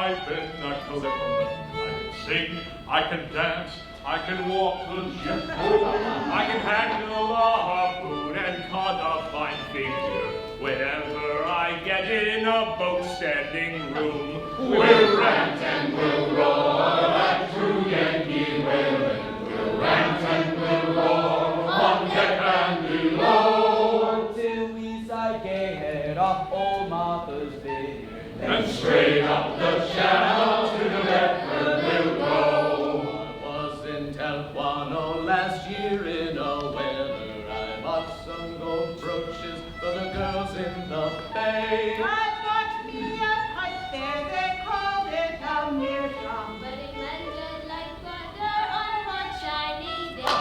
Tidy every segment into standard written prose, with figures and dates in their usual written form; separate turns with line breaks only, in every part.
I've been a Calypso. I can sing, I can dance, I can walk the ship. I can handle a harpoon and cut a fine figure. Whenever I get in a boat standing room, we'll rant and we'll roar like true Yankee women. We'll rant and we'll roar on deck and below,
till we sight gay head off old Martha's Vineyard,
and straight up the channel to the Bedford we'll go.
I was in Talcahuano last year in a weather. I bought some gold brooches for the girls in the bay.
I bought me a pipe there, they called it a meerschaum.
But it landed like butter on one shiny day.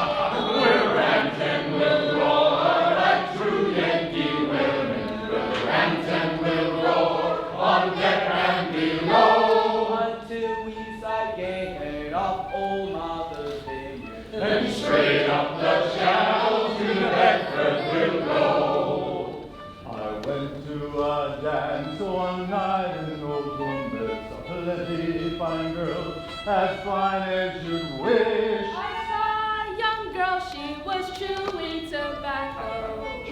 We'll rant and we'll roar like true Yankee women. We'll rant and we'll roar on deck and below,
Until we sight gay head off old Martha's Vineyard,
and straight up the channel to the Bedford we'll go.
I went to a dance one night in Old Boomers, a plenty fine girl, as fine as you'd wish.
I saw a young girl, she was chewing tobacco.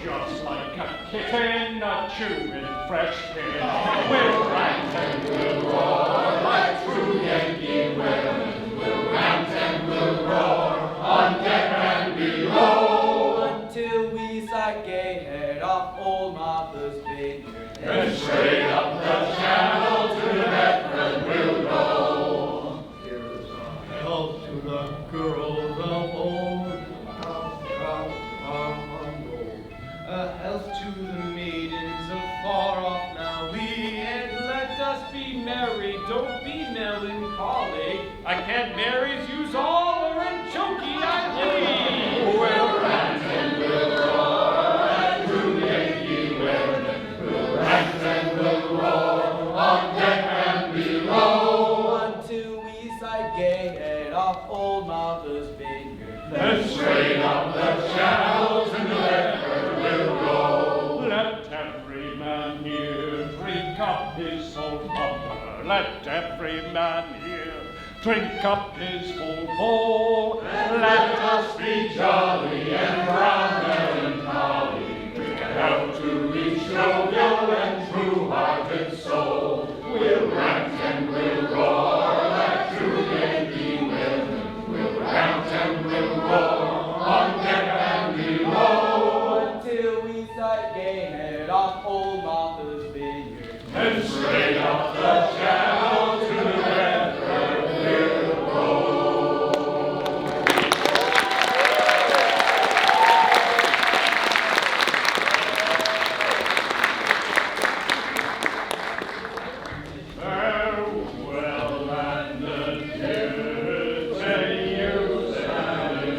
Just like a kitten, a chewing fresh skin. We'll rant and we'll roar like true Yankee women. We'll rant and we'll roar on deck and below,
until we sight gay head off old Martha's Vineyard,
and straight up the channel to the Bedford we'll go.
Here's a health to the girls of old,
a health to the maidens of far off now we, and let us be merry, don't be melancholy. I can't marries use all or in chokey I leave.
We'll rant and we'll roar like true Yankee women. We'll rant and we'll roar on deck and below,
Until we sight gay head off old Martha's Vineyard,
and straight up the channel to the Bedford we'll go. Let every man here drink up his full bumper. Let every man here drink up his full bowl. Let us be jolly and drown melancholy. We can help to reach jovial and true-hearted soul. We'll rant and we'll roar like true Yankee women. We'll rant and we'll roar on deck and below,
until we sight gay head off old Martha's Vineyard,
and straight up the channel to the Bedford we'll go. Farewell and adieu, say you Farewell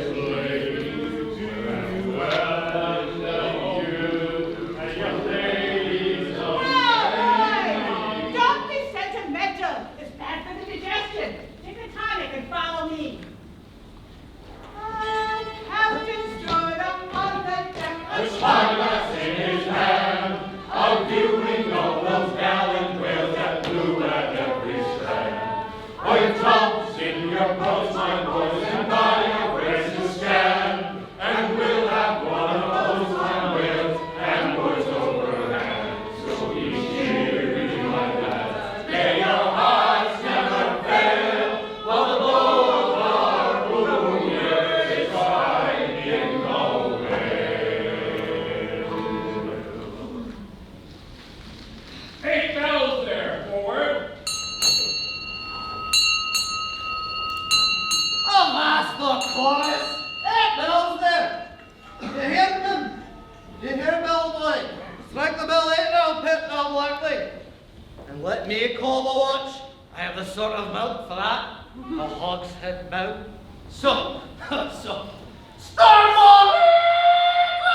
and adieu, young ladies of
Hey! Don't be sentimental. It's bad for the digestion. Take a tonic and follow me. Captain stood upon the deck.
with spyglass in his hand, out viewing all those gallant whales that blew at every strand. Oh, your tops in your boats, my boys, and by your braces stand, and we'll have one of those fine whales and boys overhand. So be cheery, my lads, may your hearts never fail, while the blow of our boom is riding away. 8 bells there, forward.
Avast the chorus! 8 bells there! You hear them? You hear bell boy? Strike the bell 8 now, pit now, Blackley. And let me call the watch. I have the sort of mouth for that. A hogshead mouth. So, Starboard!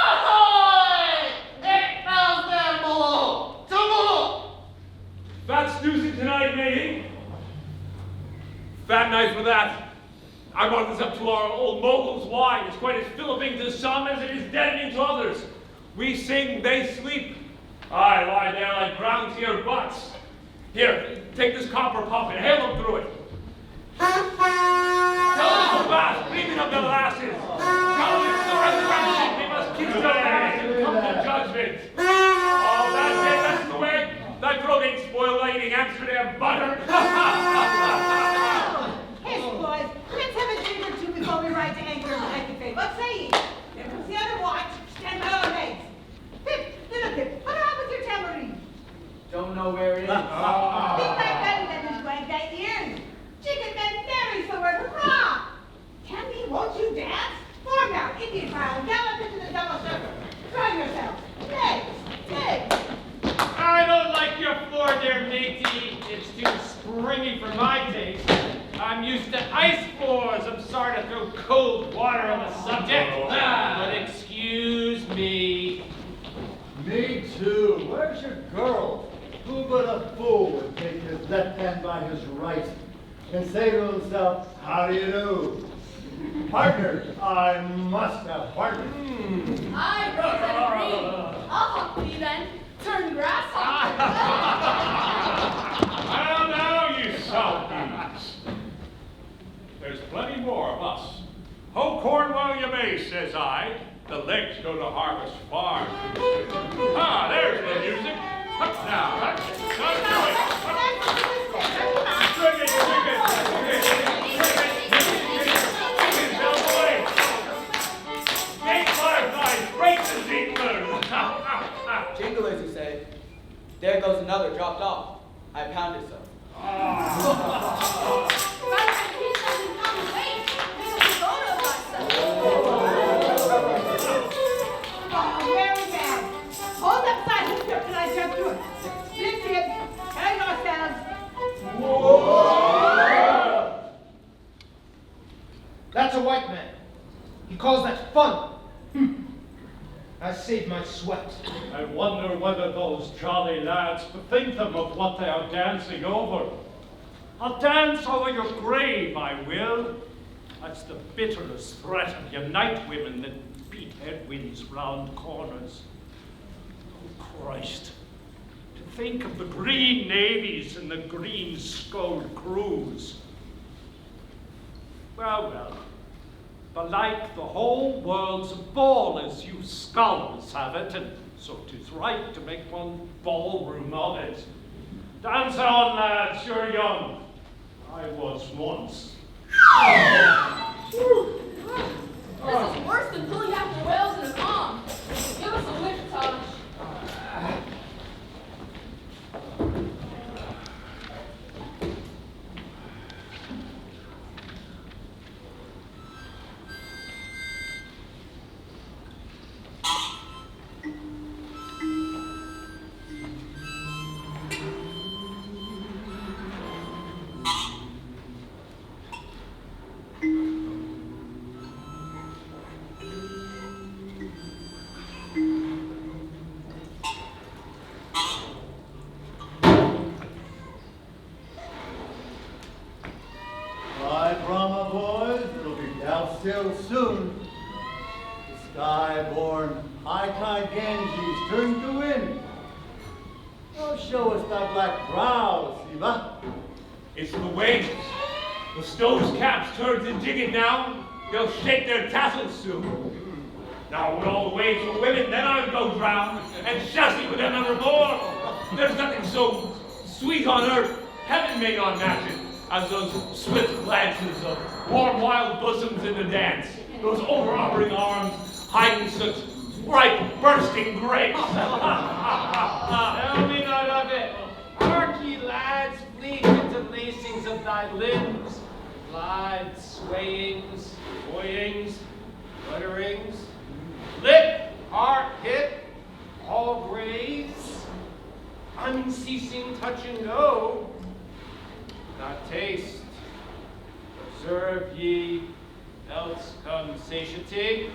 Ahoy! 8 bells there below! To below!
Fat snoozing tonight, matey. Fat night for that. I brought this up to our old mogul's wine. It's quite as filliping to some as it is deadening to others. We sing, they sleep. I lie down like ground to your butts. Here, take this copper pump and hail them through it. Tell them to fast, breathing of the lasses. Tell them it's the resurrection. They must kiss their ass and come to judgment. Oh, that's it. That's the way. That throat ain't spoiled by eating Amsterdam butter.
Yes, boys. Let's have a drink or two before we ride to anchor in Acushnet. What say ye? There comes the other watch. Stand by our legs. Pip, little Pip, what happened with your tambourine?
Don't know where it is.
Beat that belly then and wag that ears. Chicken men merry, so we're hurrah! Tammy, won't you dance? Form now, Indian file, gallop into the double circle. Try yourself. Legs, legs.
I don't like your floor there, matey. It's too springy for my taste. I'm used to ice floors. I'm sorry to throw cold water on the subject. But excuse me.
Me too. Where's your girl? Who but a fool would take his left hand by his right and say to himself, how do you do? Partners, I must have partners.
I rose and agree. I'll help you then. Turn grasshopper.
Well, now, you saltbeans. There's plenty more of us. Hoe corn while you may, says I. The legs go to harvest farm. Ah, there's the music. Up now. Up. Now do it. Up. Swing it, swing it, swing it. Eight fireflies, break the zinkler.
Jingle, as you say. There goes another dropped off. I pounded some.
Maritime kids doesn't come wait. There's a photo of myself.
Oh, very bad. Hold up side hook till I jump to it. Split tip, hang yourselves.
Whoa!
That's a white man. He calls that fun. I saved my sweat.
I wonder whether those jolly lads bethink them of what they are dancing over. I'll dance over your grave, I will. That's the bitterest threat of your night women that beat headwinds round corners. Oh, Christ. To think of the green navies and the green skulled crews. Well. Belike the whole world's a ball, as you scholars have it, and so 'tis right to make one ballroom of it. Dance on, lads, you're young. I was once.
This is worse than pulling after whales in a pond. Give us a whip, Tosh.
Still soon, the sky-born high-tide Ganges turn to wind. Oh, show us thy black brows, Siva.
It's the waves. The stove's caps turn to dig it down. They'll shake their tassels soon. Now, when all the waves are women, then I'll go drown and chassis with them evermore. There's nothing so sweet on earth, heaven may not match it, as those swift glances of warm wild bosoms in the dance, those overarming arms hiding such bright bursting grapes.
Tell me not of it. Hark ye, lads, fleet interlacings of thy limbs, glide swayings, buoyings, flutterings, lip, heart, hip, all graze, unceasing touch and go. Not taste. Observe ye, else come satiety.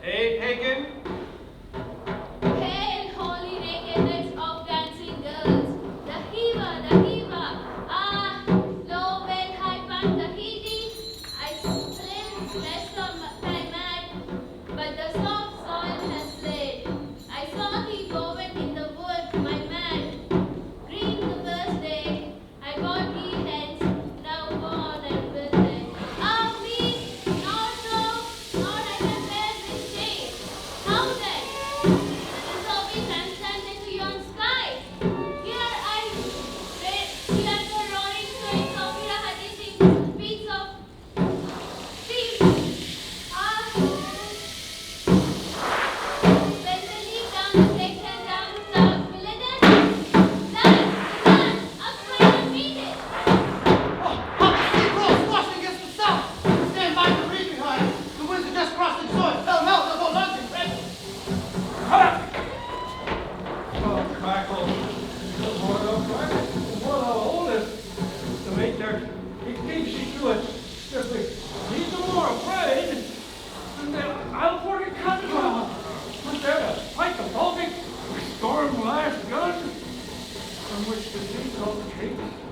Pagan?
Hail, holy nakedness of dancing girls. The Hiva. Ah, low bed, high pant, Tahiti. I sprint rest on thy mat, but the soft soil has laid. I saw thee going in the wood, my man. Green the first day.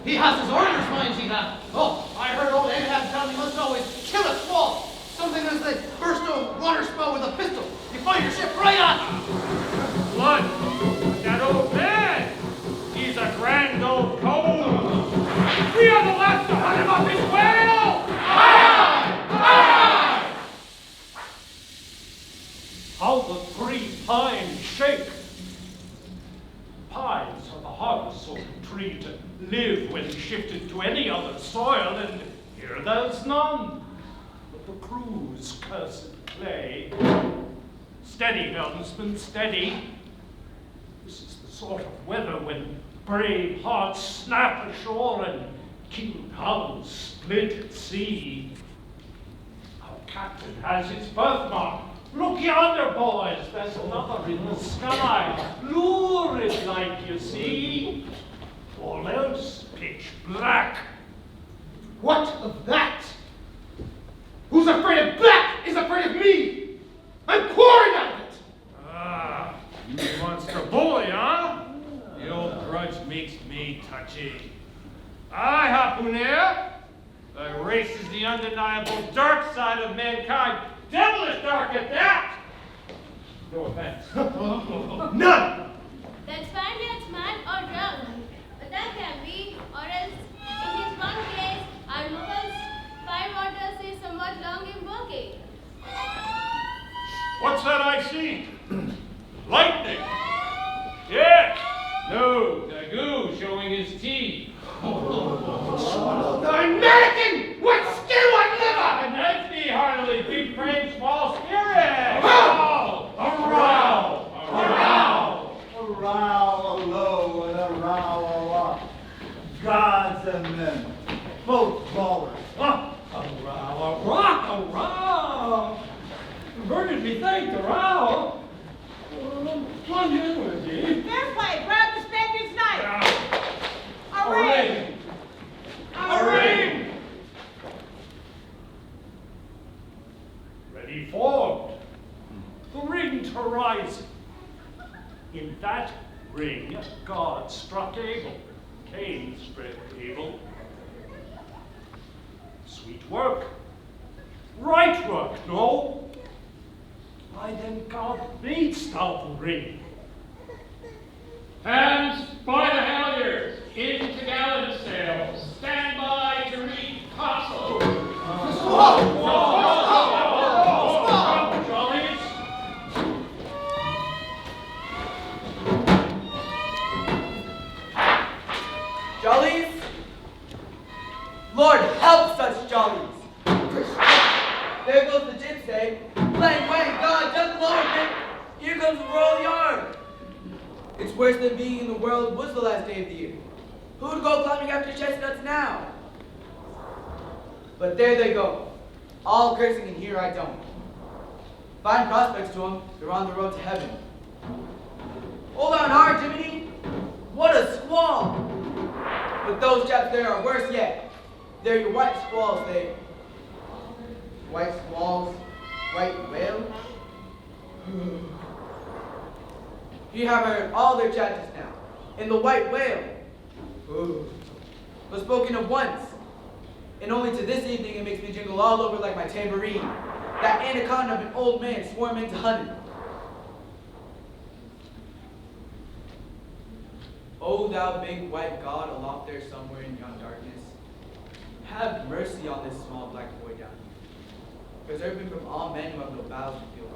He has his orders, mind you that. Oh, I heard old Ahab tell he must always kill a squall. Something as they burst a water spout with a pistol. You find your ship right on.
Blood! That old man! He's a grand old cove! We are the last to hunt him off his whale! Aye! Aye! How the 3 pines shake! Pines are the hardest sort of tree to live when shifted to any other soil, and here there's none. But the crew's cursed clay. Steady, helmsman, steady. This is the sort of weather when brave hearts snap ashore and keen hulls split at sea. Our captain has his birthmark. Look yonder, boys, there's another in the sky. Lurid like, you see. All else pitch black.
What of that? Who's afraid of black is afraid of me. I'm quarried out of it.
Ah, you monster boy, huh? The old grudge makes me touchy. Aye, Harpooner. The race is the undeniable dark side of mankind. Devilish dark at that! No offense.
None.
That Spaniard's mad or drunk, but that can be, or else, in his one case, our novel's firewaters is somewhat long in bouquet.
What's that I see? Lightning! Yes! No, Daggoo showing his teeth.
The American! What skill, what liver!
And that's me, heartily, big frame, small spirit!
Row!
A row! A row!
A row low and a row aloft. Gods and men, both crawlers.
A row, a rock, a row! Converted me think, a row! Plunge in with ye.
Fair play, grab the Spaniard's knife.
A ring! A ring! Ready formed. The ringed horizon. In that ring, God struck Abel. Cain spread Abel. Sweet work. Right work, no? Why then God made stout the ring. Hands by the halyards, into gallant sails, stand by to reef topsail. Jollies.
Jollies? Lord help such jollies. There goes the jib, say. Blank, wang, God, just lower it. Here comes the royal yard. It's worse than being in the world was the last day of the year. Who'd go climbing after chestnuts now? But there they go, all cursing, and here I don't. Fine prospects to them, they're on the road to heaven. Hold on hard, Jiminy. What a squall! But those chaps there are worse yet. They're your white squalls, they. White squalls? White whale? You have heard all their chat just now. In the white whale. Was spoken of once. And only to this evening it makes me jingle all over like my tambourine. That anaconda of an old man swore him into hunting. O thou big white God aloft there somewhere in yon darkness, have mercy on this small black boy down here. Preserve him from all men who have no bowels to feel.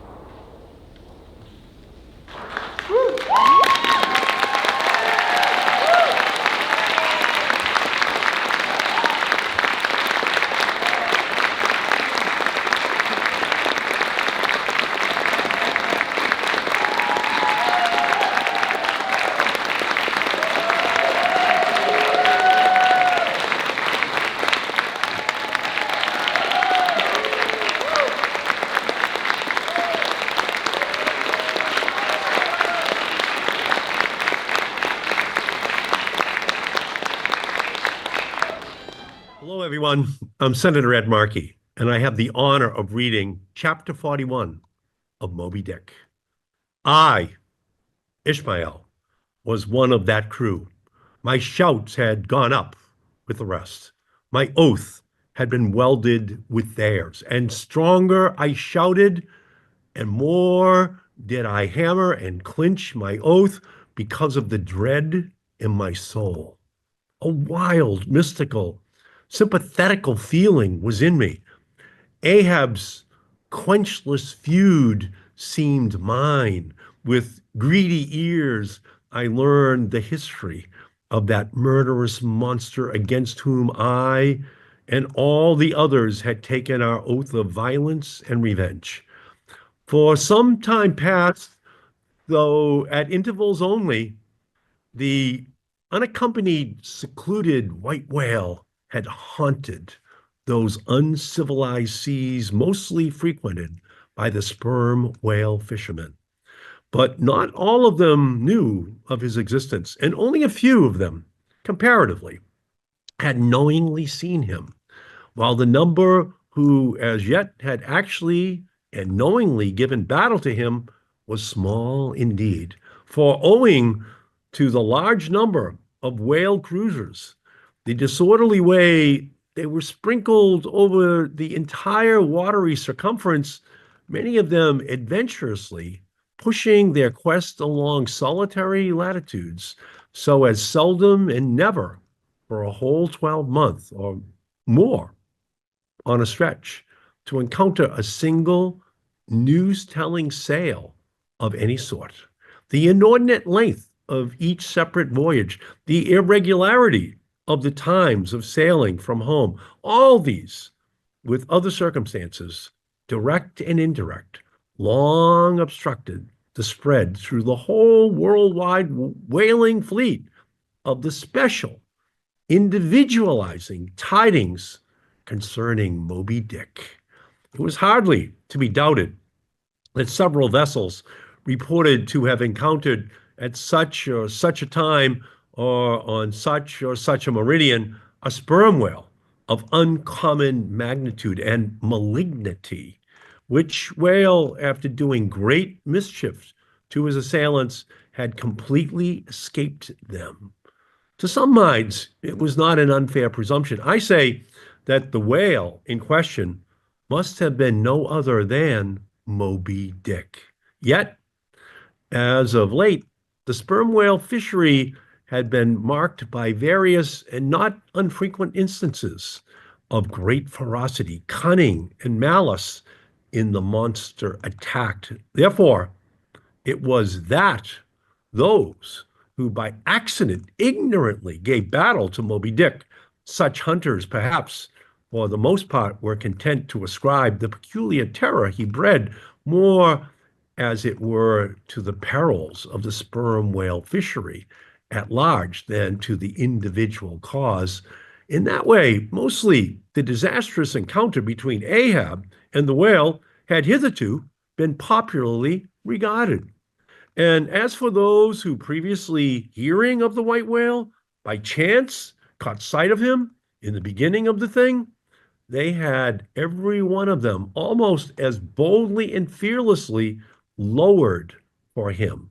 Everyone, I'm Senator Ed Markey, and I have the honor of reading Chapter 41 of Moby-Dick. I, Ishmael, was one of that crew My shouts had gone up with the rest. My oath had been welded with theirs, and stronger I shouted, and more did I hammer and clinch my oath because of the dread in my soul. A wild, mystical, sympathetical feeling was in me. Ahab's quenchless feud seemed mine. With greedy ears, I learned the history of that murderous monster against whom I and all the others had taken our oath of violence and revenge. For some time past, though at intervals only, the unaccompanied, secluded white whale had haunted those uncivilized seas mostly frequented by the sperm whale fishermen. But not all of them knew of his existence, and only a few of them, comparatively, had knowingly seen him, while the number who as yet had actually and knowingly given battle to him was small indeed. For owing to the large number of whale cruisers, the disorderly way they were sprinkled over the entire watery circumference, many of them adventurously pushing their quest along solitary latitudes, so as seldom and never for a whole 12 months or more on a stretch to encounter a single news-telling sail of any sort. The inordinate length of each separate voyage, the irregularity of the times of sailing from home, all these, with other circumstances, direct and indirect, long obstructed the spread through the whole worldwide whaling fleet of the special, individualizing tidings concerning Moby-Dick. It was hardly to be doubted that several vessels reported to have encountered at such or such a time or on such or such a meridian a sperm whale of uncommon magnitude and malignity, which whale, after doing great mischief to his assailants, had completely escaped them. To some minds, it was not an unfair presumption. I say that the whale in question must have been no other than Moby-Dick. Yet, as of late, the sperm whale fishery had been marked by various and not unfrequent instances of great ferocity, cunning, and malice in the monster attacked. Therefore, it was that those who by accident ignorantly gave battle to Moby-Dick, such hunters perhaps for the most part were content to ascribe the peculiar terror he bred more as it were to the perils of the sperm whale fishery at large than to the individual cause. In that way, mostly the disastrous encounter between Ahab and the whale had hitherto been popularly regarded. And as for those who previously hearing of the white whale by chance caught sight of him in the beginning of the thing, they had every one of them almost as boldly and fearlessly lowered for him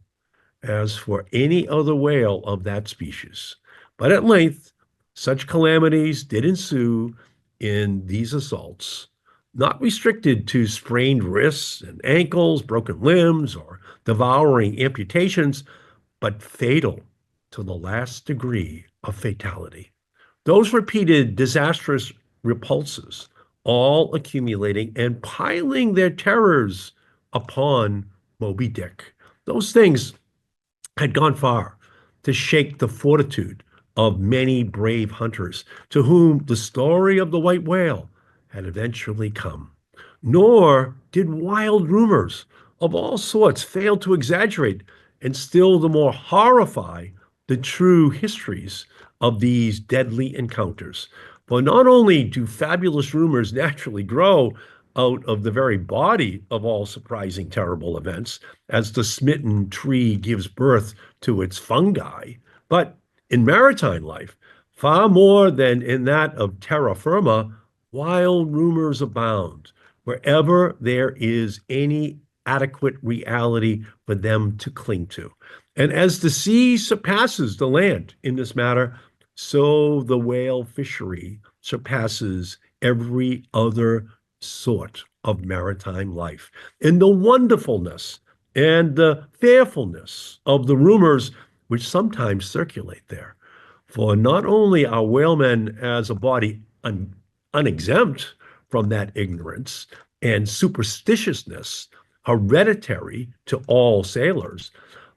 as for any other whale of that species. But at length, such calamities did ensue in these assaults, not restricted to sprained wrists and ankles, broken limbs, or devouring amputations, but fatal to the last degree of fatality. Those repeated disastrous repulses, all accumulating and piling their terrors upon Moby-Dick. Those things had gone far to shake the fortitude of many brave hunters to whom the story of the white whale had eventually come. Nor did wild rumors of all sorts fail to exaggerate and still the more horrify the true histories of these deadly encounters. For not only do fabulous rumors naturally grow out of the very body of all surprising, terrible events, as the smitten tree gives birth to its fungi, but in maritime life, far more than in that of terra firma, wild rumors abound wherever there is any adequate reality for them to cling to. And as the sea surpasses the land in this matter, so the whale fishery surpasses every other sort of maritime life. In the wonderfulness and the fearfulness of the rumors which sometimes circulate there. For not only are whalemen as a body unexempt from that ignorance and superstitiousness hereditary to all sailors,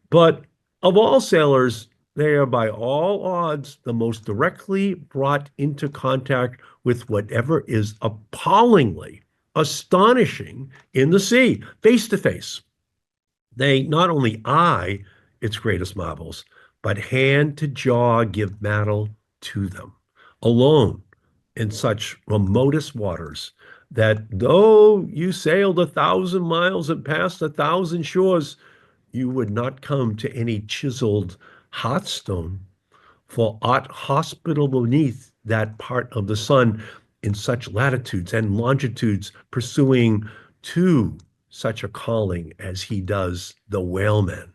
but of all sailors, they are by all odds the most directly brought into contact with whatever is appallingly astonishing in the sea, face to face. They not only eye its greatest marvels, but hand to jaw give battle to them, alone in such remotest waters that though you sailed 1,000 miles and passed 1,000 shores, you would not come to any chiseled hearthstone, for aught hospitable beneath that part of the sun in such latitudes and longitudes, pursuing to such a calling as he does the whaleman,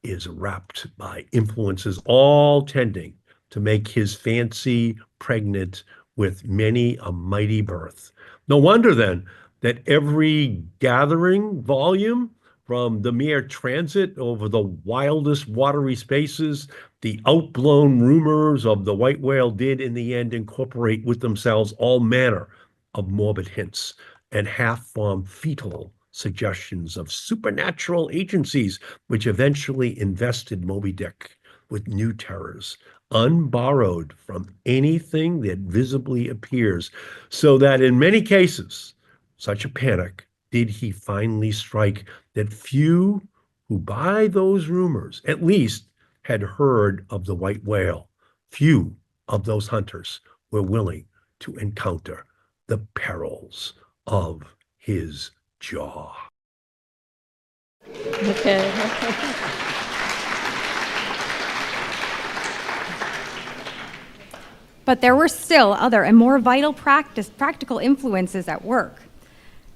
is wrapped by influences all tending to make his fancy pregnant with many a mighty birth. No wonder then that every gathering volume, from the mere transit over the wildest watery spaces, the outblown rumors of the white whale did in the end incorporate with themselves all manner of morbid hints and half-formed fetal suggestions of supernatural agencies, which eventually invested Moby-Dick with new terrors, unborrowed from anything that visibly appears, so that in many cases, such a panic did he finally strike that few who by those rumors at least had heard of the white whale, few of those hunters were willing to encounter the perils of his jaw.
Okay.
But there were still other and more vital practical influences at work.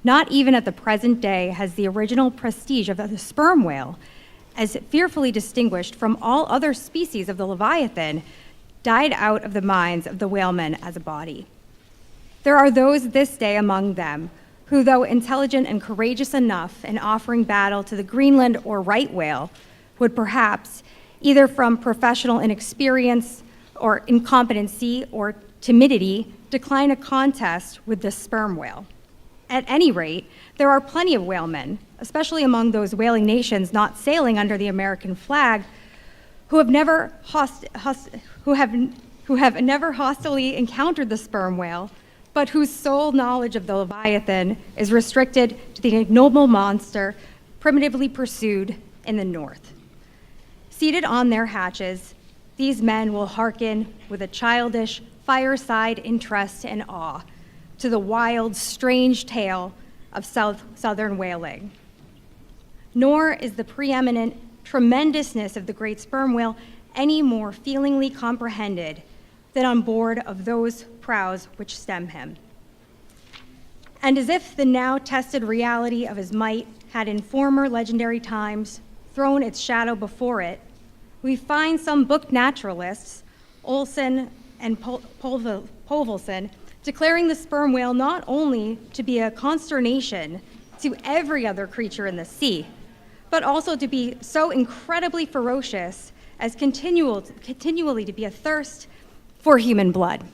Not even at the present day has the original prestige of the sperm whale, as fearfully distinguished from all other species of the Leviathan, died out of the minds of the whalemen as a body. There are those this day among them who, though intelligent and courageous enough in offering battle to the Greenland or right whale, would perhaps, either from professional inexperience or incompetency or timidity, decline a contest with the sperm whale. At any rate, there are plenty of whalemen, especially among those whaling nations not sailing under the American flag, who have never hostilely encountered the sperm whale, but whose sole knowledge of the Leviathan is restricted to the ignoble monster primitively pursued in the north. Seated on their hatches, these men will hearken with a childish, fireside interest and awe to the wild, strange tale of southern whaling. Nor is the preeminent tremendousness of the great sperm whale any more feelingly comprehended than on board of those prows which stem him. And as if the now tested reality of his might had in former legendary times thrown its shadow before it, we find some book naturalists, Olson and Povelson, declaring the sperm whale not only to be a consternation to every other creature in the sea, but also to be so incredibly ferocious as continually to be athirst for human blood.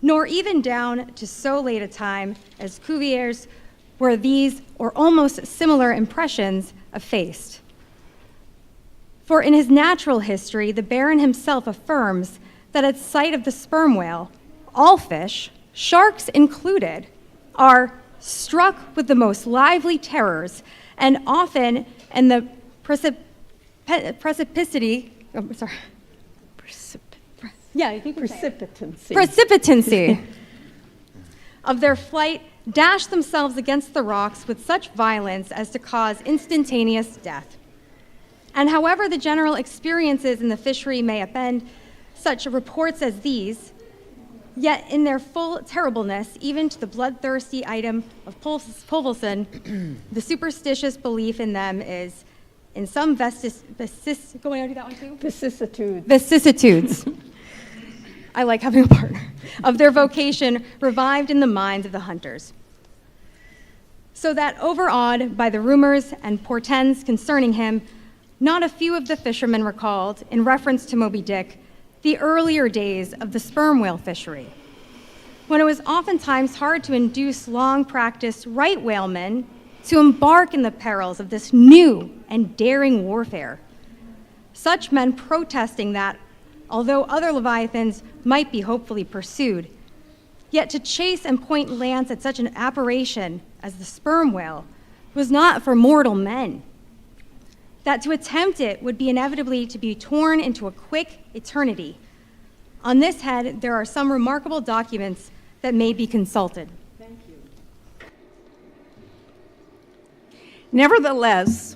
Nor even down to so late a time as Cuvier's were these or almost similar impressions effaced. For in his natural history, the Baron himself affirms that at sight of the sperm whale, all fish, sharks included, are struck with the most lively terrors, and often in the precipitancy of their flight, dash themselves against the rocks with such violence as to cause instantaneous death. And however the general experiences in the fishery may append such reports as these, yet in their full terribleness, even to the bloodthirsty item of Povelson, the superstitious belief in them is in some going on to that one too?
Vicissitudes.
Vicissitudes. I like having a partner. Of their vocation revived in the minds of the hunters. So that overawed by the rumors and portents concerning him, not a few of the fishermen recalled, in reference to Moby-Dick, the earlier days of the sperm whale fishery, when it was oftentimes hard to induce long-practiced right whalemen to embark in the perils of this new and daring warfare. Such men protesting that, although other leviathans might be hopefully pursued, yet to chase and point lance at such an apparition as the sperm whale was not for mortal men. That to attempt it would be inevitably to be torn into a quick eternity. On this head, there are some remarkable documents that may be consulted.
Thank you. Nevertheless,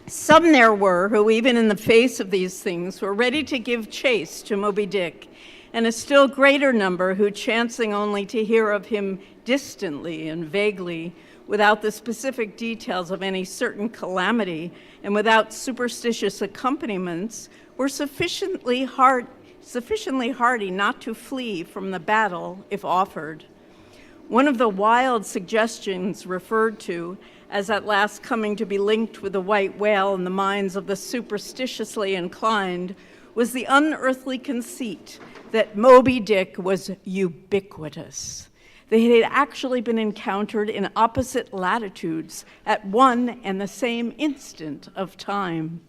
some there were who, even in the face of these things, were ready to give chase to Moby-Dick, and a still greater number who, chancing only to hear of him distantly and vaguely, without the specific details of any certain calamity and without superstitious accompaniments, were sufficiently hardy not to flee from the battle if offered. One of the wild suggestions referred to as at last coming to be linked with the white whale in the minds of the superstitiously inclined was the unearthly conceit that Moby-Dick was ubiquitous. They had actually been encountered in opposite latitudes at one and the same instant of time.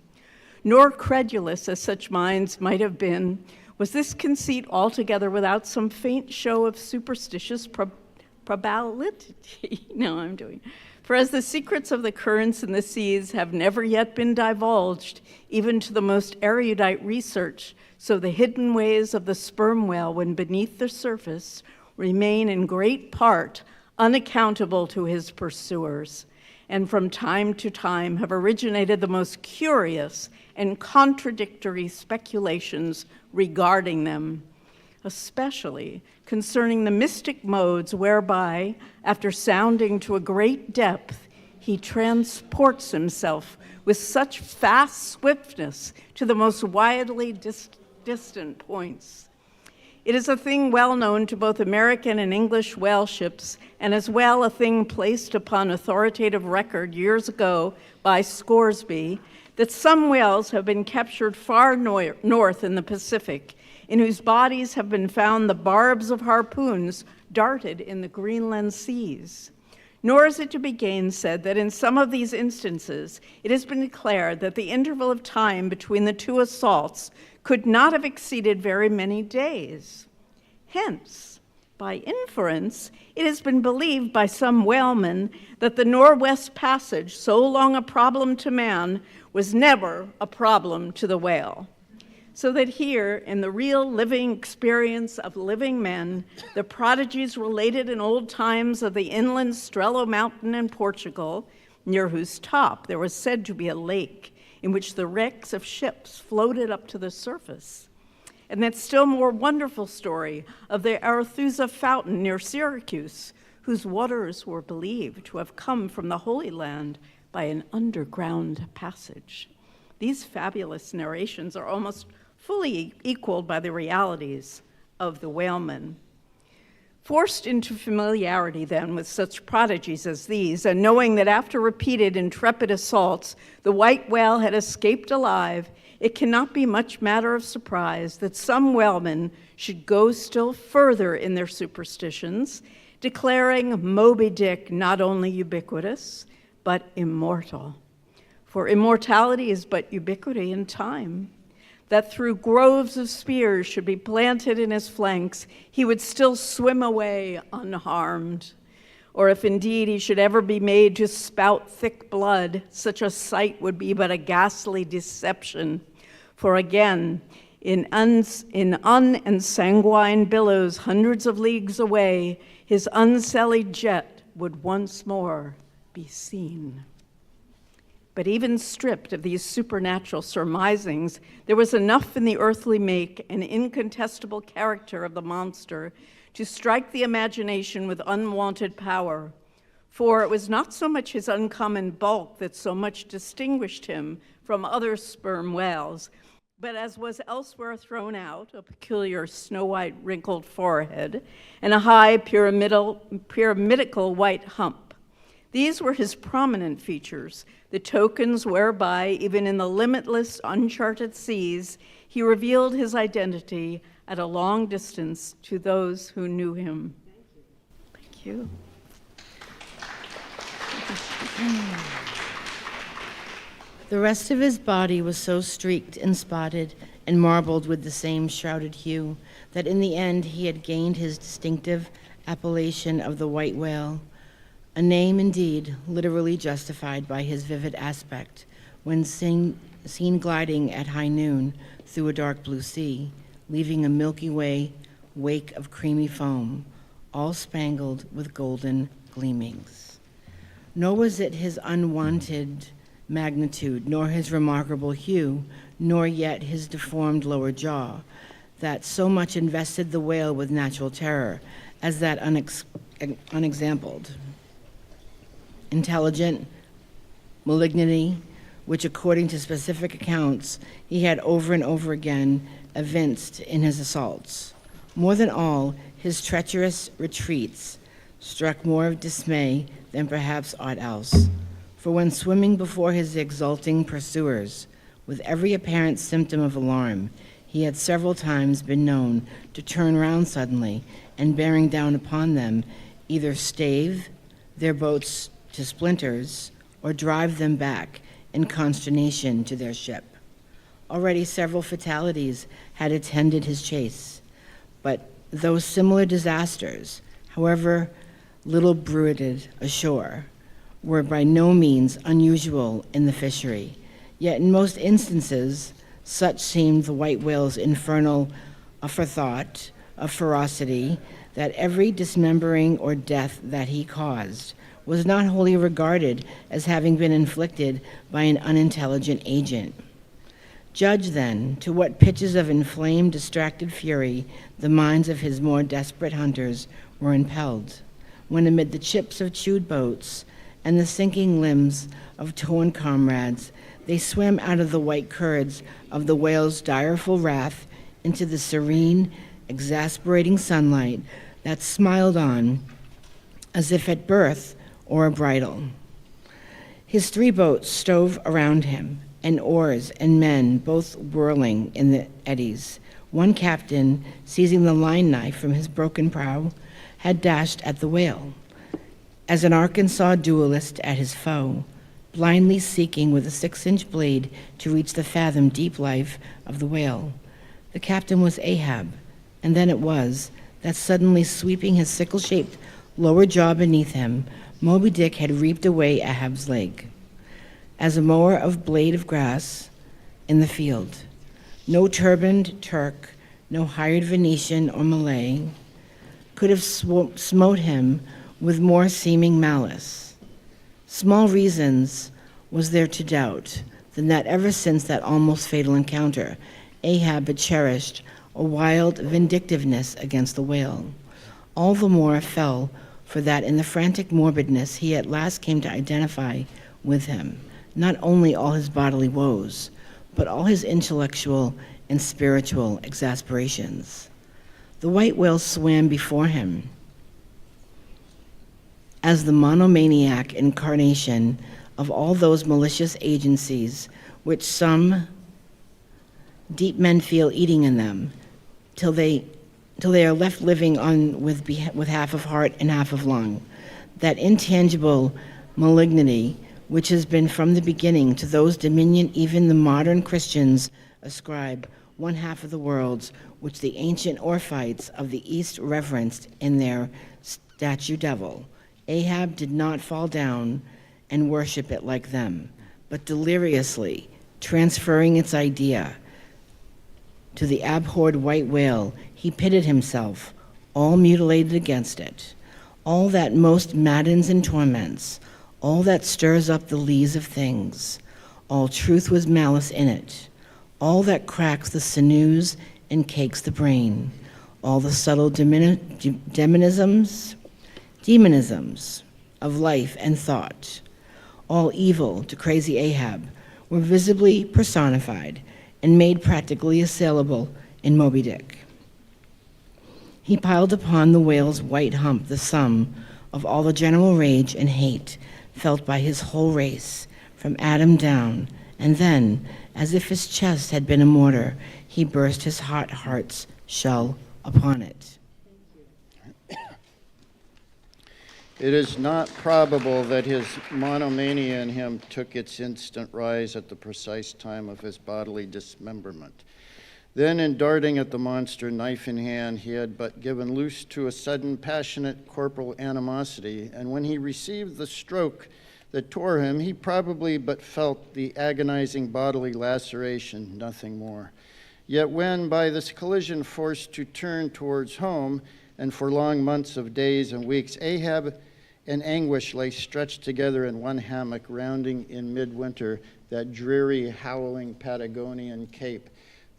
Nor credulous as such minds might have been, was this conceit altogether without some faint show of superstitious probability. For as the secrets of the currents and the seas have never yet been divulged, even to the most erudite research, so the hidden ways of the sperm whale when beneath the surface remain in great part unaccountable to his pursuers, and from time to time have originated the most curious and contradictory speculations regarding them, especially concerning the mystic modes whereby, after sounding to a great depth, he transports himself with such fast swiftness to the most widely distant points. It is a thing well known to both American and English whaleships, and as well a thing placed upon authoritative record years ago by Scoresby, that some whales have been captured far north in the Pacific, in whose bodies have been found the barbs of harpoons darted in the Greenland seas. Nor is it to be gainsaid that in some of these instances, it has been declared that the interval of time between the two assaults could not have exceeded very many days. Hence, by inference, it has been believed by some whalemen that the Northwest Passage, so long a problem to man, was never a problem to the whale. So that here, in the real living experience of living men, the prodigies related in old times of the inland Strello Mountain in Portugal, near whose top there was said to be a lake in which the wrecks of ships floated up to the surface, and that still more wonderful story of the Arethusa fountain near Syracuse, whose waters were believed to have come from the Holy Land by an underground passage. These fabulous narrations are almost fully equaled by the realities of the whalemen. Forced into familiarity, then, with such prodigies as these, and knowing that after repeated intrepid assaults, the white whale had escaped alive, it cannot be much matter of surprise that some whalemen should go still further in their superstitions, declaring Moby-Dick not only ubiquitous, but immortal. For immortality is but ubiquity in time. That through groves of spears should be planted in his flanks, he would still swim away unharmed. Or if indeed he should ever be made to spout thick blood, such a sight would be but a ghastly deception. For again, in unensanguined billows hundreds of leagues away, his unsullied jet would once more be seen. But even stripped of these supernatural surmisings, there was enough in the earthly make and incontestable character of the monster to strike the imagination with unwonted power. For it was not so much his uncommon bulk that so much distinguished him from other sperm whales, but as was elsewhere thrown out, a peculiar snow-white wrinkled forehead and a high pyramidical white hump. These were his prominent features, the tokens whereby, even in the limitless, uncharted seas, he revealed his identity at a long distance to those who knew him. Thank you.
The rest of his body was so streaked and spotted and marbled with the same shrouded hue that in the end he had gained his distinctive appellation of the white whale, a name indeed literally justified by his vivid aspect when seen gliding at high noon through a dark blue sea, leaving a Milky Way wake of creamy foam, all spangled with golden gleamings. Nor was it his unwanted magnitude, nor his remarkable hue, nor yet his deformed lower jaw, that so much invested the whale with natural terror as that unexampled, intelligent malignity, which according to specific accounts, he had over and over again evinced in his assaults. More than all, his treacherous retreats struck more of dismay than perhaps aught else. For when swimming before his exulting pursuers, with every apparent symptom of alarm, he had several times been known to turn round suddenly and bearing down upon them, either stave their boats to splinters or drive them back in consternation to their ship. Already several fatalities had attended his chase, but those similar disasters, however little bruited ashore, were by no means unusual in the fishery. Yet in most instances, such seemed the white whale's infernal forethought of ferocity, that every dismembering or death that he caused was not wholly regarded as having been inflicted by an unintelligent agent. Judge then to what pitches of inflamed, distracted fury the minds of his more desperate hunters were impelled, when amid the chips of chewed boats and the sinking limbs of torn comrades, they swam out of the white curds of the whale's direful wrath into the serene, exasperating sunlight that smiled on as if at birth or a bridal. His 3 boats stove around him, and oars and men both whirling in the eddies. One captain, seizing the line knife from his broken prow, had dashed at the whale, as an Arkansas duelist at his foe, blindly seeking with a 6-inch blade to reach the fathom-deep life of the whale. The captain was Ahab, and then it was that suddenly sweeping his sickle-shaped lower jaw beneath him, Moby-Dick had reaped away Ahab's leg. As a mower of blade of grass in the field, no turbaned Turk, no hired Venetian or Malay could have smote him with more seeming malice. Small reasons was there to doubt than that ever since that almost fatal encounter, Ahab had cherished a wild vindictiveness against the whale. All the more fell for that in the frantic morbidness he at last came to identify with him, not only all his bodily woes, but all his intellectual and spiritual exasperations. The white whale swam before him as the monomaniac incarnation of all those malicious agencies which some deep men feel eating in them, till they are left living on with half of heart and half of lung. That intangible malignity which has been from the beginning to those dominion even the modern Christians ascribe one half of the worlds which the ancient Orphites of the East reverenced in their statue devil. Ahab did not fall down and worship it like them, but deliriously transferring its idea to the abhorred white whale, he pitted himself, all mutilated against it. All that most maddens and torments, all that stirs up the lees of things, all truth was malice in it, all that cracks the sinews and cakes the brain, all the subtle demonisms, of life and thought. All evil to crazy Ahab were visibly personified and made practically assailable in Moby-Dick. He piled upon the whale's white hump the sum of all the general rage and hate felt by his whole race, from Adam down, and then, as if his chest had been a mortar, he burst his hot heart's shell upon it.
It is not probable that his monomania in him took its instant rise at the precise time of his bodily dismemberment. Then, in darting at the monster, knife in hand, he had but given loose to a sudden, passionate corporal animosity, and when he received the stroke that tore him, he probably but felt the agonizing bodily laceration, nothing more. Yet when, by this collision, forced to turn towards home, and for long months of days and weeks, Ahab and anguish lay stretched together in one hammock, rounding in midwinter that dreary, howling Patagonian cape,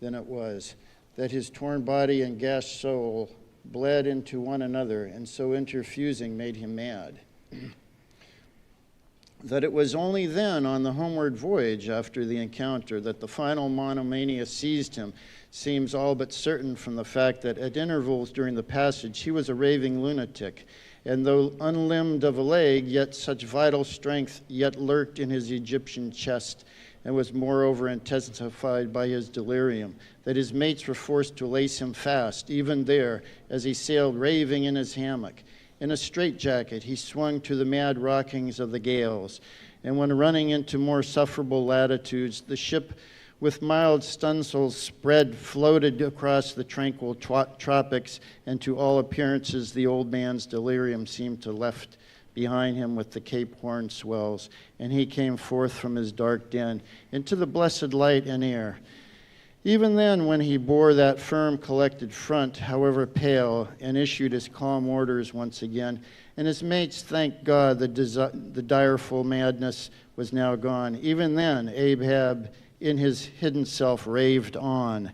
then it was that his torn body and gashed soul bled into one another, and so interfusing made him mad. That it was only then, on the homeward voyage after the encounter, that the final monomania seized him seems all but certain from the fact that at intervals during the passage he was a raving lunatic, and though unlimbed of a leg, yet such vital strength yet lurked in his Egyptian chest, and was moreover intensified by his delirium, that his mates were forced to lace him fast, even there, as he sailed raving in his hammock. In a straitjacket he swung to the mad rockings of the gales, and when running into more sufferable latitudes, the ship with mild stunsails spread floated across the tranquil tropics, and to all appearances the old man's delirium seemed to left behind him with the Cape Horn swells, and he came forth from his dark den into the blessed light and air. Even then, when he bore that firm, collected front, however pale, and issued his calm orders once again, and his mates thanked God the direful madness was now gone, even then Ahab in his hidden self raved on.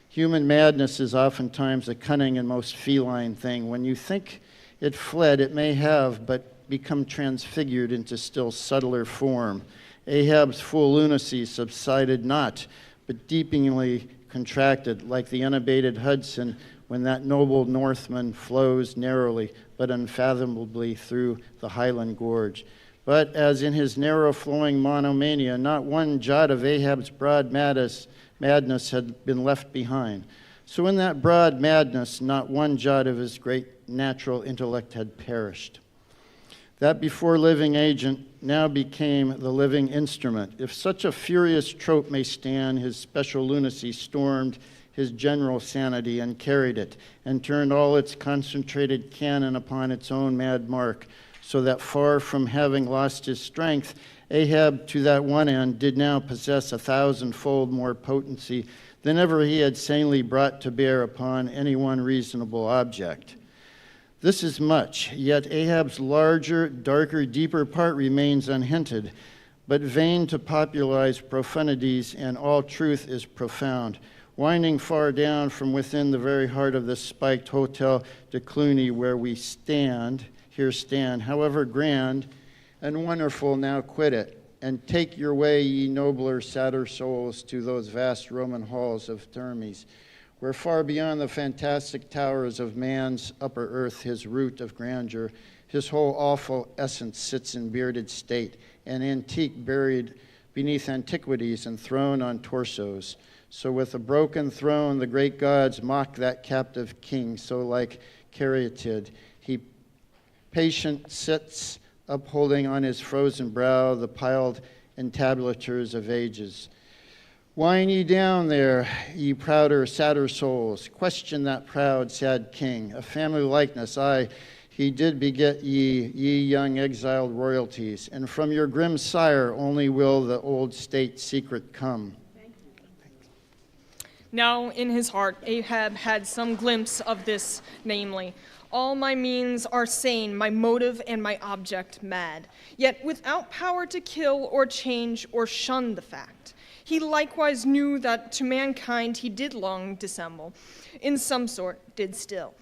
Human madness is oftentimes a cunning and most feline thing. When you think it fled, it may have but become transfigured into still subtler form. Ahab's full lunacy subsided not, but deepeningly contracted, like the unabated Hudson when that noble Northman flows narrowly but unfathomably through the Highland Gorge. But as in his narrow-flowing monomania, not one jot of Ahab's broad madness had been left behind. So in that broad madness, not one jot of his great natural intellect had perished. That before living agent now became the living instrument. If such a furious trope may stand, his special lunacy stormed his general sanity and carried it, and turned all its concentrated cannon upon its own mad mark, so that far from having lost his strength, Ahab to that one end did now possess 1,000-fold more potency than ever he had sanely brought to bear upon any one reasonable object. This is much, yet Ahab's larger, darker, deeper part remains unhinted, but vain to popularize profundities, and all truth is profound, winding far down from within the very heart of this spiked Hotel de Cluny where we stand, however grand and wonderful, now quit it, and take your way, ye nobler, sadder souls, to those vast Roman halls of Thermes, where far beyond the fantastic towers of man's upper earth, his root of grandeur, his whole awful essence sits in bearded state, an antique buried beneath antiquities and throned on torsos. So with a broken throne, the great gods mock that captive king, so like caryatid, he patient sits, upholding on his frozen brow the piled entablatures of ages. Whine ye down there, ye prouder, sadder souls. Question that proud, sad king. A family likeness, aye, he did beget ye young exiled royalties. And from your grim sire only will the old state secret come.
Now in his heart Ahab had some glimpse of this, namely, all my means are sane, my motive and my object mad, yet without power to kill or change or shun the fact. He likewise knew that to mankind he did long dissemble, in some sort did still.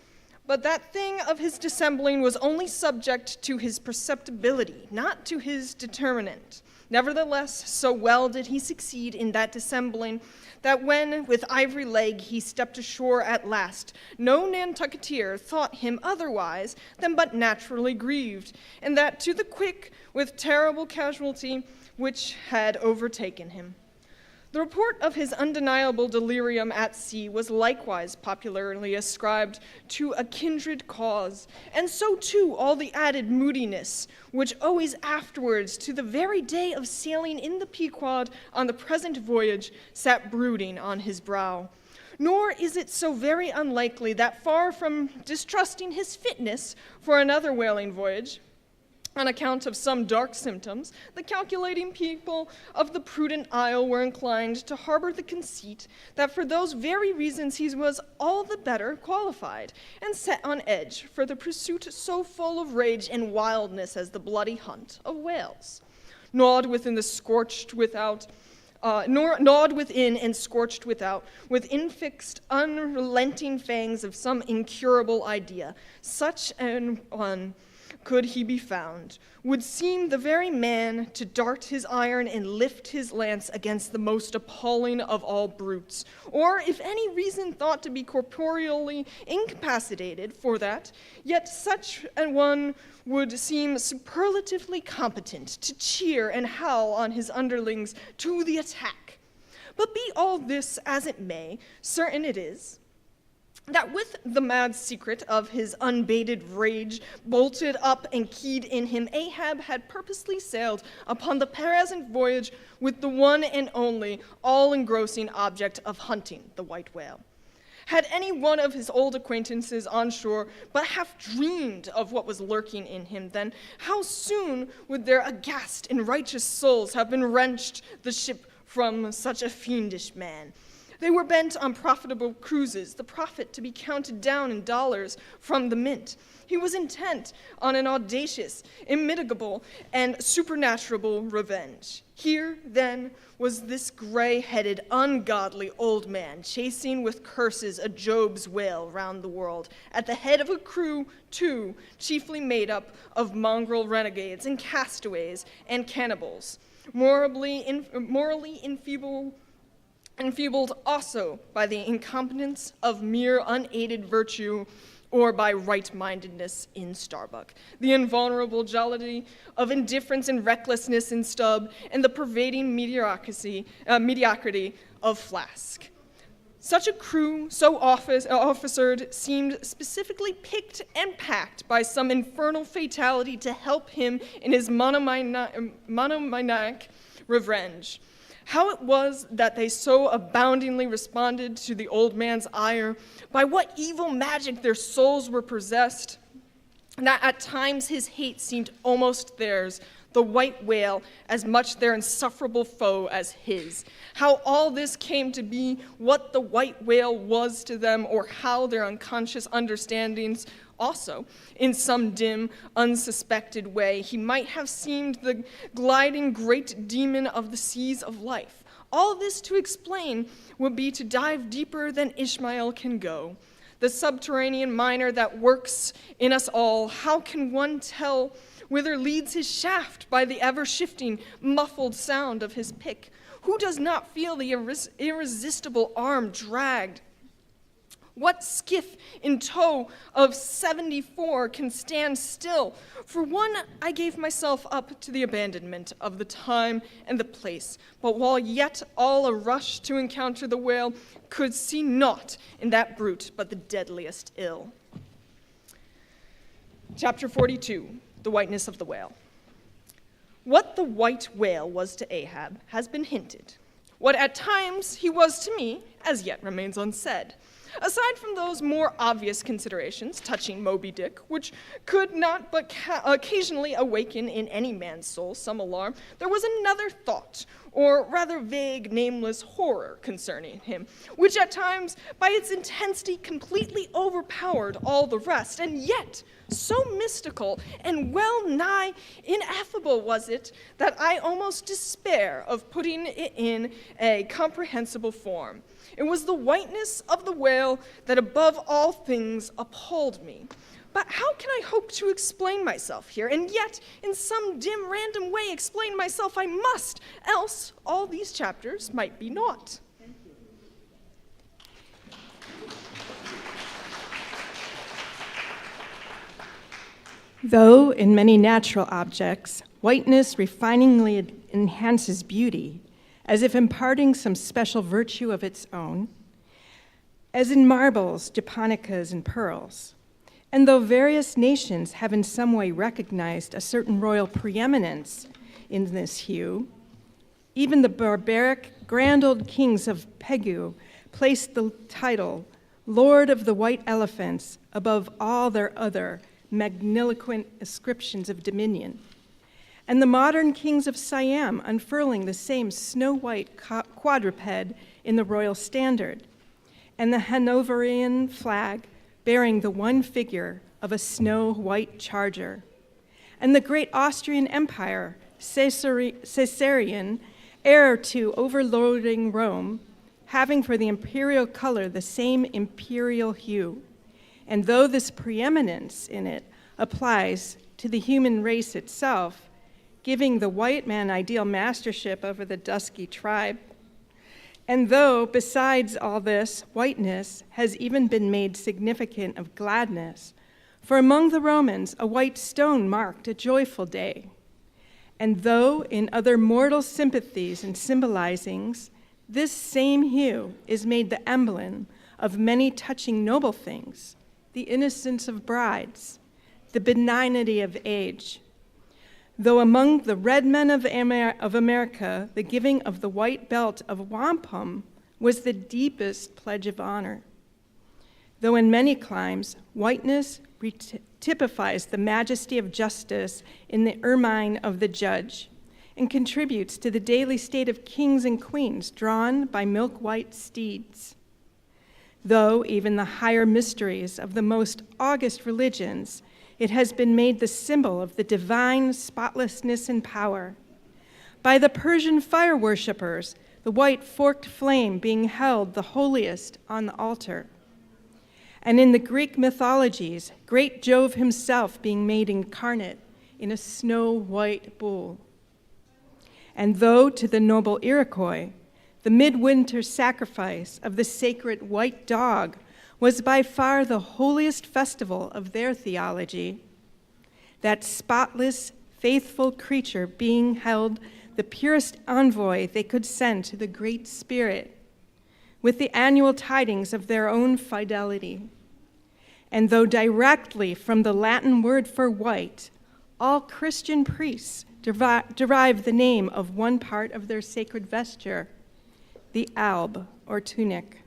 But that thing of his dissembling was only subject to his perceptibility, not to his determinant. Nevertheless, so well did he succeed in that dissembling, that when, with ivory leg, he stepped ashore at last, no Nantucketeer thought him otherwise than but naturally grieved, and that to the quick, with terrible casualty, which had overtaken him. The report of his undeniable delirium at sea was likewise popularly ascribed to a kindred cause, and so too all the added moodiness, which always afterwards, to the very day of sailing in the Pequod on the present voyage, sat brooding on his brow. Nor is it so very unlikely that, far from distrusting his fitness for another whaling voyage, on account of some dark symptoms, the calculating people of the prudent isle were inclined to harbor the conceit that for those very reasons he was all the better qualified, and set on edge for the pursuit so full of rage and wildness as the bloody hunt of whales. Gnawed within and scorched without, with infixed, unrelenting fangs of some incurable idea, such an one, could he be found, would seem the very man to dart his iron and lift his lance against the most appalling of all brutes, or if any reason thought to be corporeally incapacitated for that, yet such an one would seem superlatively competent to cheer and howl on his underlings to the attack. But be all this as it may, certain it is that with the mad secret of his unbated rage bolted up and keyed in him, Ahab had purposely sailed upon the present voyage with the one and only all-engrossing object of hunting the white whale. Had any one of his old acquaintances on shore but half dreamed of what was lurking in him, then how soon would their aghast and righteous souls have been wrenched the ship from such a fiendish man. They were bent on profitable cruises, the profit to be counted down in dollars from the mint. He was intent on an audacious, immitigable, and supernatural revenge. Here, then, was this gray-headed, ungodly old man chasing with curses a Job's whale round the world, at the head of a crew, too, chiefly made up of mongrel renegades and castaways and cannibals, morally enfeebled also by the incompetence of mere unaided virtue or by right-mindedness in Starbuck, the invulnerable jollity of indifference and recklessness in Stubb, and the pervading mediocrity of Flask. Such a crew, so officered, seemed specifically picked and packed by some infernal fatality to help him in his monomaniac revenge. How it was that they so aboundingly responded to the old man's ire, by what evil magic their souls were possessed, that at times his hate seemed almost theirs, the white whale as much their insufferable foe as his. How all this came to be, what the white whale was to them, or how their unconscious understandings also, in some dim, unsuspected way, he might have seemed the gliding great demon of the seas of life. All this to explain would be to dive deeper than Ishmael can go. The subterranean miner that works in us all, how can one tell whither leads his shaft by the ever-shifting, muffled sound of his pick? Who does not feel the irresistible arm dragged? What skiff in tow of 74 can stand still? For one, I gave myself up to the abandonment of the time and the place, but while yet all a rush to encounter the whale, could see naught in that brute but the deadliest ill. Chapter 42, The Whiteness of the Whale. What the white whale was to Ahab has been hinted. What at times he was to me as yet remains unsaid. Aside from those more obvious considerations touching Moby-Dick, which could not but occasionally awaken in any man's soul some alarm, there was another thought, or rather vague, nameless horror concerning him, which at times, by its intensity, completely overpowered all the rest, and yet so mystical and well-nigh ineffable was it that I almost despair of putting it in a comprehensible form. It was the whiteness of the whale that above all things appalled me. But how can I hope to explain myself here? And yet, in some dim, random way, explain myself I must, else all these chapters might be naught.
Though in many natural objects, whiteness refiningly enhances beauty, as if imparting some special virtue of its own, as in marbles, japonicas, and pearls. And though various nations have in some way recognized a certain royal preeminence in this hue, even the barbaric grand old kings of Pegu placed the title Lord of the White Elephants above all their other magniloquent ascriptions of dominion. And the modern kings of Siam unfurling the same snow-white quadruped in the royal standard, and the Hanoverian flag bearing the one figure of a snow-white charger, and the great Austrian Empire, Caesarian, heir to overloading Rome, having for the imperial color the same imperial hue. And though this preeminence in it applies to the human race itself, giving the white man ideal mastership over the dusky tribe, and though, besides all this, whiteness has even been made significant of gladness, for among the Romans a white stone marked a joyful day, and though in other mortal sympathies and symbolizings, this same hue is made the emblem of many touching noble things, the innocence of brides, the benignity of age, though among the red men of America, the giving of the white belt of wampum was the deepest pledge of honor. Though in many climes, whiteness typifies the majesty of justice in the ermine of the judge and contributes to the daily state of kings and queens drawn by milk-white steeds. Though even the higher mysteries of the most august religions, it has been made the symbol of the divine spotlessness and power. By the Persian fire worshippers, the white forked flame being held the holiest on the altar. And in the Greek mythologies, great Jove himself being made incarnate in a snow-white bull. And though to the noble Iroquois, the midwinter sacrifice of the sacred white dog was by far the holiest festival of their theology, that spotless, faithful creature being held the purest envoy they could send to the Great Spirit, with the annual tidings of their own fidelity. And though directly from the Latin word for white, all Christian priests derive the name of one part of their sacred vesture, the alb, or tunic,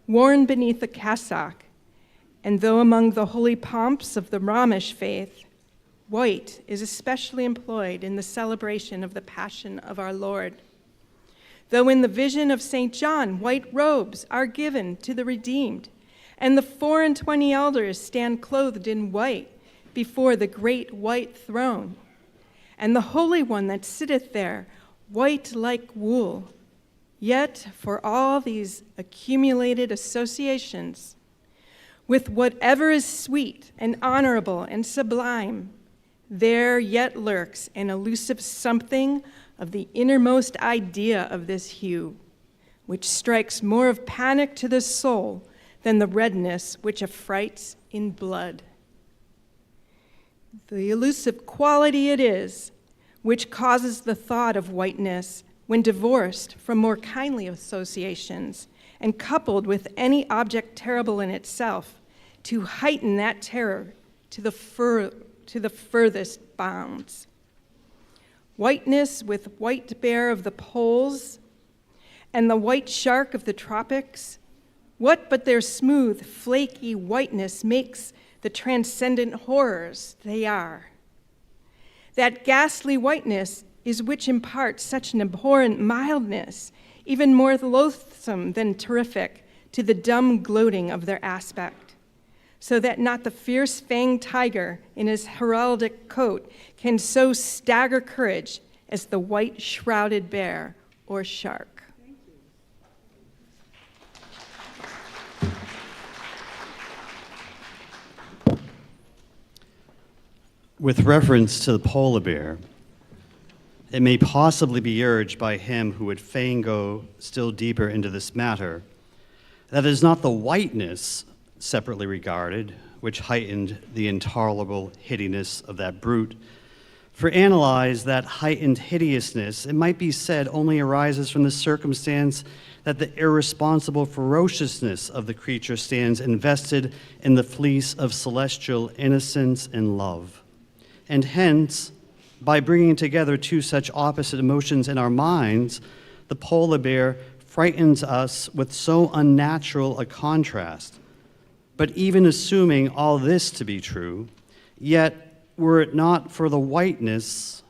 worn beneath the cassock, and though among the holy pomps of the Romish faith, white is especially employed in the celebration of the Passion of our Lord. Though in the vision of St. John, white robes are given to the redeemed, and the 24 elders stand clothed in white before the great white throne, and the Holy One that sitteth there, white like wool. Yet for all these accumulated associations, with whatever is sweet and honorable and sublime, there yet lurks an elusive something of the innermost idea of this hue, which strikes more of panic to the soul than the redness which affrights in blood. The elusive quality it is which causes the thought of whiteness when divorced from more kindly associations and coupled with any object terrible in itself, to heighten that terror to the furthest bounds. Whiteness with white bear of the poles and the white shark of the tropics, what but their smooth, flaky whiteness makes the transcendent horrors they are? That ghastly whiteness is which imparts such an abhorrent mildness, even more loathsome than terrific, to the dumb gloating of their aspect, so that not the fierce-fanged tiger in his heraldic coat can so stagger courage as the white-shrouded bear or shark.
With reference to the polar bear, it may possibly be urged by him who would fain go still deeper into this matter that it is not the whiteness separately regarded which heightened the intolerable hideousness of that brute. For analyze that heightened hideousness, it might be said only arises from the circumstance that the irresponsible ferociousness of the creature stands invested in the fleece of celestial innocence and love. And hence, by bringing together two such opposite emotions in our minds, the polar bear frightens us with so unnatural a contrast. But even assuming all this to be true, yet were it not for the whiteness,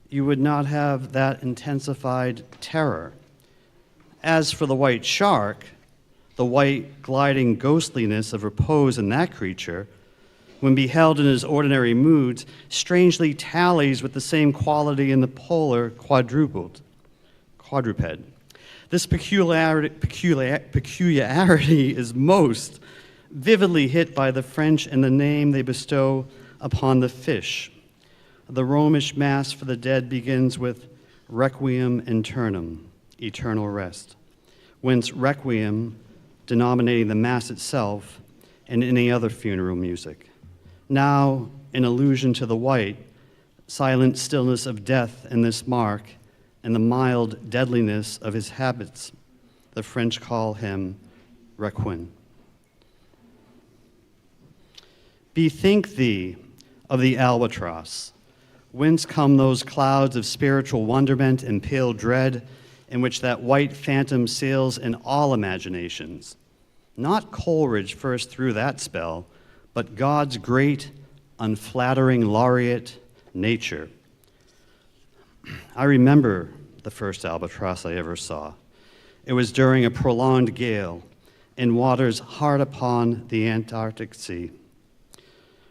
you would not have that intensified terror. As for the white shark, the white gliding ghostliness of repose in that creature, when beheld in his ordinary moods, strangely tallies with the same quality in the polar quadruped. This peculiarity is most vividly hit by the French in the name they bestow upon the fish. The Romish Mass for the dead begins with Requiem Eternum, eternal rest, whence Requiem denominating the Mass itself and any other funeral music. Now, in allusion to the white, silent stillness of death in this mark and the mild deadliness of his habits, the French call him Requiem. Bethink thee of the albatross, whence come those clouds of spiritual wonderment and pale dread in which that white phantom sails in all imaginations. Not Coleridge first threw that spell, but God's great, unflattering laureate, nature. I remember the first albatross I ever saw. It was during a prolonged gale in waters hard upon the Antarctic Sea.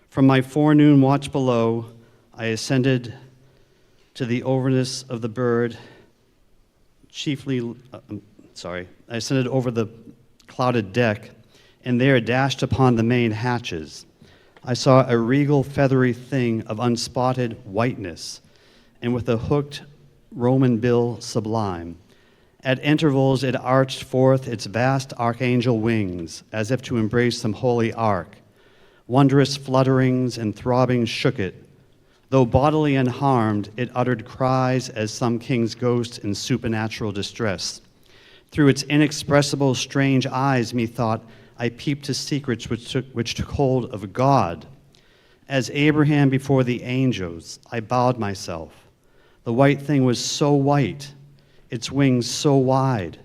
From my forenoon watch below, I ascended to the overness of the bird, I ascended over the clouded deck, and there dashed upon the main hatches. I saw a regal feathery thing of unspotted whiteness, and with a hooked Roman bill sublime. At intervals it arched forth its vast archangel wings, as if to embrace some holy ark. Wondrous flutterings and throbbings shook it. Though bodily unharmed, it uttered cries as some king's ghost in supernatural distress. Through its inexpressible strange eyes, methought, I peeped to secrets which took hold of God. As Abraham before the angels, I bowed myself. The white thing was so white, its wings so wide,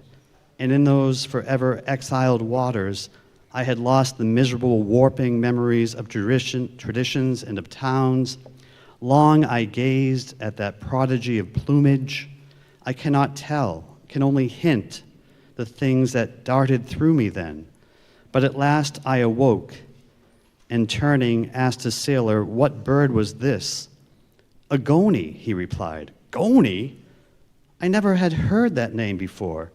and in those forever exiled waters, I had lost the miserable warping memories of traditions and of towns. Long I gazed at that prodigy of plumage. I cannot tell, can only hint the things that darted through me then. But at last I awoke, and turning, asked a sailor, what bird was this? A goney, he replied. Goney? I never had heard that name before.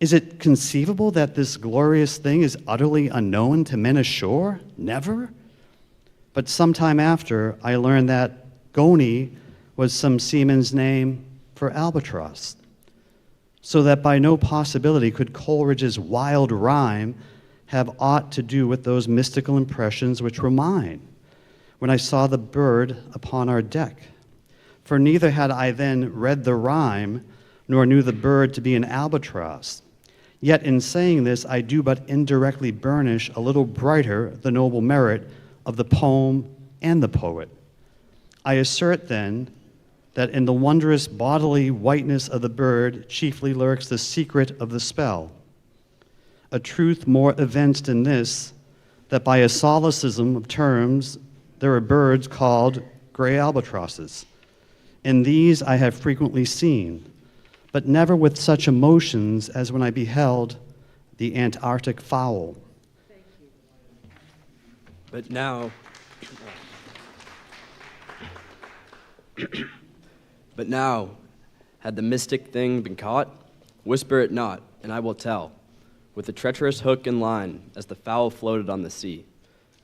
Is it conceivable that this glorious thing is utterly unknown to men ashore? Never? But sometime after, I learned that goney was some seaman's name for albatross, so that by no possibility could Coleridge's wild rhyme have aught to do with those mystical impressions which were mine when I saw the bird upon our deck. For neither had I then read the rhyme, nor knew the bird to be an albatross. Yet in saying this, I do but indirectly burnish a little brighter the noble merit of the poem and the poet. I assert then that in the wondrous bodily whiteness of the bird chiefly lurks the secret of the spell. A truth more evinced in this, that by a solecism of terms, there are birds called gray albatrosses. And these I have frequently seen, but never with such emotions as when I beheld the Antarctic fowl.
But now, had the mystic thing been caught? Whisper it not, and I will tell. With a treacherous hook and line, as the fowl floated on the sea.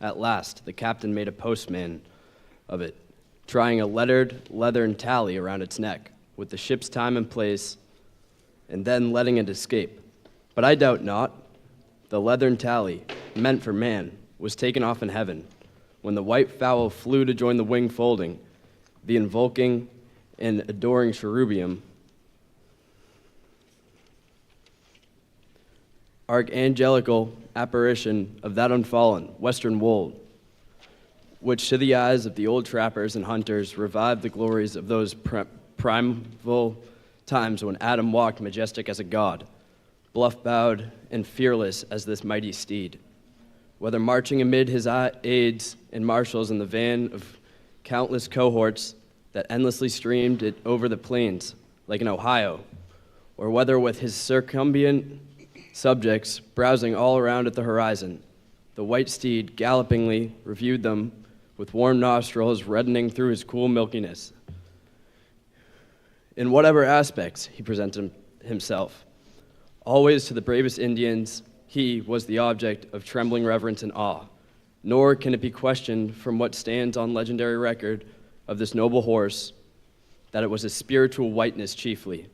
At last, the captain made a postman of it, trying a lettered leathern tally around its neck with the ship's time and place, and then letting it escape. But I doubt not. The leathern tally, meant for man, was taken off in heaven, when the white fowl flew to join the wing folding, the invoking and adoring cherubium, archangelical apparition of that unfallen western wold, which to the eyes of the old trappers and hunters revived the glories of those primeval times when Adam walked majestic as a god, bluff-bowed and fearless as this mighty steed. Whether marching amid his aides and marshals in the van of countless cohorts that endlessly streamed it over the plains like an Ohio, or whether with his circumambient subjects browsing all around at the horizon, the white steed gallopingly reviewed them with warm nostrils reddening through his cool milkiness. In whatever aspects he presented himself, always to the bravest Indians, he was the object of trembling reverence and awe, nor can it be questioned from what stands on legendary record of this noble horse that it was his spiritual whiteness chiefly,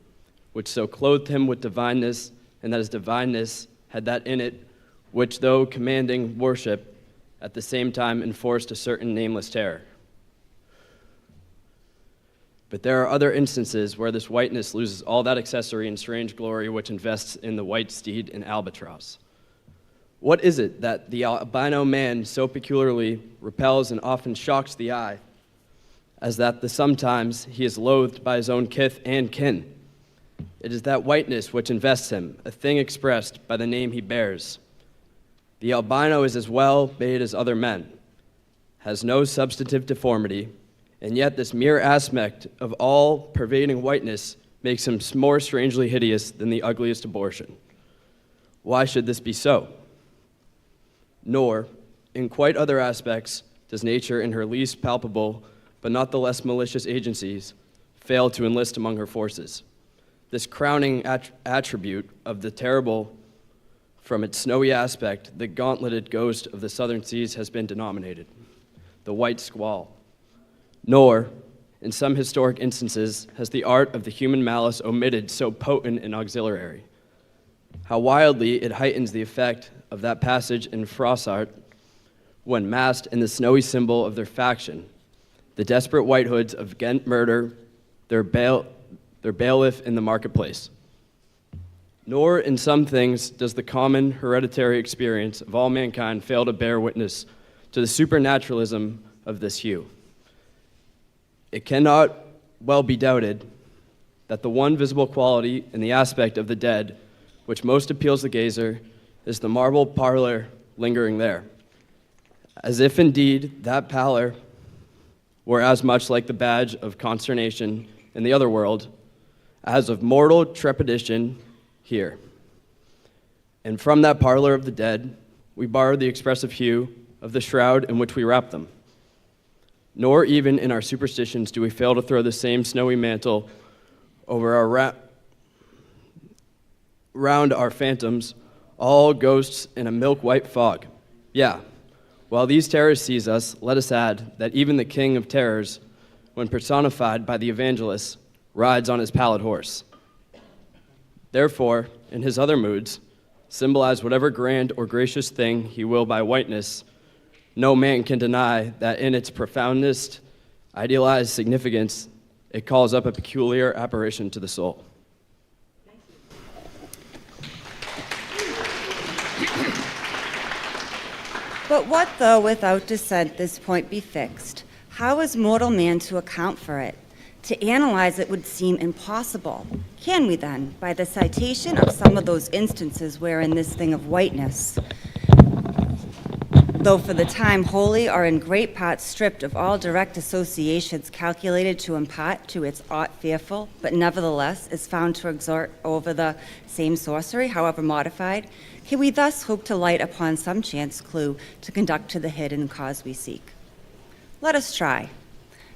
which so clothed him with divineness, and that his divineness had that in it which, though commanding worship, at the same time enforced a certain nameless terror. But there are other instances where this whiteness loses all that accessory and strange glory which invests in the white steed and albatross. What is it that the albino man so peculiarly repels and often shocks the eye, as that sometimes he is loathed by his own kith and kin? It is that whiteness which invests him, a thing expressed by the name he bears. The albino is as well made as other men, has no substantive deformity, and yet this mere aspect of all-pervading whiteness makes him more strangely hideous than the ugliest abortion. Why should this be so? Nor, in quite other aspects, does nature in her least palpable, but not the less malicious agencies, fail to enlist among her forces. This crowning attribute of the terrible, from its snowy aspect, the gauntleted ghost of the southern seas has been denominated, the white squall. Nor, in some historic instances, has the art of the human malice omitted so potent an auxiliary. How wildly it heightens the effect of that passage in Froissart when massed in the snowy symbol of their faction, the desperate White Hoods of Ghent murder their bailiff in the marketplace. Nor in some things does the common hereditary experience of all mankind fail to bear witness to the supernaturalism of this hue. It cannot well be doubted that the one visible quality in the aspect of the dead which most appeals the gazer is the marble pallor lingering there, as if indeed that pallor were as much like the badge of consternation in the other world as of mortal trepidation here. And from that parlor of the dead, we borrow the expressive hue of the shroud in which we wrap them. Nor even in our superstitions do we fail to throw the same snowy mantle over our round our phantoms, all ghosts in a milk-white fog. Yeah, while these terrors seize us, let us add that even the king of terrors, when personified by the evangelist, rides on his pallid horse. Therefore, in his other moods, symbolize whatever grand or gracious thing he will by whiteness, no man can deny that in its profoundest idealized significance, it calls up a peculiar apparition to the soul.
But what though without dissent this point be fixed? How is mortal man to account for it? To analyze it would seem impossible. Can we then, by the citation of some of those instances wherein this thing of whiteness, though for the time wholly or in great part stripped of all direct associations calculated to impart to its aught fearful, but nevertheless is found to exert over the same sorcery, however modified, can we thus hope to light upon some chance clue to conduct to the hidden cause we seek? Let us try.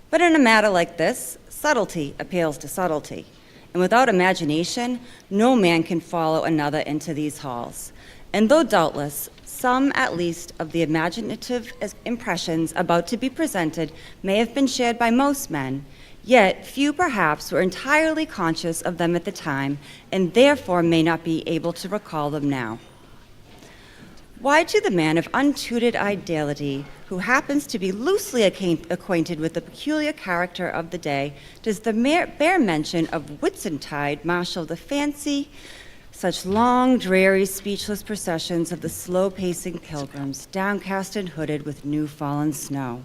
But in a matter like this, subtlety appeals to subtlety, and without imagination, no man can follow another into these halls. And though doubtless some at least of the imaginative impressions about to be presented may have been shared by most men, yet few perhaps were entirely conscious of them at the time and therefore may not be able to recall them now. Why to the man of untutored ideality, who happens to be loosely acquainted with the peculiar character of the day, does the bare mention of Whitsuntide marshal the fancy, such long, dreary, speechless processions of the slow-pacing pilgrims, downcast and hooded with new-fallen snow?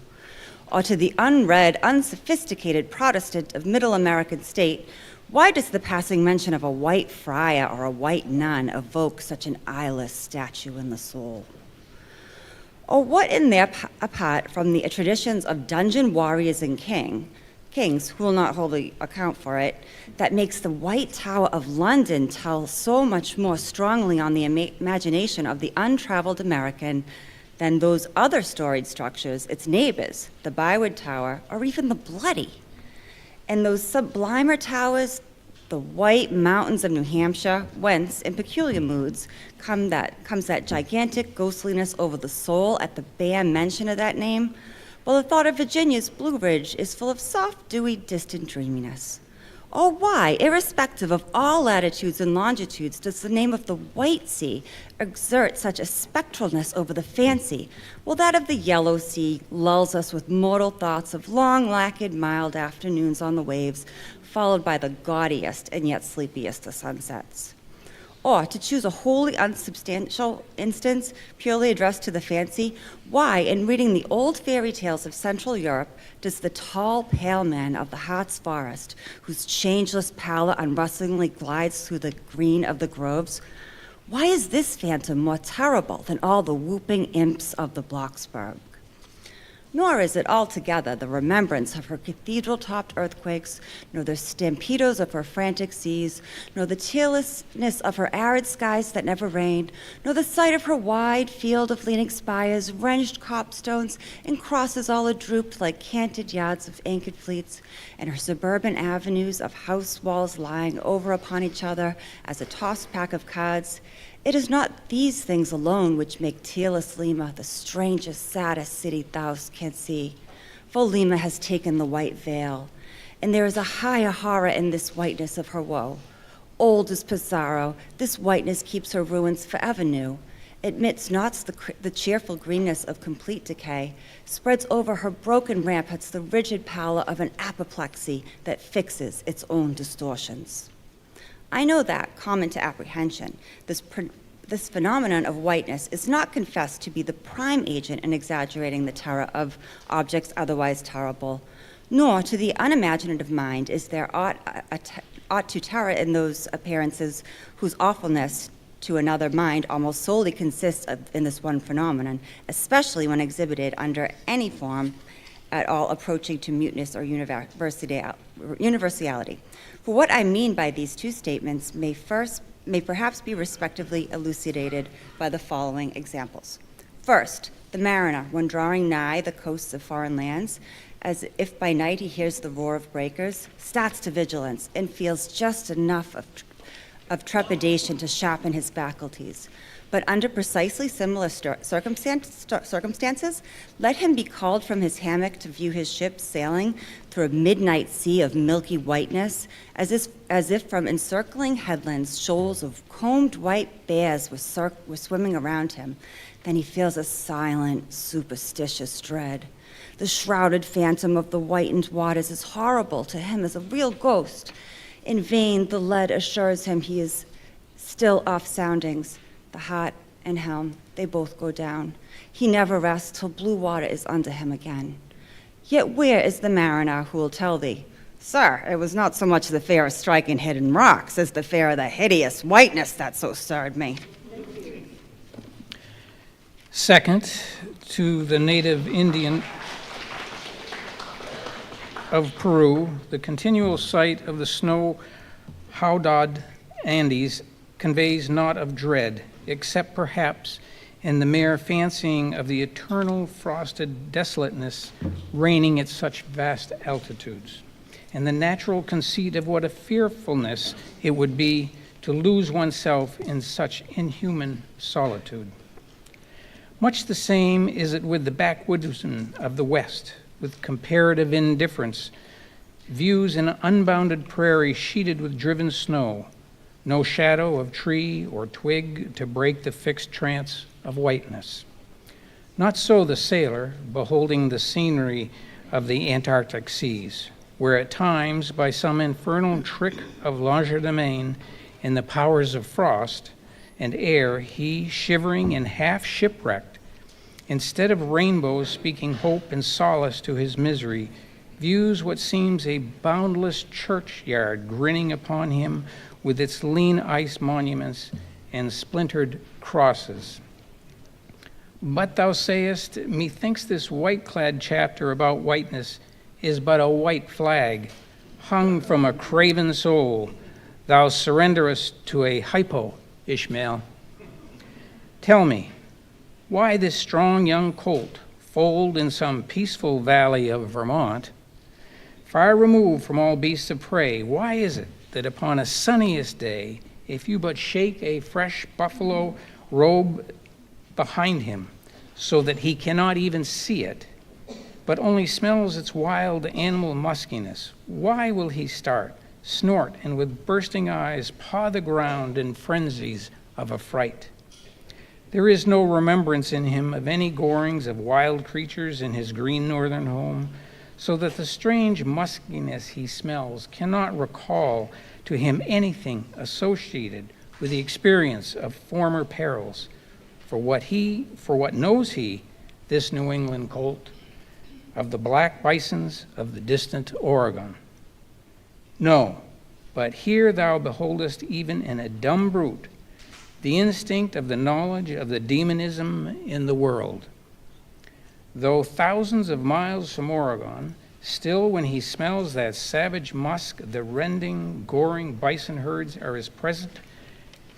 Or to the unread, unsophisticated Protestant of middle American state, why does the passing mention of a white friar or a white nun evoke such an eyeless statue in the soul? Or what in there, apart from the traditions of dungeon warriors and kings, who will not wholly account for it, that makes the White Tower of London tell so much more strongly on the imagination of the untraveled American than those other storied structures, its neighbors, the Byward Tower, or even the Bloody? And those sublimer towers, the white mountains of New Hampshire, whence, in peculiar moods, comes that gigantic ghostliness over the soul at the bare mention of that name, while the thought of Virginia's Blue Ridge is full of soft, dewy, distant dreaminess. Or why, irrespective of all latitudes and longitudes, does the name of the White Sea exert such a spectralness over the fancy, while that of the Yellow Sea lulls us with mortal thoughts of long, lacquered, mild afternoons on the waves, followed by the gaudiest and yet sleepiest of sunsets? Or, to choose a wholly unsubstantial instance, purely addressed to the fancy, why, in reading the old fairy tales of Central Europe, does the tall, pale man of the Harz forest, whose changeless pallor unrustlingly glides through the green of the groves, why is this phantom more terrible than all the whooping imps of the Blocksberg? Nor is it altogether the remembrance of her cathedral-topped earthquakes, nor the stampedos of her frantic seas, nor the tearlessness of her arid skies that never rained, nor the sight of her wide field of leaning spires, wrenched copstones, and crosses all adrooped like canted yards of anchored fleets, and her suburban avenues of house walls lying over upon each other as a tossed pack of cards. It is not these things alone which make tearless Lima the strangest, saddest city thou canst see. For Lima has taken the white veil, and there is a higher horror in this whiteness of her woe. Old as Pizarro, this whiteness keeps her ruins forever new, admits not the cheerful greenness of complete decay, spreads over her broken ramparts the rigid pallor of an apoplexy that fixes its own distortions. I know that, common to apprehension, this phenomenon of whiteness is not confessed to be the prime agent in exaggerating the terror of objects otherwise terrible, nor to the unimaginative mind is there aught to terror in those appearances whose awfulness to another mind almost solely consists in this one phenomenon, especially when exhibited under any form at all approaching to muteness or universality. For what I mean by these two statements may perhaps be respectively elucidated by the following examples. First, the mariner, when drawing nigh the coasts of foreign lands, as if by night he hears the roar of breakers, starts to vigilance and feels just enough of trepidation to sharpen his faculties. But under precisely similar circumstances, let him be called from his hammock to view his ship sailing through a midnight sea of milky whiteness, as if from encircling headlands shoals of combed white bears were swimming around him. Then he feels a silent, superstitious dread. The shrouded phantom of the whitened waters is horrible to him as a real ghost. In vain the lead assures him he is still off soundings. The hat and helm, they both go down. He never rests till blue water is under him again. Yet where is the mariner who will tell thee, "Sir, it was not so much the fear of striking hidden rocks as the fear of the hideous whiteness that so stirred me"?
Second, to the native Indian of Peru, the continual sight of the snow-howded Andes conveys naught of dread, except perhaps in the mere fancying of the eternal frosted desolateness reigning at such vast altitudes, and the natural conceit of what a fearfulness it would be to lose oneself in such inhuman solitude. Much the same is it with the backwoodsman of the West, with comparative indifference, views an unbounded prairie sheeted with driven snow, no shadow of tree or twig to break the fixed trance of whiteness. Not so the sailor, beholding the scenery of the Antarctic seas, where at times, by some infernal trick of legerdemain and the powers of frost and air, he, shivering and half shipwrecked, instead of rainbows speaking hope and solace to his misery, views what seems a boundless churchyard grinning upon him with its lean ice monuments and splintered crosses. But thou sayest, methinks this white-clad chapter about whiteness is but a white flag, hung from a craven soul. Thou surrenderest to a hypo, Ishmael. Tell me, why this strong young colt, foaled in some peaceful valley of Vermont, far removed from all beasts of prey, why is it that upon a sunniest day, if you but shake a fresh buffalo robe behind him, so that he cannot even see it, but only smells its wild animal muskiness, why will he start, snort, and with bursting eyes paw the ground in frenzies of affright? There is no remembrance in him of any gorings of wild creatures in his green northern home, so that the strange muskiness he smells cannot recall to him anything associated with the experience of former perils. For what knows he, this New England colt, of the black bisons of the distant Oregon? No, but here thou beholdest even in a dumb brute the instinct of the knowledge of the demonism in the world. Though thousands of miles from Oregon, still when he smells that savage musk, the rending, goring bison herds are as present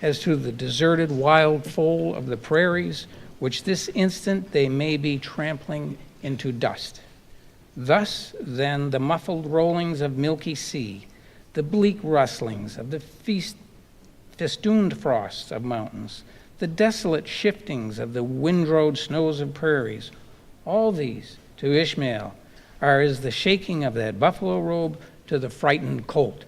as to the deserted wild foal of the prairies, which this instant they may be trampling into dust. Thus, then, the muffled rollings of milky sea, the bleak rustlings of the festooned frosts of mountains, the desolate shiftings of the windrowed snows of prairies, all these, to Ishmael, are as the shaking of that buffalo robe to the frightened colt.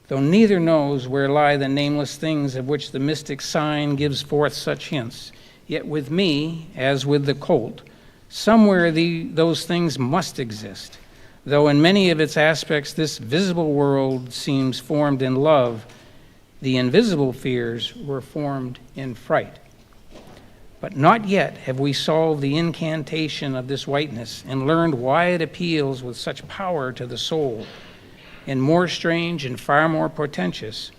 Though neither knows where lie the nameless things of which the mystic sign gives forth such hints, yet with me, as with the colt, somewhere those things must exist, though in many of its aspects this visible world seems formed in love, the invisible fears were formed in fright. But not yet have we solved the incantation of this whiteness and learned why it appeals with such power to the soul. And more strange and far more portentous,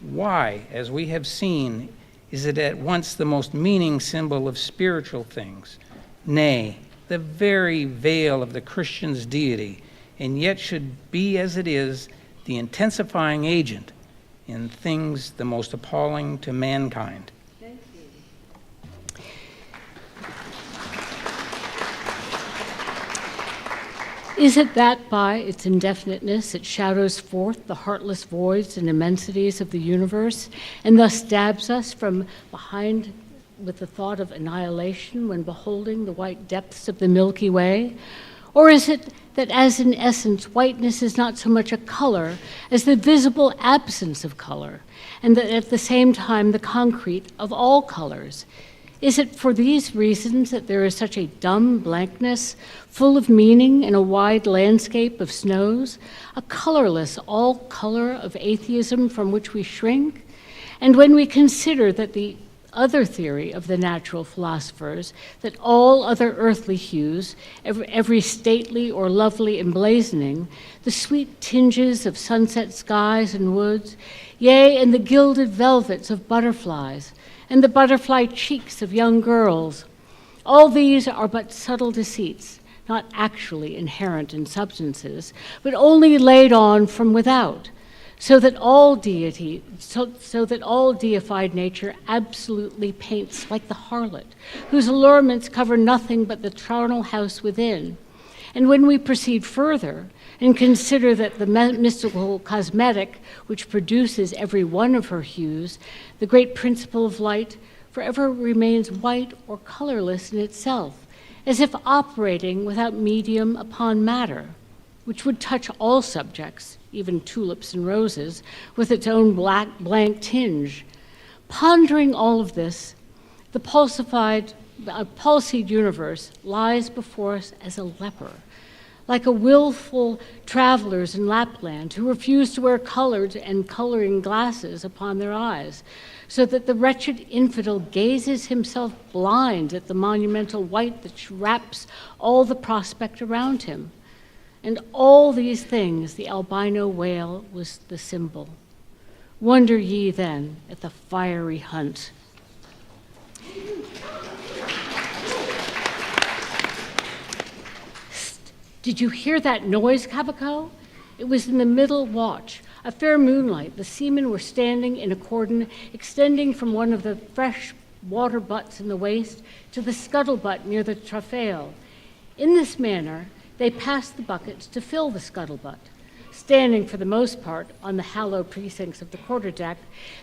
why, as we have seen, is it at once the most meaning symbol of spiritual things, nay, the very veil of the Christian's deity, and yet should be, as it is, the intensifying agent in things the most appalling to mankind.
Is it that by its indefiniteness it shadows forth the heartless voids and immensities of the universe, and thus stabs us from behind with the thought of annihilation when beholding the white depths of the Milky Way? Or is it that, as in essence, whiteness is not so much a color as the visible absence of color, and that at the same time the concrete of all colors? Is it for these reasons that there is such a dumb blankness, full of meaning in a wide landscape of snows, a colorless all color of atheism from which we shrink? And when we consider that the other theory of the natural philosophers, that all other earthly hues, every stately or lovely emblazoning, the sweet tinges of sunset skies and woods, yea, and the gilded velvets of butterflies, and the butterfly cheeks of young girls, all these are but subtle deceits, not actually inherent in substances, but only laid on from without, so that all deified nature absolutely paints like the harlot, whose allurements cover nothing but the charnel house within. And when we proceed further and consider that the mystical cosmetic which produces every one of her hues, the great principle of light, forever remains white or colorless in itself, as if operating without medium upon matter, which would touch all subjects, even tulips and roses, with its own blank tinge. Pondering all of this, the pulsified, palsied universe lies before us as a leper, like a willful travelers in Lapland who refuse to wear colored and coloring glasses upon their eyes, so that the wretched infidel gazes himself blind at the monumental white that wraps all the prospect around him. And all these things the albino whale was the symbol. Wonder ye then at the fiery hunt. Did you hear that noise, Cabaco? It was in the middle watch. A fair moonlight, the seamen were standing in a cordon extending from one of the fresh water butts in the waist to the scuttlebutt near the taffrail. In this manner, they passed the buckets to fill the scuttlebutt. Standing for the most part on the hollow precincts of the quarterdeck,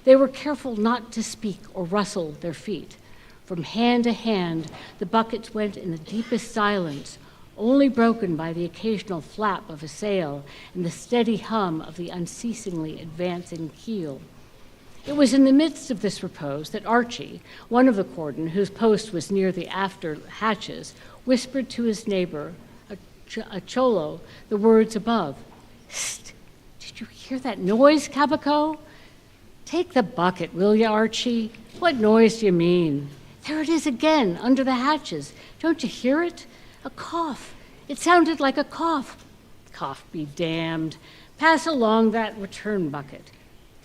they were careful not to speak or rustle their feet. From hand to hand, the buckets went in the deepest silence, only broken by the occasional flap of a sail and the steady hum of the unceasingly advancing keel. It was in the midst of this repose that Archie, one of the cordon, whose post was near the after hatches, whispered to his neighbor, a cholo, the words above. "Hist! Did you hear that noise, Cabaco? Take the bucket, will you, Archie? What noise do you mean? There it is again, under the hatches. Don't you hear it? A cough. It sounded like a cough. Cough be damned. Pass along that return bucket.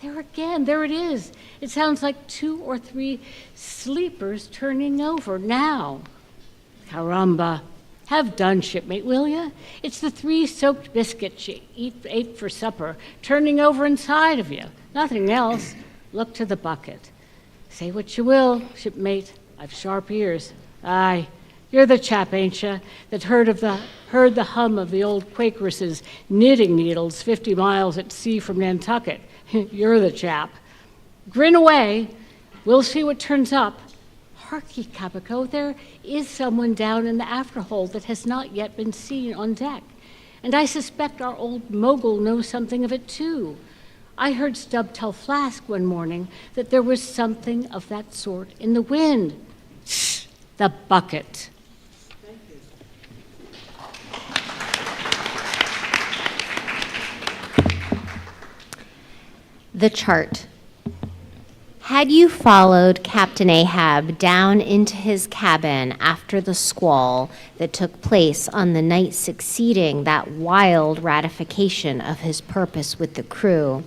There again, there it is. It sounds like 2 or 3 sleepers turning over now. Caramba. Have done, shipmate, will ya? It's the 3 soaked biscuits you ate for supper, turning over inside of you. Nothing else. Look to the bucket. Say what you will, shipmate. I've sharp ears. Aye. You're the chap, ain't you, that heard the hum of the old Quakeress's knitting needles 50 miles at sea from Nantucket. You're the chap. Grin away. We'll see what turns up. Harkye, Cabaco, there is someone down in the afterhold that has not yet been seen on deck. And I suspect our old mogul knows something of it too. I heard Stubb tell Flask one morning that there was something of that sort in the wind. Shh, the bucket.
The chart. Had you followed Captain Ahab down into his cabin after the squall that took place on the night succeeding that wild ratification of his purpose with the crew,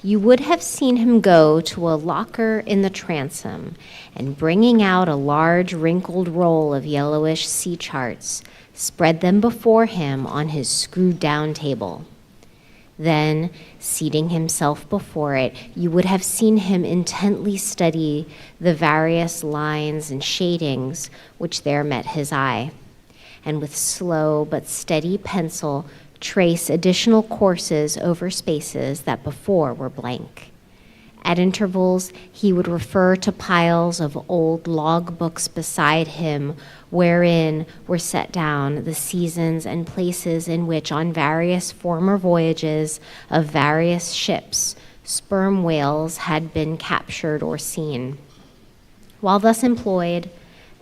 you would have seen him go to a locker in the transom and, bringing out a large wrinkled roll of yellowish sea charts, spread them before him on his screwed-down table. Then, seating himself before it, you would have seen him intently study the various lines and shadings which there met his eye, and with slow but steady pencil trace additional courses over spaces that before were blank. At intervals, he would refer to piles of old log books beside him, wherein were set down the seasons and places in which, on various former voyages of various ships, sperm whales had been captured or seen. While thus employed,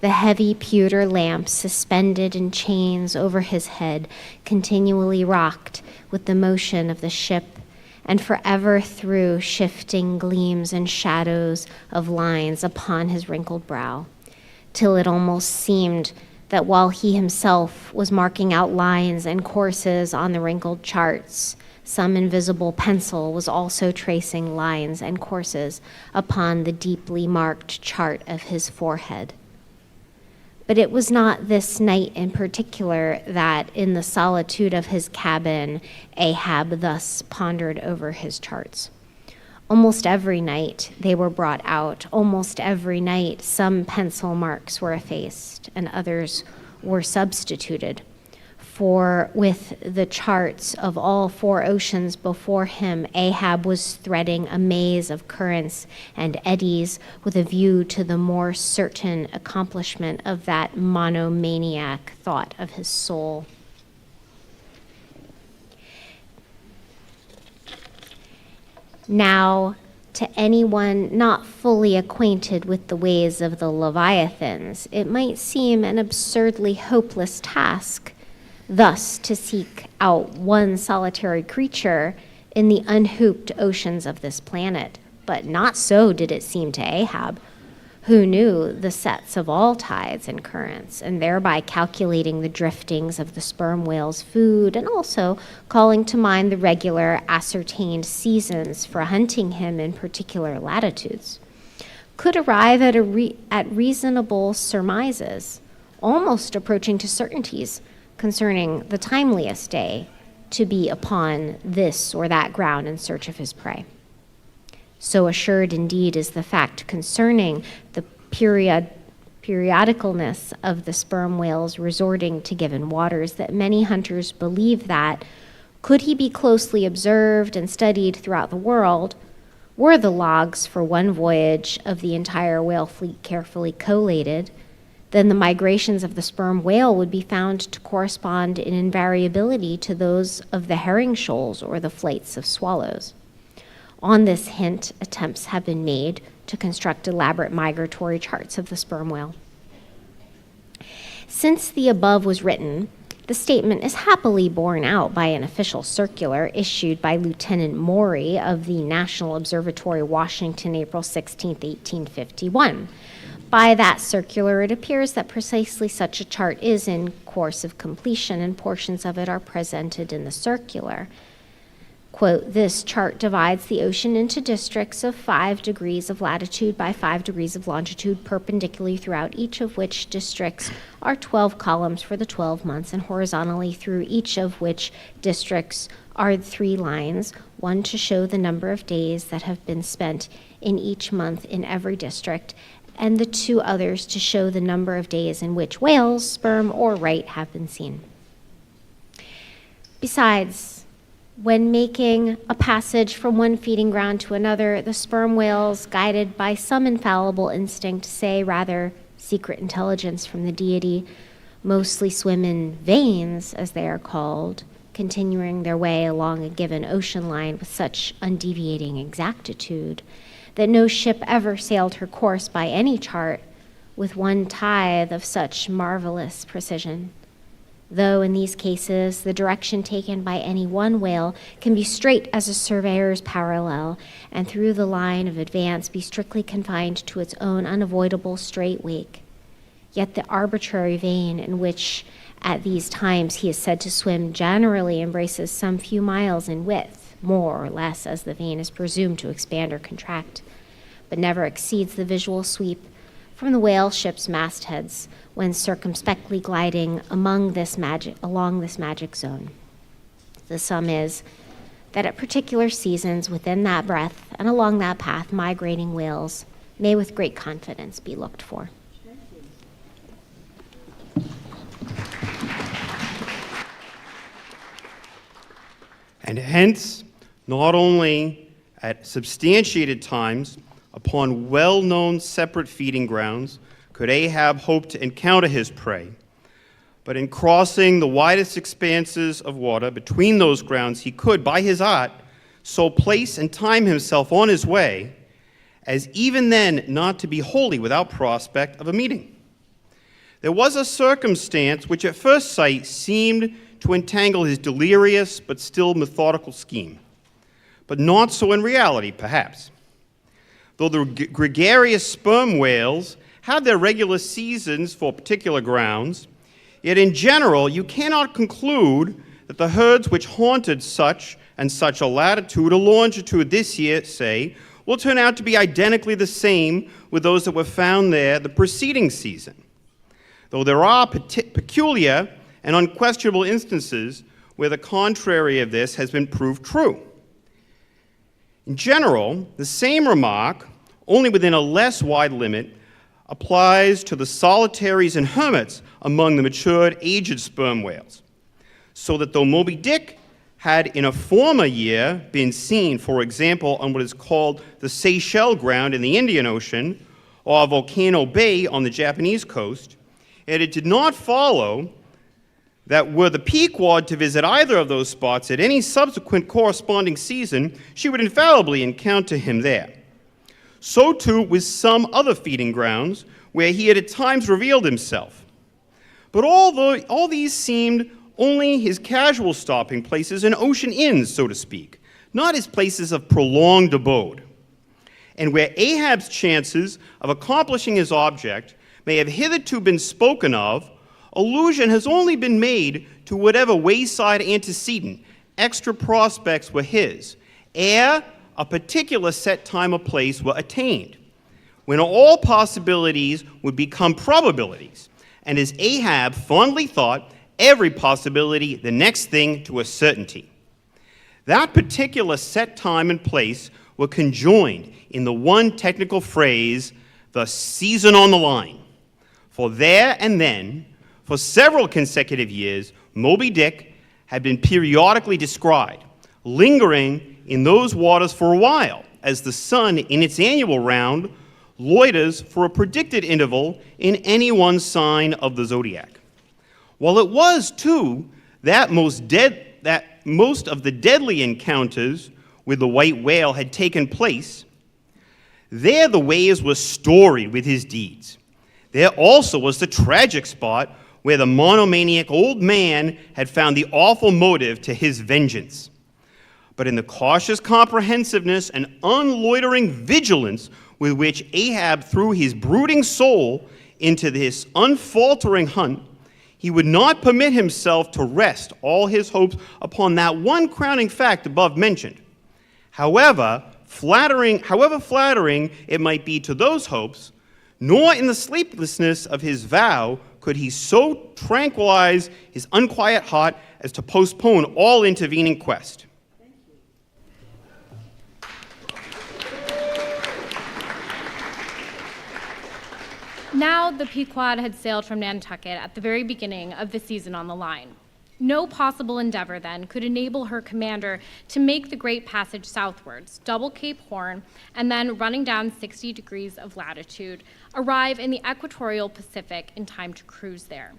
the heavy pewter lamp suspended in chains over his head continually rocked with the motion of the ship, and forever threw shifting gleams and shadows of lines upon his wrinkled brow, till it almost seemed that while he himself was marking out lines and courses on the wrinkled charts, some invisible pencil was also tracing lines and courses upon the deeply marked chart of his forehead. But it was not this night in particular that, in the solitude of his cabin, Ahab thus pondered over his charts. Almost every night they were brought out. Almost every night some pencil marks were effaced and others were substituted. For with the charts of all 4 oceans before him, Ahab was threading a maze of currents and eddies with a view to the more certain accomplishment of that monomaniac thought of his soul. Now, to anyone not fully acquainted with the ways of the Leviathans, it might seem an absurdly hopeless task thus to seek out one solitary creature in the unhooped oceans of this planet. But not so did it seem to Ahab, who knew the sets of all tides and currents, and thereby calculating the driftings of the sperm whale's food, and also calling to mind the regular ascertained seasons for hunting him in particular latitudes, could arrive at reasonable surmises, almost approaching to certainties, concerning the timeliest day to be upon this or that ground in search of his prey. So assured indeed is the fact concerning the periodicalness of the sperm whales resorting to given waters that many hunters believe that, could he be closely observed and studied throughout the world, were the logs for one voyage of the entire whale fleet carefully collated, then the migrations of the sperm whale would be found to correspond in invariability to those of the herring shoals or the flights of swallows. On this hint, attempts have been made to construct elaborate migratory charts of the sperm whale. Since the above was written, the statement is happily borne out by an official circular issued by Lieutenant Maury of the National Observatory, Washington, April 16, 1851. By that circular, it appears that precisely such a chart is in course of completion, and portions of it are presented in the circular. Quote, this chart divides the ocean into districts of 5 degrees of latitude by 5 degrees of longitude perpendicularly throughout each of which districts are 12 columns for the 12 months, and horizontally through each of which districts are 3 lines, one to show the number of days that have been spent in each month in every district, and the 2 others to show the number of days in which whales, sperm or right, have been seen. Besides, when making a passage from one feeding ground to another, the sperm whales, guided by some infallible instinct, say rather secret intelligence from the deity, mostly swim in veins, as they are called, continuing their way along a given ocean line with such undeviating exactitude that no ship ever sailed her course by any chart with 1/10 of such marvelous precision. Though in these cases, the direction taken by any one whale can be straight as a surveyor's parallel, and through the line of advance be strictly confined to its own unavoidable straight wake. Yet the arbitrary vein in which at these times he is said to swim generally embraces some few miles in width, more or less as the vein is presumed to expand or contract, but never exceeds the visual sweep from the whale ship's mastheads when circumspectly gliding along this magic zone. The sum is that at particular seasons within that breadth and along that path, migrating whales may with great confidence be looked for.
And hence, not only at substantiated times upon well-known separate feeding grounds could Ahab hope to encounter his prey, but in crossing the widest expanses of water between those grounds, he could, by his art, so place and time himself on his way as even then not to be wholly without prospect of a meeting. There was a circumstance which at first sight seemed to entangle his delirious but still methodical scheme, but not so in reality, perhaps. Though the gregarious sperm whales have their regular seasons for particular grounds, yet in general you cannot conclude that the herds which haunted such and such a latitude or longitude this year, say, will turn out to be identically the same with those that were found there the preceding season, though there are peculiar and unquestionable instances where the contrary of this has been proved true. In general, the same remark, only within a less wide limit, applies to the solitaries and hermits among the matured, aged sperm whales. so that though Moby-Dick had in a former year been seen, for example, on what is called the Seychelles Ground in the Indian Ocean, or Volcano Bay on the Japanese coast, and it did not follow that were the Pequod to visit either of those spots at any subsequent corresponding season, she would infallibly encounter him there. So too with some other feeding grounds where he had at times revealed himself. But all these seemed only his casual stopping places and ocean inns, so to speak, not his places of prolonged abode. And where Ahab's chances of accomplishing his object may have hitherto been spoken of, allusion has only been made to whatever wayside antecedent extra prospects were his, ere a particular set time or place were attained, when all possibilities would become probabilities, and as Ahab fondly thought, every possibility the next thing to a certainty. That particular set time and place were conjoined in the one technical phrase, the season on the line. For there and then, for several consecutive years, Moby-Dick had been periodically descried, lingering in those waters for a while, as the sun in its annual round loiters for a predicted interval in any one sign of the zodiac. While it was, too, that most of the deadly encounters with the white whale had taken place, there the waves were storied with his deeds. There also was the tragic spot where the monomaniac old man had found the awful motive to his vengeance. But in the cautious comprehensiveness and unloitering vigilance with which Ahab threw his brooding soul into this unfaltering hunt, he would not permit himself to rest all his hopes upon that one crowning fact above mentioned. However flattering it might be to those hopes, nor in the sleeplessness of his vow could he so tranquilize his unquiet heart as to postpone all intervening quest.
Now the Pequod had sailed from Nantucket at the very beginning of the season on the line. No possible endeavor, then, could enable her commander to make the great passage southwards, double Cape Horn, and then, running down 60 degrees of latitude, arrive in the equatorial Pacific in time to cruise there.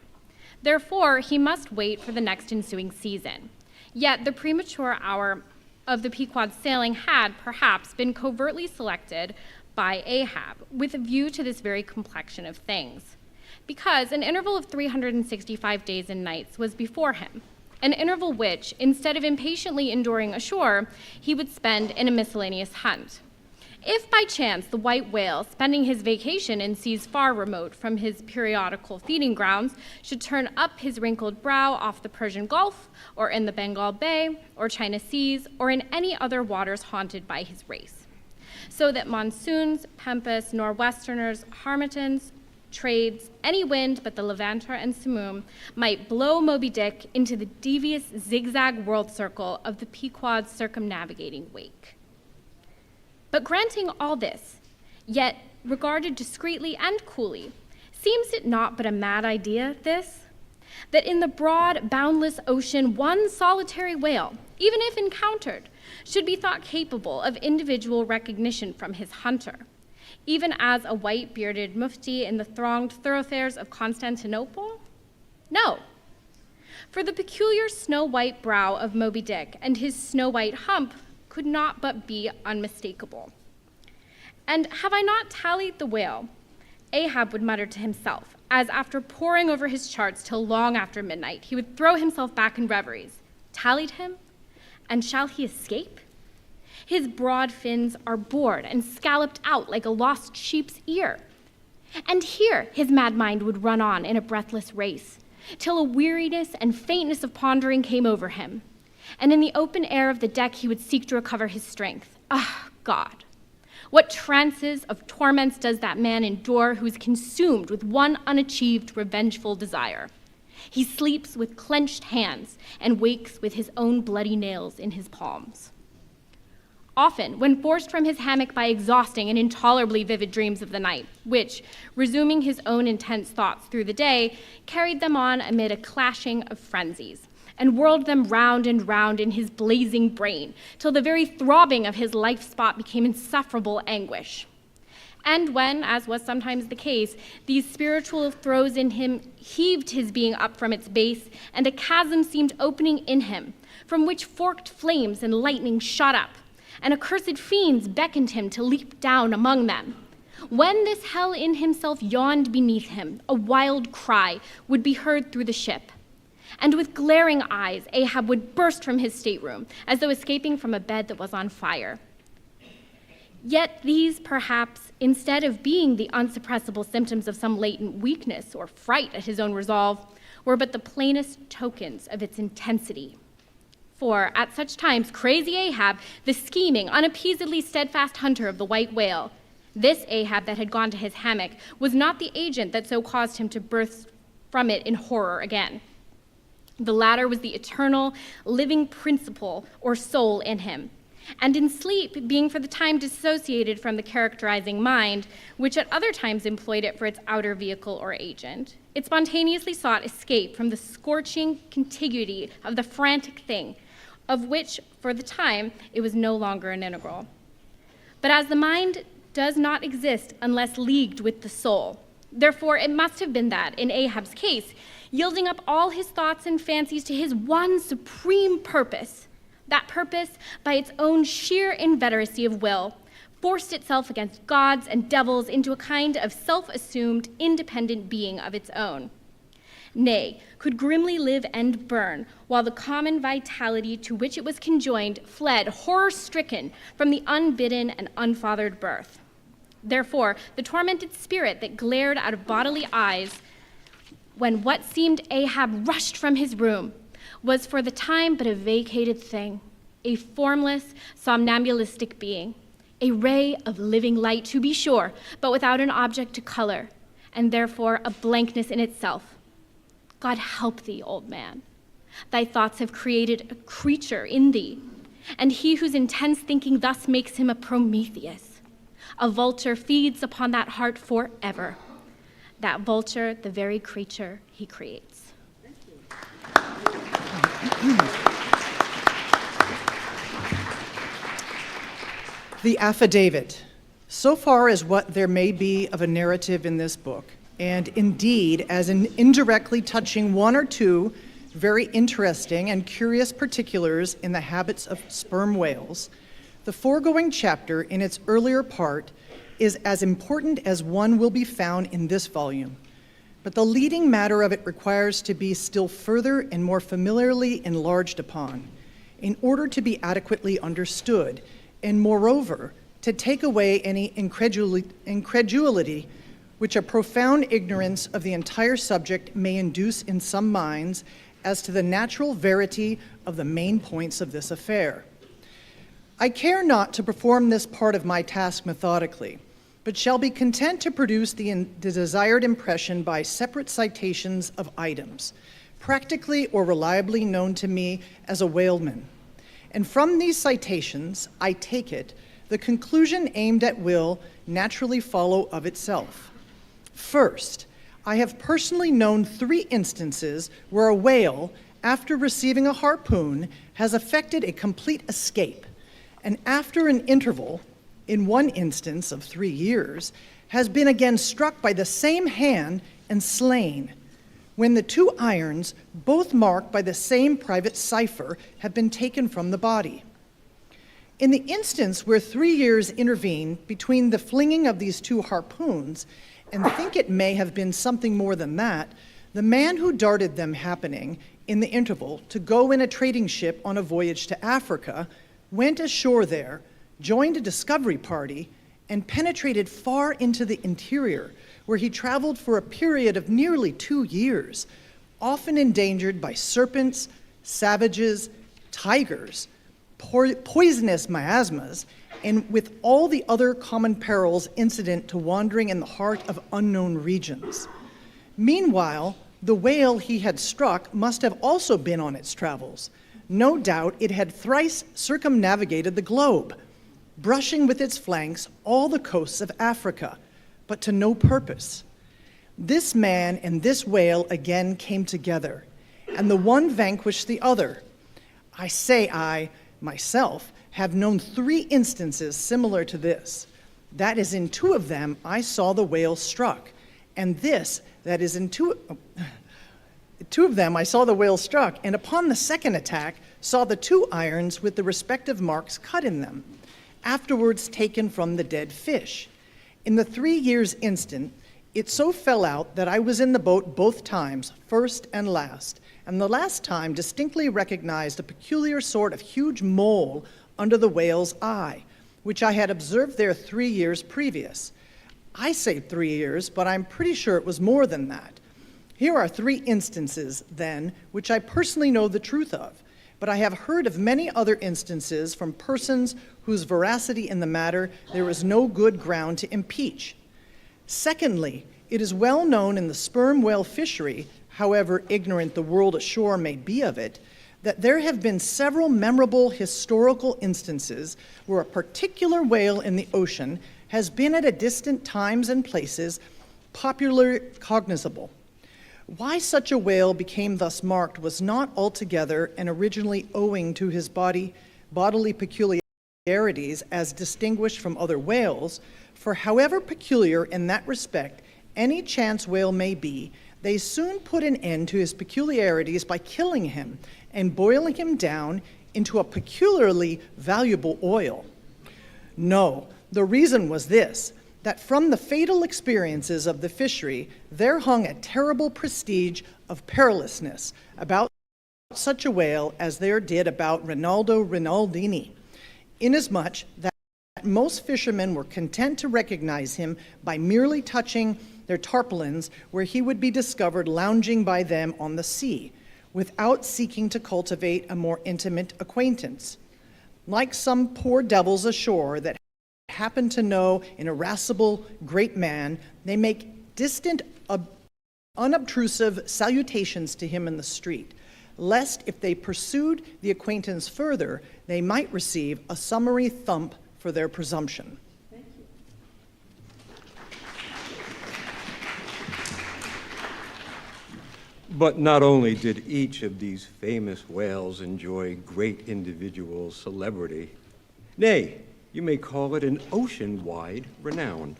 Therefore, he must wait for the next ensuing season. Yet the premature hour of the Pequod's sailing had, perhaps, been covertly selected by Ahab, with a view to this very complexion of things. Because an interval of 365 days and nights was before him, an interval which, instead of impatiently enduring ashore, he would spend in a miscellaneous hunt. If by chance the white whale, spending his vacation in seas far remote from his periodical feeding grounds, should turn up his wrinkled brow off the Persian Gulf, or in the Bengal Bay, or China Seas, or in any other waters haunted by his race, so that monsoons, pampas, nor'westerners, harmatins, trades, any wind but the Levanter and Simoom might blow Moby-Dick into the devious zigzag world circle of the Pequod's circumnavigating wake. But granting all this, yet regarded discreetly and coolly, seems it not but a mad idea, this? That in the broad, boundless ocean, one solitary whale, even if encountered, should be thought capable of individual recognition from his hunter, even as a white-bearded mufti in the thronged thoroughfares of Constantinople? No. For the peculiar snow-white brow of Moby-Dick and his snow-white hump could not but be unmistakable. And have I not tallied the whale, Ahab would mutter to himself, as after poring over his charts till long after midnight, he would throw himself back in reveries. Tallied him? And shall he escape? His broad fins are bored and scalloped out like a lost sheep's ear. And here his mad mind would run on in a breathless race, till a weariness and faintness of pondering came over him. And in the open air of the deck he would seek to recover his strength. Ah, God! What trances of torments does that man endure who is consumed with one unachieved revengeful desire? He sleeps with clenched hands and wakes with his own bloody nails in his palms. Often, when forced from his hammock by exhausting and intolerably vivid dreams of the night, which, resuming his own intense thoughts through the day, carried them on amid a clashing of frenzies, and whirled them round and round in his blazing brain, till the very throbbing of his life spot became insufferable anguish. And when, as was sometimes the case, these spiritual throes in him heaved his being up from its base, and a chasm seemed opening in him, from which forked flames and lightning shot up, and accursed fiends beckoned him to leap down among them. When this hell in himself yawned beneath him, a wild cry would be heard through the ship. And with glaring eyes, Ahab would burst from his stateroom, as though escaping from a bed that was on fire. Yet these, perhaps, instead of being the unsuppressible symptoms of some latent weakness or fright at his own resolve, were but the plainest tokens of its intensity. For at such times, crazy Ahab, the scheming, unappeasedly steadfast hunter of the white whale, this Ahab that had gone to his hammock, was not the agent that so caused him to burst from it in horror again. The latter was the eternal, living principle or soul in him, and in sleep, being for the time dissociated from the characterizing mind, which at other times employed it for its outer vehicle or agent, it spontaneously sought escape from the scorching contiguity of the frantic thing, of which, for the time, it was no longer an integral. But as the mind does not exist unless leagued with the soul, therefore it must have been that, in Ahab's case, yielding up all his thoughts and fancies to his one supreme purpose, that purpose, by its own sheer inveteracy of will, forced itself against gods and devils into a kind of self-assumed, independent being of its own. Nay, could grimly live and burn, while the common vitality to which it was conjoined fled, horror-stricken, from the unbidden and unfathered birth. Therefore, the tormented spirit that glared out of bodily eyes when what seemed Ahab rushed from his room was for the time but a vacated thing, a formless, somnambulistic being, a ray of living light, to be sure, but without an object to color, and therefore a blankness in itself. God help thee, old man. Thy thoughts have created a creature in thee, and he whose intense thinking thus makes him a Prometheus. A vulture feeds upon that heart forever. That vulture, the very creature he creates.
The affidavit. So far as what there may be of a narrative in this book, and indeed as in indirectly touching one or two very interesting and curious particulars in the habits of sperm whales, the foregoing chapter in its earlier part is as important as one will be found in this volume. But the leading matter of it requires to be still further and more familiarly enlarged upon, in order to be adequately understood, and moreover, to take away any incredulity which a profound ignorance of the entire subject may induce in some minds as to the natural verity of the main points of this affair. I care not to perform this part of my task methodically, but shall be content to produce the desired impression by separate citations of items, practically or reliably known to me as a whaleman. And from these citations, I take it, the conclusion aimed at will naturally follow of itself. First, I have personally known 3 instances where a whale, after receiving a harpoon, has effected a complete escape, and after an interval, in one instance of 3 years, has been again struck by the same hand and slain, when the 2 irons, both marked by the same private cipher, have been taken from the body. In the instance where 3 years intervene between the flinging of these 2 harpoons, and think it may have been something more than that, the man who darted them happening, in the interval, to go in a trading ship on a voyage to Africa, went ashore there, joined a discovery party, and penetrated far into the interior, where he traveled for a period of nearly 2 years, often endangered by serpents, savages, tigers, poisonous miasmas, and with all the other common perils incident to wandering in the heart of unknown regions. Meanwhile, the whale he had struck must have also been on its travels. No doubt it had thrice circumnavigated the globe, brushing with its flanks all the coasts of Africa, but to no purpose. This man and this whale again came together, and the one vanquished the other. I say I, myself, have known 3 instances similar to this. That is, in 2 of them, I saw the whale struck, and that is in 2 of them, I saw the whale struck, and upon the second attack, saw the 2 irons with the respective marks cut in them, afterwards taken from the dead fish. In the 3 years instant, it so fell out that I was in the boat both times, first and last, and the last time distinctly recognized a peculiar sort of huge mole under the whale's eye, which I had observed there 3 years previous. I say 3 years, but I'm pretty sure it was more than that. Here are 3 instances, then, which I personally know the truth of, but I have heard of many other instances from persons whose veracity in the matter there is no good ground to impeach. Secondly, it is well known in the sperm whale fishery, however ignorant the world ashore may be of it, that there have been several memorable historical instances where a particular whale in the ocean has been at a distant times and places popularly cognizable. Why such a whale became thus marked was not altogether and originally owing to his bodily peculiarities as distinguished from other whales, for however peculiar in that respect any chance whale may be, they soon put an end to his peculiarities by killing him and boiling him down into a peculiarly valuable oil. No, the reason was this, that from the fatal experiences of the fishery, there hung a terrible prestige of perilousness about such a whale as there did about Rinaldo Rinaldini, inasmuch that most fishermen were content to recognize him by merely touching their tarpaulins where he would be discovered lounging by them on the sea, without seeking to cultivate a more intimate acquaintance. Like some poor devils ashore that happen to know an irascible great man, they make distant, unobtrusive salutations to him in the street, lest if they pursued the acquaintance further, they might receive a summary thump for their presumption.
Thank you.
But not only did each of these famous whales enjoy great individual celebrity, nay, you may call it an ocean-wide renown.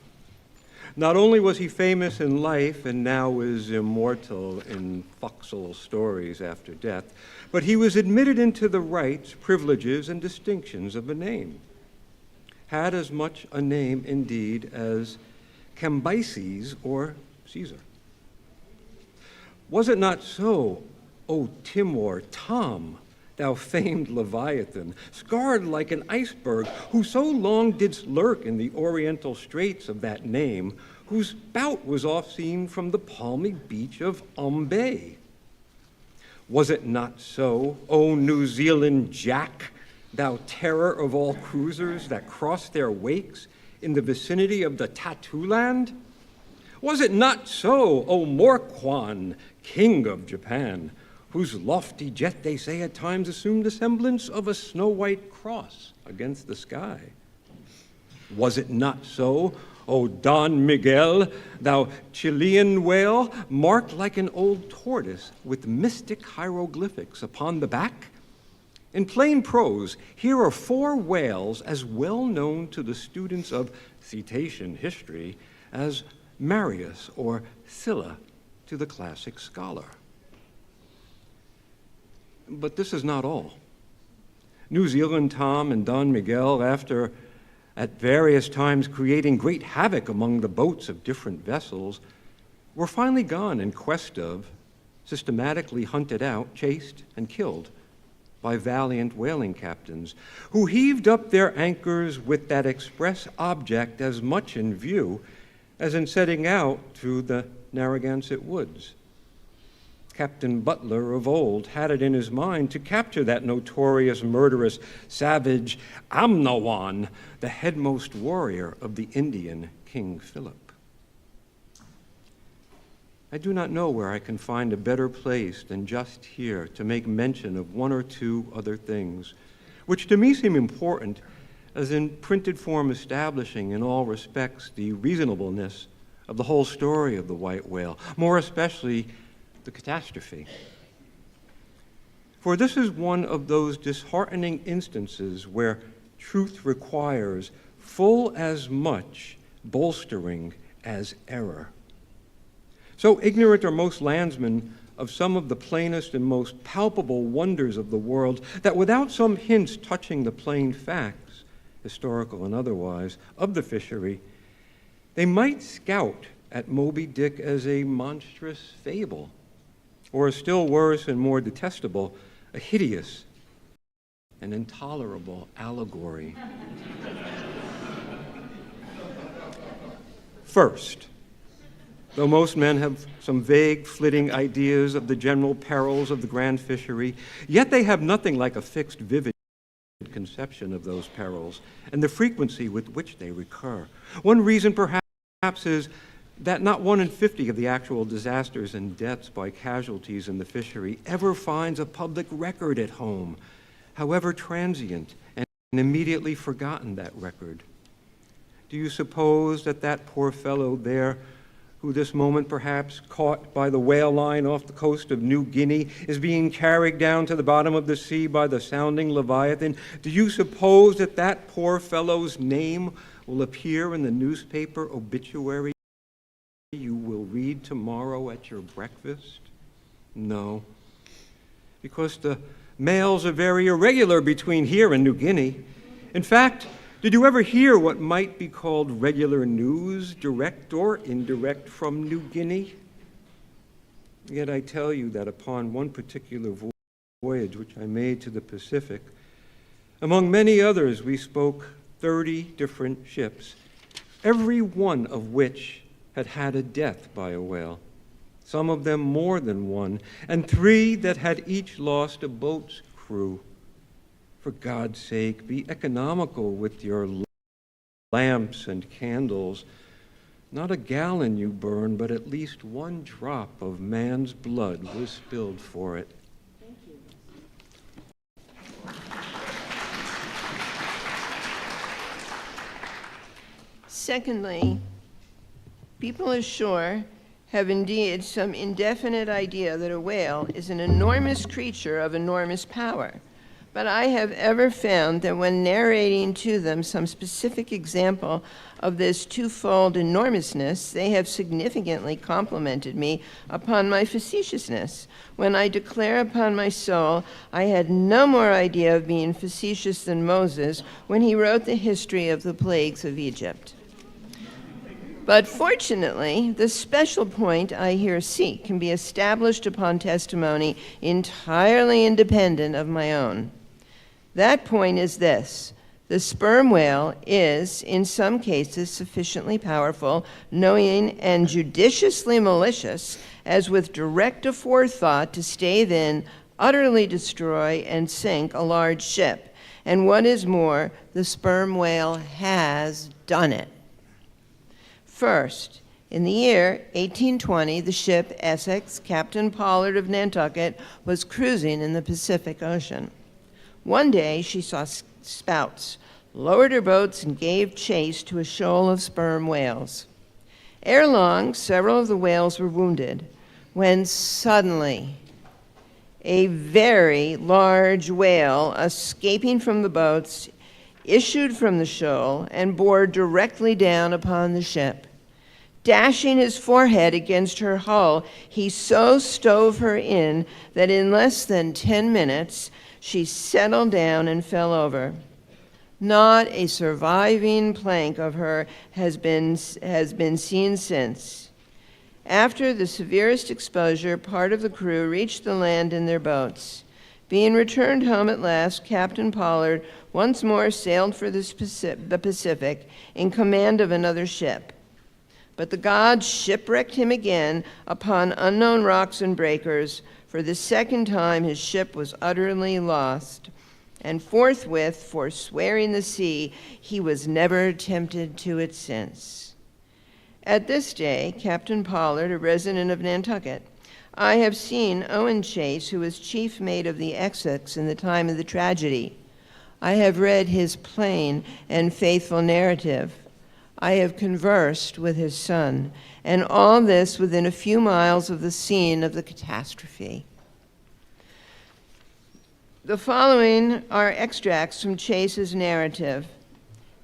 Not only was he famous in life and now is immortal in forecastle stories after death, but he was admitted into the rights, privileges, and distinctions of a name. Had as much a name, indeed, as Cambyses or Caesar. Was it not so, O Timor, Tom, thou famed Leviathan, scarred like an iceberg, who so long didst lurk in the oriental straits of that name, whose bout was oft seen from the palmy beach of Umbay? Was it not so, O New Zealand Jack, thou terror of all cruisers that crossed their wakes in the vicinity of the Tattoo Land? Was it not so, O Morquan, king of Japan, whose lofty jet, they say, at times assumed the semblance of a snow-white cross against the sky? Was it not so, O Don Miguel, thou Chilean whale, marked like an old tortoise with mystic hieroglyphics upon the back? In plain prose, here are 4 whales as well known to the students of cetacean history as Marius or Scylla to the classic scholar. But this is not all. New Zealand Tom and Don Miguel, after at various times creating great havoc among the boats of different vessels, were finally gone in quest of, systematically hunted out, chased, and killed by valiant whaling captains who heaved up their anchors with that express object as much in view as in setting out through the Narragansett woods. Captain Butler of old had it in his mind to capture that notorious murderous savage Amnawan, the headmost warrior of the Indian King Philip. I do not know where I can find a better place than just here to make mention of 1 or 2 other things, which to me seem important as in printed form establishing in all respects the reasonableness of the whole story of the white whale, more especially the catastrophe. For this is one of those disheartening instances where truth requires full as much bolstering as error. So ignorant are most landsmen of some of the plainest and most palpable wonders of the world, that without some hints touching the plain facts, historical and otherwise, of the fishery, they might scout at Moby-Dick as a monstrous fable, or a still worse and more detestable, a hideous and intolerable allegory. First, though most men have some vague, flitting ideas of the general perils of the grand fishery, yet they have nothing like a fixed, vivid conception of those perils and the frequency with which they recur. One reason, perhaps, is that not 1 in 50 of the actual disasters and deaths by casualties in the fishery ever finds a public record at home, however transient and immediately forgotten that record. Do you suppose that that poor fellow there, who this moment perhaps caught by the whale line off the coast of New Guinea, is being carried down to the bottom of the sea by the sounding Leviathan? Do you suppose that that poor fellow's name will appear in the newspaper obituary you will read tomorrow at your breakfast? No, because the mails are very irregular between here and New Guinea. In fact, did you ever hear what might be called regular news, direct or indirect, from New Guinea? Yet I tell you that upon one particular voyage which I made to the Pacific, among many others we spoke 30 different ships, every one of which had had a death by a whale, some of them more than one, and 3 that had each lost a boat's crew. For God's sake, be economical with your lamps and candles. Not a gallon you burn, but at least 1 drop of man's blood was spilled for it.
Thank you.
Secondly, people ashore have indeed some indefinite idea that a whale is an enormous creature of enormous power. But I have ever found that when narrating to them some specific example of this twofold enormousness, they have significantly complimented me upon my facetiousness, when I declare upon my soul I had no more idea of being facetious than Moses when he wrote the history of the plagues of Egypt. But fortunately, the special point I here seek can be established upon testimony entirely independent of my own. That point is this: the sperm whale is, in some cases, sufficiently powerful, knowing, and judiciously malicious, as with direct aforethought to stave in, utterly destroy, and sink a large ship. And what is more, the sperm whale has done it. First, in the year 1820, the ship Essex, Captain Pollard of Nantucket, was cruising in the Pacific Ocean. One day she saw spouts, lowered her boats, and gave chase to a shoal of sperm whales. Ere long, several of the whales were wounded, when suddenly a very large whale, escaping from the boats, issued from the shoal and bore directly down upon the ship. Dashing his forehead against her hull, he so stove her in that in less than 10 minutes, she settled down and fell over. Not a surviving plank of her has been seen since. After the severest exposure, part of the crew reached the land in their boats. Being returned home at last, Captain Pollard once more sailed for the Pacific in command of another ship. But the gods shipwrecked him again upon unknown rocks and breakers. For the second time his ship was utterly lost, and forthwith, forswearing the sea, he was never tempted to it since. At this day, Captain Pollard, a resident of Nantucket, I have seen Owen Chase, who was chief mate of the Essex in the time of the tragedy. I have read his plain and faithful narrative. I have conversed with his son, and all this within a few miles of the scene of the catastrophe. The following are extracts from Chase's narrative.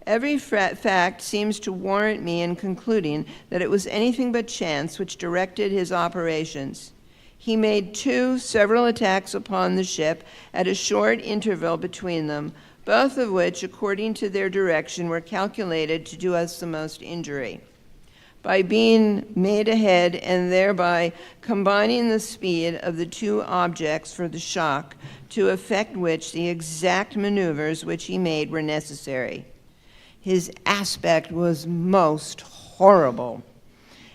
Every fact seems to warrant me in concluding that it was anything but chance which directed his operations. He made 2 several attacks upon the ship at a short interval between them, both of which, according to their direction, were calculated to do us the most injury. By being made ahead and thereby combining the speed of the 2 objects for the shock, to effect which the exact maneuvers which he made were necessary. His aspect was most horrible,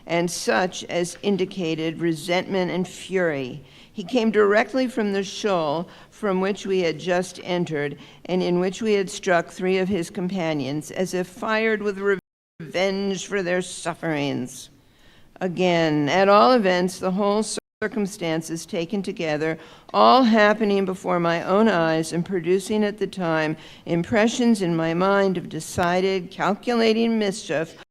and such as indicated resentment and fury. He came directly from the shoal from which we had just entered, and in which we had struck 3 of his companions, as if fired with revenge for their sufferings. Again, at all events, the whole circumstances taken together, all happening before my own eyes and producing at the time impressions in my mind of decided, calculating mischief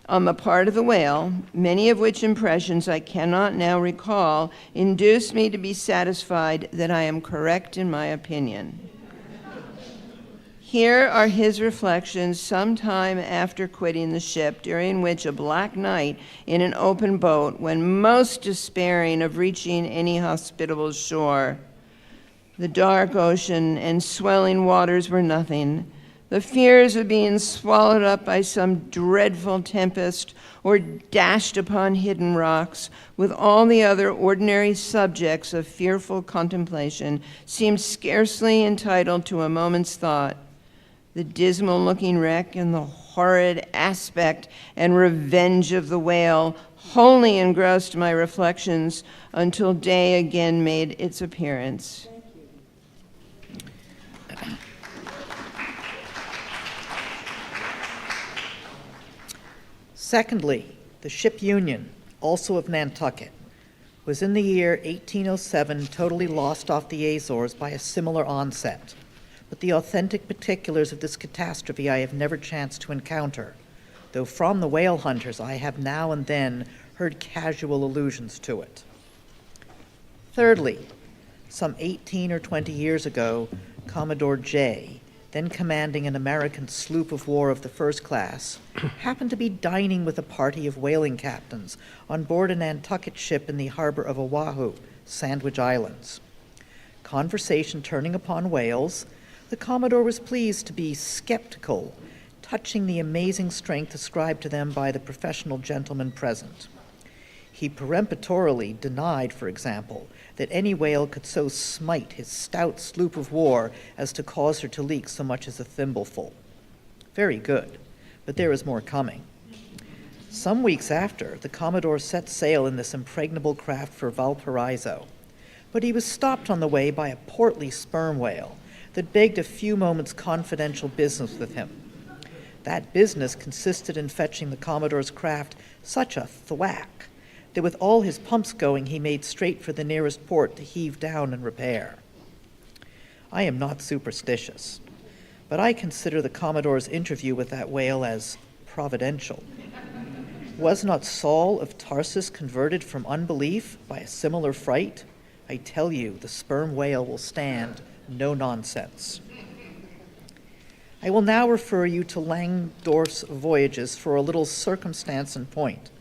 on the part of the whale, many of which impressions I cannot now recall, induced me to be satisfied that I am correct in my opinion. Here are his reflections some time after quitting the ship, during which a black night in an open boat, when most despairing of reaching any hospitable shore. The dark ocean and swelling waters were nothing. The fears of being swallowed up by some dreadful tempest or dashed upon hidden rocks, with all the other ordinary subjects of fearful contemplation, seemed scarcely entitled to a moment's thought. The dismal-looking wreck and the horrid aspect and revenge of the whale wholly engrossed my reflections until day again made its appearance.
Secondly, the ship Union, also of Nantucket, was in the year 1807 totally lost off the Azores by a similar onset. But the authentic particulars of this catastrophe I have never chanced to encounter, though from the whale hunters I have now and then heard casual allusions to it. Thirdly, some 18 or 20 years ago, Commodore J, then commanding an American sloop of war of the first class, happened to be dining with a party of whaling captains on board a Nantucket ship in the harbor of Oahu, Sandwich Islands. Conversation turning upon whales, the Commodore was pleased to be skeptical, touching the amazing strength ascribed to them by the professional gentlemen present. He peremptorily denied, for example, that any whale could so smite his stout sloop of war as to cause her to leak so much as a thimbleful. Very good, but there is more coming. Some weeks after, the Commodore set sail in this impregnable craft for Valparaiso, but he was stopped on the way by a portly sperm whale that begged a few moments' confidential business with him. That business consisted in fetching the Commodore's craft such a thwack that with all his pumps going, he made straight for the nearest port to heave down and repair. I am not superstitious, but I consider the Commodore's interview with that whale as providential. Was not Saul of Tarsus converted from unbelief by a similar fright? I tell you, the sperm whale will stand no nonsense. I will now refer you to Langdorf's voyages for a little circumstance and point,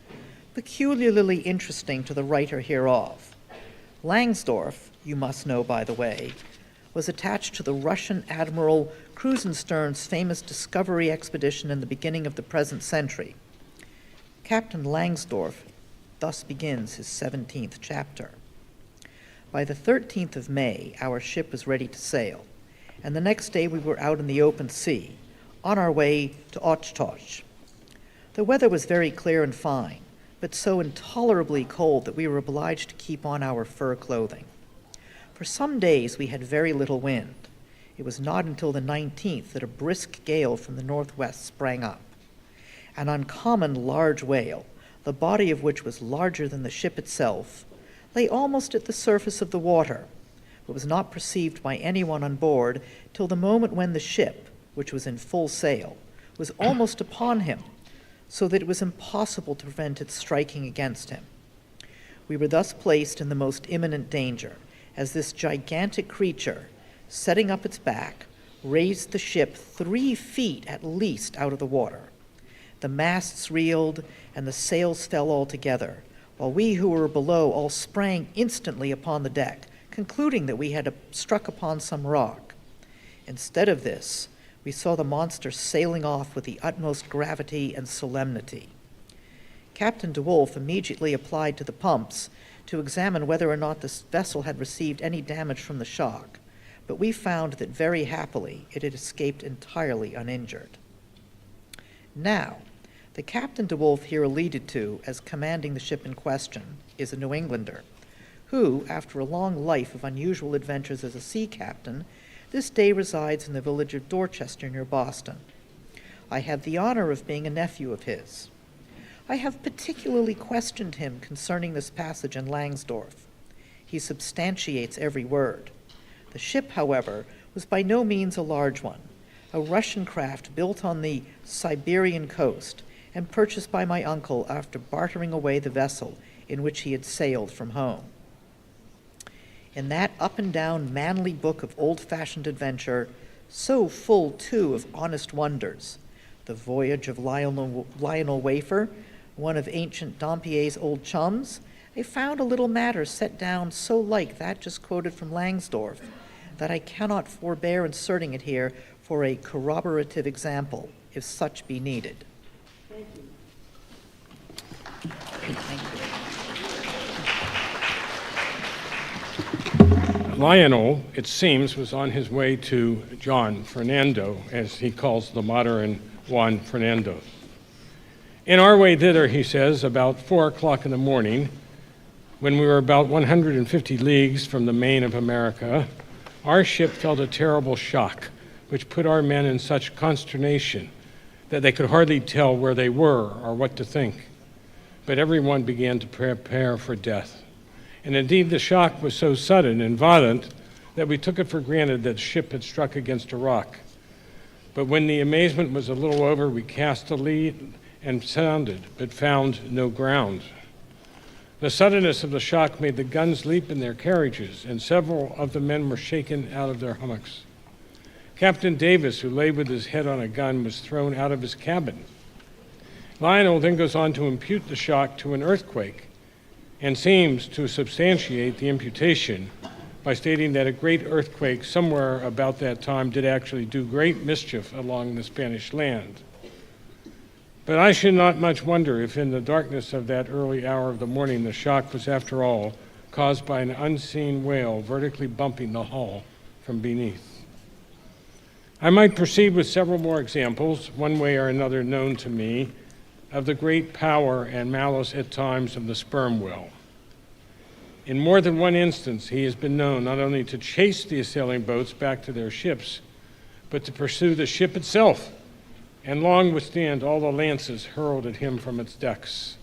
peculiarly interesting to the writer hereof. Langsdorff, you must know by the way, was attached to the Russian Admiral Krusenstern's famous discovery expedition in the beginning of the present century. Captain Langsdorff thus begins his 17th chapter. By the 13th of May, our ship was ready to sail, and the next day we were out in the open sea, on our way to Oshkosh. The weather was very clear and fine, but so intolerably cold that we were obliged to keep on our fur clothing. For some days we had very little wind. It was not until the 19th that a brisk gale from the northwest sprang up. An uncommon large whale, the body of which was larger than the ship itself, lay almost at the surface of the water, but was not perceived by anyone on board till the moment when the ship, which was in full sail, was almost upon him, so that it was impossible to prevent its striking against him. We were thus placed in the most imminent danger,
as this gigantic creature, setting up its back, raised the ship 3 feet at least out of the water. The masts reeled and the sails fell altogether, while we who were below all sprang instantly upon the deck, concluding that we had struck upon some rock. Instead of this, we saw the monster sailing off with the utmost gravity and solemnity. Captain DeWolf immediately applied to the pumps to examine whether or not this vessel had received any damage from the shock, but we found that very happily it had escaped entirely uninjured. Now, the Captain DeWolf here alluded to as commanding the ship in question is a New Englander, who, after a long life of unusual adventures as a sea captain, this day resides in the village of Dorchester near Boston. I have the honor of being a nephew of his. I have particularly questioned him concerning this passage in Langsdorff. He substantiates every word. The ship, however, was by no means a large one, a Russian craft built on the Siberian coast and purchased by my uncle after bartering away the vessel in which he had sailed from home. In that up-and-down manly book of old-fashioned adventure, so full, too, of honest wonders, The Voyage of Lionel Wafer, one of ancient Dampier's old chums, I found a little matter set down so like that just quoted from Langsdorff that I cannot forbear inserting it here for a corroborative example, if such be needed.
Thank you.
Lionel, it seems, was on his way to John Fernando, as he calls the modern Juan Fernando. In our way thither, he says, about 4 o'clock in the morning, when we were about 150 leagues from the main of America, our ship felt a terrible shock, which put our men in such consternation that they could hardly tell where they were or what to think. But everyone began to prepare for death. And indeed, the shock was so sudden and violent that we took it for granted that the ship had struck against a rock. But when the amazement was a little over, we cast a lead and sounded, but found no ground. The suddenness of the shock made the guns leap in their carriages, and several of the men were shaken out of their hammocks. Captain Davis, who lay with his head on a gun, was thrown out of his cabin. Lionel then goes on to impute the shock to an earthquake, and seems to substantiate the imputation by stating that a great earthquake somewhere about that time did actually do great mischief along the Spanish land. But I should not much wonder if in the darkness of that early hour of the morning the shock was after all caused by an unseen whale vertically bumping the hull from beneath. I might proceed with several more examples, one way or another known to me, of the great power and malice at times of the sperm whale. In more than one instance, he has been known not only to chase the assailing boats back to their ships, but to pursue the ship itself and long withstand all the lances hurled at him from its decks.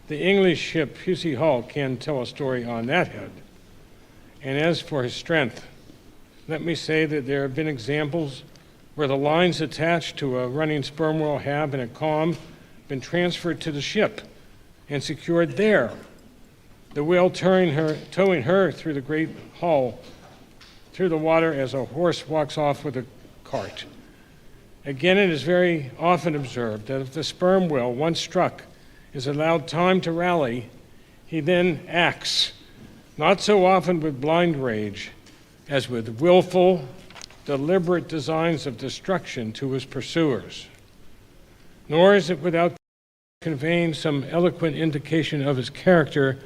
The English ship Pusey Hall can tell a story on that head. And as for his strength, let me say that there have been examples where the lines attached to a running sperm whale have, in a calm, been transferred to the ship and secured there, the whale towing her through the great hull, through the water as a horse walks off with a cart. Again, it is very often observed that if the sperm whale, once struck, is allowed time to rally, he then acts, not so often with blind rage, as with willful, deliberate designs of destruction to his pursuers. Nor is it without conveying some eloquent indication of his character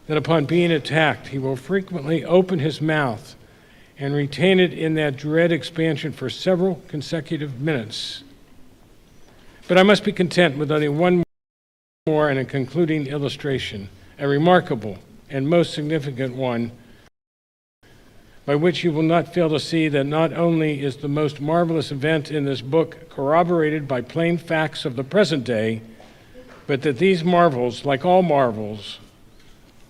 that upon being attacked, he will frequently open his mouth and retain it in that dread expansion for several consecutive minutes. But I must be content with only one more and a concluding illustration, a remarkable and most significant one, by which you will not fail to see that not only is the most marvelous event in this book corroborated by plain facts of the present day, but that these marvels, like all marvels,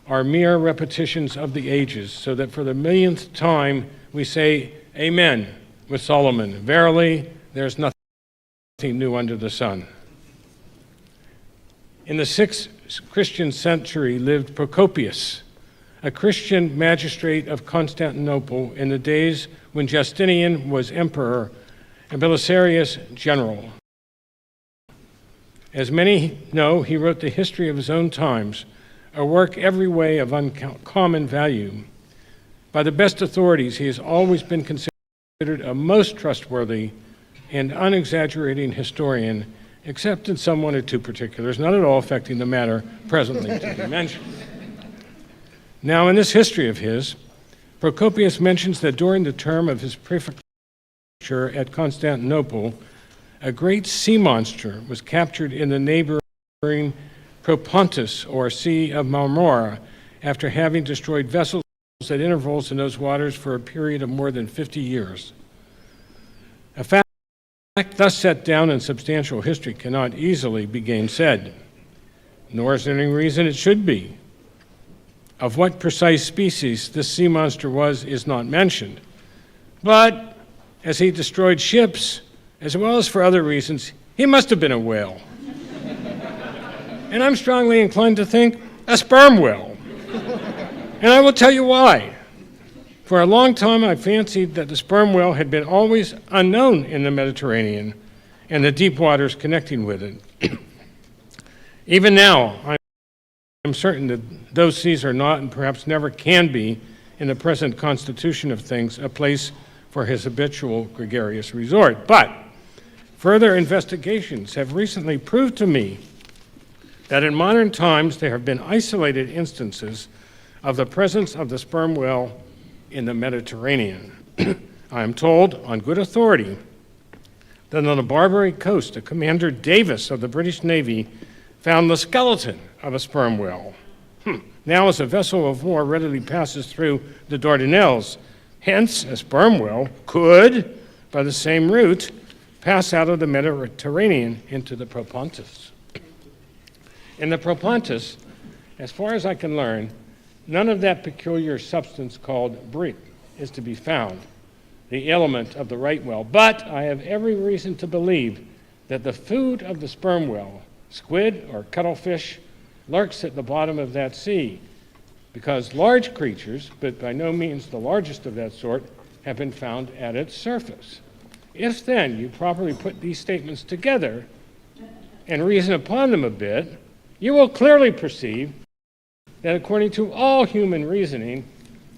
are mere repetitions of the ages, so that for the millionth time we say, Amen, with Solomon. Verily, there is nothing new under the sun. In the 6th Christian century lived Procopius, a Christian magistrate of Constantinople in the days when Justinian was emperor and Belisarius general. As many know, he wrote the history of his own times, a work every way of uncommon value. By the best authorities, he has always been considered a most trustworthy and unexaggerating historian, except in some one or two particulars, not at all affecting the matter presently to be mentioned. Now, in this history of his, Procopius mentions that during the term of his prefecture at Constantinople, a great sea monster was captured in the neighboring Propontis, or Sea of Marmora, after having destroyed vessels at intervals in those waters for a period of more than 50 years. A fact thus set down in substantial history cannot easily be gainsaid, nor is there any reason it should be. Of what precise species this sea monster was is not mentioned, but as he destroyed ships, as well as for other reasons, he must have been a whale. And I'm strongly inclined to think a sperm whale. And I will tell you why. For a long time, I fancied that the sperm whale had been always unknown in the Mediterranean and the deep waters connecting with it. Even now, I'm certain that those seas are not, and perhaps never can be, in the present constitution of things, a place for his habitual gregarious resort. But further investigations have recently proved to me that in modern times there have been isolated instances of the presence of the sperm whale in the Mediterranean. I am told, on good authority, that on the Barbary coast, a Commander Davis of the British Navy found the skeleton of a sperm whale. Now, as a vessel of war readily passes through the Dardanelles, hence a sperm whale could, by the same route, pass out of the Mediterranean into the Propontis. In the Propontis, as far as I can learn, none of that peculiar substance called brit is to be found, the element of the right whale. But I have every reason to believe that the food of the sperm whale, squid or cuttlefish, lurks at the bottom of that sea, because large creatures, but by no means the largest of that sort, have been found at its surface. If then you properly put these statements together and reason upon them a bit, you will clearly perceive that according to all human reasoning,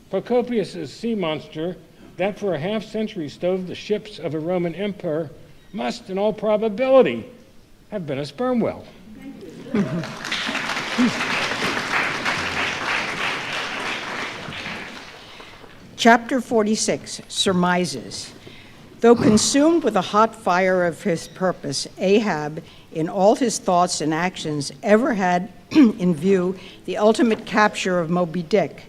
Procopius's sea monster that for a half-century stove the ships of a Roman emperor must, in all probability, have been a sperm whale.
Chapter 46, Surmises. Though consumed with the hot fire of his purpose, Ahab, in all his thoughts and actions, ever had in view the ultimate capture of Moby-Dick,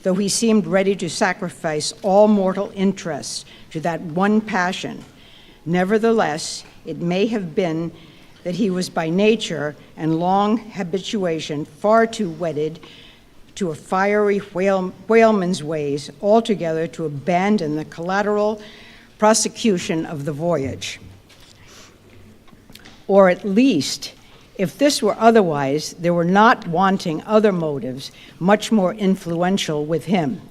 though he seemed ready to sacrifice all mortal interests to that one passion. Nevertheless, it may have been that he was by nature and long habituation far too wedded to a fiery whaleman's ways altogether to abandon the collateral prosecution of the voyage. Or at least, if this were otherwise, there were not wanting other motives much more influential with him.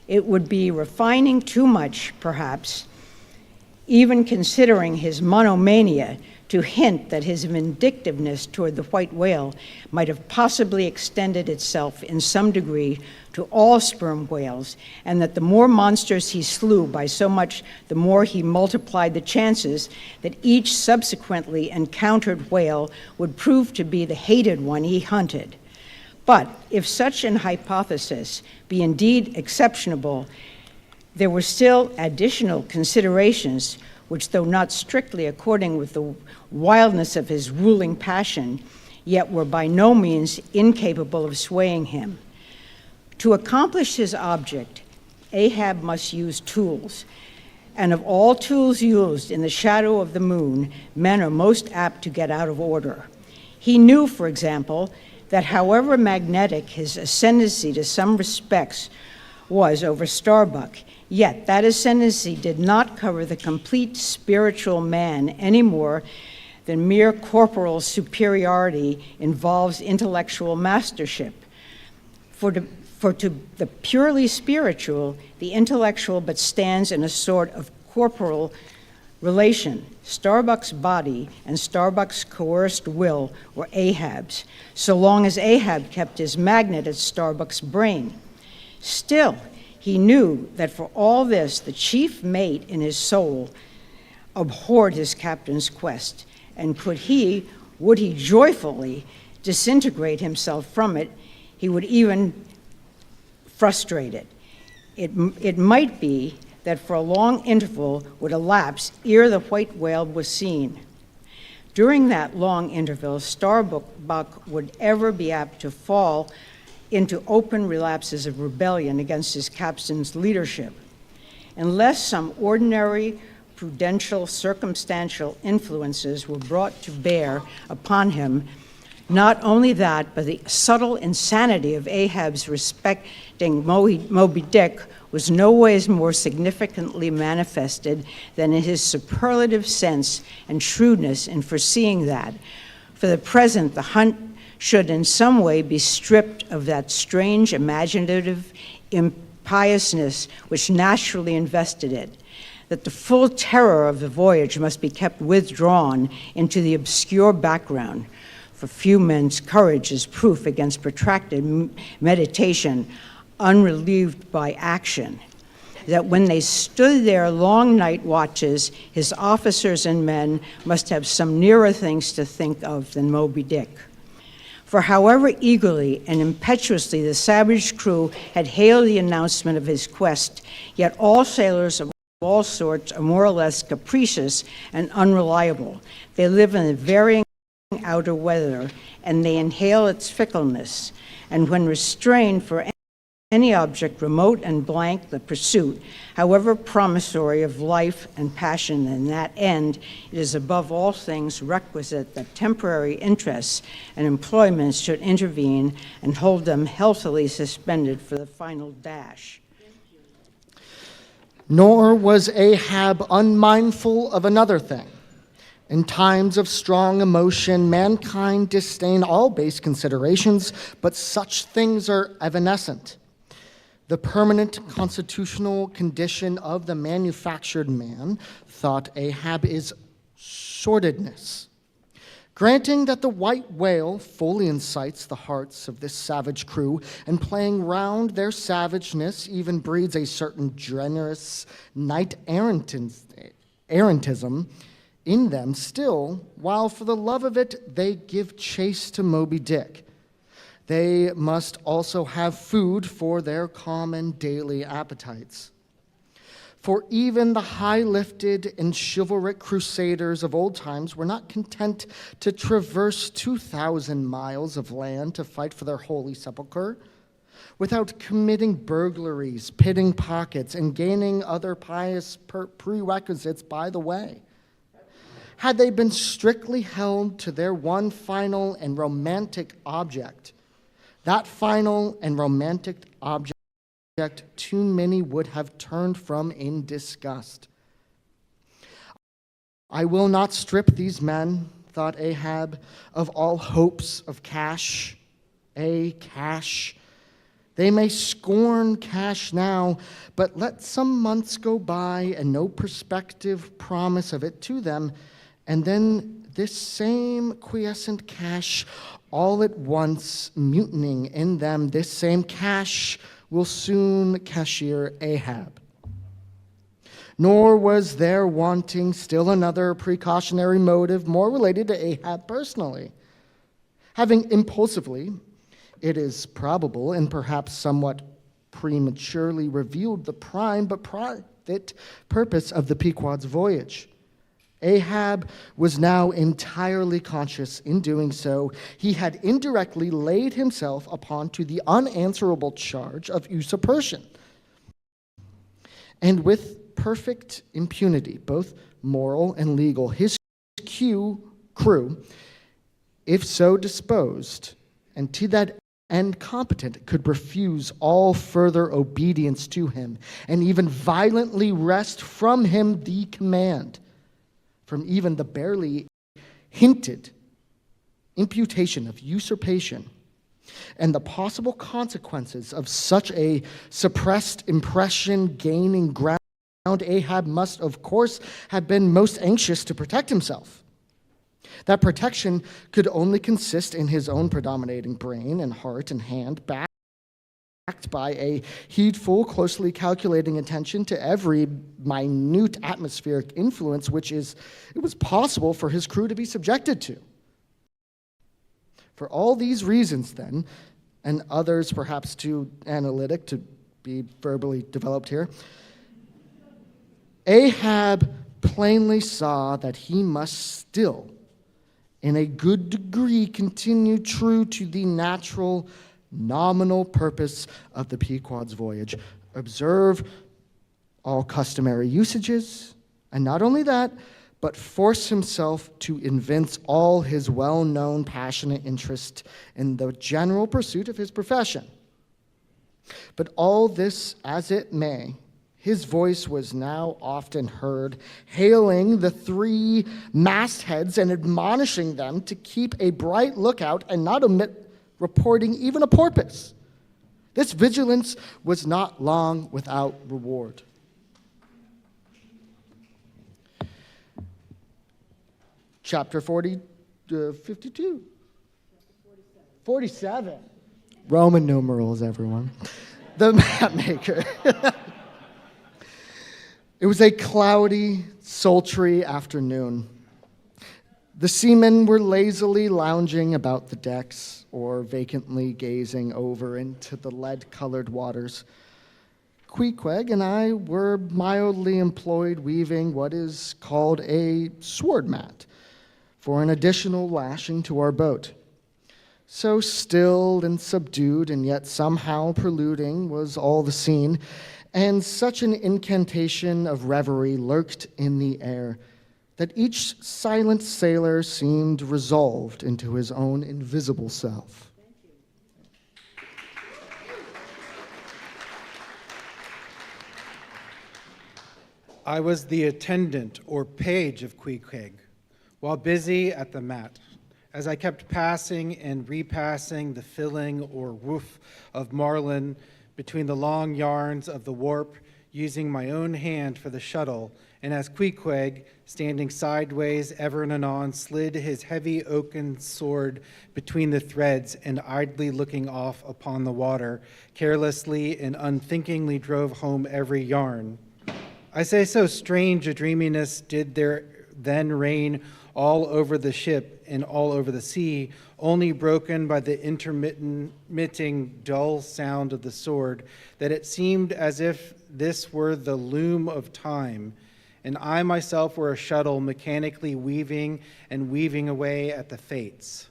It would be refining too much, perhaps, even considering his monomania, to hint that his vindictiveness toward the white whale might have possibly extended itself in some degree to all sperm whales, and that the more monsters he slew by so much, the more he multiplied the chances that each subsequently encountered whale would prove to be the hated one he hunted. But if such an hypothesis be indeed exceptionable, there were still additional considerations which, though not strictly according with the wildness of his ruling passion, yet were by no means incapable of swaying him. To accomplish his object, Ahab must use tools, and of all tools used in the shadow of the moon, men are most apt to get out of order. He knew, for example, that however magnetic his ascendancy to some respects was over Starbuck, yet that ascendancy did not cover the complete spiritual man any more than mere corporal superiority involves intellectual mastership. For For to the purely spiritual, the intellectual but stands in a sort of corporal relation. Starbuck's body and Starbuck's coerced will were Ahab's, so long as Ahab kept his magnet at Starbuck's brain. Still, he knew that for all this, the chief mate in his soul abhorred his captain's quest, and would he joyfully disintegrate himself from it, he would even frustrate it. It might be that for a long interval would elapse ere the white whale was seen. During that long interval, Starbuck would ever be apt to fall into open relapses of rebellion against his captain's leadership. Unless some ordinary, prudential, circumstantial influences were brought to bear upon him, not only that, but the subtle insanity of Ahab's respecting Moby-Dick was no ways more significantly manifested than in his superlative sense and shrewdness in foreseeing that, for the present, the hunt should in some way be stripped of that strange imaginative impiousness which naturally invested it, that the full terror of the voyage must be kept withdrawn into the obscure background, for few men's courage is proof against protracted meditation unrelieved by action, that when they stood their long night watches, his officers and men must have some nearer things to think of than Moby-Dick. For however eagerly and impetuously the savage crew had hailed the announcement of his quest, yet all sailors of all sorts are more or less capricious and unreliable. They live in the varying outer weather, and they inhale its fickleness, and when restrained for any object remote and blank the pursuit, however promissory of life and passion in that end, it is above all things requisite that temporary interests and employments should intervene and hold them healthily suspended for the final dash.
Nor was Ahab unmindful of another thing. In times of strong emotion, mankind disdain all base considerations, but such things are evanescent. The permanent constitutional condition of the manufactured man, thought Ahab, is sordidness. Granting that the white whale fully incites the hearts of this savage crew, and playing round their savageness even breeds a certain generous knight-errantism in them, still, while for the love of it they give chase to Moby-Dick, they must also have food for their common daily appetites. For even the high-lifted and chivalric crusaders of old times were not content to traverse 2,000 miles of land to fight for their holy sepulchre, without committing burglaries, pitting pockets, and gaining other pious prerequisites by the way. Had they been strictly held to their one final and romantic object, that final and romantic object too many would have turned from in disgust. I will not strip these men, thought Ahab, of all hopes of cash. Cash. They may scorn cash now, but let some months go by and no prospective promise of it to them, and then this same quiescent cash, all at once mutinying in them, this same cash will soon cashier Ahab. Nor was there wanting still another precautionary motive more related to Ahab personally. Having impulsively, it is probable and perhaps somewhat prematurely revealed the prime but private purpose of the Pequod's voyage. Ahab was now entirely conscious in doing so. He had indirectly laid himself upon to the unanswerable charge of usurpation. And with perfect impunity, both moral and legal, his crew, if so disposed, and to that end competent, could refuse all further obedience to him, and even violently wrest from him the command. From even the barely hinted imputation of usurpation, and the possible consequences of such a suppressed impression gaining ground, Ahab must, of course, have been most anxious to protect himself. That protection could only consist in his own predominating brain and heart and hand, backed by a heedful, closely calculating attention to every minute atmospheric influence it was possible for his crew to be subjected to. For all these reasons, then, and others perhaps too analytic to be verbally developed here, Ahab plainly saw that he must still, in a good degree, continue true to the natural, nominal purpose of the Pequod's voyage. Observe all customary usages, and not only that, but force himself to evince all his well-known passionate interest in the general pursuit of his profession. But all this as it may, his voice was now often heard, hailing the three mastheads and admonishing them to keep a bright lookout and not omit reporting even a porpoise. This vigilance was not long without reward. Chapter 52. 47. Roman numerals, everyone. The map maker. It was a cloudy, sultry afternoon. The seamen were lazily lounging about the decks or vacantly gazing over into the lead-colored waters. Queequeg and I were mildly employed weaving what is called a sword mat for an additional lashing to our boat. So still and subdued and yet somehow preluding was all the scene, and such an incantation of reverie lurked in the air that each silent sailor seemed resolved into his own invisible self.
I was the attendant or page of Queequeg, while busy at the mat, as I kept passing and repassing the filling or woof of marline between the long yarns of the warp, using my own hand for the shuttle, and as Queequeg, standing sideways ever and anon, slid his heavy oaken sword between the threads and idly looking off upon the water, carelessly and unthinkingly drove home every yarn. I say so strange a dreaminess did there then reign all over the ship and all over the sea, only broken by the intermitting dull sound of the sword, that it seemed as if this were the loom of time, and I myself were a shuttle mechanically weaving and weaving away at the fates.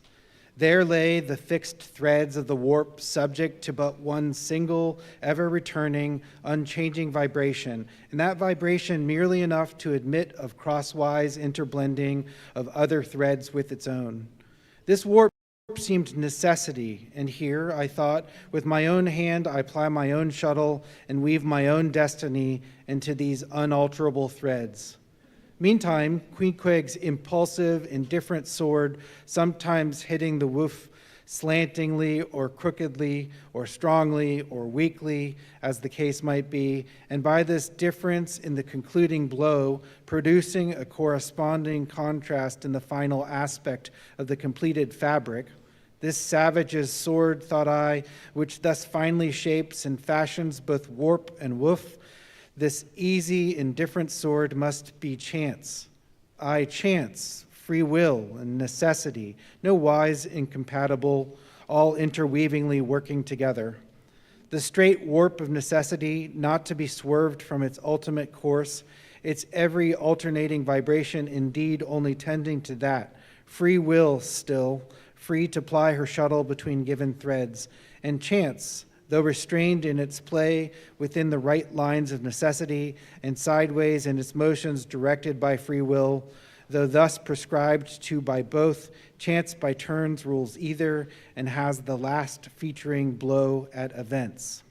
There lay the fixed threads of the warp, subject to but one single, ever-returning, unchanging vibration, and that vibration merely enough to admit of crosswise interblending of other threads with its own. This warp seemed necessity, and here, I thought, with my own hand I ply my own shuttle and weave my own destiny into these unalterable threads. Meantime, Queequeg's impulsive, indifferent sword, sometimes hitting the woof slantingly or crookedly or strongly or weakly, as the case might be, and by this difference in the concluding blow, producing a corresponding contrast in the final aspect of the completed fabric. This savage's sword, thought I, which thus finely shapes and fashions both warp and woof, this easy, indifferent sword must be chance. Aye, chance, free will, and necessity, no wise incompatible, all interweavingly working together. The straight warp of necessity, not to be swerved from its ultimate course, its every alternating vibration indeed only tending to that. Free will still, free to ply her shuttle between given threads, and chance, though restrained in its play within the right lines of necessity and sideways in its motions directed by free will, though thus prescribed to by both, chance by turns rules either and has the last featuring blow at events.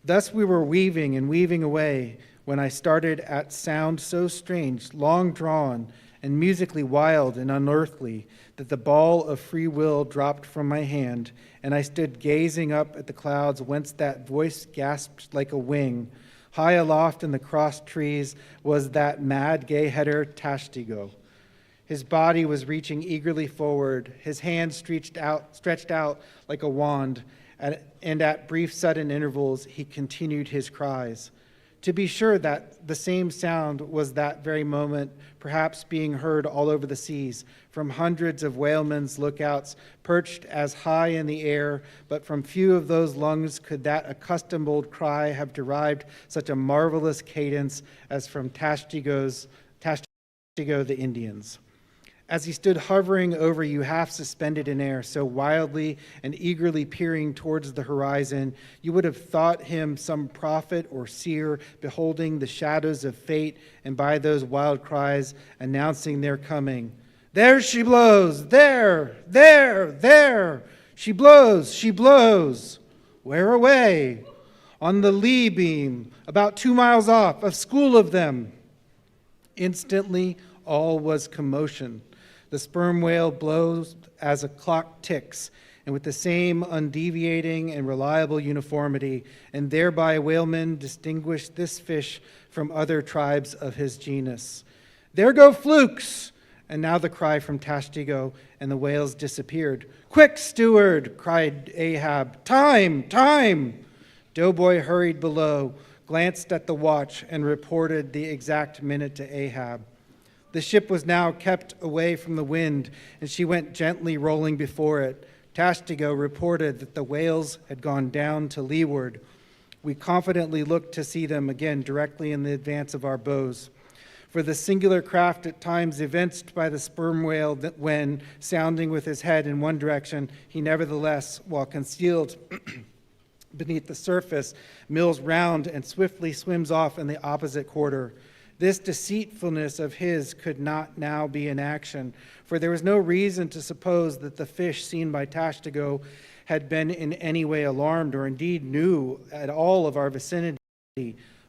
Thus we were weaving and weaving away when I started at sound so strange, long drawn, and musically wild and unearthly, that the ball of free will dropped from my hand, and I stood gazing up at the clouds whence that voice gasped like a wing. High aloft in the crossed trees was that mad gay header Tashtigo. His body was reaching eagerly forward, his hand stretched out like a wand, and at brief sudden intervals he continued his cries. To be sure that the same sound was that very moment perhaps being heard all over the seas, from hundreds of whalemen's lookouts perched as high in the air, but from few of those lungs could that accustomed cry have derived such a marvelous cadence as from Tashtigo the Indians. As he stood hovering over you, half suspended in air, so wildly and eagerly peering towards the horizon, you would have thought him some prophet or seer beholding the shadows of fate, and by those wild cries announcing their coming. There she blows! There! There! There! She blows! She blows! Where away? On the lee beam, about 2 miles off, a school of them. Instantly, all was commotion. The sperm whale blows as a clock ticks, and with the same undeviating and reliable uniformity, and thereby whalemen distinguish this fish from other tribes of his genus. There go flukes! And now the cry from Tashtigo, and the whales disappeared. Quick, steward, cried Ahab. Time, time! Doughboy hurried below, glanced at the watch, and reported the exact minute to Ahab. The ship was now kept away from the wind, and she went gently rolling before it. Tashtigo reported that the whales had gone down to leeward. We confidently looked to see them again directly in the advance of our bows. For the singular craft at times evinced by the sperm whale that when, sounding with his head in one direction, he nevertheless, while concealed beneath the surface, mills round and swiftly swims off in the opposite quarter. This deceitfulness of his could not now be in action, for there was no reason to suppose that the fish seen by Tashtigo had been in any way alarmed or indeed knew at all of our vicinity.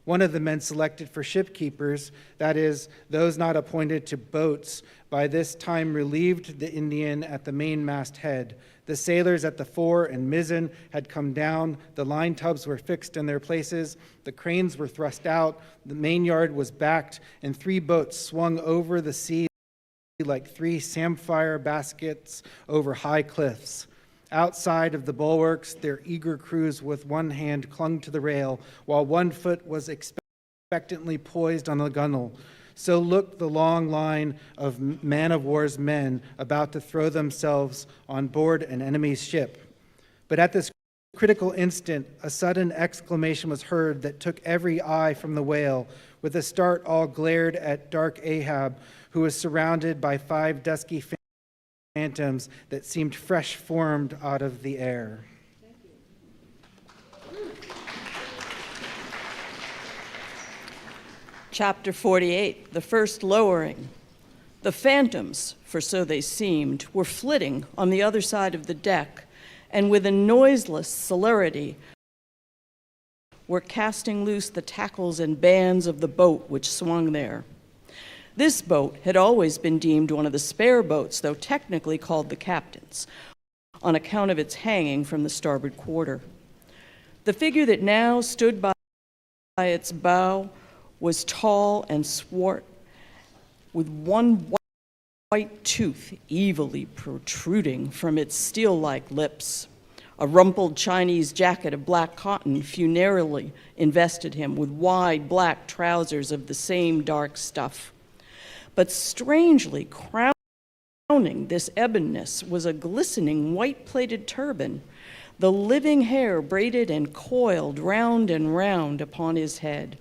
One of the men selected for shipkeepers, that is, those not appointed to boats, by this time relieved the Indian at the mainmast head. The sailors at the fore and mizzen had come down, the line tubs were fixed in their places, the cranes were thrust out, the mainyard was backed, and 3 boats swung over the sea like 3 samphire baskets over high cliffs. Outside of the bulwarks, their eager crews with one hand clung to the rail, while one foot was expectantly poised on the gunwale. So looked the long line of man-of-war's men about to throw themselves on board an enemy's ship. But at this critical instant, a sudden exclamation was heard that took every eye from the whale. With a start, all glared at dark Ahab, who was surrounded by 5 dusky phantoms that seemed fresh formed out of the air.
Chapter 48, the first lowering. The phantoms, for so they seemed, were flitting on the other side of the deck, and with a noiseless celerity were casting loose the tackles and bands of the boat which swung there. This boat had always been deemed one of the spare boats, though technically called the captain's, on account of its hanging from the starboard quarter. The figure that now stood by its bow was tall and swart, with one white tooth evilly protruding from its steel-like lips. A rumpled Chinese jacket of black cotton funereally invested him, with wide black trousers of the same dark stuff. But strangely crowning this ebonness was a glistening white-plated turban, the living hair braided and coiled round and round upon his head.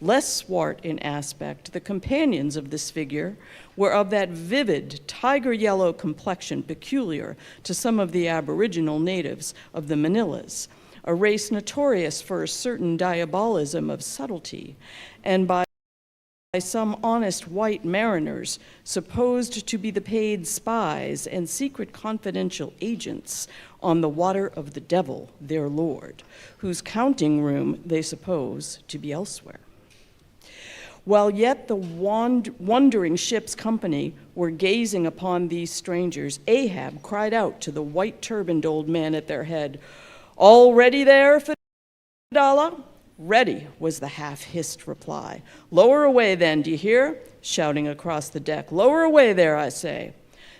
Less swart in aspect, the companions of this figure were of that vivid tiger-yellow complexion peculiar to some of the aboriginal natives of the Manilas, a race notorious for a certain diabolism of subtlety, and by some honest white mariners supposed to be the paid spies and secret confidential agents on the water of the devil, their lord, whose counting room they suppose to be elsewhere.
While yet the wondering ship's company were gazing upon these strangers, Ahab cried out to the white-turbaned old man at their head, "All ready there, Fedallah?" "Ready," was the half-hissed reply. "Lower away then, do you hear?" shouting across the deck. "Lower away there, I say."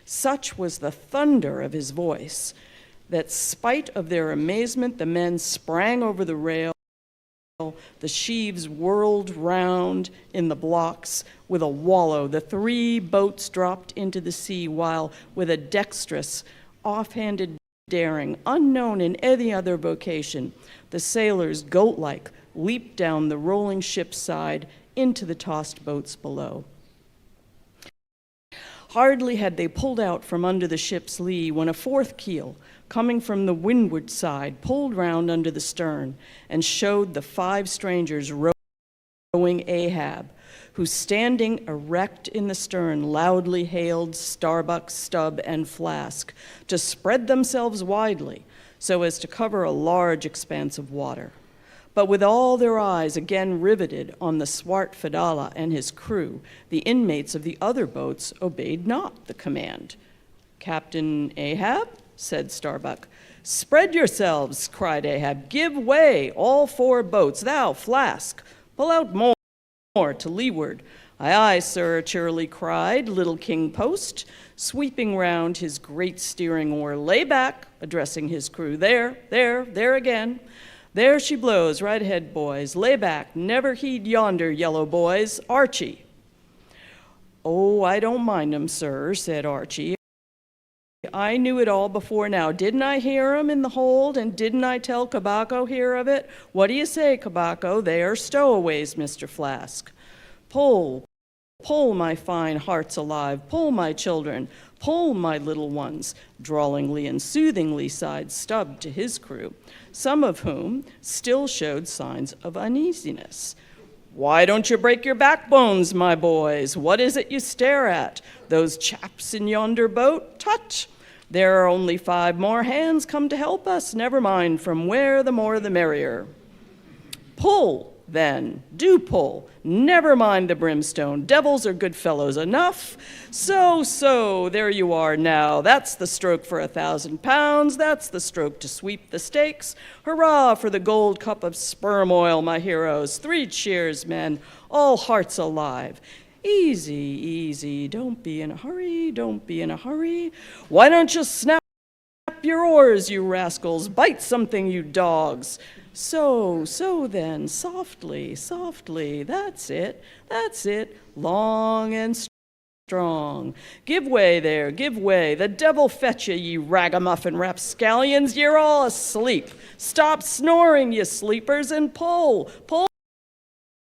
Such was the thunder of his voice that, spite of their amazement, the men sprang over the rail. The sheaves whirled round in the blocks with a wallow. The 3 boats dropped into the sea, while, with a dexterous, offhanded daring unknown in any other vocation, the sailors, goat-like, leaped down the rolling ship's side into the tossed boats below. Hardly had they pulled out from under the ship's lee when a 4th keel, coming from the windward side, pulled round under the stern and showed the 5 strangers rowing Ahab, who, standing erect in the stern, loudly hailed Starbuck, Stubb, and Flask to spread themselves widely so as to cover a large expanse of water. But with all their eyes again riveted on the swart Fedallah and his crew, the inmates of the other boats obeyed not the command. "Captain Ahab," said Starbuck. "Spread yourselves," cried Ahab. "Give way, all 4 boats. Thou, Flask, pull out more to leeward." "Aye, aye, sir," cheerily cried little King Post, sweeping round his great steering oar. "Lay back," addressing his crew. There again. "There she blows, right ahead, boys. Lay back, never heed yonder yellow boys. Archie." "Oh, I don't mind 'em, sir," said Archie. "I knew it all before now. Didn't I hear 'em in the hold, and didn't I tell Cabaco here of it? What do you say, Cabaco? They are stowaways, Mr. Flask. Pull, pull, my fine hearts alive. Pull, my children. Pull, my little ones," drawlingly and soothingly sighed Stubb to his crew, some of whom still showed signs of uneasiness. "Why don't you break your backbones, my boys? What is it you stare at? Those chaps in yonder boat? Tut! There are only 5 more hands come to help us. Never mind from where, the more the merrier." "Pull, then, do pull. Never mind the brimstone. Devils are good fellows enough. So, there you are now. That's the stroke for £1,000. That's the stroke to sweep the stakes. Hurrah for the gold cup of sperm oil, my heroes. 3 cheers, men, all hearts alive. Easy, easy, don't be in a hurry, don't be in a hurry. Why don't you snap your oars, you rascals? Bite something, you dogs. So then, softly, softly, that's it, long and strong. Give way there, give way. The devil fetch ye, ye ragamuffin rapscallions, you're all asleep. Stop snoring, you sleepers, and pull,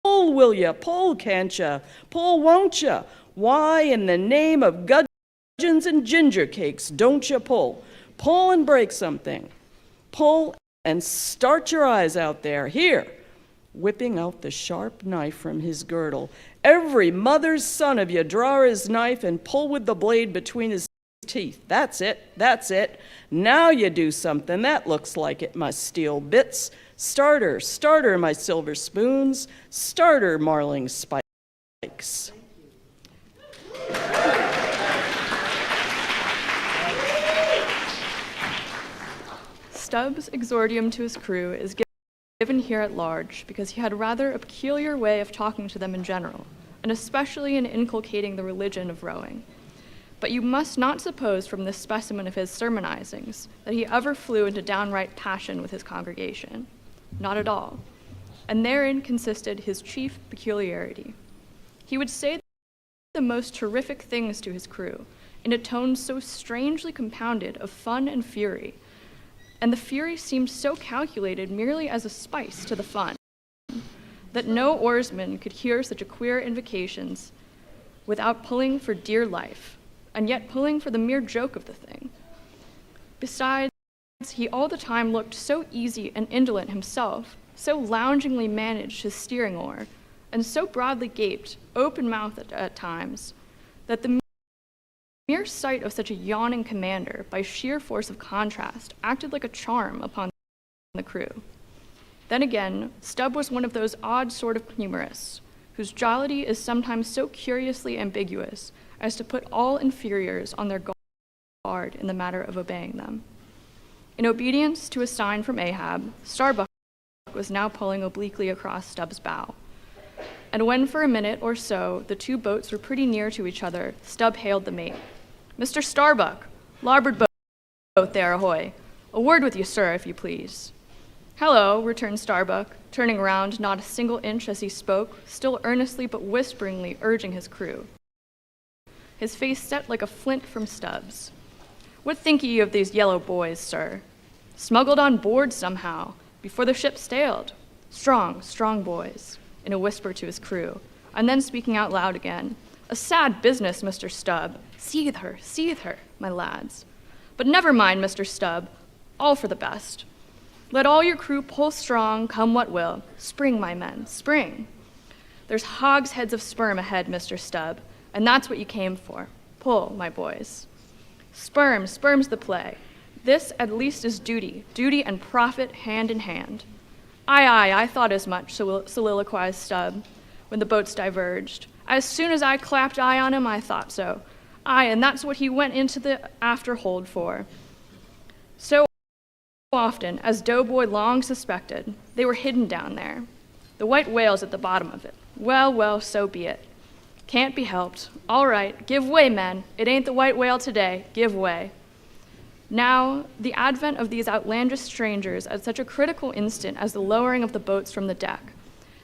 will ya? Pull, can't ya? Pull, won't ya? Why, in the name of gudgeons and ginger cakes, don't you pull? Pull and break something. Pull and start your eyes out there. Here, whipping out the sharp knife from his girdle. Every mother's son of you draw his knife and pull with the blade between his teeth. That's it. Now you do something. That looks like it, my steel bits. Starter, my silver spoons. Starter, marling spikes.
Stubbs' exordium to his crew is given here at large because he had rather a peculiar way of talking to them in general, and especially in inculcating the religion of rowing. But you must not suppose from this specimen of his sermonizings that he ever flew into downright passion with his congregation. Not at all. And therein consisted his chief peculiarity. He would say the most terrific things to his crew in a tone so strangely compounded of fun and fury, and the fury seemed so calculated merely as a spice to the fun, that no oarsman could hear such a queer invocations without pulling for dear life, and yet pulling for the mere joke of the thing. Besides, he all the time looked so easy and indolent himself, so loungingly managed his steering oar, and so broadly gaped, open-mouthed at times, that the mere sight of such a yawning commander, by sheer force of contrast, acted like a charm upon the crew. Then again, Stubb was one of those odd sort of humorists whose jollity is sometimes so curiously ambiguous as to put all inferiors on their guard in the matter of obeying them. In obedience to a sign from Ahab, Starbuck was now pulling obliquely across Stubb's bow. And when for a minute or so the two boats were pretty near to each other, Stubb hailed the mate. "Mr. Starbuck, larboard boat there, ahoy. A word with you, sir, if you please." "Hello," returned Starbuck, turning round not a single inch as he spoke, still earnestly but whisperingly urging his crew. His face set like a flint from Stubb's. "What think ye of these yellow boys, sir? Smuggled on board somehow, before the ship sailed. Strong, strong boys," in a whisper to his crew, and then speaking out loud again. "A sad business, Mr. Stubb. Seethe her, my lads. But never mind, Mr. Stubb, all for the best. Let all your crew pull strong, come what will. Spring, my men, spring. There's hogsheads of sperm ahead, Mr. Stubb, and that's what you came for. Pull, my boys. Sperm's the play. This at least is duty and profit hand in hand." Aye, I thought as much," soliloquized Stubb, when the boats diverged. "As soon as I clapped eye on him, I thought so. Aye, and that's what he went into the afterhold for. So often, as Doughboy long suspected, they were hidden down there. The white whale's at the bottom of it. Well, so be it. Can't be helped. All right, give way, men. It ain't the white whale today. Give way." Now, the advent of these outlandish strangers at such a critical instant as the lowering of the boats from the deck,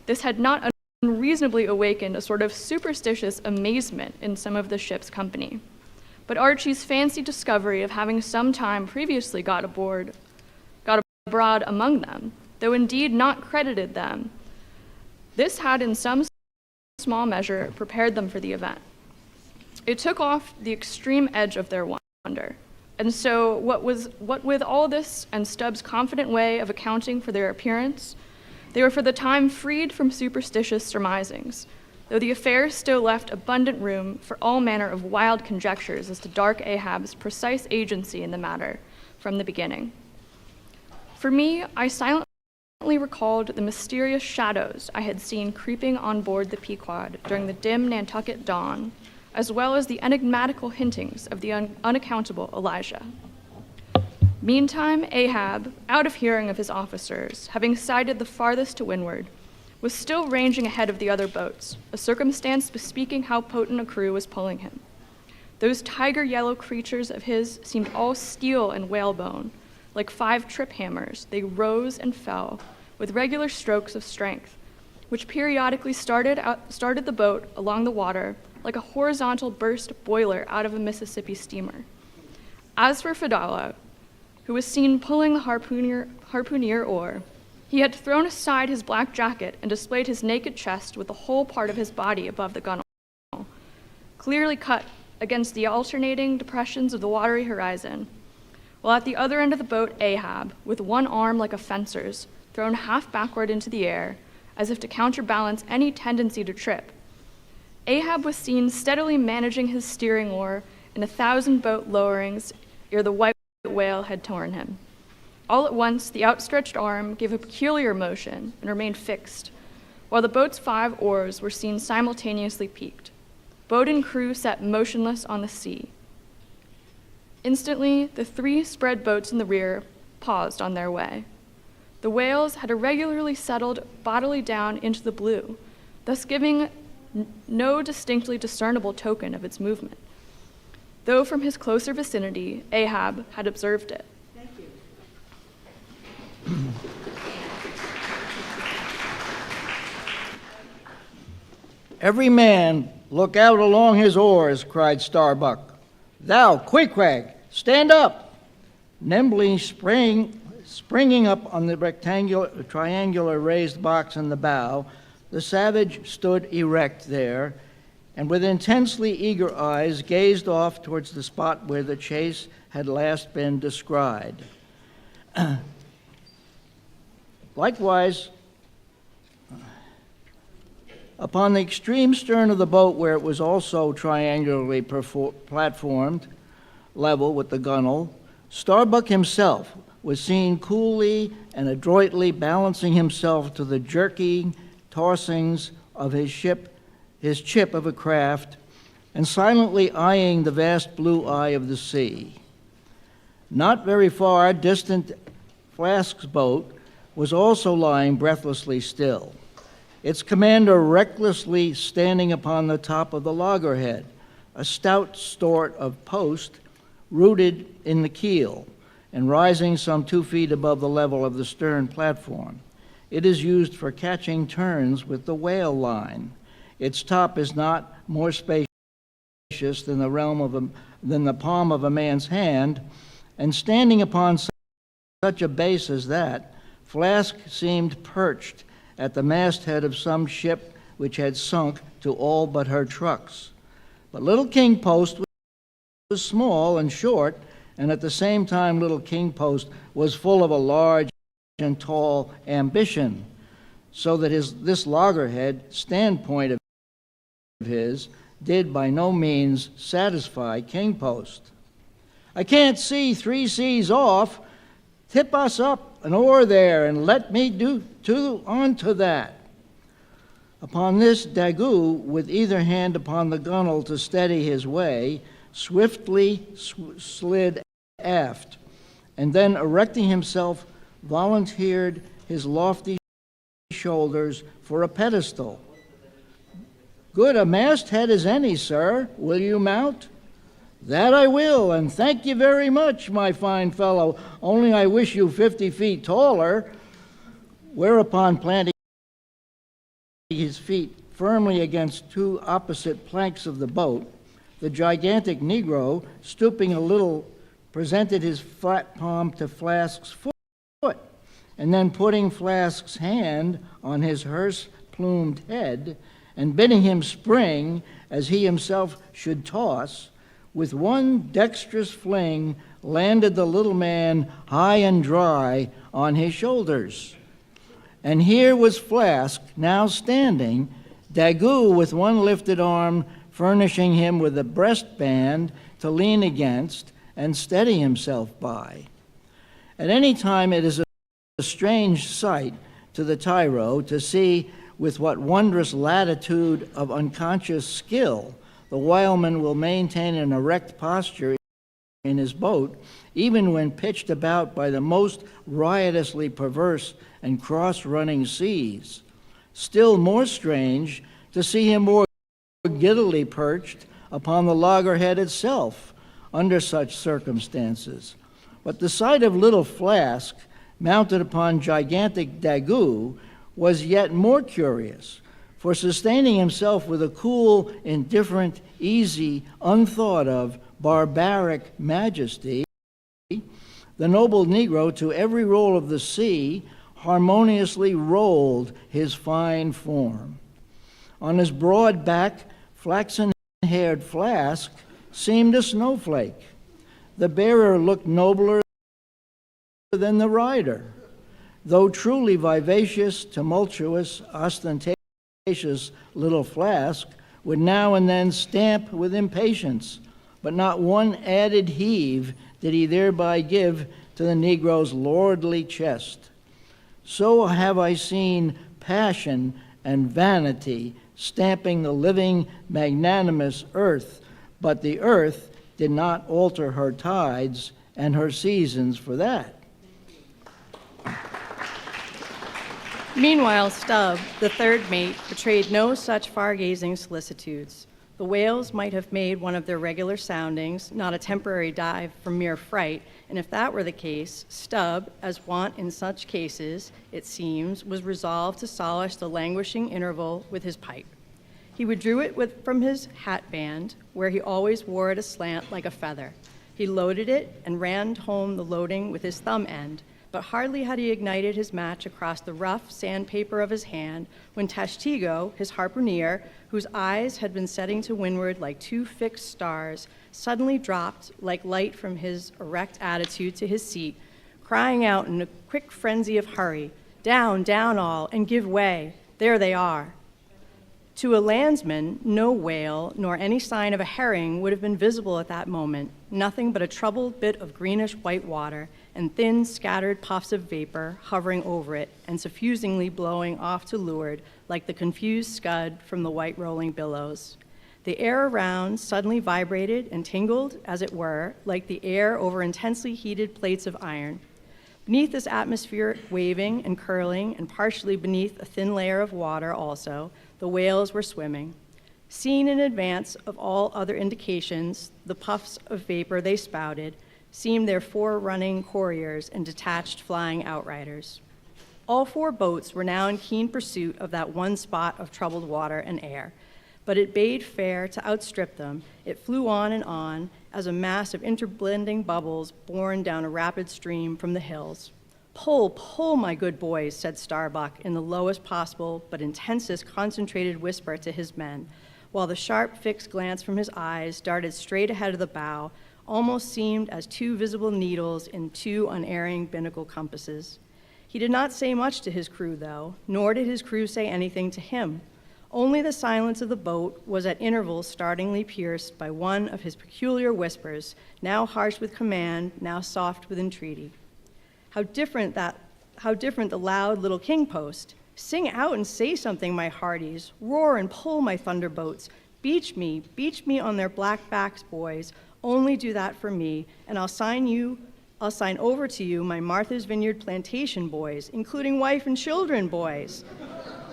this had not unreasonably awakened a sort of superstitious amazement in some of the ship's company. But Archie's fancied discovery of having some time previously got abroad among them, though indeed not credited them, this had in some small measure prepared them for the event. It took off the extreme edge of their wonder. And so what with all this and Stubb's confident way of accounting for their appearance, they were for the time freed from superstitious surmisings, though the affair still left abundant room for all manner of wild conjectures as to dark Ahab's precise agency in the matter from the beginning. For me, I silently recalled the mysterious shadows I had seen creeping on board the Pequod during the dim Nantucket dawn, as well as the enigmatical hintings of the unaccountable Elijah. Meantime, Ahab, out of hearing of his officers, having sighted the farthest to windward, was still ranging ahead of the other boats, a circumstance bespeaking how potent a crew was pulling him. Those tiger-yellow creatures of his seemed all steel and whalebone. Like 5 trip hammers, they rose and fell with regular strokes of strength, which periodically started the boat along the water like a horizontal burst boiler out of a Mississippi steamer. As for Fedallah, who was seen pulling the harpooner oar, he had thrown aside his black jacket and displayed his naked chest with the whole part of his body above the gunwale, clearly cut against the alternating depressions of the watery horizon, while at the other end of the boat Ahab, with one arm like a fencer's, thrown half backward into the air, as if to counterbalance any tendency to trip, Ahab was seen steadily managing his steering oar in 1,000 boat lowerings ere the white whale had torn him. All at once, the outstretched arm gave a peculiar motion and remained fixed, while the boat's 5 oars were seen simultaneously peaked. Boat and crew sat motionless on the sea. Instantly, the 3 spread boats in the rear paused on their way. The whales had irregularly settled bodily down into the blue, thus giving no distinctly discernible token of its movement, though from his closer vicinity, Ahab had observed it.
Thank you.
"Every man look out along his oars," cried Starbuck. "Thou, Queequeg, stand up." Nimbly springing up on the triangular raised box in the bow, the savage stood erect there, and with intensely eager eyes gazed off towards the spot where the chase had last been descried. Likewise, upon the extreme stern of the boat, where it was also triangularly platformed, level with the gunwale, Starbuck himself was seen coolly and adroitly balancing himself to the jerky tossings of his chip of a craft, and silently eyeing the vast blue eye of the sea. Not very far distant, Flask's boat was also lying breathlessly still, its commander recklessly standing upon the top of the loggerhead, a stout sort of post rooted in the keel and rising some 2 feet above the level of the stern platform. It is used for catching turns with the whale line. Its top is not more spacious than the palm of a man's hand, and standing upon such a base as that, Flask seemed perched at the masthead of some ship which had sunk to all but her trucks. But Little King Post was small and short, and at the same time Little King Post was full of a large and tall ambition, so that this loggerhead standpoint of his did by no means satisfy King Post. "I can't see 3 seas off. Tip us up an oar there, and let me do on to that." Upon this, Daggoo, with either hand upon the gunwale to steady his way, swiftly slid aft, and then erecting himself, volunteered his lofty shoulders for a pedestal. "Good a masthead as any, sir. Will you mount?" "That I will, and thank you very much, my fine fellow, only I wish you 50 feet taller." Whereupon, planting his feet firmly against 2 opposite planks of the boat, the gigantic Negro, stooping a little, presented his flat palm to Flask's foot, and then putting Flask's hand on his hearse-plumed head, and bidding him spring as he himself should toss, with one dexterous fling landed the little man high and dry on his shoulders. And here was Flask now standing, Daggoo with one lifted arm furnishing him with a breastband to lean against and steady himself by. At any time it is a strange sight to the tyro to see with what wondrous latitude of unconscious skill the whaleman will maintain an erect posture in his boat, even when pitched about by the most riotously perverse and cross-running seas. Still more strange to see him more giddily perched upon the loggerhead itself under such circumstances. But the sight of little Flask mounted upon gigantic Daggoo was yet more curious, for sustaining himself with a cool, indifferent, easy, unthought of, barbaric majesty, the noble Negro, to every roll of the sea, harmoniously rolled his fine form. On his broad back, flaxen-haired Flask seemed a snowflake. The bearer looked nobler than the rider, though truly vivacious, tumultuous, ostentatious little Flask would now and then stamp with impatience, but not one added heave did he thereby give to the Negro's lordly chest. So have I seen passion and vanity stamping the living, magnanimous earth, but the earth did not alter her tides and her seasons for that.
Meanwhile, Stubb, the third mate, betrayed no such far-gazing solicitudes. The whales might have made one of their regular soundings, not a temporary dive from mere fright, and if that were the case, Stubb, as wont in such cases, it seems, was resolved to solace the languishing interval with his pipe. He withdrew it from his hat band, where he always wore it aslant like a feather. He loaded it and ran home the loading with his thumb end, but hardly had he ignited his match across the rough sandpaper of his hand when Tashtego, his harpooner, whose eyes had been setting to windward like 2 fixed stars, suddenly dropped like light from his erect attitude to his seat, crying out in a quick frenzy of hurry, "Down, down all, and give way. There they are." To a landsman, no whale nor any sign of a herring would have been visible at that moment, nothing but a troubled bit of greenish-white water and thin, scattered puffs of vapor hovering over it and suffusingly blowing off to leeward like the confused scud from the white rolling billows. The air around suddenly vibrated and tingled, as it were, like the air over intensely heated plates of iron. Beneath this atmosphere waving and curling, and partially beneath a thin layer of water also, the whales were swimming. Seen in advance of all other indications, the puffs of vapor they spouted seemed their forerunning couriers and detached flying outriders. All 4 boats were now in keen pursuit of that one spot of troubled water and air, but it bade fair to outstrip them. It flew on as a mass of interblending bubbles borne down a rapid stream from the hills. "Pull, pull, my good boys," said Starbuck in the lowest possible but intensest concentrated whisper to his men, while the sharp fixed glance from his eyes darted straight ahead of the bow, almost seemed as 2 visible needles in 2 unerring binnacle compasses. He did not say much to his crew, though, nor did his crew say anything to him. Only the silence of the boat was at intervals startlingly pierced by one of his peculiar whispers, now harsh with command, now soft with entreaty. How different the loud little king post. "Sing out and say something, my hearties. Roar and pull, my thunderboats. Beach me on their black backs, boys. Only do that for me, and I'll sign over to you my Martha's Vineyard plantation boys, including wife and children, boys.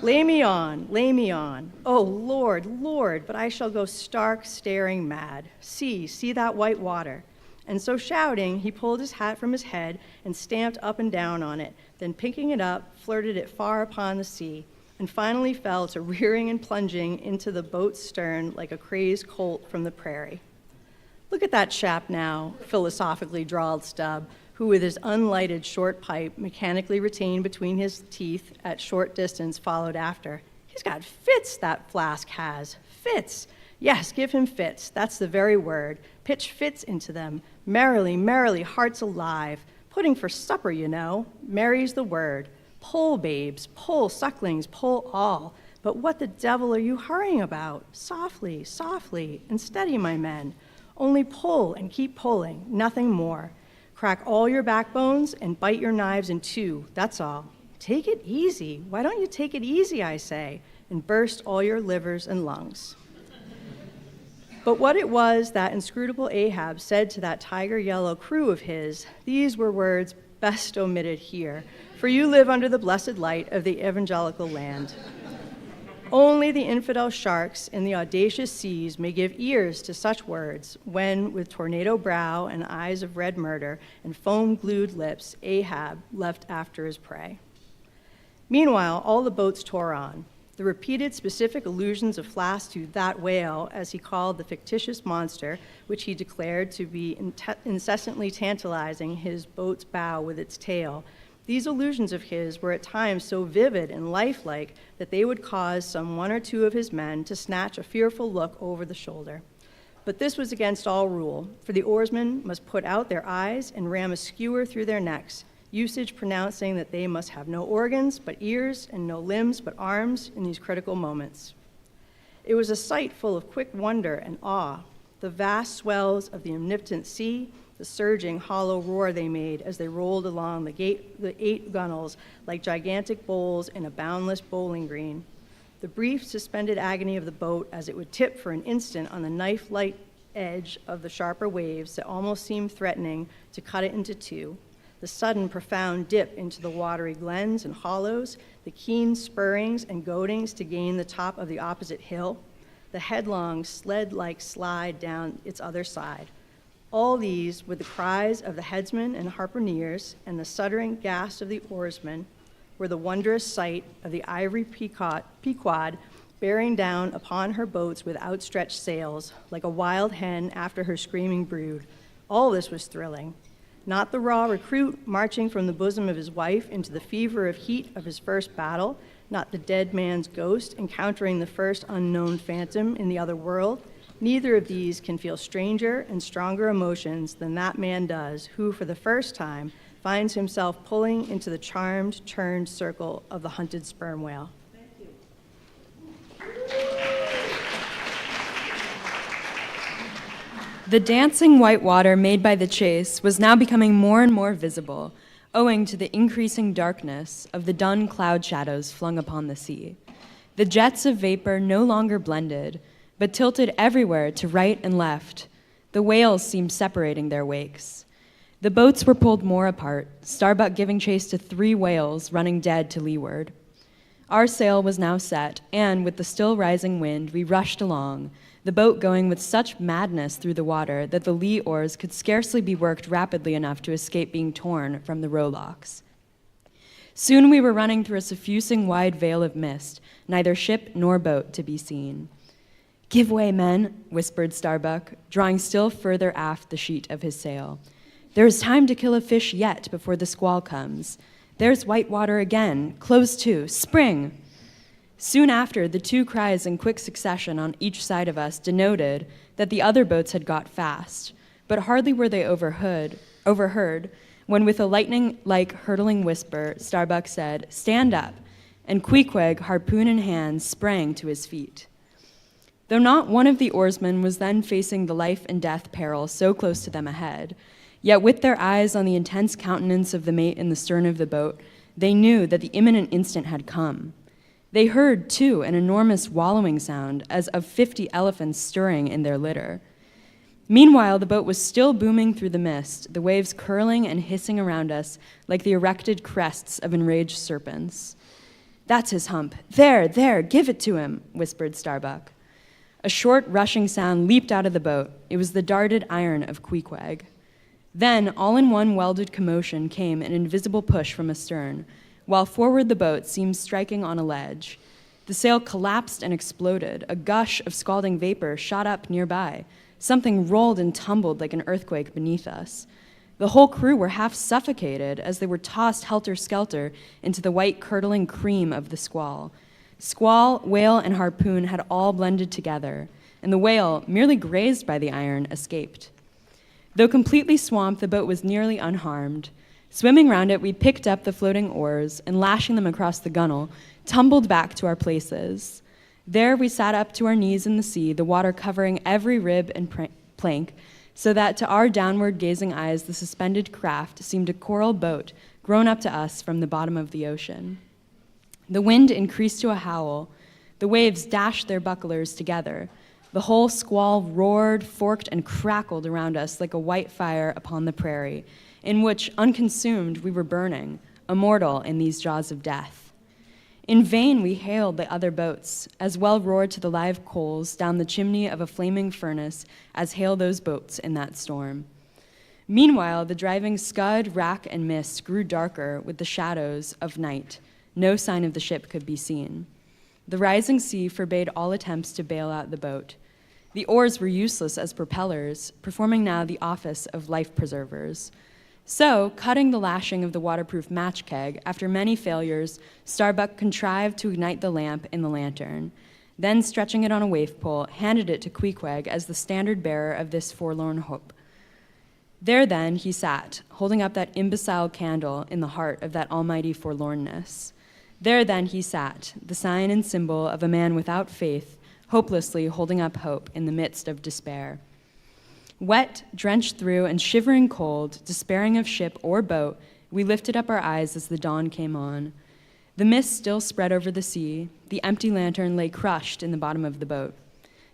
Lay me on, lay me on. Oh, Lord, Lord, but I shall go stark, staring mad. See that white water." And so shouting, he pulled his hat from his head and stamped up and down on it, then picking it up, flirted it far upon the sea, and finally fell to rearing and plunging into the boat's stern like a crazed colt from the prairie. "Look at that chap now," philosophically drawled Stubb, who with his unlighted short pipe mechanically retained between his teeth at short distance followed after. "He's got fits, that Flask has. Fits. Yes, give him fits. That's the very word. Pitch fits into them. Merrily, merrily, hearts alive. Pudding for supper, you know. Merry's the word. Pull, babes, pull, sucklings, pull all. But what the devil are you hurrying about? Softly, softly, and steady, my men. Only pull and keep pulling, nothing more. Crack all your backbones and bite your knives in 2, that's all. Take it easy. Why don't you take it easy, I say, and burst all your livers and lungs." But what it was that inscrutable Ahab said to that tiger yellow crew of his, these were words best omitted here, for you live under the blessed light of the evangelical land. Only the infidel sharks in the audacious seas may give ears to such words when, with tornado brow and eyes of red murder and foam-glued lips, Ahab left after his prey. Meanwhile, all the boats tore on. The repeated specific allusions of Flask to that whale, as he called the fictitious monster, which he declared to be incessantly tantalizing his boat's bow with its tail, these allusions of his were at times so vivid and lifelike that they would cause some 1 or 2 of his men to snatch a fearful look over the shoulder. But this was against all rule, for the oarsmen must put out their eyes and ram a skewer through their necks, usage pronouncing that they must have no organs but ears and no limbs but arms in these critical moments. It was a sight full of quick wonder and awe, the vast swells of the omnipotent sea, the surging hollow roar they made as they rolled along the 8 gunnels like gigantic bowls in a boundless bowling green, the brief suspended agony of the boat as it would tip for an instant on the knife-like edge of the sharper waves that almost seemed threatening to cut it into 2, the sudden profound dip into the watery glens and hollows, the keen spurrings and goadings to gain the top of the opposite hill, the headlong sled-like slide down its other side. All these, with the cries of the headsmen and harpooneers and the shuddering gasps of the oarsmen, were the wondrous sight of the ivory Pequod bearing down upon her boats with outstretched sails, like a wild hen after her screaming brood. All this was thrilling. Not the raw recruit marching from the bosom of his wife into the fever of heat of his first battle, not the dead man's ghost encountering the first unknown phantom in the other world. Neither of these can feel stranger and stronger emotions than that man does who, for the first time, finds himself pulling into the charmed, churned circle of the hunted sperm whale. Thank you.
The dancing white water made by the chase was now becoming more and more visible, owing to the increasing darkness of the dun cloud shadows flung upon the sea. The jets of vapor no longer blended, but tilted everywhere to right and left. The whales seemed separating their wakes. The boats were pulled more apart, Starbuck giving chase to 3 whales running dead to leeward. Our sail was now set, and with the still rising wind, we rushed along, the boat going with such madness through the water that the lee oars could scarcely be worked rapidly enough to escape being torn from the rowlocks. Soon we were running through a suffusing wide veil of mist, neither ship nor boat to be seen. "Give way, men," whispered Starbuck, drawing still further aft the sheet of his sail. "There is time to kill a fish yet before the squall comes. There's white water again. Close to. Spring!" Soon after, the 2 cries in quick succession on each side of us denoted that the other boats had got fast, but hardly were they overheard when, with a lightning-like hurtling whisper, Starbuck said, "Stand up," and Queequeg, harpoon in hand, sprang to his feet. Though not one of the oarsmen was then facing the life and death peril so close to them ahead, yet with their eyes on the intense countenance of the mate in the stern of the boat, they knew that the imminent instant had come. They heard, too, an enormous wallowing sound, as of 50 elephants stirring in their litter. Meanwhile, the boat was still booming through the mist, the waves curling and hissing around us like the erected crests of enraged serpents. "That's his hump. There, give it to him," whispered Starbuck. A short, rushing sound leaped out of the boat. It was the darted iron of Queequeg. Then, all in one welded commotion, came an invisible push from astern, while forward the boat seemed striking on a ledge. The sail collapsed and exploded. A gush of scalding vapor shot up nearby. Something rolled and tumbled like an earthquake beneath us. The whole crew were half suffocated as they were tossed helter-skelter into the white curdling cream of the squall. Squall, whale, and harpoon had all blended together, and the whale, merely grazed by the iron, escaped. Though completely swamped, the boat was nearly unharmed. Swimming round it, we picked up the floating oars and, lashing them across the gunwale, tumbled back to our places. There we sat up to our knees in the sea, the water covering every rib and plank, so that to our downward-gazing eyes the suspended craft seemed a coral boat grown up to us from the bottom of the ocean. The wind increased to a howl. The waves dashed their bucklers together. The whole squall roared, forked, and crackled around us like a white fire upon the prairie, in which, unconsumed, we were burning, immortal in these jaws of death. In vain we hailed the other boats, as well roared to the live coals down the chimney of a flaming furnace as hail those boats in that storm. Meanwhile, the driving scud, rack, and mist grew darker with the shadows of night. No sign of the ship could be seen. The rising sea forbade all attempts to bail out the boat. The oars were useless as propellers, performing now the office of life preservers. So, cutting the lashing of the waterproof match keg, after many failures, Starbuck contrived to ignite the lamp in the lantern. Then, stretching it on a wave pole, handed it to Queequeg as the standard bearer of this forlorn hope. There then he sat, holding up that imbecile candle in the heart of that almighty forlornness. There then he sat, the sign and symbol of a man without faith, hopelessly holding up hope in the midst of despair. Wet, drenched through, and shivering cold, despairing of ship or boat, we lifted up our eyes as the dawn came on. The mist still spread over the sea. The empty lantern lay crushed in the bottom of the boat.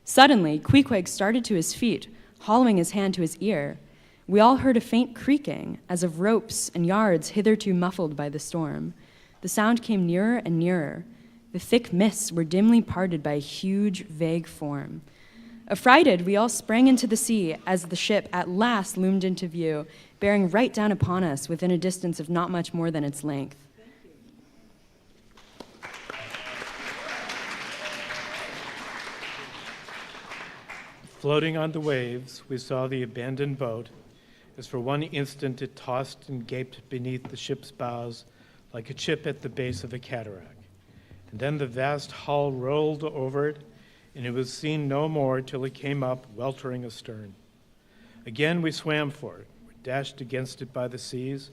Suddenly, Queequeg started to his feet, hollowing his hand to his ear. We all heard a faint creaking, as of ropes and yards hitherto muffled by the storm. The sound came nearer and nearer. The thick mists were dimly parted by a huge, vague form. Affrighted, we all sprang into the sea as the ship at last loomed into view, bearing right down upon us within a distance of not much more than its length.
Floating on the waves, we saw the abandoned boat, as for one instant it tossed and gaped beneath the ship's bows like a chip at the base of a cataract. And then the vast hull rolled over it, and it was seen no more till it came up, weltering astern. Again we swam for it, were dashed against it by the seas,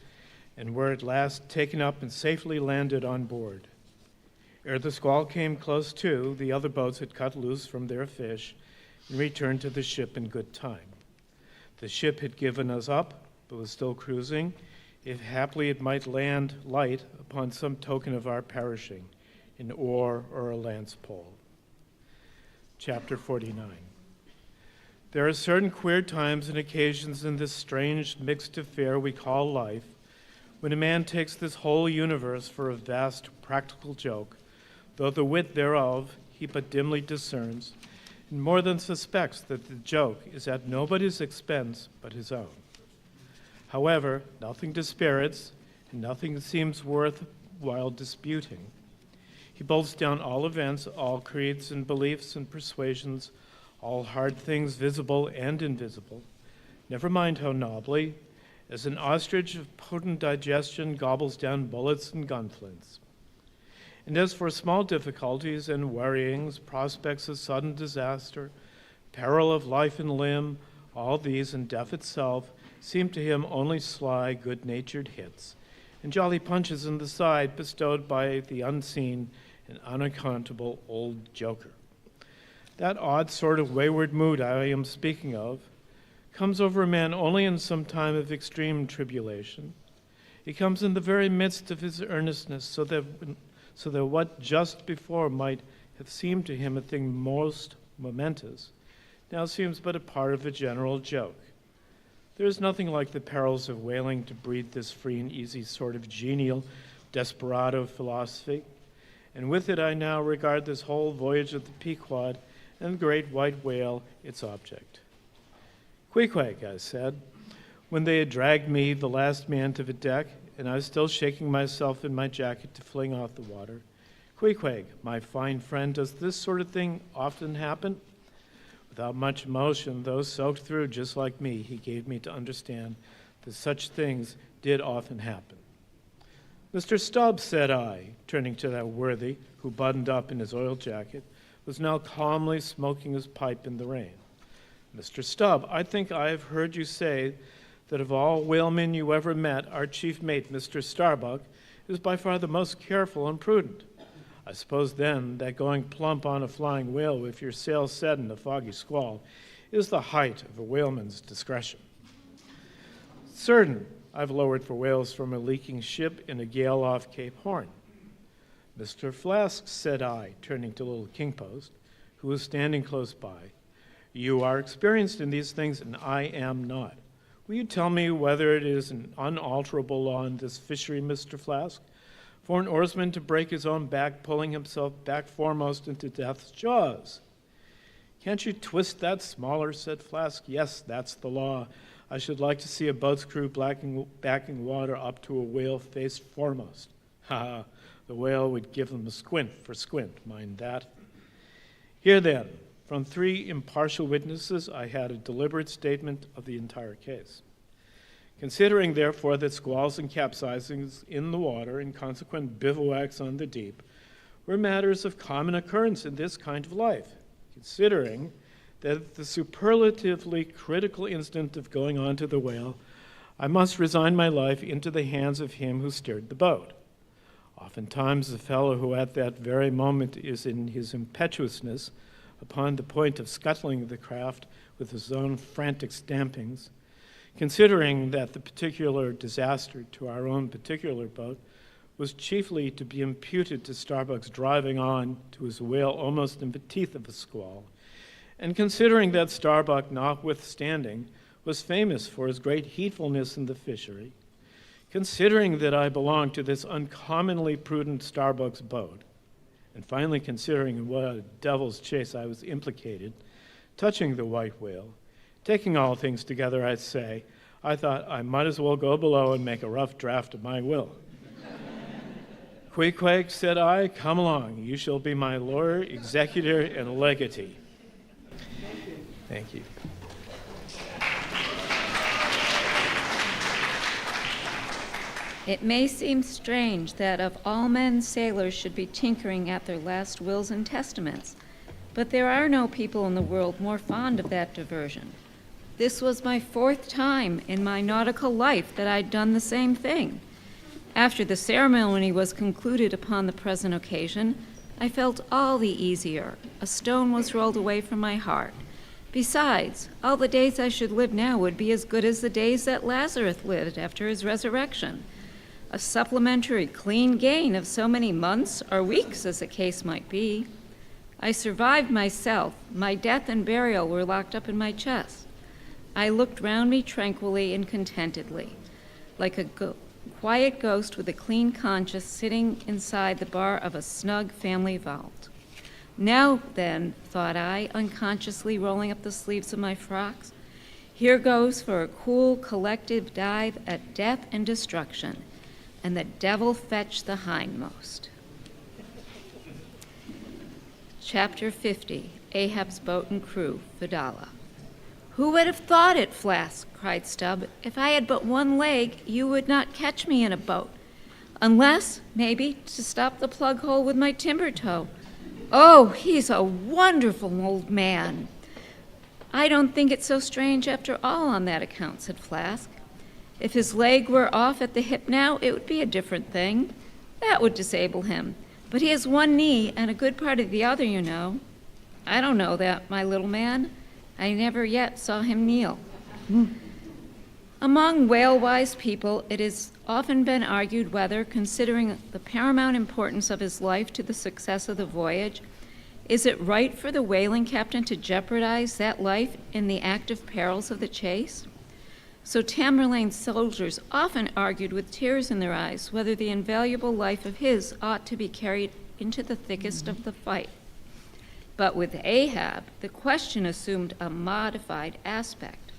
and were at last taken up and safely landed on board. Ere the squall came close to, the other boats had cut loose from their fish and returned to the ship in good time. The ship had given us up, but was still cruising. If haply it might land light upon some token of our perishing, an oar or a lance pole. Chapter 49. There are certain queer times and occasions in this strange mixed affair we call life, when a man takes this whole universe for a vast practical joke, though the wit thereof he but dimly discerns, and more than suspects that the joke is at nobody's expense but his own. However, nothing dispirits, and nothing seems worth while disputing. He bolts down all events, all creeds and beliefs and persuasions, all hard things visible and invisible, never mind how nobly, as an ostrich of potent digestion gobbles down bullets and gunflints. And as for small difficulties and worryings, prospects of sudden disaster, peril of life and limb, all these and death itself seem to him only sly, good-natured hits, and jolly punches in the side bestowed by the unseen and unaccountable old joker. That odd sort of wayward mood I am speaking of comes over a man only in some time of extreme tribulation. It comes in the very midst of his earnestness, so that what just before might have seemed to him a thing most momentous now seems but a part of a general joke. There is nothing like the perils of whaling to breed this free and easy sort of genial desperado philosophy, and with it I now regard this whole voyage of the Pequod and the great white whale its object. Queequeg, I said, when they had dragged me, the last man, to the deck, and I was still shaking myself in my jacket to fling off the water. Queequeg, my fine friend, does this sort of thing often happen? Without much emotion, though soaked through just like me, he gave me to understand that such things did often happen. Mr. Stubbs, said I, turning to that worthy who, buttoned up in his oil jacket, was now calmly smoking his pipe in the rain. Mr. Stubb, I think I have heard you say that of all whalemen you ever met, our chief mate, Mr. Starbuck, is by far the most careful and prudent. I suppose, then, that going plump on a flying whale with your sails set in a foggy squall is the height of a whaleman's discretion. Certain, I've lowered for whales from a leaking ship in a gale off Cape Horn. Mr. Flask, said I, turning to little Kingpost, who was standing close by, you are experienced in these things, and I am not. Will you tell me whether it is an unalterable law in this fishery, Mr. Flask, for an oarsman to break his own back, pulling himself back foremost into death's jaws? Can't you twist that smaller, said Flask. Yes, that's the law. I should like to see a boat's crew backing water up to a whale face foremost. Ha ha, the whale would give them a squint for squint, mind that. Here then, from 3 impartial witnesses, I had a deliberate statement of the entire case. Considering, therefore, that squalls and capsizings in the water and consequent bivouacs on the deep were matters of common occurrence in this kind of life, considering that at the superlatively critical instant of going on to the whale, I must resign my life into the hands of him who steered the boat. Oftentimes, the fellow who at that very moment is in his impetuousness upon the point of scuttling the craft with his own frantic stampings, considering that the particular disaster to our own particular boat was chiefly to be imputed to Starbuck's driving on to his whale almost in the teeth of a squall, and considering that Starbuck, notwithstanding, was famous for his great heedfulness in the fishery, considering that I belonged to this uncommonly prudent Starbuck's boat, and finally considering in what a devil's chase I was implicated, touching the white whale, taking all things together, I'd say, I thought I might as well go below and make a rough draft of my will. Queequeg, said I, come along. You shall be my lawyer, executor, and legatee. Thank you.
It may seem strange that of all men sailors should be tinkering at their last wills and testaments, but there are no people in the world more fond of that diversion. This was my 4th time in my nautical life that I'd done the same thing. After the ceremony was concluded upon the present occasion, I felt all the easier. A stone was rolled away from my heart, Besides, all the days I should live now would be as good as the days that Lazarus lived after his resurrection. A supplementary clean gain of so many months or weeks, as the case might be. I survived myself. My death and burial were locked up in my chest. I looked round me tranquilly and contentedly, like a quiet ghost with a clean conscience sitting inside the bar of a snug family vault. Now then, thought I, unconsciously rolling up the sleeves of my frocks, here goes for a cool collective dive at death and destruction, and the devil fetch the hindmost. Chapter 50, Ahab's Boat and Crew, Fedallah. Who would have thought it, Flask, cried Stubb. If I had but one leg, you would not catch me in a boat, unless, maybe, to stop the plug hole with my timber toe. Oh, he's a wonderful old man. I don't think it so strange after all on that account, said Flask. If his leg were off at the hip now, it would be a different thing. That would disable him. But he has one knee and a good part of the other, you know. I don't know that, my little man. I never yet saw him kneel. Among whale-wise people, it has often been argued whether, considering the paramount importance of his life to the success of the voyage, is it right for the whaling captain to jeopardize that life in the active perils of the chase? So Tamerlane's soldiers often argued with tears in their eyes whether the invaluable life of his ought to be carried into the thickest of the fight. But with Ahab, the question assumed a modified aspect,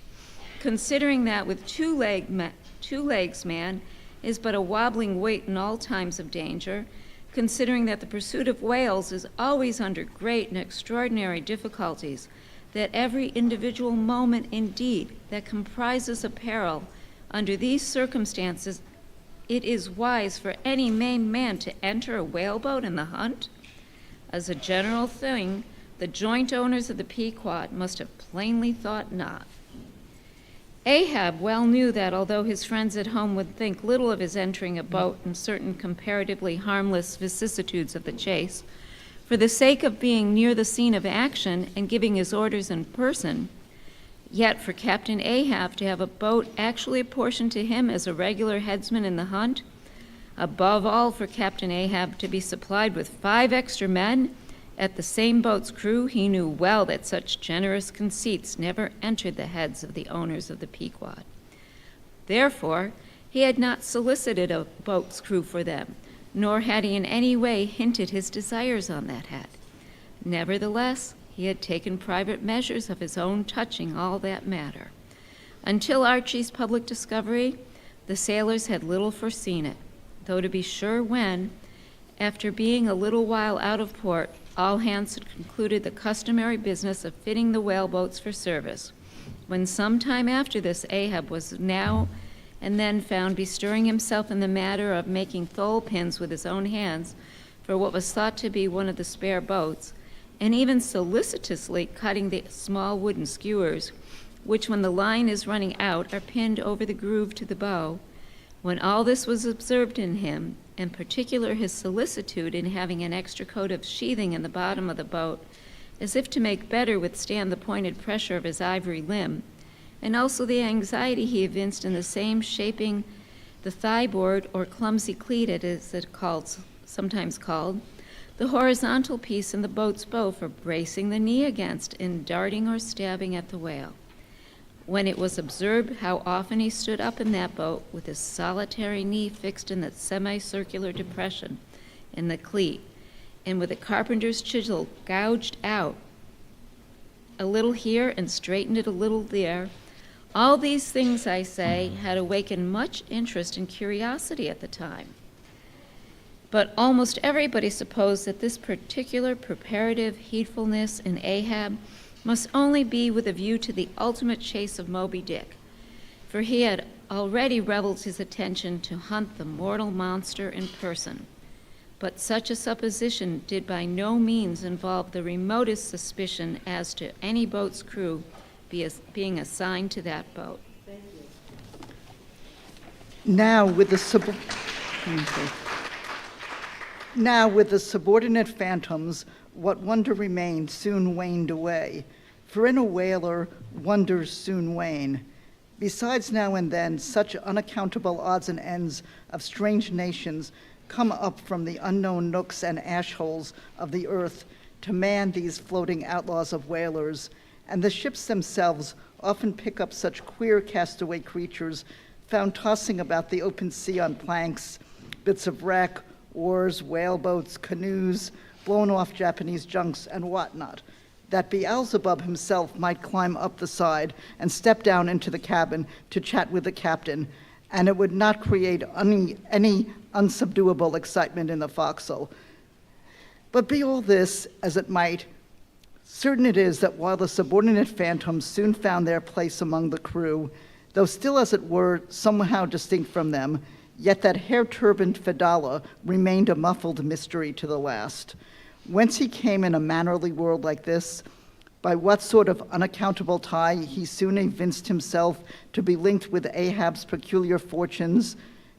considering that with two legs man is but a wobbling weight in all times of danger, considering that the pursuit of whales is always under great and extraordinary difficulties, that every individual moment indeed that comprises a peril, under these circumstances, it is wise for any maimed man to enter a whaleboat in the hunt? As a general thing, the joint owners of the Pequod must have plainly thought not. Ahab well knew that although his friends at home would think little of his entering a boat in certain comparatively harmless vicissitudes of the chase, for the sake of being near the scene of action and giving his orders in person, yet for Captain Ahab to have a boat actually apportioned to him as a regular headsman in the hunt, above all for Captain Ahab to be supplied with 5 extra men at the same boat's crew, he knew well that such generous conceits never entered the heads of the owners of the Pequod. Therefore, he had not solicited a boat's crew for them, nor had he in any way hinted his desires on that head. Nevertheless, he had taken private measures of his own touching all that matter. Until Archie's public discovery, the sailors had little foreseen it, though to be sure when, after being a little while out of port, all hands had concluded the customary business of fitting the whaleboats for service, when some time after this Ahab was now and then found bestirring himself in the matter of making thole pins with his own hands for what was thought to be one of the spare boats, and even solicitously cutting the small wooden skewers, which when the line is running out are pinned over the groove to the bow. When all this was observed in him, in particular his solicitude in having an extra coat of sheathing in the bottom of the boat, as if to make better withstand the pointed pressure of his ivory limb, and also the anxiety he evinced in the same shaping the thigh-board or clumsy cleat, as it sometimes called, the horizontal piece in the boat's bow for bracing the knee against in darting or stabbing at the whale. When it was observed how often he stood up in that boat with his solitary knee fixed in the semicircular depression in the cleat, and with a carpenter's chisel gouged out a little here and straightened it a little there, all these things, I say, had awakened much interest and curiosity at the time. But almost everybody supposed that this particular preparative heedfulness in Ahab must only be with a view to the ultimate chase of Moby-Dick, for he had already reveled his attention to hunt the mortal monster in person. But such a supposition did by no means involve the remotest suspicion as to any boat's crew being assigned to that boat.
Now with the subordinate phantoms, what wonder remained soon waned away. For in a whaler, wonders soon wane. Besides, now and then, such unaccountable odds and ends of strange nations come up from the unknown nooks and ash holes of the earth to man these floating outlaws of whalers, and the ships themselves often pick up such queer castaway creatures found tossing about the open sea on planks, bits of wreck, oars, whaleboats, canoes, blown off Japanese junks, and whatnot, that Beelzebub himself might climb up the side and step down into the cabin to chat with the captain, and it would not create any unsubduable excitement in the forecastle. But be all this as it might, certain it is that while the subordinate phantoms soon found their place among the crew, though still, as it were, somehow distinct from them, yet that hair-turbaned Fedallah remained a muffled mystery to the last. Whence he came in a mannerly world like this, by what sort of unaccountable tie he soon evinced himself to be linked with Ahab's peculiar fortunes,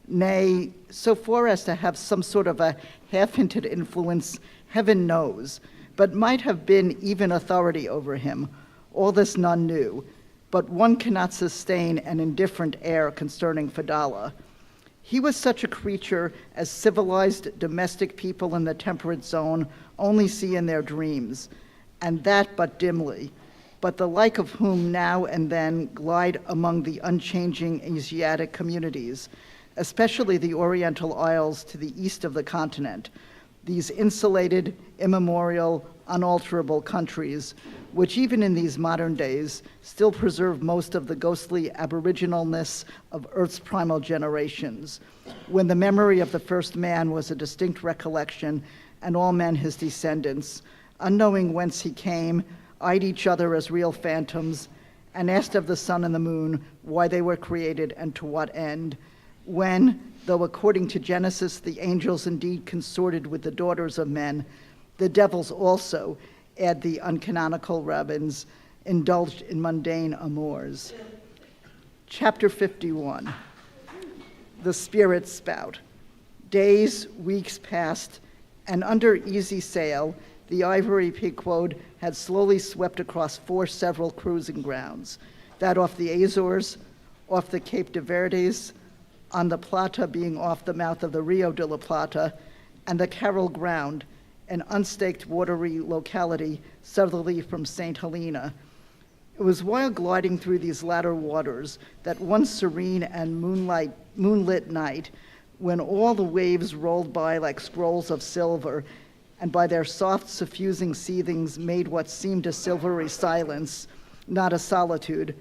nay, so far as to have some sort of a half-hinted influence, heaven knows, but might have been even authority over him. All this none knew, but one cannot sustain an indifferent air concerning Fedallah. He was such a creature as civilized domestic people in the temperate zone only see in their dreams, and that but dimly, but the like of whom now and then glide among the unchanging Asiatic communities, especially the Oriental Isles to the east of the continent, these insulated, immemorial, unalterable countries, which even in these modern days still preserve most of the ghostly aboriginalness of Earth's primal generations, when the memory of the first man was a distinct recollection, and all men his descendants, unknowing whence he came, eyed each other as real phantoms, and asked of the sun and the moon why they were created and to what end, when, though according to Genesis the angels indeed consorted with the daughters of men, the devils also, add the uncanonical rabbins, indulged in mundane amours. Chapter 51, The Spirit Spout. Days, weeks passed, and under easy sail, the Ivory Pequod had slowly swept across 4 several cruising grounds, that off the Azores, off the Cape de Verdes, on the Plata being off the mouth of the Rio de la Plata, and the Carroll Ground, an unstaked watery locality southerly from St. Helena. It was while gliding through these latter waters that one serene and moonlit night, when all the waves rolled by like scrolls of silver, and by their soft suffusing seethings made what seemed a silvery silence, not a solitude,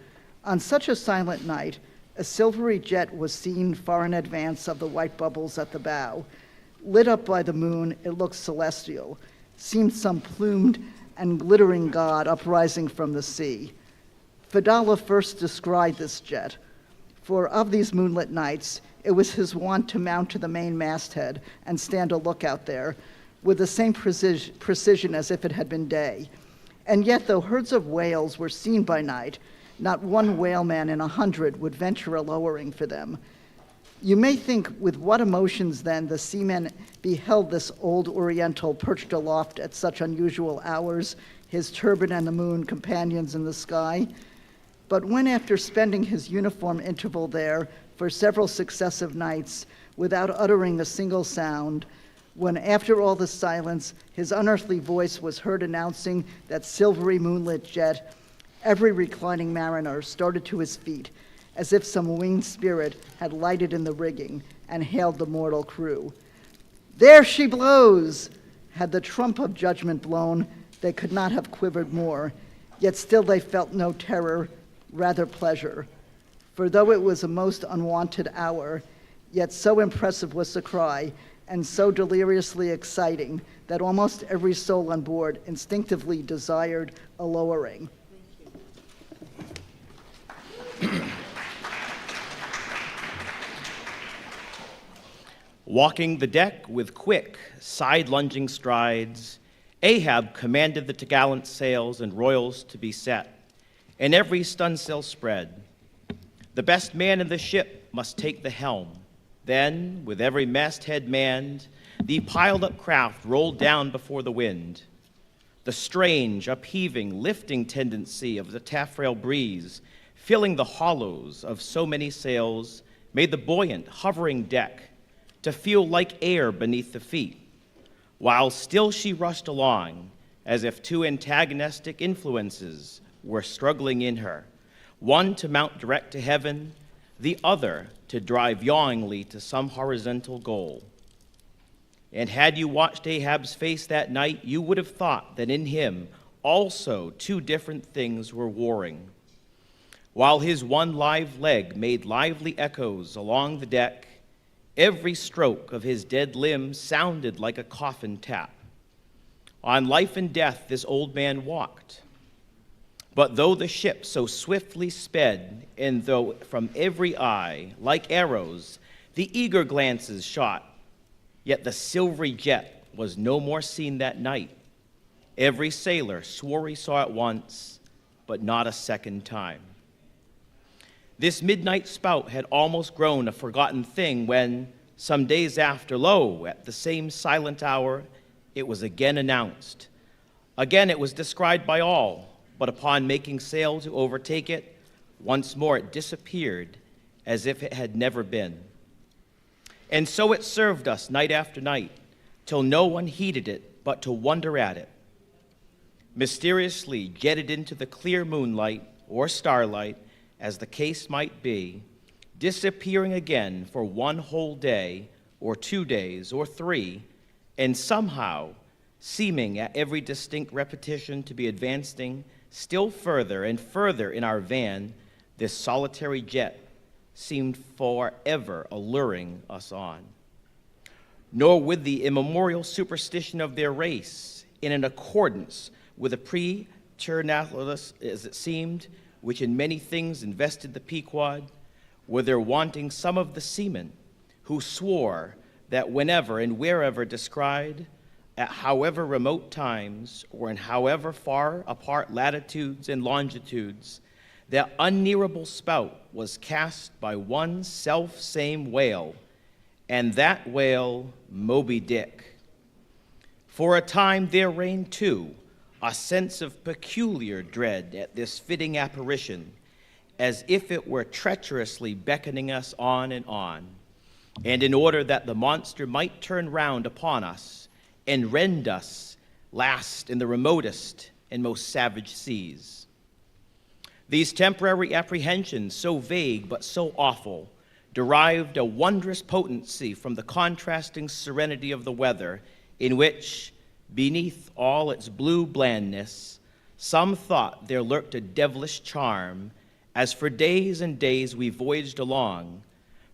on such a silent night, a silvery jet was seen far in advance of the white bubbles at the bow. Lit up by the moon, it looked celestial, seemed some plumed and glittering god uprising from the sea. Fedallah first descried this jet, for of these moonlit nights, it was his wont to mount to the main masthead and stand a lookout there, with the same precision as if it had been day. And yet, though herds of whales were seen by night, not one whaleman in 100 would venture a lowering for them. You may think with what emotions then the seamen beheld this old Oriental perched aloft at such unusual hours, his turban and the moon companions in the sky. But when, after spending his uniform interval there for several successive nights without uttering a single sound, when after all the silence his unearthly voice was heard announcing that silvery moonlit jet, every reclining mariner started to his feet, as if some winged spirit had lighted in the rigging and hailed the mortal crew. There she blows! Had the trump of judgment blown, they could not have quivered more, yet still they felt no terror, rather pleasure. For though it was a most unwonted hour, yet so impressive was the cry, and so deliriously exciting, that almost every soul on board instinctively desired a lowering.
Walking the deck with quick, side-lunging strides, Ahab commanded the topgallant sails and royals to be set, and every stunsail spread. The best man in the ship must take the helm. Then, with every masthead manned, the piled-up craft rolled down before the wind. the strange, upheaving, lifting tendency of the taffrail breeze, filling the hollows of so many sails, made the buoyant, hovering deck to feel like air beneath the feet, while still she rushed along as if two antagonistic influences were struggling in her, one to mount direct to heaven, the other to drive yawingly to some horizontal goal. And had you watched Ahab's face that night, you would have thought that in him also two different things were warring. While his one live leg made lively echoes along the deck, every stroke of his dead limb sounded like a coffin tap. On life and death this old man walked. But though the ship so swiftly sped, and though from every eye, like arrows, the eager glances shot, yet the silvery jet was no more seen that night. Every sailor swore he saw it once, but not a second time. This midnight spout had almost grown a forgotten thing when, some days after, lo, at the same silent hour, it was again announced. Again it was descried by all, but upon making sail to overtake it, once more it disappeared as if it had never been. And so it served us night after night, till no one heeded it but to wonder at it. Mysteriously jetted into the clear moonlight or starlight, as the case might be, disappearing again for one whole day, or 2 days, or 3, and somehow seeming at every distinct repetition to be advancing still further and further in our van, this solitary jet seemed forever alluring us on. Nor with the immemorial superstition of their race, in accordance with the preternatural, as it seemed, which in many things invested the Pequod, were there wanting some of the seamen who swore that whenever and wherever descried, at however remote times or in however far apart latitudes and longitudes, that unnearable spout was cast by one self-same whale, and that whale Moby-Dick. For a time there reigned, too, a sense of peculiar dread at this fitting apparition, as if it were treacherously beckoning us on, and in order that the monster might turn round upon us and rend us last in the remotest and most savage seas. These temporary apprehensions, so vague but so awful, derived a wondrous potency from the contrasting serenity of the weather, in which, beneath all its blue blandness, some thought there lurked a devilish charm, as for days and days we voyaged along,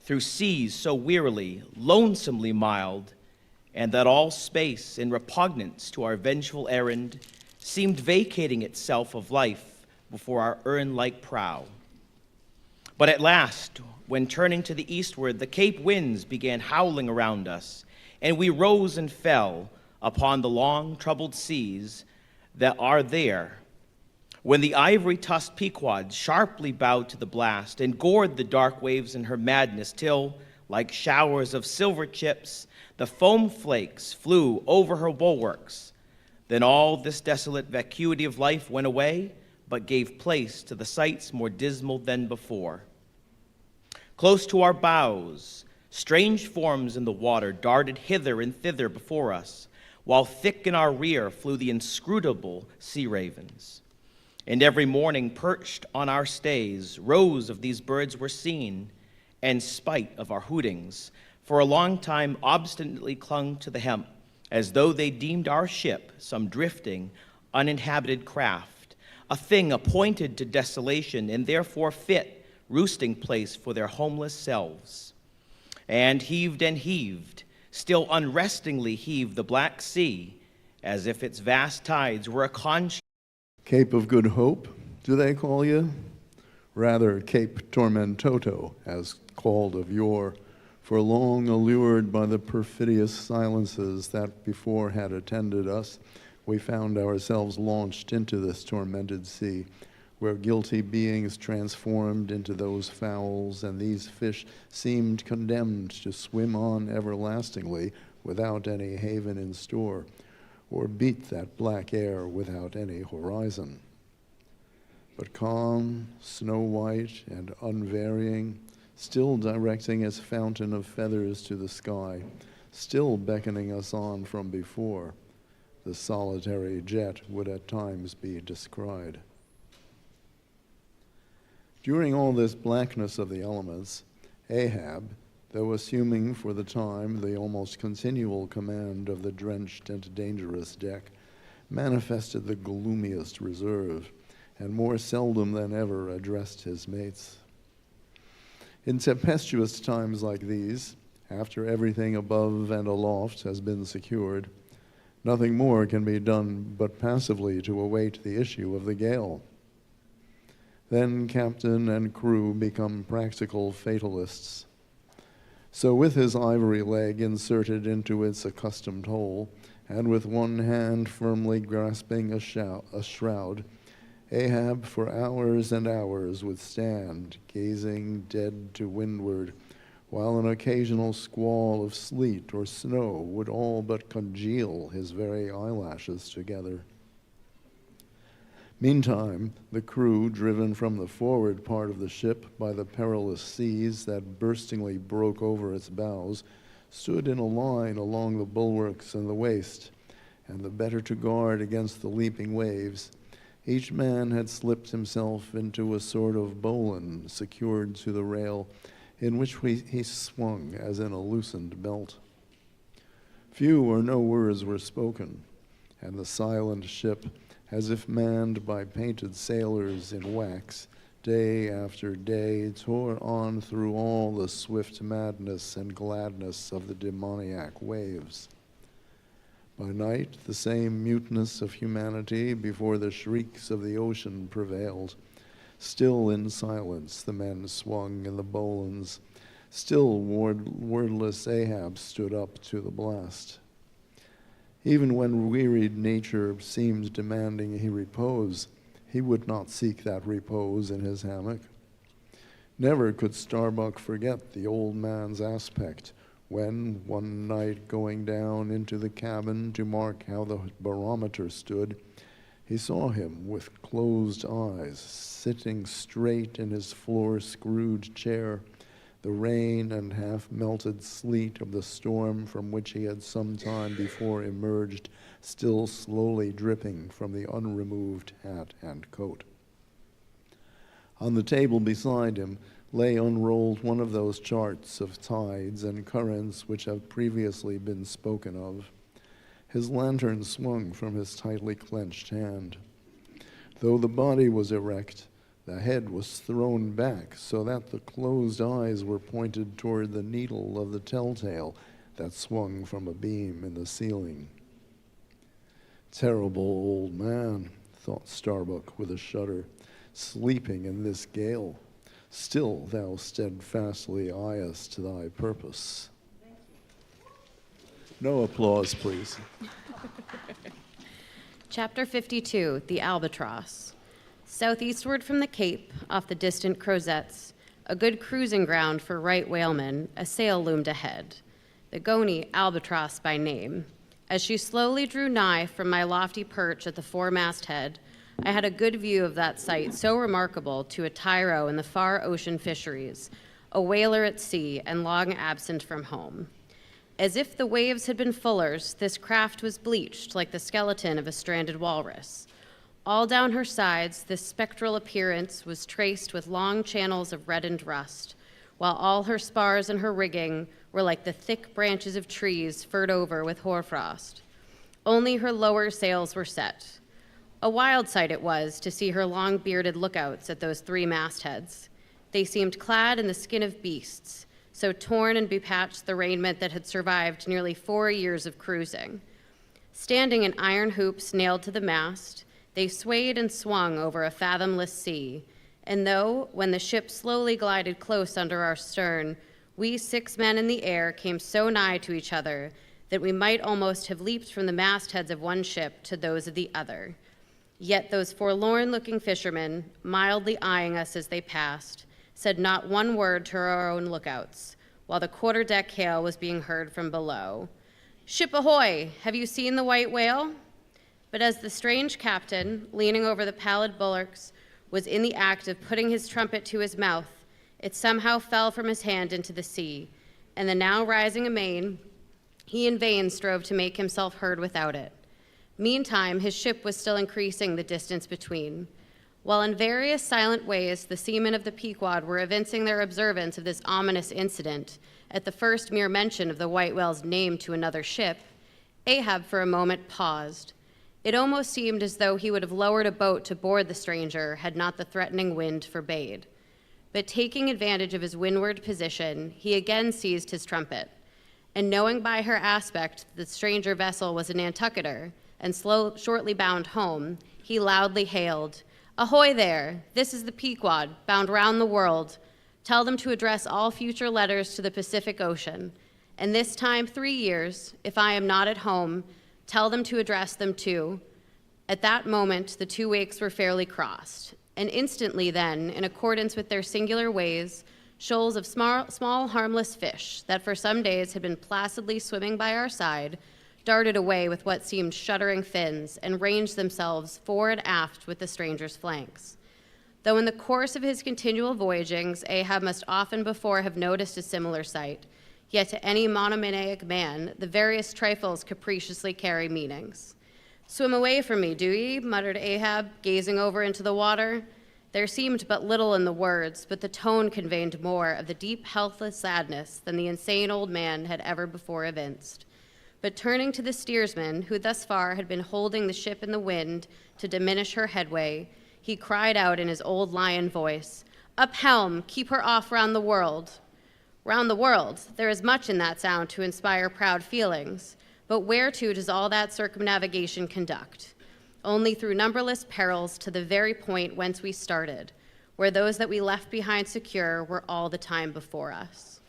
through seas so wearily, lonesomely mild, and that all space, in repugnance to our vengeful errand, seemed vacating itself of life before our urn-like prow. But at last, when turning to the eastward, the Cape winds began howling around us, and we rose and fell upon the long, troubled seas that are there, when the ivory-tusked Pequod sharply bowed to the blast and gored the dark waves in her madness till, like showers of silver chips, the foam flakes flew over her bulwarks. Then all this desolate vacuity of life went away, but gave place to the sights more dismal than before. Close to our bows, strange forms in the water darted hither and thither before us, while thick in our rear flew the inscrutable sea ravens. And every morning, perched on our stays, rows of these birds were seen, and spite of our hootings, for a long time obstinately clung to the hemp, as though they deemed our ship some drifting, uninhabited craft, a thing appointed to desolation, and therefore fit roosting place for their homeless selves. And heaved, still unrestingly heaved the black sea, as if its vast tides were a conch.
Cape of Good Hope, do they call you? Rather, Cape Tormentoso, as called of yore, for long allured by the perfidious silences that before had attended us, we found ourselves launched into this tormented sea, where guilty beings transformed into those fowls, and these fish seemed condemned to swim on everlastingly without any haven in store, or beat that black air without any horizon. But calm, snow-white, and unvarying, still directing its fountain of feathers to the sky, still beckoning us on from before, the solitary jet would at times be descried. During all this blackness of the elements, Ahab, though assuming for the time the almost continual command of the drenched and dangerous deck, manifested the gloomiest reserve, and more seldom than ever addressed his mates. In tempestuous times like these, after everything above and aloft has been secured, nothing more can be done but passively to await the issue of the gale. Then captain and crew become practical fatalists. So with his ivory leg inserted into its accustomed hole, and with one hand firmly grasping a shroud, Ahab for hours and hours would stand, gazing dead to windward, while an occasional squall of sleet or snow would all but congeal his very eyelashes together. Meantime, the crew, driven from the forward part of the ship by the perilous seas that burstingly broke over its bows, stood in a line along the bulwarks and the waist, and the better to guard against the leaping waves, each man had slipped himself into a sort of bowline secured to the rail, in which he swung as in a loosened belt. Few or no words were spoken, and the silent ship, as if manned by painted sailors in wax, day after day tore on through all the swift madness and gladness of the demoniac waves. By night, the same muteness of humanity before the shrieks of the ocean prevailed. Still in silence the men swung in the bowlines. Still wordless Ahab stood up to the blast. Even when wearied nature seemed demanding he repose, he would not seek that repose in his hammock. Never could Starbuck forget the old man's aspect when, one night going down into the cabin to mark how the barometer stood, he saw him with closed eyes, sitting straight in his floor-screwed chair, the rain and half-melted sleet of the storm from which he had some time before emerged, still slowly dripping from the unremoved hat and coat. On the table beside him lay unrolled one of those charts of tides and currents which have previously been spoken of. His lantern swung from his tightly clenched hand. Though the body was erect, the head was thrown back so that the closed eyes were pointed toward the needle of the telltale that swung from a beam in the ceiling. Terrible old man, thought Starbuck with a shudder, sleeping in this gale. Still thou steadfastly eyest thy purpose. No applause, please.
Chapter 52, The Albatross. Southeastward from the Cape, off the distant Crozettes, a good cruising ground for right whalemen, a sail loomed ahead, the Goni Albatross by name. As she slowly drew nigh from my lofty perch at the foremast head, I had a good view of that sight so remarkable to a tyro in the far ocean fisheries, a whaler at sea and long absent from home. As if the waves had been fullers, this craft was bleached like the skeleton of a stranded walrus. All down her sides, this spectral appearance was traced with long channels of reddened rust, while all her spars and her rigging were like the thick branches of trees furred over with hoarfrost. Only her lower sails were set. A wild sight it was to see her long-bearded lookouts at those three mastheads. They seemed clad in the skin of beasts, so torn and bepatched the raiment that had survived nearly 4 years of cruising. Standing in iron hoops nailed to the mast, they swayed and swung over a fathomless sea, and though, when the ship slowly glided close under our stern, we 6 men in the air came so nigh to each other that we might almost have leaped from the mastheads of one ship to those of the other. Yet those forlorn-looking fishermen, mildly eyeing us as they passed, said not one word to our own lookouts, while the quarter-deck hail was being heard from below. "Ship ahoy! Have you seen the white whale?" But as the strange captain, leaning over the pallid bulwarks, was in the act of putting his trumpet to his mouth, it somehow fell from his hand into the sea, and the now rising amain, he in vain strove to make himself heard without it. Meantime, his ship was still increasing the distance between. While in various silent ways the seamen of the Pequod were evincing their observance of this ominous incident, at the first mere mention of the white whale's name to another ship, Ahab for a moment paused. It almost seemed as though he would have lowered a boat to board the stranger had not the threatening wind forbade. But taking advantage of his windward position, he again seized his trumpet, and knowing by her aspect that the stranger vessel was a Nantucketer and shortly bound home, he loudly hailed, "Ahoy there! This is the Pequod, bound round the world. Tell them to address all future letters to the Pacific Ocean, and this time 3 years, if I am not at home, tell them to address them too." At that moment, the two wakes were fairly crossed, and instantly then, in accordance with their singular ways, shoals of small harmless fish that for some days had been placidly swimming by our side darted away with what seemed shuddering fins and ranged themselves fore and aft with the stranger's flanks. Though in the course of his continual voyagings, Ahab must often before have noticed a similar sight, yet to any monomaniac man, the various trifles capriciously carry meanings. "Swim away from me, do ye?" muttered Ahab, gazing over into the water. There seemed but little in the words, but the tone conveyed more of the deep, helpless sadness than the insane old man had ever before evinced. But turning to the steersman, who thus far had been holding the ship in the wind to diminish her headway, he cried out in his old lion voice, "Up helm, keep her off round the world." Round the world, there is much in that sound to inspire proud feelings, but whereto does all that circumnavigation conduct? Only through numberless perils to the very point whence we started, where those that we left behind secure were all the time before us.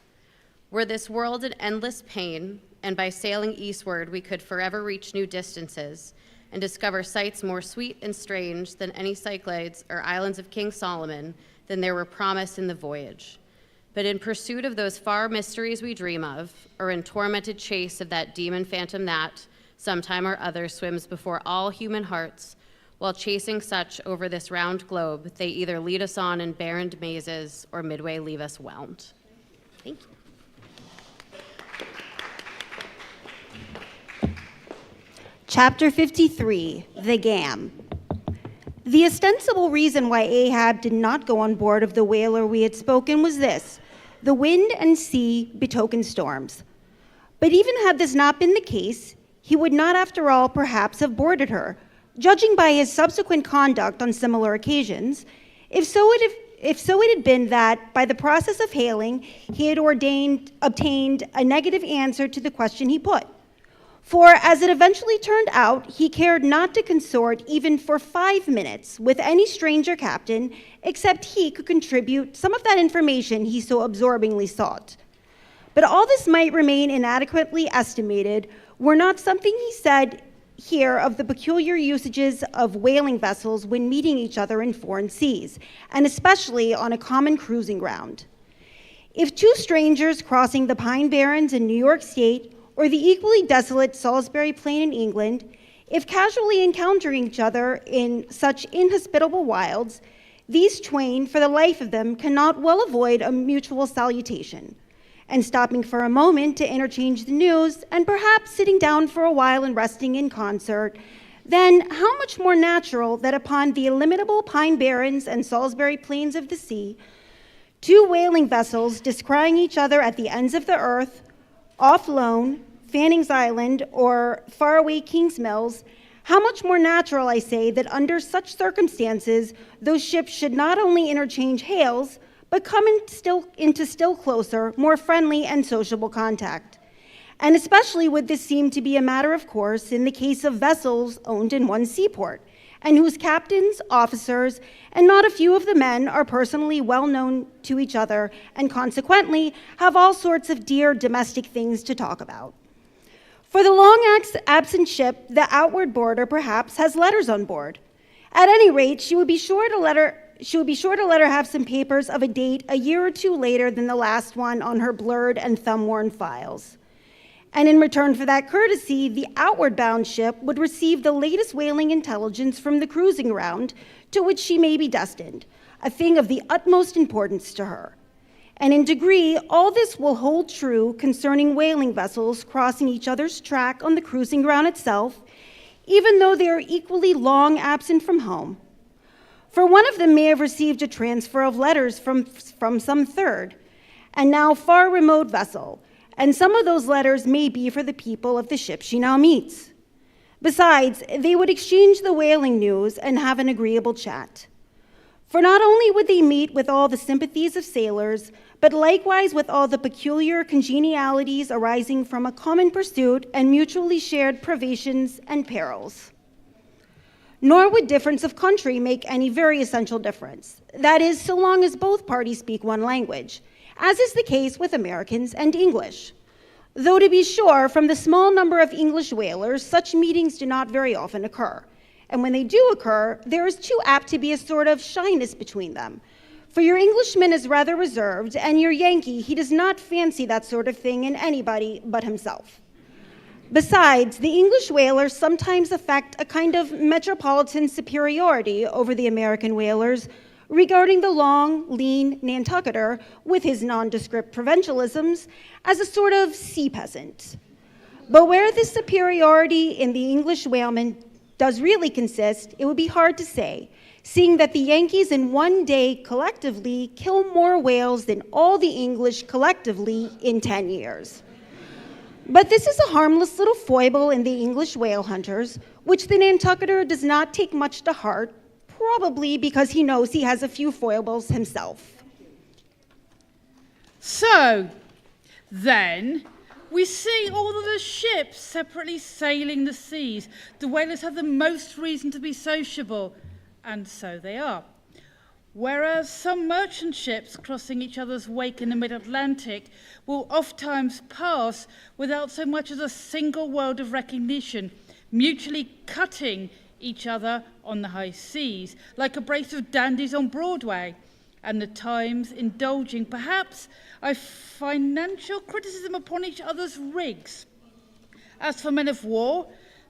Were this world an endless pain, and by sailing eastward we could forever reach new distances and discover sights more sweet and strange than any Cyclades or islands of King Solomon, than there were promised in the voyage. But in pursuit of those far mysteries we dream of, or in tormented chase of that demon phantom that, sometime or other, swims before all human hearts, while chasing such over this round globe, they either lead us on in barren mazes or midway leave us whelmed. Thank you.
Chapter 53, The Gam. The ostensible reason why Ahab did not go on board of the whaler we had spoken was this: the wind and sea betokened storms. But even had this not been the case, he would not, after all, perhaps have boarded her, judging by his subsequent conduct on similar occasions, if so it had been that, by the process of hailing, he had obtained a negative answer to the question he put. For, as it eventually turned out, he cared not to consort even for 5 minutes with any stranger captain, except he could contribute some of that information he so absorbingly sought. But all this might remain inadequately estimated were not something he said here of the peculiar usages of whaling vessels when meeting each other in foreign seas, and especially on a common cruising ground. If two strangers crossing the Pine Barrens in New York State or the equally desolate Salisbury Plain in England, if casually encountering each other in such inhospitable wilds, these twain, for the life of them, cannot well avoid a mutual salutation, and stopping for a moment to interchange the news, and perhaps sitting down for a while and resting in concert, then how much more natural that upon the illimitable Pine Barrens and Salisbury Plains of the sea, two whaling vessels descrying each other at the ends of the earth, off Lone, Fanning's Island, or faraway King's Mills, how much more natural, I say, that under such circumstances, those ships should not only interchange hails, but come into still closer, more friendly and sociable contact. And especially would this seem to be a matter of course in the case of vessels owned in one seaport, and whose captains, officers, and not a few of the men are personally well known to each other, and consequently have all sorts of dear domestic things to talk about. For the long absent ship, the outward boarder perhaps has letters on board. At any rate, she would be sure to let her have some papers of a date a year or two later than the last one on her blurred and thumb-worn files. And in return for that courtesy, the outward bound ship would receive the latest whaling intelligence from the cruising ground to which she may be destined, a thing of the utmost importance to her. And in degree, all this will hold true concerning whaling vessels crossing each other's track on the cruising ground itself, even though they are equally long absent from home. For one of them may have received a transfer of letters from some third, and now far remote vessel, and some of those letters may be for the people of the ship she now meets. Besides, they would exchange the whaling news and have an agreeable chat. For not only would they meet with all the sympathies of sailors, but likewise with all the peculiar congenialities arising from a common pursuit and mutually shared privations and perils. Nor would difference of country make any very essential difference. That is, so long as both parties speak one language, as is the case with Americans and English. Though to be sure, from the small number of English whalers, such meetings do not very often occur. And when they do occur, there is too apt to be a sort of shyness between them. For your Englishman is rather reserved, and your Yankee, he does not fancy that sort of thing in anybody but himself. Besides, the English whalers sometimes affect a kind of metropolitan superiority over the American whalers, regarding the long, lean Nantucketer with his nondescript provincialisms as a sort of sea peasant. But where this superiority in the English whaleman does really consist, it would be hard to say, seeing that the Yankees in one day collectively kill more whales than all the English collectively in 10 years. But this is a harmless little foible in the English whale hunters, which the Nantucketer does not take much to heart, probably because he knows he has a few foibles himself.
So, then, we see all of the ships separately sailing the seas. The whalers have the most reason to be sociable, and so they are. Whereas some merchant ships crossing each other's wake in the mid-Atlantic will oftentimes pass without so much as a single word of recognition, mutually cutting each other on the high seas, like a brace of dandies on Broadway, and the Times indulging perhaps a financial criticism upon each other's rigs. As for men of war,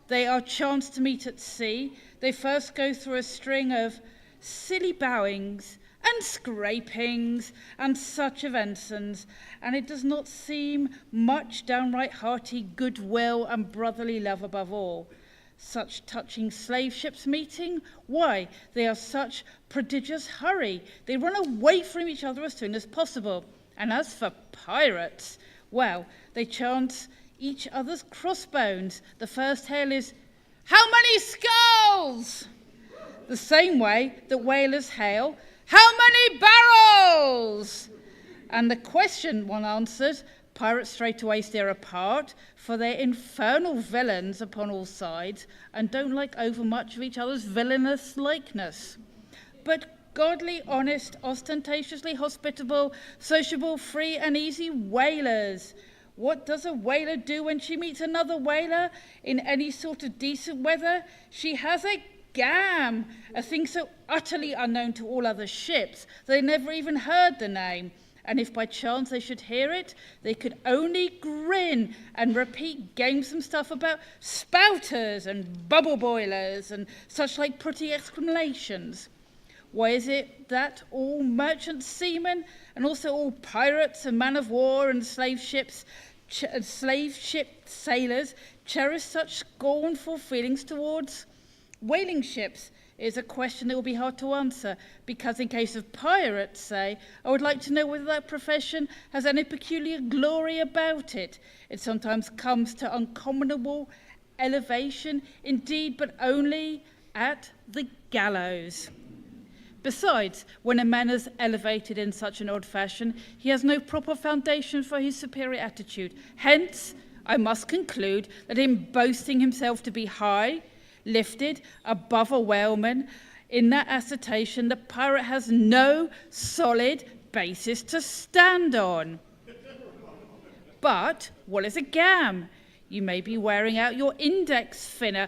they are chanced to meet at sea. They first go through a string of silly bowings and scrapings and such of ensigns, and it does not seem much downright hearty goodwill and brotherly love above all. Such touching slave ships meeting? Why, they are such prodigious hurry. They run away from each other as soon as possible. And as for pirates, well, they chance each other's crossbones. The first hail is, "How many skulls?" The same way that whalers hail, "How many barrels?" And the question one answers, pirates straightway steer apart, for they're infernal villains upon all sides, and don't like overmuch of each other's villainous likeness. But godly, honest, ostentatiously hospitable, sociable, free and easy whalers. What does a whaler do when she meets another whaler in any sort of decent weather? She has a gam, a thing so utterly unknown to all other ships, they never even heard the name. And if by chance they should hear it, they could only grin and repeat gamesome stuff about spouters and bubble boilers and such like pretty exclamations. Why is it that all merchant seamen and also all pirates and man of war and slave ship sailors cherish such scornful feelings towards whaling ships? Is a question that will be hard to answer, because in case of pirates, say, I would like to know whether that profession has any peculiar glory about it. It sometimes comes to uncommonable elevation, indeed, but only at the gallows. Besides, when a man is elevated in such an odd fashion, he has no proper foundation for his superior attitude. Hence, I must conclude that in boasting himself to be high, lifted above a whaleman, in that assertion the pirate has no solid basis to stand on. But what is a gam? You may be wearing out your index finger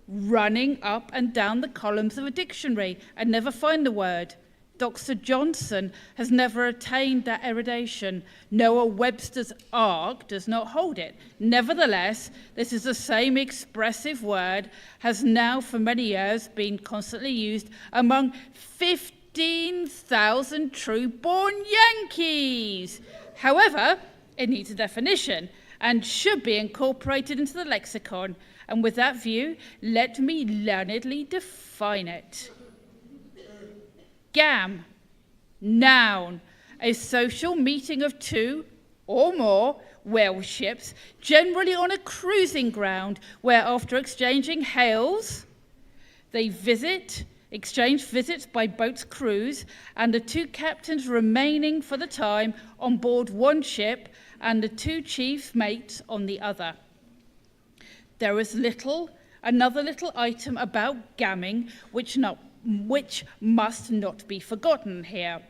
running up and down the columns of a dictionary and never find the word. Dr. Johnson has never attained that erudition. Noah Webster's ark does not hold it. Nevertheless, this is the same expressive word, has now for many years been constantly used among 15,000 true-born Yankees. However, it needs a definition and should be incorporated into the lexicon. And with that view, let me learnedly define it. Gam, noun, a social meeting of two or more whale ships, generally on a cruising ground, where after exchanging hails, they exchange visits by boat's crews, and the two captains remaining for the time on board one ship and the two chief mates on the other. There is another little item about gamming which must not be forgotten here.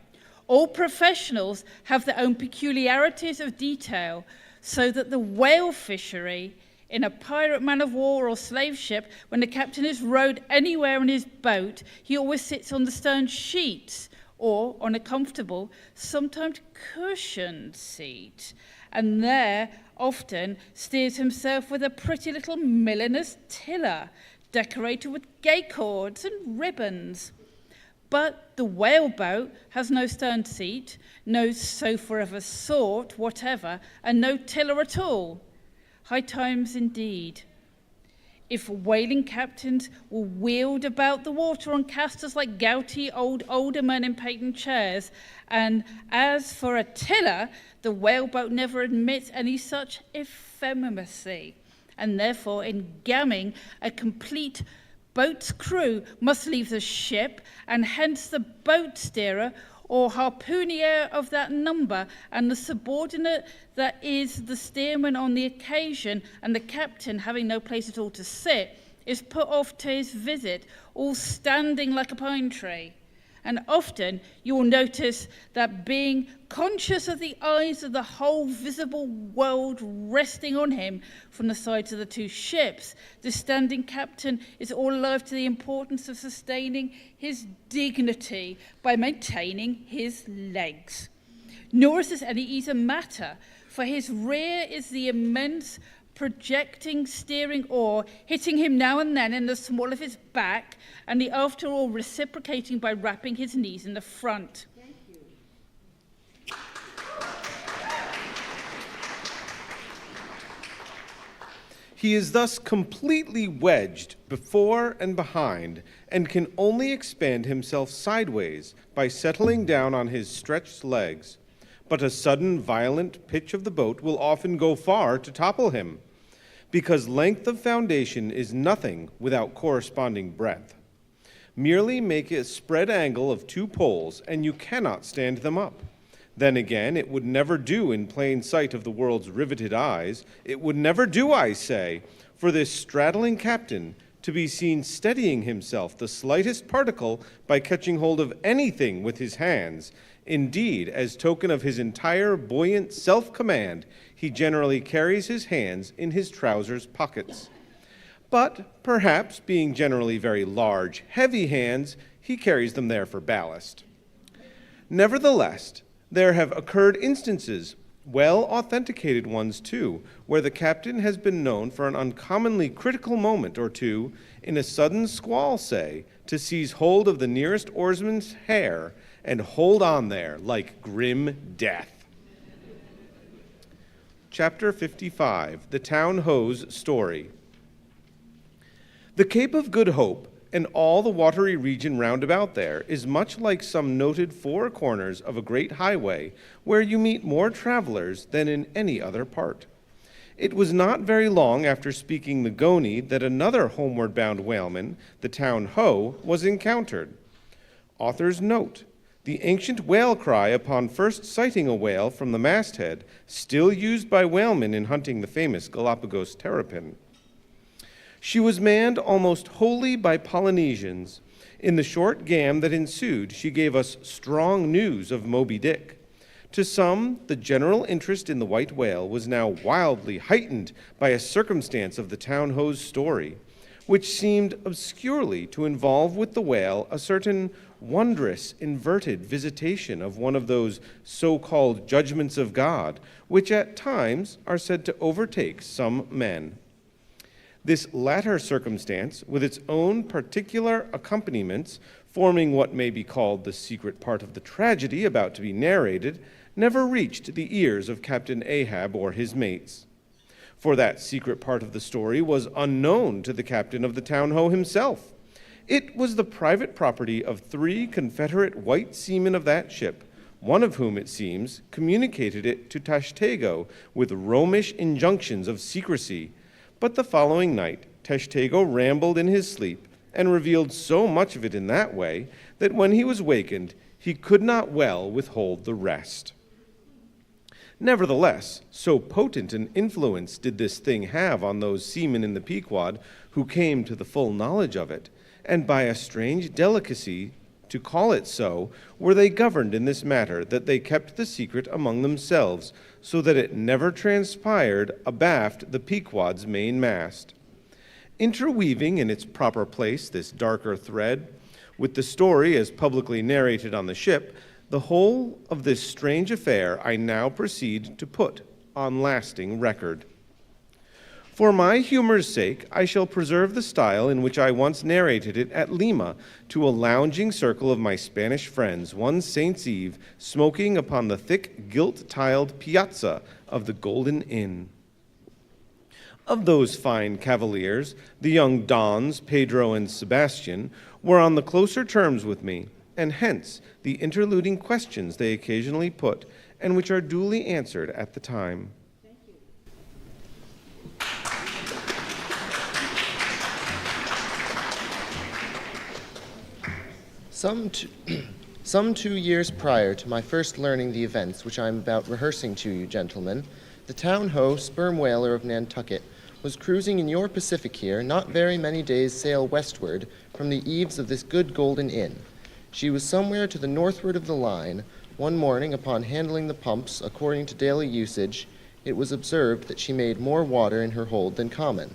All professionals have their own peculiarities of detail, so that the whale fishery in a pirate man-of-war or slave ship, when the captain is rowed anywhere in his boat, he always sits on the stern sheets or on a comfortable, sometimes cushioned seat, and there often steers himself with a pretty little milliner's tiller, decorated with gay cords and ribbons. But the whaleboat has no stern seat, no sofa of a sort whatever, and no tiller at all. High times indeed. If whaling captains were wheeled about the water on casters like gouty old aldermen in patent chairs, and as for a tiller, the whaleboat never admits any such effeminacy, and therefore in gamming a complete boat's crew must leave the ship, and hence the boat steerer or harpooner of that number, and the subordinate that is the steerman on the occasion, and the captain, having no place at all to sit, is put off to his visit, all standing like a pine tree. And often you will notice that, being conscious of the eyes of the whole visible world resting on him from the sides of the two ships, the standing captain is all alive to the importance of sustaining his dignity by maintaining his legs. Nor is this any easy matter, for his rear is the immense projecting steering oar, hitting him now and then in the small of his back, and the after all reciprocating by wrapping his knees in the front.
He is thus completely wedged before and behind, and can only expand himself sideways by settling down on his stretched legs. But a sudden violent pitch of the boat will often go far to topple him, because length of foundation is nothing without corresponding breadth. Merely make a spread angle of two poles, and you cannot stand them up. Then again, it would never do in plain sight of the world's riveted eyes. It would never do, I say, for this straddling captain to be seen steadying himself the slightest particle by catching hold of anything with his hands. Indeed, as token of his entire buoyant self-command, he generally carries his hands in his trousers pockets. But perhaps, being generally very large, heavy hands, he carries them there for ballast. Nevertheless, there have occurred instances, well authenticated ones too, where the captain has been known for an uncommonly critical moment or two, in a sudden squall, say, to seize hold of the nearest oarsman's hair and hold on there like grim death. Chapter 55, The Town Ho's Story. The Cape of Good Hope and all the watery region round about there is much like some noted four corners of a great highway where you meet more travelers than in any other part. It was not very long after speaking the Goney that another homeward-bound whaleman, the Town Ho, was encountered. Author's note: the ancient whale cry upon first sighting a whale from the masthead, still used by whalemen in hunting the famous Galapagos terrapin. She was manned almost wholly by Polynesians. In the short gam that ensued, she gave us strong news of Moby-Dick. To some, the general interest in the white whale was now wildly heightened by a circumstance of the Town Ho's story. which seemed obscurely to involve with the whale a certain wondrous, inverted visitation of one of those so-called judgments of God, which at times are said to overtake some men. This latter circumstance, with its own particular accompaniments, forming what may be called the secret part of the tragedy about to be narrated, never reached the ears of Captain Ahab or his mates. For that secret part of the story was unknown to the captain of the town-ho himself. It was the private property of 3 Confederate white seamen of that ship, one of whom, it seems, communicated it to Tashtego with Romish injunctions of secrecy. But the following night, Tashtego rambled in his sleep and revealed so much of it in that way that when he was wakened, he could not well withhold the rest. Nevertheless, so potent an influence did this thing have on those seamen in the Pequod who came to the full knowledge of it, and by a strange delicacy, to call it so, were they governed in this matter, that they kept the secret among themselves, so that it never transpired abaft the Pequod's main mast. Interweaving in its proper place this darker thread, with the story as publicly narrated on the ship, the whole of this strange affair I now proceed to put on lasting record. For my humor's sake, I shall preserve the style in which I once narrated it at Lima to a lounging circle of my Spanish friends one Saint's Eve, smoking upon the thick gilt-tiled piazza of the Golden Inn. Of those fine cavaliers, the young Dons, Pedro and Sebastian, were on the closer terms with me, and hence the interluding questions they occasionally put, and which are duly answered at the time.
Some 2 years prior to my first learning the events which I am about rehearsing to you, gentlemen, the town-ho sperm whaler of Nantucket was cruising in your Pacific here, not very many days' sail westward from the eaves of this good Golden Inn. She was somewhere to the northward of the line. One morning, upon handling the pumps, according to daily usage, it was observed that she made more water in her hold than common.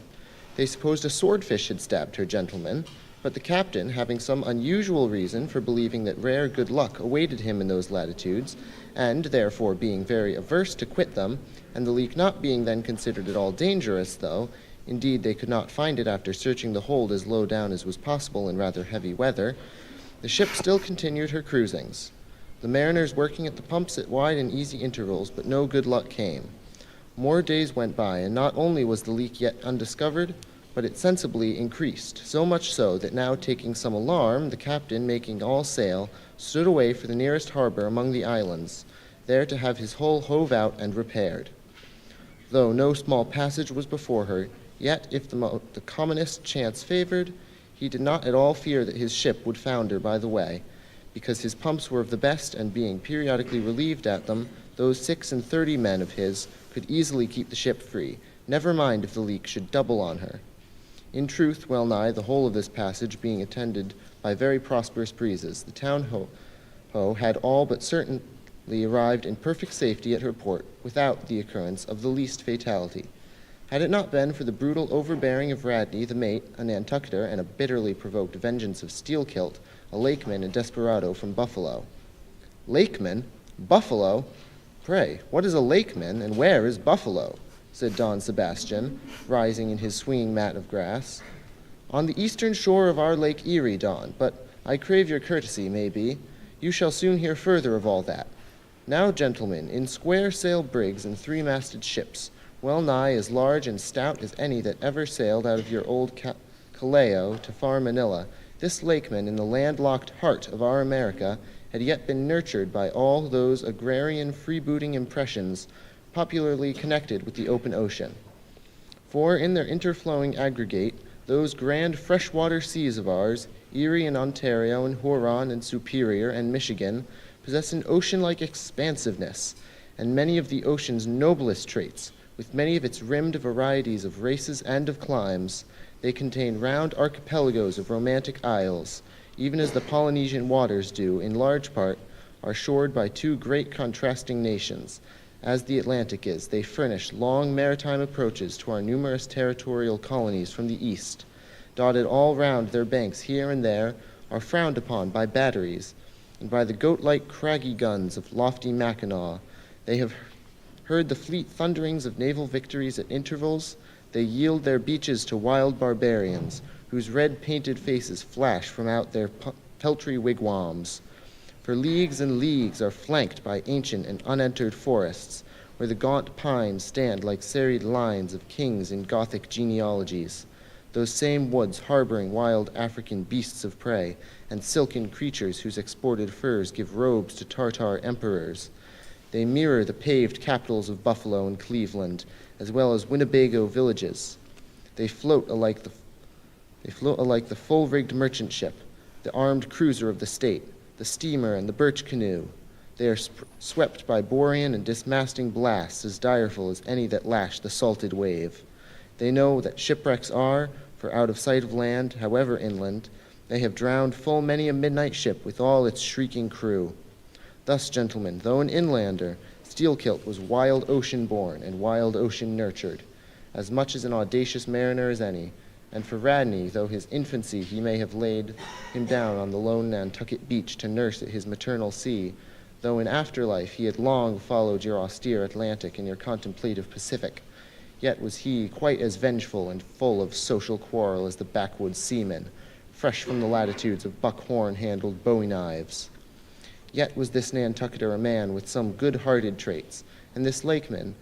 They supposed a swordfish had stabbed her, gentlemen, but the captain, having some unusual reason for believing that rare good luck awaited him in those latitudes, and therefore being very averse to quit them, and the leak not being then considered at all dangerous, though, indeed, they could not find it after searching the hold as low down as was possible in rather heavy weather, the ship still continued her cruisings, the mariners working at the pumps at wide and easy intervals, but no good luck came. More days went by, and not only was the leak yet undiscovered, but it sensibly increased, so much so that now, taking some alarm, the captain, making all sail, stood away for the nearest harbor among the islands, there to have his hull hove out and repaired. Though no small passage was before her, yet if the commonest chance favored, he did not at all fear that his ship would founder by the way, because his pumps were of the best, and being periodically relieved at them, those 36 men of his could easily keep the ship free, never mind if the leak should double on her. In truth, well nigh the whole of this passage being attended by very prosperous breezes, the town-ho had all but certainly arrived in perfect safety at her port, without the occurrence of the least fatality. Had it not been for the brutal overbearing of Radney, the mate, a Nantucketer, and a bitterly provoked vengeance of Steelkilt, a lakeman and desperado from Buffalo. Lakeman? Buffalo? Pray, what is a lakeman, and where is Buffalo? Said Don Sebastian, rising in his swinging mat of grass. On the eastern shore of our Lake Erie, Don, but I crave your courtesy, maybe. You shall soon hear further of all that. Now, gentlemen, in square-sail brigs and 3-masted ships, well nigh as large and stout as any that ever sailed out of your old Callao to far Manila, this lakeman in the landlocked heart of our America had yet been nurtured by all those agrarian freebooting impressions popularly connected with the open ocean. For in their interflowing aggregate, those grand freshwater seas of ours, Erie and Ontario and Huron and Superior and Michigan, possess an ocean-like expansiveness, and many of the ocean's noblest traits, with many of its rimmed varieties of races and of climes. They contain round archipelagos of romantic isles, even as the Polynesian waters do, in large part, are shored by 2 great contrasting nations. As the Atlantic is, they furnish long maritime approaches to our numerous territorial colonies from the east. dotted all round their banks here and there, are frowned upon by batteries, and by the goat-like craggy guns of lofty Mackinaw. They have heard the fleet thunderings of naval victories at intervals. They yield their beaches to wild barbarians, whose red-painted faces flash from out their peltry wigwams. For leagues and leagues are flanked by ancient and unentered forests, where the gaunt pines stand like serried lines of kings in Gothic genealogies. Those same woods harboring wild African beasts of prey and silken creatures whose exported furs give robes to Tartar emperors. They mirror the paved capitals of Buffalo and Cleveland, as well as Winnebago villages. They float alike the full-rigged merchant ship, the armed cruiser of the state, the steamer and the birch canoe. They are swept by borean and dismasting blasts as direful as any that lash the salted wave. They know that shipwrecks are, for out of sight of land, however inland, they have drowned full many a midnight ship with all its shrieking crew. Thus, gentlemen, though an inlander, Steelkilt was wild ocean born and wild ocean nurtured, as much as an audacious mariner as any. And for Radney, though his infancy he may have laid him down on the lone Nantucket beach to nurse at his maternal sea, though in afterlife he had long followed your austere Atlantic and your contemplative Pacific, yet was he quite as vengeful and full of social quarrel as the backwoods seaman, fresh from the latitudes of buckhorn-handled bowie knives. Yet was this Nantucketer a man with some good-hearted traits, and this Lakeman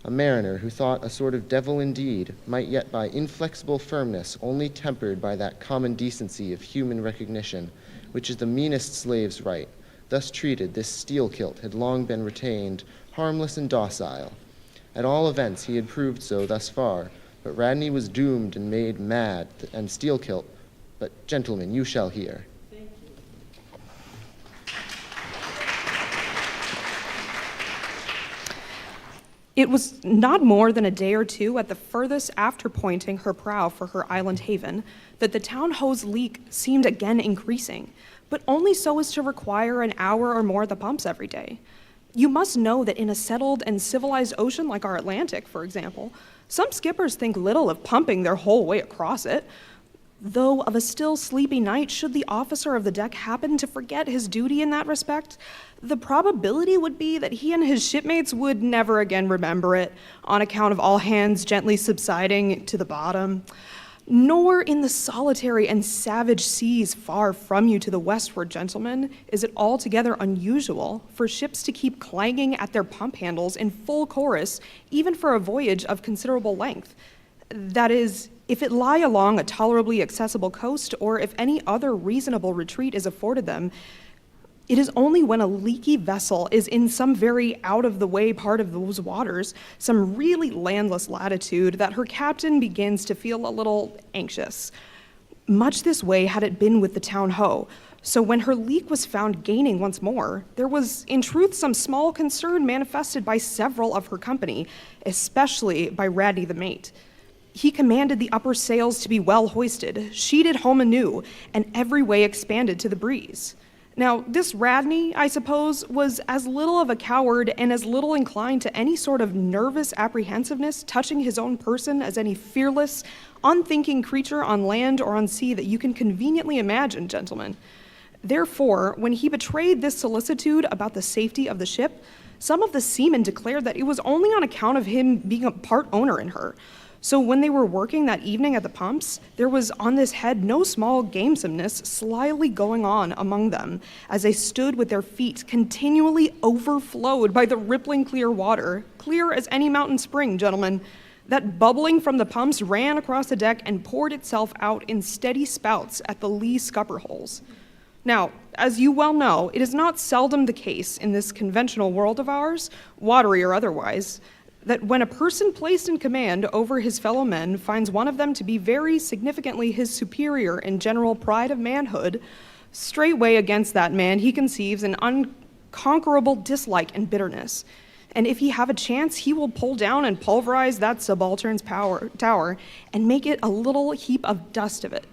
a mariner who thought a sort of devil indeed, might yet by inflexible firmness, only tempered by that common decency of human recognition, which is the meanest slave's right. Thus treated, this Steelkilt had long been retained harmless and docile. At all events, he had proved so thus far, but Radney was doomed and made mad, and Steelkilt, but gentlemen, you shall hear.
It was not more than a day or two at the furthest after pointing her prow for her island haven that the town hose leak seemed again increasing, but only so as to require an hour or more at the pumps every day. You must know that in a settled and civilized ocean like our Atlantic, for example, some skippers think little of pumping their whole way across it, though of a still sleepy night, should the officer of the deck happen to forget his duty in that respect, the probability would be that he and his shipmates would never again remember it on account of all hands gently subsiding to the bottom. Nor in the solitary and savage seas far from you to the westward, gentlemen, is it altogether unusual for ships to keep clanging at their pump handles in full chorus, even for a voyage of considerable length. That is, if it lie along a tolerably accessible coast, or if any other reasonable retreat is afforded them. It is only when a leaky vessel is in some very out-of-the-way part of those waters, some really landless latitude, that her captain begins to feel a little anxious. Much this way had it been with the town hoe, so when her leak was found gaining once more, there was in truth some small concern manifested by several of her company, especially by Radney the mate. He commanded the upper sails to be well hoisted, sheeted home anew, and every way expanded to the breeze. Now, this Radney, I suppose, was as little of a coward and as little inclined to any sort of nervous apprehensiveness touching his own person as any fearless, unthinking creature on land or on sea that you can conveniently imagine, gentlemen. Therefore, when he betrayed this solicitude about the safety of the ship, some of the seamen declared that it was only on account of him being a part owner in her. So when they were working that evening at the pumps, there was on this head no small gamesomeness slyly going on among them as they stood with their feet continually overflowed by the rippling clear water, clear as any mountain spring, gentlemen, that bubbling from the pumps ran across the deck and poured itself out in steady spouts at the lee scupper holes. Now, as you well know, it is not seldom the case in this conventional world of ours, watery or otherwise, that when a person placed in command over his fellow men finds one of them to be very significantly his superior in general pride of manhood, straightway against that man he conceives an unconquerable dislike and bitterness. And if he have a chance, he will pull down and pulverize that subaltern's tower and make it a little heap of dust of it.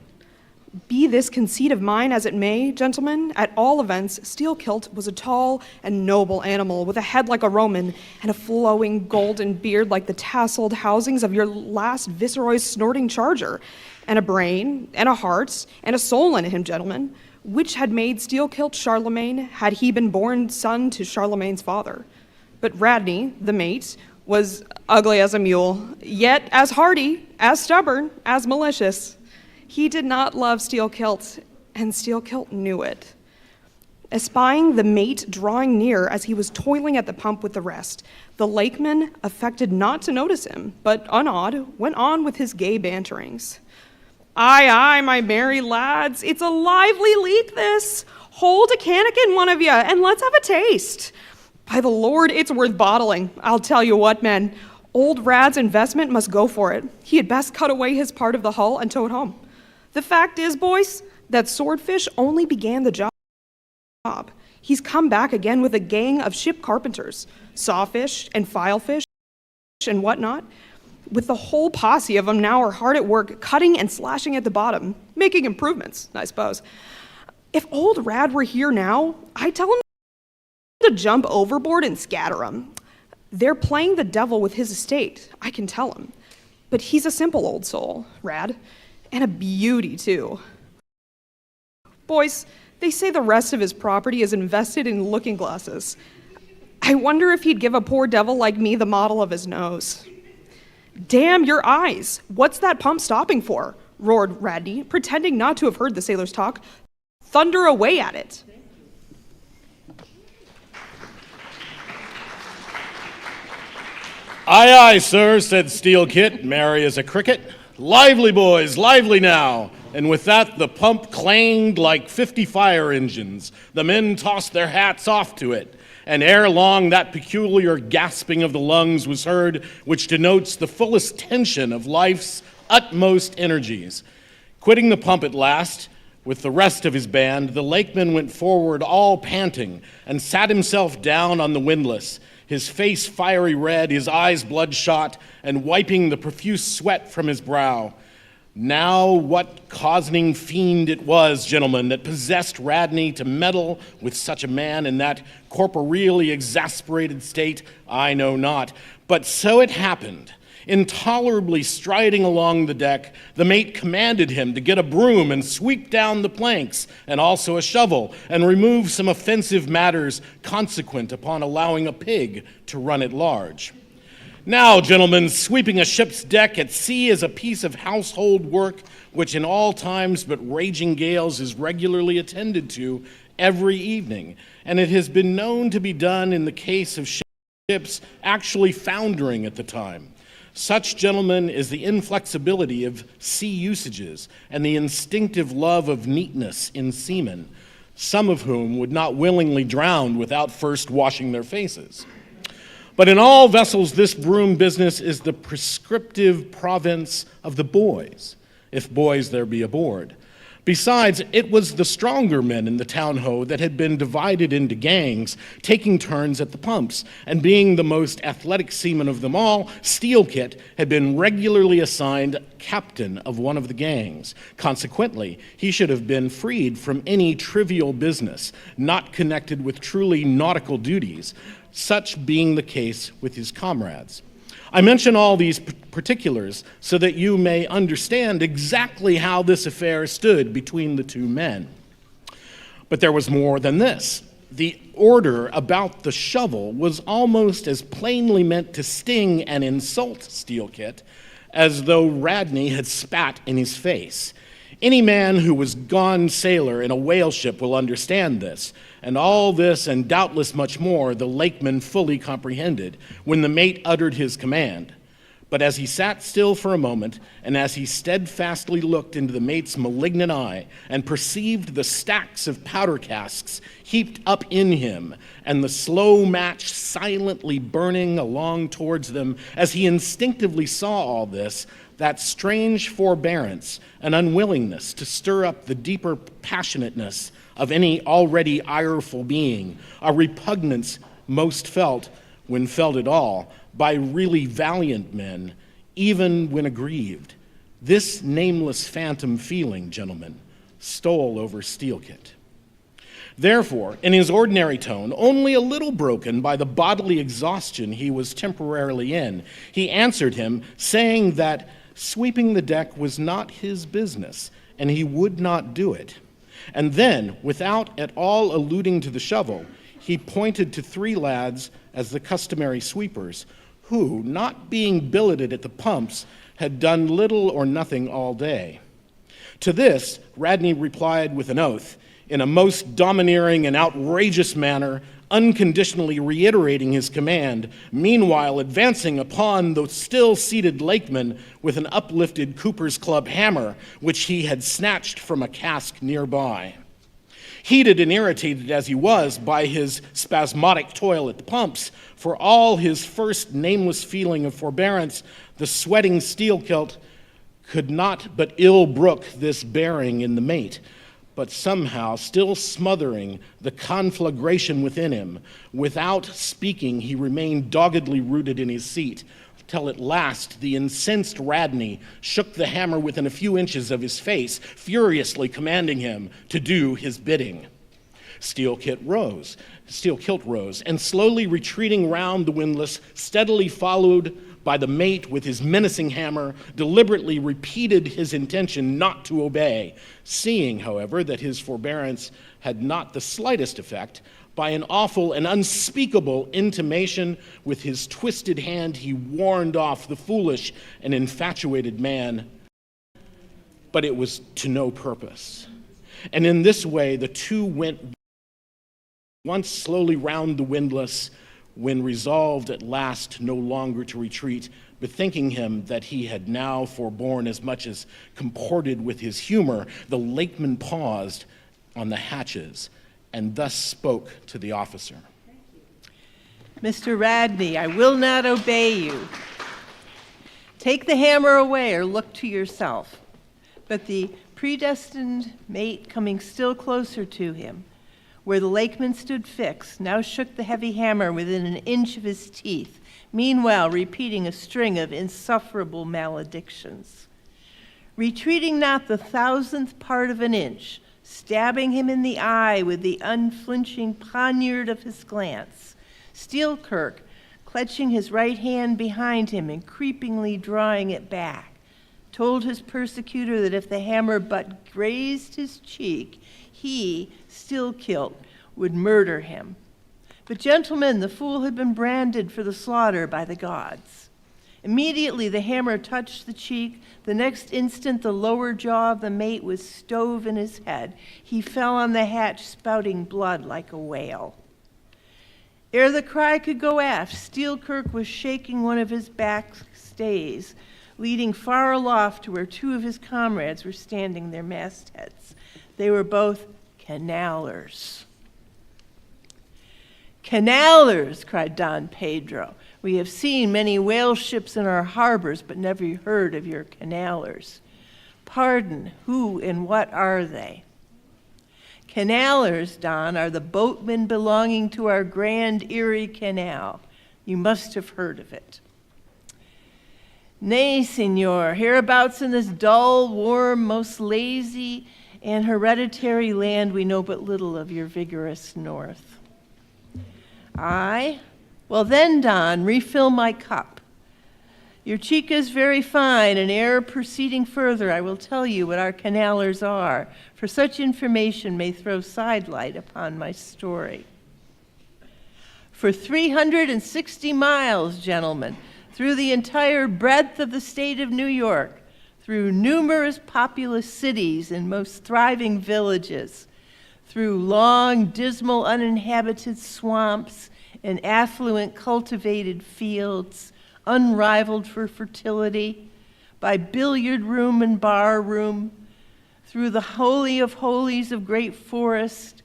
Be this conceit of mine as it may, gentlemen, at all events, Steelkilt was a tall and noble animal with a head like a Roman and a flowing golden beard like the tasseled housings of your last viceroy's snorting charger, and a brain and a heart and a soul in him, gentlemen, which had made Steelkilt Charlemagne had he been born son to Charlemagne's father. But Radney, the mate, was ugly as a mule, yet as hardy, as stubborn, as malicious. He did not love Steelkilt, and Steelkilt knew it. Espying the mate drawing near as he was toiling at the pump with the rest, the lakeman affected not to notice him, but unawed, went on with his gay banterings. Aye, aye, my merry lads, it's a lively leak, this. Hold a cannikin, one of you, and let's have a taste. By the Lord, it's worth bottling. I'll tell you what, men, old Rad's investment must go for it. He had best cut away his part of the hull and tow it home. The fact is, boys, that Swordfish only began the job. He's come back again with a gang of ship carpenters, sawfish and filefish and whatnot, with the whole posse of them now are hard at work cutting and slashing at the bottom, making improvements, I suppose. If old Rad were here now, I'd tell him to jump overboard and scatter them. They're playing the devil with his estate, I can tell him. But he's a simple old soul, Rad. And a beauty, too. Boys, they say the rest of his property is invested in looking glasses. I wonder if he'd give a poor devil like me the model of his nose. Damn your eyes! What's that pump stopping for? Roared Radney, pretending not to have heard the sailor's talk. Thunder away at it.
Aye, aye, sir, said Steelkit, merry as a cricket. Lively, boys, lively now. And with that, the pump clanged like 50 fire engines. The men tossed their hats off to it. And ere long, that peculiar gasping of the lungs was heard, which denotes the fullest tension of life's utmost energies. Quitting the pump at last, with the rest of his band, the lakeman went forward all panting and sat himself down on the windlass, his face fiery red, his eyes bloodshot, and wiping the profuse sweat from his brow. Now what cozening fiend it was, gentlemen, that possessed Radney to meddle with such a man in that corporeally exasperated state, I know not. But so it happened. Intolerably striding along the deck, the mate commanded him to get a broom and sweep down the planks, and also a shovel, and remove some offensive matters consequent upon allowing a pig to run at large. Now, gentlemen, sweeping a ship's deck at sea is a piece of household work which in all times but raging gales is regularly attended to every evening, and it has been known to be done in the case of ships actually foundering at the time. Such, gentlemen, is the inflexibility of sea usages and the instinctive love of neatness in seamen, some of whom would not willingly drown without first washing their faces. But in all vessels, this broom business is the prescriptive province of the boys, if boys there be aboard. Besides, it was the stronger men in the town-ho that had been divided into gangs, taking turns at the pumps, and being the most athletic seaman of them all, Steelkit had been regularly assigned captain of one of the gangs. Consequently, he should have been freed from any trivial business, not connected with truly nautical duties, such being the case with his comrades. I mention all these particulars so that you may understand exactly how this affair stood between the two men. But there was more than this. The order about the shovel was almost as plainly meant to sting and insult Steelkit as though Radney had spat in his face. Any man who was gone sailor in a whale ship will understand this, and all this and doubtless much more the lakeman fully comprehended when the mate uttered his command. But as he sat still for a moment, and as he steadfastly looked into the mate's malignant eye and perceived the stacks of powder casks heaped up in him, and the slow match silently burning along towards them, as he instinctively saw all this, that strange forbearance and unwillingness to stir up the deeper passionateness of any already ireful being, a repugnance most felt, when felt at all, by really valiant men, even when aggrieved. This nameless phantom feeling, gentlemen, stole over Steelkit. Therefore, in his ordinary tone, only a little broken by the bodily exhaustion he was temporarily in, he answered him, saying that sweeping the deck was not his business, and he would not do it. And then, without at all alluding to the shovel, he pointed to 3 lads as the customary sweepers, who, not being billeted at the pumps, had done little or nothing all day. To this, Radney replied with an oath, in a most domineering and outrageous manner, unconditionally reiterating his command, meanwhile advancing upon the still seated Lakeman with an uplifted Cooper's Club hammer, which he had snatched from a cask nearby. Heated and irritated as he was by his spasmodic toil at the pumps, for all his first nameless feeling of forbearance, the sweating Steelkilt could not but ill brook this bearing in the mate, but somehow still smothering the conflagration within him. Without speaking, he remained doggedly rooted in his seat, till at last the incensed Radney shook the hammer within a few inches of his face, furiously commanding him to do his bidding. Steelkilt rose, and slowly retreating round the windlass, steadily followed by the mate with his menacing hammer, deliberately repeated his intention not to obey. Seeing, however, that his forbearance had not the slightest effect, by an awful and unspeakable intimation with his twisted hand, he warned off the foolish and infatuated man. But it was to no purpose. And in this way, the two went once slowly round the windlass, when resolved at last no longer to retreat, bethinking him that he had now forborne as much as comported with his humor, the Lakeman paused on the hatches and thus spoke to the officer.
Mr. Radney, I will not obey you. Take the hammer away or look to yourself. But the predestined mate, coming still closer to him, where the Lakeman stood fixed, now shook the heavy hammer within an inch of his teeth, meanwhile repeating a string of insufferable maledictions. Retreating not the 1,000th part of an inch, stabbing him in the eye with the unflinching poniard of his glance, Steelkirk, clutching his right hand behind him and creepingly drawing it back, told his persecutor that if the hammer but grazed his cheek, he, Steelkilt, would murder him. But gentlemen, the fool had been branded for the slaughter by the gods. Immediately the hammer touched the cheek. The next instant the lower jaw of the mate was stove in his head. He fell on the hatch, spouting blood like a whale. Ere the cry could go aft, Steelkirk was shaking one of his back stays, leading far aloft to where 2 of his comrades were standing their mastheads. They were both canalers. Canalers, cried Don Pedro. We have seen many whale ships in our harbors, but never heard of your canalers. Pardon, who and what are they? Canalers, Don, are the boatmen belonging to our Grand Erie Canal. You must have heard of it. Nay, senor, hereabouts in this dull, warm, most lazy, and hereditary land, we know but little of your vigorous north. Aye? Well then, Don, refill my cup. Your cheek is very fine, and ere proceeding further, I will tell you what our canalers are, for such information may throw sidelight upon my story. For 360 miles, gentlemen, through the entire breadth of the state of New York, through numerous populous cities and most thriving villages, through long, dismal, uninhabited swamps and affluent cultivated fields, unrivaled for fertility, by billiard room and bar room, through the holy of holies of great forest,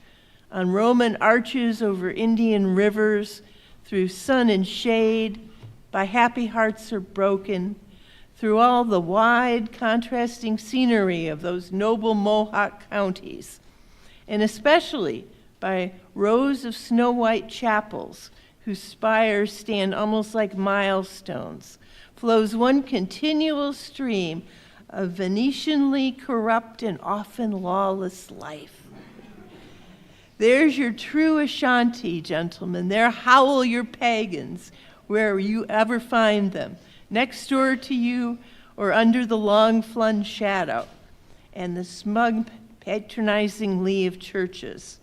on Roman arches over Indian rivers, through sun and shade, by happy hearts are broken, through all the wide, contrasting scenery of those noble Mohawk counties, and especially by rows of snow-white chapels whose spires stand almost like milestones, flows one continual stream a Venetianly corrupt and often lawless life. There's your true Ashanti, gentlemen. There howl your pagans, wherever you ever find them, next door to you or under the long flung shadow, and the smug patronizing lee of churches.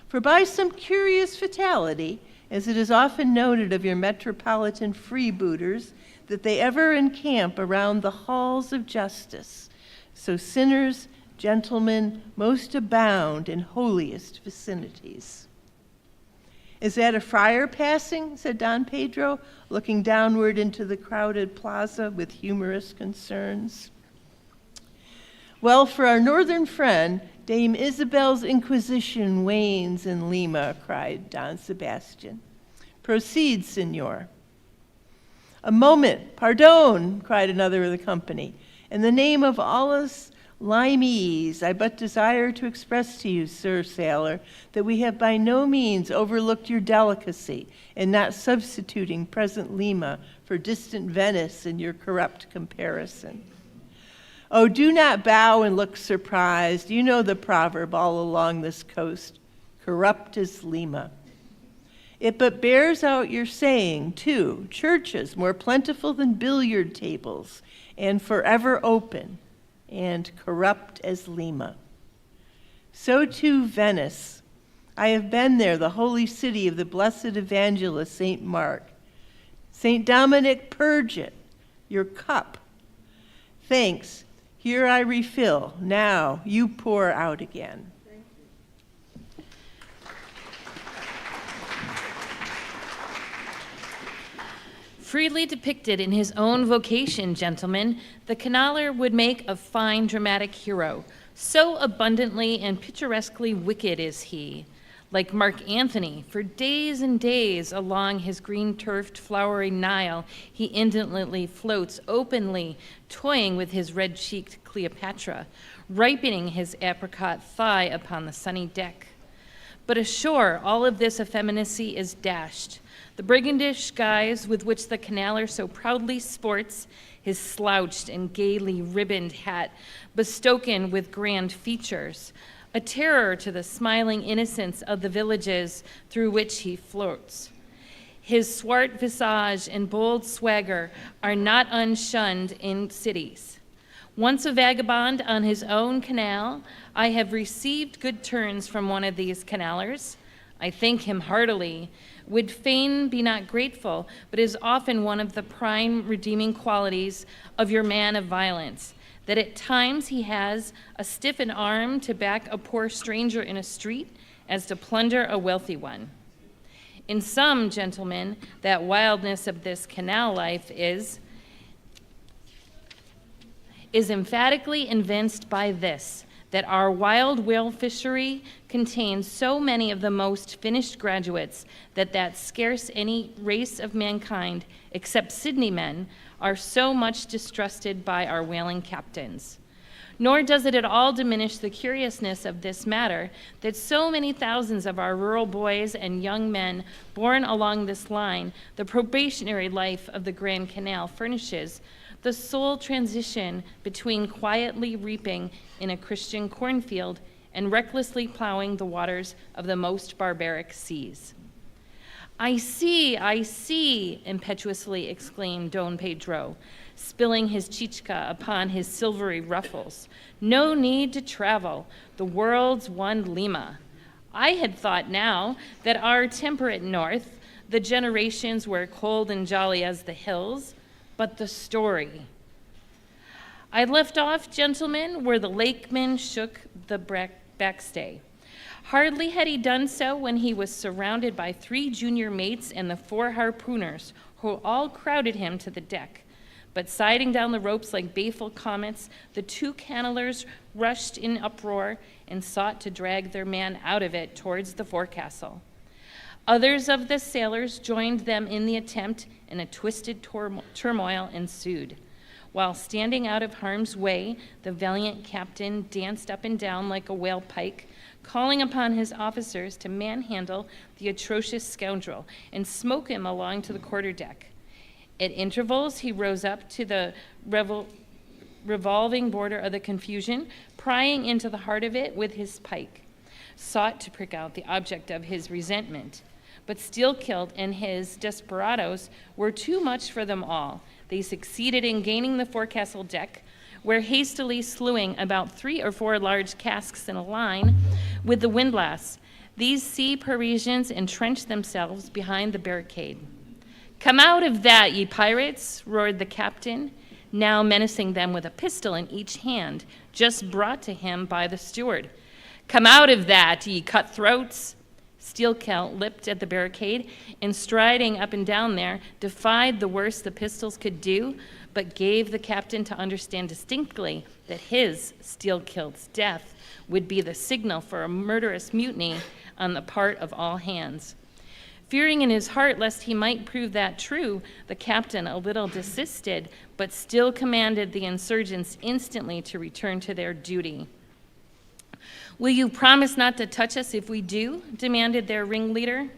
For by some curious fatality, as it is often noted of your metropolitan freebooters, that they ever encamp around the halls of justice, so sinners, gentlemen, most abound in holiest vicinities. Is that a friar passing? Said Don Pedro, looking downward into the crowded plaza with humorous concerns. Well, for our northern friend, Dame Isabel's Inquisition wanes in Lima, cried Don Sebastian. Proceed, senor. A moment, pardon, cried another of the company. In the name of Allah's Limeese, I but desire to express to you, sir sailor, that we have by no means overlooked your delicacy in not substituting present Lima for distant Venice in your corrupt comparison. Oh, do not bow and look surprised. You know the proverb all along this coast, corrupt as Lima. It but bears out your saying, too, churches more plentiful than billiard tables and forever open, and corrupt as Lima. So too Venice. I have been there, the holy city of the blessed evangelist St. Mark. St. Dominic, purge it, your cup. Thanks, here I refill. Now you pour out again.
Freely depicted in his own vocation, gentlemen, the canaler would make a fine dramatic hero. So abundantly and picturesquely wicked is he. Like Mark Antony, for days and days along his green-turfed, flowery Nile, he indolently floats openly, toying with his red-cheeked Cleopatra, ripening his apricot thigh upon the sunny deck. But ashore, all of this effeminacy is dashed. The brigandish guise with which the canaler so proudly sports, his slouched and gaily ribboned hat, bestoken with grand features, a terror to the smiling innocence of the villages through which he floats. His swart visage and bold swagger are not unshunned in cities. Once a vagabond on his own canal, I have received good turns from one of these canalers. I thank him heartily, would fain be not grateful, but is often one of the prime redeeming qualities of your man of violence, that at times he has a stiffened arm to back a poor stranger in a street as to plunder a wealthy one. In some, gentlemen, that wildness of this canal life is emphatically evinced by this, that our wild whale fishery contains so many of the most finished graduates that scarce any race of mankind, except Sydney men, are so much distrusted by our whaling captains. Nor does it at all diminish the curiousness of this matter that so many thousands of our rural boys and young men born along this line, the probationary life of the Grand Canal furnishes the sole transition between quietly reaping in a Christian cornfield and recklessly plowing the waters of the most barbaric seas. I see, impetuously exclaimed Don Pedro, spilling his chichka upon his silvery ruffles. No need to travel, the world's one Lima. I had thought now that our temperate north, the generations were cold and jolly as the hills, but the story. I left off, gentlemen, where the lakeman shook the backstay. Hardly had he done so when he was surrounded by 3 junior mates and the 4 harpooners, who all crowded him to the deck. But siding down the ropes like baleful comets, the 2 canalers rushed in uproar and sought to drag their man out of it towards the forecastle. Others of the sailors joined them in the attempt, and a twisted turmoil ensued. While standing out of harm's way, the valiant captain danced up and down like a whale pike, calling upon his officers to manhandle the atrocious scoundrel and smoke him along to the quarterdeck. At intervals, he rose up to the revolving border of the confusion, prying into the heart of it with his pike, sought to prick out the object of his resentment. But Steelkilt and his desperadoes were too much for them all. They succeeded in gaining the forecastle deck, where hastily slewing about 3 or 4 large casks in a line with the windlass, these sea Parisians entrenched themselves behind the barricade. "Come out of that, ye pirates!" roared the captain, now menacing them with a pistol in each hand, just brought to him by the steward. "Come out of that, ye cutthroats!" Steelkilt leapt at the barricade and, striding up and down there, defied the worst the pistols could do, but gave the captain to understand distinctly that his, Steelkilt's, death would be the signal for a murderous mutiny on the part of all hands. Fearing in his heart lest he might prove that true, the captain a little desisted, but still commanded the insurgents instantly to return to their duty. "Will you promise not to touch us if we do?" demanded their ringleader.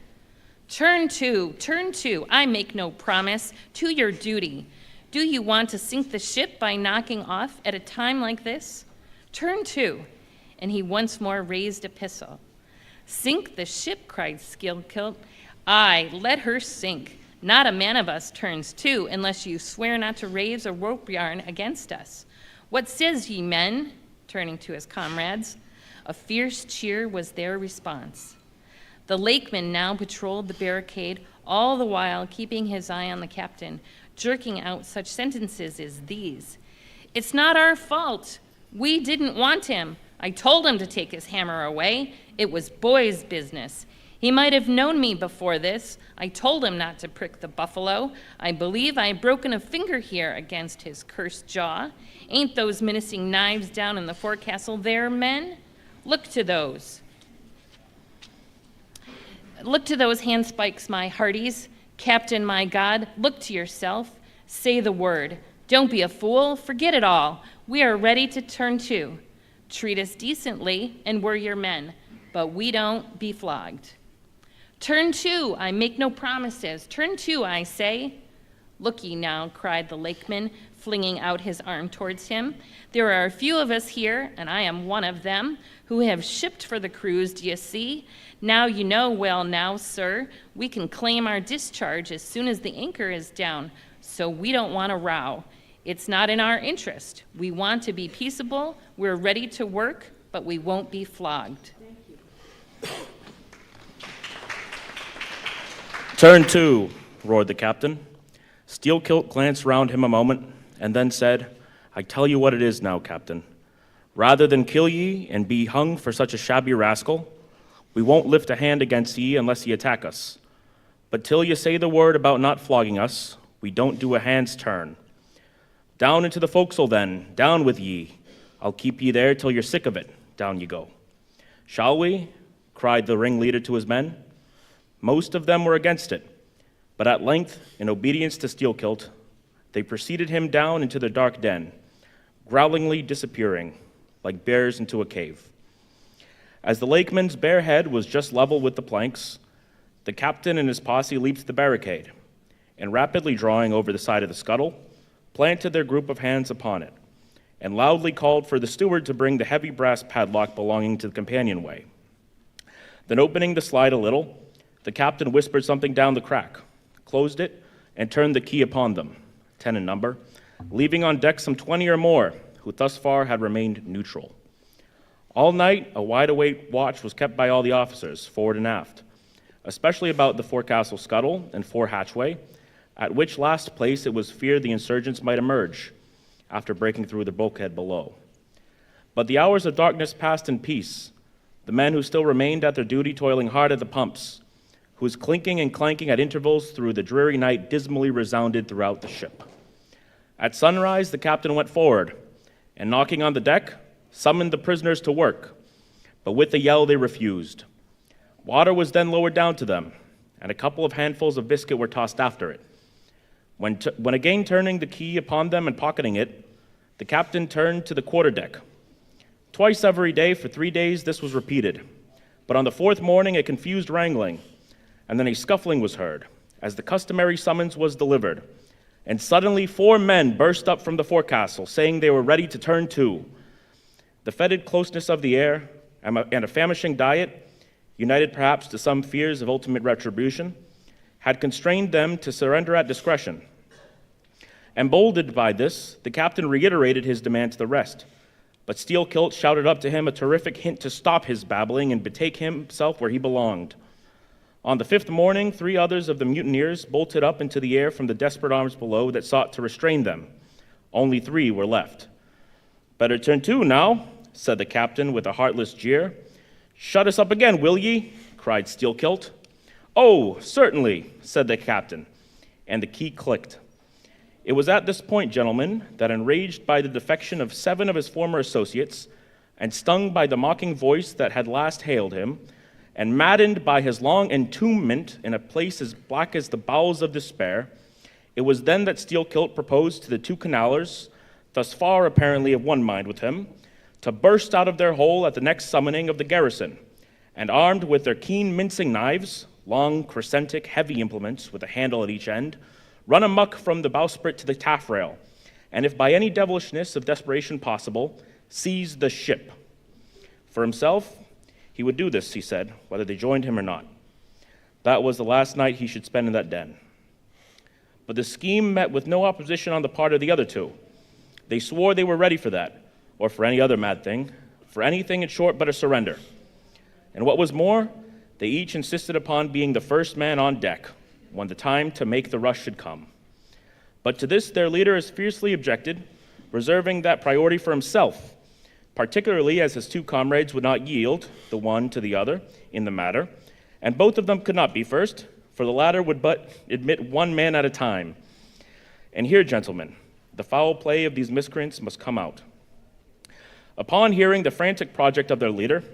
Turn to, I make no promise, to your duty. Do you want to sink the ship by knocking off at a time like this? Turn to," and he once more raised a pistol. "Sink the ship," cried Steelkilt. "Aye, let her sink. Not a man of us turns to, unless you swear not to raise a rope yarn against us. What says ye, men?" turning to his comrades. A fierce cheer was their response. The lakeman now patrolled the barricade, all the while keeping his eye on the captain, jerking out such sentences as these. "It's not our fault. We didn't want him. I told him to take his hammer away. It was boy's business. He might have known me before this. I told him not to prick the buffalo. I believe I've broken a finger here against his cursed jaw. Ain't those menacing knives down in the forecastle there, men? Look to those. Look to those handspikes, my hearties. Captain, my God, look to yourself. Say the word. Don't be a fool. Forget it all. We are ready to turn to. Treat us decently, and we're your men, but we don't be flogged. Turn to, I make no promises. Turn to, I say. Look ye now, cried the lakeman, flinging out his arm towards him. There are a few of us here, and I am one of them, who have shipped for the cruise, d'ye see? Now you know well now, sir, we can claim our discharge as soon as the anchor is down, so we don't want a row. It's not in our interest. We want to be peaceable, we're ready to work, but we won't be flogged.
Turn to, roared the captain. Steelkilt glanced round him a moment, and then said, I tell you what it is now, captain. Rather than kill ye and be hung for such a shabby rascal, we won't lift a hand against ye unless ye attack us. But till ye say the word about not flogging us, we don't do a hand's turn. Down into the forecastle then, down with ye. I'll keep ye there till you're sick of it. Down you go. Shall we? Cried the ringleader to his men. Most of them were against it, but at length, in obedience to Steelkilt, they preceded him down into the dark den, growlingly disappearing, like bears into a cave. As the lakeman's bare head was just level with the planks, the captain and his posse leaped the barricade, and rapidly drawing over the side of the scuttle, planted their group of hands upon it, and loudly called for the steward to bring the heavy brass padlock belonging to the companionway. Then opening the slide a little, the captain whispered something down the crack, closed it, and turned the key upon them, 10 in number, leaving on deck some 20 or more, who thus far had remained neutral. All night, a wide-awake watch was kept by all the officers, forward and aft, especially about the forecastle scuttle and fore hatchway, at which last place it was feared the insurgents might emerge, after breaking through the bulkhead below. But the hours of darkness passed in peace, the men who still remained at their duty toiling hard at the pumps, whose clinking and clanking at intervals through the dreary night dismally resounded throughout the ship. At sunrise, the captain went forward, and knocking on the deck, summoned the prisoners to work, but with a yell they refused. Water was then lowered down to them, and a couple of handfuls of biscuit were tossed after it. When again turning the key upon them and pocketing it, the captain turned to the quarterdeck. Twice every day for 3 days this was repeated, but on the fourth morning a confused wrangling, and then a scuffling was heard, as the customary summons was delivered, And suddenly 4 men burst up from the forecastle, saying they were ready to turn to. The fetid closeness of the air and a famishing diet, united perhaps to some fears of ultimate retribution, had constrained them to surrender at discretion. Emboldened by this, the captain reiterated his demand to the rest, but Steelkilt shouted up to him a terrific hint to stop his babbling and betake himself where he belonged. On the 5th morning, 3 others of the mutineers bolted up into the air from the desperate arms below that sought to restrain them. Only 3 were left. "Better turn to now," said the captain with a heartless jeer. "Shut us up again, will ye?" cried Steelkilt. "Oh, certainly," said the captain, and the key clicked. It was at this point, gentlemen, that enraged by the defection of 7 of his former associates, and stung by the mocking voice that had last hailed him, and maddened by his long entombment in a place as black as the bowels of despair, it was then that Steelkilt proposed to the 2 canallers, thus far apparently of one mind with him, to burst out of their hole at the next summoning of the garrison, and armed with their keen mincing knives, long, crescentic, heavy implements with a handle at each end, run amuck from the bowsprit to the taffrail, and if by any devilishness of desperation possible, seize the ship. For himself, he would do this, he said, whether they joined him or not. That was the last night he should spend in that den. But the scheme met with no opposition on the part of the other 2. They swore they were ready for that, or for any other mad thing, for anything in short but a surrender. And what was more, they each insisted upon being the first man on deck when the time to make the rush should come. But to this their leader as fiercely objected, reserving that priority for himself, particularly as his 2 comrades would not yield, the one to the other, in the matter, and both of them could not be first, for the latter would but admit 1 man at a time. And here, gentlemen, the foul play of these miscreants must come out. Upon hearing the frantic project of their leader,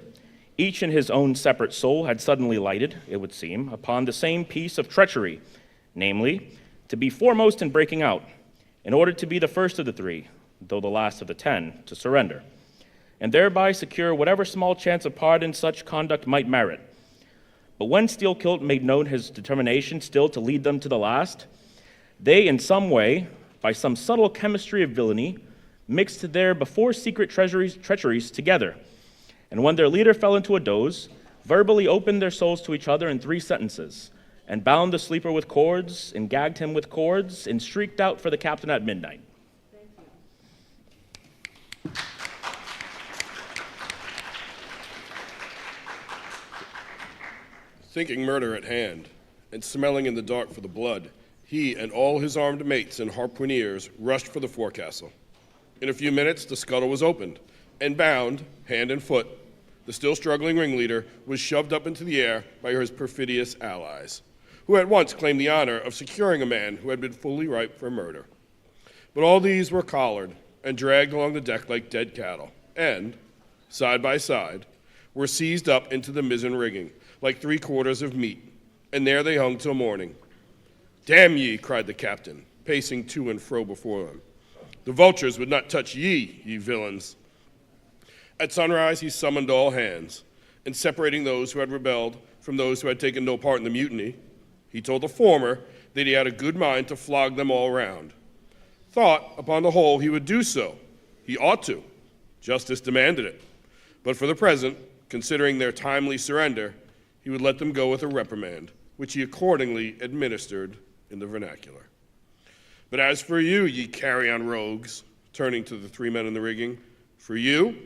each in his own separate soul had suddenly lighted, it would seem, upon the same piece of treachery, namely, to be foremost in breaking out, in order to be the first of the 3, though the last of the 10, to surrender, and thereby secure whatever small chance of pardon such conduct might merit. But when Steelkilt made known his determination still to lead them to the last, they in some way, by some subtle chemistry of villainy, mixed their before secret treacheries together, and when their leader fell into a doze, verbally opened their souls to each other in 3 sentences, and bound the sleeper with cords, and gagged him with cords, and shrieked out for the captain at midnight.
Thinking murder at hand, and smelling in the dark for the blood, he and all his armed mates and harpooneers rushed for the forecastle. In a few minutes, the scuttle was opened, and bound, hand and foot, the still struggling ringleader was shoved up into the air by his perfidious allies, who at once claimed the honor of securing a man who had been fully ripe for murder. But all these were collared and dragged along the deck like dead cattle, and, side by side, were seized up into the mizzen rigging like 3 quarters of meat, and there they hung till morning. "Damn ye," cried the captain, pacing to and fro before them. "The vultures would not touch ye, ye villains." At sunrise, he summoned all hands, and separating those who had rebelled from those who had taken no part in the mutiny, he told the former that he had a good mind to flog them all round. Thought, upon the whole, he would do so. He ought to. Justice demanded it. But for the present, considering their timely surrender, he would let them go with a reprimand, which he accordingly administered in the vernacular. "But as for you, ye carrion rogues," turning to the 3 men in the rigging, "for you,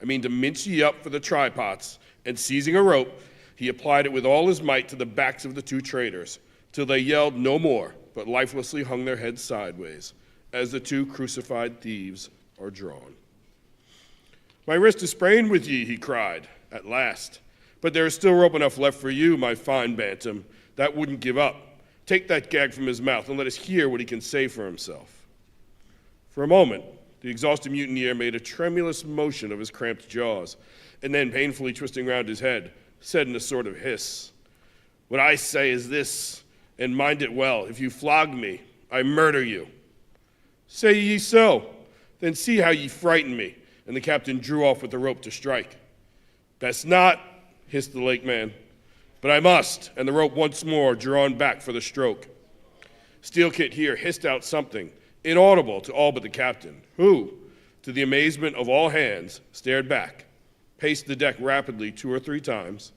I mean to mince ye up for the trypots," and seizing a rope, he applied it with all his might to the backs of the 2 traitors, till they yelled no more, but lifelessly hung their heads sideways, as the 2 crucified thieves are drawn. "My wrist is sprained with ye," he cried, at last, "but there is still rope enough left for you, my fine bantam, that wouldn't give up. Take that gag from his mouth and let us hear what he can say for himself." For a moment, the exhausted mutineer made a tremulous motion of his cramped jaws, and then, painfully twisting round his head, said in a sort of hiss, "What I say is this, and mind it well, if you flog me, I murder you." "Say ye so? Then see how ye frighten me," and the captain drew off with the rope to strike. "Best not," hissed the lake man, "but I must," and the rope once more drawn back for the stroke. Steel Kit here hissed out something, inaudible to all but the captain, who, to the amazement of all hands, stared back, paced the deck rapidly 2 or 3 times,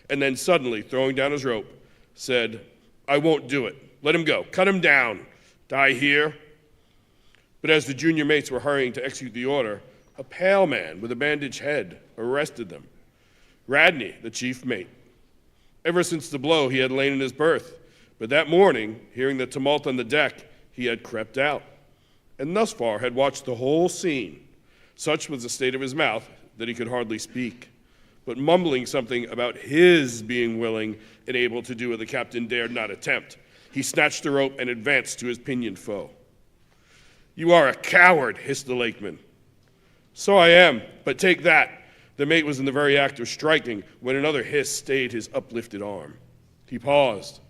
and then suddenly, throwing down his rope, said, "I won't do it. Let him go. Cut him down. Die here." But as the junior mates were hurrying to execute the order, a pale man with a bandaged head arrested them. Radney, the chief mate. Ever since the blow, he had lain in his berth, but that morning, hearing the tumult on the deck, he had crept out, and thus far had watched the whole scene. Such was the state of his mouth that he could hardly speak, but mumbling something about his being willing and able to do what the captain dared not attempt, he snatched the rope and advanced to his pinioned foe. "You are a coward," hissed the lakeman. "So I am, but take that." The mate was in the very act of striking when another hiss stayed his uplifted arm. He paused,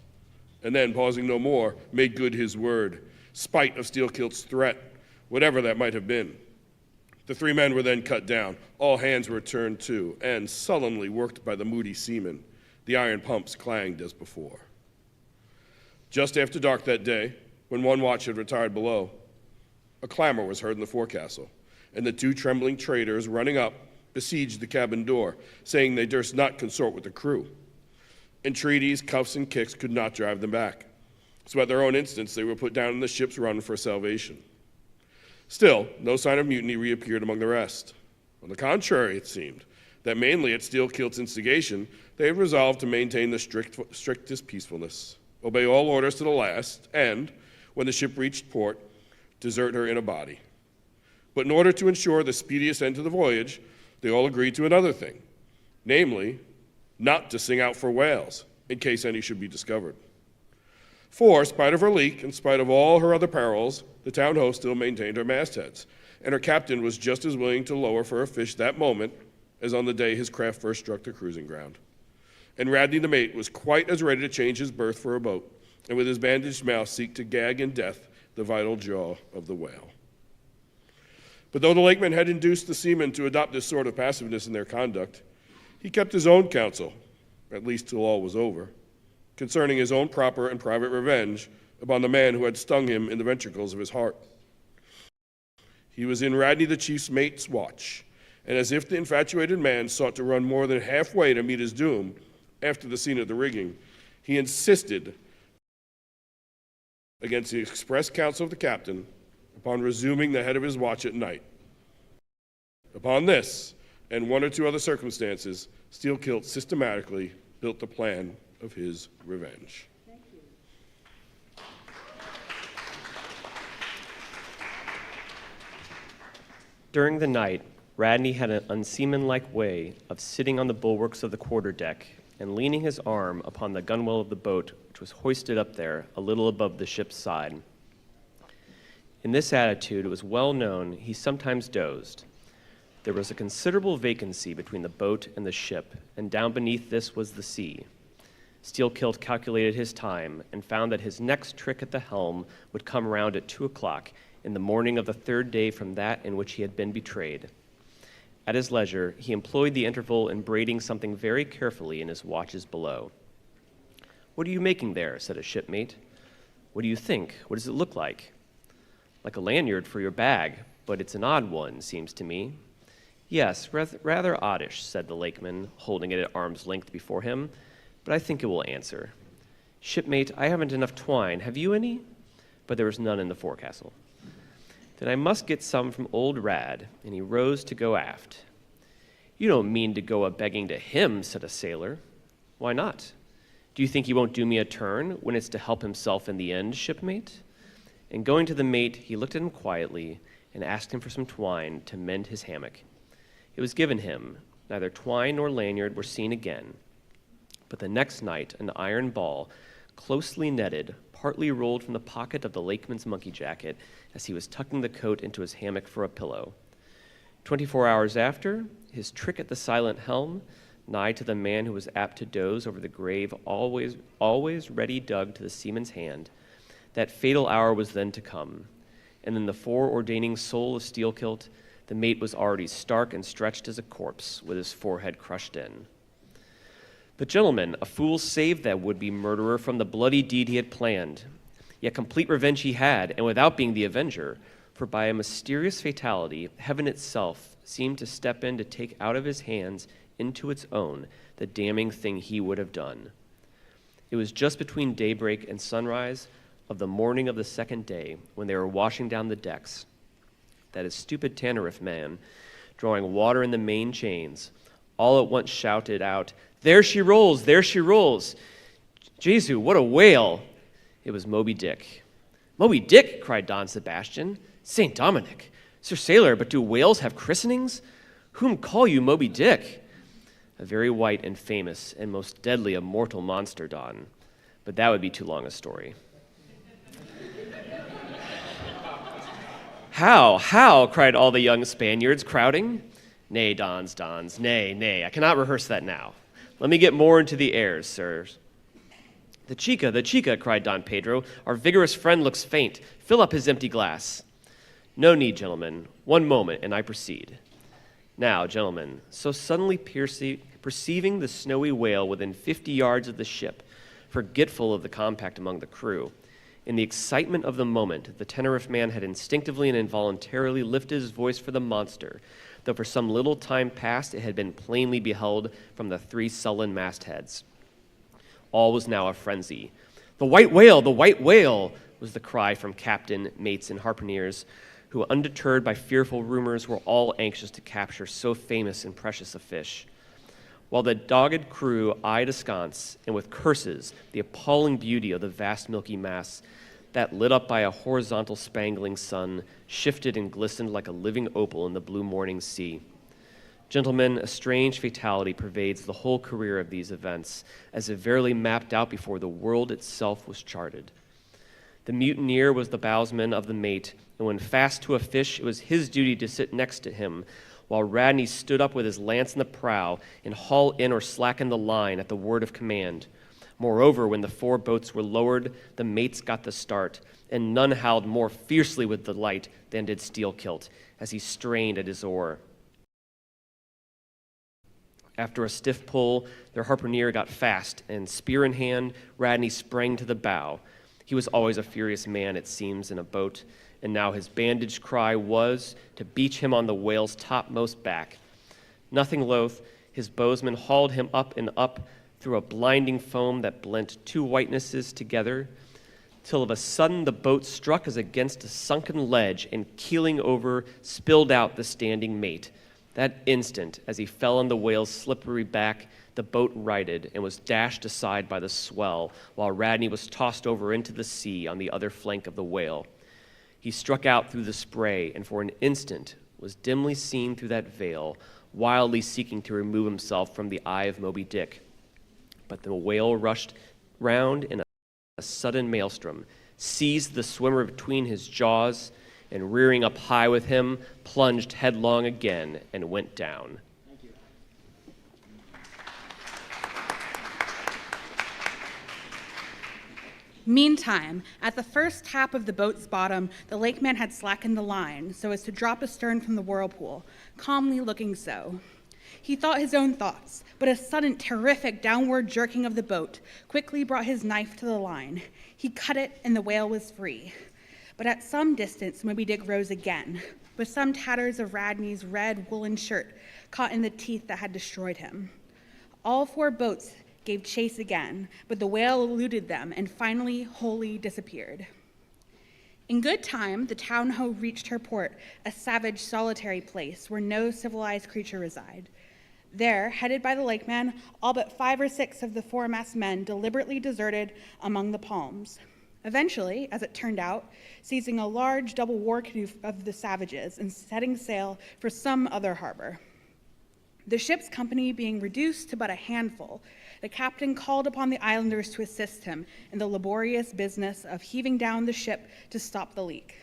and then, pausing no more, made good his word, spite of Steelkilt's threat, whatever that might have been. The 3 men were then cut down, all hands were turned to, and sullenly worked by the moody seamen. The iron pumps clanged as before. Just after dark that day, when one watch had retired below, a clamor was heard in the forecastle, and the 2 trembling traders, running up, besieged the cabin door, saying they durst not consort with the crew. Entreaties, cuffs, and kicks could not drive them back, so at their own instance they were put down in the ship's run for salvation. Still, no sign of mutiny reappeared among the rest. On the contrary, it seemed that mainly at Steelkilt's instigation, they had resolved to maintain the strictest peacefulness, obey all orders to the last, and, when the ship reached port, desert her in a body. But in order to ensure the speediest end to the voyage, they all agreed to another thing, namely, not to sing out for whales, in case any should be discovered. For, in spite of her leak, in spite of all her other perils, the town host still maintained her mastheads, and her captain was just as willing to lower for a fish that moment as on the day his craft first struck the cruising ground. And Radney the mate was quite as ready to change his berth for a boat, and with his bandaged mouth seek to gag in death the vital jaw of the whale. But though the lakeman had induced the seamen to adopt this sort of passiveness in their conduct, he kept his own counsel, at least till all was over, concerning his own proper and private revenge upon the man who had stung him in the ventricles of his heart. He was in Radney the chief's mate's watch, and as if the infatuated man sought to run more than halfway to meet his doom after the scene of the rigging, he insisted against the express counsel of the captain upon resuming the head of his watch at night. Upon this, and 1 or 2 other circumstances, Steelkilt systematically built the plan of his revenge.
Thank you.
During the night, Radney had an unseamanlike way of sitting on the bulwarks of the quarterdeck and leaning his arm upon the gunwale of the boat, which was hoisted up there a little above the ship's side. In this attitude, it was well known he sometimes dozed. There was a considerable vacancy between the boat and the ship, and down beneath this was the sea. Steelkilt calculated his time and found that his next trick at the helm would come round at 2 o'clock in the morning of the 3rd day from that in which he had been betrayed. At his leisure, he employed the interval in braiding something very carefully in his watches below. "What are you making there?" said a shipmate. "What do you think? What does it look like?" "Like a lanyard for your bag, but it's an odd one, seems to me." "Yes, rather oddish," said the lakeman, holding it at arm's length before him, "but I think it will answer. Shipmate, I haven't enough twine. Have you any?" But there was none in the forecastle. "Then I must get some from old Rad," and he rose to go aft. "You don't mean to go a-begging to him," said a sailor. "Why not? Do you think he won't do me a turn when it's to help himself in the end, shipmate?" And going to the mate, he looked at him quietly and asked him for some twine to mend his hammock. It was given him. Neither twine nor lanyard were seen again. But the next night, an iron ball, closely netted, partly rolled from the pocket of the lakeman's monkey jacket as he was tucking the coat into his hammock for a pillow. 24 hours after, his trick at the silent helm, nigh to the man who was apt to doze over the grave always ready dug to the seaman's hand, that fatal hour was then to come, and in the foreordaining soul of Steelkilt, the mate was already stark and stretched as a corpse, with his forehead crushed in. But gentlemen, a fool saved that would-be murderer from the bloody deed he had planned. Yet complete revenge he had, and without being the avenger, for by a mysterious fatality, heaven itself seemed to step in to take out of his hands into its own the damning thing he would have done. It was just between daybreak and sunrise of the morning of the second day, when they were washing down the decks, that a stupid Tannerif man, drawing water in the main chains, all at once shouted out, "There she rolls, there she rolls! Jesu, what a whale!" It was Moby-Dick. "Moby-Dick!" cried Don Sebastian. "St. Dominic! Sir Sailor, but do whales have christenings? Whom call you Moby-Dick?" "A very white and famous and most deadly a mortal monster, Don. But that would be too long a story." How, cried all the young Spaniards, crowding. "Nay, Dons, nay, I cannot rehearse that now. Let me get more into the airs, sirs." The chica, cried Don Pedro. "Our vigorous friend looks faint. Fill up his empty glass." "No need, gentlemen. One moment, and I proceed. Now, gentlemen, so suddenly perceiving the snowy whale within 50 yards of the ship, forgetful of the compact among the crew, in the excitement of the moment, the Tenerife man had instinctively and involuntarily lifted his voice for the monster, though for some little time past it had been plainly beheld from the 3 sullen mastheads. All was now a frenzy. The white whale, was the cry from captain, mates, and harpooneers, who, undeterred by fearful rumors, were all anxious to capture so famous and precious a fish. While the dogged crew eyed askance, and with curses, the appalling beauty of the vast milky mass that, lit up by a horizontal spangling sun, shifted and glistened like a living opal in the blue morning sea. Gentlemen, a strange fatality pervades the whole career of these events, as if verily mapped out before the world itself was charted. The mutineer was the bowsman of the mate, and when fast to a fish, it was his duty to sit next to him, while Radney stood up with his lance in the prow and haul in or slacken the line at the word of command. Moreover, when the 4 boats were lowered, the mates got the start, and none howled more fiercely with delight than did Steelkilt, as he strained at his oar. After a stiff pull, their harpooneer got fast, and spear in hand, Radney sprang to the bow. He was always a furious man, it seems, in a boat, and now his bandaged cry was to beach him on the whale's topmost back. Nothing loath, his bowsman hauled him up and up through a blinding foam that blent 2 whitenesses together, till of a sudden the boat struck as against a sunken ledge, and keeling over, spilled out the standing mate. That instant, as he fell on the whale's slippery back, the boat righted and was dashed aside by the swell, while Radney was tossed over into the sea on the other flank of the whale. He struck out through the spray, and for an instant was dimly seen through that veil, wildly seeking to remove himself from the eye of Moby-Dick. But the whale rushed round in a sudden maelstrom, seized the swimmer between his jaws, and rearing up high with him, plunged headlong again and went down.
Meantime, at the first tap of the boat's bottom, the lakeman had slackened the line so as to drop astern from the whirlpool, calmly looking so. He thought his own thoughts, but a sudden terrific downward jerking of the boat quickly brought his knife to the line. He cut it, and the whale was free. But at some distance, Moby-Dick rose again, with some tatters of Radney's red woolen shirt caught in the teeth that had destroyed him. All 4 boats gave chase again, but the whale eluded them and finally wholly disappeared. In good time, the town hoe reached her port, a savage, solitary place where no civilized creature reside. There, headed by the lakeman, all but 5 or 6 of the foremast men deliberately deserted among the palms. Eventually, as it turned out, seizing a large double war canoe of the savages and setting sail for some other harbor. The ship's company being reduced to but a handful, the captain called upon the islanders to assist him in the laborious business of heaving down the ship to stop the leak.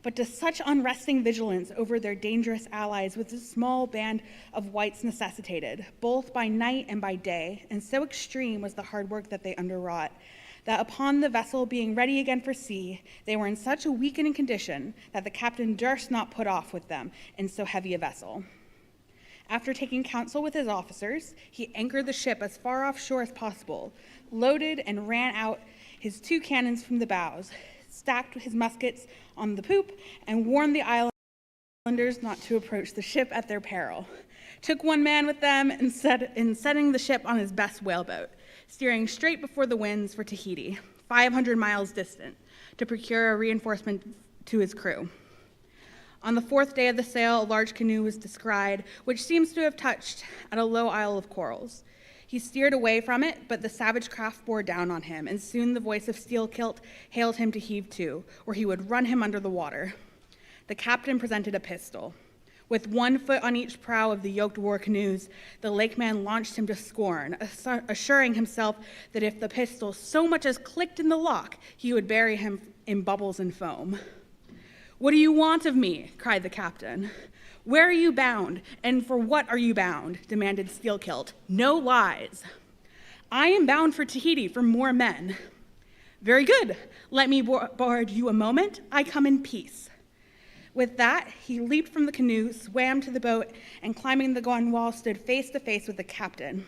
But to such unresting vigilance over their dangerous allies was a small band of whites necessitated, both by night and by day, and so extreme was the hard work that they underwrought, that upon the vessel being ready again for sea, they were in such a weakening condition that the captain durst not put off with them in so heavy a vessel. After taking counsel with his officers, he anchored the ship as far offshore as possible, loaded and ran out his 2 cannons from the bows, stacked his muskets on the poop, and warned the islanders not to approach the ship at their peril. Took 1 man with them and setting the ship on his best whaleboat, steering straight before the winds for Tahiti, 500 miles distant, to procure a reinforcement to his crew. On the 4th day of the sail, a large canoe was descried, which seems to have touched at a low isle of corals. He steered away from it, but the savage craft bore down on him, and soon the voice of Steelkilt hailed him to heave to, or he would run him under the water. The captain presented a pistol. With 1 foot on each prow of the yoked war canoes, the lakeman launched him to scorn, assuring himself that if the pistol so much as clicked in the lock, he would bury him in bubbles and foam. "What do you want of me?" cried the captain. "Where are you bound, and for what are you bound?" demanded Steelkilt. "No lies." "I am bound for Tahiti for more men." "Very good. Let me board you a moment. I come in peace." With that, he leaped from the canoe, swam to the boat, and climbing the gunwale, stood face to face with the captain.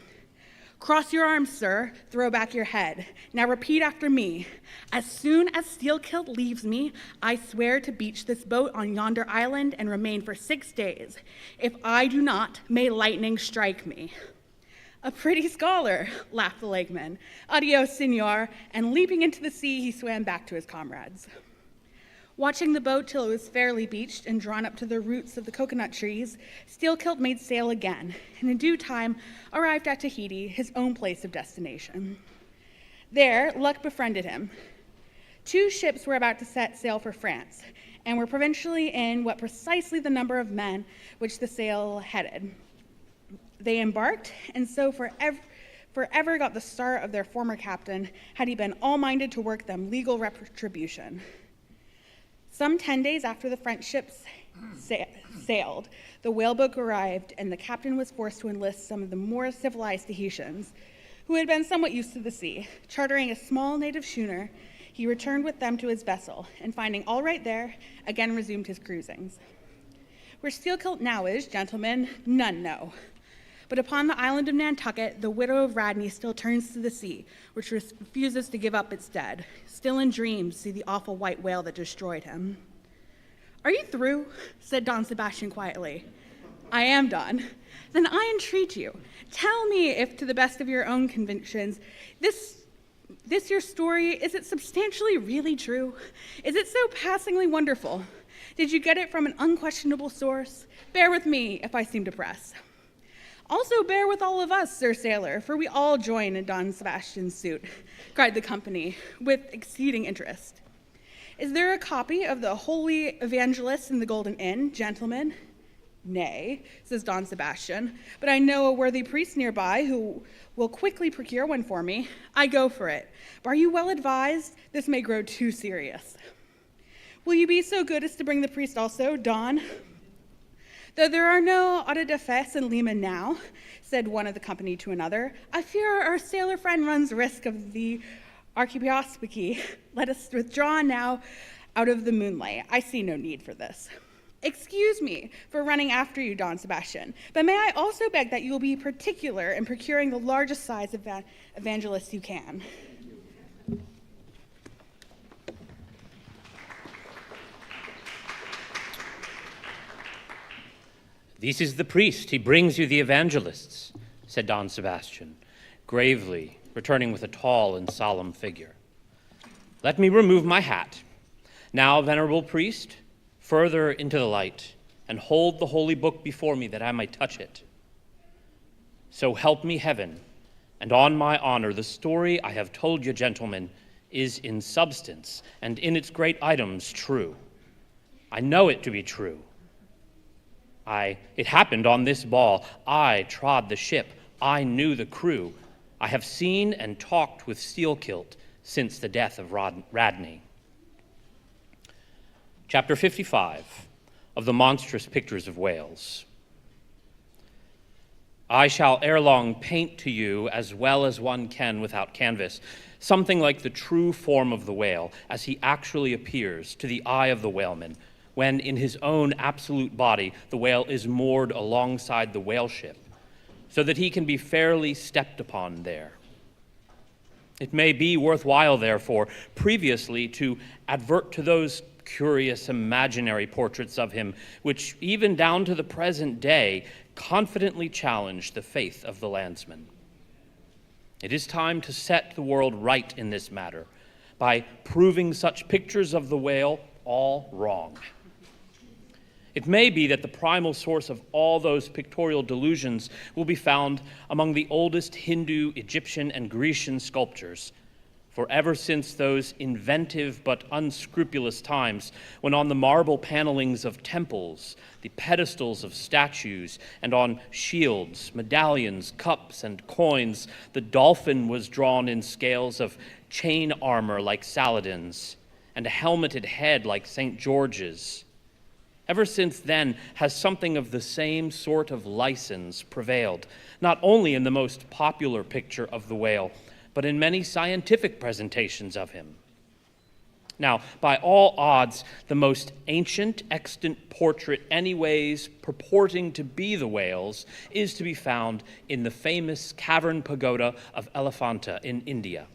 "Cross your arms, sir. Throw back your head. Now repeat after me. As soon as Steelkilt leaves me, I swear to beach this boat on yonder island and remain for 6 days. If I do not, may lightning strike me." "A pretty scholar," laughed the lakeman. "Adios, senor," and leaping into the sea, he swam back to his comrades. Watching the boat till it was fairly beached and drawn up to the roots of the coconut trees, Steelkilt made sail again, and in due time arrived at Tahiti, his own place of destination. There, luck befriended him. 2 ships were about to set sail for France, and were provincially in what precisely the number of men which the sail headed. They embarked, and so forever got the start of their former captain, had he been all-minded to work them legal retribution. Some 10 days after the French ships sailed, the whaleboat arrived, and the captain was forced to enlist some of the more civilized Tahitians, who had been somewhat used to the sea. Chartering a small native schooner, he returned with them to his vessel, and finding all right there, again resumed his cruisings. Where Steelkilt now is, gentlemen, none know. But upon the island of Nantucket, the widow of Radney still turns to the sea, which refuses to give up its dead. Still in dreams see the awful white whale that destroyed him. "Are you through?" said Don Sebastian quietly. "I am done." "Then I entreat you, tell me if, to the best of your own convictions, this your story, is it substantially really true? Is it so passingly wonderful? Did you get it from an unquestionable source? Bear with me if I seem to press." "Also bear with all of us, Sir Sailor, for we all join in Don Sebastian's suit," cried the company, with exceeding interest. "Is there a copy of the Holy Evangelist in the Golden Inn, gentlemen?" "Nay," says Don Sebastian, "but I know a worthy priest nearby who will quickly procure one for me. I go for it. But are you well advised? This may grow too serious." "Will you be so good as to bring the priest also, Don?" "Though there are no auto de fe in Lima now," said one of the company to another, "I fear our sailor friend runs risk of the archiepiscopacy. Let us withdraw now out of the moonlight. I see no need for this." "Excuse me for running after you, Don Sebastian, but may I also beg that you will be particular in procuring the largest size of evangelists you can?"
"This is the priest. He brings you the evangelists," said Don Sebastian, gravely, returning with a tall and solemn figure. "Let me remove my hat. Now, venerable priest, further into the light, and hold the holy book before me that I may touch it. So help me heaven, and on my honor, the story I have told you, gentlemen, is in substance and in its great items true. I know it to be true. It happened on this ball. I trod the ship. I knew the crew. I have seen and talked with Steelkilt since the death of Radney." Chapter 55 of the Monstrous Pictures of Whales. "I shall ere long paint to you, as well as one can without canvas, something like the true form of the whale as he actually appears to the eye of the whaleman, when in his own absolute body the whale is moored alongside the whaleship, so that he can be fairly stepped upon there. It may be worthwhile, therefore, previously to advert to those curious imaginary portraits of him, which even down to the present day confidently challenge the faith of the landsman. It is time to set the world right in this matter by proving such pictures of the whale all wrong. It may be that the primal source of all those pictorial delusions will be found among the oldest Hindu, Egyptian, and Grecian sculptures. For ever since those inventive but unscrupulous times when on the marble panelings of temples, the pedestals of statues, and on shields, medallions, cups, and coins, the dolphin was drawn in scales of chain armor like Saladin's, and a helmeted head like St. George's. Ever since then has something of the same sort of license prevailed, not only in the most popular picture of the whale, but in many scientific presentations of him. Now, by all odds, the most ancient extant portrait anyways purporting to be the whale's is to be found in the famous cavern pagoda of Elephanta in India.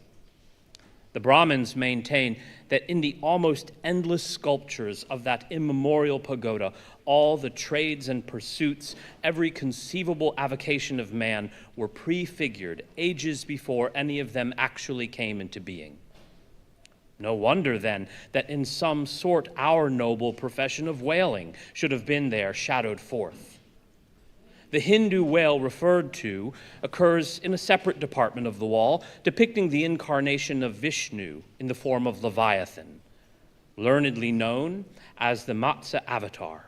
The Brahmins maintain that in the almost endless sculptures of that immemorial pagoda, all the trades and pursuits, every conceivable avocation of man were prefigured ages before any of them actually came into being. No wonder, then, that in some sort our noble profession of whaling should have been there shadowed forth. The Hindu whale referred to occurs in a separate department of the wall, depicting the incarnation of Vishnu in the form of Leviathan, learnedly known as the Matsya avatar.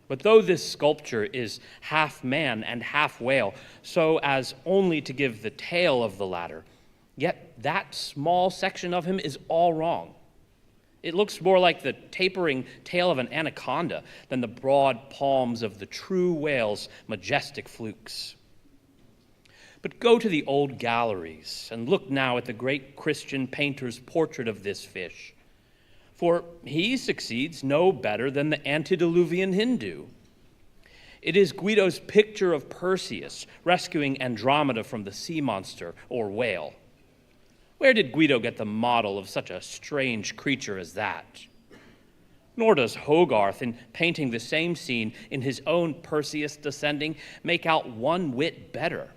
But though this sculpture is half man and half whale, so as only to give the tail of the latter, yet that small section of him is all wrong. It looks more like the tapering tail of an anaconda than the broad palms of the true whale's majestic flukes. But go to the old galleries and look now at the great Christian painter's portrait of this fish, for he succeeds no better than the antediluvian Hindu. It is Guido's picture of Perseus rescuing Andromeda from the sea monster or whale. Where did Guido get the model of such a strange creature as that? Nor does Hogarth, in painting the same scene in his own Perseus Descending, make out one whit better.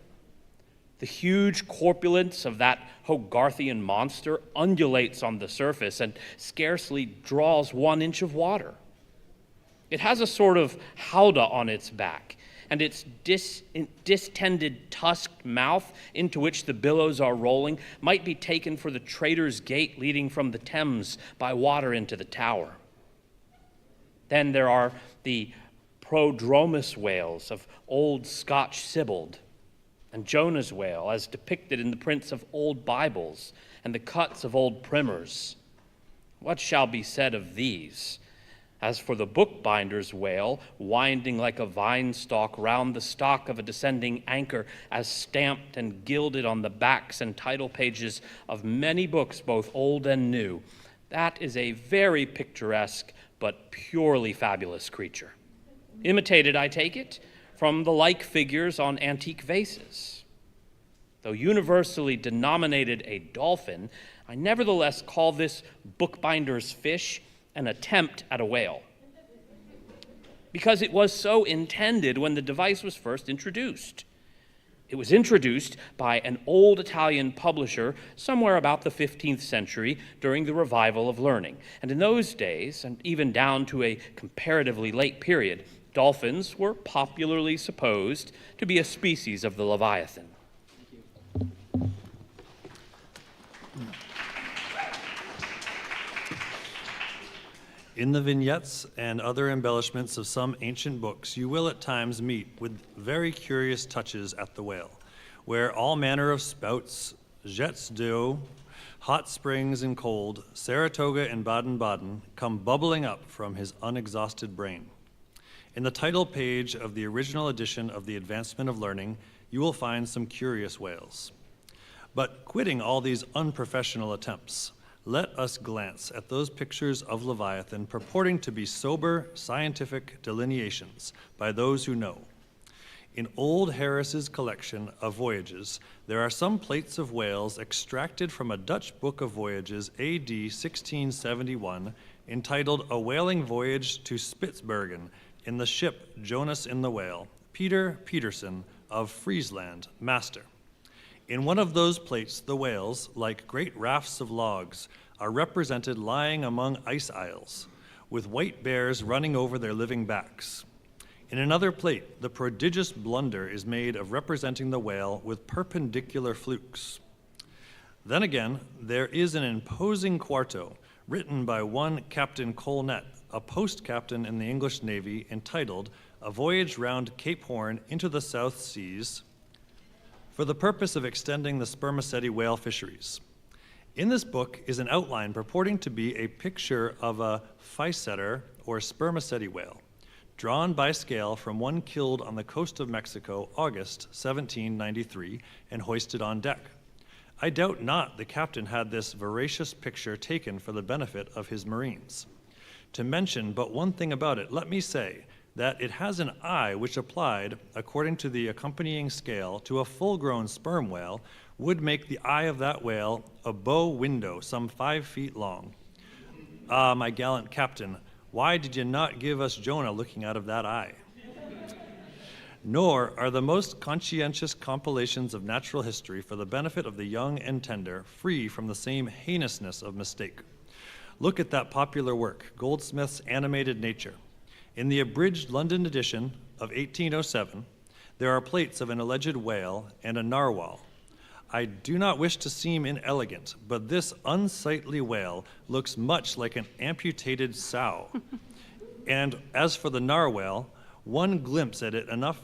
The huge corpulence of that Hogarthian monster undulates on the surface and scarcely draws 1 inch of water. It has a sort of howdah on its back, and its distended tusked mouth into which the billows are rolling might be taken for the Trader's Gate leading from the Thames by water into the Tower. Then there are the prodromus whales of old Scotch Sibbald, and Jonah's whale as depicted in the prints of old Bibles and the cuts of old primers. What shall be said of these? As for the bookbinder's whale, winding like a vine stalk round the stock of a descending anchor, as stamped and gilded on the backs and title pages of many books, both old and new, that is a very picturesque but purely fabulous creature. Imitated, I take it, from the like figures on antique vases. Though universally denominated a dolphin, I nevertheless call this bookbinder's fish an attempt at a whale, because it was so intended when the device was first introduced. It was introduced by an old Italian publisher somewhere about the 15th century during the revival of learning. And in those days, and even down to a comparatively late period, dolphins were popularly supposed to be a species of the Leviathan.
In the vignettes and other embellishments of some ancient books, you will at times meet with very curious touches at the whale, where all manner of spouts, jets d'eau, hot springs and cold, Saratoga and Baden-Baden come bubbling up from his unexhausted brain. In the title page of the original edition of The Advancement of Learning, you will find some curious whales. But quitting all these unprofessional attempts, let us glance at those pictures of Leviathan purporting to be sober, scientific delineations by those who know. In old Harris's collection of voyages, there are some plates of whales extracted from a Dutch book of voyages AD 1671 entitled A Whaling Voyage to Spitzbergen in the ship Jonas in the Whale, Peter Peterson of Friesland, master. In one of those plates, the whales, like great rafts of logs, are represented lying among ice isles, with white bears running over their living backs. In another plate, the prodigious blunder is made of representing the whale with perpendicular flukes. Then again, there is an imposing quarto written by one Captain Colnett, a post captain in the English Navy, entitled A Voyage Round Cape Horn into the South Seas for the purpose of extending the spermaceti whale fisheries. In this book is an outline purporting to be a picture of a physeter or spermaceti whale, drawn by scale from one killed on the coast of Mexico, August 1793, and hoisted on deck. I doubt not the captain had this veracious picture taken for the benefit of his marines. To mention but one thing about it, let me say that it has an eye which, applied according to the accompanying scale to a full-grown sperm whale, would make the eye of that whale a bow window some 5 feet long. Ah, my gallant captain, why did you not give us Jonah looking out of that eye? Nor are the most conscientious compilations of natural history for the benefit of the young and tender free from the same heinousness of mistake. Look at that popular work, Goldsmith's Animated Nature. In the abridged London edition of 1807, there are plates of an alleged whale and a narwhal. I do not wish to seem inelegant, but this unsightly whale looks much like an amputated sow. And as for the narwhal, one glimpse at it enough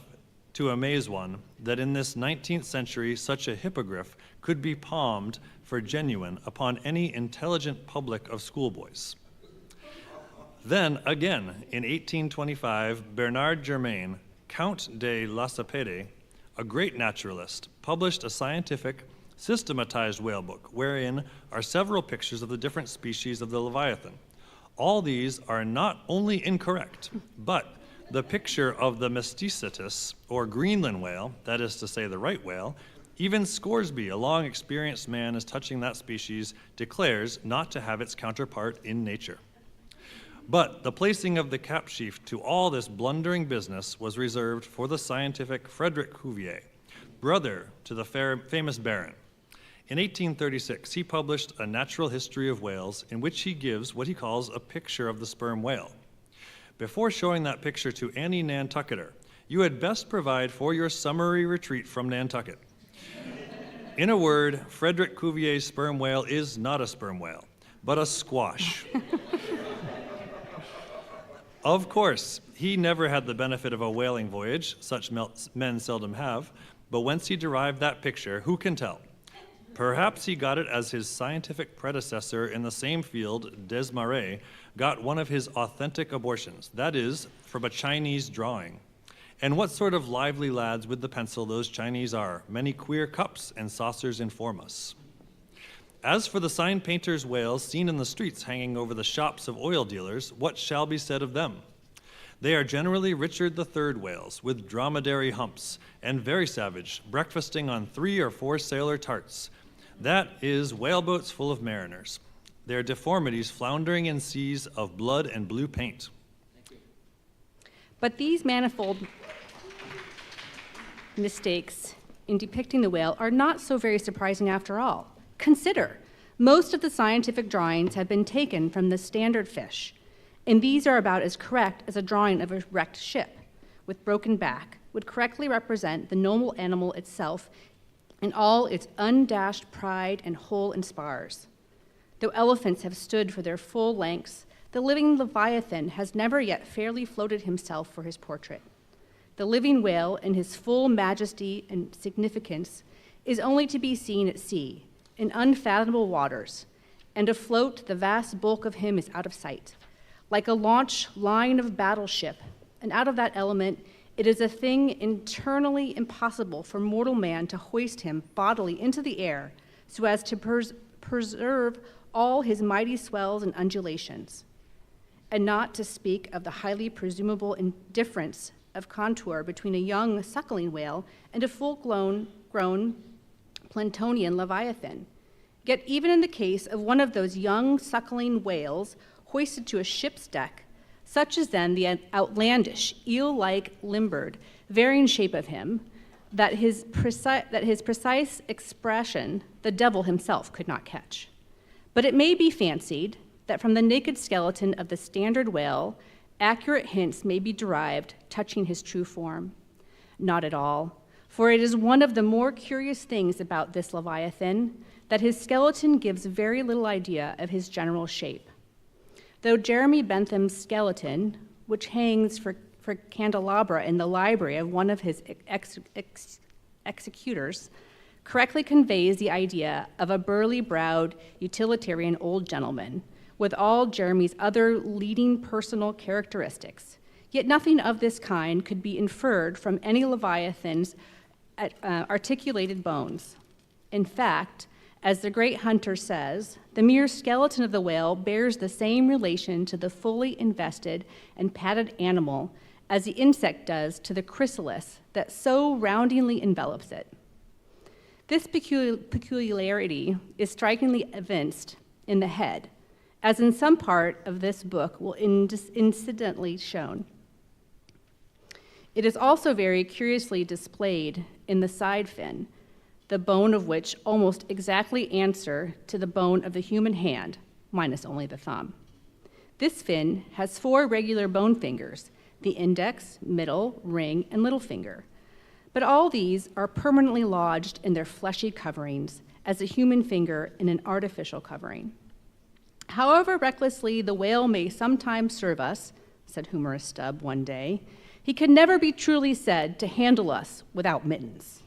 to amaze one that in this 19th century such a hippogriff could be palmed for genuine upon any intelligent public of schoolboys. Then again, in 1825, Bernard Germain, Count de Lacépède, a great naturalist, published a scientific, systematized whale book, wherein are several pictures of the different species of the Leviathan. All these are not only incorrect, but the picture of the Mysticetus, or Greenland whale, that is to say the right whale, even Scoresby, a long experienced man as touching that species, declares not to have its counterpart in nature. But the placing of the capsheaf to all this blundering business was reserved for the scientific Frederick Cuvier, brother to the famous Baron. In 1836, he published A Natural History of Whales, in which he gives what he calls a picture of the sperm whale. Before showing that picture to any Nantucketer, you had best provide for your summary retreat from Nantucket. In a word, Frederick Cuvier's sperm whale is not a sperm whale, but a squash. Of course, he never had the benefit of a whaling voyage, such men seldom have, but whence he derived that picture, who can tell? Perhaps he got it as his scientific predecessor in the same field, Desmarais, got one of his authentic abortions, that is, from a Chinese drawing. And what sort of lively lads with the pencil those Chinese are, many queer cups and saucers inform us. As for the sign painter's whales seen in the streets hanging over the shops of oil dealers, what shall be said of them? They are generally Richard III whales with dromedary humps, and very savage, breakfasting on 3 or 4 sailor tarts. That is whaleboats full of mariners, their deformities floundering in seas of blood and blue paint.
But these manifold mistakes in depicting the whale are not so very surprising after all. Consider, most of the scientific drawings have been taken from the standard fish, and these are about as correct as a drawing of a wrecked ship with broken back would correctly represent the noble animal itself in all its undashed pride and hull and spars. Though elephants have stood for their full lengths, the living Leviathan has never yet fairly floated himself for his portrait. The living whale, in his full majesty and significance, is only to be seen at sea, in unfathomable waters, and afloat the vast bulk of him is out of sight. Like a launch line of battleship, and out of that element, it is a thing internally impossible for mortal man to hoist him bodily into the air so as to preserve all his mighty swells and undulations, and not to speak of the highly presumable indifference of contour between a young suckling whale and a full-grown Plantonian leviathan. Yet even in the case of one of those young suckling whales hoisted to a ship's deck, such as then the outlandish, eel-like limbird, varying shape of him, that his precise expression the devil himself could not catch. But it may be fancied that from the naked skeleton of the standard whale, accurate hints may be derived touching his true form. Not at all, for it is one of the more curious things about this Leviathan that his skeleton gives very little idea of his general shape. Though Jeremy Bentham's skeleton, which hangs for candelabra in the library of one of his executors, correctly conveys the idea of a burly-browed, utilitarian old gentleman, with all Jeremy's other leading personal characteristics. Yet nothing of this kind could be inferred from any Leviathan's articulated bones. In fact, as the great Hunter says, the mere skeleton of the whale bears the same relation to the fully invested and padded animal as the insect does to the chrysalis that so roundingly envelops it. This peculiarity is strikingly evinced in the head, as in some part of this book will incidentally shown. It is also very curiously displayed in the side fin, the bone of which almost exactly answer to the bone of the human hand, minus only the thumb. This fin has 4 regular bone fingers, the index, middle, ring, and little finger. But all these are permanently lodged in their fleshy coverings as a human finger in an artificial covering. However recklessly the whale may sometimes serve us, said humorous Stubb one day, he can never be truly said to handle us without mittens.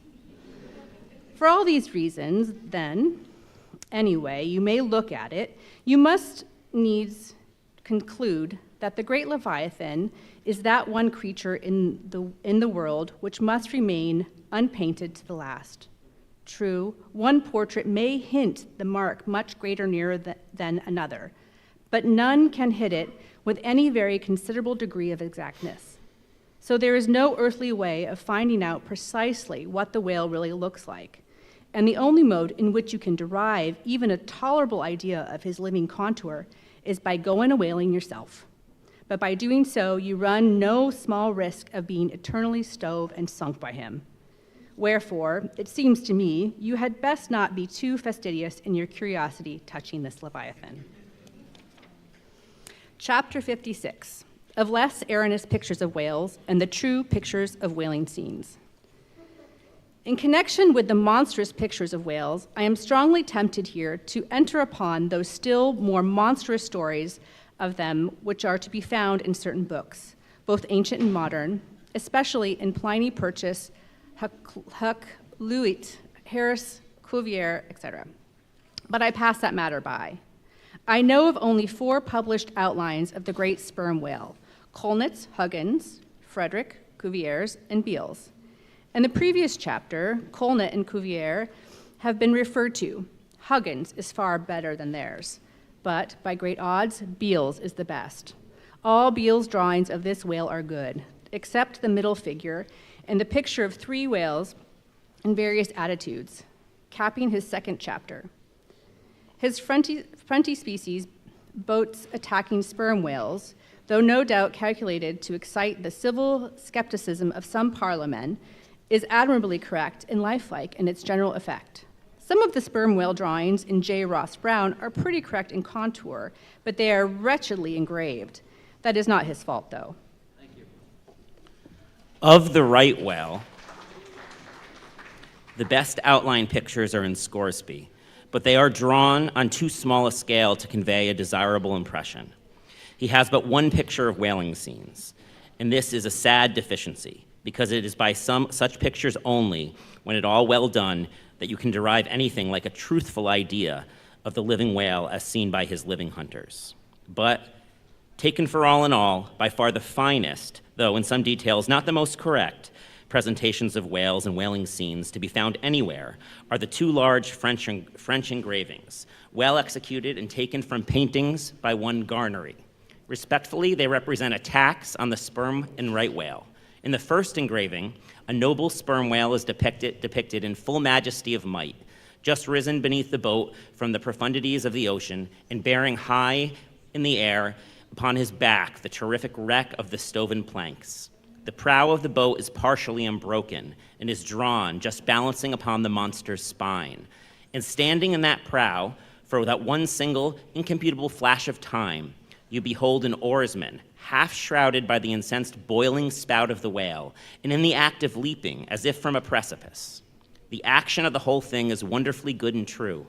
For all these reasons, then, anyway, you may look at it, you must needs conclude that the great Leviathan is that one creature in the world which must remain unpainted to the last. True, one portrait may hint the mark much greater nearer than another, but none can hit it with any very considerable degree of exactness. So there is no earthly way of finding out precisely what the whale really looks like, and the only mode in which you can derive even a tolerable idea of his living contour is by going a-whaling yourself. But by doing so, you run no small risk of being eternally stove and sunk by him. Wherefore, it seems to me, you had best not be too fastidious in your curiosity touching this Leviathan. Chapter 56, of less erroneous pictures of whales and the true pictures of whaling scenes. In connection with the monstrous pictures of whales, I am strongly tempted here to enter upon those still more monstrous stories of them which are to be found in certain books, both ancient and modern, especially in Pliny Purchas, Huck, Lewitt, Harris, Cuvier, etc. But I pass that matter by. I know of only 4 published outlines of the great sperm whale, Colnett's, Huggins, Frederick, Cuvier's, and Beale's. In the previous chapter, Colnett and Cuvier have been referred to. Huggins is far better than theirs, but by great odds, Beale's is the best. All Beale's drawings of this whale are good, except the middle figure and the picture of 3 whales in various attitudes, capping his second chapter. His frontispiece, boats attacking sperm whales, though no doubt calculated to excite the civil skepticism of some parliament, is admirably correct and lifelike in its general effect. Some of the sperm whale drawings in J. Ross Brown are pretty correct in contour, but they are wretchedly engraved. That is not his fault, though.
Thank you. Of the right whale, the best outline pictures are in Scoresby, but they are drawn on too small a scale to convey a desirable impression. He has but one picture of whaling scenes, and this is a sad deficiency, because it is by some such pictures only, when it all well done, that you can derive anything like a truthful idea of the living whale as seen by his living hunters. But, taken for all in all, by far the finest, though in some details not the most correct, presentations of whales and whaling scenes to be found anywhere are the 2 large French engravings, well executed and taken from paintings by one Garnery. Respectfully, they represent attacks on the sperm and right whale, In the first engraving, a noble sperm whale is depicted in full majesty of might, just risen beneath the boat from the profundities of the ocean and bearing high in the air upon his back the terrific wreck of the stoven planks. The prow of the boat is partially unbroken and is drawn, just balancing upon the monster's spine. And standing in that prow, for that one single, incomputable flash of time, you behold an oarsman, half shrouded by the incensed boiling spout of the whale, and in the act of leaping, as if from a precipice. The action of the whole thing is wonderfully good and true.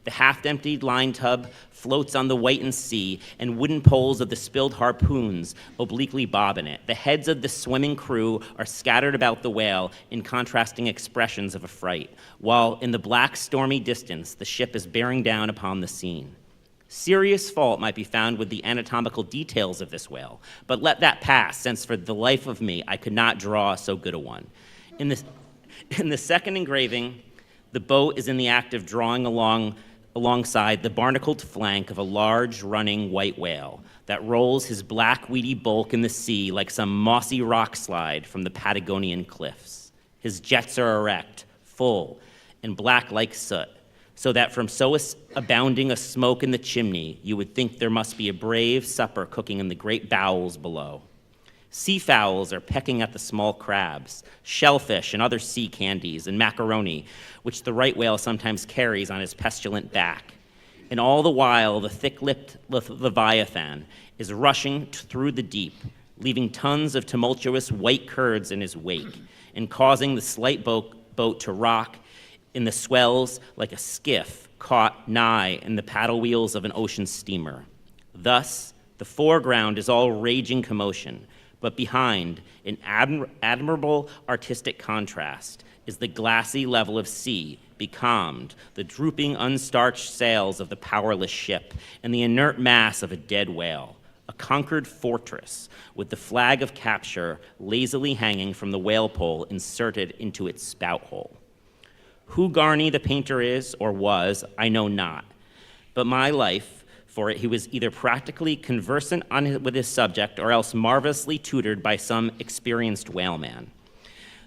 The half-emptied line tub floats on the whitened sea, and wooden poles of the spilled harpoons obliquely bob in it. The heads of the swimming crew are scattered about the whale in contrasting expressions of affright, while in the black, stormy distance, the ship is bearing down upon the scene. Serious fault might be found with the anatomical details of this whale, but let that pass, since for the life of me I could not draw so good a one. In the second engraving, the boat is in the act of drawing alongside the barnacled flank of a large, running white whale that rolls his black, weedy bulk in the sea like some mossy rock slide from the Patagonian cliffs. His jets are erect, full, and black like soot, so that from so abounding a smoke in the chimney, you would think there must be a brave supper cooking in the great bowels below. Seafowls are pecking at the small crabs, shellfish and other sea candies, and macaroni, which the right whale sometimes carries on his pestilent back. And all the while, the thick-lipped Leviathan is rushing through the deep, leaving tons of tumultuous white curds in his wake, and causing the slight boat to rock in the swells like a skiff caught nigh in the paddle wheels of an ocean steamer. Thus, the foreground is all raging commotion, but behind, in admirable artistic contrast, is the glassy level of sea, becalmed, the drooping, unstarched sails of the powerless ship, and the inert mass of a dead whale, a conquered fortress, with the flag of capture lazily hanging from the whale pole inserted into its spout hole. Who Garney the painter is, or was, I know not, but my life, for he was either practically conversant with his subject or else marvelously tutored by some experienced whaleman.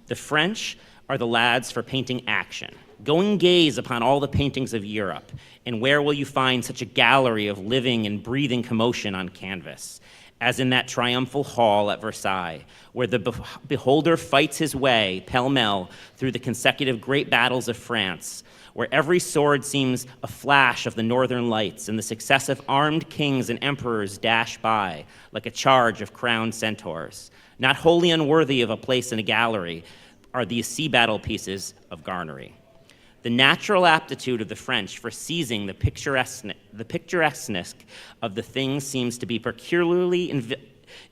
The French are the lads for painting action. Go and gaze upon all the paintings of Europe, and where will you find such a gallery of living and breathing commotion on canvas, as in that triumphal hall at Versailles, where the beholder fights his way, pell-mell, through the consecutive great battles of France, where every sword seems a flash of the northern lights, and the successive armed kings and emperors dash by like a charge of crowned centaurs. Not wholly unworthy of a place in a gallery are these sea battle pieces of Garnery. The natural aptitude of the French for seizing the picturesqueness of the things seems to be peculiarly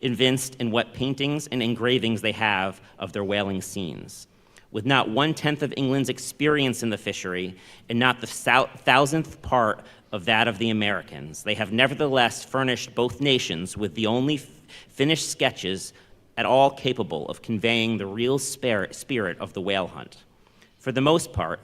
evinced in what paintings and engravings they have of their whaling scenes. With not 1/10 of England's experience in the fishery, and not the 1,000th part of that of the Americans, they have nevertheless furnished both nations with the only finished sketches at all capable of conveying the real spirit of the whale hunt. For the most part,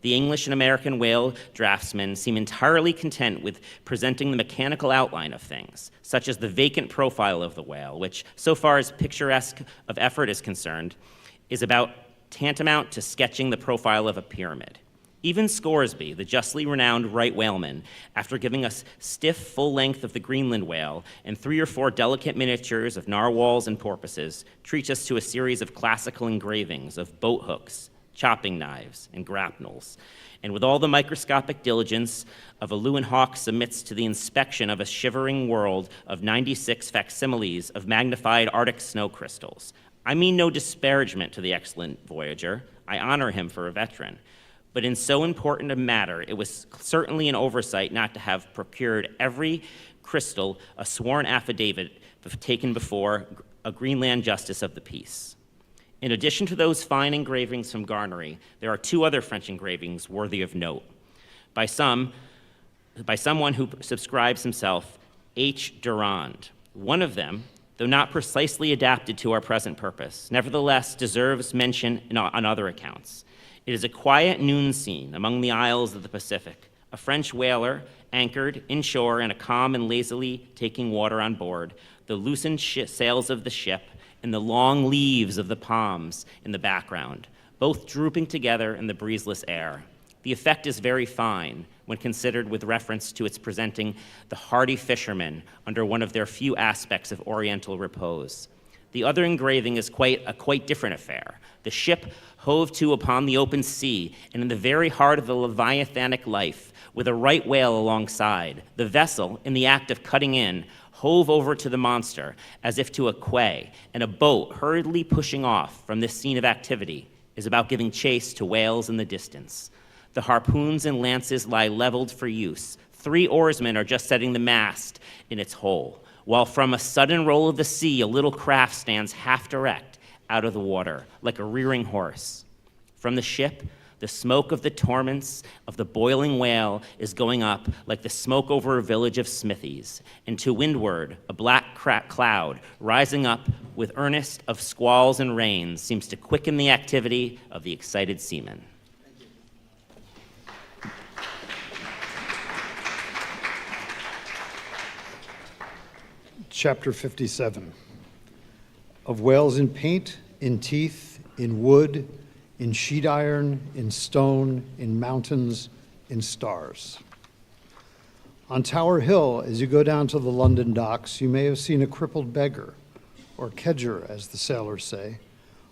the English and American whale draftsmen seem entirely content with presenting the mechanical outline of things, such as the vacant profile of the whale, which, so far as picturesque of effort is concerned, is about tantamount to sketching the profile of a pyramid. Even Scoresby, the justly renowned right whaleman, after giving us stiff full length of the Greenland whale and 3 or 4 delicate miniatures of narwhals and porpoises, treats us to a series of classical engravings of boat hooks, chopping knives, and grapnels, and with all the microscopic diligence of a Leeuwenhoek submits to the inspection of a shivering world of 96 facsimiles of magnified Arctic snow crystals. I mean no disparagement to the excellent voyager. I honor him for a veteran. But in so important a matter, it was certainly an oversight not to have procured every crystal a sworn affidavit taken before a Greenland justice of the peace. In addition to those fine engravings from Garnery, there are 2 other French engravings worthy of note. By someone who subscribes himself H. Durand. One of them, though not precisely adapted to our present purpose, nevertheless deserves mention on other accounts. It is a quiet noon scene among the isles of the Pacific. A French whaler anchored inshore in a calm and lazily taking water on board, the loosened sails of the ship, and the long leaves of the palms in the background, both drooping together in the breezeless air. The effect is very fine when considered with reference to its presenting the hardy fishermen under one of their few aspects of oriental repose. The other engraving is a quite different affair. The ship hove to upon the open sea, and in the very heart of the leviathanic life, with a right whale alongside, the vessel, in the act of cutting in, hove over to the monster, as if to a quay, and a boat hurriedly pushing off from this scene of activity is about giving chase to whales in the distance. The harpoons and lances lie leveled for use. 3 oarsmen are just setting the mast in its hole, while from a sudden roll of the sea, a little craft stands half erect out of the water, like a rearing horse. From the ship, the smoke of the torments of the boiling whale is going up like the smoke over a village of smithies, and to windward, a black cloud rising up with earnest of squalls and rains seems to quicken the activity of the excited seamen.
Chapter 57. Of whales in paint, in teeth, in wood, in sheet iron, in stone, in mountains, in stars. On Tower Hill, as you go down to the London docks, you may have seen a crippled beggar, or kedger, as the sailors say,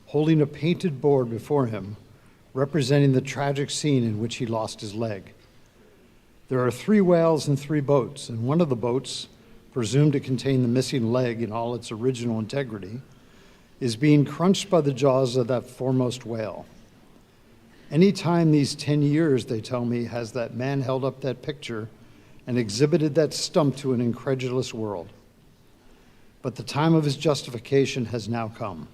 holding a painted board before him, representing the tragic scene in which he lost his leg. There are 3 whales and 3 boats, and one of the boats, presumed to contain the missing leg in all its original integrity, is being crunched by the jaws of that foremost whale. Any time these 10 years, they tell me, has that man held up that picture and exhibited that stump to an incredulous world. But the time of his justification has now come.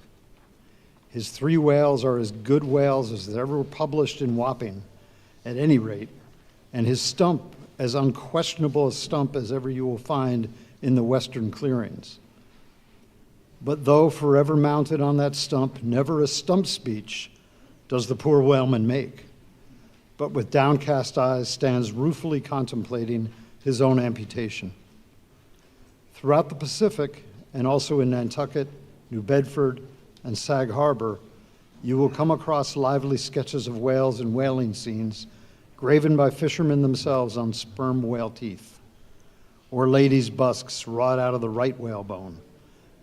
His 3 whales are as good whales as ever published in Wapping, at any rate, and his stump as unquestionable a stump as ever you will find in the western clearings. But though forever mounted on that stump, never a stump speech does the poor whaleman make, but with downcast eyes stands ruefully contemplating his own amputation. Throughout the Pacific, and also in Nantucket, New Bedford, and Sag Harbor, you will come across lively sketches of whales and whaling scenes graven by fishermen themselves on sperm whale teeth, or ladies' busks wrought out of the right whalebone,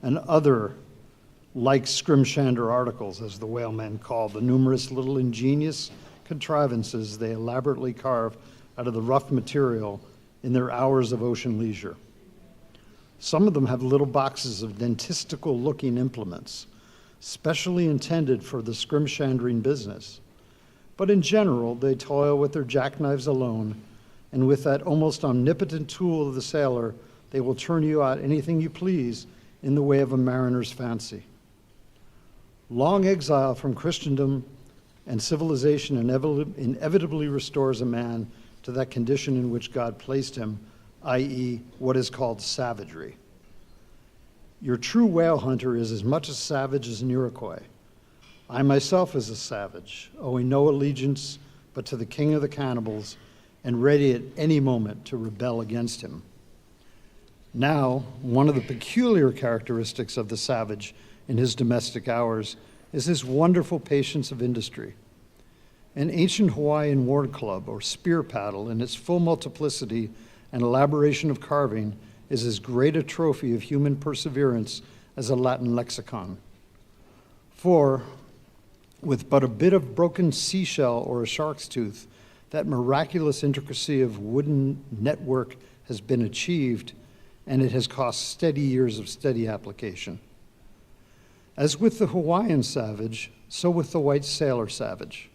and other like scrimshander articles, as the whalemen call the numerous little ingenious contrivances they elaborately carve out of the rough material in their hours of ocean leisure. Some of them have little boxes of dentistical-looking implements, specially intended for the scrimshandering business. But in general, they toil with their jackknives alone, and with that almost omnipotent tool of the sailor, they will turn you out anything you please in the way of a mariner's fancy. Long exile from Christendom and civilization inevitably restores a man to that condition in which God placed him, i.e., what is called savagery. Your true whale hunter is as much a savage as an Iroquois. I myself is a savage, owing no allegiance but to the king of the cannibals, and ready at any moment to rebel against him. Now, one of the peculiar characteristics of the savage in his domestic hours is his wonderful patience of industry. An ancient Hawaiian war club or spear paddle in its full multiplicity and elaboration of carving is as great a trophy of human perseverance as a Latin lexicon. For, with but a bit of broken seashell or a shark's tooth, that miraculous intricacy of wooden network has been achieved, and it has cost steady years of steady application. As with the Hawaiian savage, so with the white sailor savage.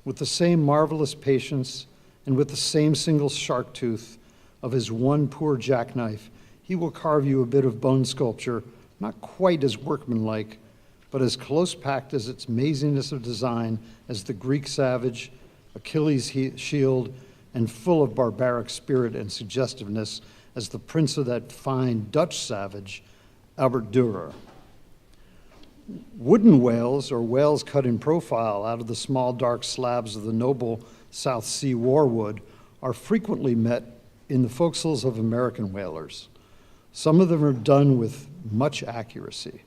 With the same marvelous patience and with the same single shark tooth of his one poor jackknife, he will carve you a bit of bone sculpture, not quite as workmanlike, but as close-packed as its amazingness of design as the Greek savage, Achilles' shield, and full of barbaric spirit and suggestiveness as the prince of that fine Dutch savage, Albert Dürer. Wooden whales, or whales cut in profile out of the small dark slabs of the noble South Sea warwood, are frequently met in the forecastles of American whalers. Some of them are done with much accuracy.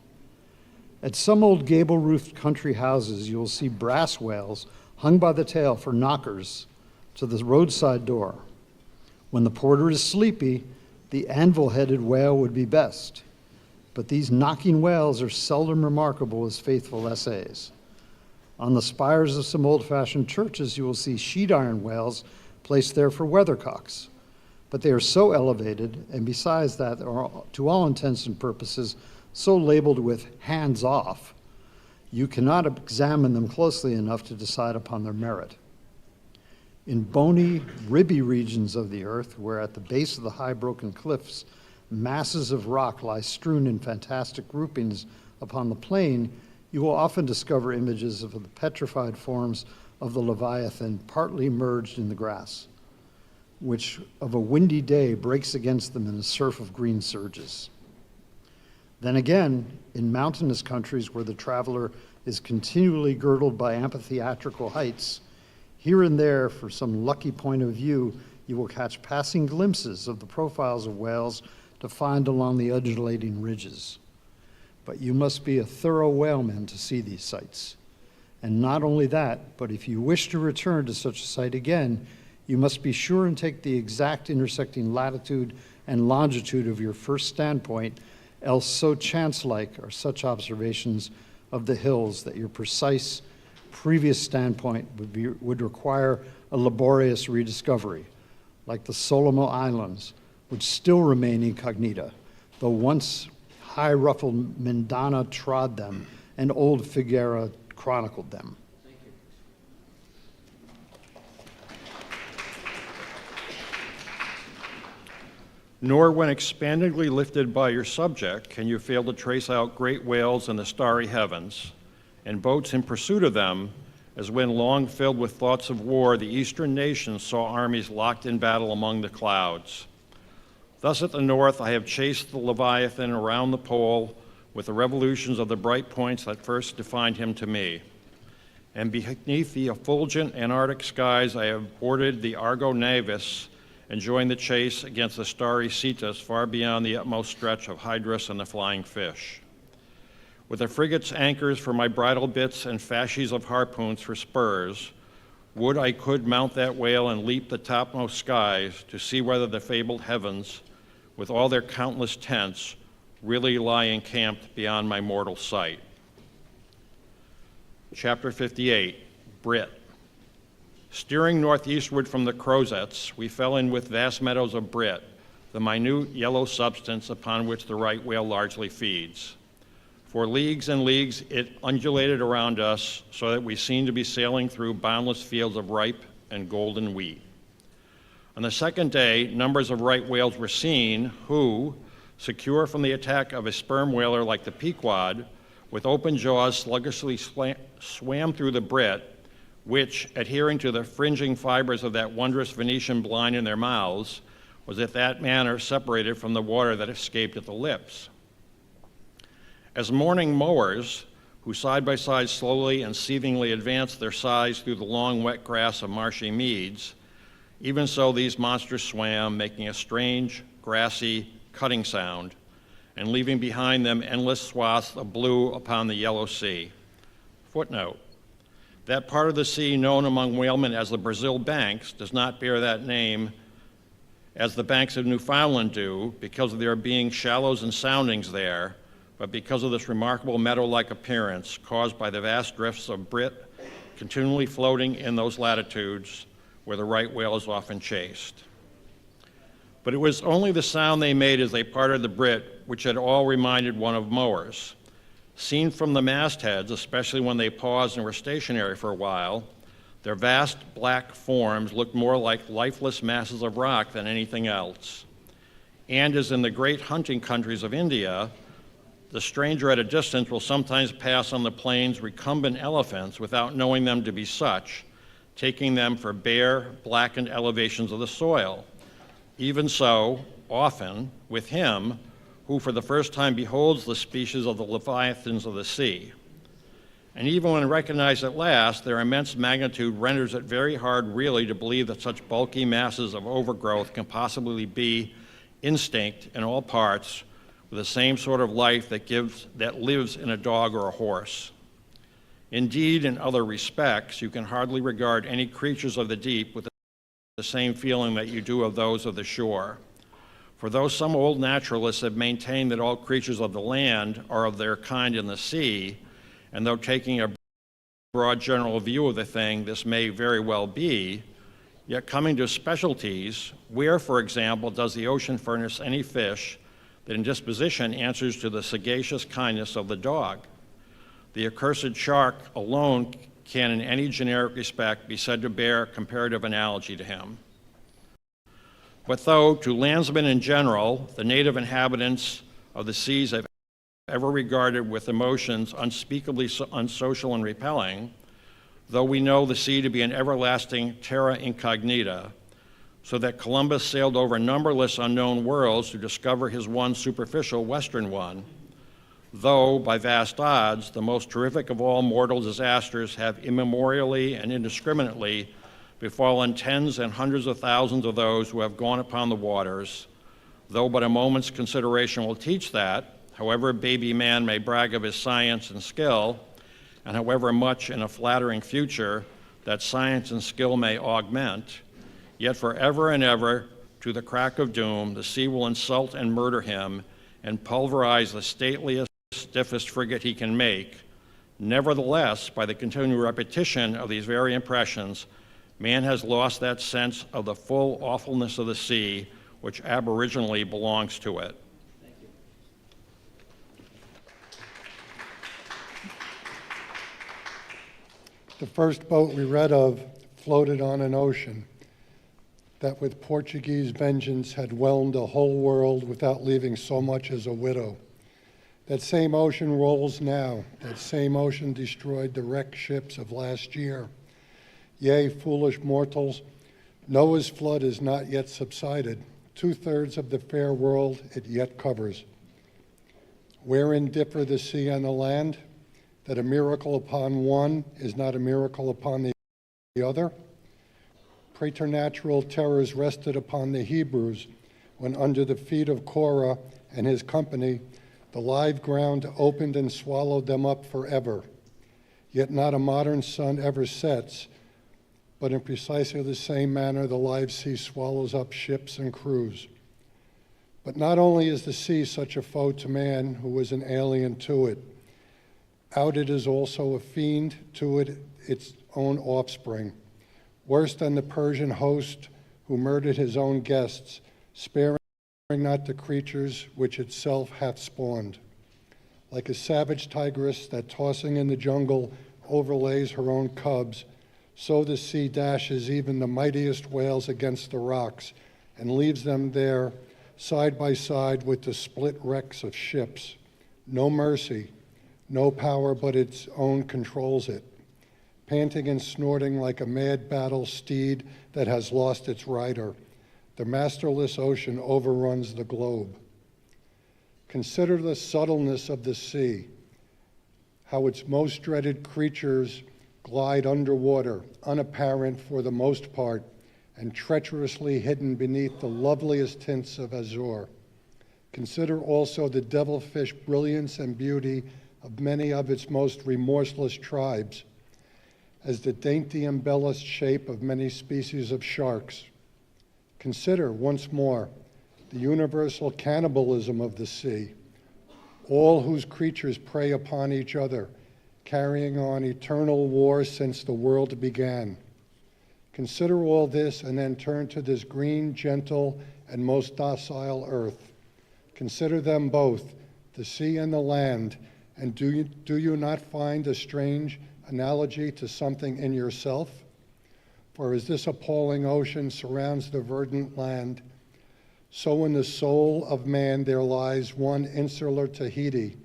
At some old gable-roofed country houses, you will see brass whales hung by the tail for knockers to the roadside door. When the porter is sleepy, the anvil-headed whale would be best. But these knocking whales are seldom remarkable as faithful essays. On the spires of some old-fashioned churches, you will see sheet iron whales placed there for weathercocks. But they are so elevated, and besides that, are to all intents and purposes so labeled with hands off, you cannot examine them closely enough to decide upon their merit. In bony, ribby regions of the earth, where at the base of the high broken cliffs, masses of rock lie strewn in fantastic groupings upon the plain, you will often discover images of the petrified forms of the Leviathan partly merged in the grass, which of a windy day breaks against them in a surf of green surges. Then again, in mountainous countries where the traveler is continually girdled by amphitheatrical heights, here and there, for some lucky point of view, you will catch passing glimpses of the profiles of whales defined along the undulating ridges. But you must be a thorough whaleman to see these sights. And not only that, but if you wish to return to such a site again, you must be sure and take the exact intersecting latitude and longitude of your first standpoint, else so chance-like are such observations of the hills that your precise previous standpoint would require a laborious rediscovery, like the Solomon Islands, which still remain incognita, though once high-ruffled Mendana trod them and old Figuera chronicled them.
Nor when expandingly lifted by your subject can you fail to trace out great whales in the starry heavens, and boats in pursuit of them, as when long filled with thoughts of war, the eastern nations saw armies locked in battle among the clouds. Thus at the north I have chased the Leviathan around the pole with the revolutions of the bright points that first defined him to me. And beneath the effulgent Antarctic skies I have boarded the Argo Navis and joined the chase against the starry Cetus far beyond the utmost stretch of Hydrus and the flying fish. With the frigate's anchors for my bridle bits and fasces of harpoons for spurs, would I could mount that whale and leap the topmost skies to see whether the fabled heavens, with all their countless tents, really lie encamped beyond my mortal sight. Chapter 58, Brit. Steering northeastward from the Crozettes, we fell in with vast meadows of brit, the minute yellow substance upon which the right whale largely feeds. For leagues and leagues it undulated around us so that we seemed to be sailing through boundless fields of ripe and golden wheat. On the second day, numbers of right whales were seen who, secure from the attack of a sperm whaler like the Pequod, with open jaws sluggishly swam through the brit, which, adhering to the fringing fibers of that wondrous Venetian blind in their mouths, was in that manner separated from the water that escaped at the lips. As morning mowers, who side by side slowly and seethingly advanced their sides through the long wet grass of marshy meads, even so these monsters swam, making a strange, grassy, cutting sound, and leaving behind them endless swaths of blue upon the yellow sea. Footnote: that part of the sea known among whalemen as the Brazil Banks does not bear that name as the banks of Newfoundland do because of there being shallows and soundings there, but because of this remarkable meadow-like appearance caused by the vast drifts of brit continually floating in those latitudes where the right whale is often chased. But it was only the sound they made as they parted the brit which had all reminded one of mowers. Seen from the mastheads, especially when they paused and were stationary for a while, their vast black forms looked more like lifeless masses of rock than anything else. And as in the great hunting countries of India, the stranger at a distance will sometimes pass on the plains recumbent elephants without knowing them to be such, taking them for bare, blackened elevations of the soil. Even so, often, with him, who for the first time beholds the species of the leviathans of the sea. And even when recognized at last, their immense magnitude renders it very hard really to believe that such bulky masses of overgrowth can possibly be instinct in all parts with the same sort of life that lives in a dog or a horse. Indeed, in other respects, you can hardly regard any creatures of the deep with the same feeling that you do of those of the shore. For though some old naturalists have maintained that all creatures of the land are of their kind in the sea, and though taking a broad general view of the thing, this may very well be, yet coming to specialties, where, for example, does the ocean furnish any fish that in disposition answers to the sagacious kindness of the dog? The accursed shark alone can in any generic respect be said to bear comparative analogy to him. But though to landsmen in general, the native inhabitants of the seas have ever regarded with emotions unspeakably unsocial and repelling, though we know the sea to be an everlasting terra incognita, so that Columbus sailed over numberless unknown worlds to discover his one superficial western one, though, by vast odds, the most terrific of all mortal disasters have immemorially and indiscriminately befallen tens and hundreds of thousands of those who have gone upon the waters, though but a moment's consideration will teach that, however baby man may brag of his science and skill, and however much in a flattering future that science and skill may augment, yet forever and ever, to the crack of doom, the sea will insult and murder him and pulverize the stateliest, stiffest frigate he can make. Nevertheless, by the continual repetition of these very impressions, man has lost that sense of the full awfulness of the sea, which aboriginally belongs to it.
The first boat we read of floated on an ocean that with Portuguese vengeance had whelmed a whole world without leaving so much as a widow. That same ocean rolls now. That same ocean destroyed the wrecked ships of last year. Yea, foolish mortals, Noah's flood is not yet subsided. 2/3 of the fair world it yet covers. Wherein differ the sea and the land? That a miracle upon one is not a miracle upon the other? Preternatural terrors rested upon the Hebrews when under the feet of Korah and his company the live ground opened and swallowed them up forever. Yet not a modern sun ever sets, but in precisely the same manner the live sea swallows up ships and crews. But not only is the sea such a foe to man who is an alien to it, out it is also a fiend to it, its own offspring, worse than the Persian host who murdered his own guests, sparing not the creatures which itself hath spawned. Like a savage tigress that tossing in the jungle overlays her own cubs, so the sea dashes even the mightiest whales against the rocks and leaves them there side by side with the split wrecks of ships. No mercy, no power but its own controls it, panting and snorting like a mad battle steed that has lost its rider. The masterless ocean overruns the globe. Consider the subtleness of the sea, how its most dreaded creatures glide underwater, unapparent for the most part, and treacherously hidden beneath the loveliest tints of azure. Consider also the devilfish brilliance and beauty of many of its most remorseless tribes, as the dainty embellished shape of many species of sharks. Consider once more the universal cannibalism of the sea, all whose creatures prey upon each other, carrying on eternal war since the world began. Consider all this and then turn to this green, gentle, and most docile earth. Consider them both, the sea and the land, and do you not find a strange analogy to something in yourself? For as this appalling ocean surrounds the verdant land, so in the soul of man there lies one insular Tahiti,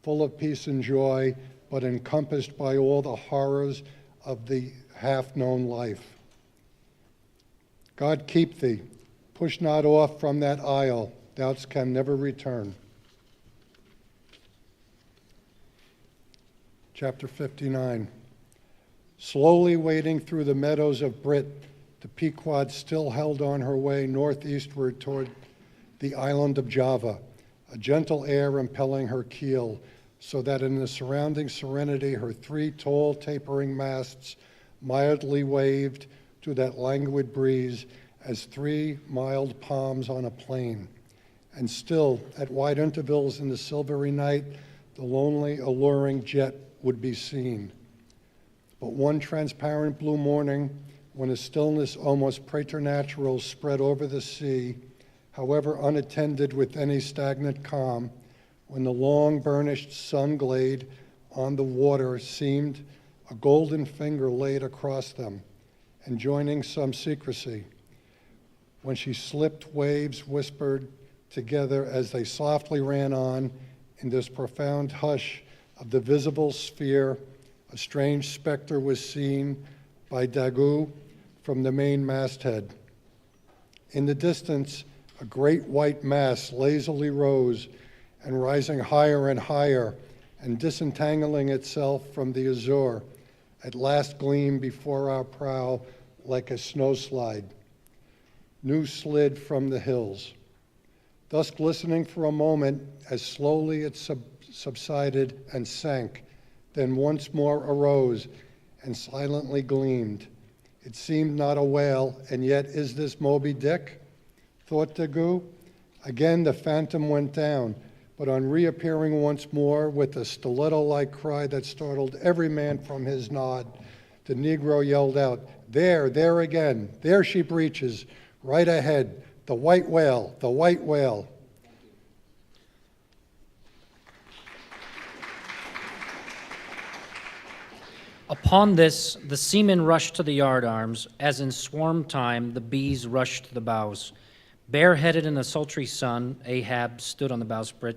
full of peace and joy, but encompassed by all the horrors of the half-known life. God keep thee. Push not off from that isle. Thou can never return. Chapter 59. Slowly wading through the meadows of Brit, the Pequod still held on her way northeastward toward the island of Java, a gentle air impelling her keel, so that in the surrounding serenity her 3 tall tapering masts mildly waved to that languid breeze as 3 mild palms on a plain. And still, at wide intervals in the silvery night, the lonely, alluring jet would be seen. But one transparent blue morning, when a stillness almost preternatural spread over the sea, however unattended with any stagnant calm, when the long burnished sun glade on the water seemed a golden finger laid across them, enjoining some secrecy, when she slipped, waves whispered together as they softly ran on in this profound hush of the visible sphere, a strange specter was seen by Daggoo from the main masthead. In the distance, a great white mass lazily rose, and rising higher and higher, and disentangling itself from the azure, at last gleamed before our prow like a snowslide, new slid from the hills. Thus glistening for a moment, as slowly it subsided and sank, then once more arose and silently gleamed. It seemed not a whale, and yet is this Moby-Dick? Thought Daggoo. Again the phantom went down, but on reappearing once more with a stiletto-like cry that startled every man from his nod, the Negro yelled out, there again, there she breaches, right ahead, the white whale, the white whale."
Upon this, the seamen rushed to the yardarms, as in swarm time the bees rushed to the bows. Bareheaded in the sultry sun, Ahab stood on the bowsprit,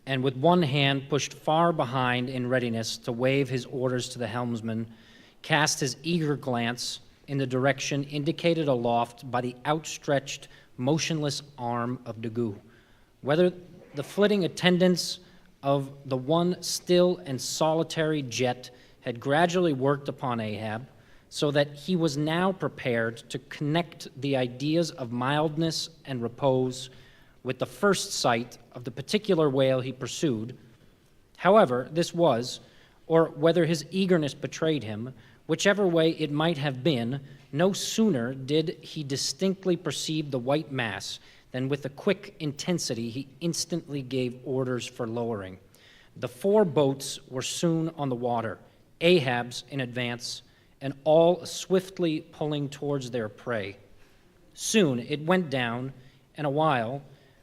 and with one hand pushed far behind in readiness to wave his orders to the helmsman, cast his eager glance in the direction indicated aloft by the outstretched, motionless arm of Daggoo. Whether the flitting attendants of the one still and solitary jet had gradually worked upon Ahab, so that he was now prepared to connect the ideas of mildness and repose with the first sight of the particular whale he pursued. However this was, or whether his eagerness betrayed him, whichever way it might have been, no sooner did he distinctly perceive the white mass than with a quick intensity he instantly gave orders for lowering. The 4 boats were soon on the water, Ahab's in advance, and all swiftly pulling towards their prey. Soon it went down, and a while,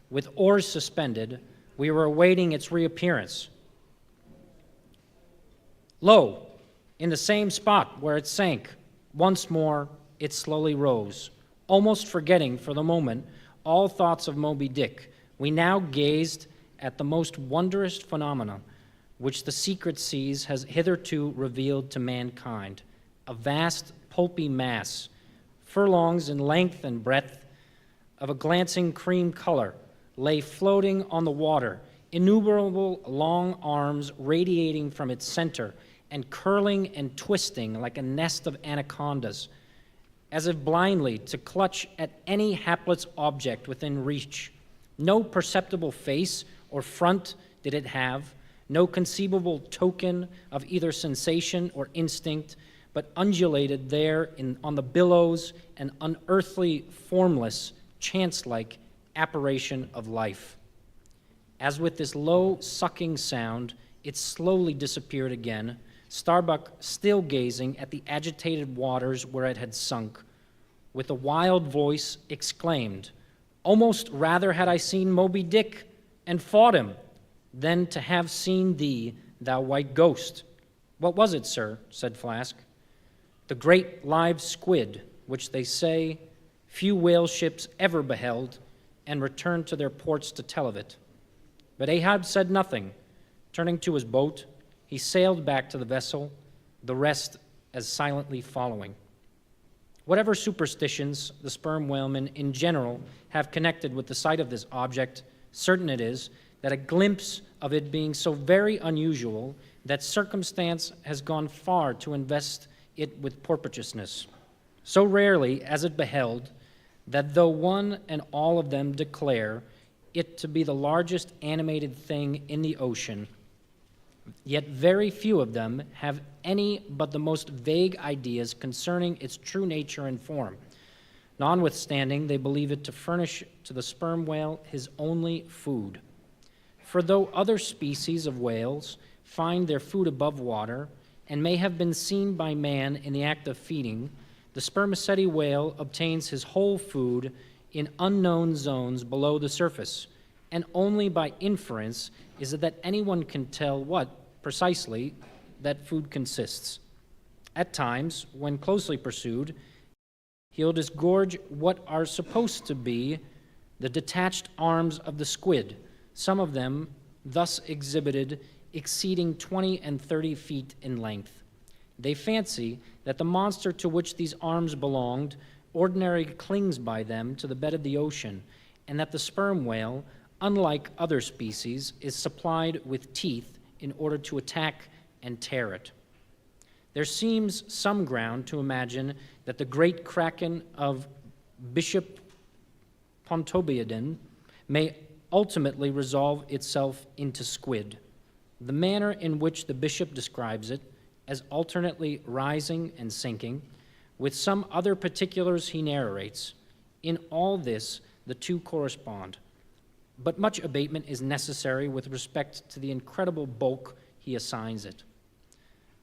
with oars suspended, we were awaiting its reappearance. Lo, in the same spot where it sank, once more it slowly rose. Almost forgetting for the moment all thoughts of Moby Dick, we now gazed at the most wondrous phenomena which the secret seas has hitherto revealed to mankind. A vast pulpy mass, furlongs in length and breadth, of a glancing cream color, lay floating on the water, innumerable long arms radiating from its center and curling and twisting like a nest of anacondas, as if blindly to clutch at any hapless object within reach. No perceptible face or front did it have, no conceivable token of either sensation or instinct, but undulated there on the billows, an unearthly, formless, chance-like apparition of life. As with this low, sucking sound, it slowly disappeared again, Starbuck still gazing at the agitated waters where it had sunk. With a wild voice exclaimed, "Almost rather had I seen Moby Dick and fought him, than to have seen thee, thou white ghost." "What was it, sir?" said Flask. "The great live squid, which they say few whale ships ever beheld, and returned to their ports to tell of it." But Ahab said nothing. Turning to his boat, he sailed back to the vessel, the rest as silently following. Whatever superstitions the sperm whalemen in general have connected with the sight of this object, certain it is that a glimpse of it being so very unusual that circumstance has gone far to invest it with portentousness. So rarely as it beheld, that though one and all of them declare it to be the largest animated thing in the ocean, yet very few of them have any but the most vague ideas concerning its true nature and form. Notwithstanding, they believe it to furnish to the sperm whale his only food. For though other species of whales find their food above water and may have been seen by man in the act of feeding, the spermaceti whale obtains his whole food in unknown zones below the surface, and only by inference is it that anyone can tell what, precisely, that food consists. At times, when closely pursued, he'll disgorge what are supposed to be the detached arms of the squid, some of them thus exhibited exceeding 20 and 30 feet in length. They fancy that the monster to which these arms belonged ordinarily clings by them to the bed of the ocean, and that the sperm whale, unlike other species, is supplied with teeth in order to attack and tear it. There seems some ground to imagine that the great kraken of Bishop Pontoppidan may ultimately resolve itself into squid. The manner in which the bishop describes it, as alternately rising and sinking, with some other particulars he narrates, in all this the two correspond. But much abatement is necessary with respect to the incredible bulk he assigns it.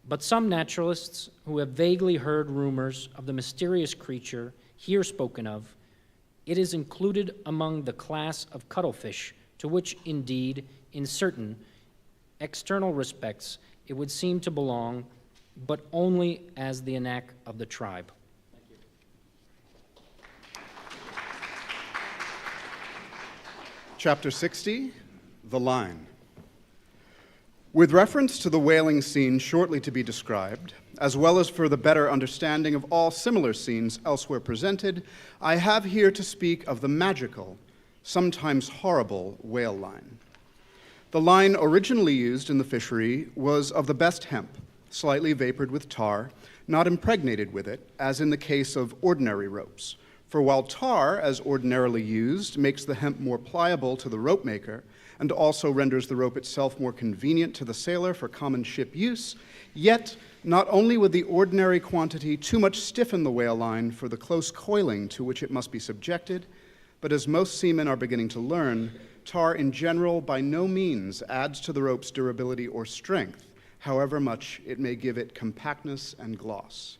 But some naturalists who have vaguely heard rumors of the mysterious creature here spoken of, it is included among the class of cuttlefish, to which indeed, in certain external respects, it would seem to belong, but only as the anak of the tribe.
Chapter 60, The Line. With reference to the whaling scene shortly to be described, as well as for the better understanding of all similar scenes elsewhere presented, I have here to speak of the magical, sometimes horrible, whale line. The line originally used in the fishery was of the best hemp, slightly vapored with tar, not impregnated with it, as in the case of ordinary ropes. For while tar, as ordinarily used, makes the hemp more pliable to the rope maker, and also renders the rope itself more convenient to the sailor for common ship use, yet not only would the ordinary quantity too much stiffen the whale line for the close coiling to which it must be subjected, but as most seamen are beginning to learn, tar in general by no means adds to the rope's durability or strength, however much it may give it compactness and gloss.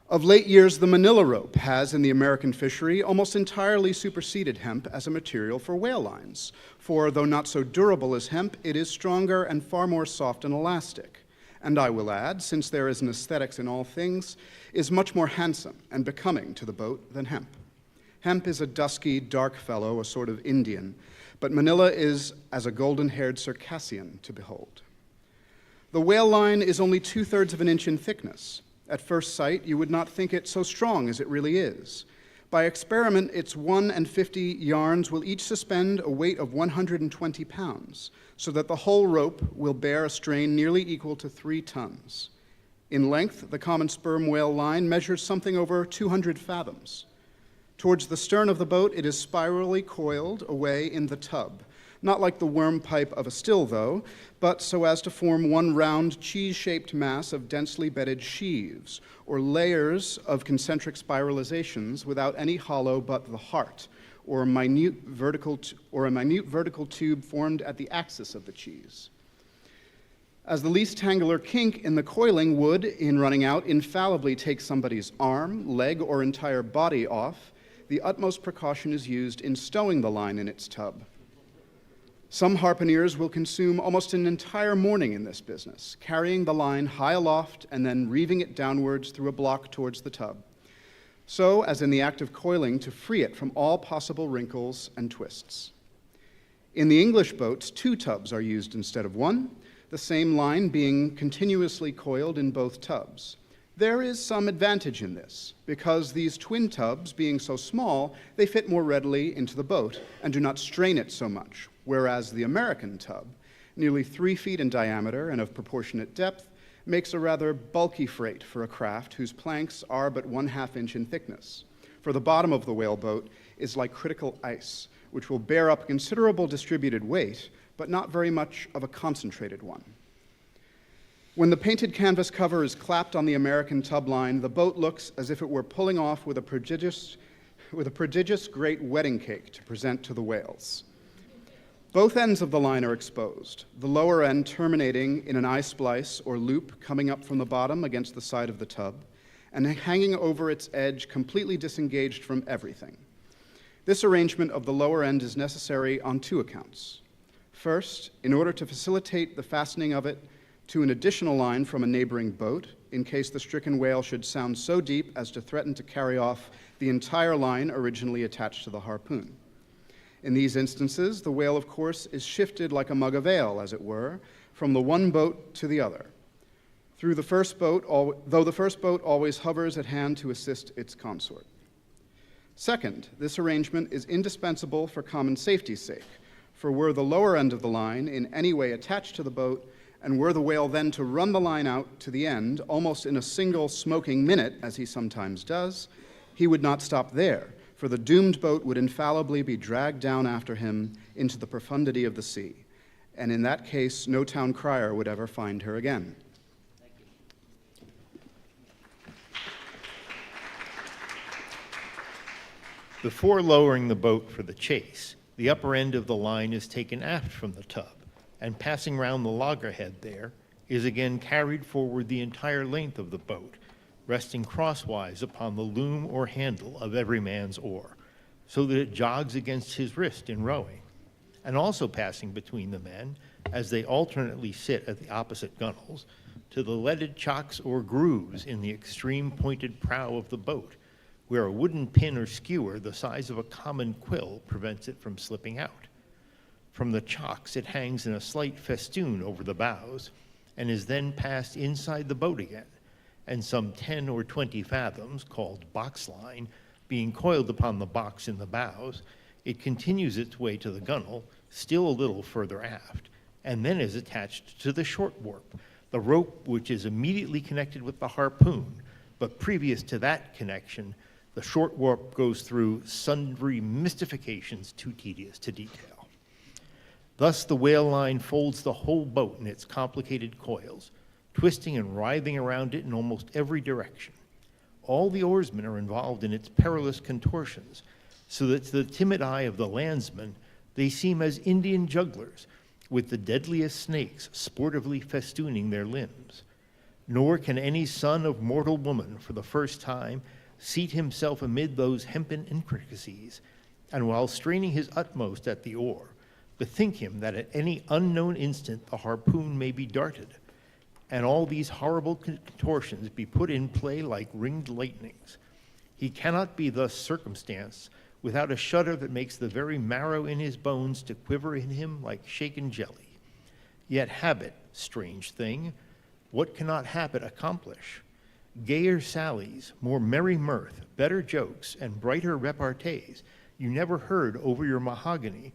Of late years, the manila rope has, in the American fishery, almost entirely superseded hemp as a material for whale lines, for though not so durable as hemp, it is stronger and far more soft and elastic. And I will add, since there is an aesthetics in all things, is much more handsome and becoming to the boat than hemp. Hemp is a dusky, dark fellow, a sort of Indian, but manila is as a golden-haired Circassian to behold. The whale line is only 2/3 of an inch in thickness. At first sight, you would not think it so strong as it really is. By experiment, its 1 and 50 yarns will each suspend a weight of 120 pounds, so that the whole rope will bear a strain nearly equal to 3 tons. In length, the common sperm whale line measures something over 200 fathoms. Towards the stern of the boat, it is spirally coiled away in the tub, not like the worm pipe of a still, though, but so as to form one round cheese-shaped mass of densely bedded sheaves, or layers of concentric spiralizations without any hollow but the heart, or a minute vertical tube formed at the axis of the cheese. As the least angular kink in the coiling would, in running out, infallibly take somebody's arm, leg, or entire body off, the utmost precaution is used in stowing the line in its tub. Some harpooneers will consume almost an entire morning in this business, carrying the line high aloft and then reeving it downwards through a block towards the tub, so as in the act of coiling to free it from all possible wrinkles and twists. In the English boats, 2 tubs are used instead of 1, the same line being continuously coiled in both tubs. There is some advantage in this, because these twin tubs, being so small, they fit more readily into the boat and do not strain it so much, whereas the American tub, nearly 3 feet in diameter and of proportionate depth, makes a rather bulky freight for a craft whose planks are but 1/2 inch in thickness. For the bottom of the whaleboat is like critical ice, which will bear up considerable distributed weight, but not very much of a concentrated one. When the painted canvas cover is clapped on the American tub line, the boat looks as if it were pulling off with a prodigious great wedding cake to present to the whales. Both ends of the line are exposed, the lower end terminating in an eye splice or loop coming up from the bottom against the side of the tub, and hanging over its edge completely disengaged from everything. This arrangement of the lower end is necessary on two accounts. First, in order to facilitate the fastening of it to an additional line from a neighboring boat, in case the stricken whale should sound so deep as to threaten to carry off the entire line originally attached to the harpoon. In these instances, the whale, of course, is shifted like a mug of ale, as it were, from the one boat to the other. Though the first boat always hovers at hand to assist its consort. Second, this arrangement is indispensable for common safety's sake, for were the lower end of the line in any way attached to the boat, and were the whale then to run the line out to the end, almost in a single smoking minute, as he sometimes does, he would not stop there, for the doomed boat would infallibly be dragged down after him into the profundity of the sea, and in that case, no town crier would ever find her again.
Before lowering the boat for the chase, the upper end of the line is taken aft from the tub, and passing round the loggerhead there, is again carried forward the entire length of the boat, resting crosswise upon the loom or handle of every man's oar, so that it jogs against his wrist in rowing, and also passing between the men, as they alternately sit at the opposite gunwales, to the leaded chocks or grooves in the extreme pointed prow of the boat, where a wooden pin or skewer the size of a common quill prevents it from slipping out. From the chocks, it hangs in a slight festoon over the bows, and is then passed inside the boat again, and some 10 or 20 fathoms, called box line, being coiled upon the box in the bows, it continues its way to the gunwale, still a little further aft, and then is attached to the short warp, the rope which is immediately connected with the harpoon, but previous to that connection, the short warp goes through sundry mystifications too tedious to detail. Thus the whale line folds the whole boat in its complicated coils, twisting and writhing around it in almost every direction. All the oarsmen are involved in its perilous contortions, so that to the timid eye of the landsman, they seem as Indian jugglers, with the deadliest snakes sportively festooning their limbs. Nor can any son of mortal woman, for the first time, seat himself amid those hempen intricacies, and while straining his utmost at the oar, bethink him that at any unknown instant the harpoon may be darted, and all these horrible contortions be put in play like ringed lightnings. He cannot be thus circumstanced without a shudder that makes the very marrow in his bones to quiver in him like shaken jelly. Yet habit, strange thing, what cannot habit accomplish? Gayer sallies, more merry mirth, better jokes, and brighter repartees you never heard over your mahogany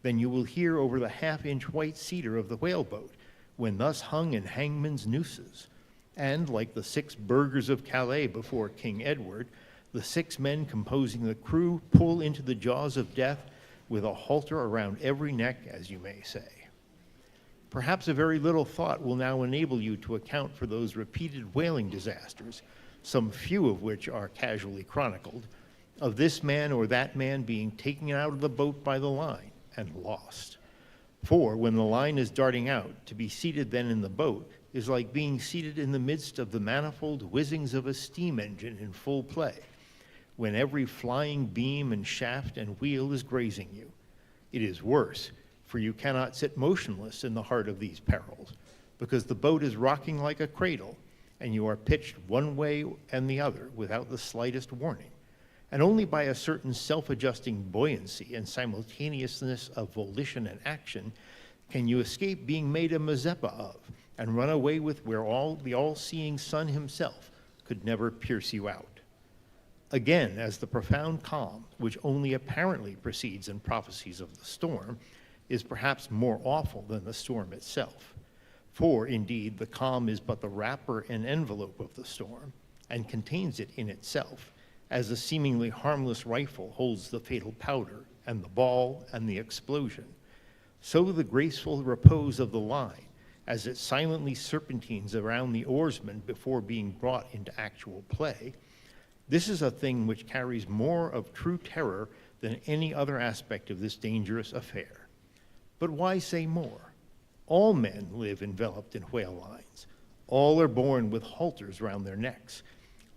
than you will hear over the half-inch white cedar of the whaleboat, when thus hung in hangman's nooses. And, like the 6 burghers of Calais before King Edward, the 6 men composing the crew pull into the jaws of death with a halter around every neck, as you may say. Perhaps a very little thought will now enable you to account for those repeated whaling disasters, some few of which are casually chronicled, of this man or that man being taken out of the boat by the line and lost. For when the line is darting out, to be seated then in the boat is like being seated in the midst of the manifold whizzings of a steam engine in full play, when every flying beam and shaft and wheel is grazing you. It is worse, for you cannot sit motionless in the heart of these perils, because the boat is rocking like a cradle, and you are pitched one way and the other without the slightest warning. And only by a certain self-adjusting buoyancy and simultaneousness of volition and action can you escape being made a Mazeppa of and run away with where the all-seeing sun himself could never pierce you out. Again, as the profound calm, which only apparently precedes and prophesies of the storm, is perhaps more awful than the storm itself. For, indeed, the calm is but the wrapper and envelope of the storm, and contains it in itself, as a seemingly harmless rifle holds the fatal powder and the ball and the explosion, so the graceful repose of the line as it silently serpentines around the oarsman before being brought into actual play, this is a thing which carries more of true terror than any other aspect of this dangerous affair. But why say more? All men live enveloped in whale lines. All are born with halters round their necks.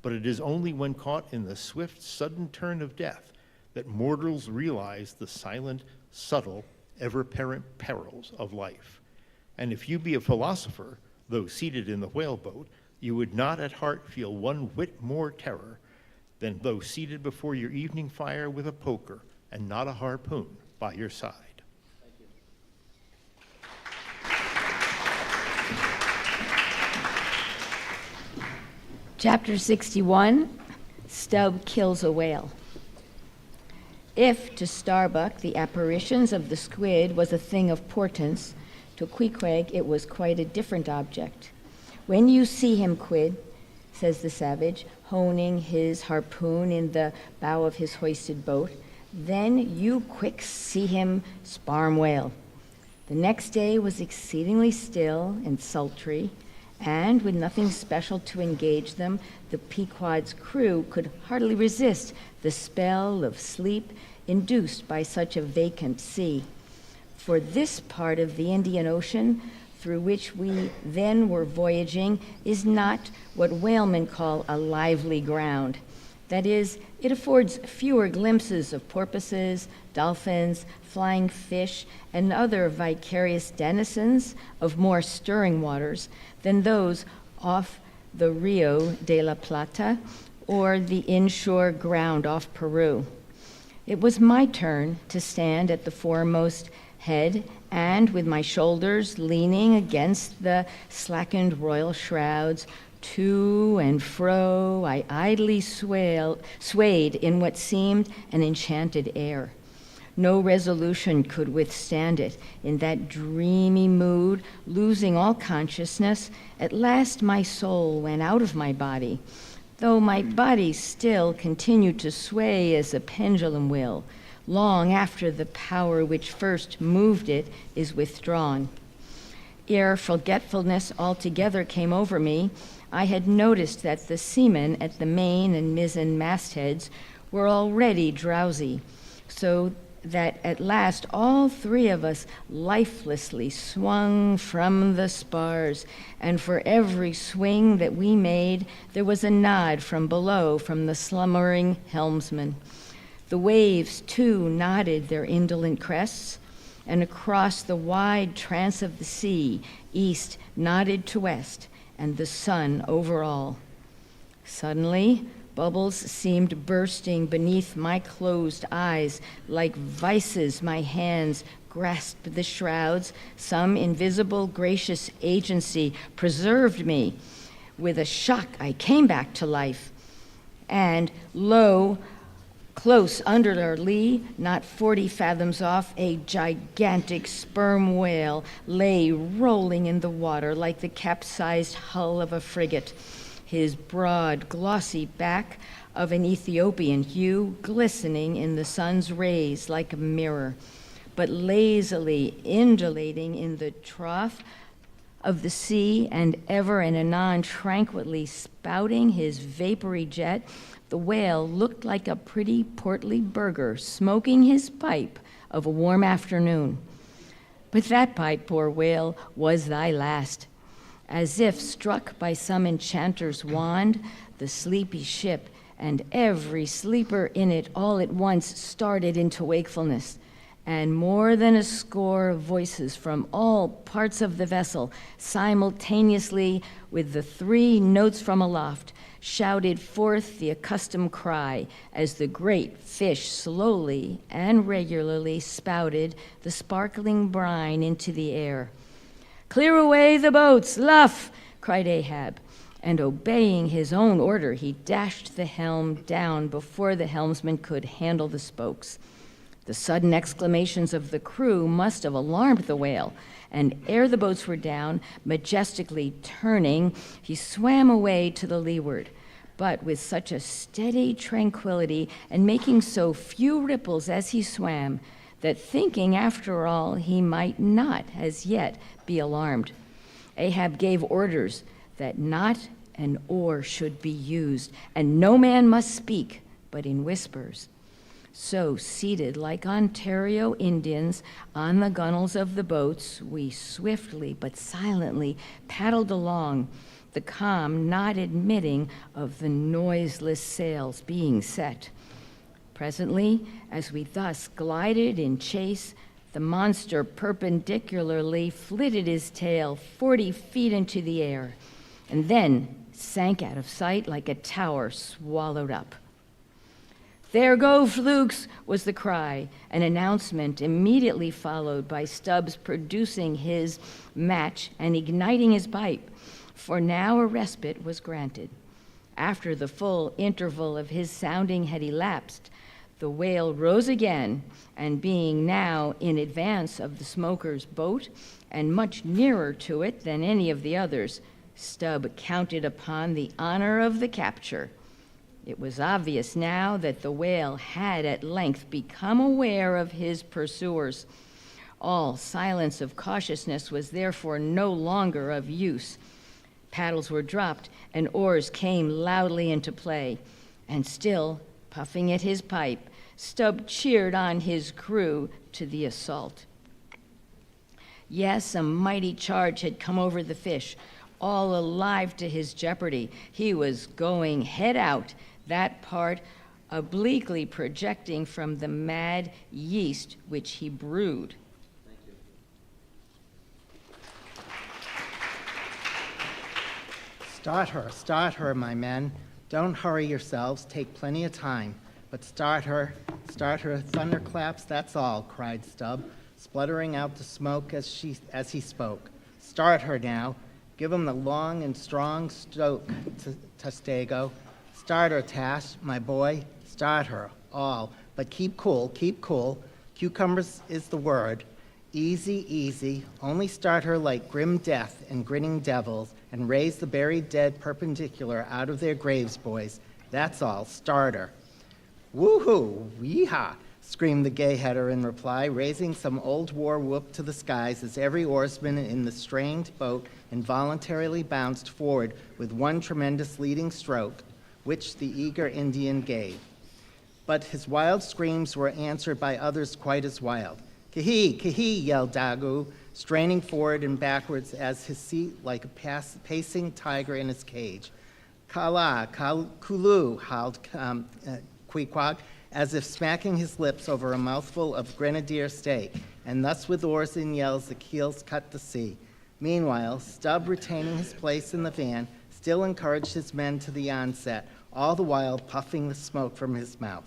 But it is only when caught in the swift, sudden turn of death that mortals realize the silent, subtle, ever-present perils of life. And if you be a philosopher, though seated in the whaleboat, you would not at heart feel one whit more terror than though seated before your evening fire with a poker and not a harpoon by your side.
Chapter 61, Stubb Kills a Whale. If to Starbuck the apparitions of the squid was a thing of portents, to Queequeg it was quite a different object. When you see him, Quid, says the savage, honing his harpoon in the bow of his hoisted boat, then you quick see him sparm whale. The next day was exceedingly still and sultry, and with nothing special to engage them, the Pequod's crew could hardly resist the spell of sleep induced by such a vacant sea. For this part of the Indian Ocean, through which we then were voyaging, is not what whalemen call a lively ground. That is, it affords fewer glimpses of porpoises, dolphins, flying fish, and other vicarious denizens of more stirring waters than those off the Rio de la Plata or the inshore ground off Peru. It was my turn to stand at the foremost head, and with my shoulders leaning against the slackened royal shrouds, to and fro I idly swayed in what seemed an enchanted air. No resolution could withstand it. In that dreamy mood, losing all consciousness, at last my soul went out of my body, though my body still continued to sway as a pendulum will, long after the power which first moved it is withdrawn. Ere forgetfulness altogether came over me, I had noticed that the seamen at the main and mizzen mastheads were already drowsy, so that at last all three of us lifelessly swung from the spars, and for every swing that we made, there was a nod from below from the slumbering helmsman. The waves, too, nodded their indolent crests, and across the wide trance of the sea, east nodded to west, and the sun over all. Suddenly, bubbles seemed bursting beneath my closed eyes. Like vices, my hands grasped the shrouds. Some invisible, gracious agency preserved me. With a shock, I came back to life. And lo, close under our lee, not 40 fathoms off, a gigantic sperm whale lay rolling in the water like the capsized hull of a frigate. His broad, glossy back of an Ethiopian hue glistening in the sun's rays like a mirror, but lazily undulating in the trough of the sea and ever and anon tranquilly spouting his vapory jet, the whale looked like a pretty portly burgher smoking his pipe of a warm afternoon. But that pipe, poor whale, was thy last. As if struck by some enchanter's wand, the sleepy ship and every sleeper in it all at once started into wakefulness, and more than a score of voices from all parts of the vessel, simultaneously with the 3 notes from aloft, shouted forth the accustomed cry as the great fish slowly and regularly spouted the sparkling brine into the air. "Clear away the boats, luff!" cried Ahab, and obeying his own order, he dashed the helm down before the helmsman could handle the spokes. The sudden exclamations of the crew must have alarmed the whale, and ere the boats were down, majestically turning, he swam away to the leeward. but with such a steady tranquility and making so few ripples as he swam, that thinking, after all, he might not as yet be alarmed, Ahab gave orders that not an oar should be used, and no man must speak but in whispers. So, seated like Ontario Indians on the gunwales of the boats, we swiftly but silently paddled along, the calm not admitting of the noiseless sails being set. Presently, as we thus glided in chase, the monster perpendicularly flitted his tail 40 feet into the air, and then sank out of sight like a tower swallowed up. "There go flukes," was the cry, an announcement immediately followed by Stubbs producing his match and igniting his pipe, for now a respite was granted. After the full interval of his sounding had elapsed, the whale rose again, and being now in advance of the smoker's boat and much nearer to it than any of the others, Stubb counted upon the honor of the capture. It was obvious now that the whale had at length become aware of his pursuers. All silence of cautiousness was therefore no longer of use. Paddles were dropped and oars came loudly into play, and still, puffing at his pipe, Stubb cheered on his crew to the assault. Yes, a mighty charge had come over the fish, all alive to his jeopardy. He was going head out, that part obliquely projecting from the mad yeast which he brewed.
Start her, my men. Don't hurry yourselves, take plenty of time. But start her, thunderclaps, that's all, cried Stubb, spluttering out the smoke as he spoke. Start her now. Give 'em the long and strong stroke, Testago. Start her, Tash, my boy. Start her, all. But keep cool, keep cool. Cucumbers is the word. Easy, easy. Only start her like grim death and grinning devils, and raise the buried dead perpendicular out of their graves, boys. That's all. Start her. Woo-hoo! Yeehaw! Screamed the gay-header in reply, raising some old war whoop to the skies as every oarsman in the strained boat involuntarily bounced forward with one tremendous leading stroke, which the eager Indian gave. But his wild screams were answered by others quite as wild. "Ki-hee, ki-hee," yelled Dagu, straining forward and backwards as his seat like a pacing tiger in his cage. "Kala, kulu," howled Queequeg, as if smacking his lips over a mouthful of grenadier steak, and thus with oars and yells the keels cut the sea. Meanwhile, Stubb, retaining his place in the van, still encouraged his men to the onset, all the while puffing the smoke from his mouth.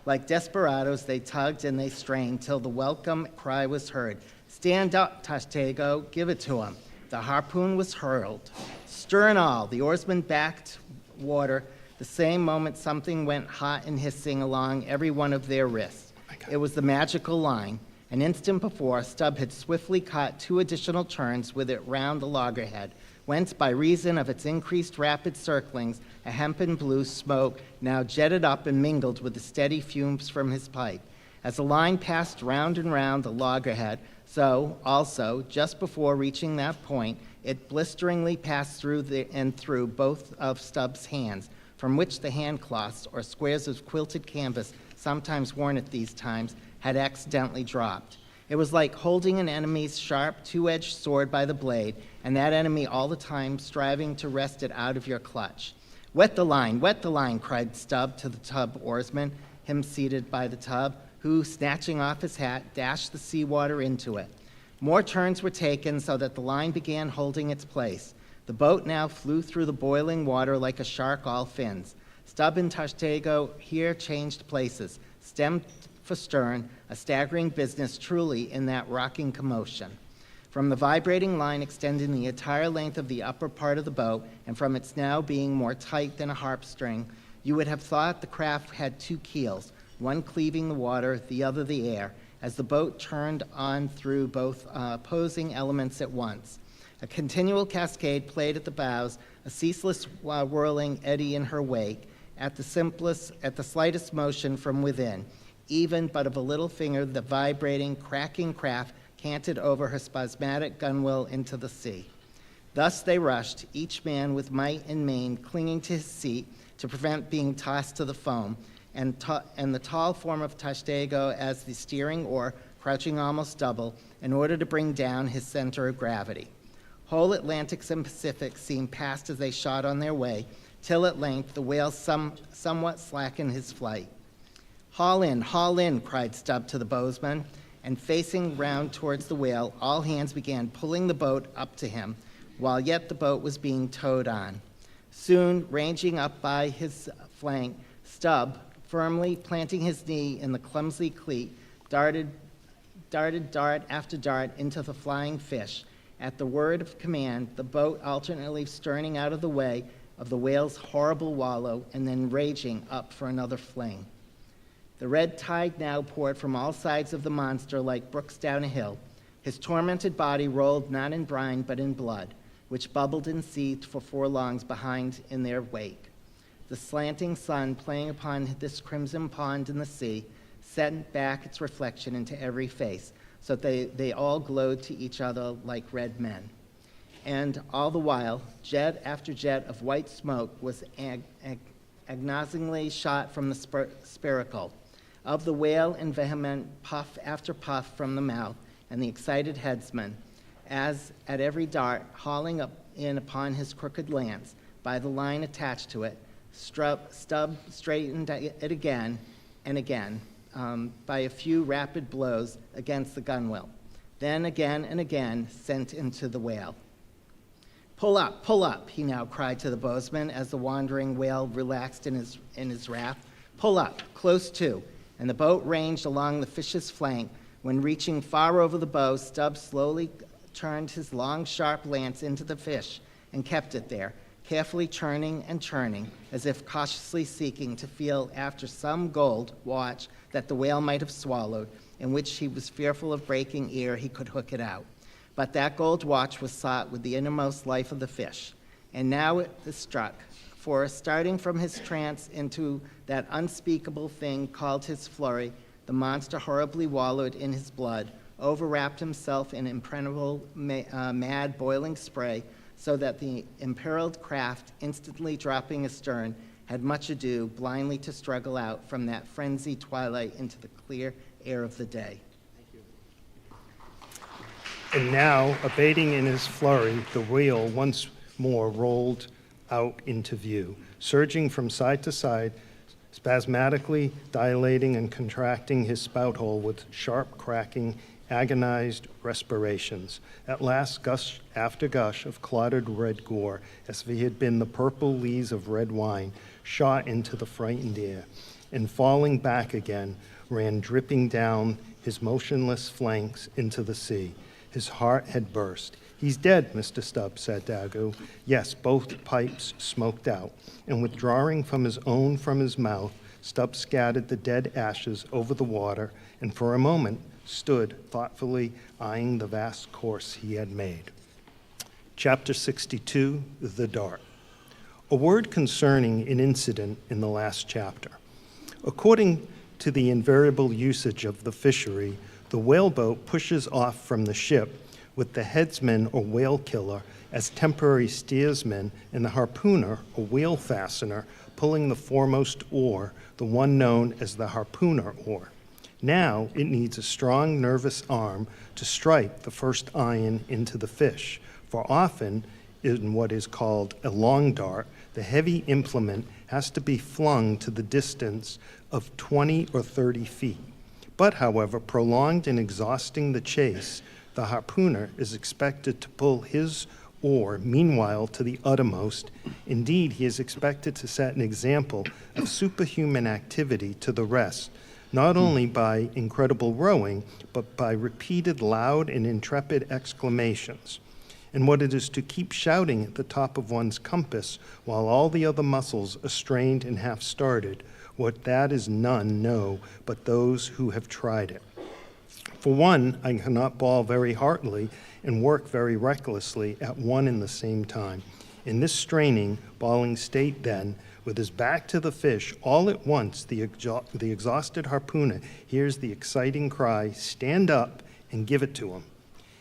Like desperados, they tugged and they strained till the welcome cry was heard. "Stand up, Tashtego, give it to him." The harpoon was hurled. Stir and all, the oarsmen backed water. The same moment something went hot and hissing along every one of their wrists. It was the magical line. An instant before, Stubb had swiftly caught 2 additional turns with it round the loggerhead, whence, by reason of its increased rapid circlings, a hempen blue smoke now jetted up and mingled with the steady fumes from his pipe. As the line passed round and round the loggerhead, so, also, just before reaching that point, it blisteringly passed through both of Stubb's hands, from which the handcloths, or squares of quilted canvas, sometimes worn at these times, had accidentally dropped. It was like holding an enemy's sharp, two-edged sword by the blade, and that enemy all the time striving to wrest it out of your clutch. Wet the line, cried Stubb to the tub oarsman, him seated by the tub, who, snatching off his hat, dashed the seawater into it. More turns were taken so that the line began holding its place. The boat now flew through the boiling water like a shark all fins. Stubb and Tashtego here changed places, stem for stern, a staggering business truly in that rocking commotion. From the vibrating line extending the entire length of the upper part of the boat, and from its now being more tight than a harp string, you would have thought the craft had 2 keels, one cleaving the water, the other the air, as the boat turned on through both opposing elements at once. A continual cascade played at the bows, a ceaseless whirling eddy in her wake, at the slightest motion from within. Even but of a little finger, the vibrating, cracking craft canted over her spasmodic gunwale into the sea. Thus they rushed, each man with might and main clinging to his seat to prevent being tossed to the foam, and the tall form of Tashtego as the steering oar, crouching almost double, in order to bring down his center of gravity. Whole Atlantics and Pacifics seemed passed as they shot on their way, till at length the whale somewhat slackened his flight. Haul in, cried Stubb to the bowsman, and facing round towards the whale, all hands began pulling the boat up to him, while yet the boat was being towed on. Soon, ranging up by his flank, Stubb, firmly planting his knee in the clumsy cleat, darted dart after dart into the flying fish. At the word of command, the boat alternately sterning out of the way of the whale's horrible wallow and then raging up for another fling. The red tide now poured from all sides of the monster like brooks down a hill. His tormented body rolled not in brine but in blood, which bubbled and seethed for furlongs behind in their wake. The slanting sun, playing upon this crimson pond in the sea, sent back its reflection into every face, so that they all glowed to each other like red men. And all the while, jet after jet of white smoke was agonizingly shot from the spiracle of the whale, and vehement puff after puff from the mouth, and the excited headsman, as at every dart, hauling up in upon his crooked lance, by the line attached to it, Stubb straightened it again and again, by a few rapid blows against the gunwale, then again and again sent into the whale. Pull up, he now cried to the bowsman as the wandering whale relaxed in his wrath. Pull up, close to, and the boat ranged along the fish's flank. When reaching far over the bow, Stubb slowly turned his long, sharp lance into the fish and kept it there, carefully churning and churning, as if cautiously seeking to feel after some gold watch that the whale might have swallowed, in which he was fearful of breaking ere he could hook it out. But that gold watch was sought with the innermost life of the fish, and now it is struck, for starting from his trance into that unspeakable thing called his flurry, the monster horribly wallowed in his blood, overwrapped himself in impenetrable mad boiling spray, so that the imperiled craft, instantly dropping astern, had much ado blindly to struggle out from that frenzied twilight into the clear air of the day.
And now, abating in his flurry, the wheel once more rolled out into view, surging from side to side, spasmodically dilating and contracting his spout hole with sharp cracking, agonized respirations. At last, gush after gush of clotted red gore, as if he had been the purple lees of red wine, shot into the frightened air, and falling back again, ran dripping down his motionless flanks into the sea. His heart had burst. He's dead, Mr. Stubb, said Daggoo. Yes, both pipes smoked out, and withdrawing from his mouth, Stubb scattered the dead ashes over the water, and for a moment stood thoughtfully eyeing the vast course he had made. Chapter 62, The Dart. A word concerning an incident in the last chapter. According to the invariable usage of the fishery, the whaleboat pushes off from the ship with the headsman or whale killer as temporary steersman and the harpooner or whale fastener pulling the foremost oar, the one known as the harpooner oar. Now it needs a strong, nervous arm to strike the first iron into the fish, for often in what is called a long dart, the heavy implement has to be flung to the distance of 20 or 30 feet. But, however, prolonged and exhausting the chase, the harpooner is expected to pull his oar meanwhile to the uttermost. Indeed, he is expected to set an example of superhuman activity to the rest, not only by incredible rowing, but by repeated loud and intrepid exclamations. And what it is to keep shouting at the top of one's compass while all the other muscles are strained and half started, what that is none know but those who have tried it. For one, I cannot bawl very heartily and work very recklessly at one and the same time. In this straining, bawling state then, with his back to the fish, all at once the exhausted harpooner hears the exciting cry, "Stand up and give it to him."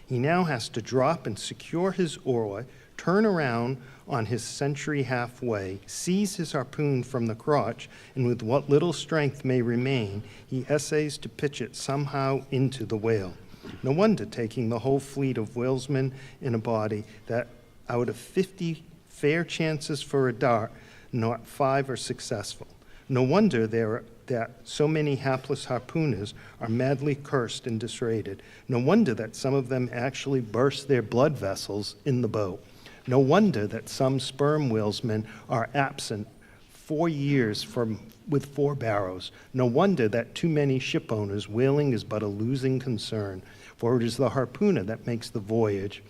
He now has to drop and secure his oar, turn around on his century halfway, seize his harpoon from the crotch, and with what little strength may remain, he essays to pitch it somehow into the whale. No wonder, taking the whole fleet of whalesmen in a body, that out of 50 fair chances for a dart, not 5 are successful. No wonder that so many hapless harpooners are madly cursed and disrated. No wonder that some of them actually burst their blood vessels in the boat. No wonder that some sperm whalesmen are absent 4 years with 4 barrows. No wonder that too many ship owners whaling is but a losing concern, for it is the harpooner that makes the voyage.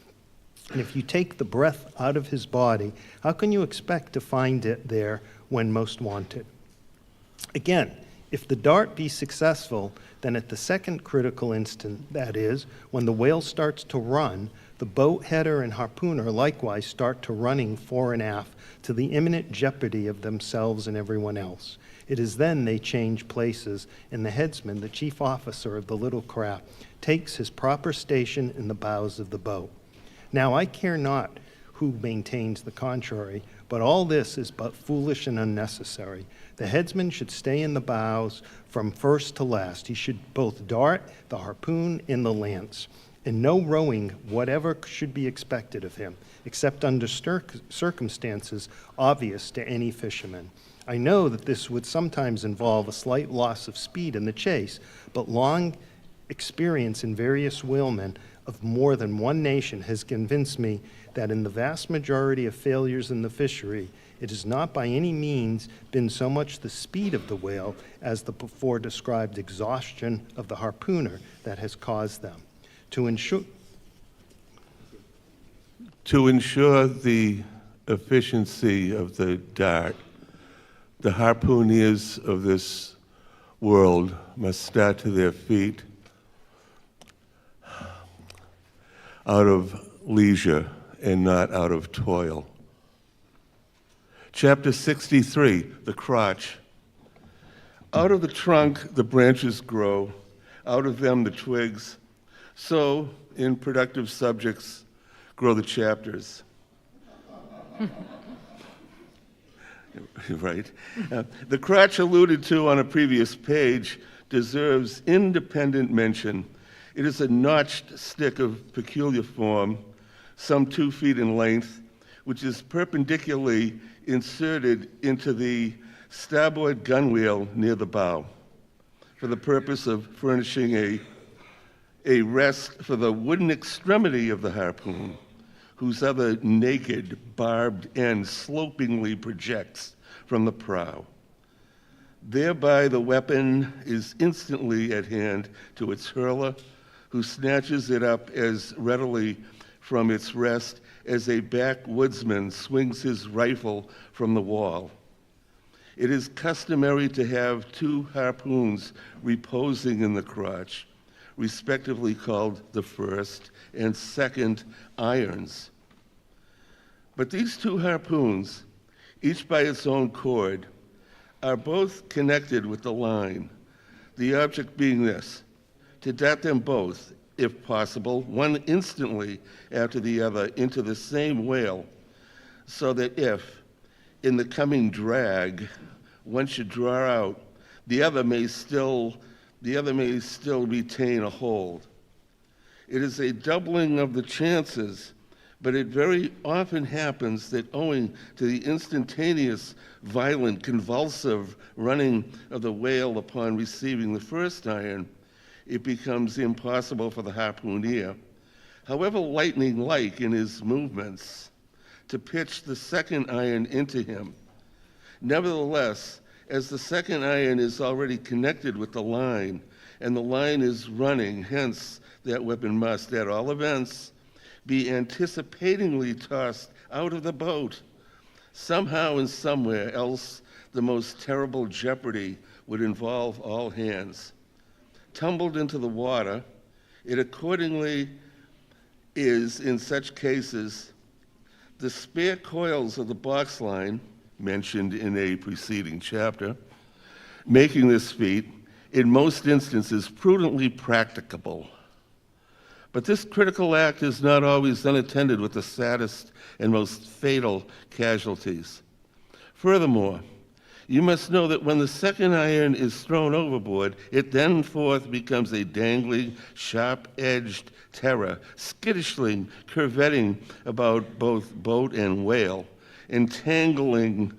And if you take the breath out of his body, how can you expect to find it there when most wanted? Again, if the dart be successful, then at the second critical instant, that is, when the whale starts to run, the boat header and harpooner likewise start to running fore and aft to the imminent jeopardy of themselves and everyone else. It is then they change places, and the headsman, the chief officer of the little craft, takes his proper station in the bows of the boat. Now I care not who maintains the contrary, but all this is but foolish and unnecessary. The headsman should stay in the bows from first to last. He should both dart the harpoon and the lance, and no rowing whatever should be expected of him, except under circumstances obvious to any fisherman. I know that this would sometimes involve a slight loss of speed in the chase, but long experience in various whalemen of more than one nation has convinced me that in the vast majority of failures in the fishery, it has not by any means been so much the speed of the whale as the before described exhaustion of the harpooner that has caused them. To ensure the efficiency of the dart, the harpooneers of this world must start to their feet out of leisure and not out of toil. Chapter 63, the crotch. Out of the trunk the branches grow, out of them the twigs. So, in productive subjects, grow the chapters. Right? The crotch alluded to on a previous page deserves independent mention. It is a notched stick of peculiar form, some 2 feet in length, which is perpendicularly inserted into the starboard gunwale near the bow for the purpose of furnishing a rest for the wooden extremity of the harpoon, whose other naked, barbed end slopingly projects from the prow. Thereby the weapon is instantly at hand to its hurler, who snatches it up as readily from its rest as a backwoodsman swings his rifle from the wall. It is customary to have 2 harpoons reposing in the crotch, respectively called the first and second irons. But these 2 harpoons, each by its own cord, are both connected with the line, the object being this: to dart them both, if possible, one instantly after the other into the same whale, so that if, in the coming drag, one should draw out, the other may still retain a hold. It is a doubling of the chances, but it very often happens that owing to the instantaneous, violent, convulsive running of the whale upon receiving the first iron, it becomes impossible for the harpooner, however lightning-like in his movements, to pitch the second iron into him. Nevertheless, as the second iron is already connected with the line, and the line is running, hence that weapon must, at all events, be anticipatingly tossed out of the boat. Somehow and somewhere else, the most terrible jeopardy would involve all hands. Tumbled into the water,
It accordingly is, in such cases, the spare coils of the box line, mentioned in a preceding chapter, making this feat, in most instances, prudently practicable. But this critical act is not always unattended with the saddest and most fatal casualties. Furthermore, you must know that when the second iron is thrown overboard, it then forth becomes a dangling, sharp-edged terror, skittishly curvetting about both boat and whale, entangling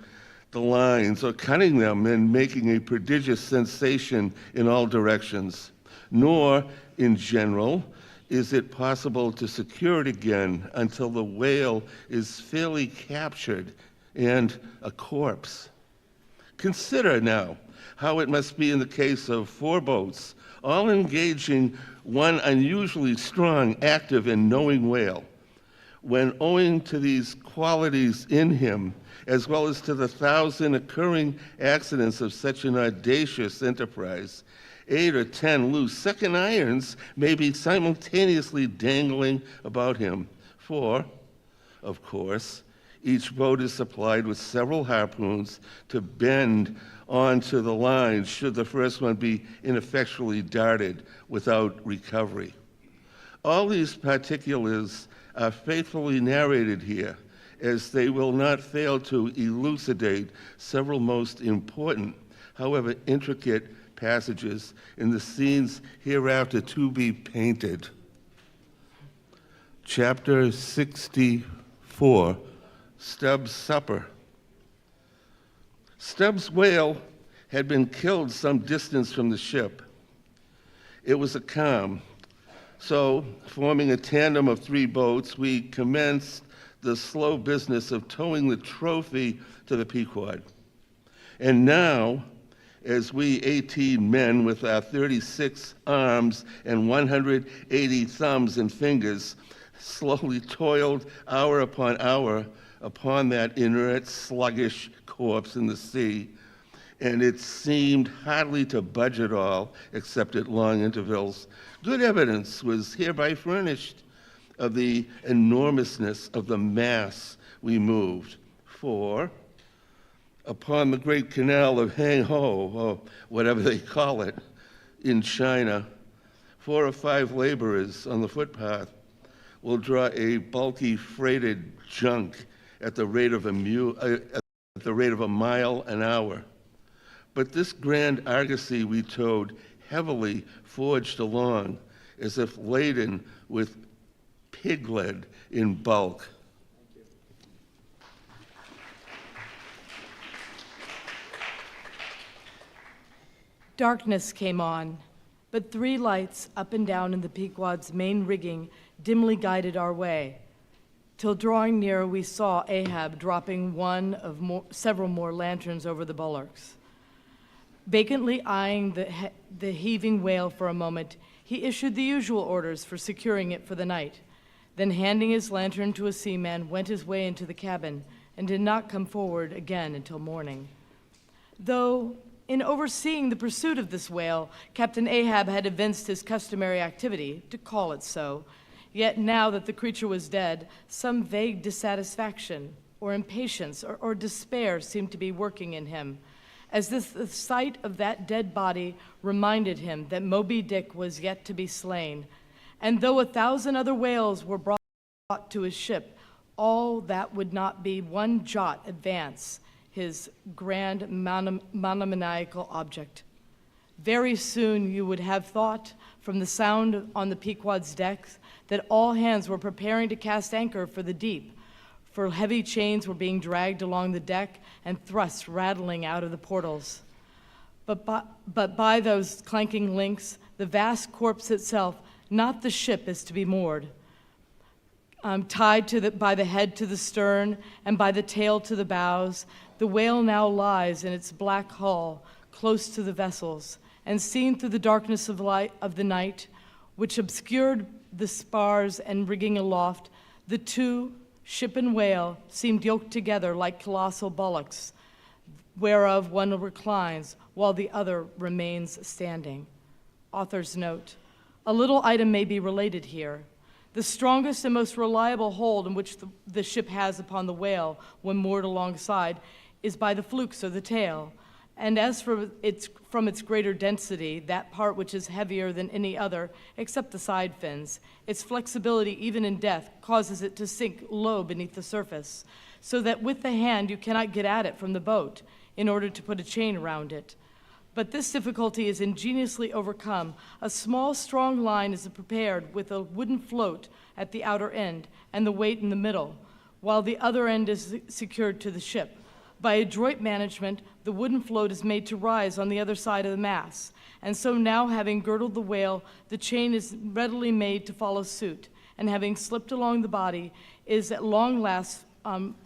the lines or cutting them and making a prodigious sensation in all directions. Nor, in general, is it possible to secure it again until the whale is fairly captured and a corpse. Consider now how it must be in the case of 4 boats, all engaging one unusually strong, active, and knowing whale, when owing to these qualities in him, as well as to the 1,000 occurring accidents of such an audacious enterprise, 8 or 10 loose second irons may be simultaneously dangling about him. For, of course, each boat is supplied with several harpoons to bend onto the line should the first one be ineffectually darted without recovery. All these particulars are faithfully narrated here, as they will not fail to elucidate several most important, however intricate, passages in the scenes hereafter to be painted. Chapter 64, Stubb's Supper. Stubb's whale had been killed some distance from the ship. It was a calm, so forming a tandem of 3 boats, we commenced the slow business of towing the trophy to the Pequod. And now, as we 18 men with our 36 arms and 180 thumbs and fingers slowly toiled hour upon hour upon that inert, sluggish corpse in the sea, and it seemed hardly to budge at all, except at long intervals, good evidence was hereby furnished of the enormousness of the mass we moved. For upon the great canal of Hang Ho, or whatever they call it, in China, 4 or 5 laborers on the footpath will draw a bulky freighted junk at the rate of a mile an hour. But this grand argosy we towed heavily forged along, as if laden with pig lead in bulk.
Darkness came on, but 3 lights up and down in the Pequod's main rigging dimly guided our way, till drawing near we saw Ahab dropping one of several more lanterns over the bulwarks. Vacantly eyeing the heaving whale for a moment, he issued the usual orders for securing it for the night, then handing his lantern to a seaman, went his way into the cabin and did not come forward again until morning. Though in overseeing the pursuit of this whale, Captain Ahab had evinced his customary activity, to call it so, yet now that the creature was dead, some vague dissatisfaction or impatience or despair seemed to be working in him, as if the sight of that dead body reminded him that Moby-Dick was yet to be slain, and though 1,000 other whales were brought to his ship, all that would not be one jot advance his grand monomaniacal object. Very soon you would have thought, from the sound on the Pequod's decks, that all hands were preparing to cast anchor for the deep, for heavy chains were being dragged along the deck and thrusts rattling out of the portals. But by those clanking links, the vast corpse itself, not the ship, is to be moored. Tied by the head to the stern and by the tail to the bows, the whale now lies in its black hull close to the vessels, and seen through the darkness of the night, which obscured the spars and rigging aloft, the 2, ship and whale, seemed yoked together like colossal bullocks, whereof one reclines while the other remains standing. Author's note: A little item may be related here. The strongest and most reliable hold in which the ship has upon the whale when moored alongside is by the flukes or the tail. And as for from its greater density, that part which is heavier than any other, except the side fins, its flexibility even in death causes it to sink low beneath the surface, so that with the hand you cannot get at it from the boat in order to put a chain around it. But this difficulty is ingeniously overcome. A small, strong line is prepared with a wooden float at the outer end and the weight in the middle, while the other end is secured to the ship. By adroit management, the wooden float is made to rise on the other side of the mass, and so now, having girdled the whale, the chain is readily made to follow suit, and having slipped along the body, is at long last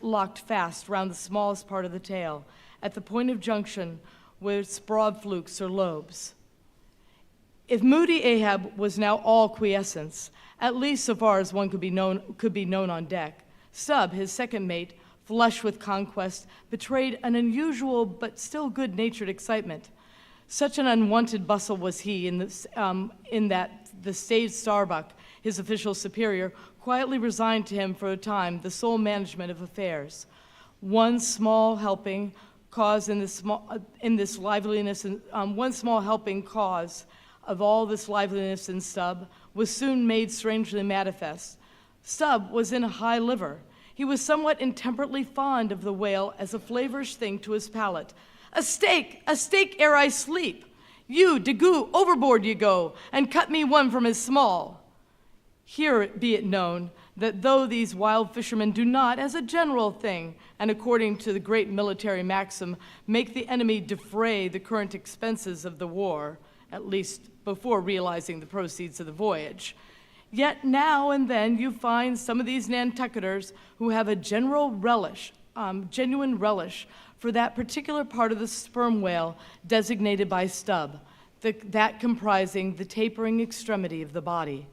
locked fast round the smallest part of the tail, at the point of junction with its broad flukes or lobes. If moody Ahab was now all quiescence, at least so far as one could be known on deck, Stubb, his second mate, flushed with conquest, betrayed an unusual but still good-natured excitement. Such an unwanted bustle was he in that the staid Starbuck, his official superior, quietly resigned to him for a time the sole management of affairs. One small helping cause of all this liveliness in Stubb was soon made strangely manifest. Stubb was in a high liver. He was somewhat intemperately fond of the whale as a flavorish thing to his palate. A steak ere I sleep. You, Degoo, overboard you go, and cut me one from his small. Here be it known that though these wild fishermen do not, as a general thing, and according to the great military maxim, make the enemy defray the current expenses of the war, at least before realizing the proceeds of the voyage, yet now and then you find some of these Nantucketers who have a genuine relish for that particular part of the sperm whale designated by Stubb, that comprising the tapering extremity of the body.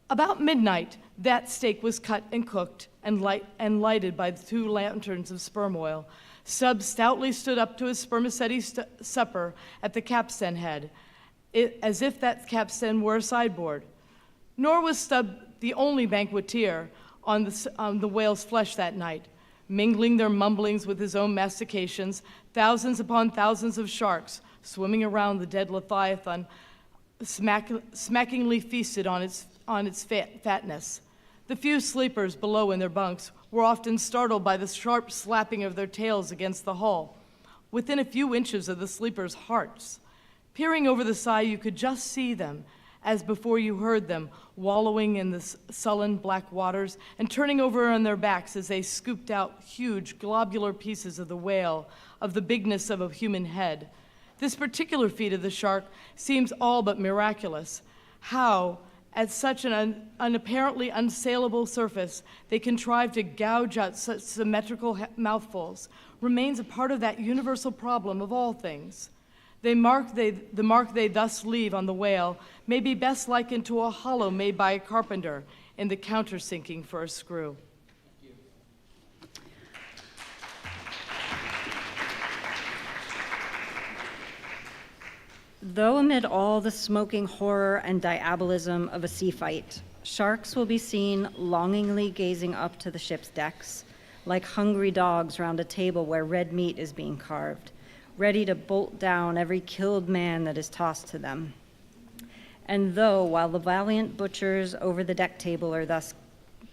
About midnight, that steak was cut and cooked and lighted by the 2 lanterns of sperm oil. Stubb stoutly stood up to his spermaceti supper at the capstan head, as if that capstan were a sideboard. Nor was Stubb the only banqueteer on the whale's flesh that night. Mingling their mumblings with his own mastications, thousands upon thousands of sharks swimming around the dead Leviathan smackingly feasted on its fatness. The few sleepers below in their bunks were often startled by the sharp slapping of their tails against the hull, within a few inches of the sleepers' hearts. Peering over the side, you could just see them, as before you heard them, wallowing in the sullen black waters and turning over on their backs as they scooped out huge globular pieces of the whale of the bigness of a human head. This particular feat of the shark seems all but miraculous. How, at such an apparently unassailable surface, they contrive to gouge out such symmetrical mouthfuls remains a part of that universal problem of all things. The mark they thus leave on the whale may be best likened to a hollow made by a carpenter in the countersinking for a screw.
Though amid all the smoking horror and diabolism of a sea fight, sharks will be seen longingly gazing up to the ship's decks, like hungry dogs round a table where red meat is being carved, ready to bolt down every killed man that is tossed to them. And though, while the valiant butchers over the deck table are thus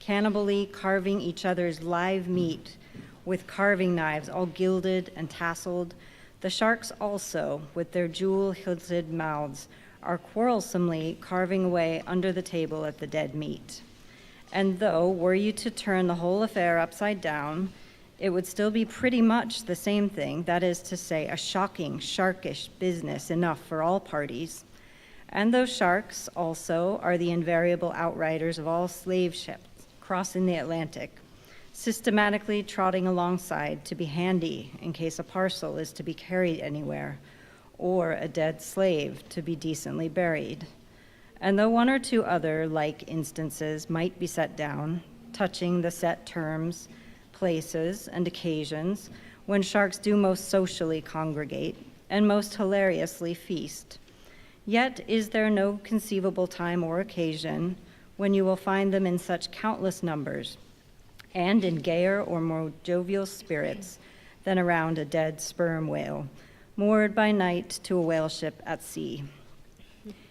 cannibally carving each other's live meat with carving knives all gilded and tasseled, the sharks also, with their jewel-hilted mouths, are quarrelsomely carving away under the table at the dead meat. And though, were you to turn the whole affair upside down, it would still be pretty much the same thing, that is to say, a shocking, sharkish business enough for all parties. And those sharks also are the invariable outriders of all slave ships crossing the Atlantic, systematically trotting alongside to be handy in case a parcel is to be carried anywhere, or a dead slave to be decently buried. And though one or two other like instances might be set down, touching the set terms, places, and occasions when sharks do most socially congregate and most hilariously feast,
Yet is there no conceivable time or occasion when you will find them in such countless numbers, and in gayer or more jovial spirits than around a dead sperm whale, moored by night to a whaleship at sea.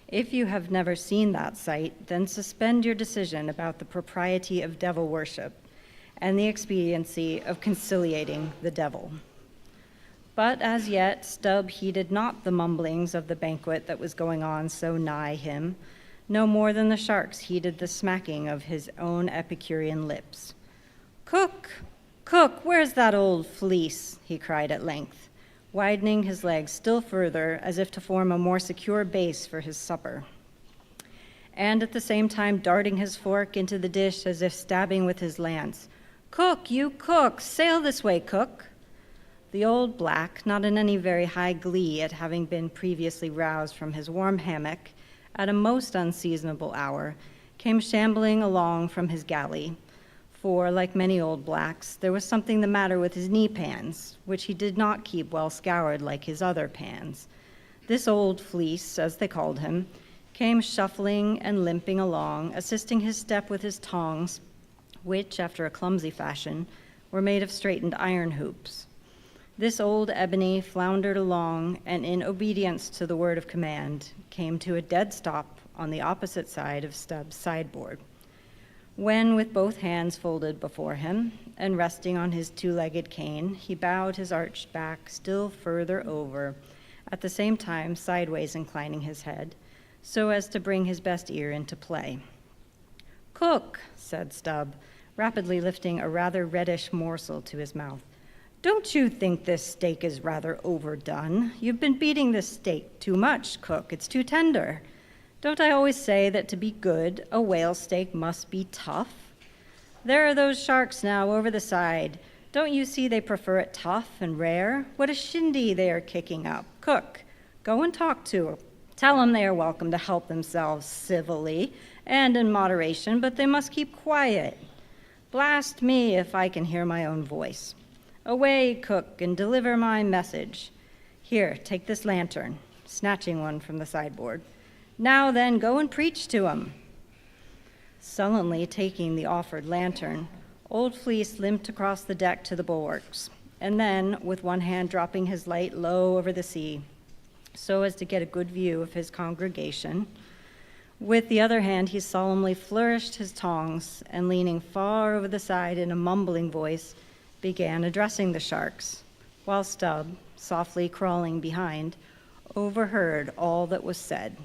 If you have never seen that sight, then suspend your decision about the propriety of devil worship and the expediency of conciliating the devil. But as yet, Stubb heeded not the mumblings of the banquet that was going on so nigh him, no more than the sharks heeded the smacking of his own Epicurean lips. "Cook, cook, where's that old fleece?" he cried at length, widening his legs still further as if to form a more secure base for his supper, and at the same time darting his fork into the dish as if stabbing with his lance. "Cook, you cook, sail this way, cook." The old black, not in any very high glee at having been previously roused from his warm hammock at a most unseasonable hour, came shambling along from his galley, for, like many old blacks, there was something the matter with his knee pans, which he did not keep well scoured like his other pans. This old fleece, as they called him, came shuffling and limping along, assisting his step with his tongs, which, after a clumsy fashion, were made of straightened iron hoops. This old ebony floundered along, and in obedience to the word of command, came to a dead stop on the opposite side of Stubb's sideboard, when, with both hands folded before him, and resting on his two-legged cane, he bowed his arched back still further over, at the same time sideways inclining his head, so as to bring his best ear into play. "Cook," said Stubb, rapidly lifting a rather reddish morsel to his mouth, "don't you think this steak is rather overdone? You've been beating this steak too much, cook. It's too tender. Don't I always say that to be good, a whale steak must be tough? There are those sharks now over the side. Don't you see they prefer it tough and rare? What a shindy they are kicking up. Cook, go and talk to them. Tell them they are welcome to help themselves civilly and in moderation, but they must keep quiet. Blast me if I can hear my own voice. Away, cook, and deliver my message. Here, take this lantern," snatching one from the sideboard. "Now then, go and preach to 'em." Sullenly taking the offered lantern, Old Fleece limped across the deck to the bulwarks, and then, with one hand dropping his light low over the sea, so as to get a good view of his congregation, with the other hand he solemnly flourished his tongs, and leaning far over the side in a mumbling voice, began addressing the sharks, while Stubb, softly crawling behind, overheard all that was said.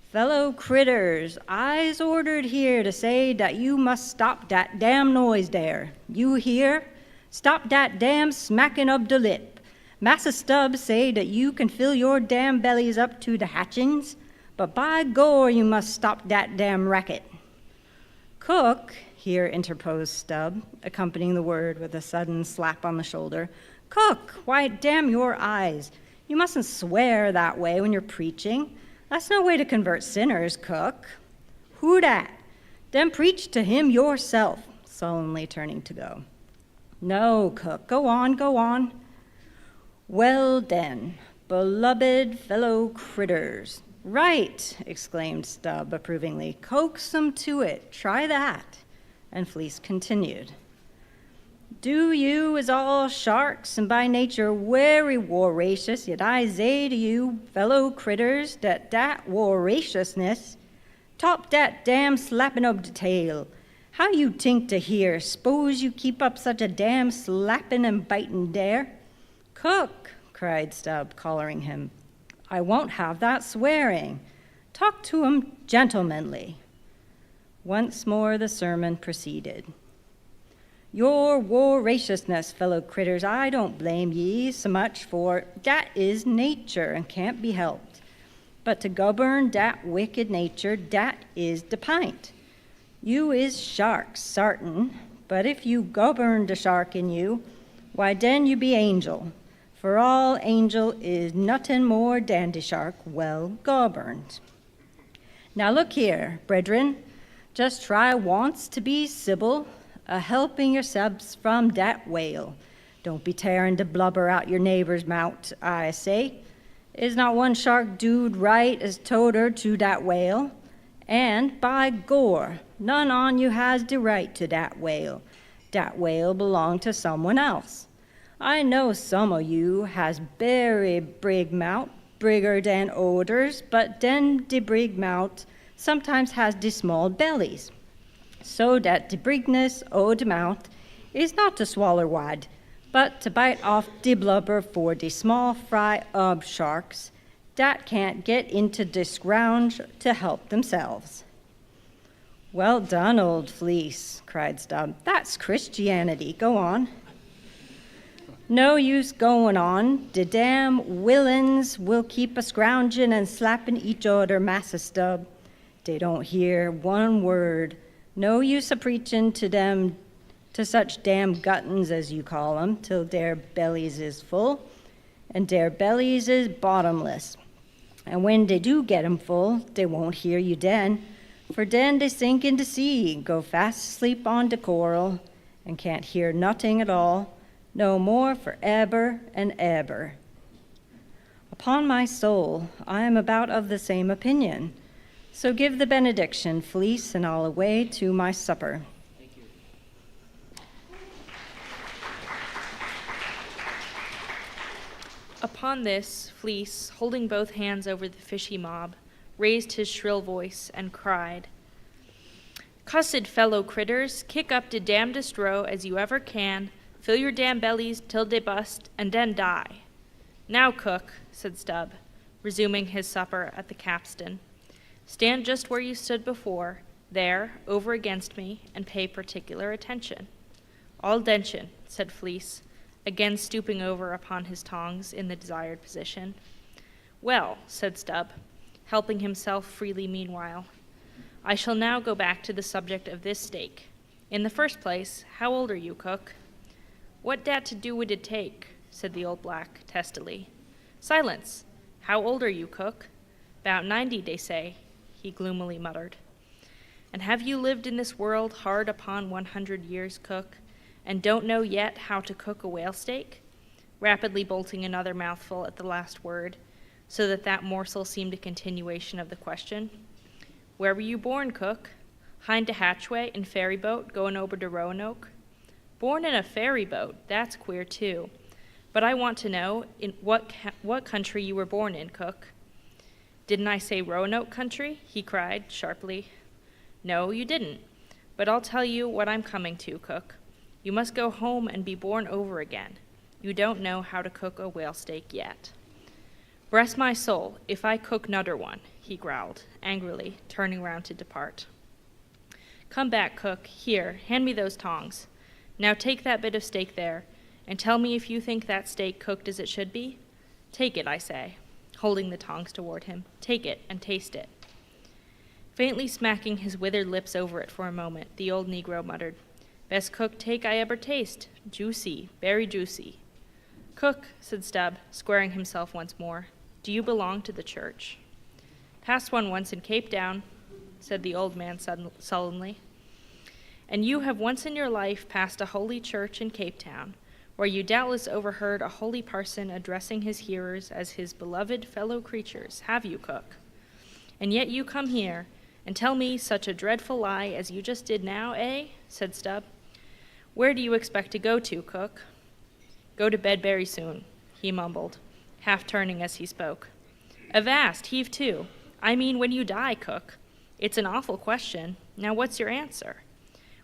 "Fellow critters, I's ordered here to say dat you must stop dat damn noise dere. You hear? Stop dat damn smacking ob de lip. Massa Stubb say dat you can fill your damn bellies up to de hatchings, but by gor you must stop dat damn racket." "Cook," here interposed Stubb, accompanying the word with a sudden slap on the shoulder. "Cook, why, damn your eyes. You mustn't swear that way when you're preaching. That's no way to convert sinners, cook." "Who dat? Then preach to him yourself," sullenly turning to go. "No, cook, go on, go on." "Well, den, beloved fellow critters." "Right," exclaimed Stubb approvingly. "Coax 'em to it. Try that." And Fleece continued. "Do you is all sharks, and by nature wery voracious, yet I say to you, fellow critters, dat voraciousness top dat damn slapping ob de tail. How you tink to hear? S'pose you keep up such a damn slapping and biting dare?" "Cook," cried Stubb, collaring him, "I won't have that swearing. Talk to 'em gentlemanly." Once more the sermon proceeded. "Your voraciousness, fellow critters, I don't blame ye so much, for dat is nature and can't be helped. But to govern dat wicked nature, dat is de pint. You is sharks, sartin, but if you govern de shark in you, why den you be angel, for all angel is nothing more dan de shark well governed. Now look here, brethren, just try once to be civil, a-helping yourselves from dat whale. Don't be tearing de blubber out your neighbor's mouth, I say. Is not one shark dude right as toter to dat whale? And by gore, none on you has de right to dat whale. Dat whale belong to someone else. I know some o' you has berry brig mouth, brigger dan oders, but den de brig mouth sometimes has de small bellies. So dat de brigness o' de mouth is not to swaller wide, but to bite off de blubber for de small fry ob sharks dat can't get into de scrounge to help themselves. Well done, old fleece, cried Stubb. That's Christianity. Go on. No use going on. De damn villains will keep a scrounging and slapping each other, Massa Stubb. They don't hear one word. No use a preaching to them, to such damn guttons as you call 'em, till their bellies is full, and their bellies is bottomless. And when they do get 'em full, they won't hear you den, for den they sink into sea, go fast asleep on de coral, and can't hear nothing at all, no more for eber and eber. Upon my soul, I am about of the same opinion. So give the benediction, Fleece, and I'll away to my supper.
Upon this, Fleece, holding both hands over the fishy mob, raised his shrill voice and cried, "Cussed fellow critters, kick up de damnedest row as you ever can, fill your damn bellies till they bust, and then die." "Now, cook," said Stubb, resuming his supper at the capstan, "stand just where you stood before, there, over against me, and pay particular attention." "All dention," said Fleece, again stooping over upon his tongs in the desired position. "Well," said Stubb, helping himself freely meanwhile, "I shall now go back to the subject of this steak. In the first place, how old are you, cook?" "What dat to do wid it take?" said the old black testily. "Silence! How old are you, cook?" "'Bout 90, they say," he gloomily muttered. "And have you lived in this world hard upon 100 years, cook, and don't know yet how to cook a whale steak?" Rapidly bolting another mouthful at the last word, so that that morsel seemed a continuation of the question. "Where were you born, cook? Hind de hatchway in ferry boat going over to Roanoke?" "Born in a ferry boat? That's queer, too. But I want to know in what country you were born in, cook." "Didn't I say Roanoke country?" he cried sharply. "No, you didn't. But I'll tell you what I'm coming to, cook. You must go home and be born over again. You don't know how to cook a whale steak yet." "Bless my soul, if I cook nudder one," he growled, angrily, turning round to depart. "Come back, cook. Here, hand me those tongs. Now take that bit of steak there, and tell me if you think that steak cooked as it should be. Take it, I say," holding the tongs toward him. "Take it and taste it." Faintly smacking his withered lips over it for a moment, the old Negro muttered, "Best cooked steak I ever taste. Juicy, very juicy." "Cook," said Stubb, squaring himself once more, "do you belong to the church?" "Passed one once in Cape Town," said the old man sullenly. "And you have once in your life passed a holy church in Cape Town, where you doubtless overheard a holy parson addressing his hearers as his beloved fellow creatures, have you, cook? And yet you come here and tell me such a dreadful lie as you just did now, eh?" said Stubb. "Where do you expect to go to, cook?" "Go to bed very soon," he mumbled, half turning as he spoke. "Avast, heave to. I mean when you die, cook. It's an awful question. Now what's your answer?"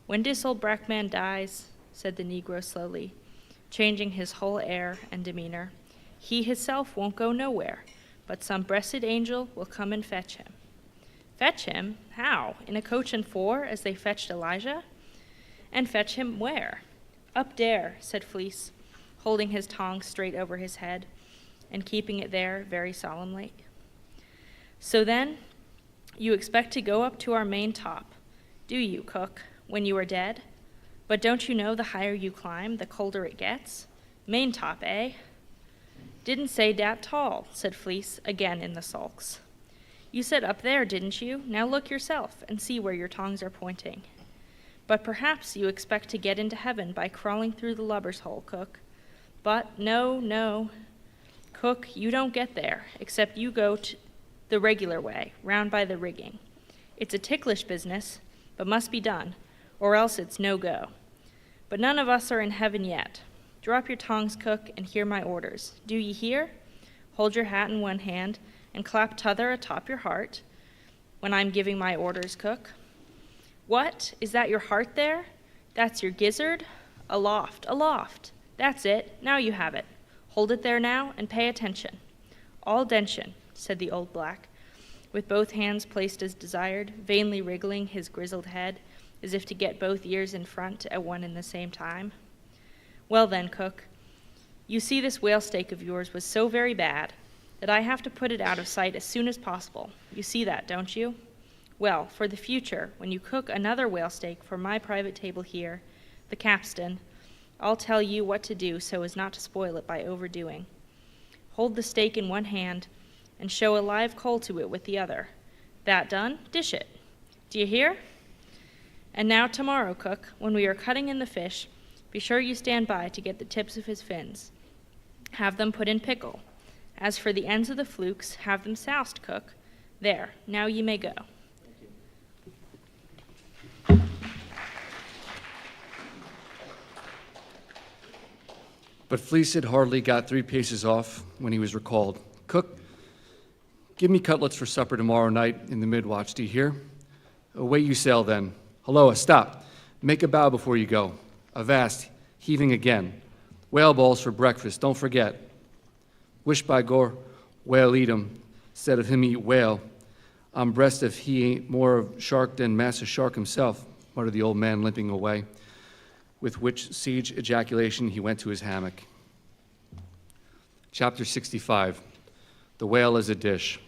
"When dis old black man dies," said the Negro slowly, changing his whole air and demeanor, "he hisself won't go nowhere, but some blessed angel will come and fetch him." "Fetch him? How? In a coach and four, as they fetched Elijah? And fetch him where?" "Up there," said Fleece, holding his tongs straight over his head and keeping it there very solemnly. "So then, you expect to go up to our main top, do you, cook, when you are dead? But don't you know the higher you climb, the colder it gets? Main top, eh?" "Didn't say dat tall," said Fleece, again in the sulks. "You said up there, didn't you? Now look yourself and see where your tongs are pointing. But perhaps you expect to get into heaven by crawling through the lubber's hole, cook. But no, no. Cook, you don't get there, except you go the regular way, round by the rigging. It's a ticklish business, but must be done, or else it's no go. But none of us are in heaven yet. Drop your tongs, Cook, and hear my orders. Do ye hear? Hold your hat in one hand, and clap t'other atop your heart when I'm giving my orders, Cook. What? Is that your heart there? That's your gizzard? Aloft, aloft. That's it. Now you have it. Hold it there now, and pay attention. All dention, said the old black, with both hands placed as desired, vainly wriggling his grizzled head, as if to get both ears in front at one and the same time. Well then, Cook, you see this whale steak of yours was so very bad that I have to put it out of sight as soon as possible. You see that, don't you? Well, for the future, when you cook another whale steak for my private table here, the capstan, I'll tell you what to do so as not to spoil it by overdoing. Hold the steak in one hand and show a live coal to it with the other. That done, dish it. Do you hear? And now tomorrow, Cook, when we are cutting in the fish, be sure you stand by to get the tips of his fins. Have them put in pickle. As for the ends of the flukes, have them soused, Cook. There, now ye may go.
But Fleece had hardly got 3 paces off when he was recalled. Cook, give me cutlets for supper tomorrow night in the mid-watch, do you hear? Away you sail then. Halloa, stop. Make a bow before you go. Avast, heaving again. Whale balls for breakfast, don't forget. Wish by gore, whale eat 'em, instead of him eat whale. I'm breast if he ain't more of shark than Massa Shark himself, muttered the old man, limping away, with which sage ejaculation he went to his hammock. Chapter 65, The Whale as a Dish.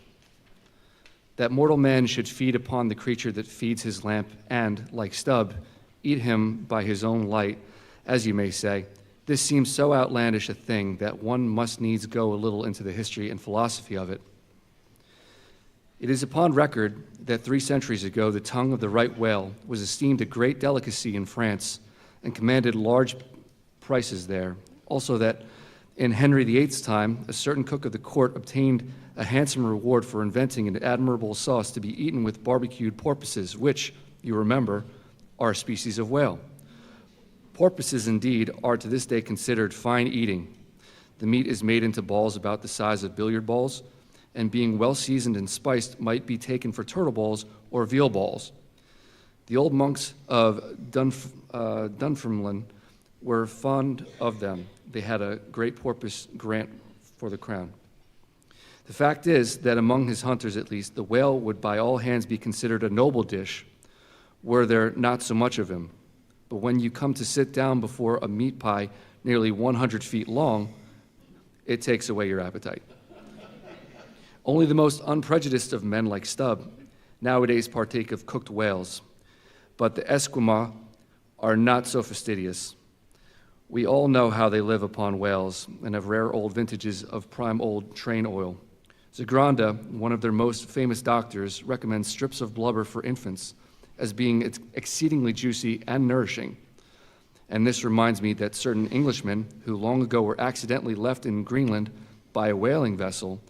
That mortal man should feed upon the creature that feeds his lamp and, like Stubb, eat him by his own light, as you may say, this seems so outlandish a thing that one must needs go a little into the history and philosophy of it. It is upon record that 3 centuries ago the tongue of the right whale was esteemed a great delicacy in France and commanded large prices there. Also that in Henry VIII's time, a certain cook of the court obtained a handsome reward for inventing an admirable sauce to be eaten with barbecued porpoises, which, you remember, are a species of whale. Porpoises, indeed, are to this day considered fine eating. The meat is made into balls about the size of billiard balls, and being well seasoned and spiced might be taken for turtle balls or veal balls. The old monks of Dunfermline were fond of them. They had a great porpoise grant for the crown. The fact is that among his hunters, at least, the whale would by all hands be considered a noble dish, were there not so much of him. But when you come to sit down before a meat pie nearly 100 feet long, it takes away your appetite. Only the most unprejudiced of men like Stubb nowadays partake of cooked whales, but the Esquimaux are not so fastidious. We all know how they live upon whales and have rare old vintages of prime old train oil. Zagranda, one of their most famous doctors, recommends strips of blubber for infants as being exceedingly juicy and nourishing. And this reminds me that certain Englishmen who long ago were accidentally left in Greenland by a whaling vessel,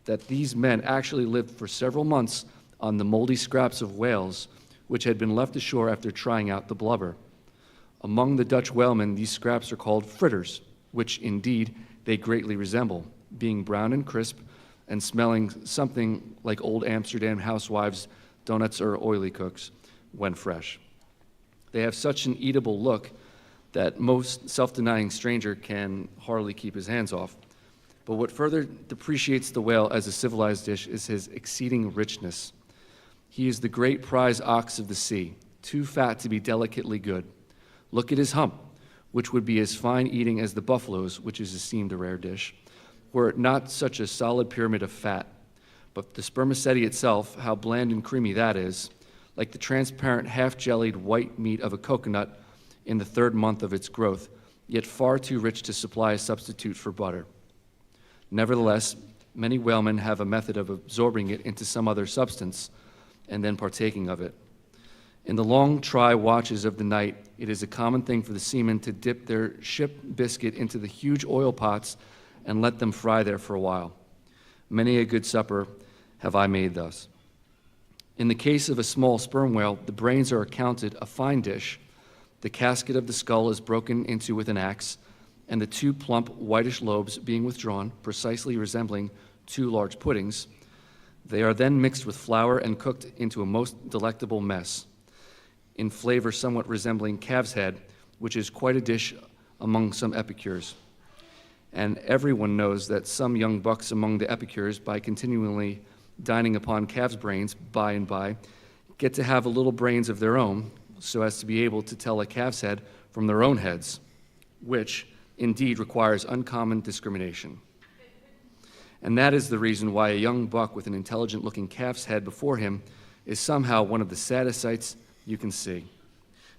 that these men actually lived for several months on the moldy scraps of whales which had been left ashore after trying out the blubber. Among the Dutch whalemen, these scraps are called fritters, which indeed they greatly resemble, being brown and crisp and smelling something like old Amsterdam housewives' donuts or oily cooks when fresh. They have such an eatable look that most self-denying stranger can hardly keep his hands off. But what further depreciates the whale as a civilized dish is his exceeding richness. He is the great prize ox of the sea, too fat to be delicately good. Look at his hump, which would be as fine eating as the buffalo's, which is esteemed a rare dish, were it not such a solid pyramid of fat. But the spermaceti itself, how bland and creamy that is, like the transparent, half-jellied white meat of a coconut in the 3rd month of its growth, yet far too rich to supply a substitute for butter. Nevertheless, many whalemen have a method of absorbing it into some other substance and then partaking of it. In the long, try watches of the night, it is a common thing for the seamen to dip their ship biscuit into the huge oil pots and let them fry there for a while. Many a good supper have I made thus. In the case of a small sperm whale, the brains are accounted a fine dish. The casket of the skull is broken into with an axe, and the two plump whitish lobes being withdrawn, precisely resembling two large puddings, they are then mixed with flour and cooked into a most delectable mess, in flavor somewhat resembling calf's head, which is quite a dish among some epicures. And everyone knows that some young bucks among the epicures, by continually dining upon calf's brains by and by, get to have a little brains of their own, so as to be able to tell a calf's head from their own heads, which indeed requires uncommon discrimination. And that is the reason why a young buck with an intelligent-looking calf's head before him is somehow one of the saddest sights you can see.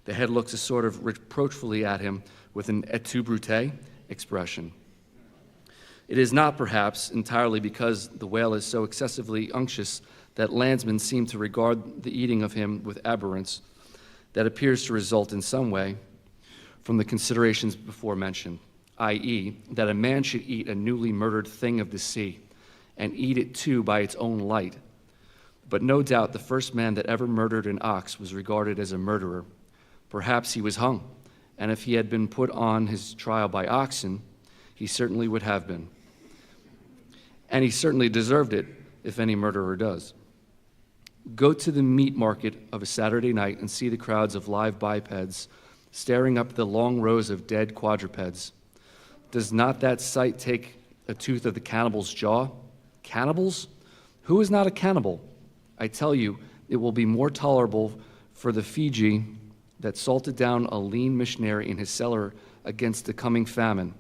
The head looks a sort of reproachfully at him with an et tu, Brute expression. It is not, perhaps, entirely because the whale is so excessively unctuous that landsmen seem to regard the eating of him with abhorrence that appears to result in some way from the considerations before mentioned, i.e., that a man should eat a newly murdered thing of the sea, and eat it too by its own light. But no doubt the first man that ever murdered an ox was regarded as a murderer. Perhaps he was hung, and if he had been put on his trial by oxen, he certainly would have been. And he certainly deserved it, if any murderer does. Go to the meat market of a Saturday night and see the crowds of live bipeds staring up the long rows of dead quadrupeds. Does not that sight take a tooth of the cannibal's jaw? Cannibals? Who is not a cannibal? I tell you, it will be more tolerable for the Fiji that salted down a lean missionary in his cellar against the coming famine.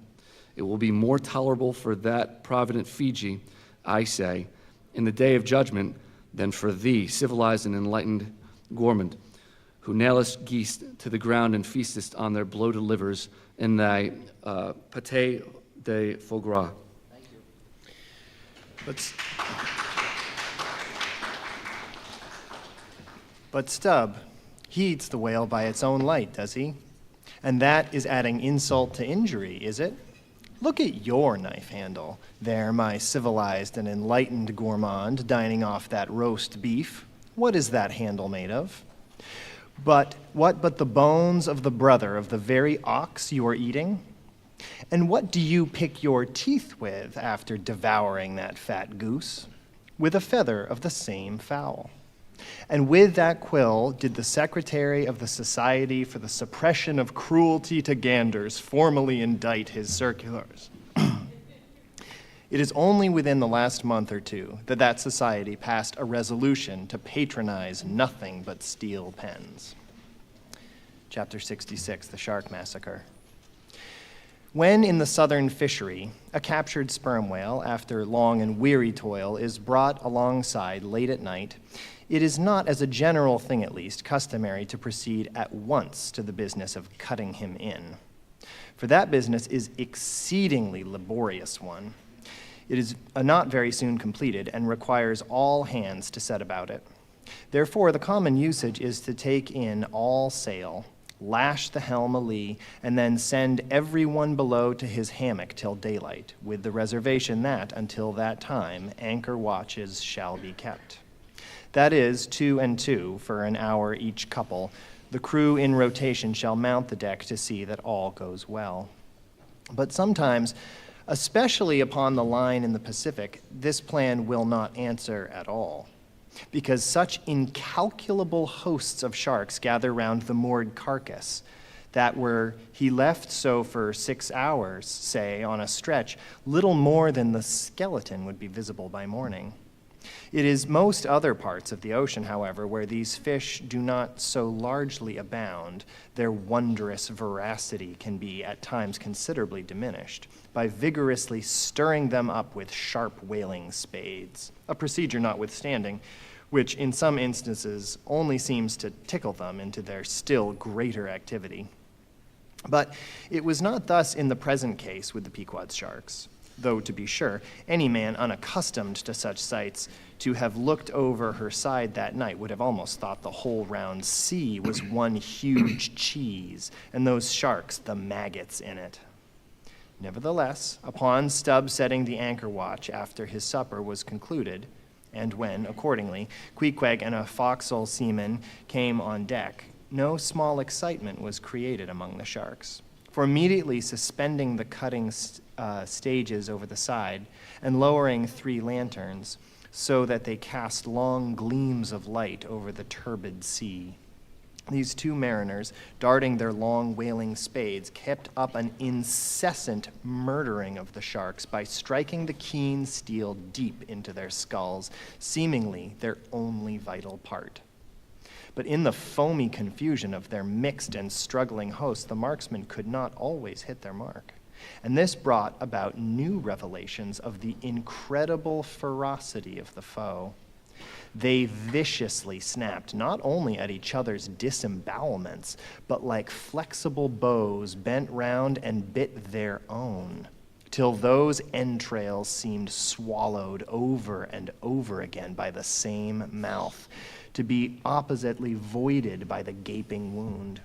It will be more tolerable for that provident Fiji, I say, in the day of judgment than for thee, civilized and enlightened gourmand, who nailest geese to the ground and feastest on their bloated livers in thy pâté de foie gras.
But Stubb, he eats the whale by its own light, does he? And that is adding insult to injury, is it? Look at your knife handle. There, my civilized and enlightened gourmand dining off that roast beef. What is that handle made of? But what but the bones of the brother of the very ox you are eating? And what do you pick your teeth with after devouring that fat goose? With a feather of the same fowl. And with that quill did the Secretary of the Society for the Suppression of Cruelty to Ganders formally indict his circulars. It is only within the last month or two that that society passed a resolution to patronize nothing but steel pens. Chapter 66, The Shark Massacre. When in the southern fishery, a captured sperm whale, after long and weary toil, is brought alongside late at night, it is not, as a general thing at least, customary to proceed at once to the business of cutting him in. For that business is exceedingly laborious one. It is not very soon completed and requires all hands to set about it. Therefore, the common usage is to take in all sail, lash the helm a-lee, and then send everyone below to his hammock till daylight, with the reservation that, until that time, anchor watches shall be kept. That is, 2 and 2 for an hour each couple. The crew in rotation shall mount the deck to see that all goes well. But sometimes, especially upon the line in the Pacific, this plan will not answer at all, because such incalculable hosts of sharks gather round the moored carcass that were he left so for 6 hours, say, on a stretch, little more than the skeleton would be visible by morning. It is most other parts of the ocean, however, where these fish do not so largely abound, their wondrous voracity can be at times considerably diminished by vigorously stirring them up with sharp whaling spades, a procedure notwithstanding, which in some instances only seems to tickle them into their still greater activity. But it was not thus in the present case with the Pequod's sharks, though, to be sure, any man unaccustomed to such sights to have looked over her side that night would have almost thought the whole round sea was one huge cheese, and those sharks the maggots in it. Nevertheless, upon Stubb setting the anchor watch after his supper was concluded, and when, accordingly, Queequeg and a forecastle seaman came on deck, no small excitement was created among the sharks. For immediately suspending the cutting stages over the side and lowering 3 lanterns so that they cast long gleams of light over the turbid sea, these 2 mariners, darting their long whaling spades, kept up an incessant murdering of the sharks by striking the keen steel deep into their skulls, seemingly their only vital part. But in the foamy confusion of their mixed and struggling hosts, the marksmen could not always hit their mark. And this brought about new revelations of the incredible ferocity of the foe. They viciously snapped not only at each other's disembowelments, but like flexible bows bent round and bit their own, till those entrails seemed swallowed over and over again by the same mouth, to be oppositely voided by the gaping wound.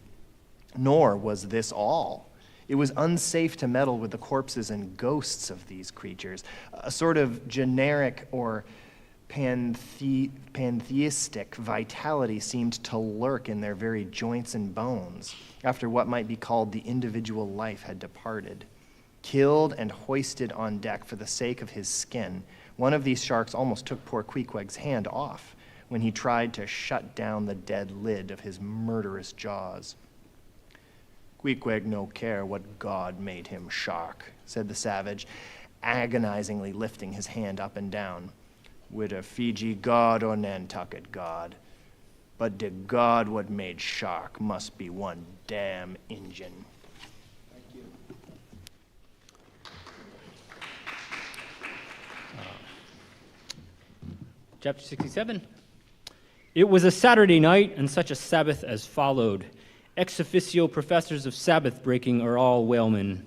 Nor was this all. It was unsafe to meddle with the corpses and ghosts of these creatures, a sort of generic or pantheistic vitality seemed to lurk in their very joints and bones after what might be called the individual life had departed. Killed and hoisted on deck for the sake of his skin, one of these sharks almost took poor Queequeg's hand off when he tried to shut down the dead lid of his murderous jaws. "Queequeg no care what God made him shark," said the savage, agonizingly lifting his hand up and down. "Whether Fiji God or Nantucket God. But the God what made shark must be one damn Injun." Thank you.
Chapter 67. It was a Saturday night, and such a Sabbath as followed. Ex officio professors of Sabbath breaking are all whalemen.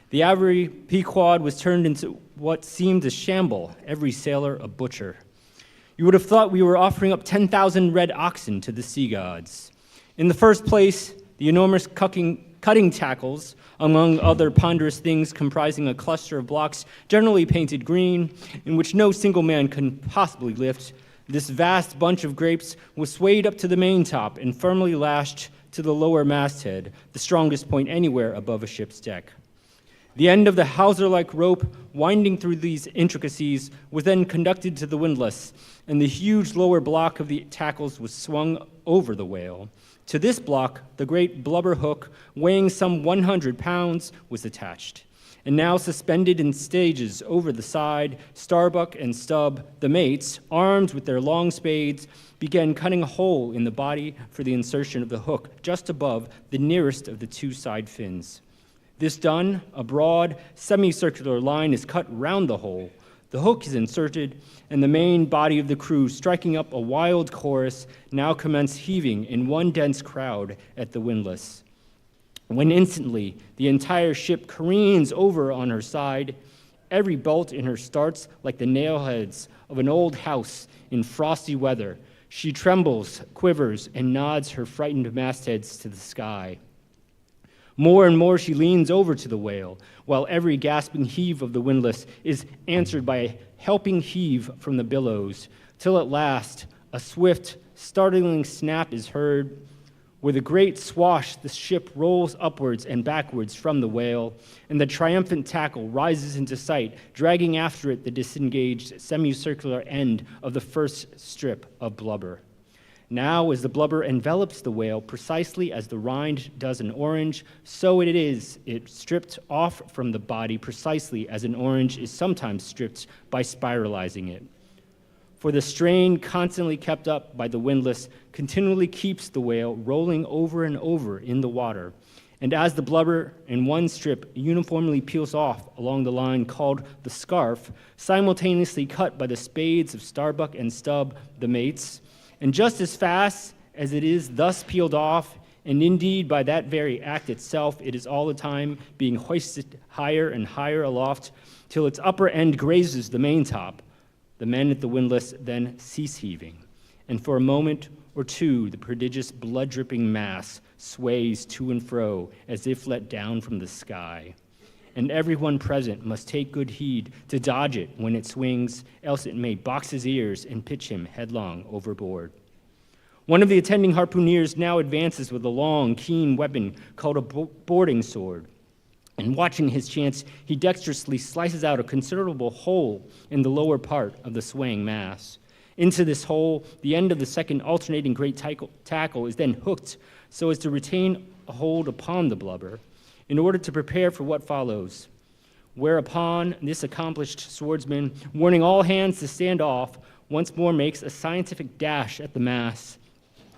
The average Pequod was turned into what seemed a shamble, every sailor a butcher. You would have thought we were offering up 10,000 red oxen to the sea gods. In the first place, the enormous cutting tackles, among other ponderous things comprising a cluster of blocks generally painted green, in which no single man can possibly lift, this vast bunch of grapes was swayed up to the maintop and firmly lashed to the lower masthead, the strongest point anywhere above a ship's deck. The end of the hawser-like rope winding through these intricacies was then conducted to the windlass, and the huge lower block of the tackles was swung over the whale. To this block, the great blubber hook, weighing some 100 pounds, was attached. And now suspended in stages over the side, Starbuck and Stubb, the mates, armed with their long spades, began cutting a hole in the body for the insertion of the hook just above the nearest of the 2 side fins. This done, a broad, semicircular line is cut round the hole. The hook is inserted, and the main body of the crew, striking up a wild chorus, now commence heaving in one dense crowd at the windlass. When instantly the entire ship careens over on her side, every bolt in her starts like the nail-heads of an old house in frosty weather. She trembles, quivers, and nods her frightened mastheads to the sky. More and more she leans over to the whale, while every gasping heave of the windlass is answered by a helping heave from the billows, till at last a swift, startling snap is heard. With a great swash, the ship rolls upwards and backwards from the whale, and the triumphant tackle rises into sight, dragging after it the disengaged semicircular end of the first strip of blubber. Now, as the blubber envelops the whale precisely as the rind does an orange, so it is. It stripped off from the body precisely as an orange is sometimes stripped by spiralizing it. For the strain constantly kept up by the windlass continually keeps the whale rolling over and over in the water. And as the blubber in one strip uniformly peels off along the line called the scarf, simultaneously cut by the spades of Starbuck and Stubb, the mates, and just as fast as it is thus peeled off, and indeed by that very act itself, it is all the time being hoisted higher and higher aloft till its upper end grazes the maintop, the men at the windlass then cease heaving, and for a moment or two the prodigious blood-dripping mass sways to and fro as if let down from the sky.
and everyone present must take good heed to dodge it when it swings, else it may box his ears and pitch him headlong overboard. One of the attending harpooneers now advances with a long, keen weapon called a boarding sword. And watching his chance, he dexterously slices out a considerable hole in the lower part of the swaying mass. Into this hole, the end of the second alternating great tackle is then hooked so as to retain a hold upon the blubber in order to prepare for what follows. Whereupon this accomplished swordsman, warning all hands to stand off, once more makes a scientific dash at the mass,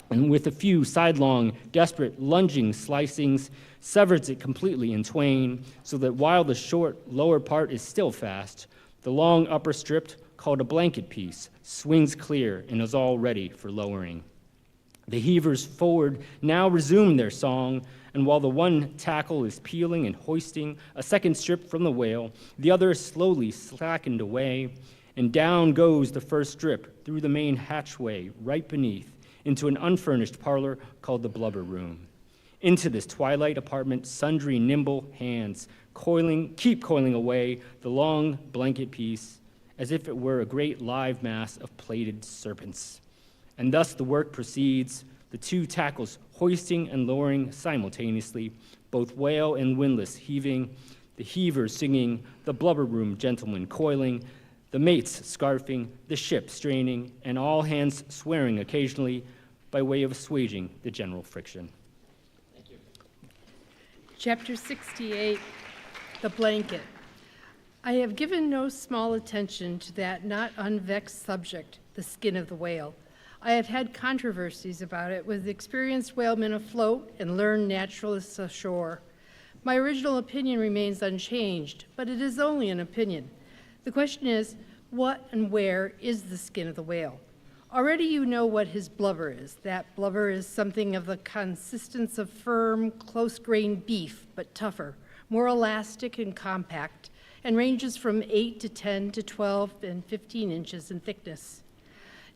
and with a few sidelong, desperate, lunging slicings, severs it completely in twain, so that while the short lower part is still fast, the long upper strip, called a blanket piece, swings clear and is all ready for lowering. The heavers forward now resume their song, and while the one tackle is peeling and hoisting a second strip from the whale, the other is slowly slackened away, and down goes the first strip through the main hatchway right beneath into an unfurnished parlor called the blubber room. Into this twilight apartment, sundry nimble hands keep coiling away the long blanket piece as if it were a great live mass of plaited serpents. And thus the work proceeds, the two tackles hoisting and lowering simultaneously, both whale and windlass heaving, the heavers singing, the blubber room gentlemen coiling, the mates scarfing, the ship straining, and all hands swearing occasionally by way of assuaging the general friction.
Thank you. Chapter 68, The Blanket. I have given no small attention to that not unvexed subject, the skin of the whale. I have had controversies about it with experienced whalemen afloat and learned naturalists ashore. My original opinion remains unchanged, but it is only an opinion. The question is, what and where is the skin of the whale? Already you know what his blubber is. That blubber is something of the consistence of firm, close-grained beef, but tougher, more elastic and compact, and ranges from 8 to 10 to 12 and 15 inches in thickness.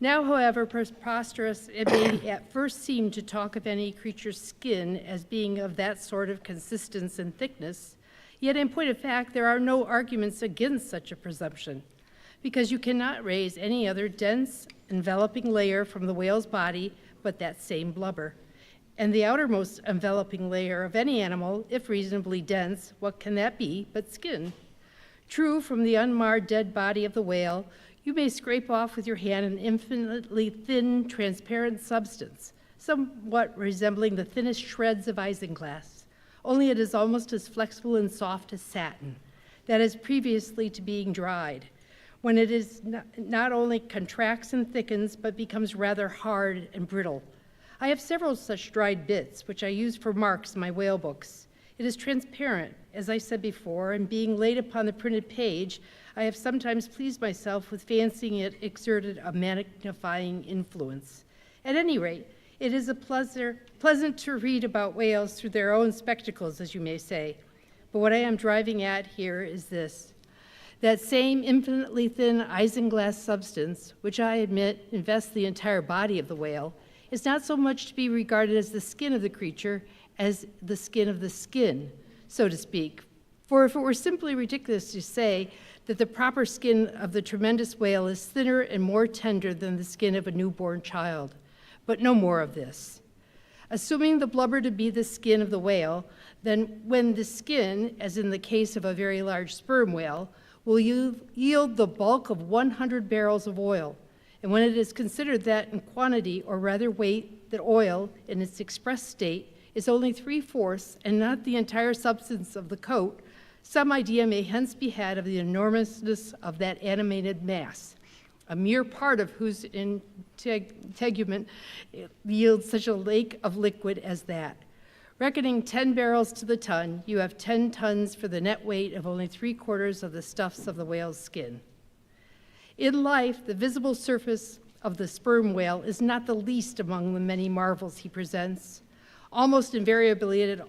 Now, however preposterous it may at first seem to talk of any creature's skin as being of that sort of consistence and thickness, yet in point of fact there are no arguments against such a presumption, because you cannot raise any other dense, enveloping layer from the whale's body but that same blubber. And the outermost enveloping layer of any animal, if reasonably dense, what can that be but skin? True, from the unmarred dead body of the whale, you may scrape off with your hand an infinitely thin, transparent substance, somewhat resembling the thinnest shreds of isinglass, only it is almost as flexible and soft as satin, that is previously to being dried, when it is not only contracts and thickens, but becomes rather hard and brittle. I have several such dried bits, which I use for marks in my whale books. It is transparent, as I said before, and being laid upon the printed page, I have sometimes pleased myself with fancying it exerted a magnifying influence. At any rate, it is pleasant to read about whales through their own spectacles, as you may say. But what I am driving at here is this. That same infinitely thin isinglass substance, which I admit invests the entire body of the whale, is not so much to be regarded as the skin of the creature as the skin of the skin, so to speak. For if it were simply ridiculous to say that the proper skin of the tremendous whale is thinner and more tender than the skin of a newborn child. But no more of this. Assuming the blubber to be the skin of the whale, then when the skin, as in the case of a very large sperm whale, will yield the bulk of 100 barrels of oil, and when it is considered that in quantity, or rather weight, that oil, in its expressed state, is only 3/4 and not the entire substance of the coat, some idea may hence be had of the enormousness of that animated mass, a mere part of whose integument yields such a lake of liquid as that. Reckoning 10 barrels to the ton, you have 10 tons for the net weight of only 3/4 of the stuffs of the whale's skin. In life, the visible surface of the sperm whale is not the least among the many marvels he presents. Almost invariably, it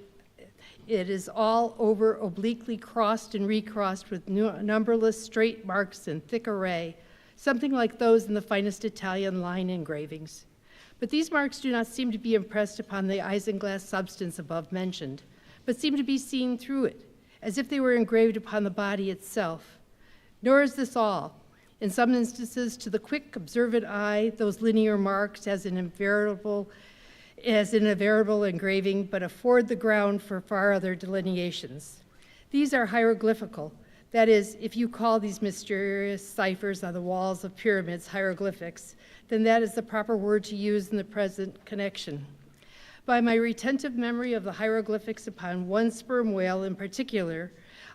is all over obliquely crossed and recrossed with numberless straight marks in thick array, something like those in the finest Italian line engravings. But these marks do not seem to be impressed upon the isinglass substance above mentioned, but seem to be seen through it, as if they were engraved upon the body itself. Nor is this all. In some instances, to the quick, observant eye, those linear marks as in a variable engraving, but afford the ground for far other delineations. These are hieroglyphical. That is, if you call these mysterious ciphers on the walls of pyramids hieroglyphics, then that is the proper word to use in the present connection. By my retentive memory of the hieroglyphics upon one sperm whale in particular,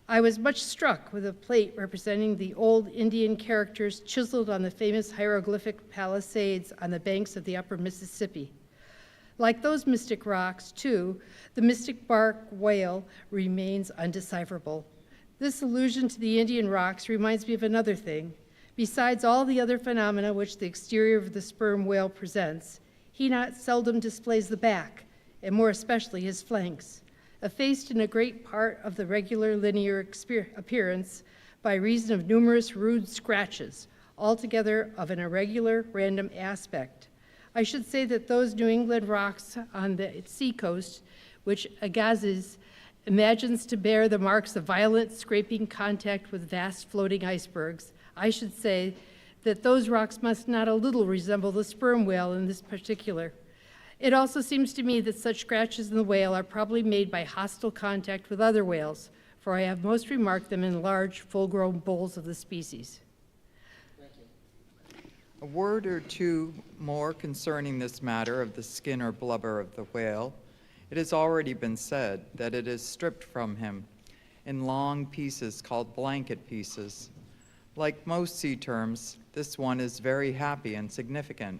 I was much struck with a plate representing the old Indian characters chiseled on the famous hieroglyphic palisades on the banks of the upper Mississippi. Like those mystic rocks, too, the mystic bark whale remains undecipherable. This allusion to the Indian rocks reminds me of another thing. Besides all the other phenomena which the exterior of the sperm whale presents, he not seldom displays the back, and more especially his flanks, effaced in a great part of the regular linear appearance by reason of numerous rude scratches, altogether of an irregular, random aspect. I should say that those New England rocks on the seacoast, which Agassiz imagines to bear the marks of violent scraping contact with vast floating icebergs, I should say that those rocks must not a little resemble the sperm whale in this particular. It also seems to me that such scratches in the whale are probably made by hostile contact with other whales, for I have most remarked them in large, full-grown bulls of the species.
A word or two more concerning this matter of the skin or blubber of the whale. It has already been said that it is stripped from him in long pieces called blanket pieces. Like most sea terms, this one is very happy and significant,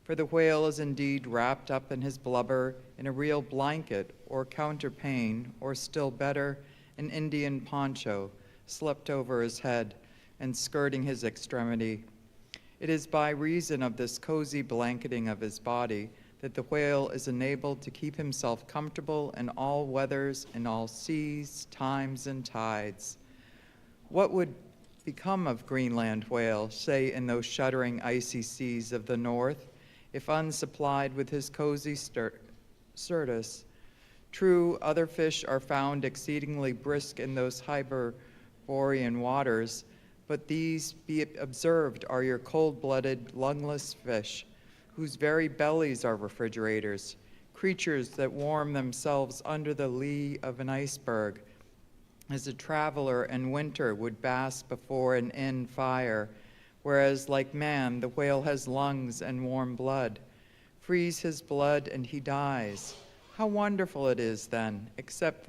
for the whale is indeed wrapped up in his blubber in a real blanket or counterpane, or still better, an Indian poncho slipped over his head and skirting his extremity. It is by reason of this cozy blanketing of his body that the whale is enabled to keep himself comfortable in all weathers, in all seas, times, and tides. What would become of Greenland whale, say in those shuddering icy seas of the north, if unsupplied with his cozy certus? True, other fish are found exceedingly brisk in those Hyperborean waters, but these, be it observed, are your cold-blooded, lungless fish, whose very bellies are refrigerators, creatures that warm themselves under the lee of an iceberg, as a traveler in winter would bask before an inn fire, whereas, like man, the whale has lungs and warm blood. Freeze his blood and he dies. How wonderful it is, then, except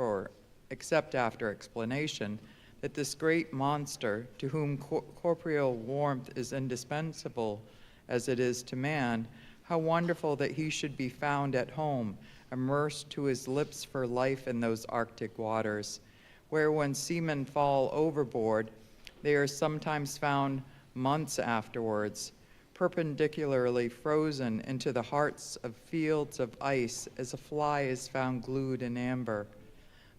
after explanation, that this great monster, to whom corporeal warmth is indispensable as it is to man, how wonderful that he should be found at home, immersed to his lips for life in those Arctic waters, where when seamen fall overboard, they are sometimes found months afterwards, perpendicularly frozen into the hearts of fields of ice as a fly is found glued in amber.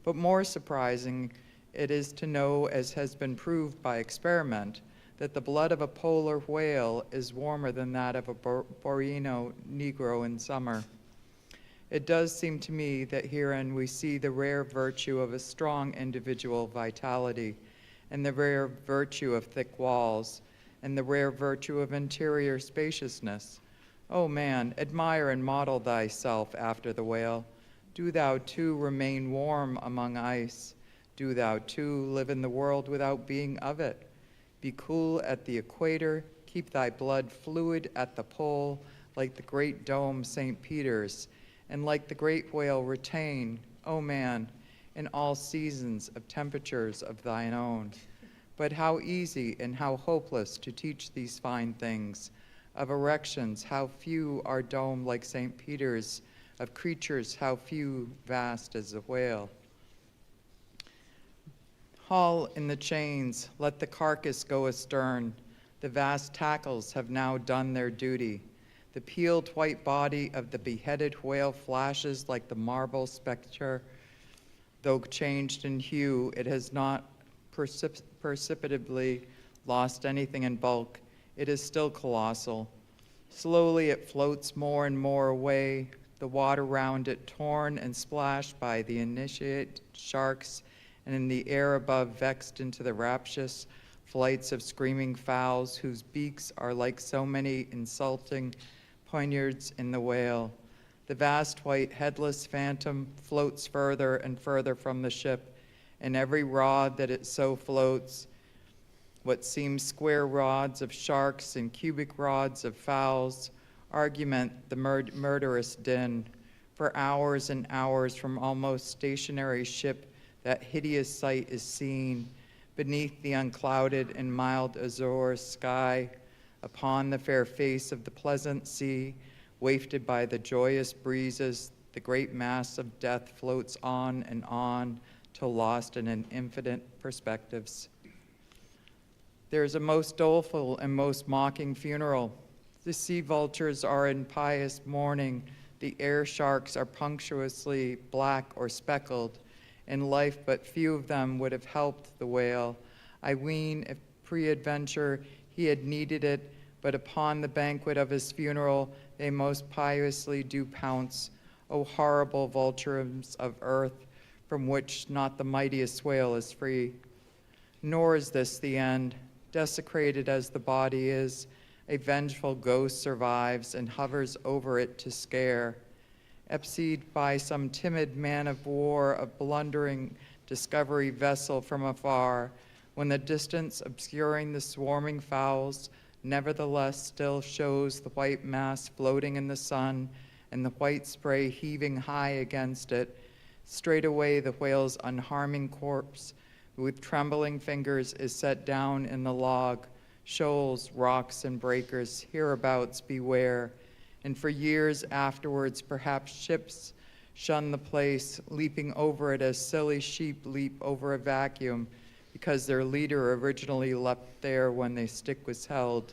But more surprising it is to know, as has been proved by experiment, that the blood of a polar whale is warmer than that of a Borino Negro in summer. It does seem to me that herein we see the rare virtue of a strong individual vitality, and the rare virtue of thick walls, and the rare virtue of interior spaciousness. O man, admire and model thyself after the whale. Do thou too remain warm among ice. Do thou too live in the world without being of it. Be cool at the equator, keep thy blood fluid at the pole, like the great dome St. Peter's, and like the great whale retain, O man, in all seasons of temperatures of thine own. But how easy and how hopeless to teach these fine things. Of erections, how few are dome like St. Peter's, of creatures, how few vast as a whale. Haul in the chains, let the carcass go astern. The vast tackles have now done their duty. The peeled white body of the beheaded whale flashes like the marble spectre. Though changed in hue, it has not precipitably lost anything in bulk. It is still colossal. Slowly it floats more and more away, the water round it torn and splashed by the initiate sharks and in the air above vexed into the rapturous flights of screaming fowls whose beaks are like so many insulting poignards in the whale. The vast white headless phantom floats further and further from the ship, and every rod that it so floats, what seem square rods of sharks and cubic rods of fowls, argument the murderous din. For hours and hours from almost stationary ship, that hideous sight is seen beneath the unclouded and mild azure sky, upon the fair face of the pleasant sea, wafted by the joyous breezes, the great mass of death floats on, till lost in an infinite perspectives. There is a most doleful and most mocking funeral. The sea vultures are in pious mourning, the air sharks are punctuously black or speckled. In life but few of them would have helped the whale. I ween if peradventure he had needed it, but upon the banquet of his funeral they most piously do pounce, O horrible vultures of earth, from which not the mightiest whale is free. Nor is this the end. Desecrated as the body is, a vengeful ghost survives and hovers over it to scare. Epsied by some timid man of war, a blundering discovery vessel from afar, when the distance obscuring the swarming fowls, nevertheless still shows the white mass floating in the sun and the white spray heaving high against it, straightway the whale's unharming corpse, with trembling fingers, is set down in the log. Shoals, rocks, and breakers, hereabouts beware. And for years afterwards, perhaps ships shun the place, leaping over it as silly sheep leap over a vacuum, because their leader originally leapt there when the stick was held.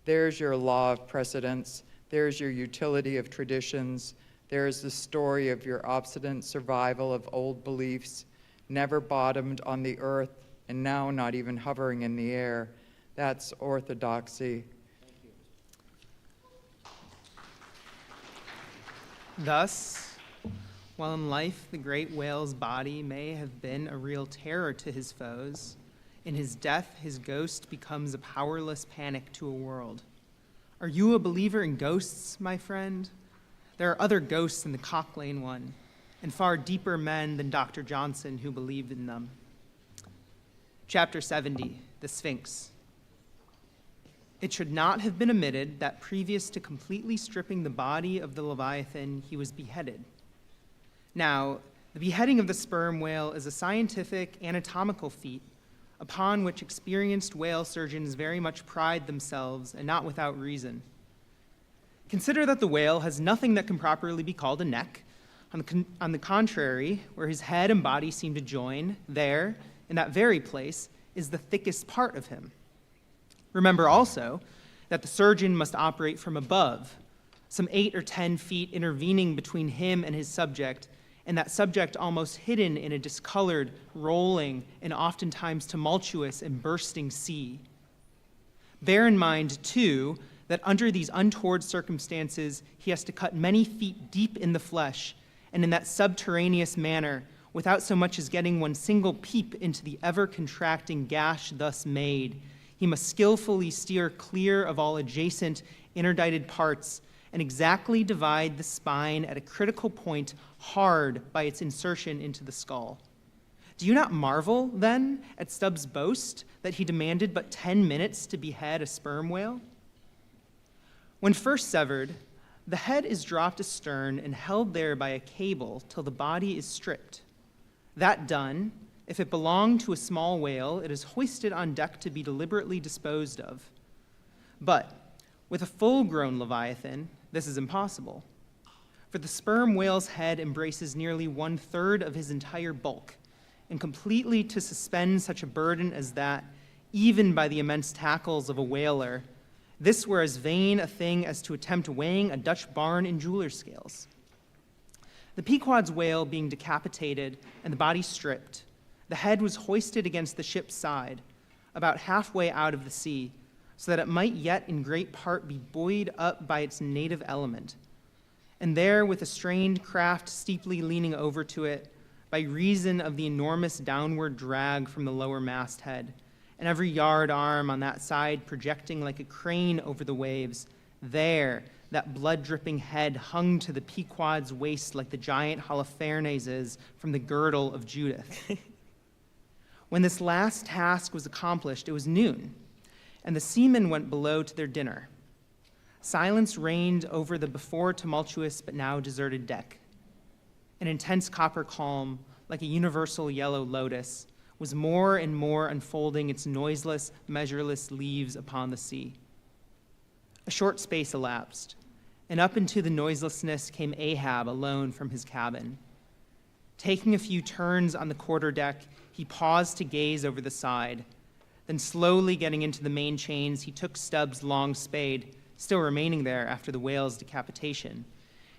There's your law of precedents. There's your utility of traditions. There's the story of your obstinate survival of old beliefs, never bottomed on the earth, and now not even hovering in the air. That's orthodoxy.
Thus, while in life the great whale's body may have been a real terror to his foes, in his death his ghost becomes a powerless panic to a world. Are you a believer in ghosts, my friend? There are other ghosts in the Cochlane one, and far deeper men than Dr. Johnson who believed in them. Chapter 70, The Sphinx. It should not have been omitted that previous to completely stripping the body of the Leviathan, he was beheaded. Now, the beheading of the sperm whale is a scientific, anatomical feat upon which experienced whale surgeons very much pride themselves, and not without reason. Consider that the whale has nothing that can properly be called a neck. On the contrary, where his head and body seem to join, there, in that very place, is the thickest part of him. Remember also that the surgeon must operate from above, some 8 or 10 feet intervening between him and his subject, and that subject almost hidden in a discolored, rolling, and oftentimes tumultuous and bursting sea. Bear in mind, too, that under these untoward circumstances, he has to cut many feet deep in the flesh, and in that subterraneous manner, without so much as getting one single peep into the ever-contracting gash thus made, he must skillfully steer clear of all adjacent, interdicted parts, and exactly divide the spine at a critical point hard by its insertion into the skull. Do you not marvel, then, at Stubbs' boast that he demanded but 10 minutes to behead a sperm whale? When first severed, the head is dropped astern and held there by a cable till the body is stripped. That done, if it belonged to a small whale, it is hoisted on deck to be deliberately disposed of. But with a full-grown Leviathan, this is impossible, for the sperm whale's head embraces nearly 1/3 of his entire bulk, and completely to suspend such a burden as that, even by the immense tackles of a whaler, this were as vain a thing as to attempt weighing a Dutch barn in jeweler's scales. The Pequod's whale being decapitated and the body stripped, the head was hoisted against the ship's side, about halfway out of the sea, so that it might yet in great part be buoyed up by its native element. And there, with a strained craft steeply leaning over to it, by reason of the enormous downward drag from the lower masthead, and every yard arm on that side projecting like a crane over the waves. There, that blood-dripping head hung to the Pequod's waist like the giant Holofernes' from the girdle of Judith. When this last task was accomplished, it was noon, and the seamen went below to their dinner. Silence reigned over the before tumultuous but now deserted deck. An intense copper calm, like a universal yellow lotus, was more and more unfolding its noiseless, measureless leaves upon the sea. A short space elapsed, and up into the noiselessness came Ahab alone from his cabin. Taking a few turns on the quarterdeck, he paused to gaze over the side. Then slowly getting into the main chains, he took Stubb's long spade, still remaining there after the whale's decapitation,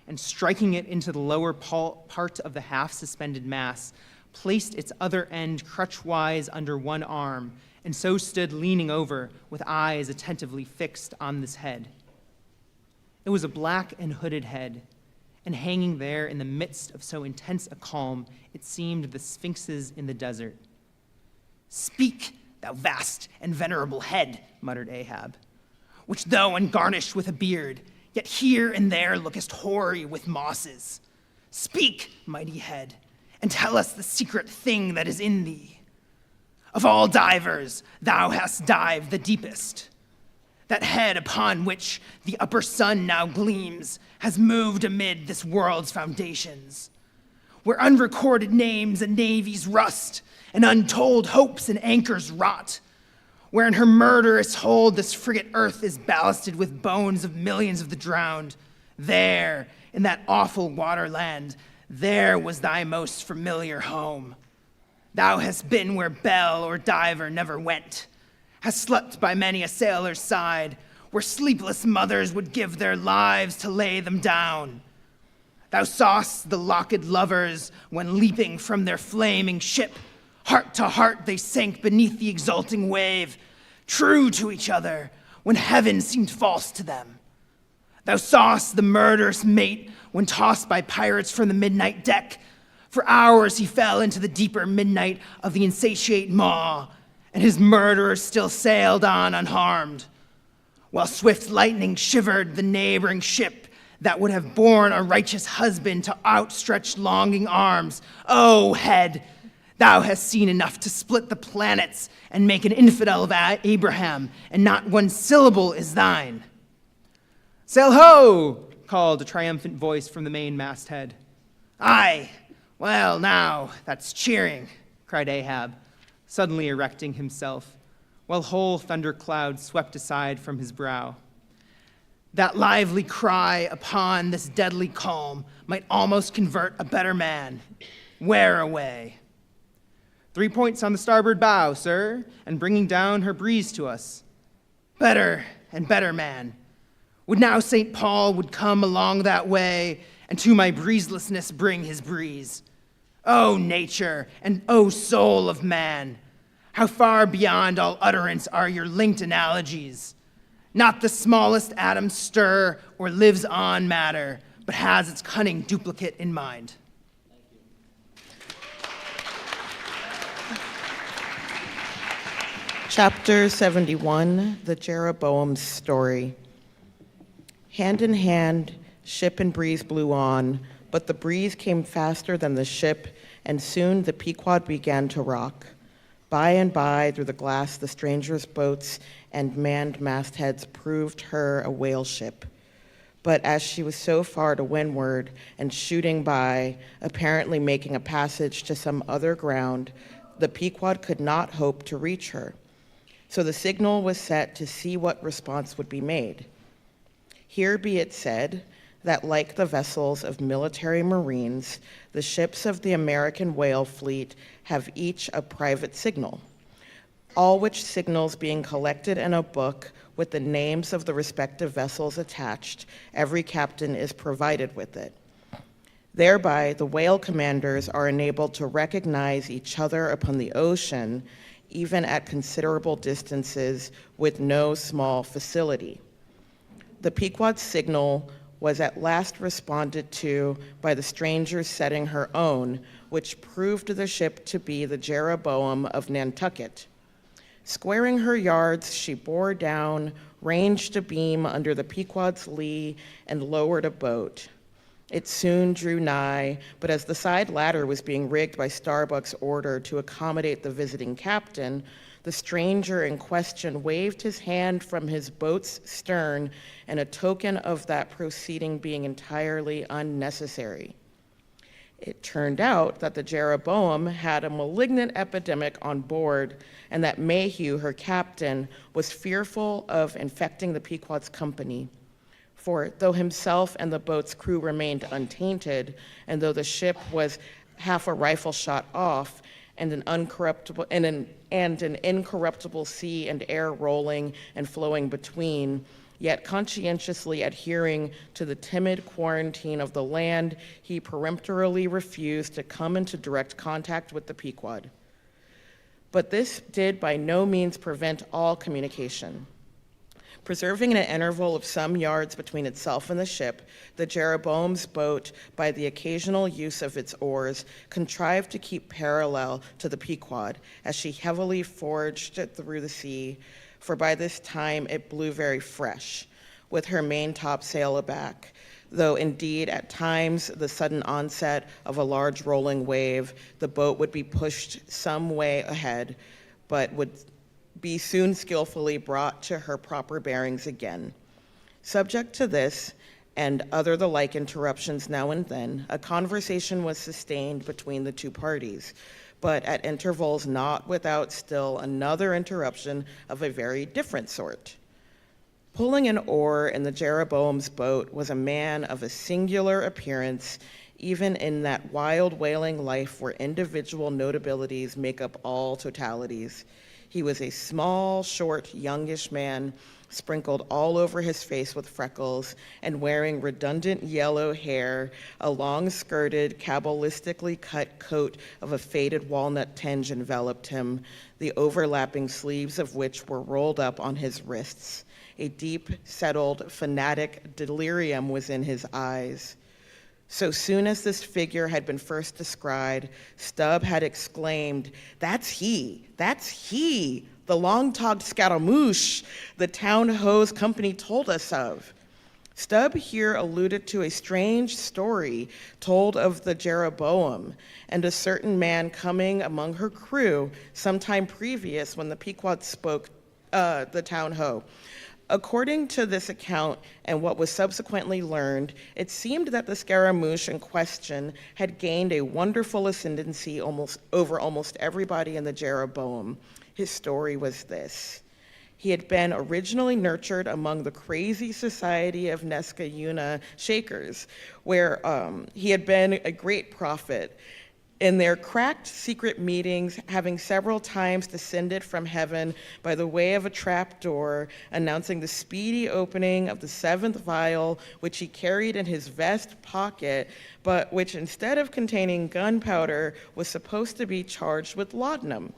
and striking it into the lower part of the half-suspended mass, placed its other end crutchwise under one arm, and so stood leaning over with eyes attentively fixed on this head. It was a black and hooded head, and hanging there in the midst of so intense a calm, it seemed the sphinxes in the desert. "Speak, thou vast and venerable head," muttered Ahab, "which though ungarnished with a beard, yet here and there lookest hoary with mosses. Speak, mighty head, and tell us the secret thing that is in thee. Of all divers, thou hast dived the deepest. That head upon which the upper sun now gleams has moved amid this world's foundations, where unrecorded names and navies rust, and untold hopes and anchors rot, where in her murderous hold this frigate earth is ballasted with bones of millions of the drowned. There, in that awful waterland, there was thy most familiar home. Thou hast been where belle or diver never went, hast slept by many a sailor's side, where sleepless mothers would give their lives to lay them down. Thou saw'st the locked lovers when leaping from their flaming ship, heart to heart they sank beneath the exulting wave, true to each other when heaven seemed false to them. Thou saw'st the murderous mate when tossed by pirates from the midnight deck. For hours he fell into the deeper midnight of the insatiate maw, and his murderers still sailed on unharmed, while swift lightning shivered the neighboring ship that would have borne a righteous husband to outstretched longing arms. O head, thou hast seen enough to split the planets and make an infidel of Abraham, and not one syllable is thine. "Sail ho!" called a triumphant voice from the main masthead. "Aye, well now, that's cheering," cried Ahab, suddenly erecting himself, while whole thunderclouds swept aside from his brow. That lively cry upon this deadly calm might almost convert a better man. Wear away. 3 points on the starboard bow, sir, and bringing down her breeze to us. Better and better, man. Would now St. Paul would come along that way, and to my breezelessness bring his breeze. O nature, and O soul of man, how far beyond all utterance are your linked analogies. Not the smallest atom stir or lives on matter, but has its cunning duplicate in mind.
Chapter 71, The Jeroboam's Story. Hand in hand, ship and breeze blew on, but the breeze came faster than the ship, and soon the Pequod began to rock. By and by, through the glass, the strangers' boats and manned mastheads proved her a whaleship. But as she was so far to windward and shooting by, apparently making a passage to some other ground, the Pequod could not hope to reach her. So the signal was set to see what response would be made. Here be it said that like the vessels of military marines, the ships of the American whale fleet have each a private signal, all which signals being collected in a book with the names of the respective vessels attached, every captain is provided with it. Thereby, the whale commanders are enabled to recognize each other upon the ocean, even at considerable distances with no small facility. The Pequod's signal was at last responded to by the stranger setting her own, which proved the ship to be the Jeroboam of Nantucket. Squaring her yards, she bore down, ranged a beam under the Pequod's lee, and lowered a boat. It soon drew nigh, but as the side ladder was being rigged by Starbuck's order to accommodate the visiting captain, the stranger in question waved his hand from his boat's stern in a token of that proceeding being entirely unnecessary. It turned out that the Jeroboam had a malignant epidemic on board, and that Mayhew, her captain, was fearful of infecting the Pequod's company. For though himself and the boat's crew remained untainted, and though the ship was half a rifle shot off, and an incorruptible sea and air rolling and flowing between, yet conscientiously adhering to the timid quarantine of the land, he peremptorily refused to come into direct contact with the Pequod. But this did by no means prevent all communication. Preserving an interval of some yards between itself and the ship, the Jeroboam's boat, by the occasional use of its oars, contrived to keep parallel to the Pequod as she heavily forged through the sea, for by this time it blew very fresh, with her main topsail aback, though indeed at times the sudden onset of a large rolling wave, the boat would be pushed some way ahead, but would be soon skillfully brought to her proper bearings again. Subject to this and other the like interruptions now and then, a conversation was sustained between the two parties, but at intervals not without still another interruption of a very different sort. Pulling an oar in the Jeroboam's boat was a man of a singular appearance, even in that wild whaling life where individual notabilities make up all totalities. He was a small, short, youngish man, sprinkled all over his face with freckles, and wearing redundant yellow hair, a long-skirted, cabalistically cut coat of a faded walnut tinge enveloped him, the overlapping sleeves of which were rolled up on his wrists. A deep-settled, fanatic delirium was in his eyes. So soon as this figure had been first described, Stubb had exclaimed, that's he, the long-togged scaramouche the town hose company told us of." Stubb here alluded to a strange story told of the Jeroboam and a certain man coming among her crew sometime previous when the Pequod spoke the town ho. According to this account and what was subsequently learned, it seemed that the Scaramouche in question had gained a wonderful ascendancy over almost everybody in the Jeroboam. His story was this. He had been originally nurtured among the crazy society of Neskayuna Shakers, where he had been a great prophet. In their cracked secret meetings, having several times descended from heaven by the way of a trapdoor, announcing the speedy opening of the 7th vial, which he carried in his vest pocket, but which instead of containing gunpowder was supposed to be charged with laudanum.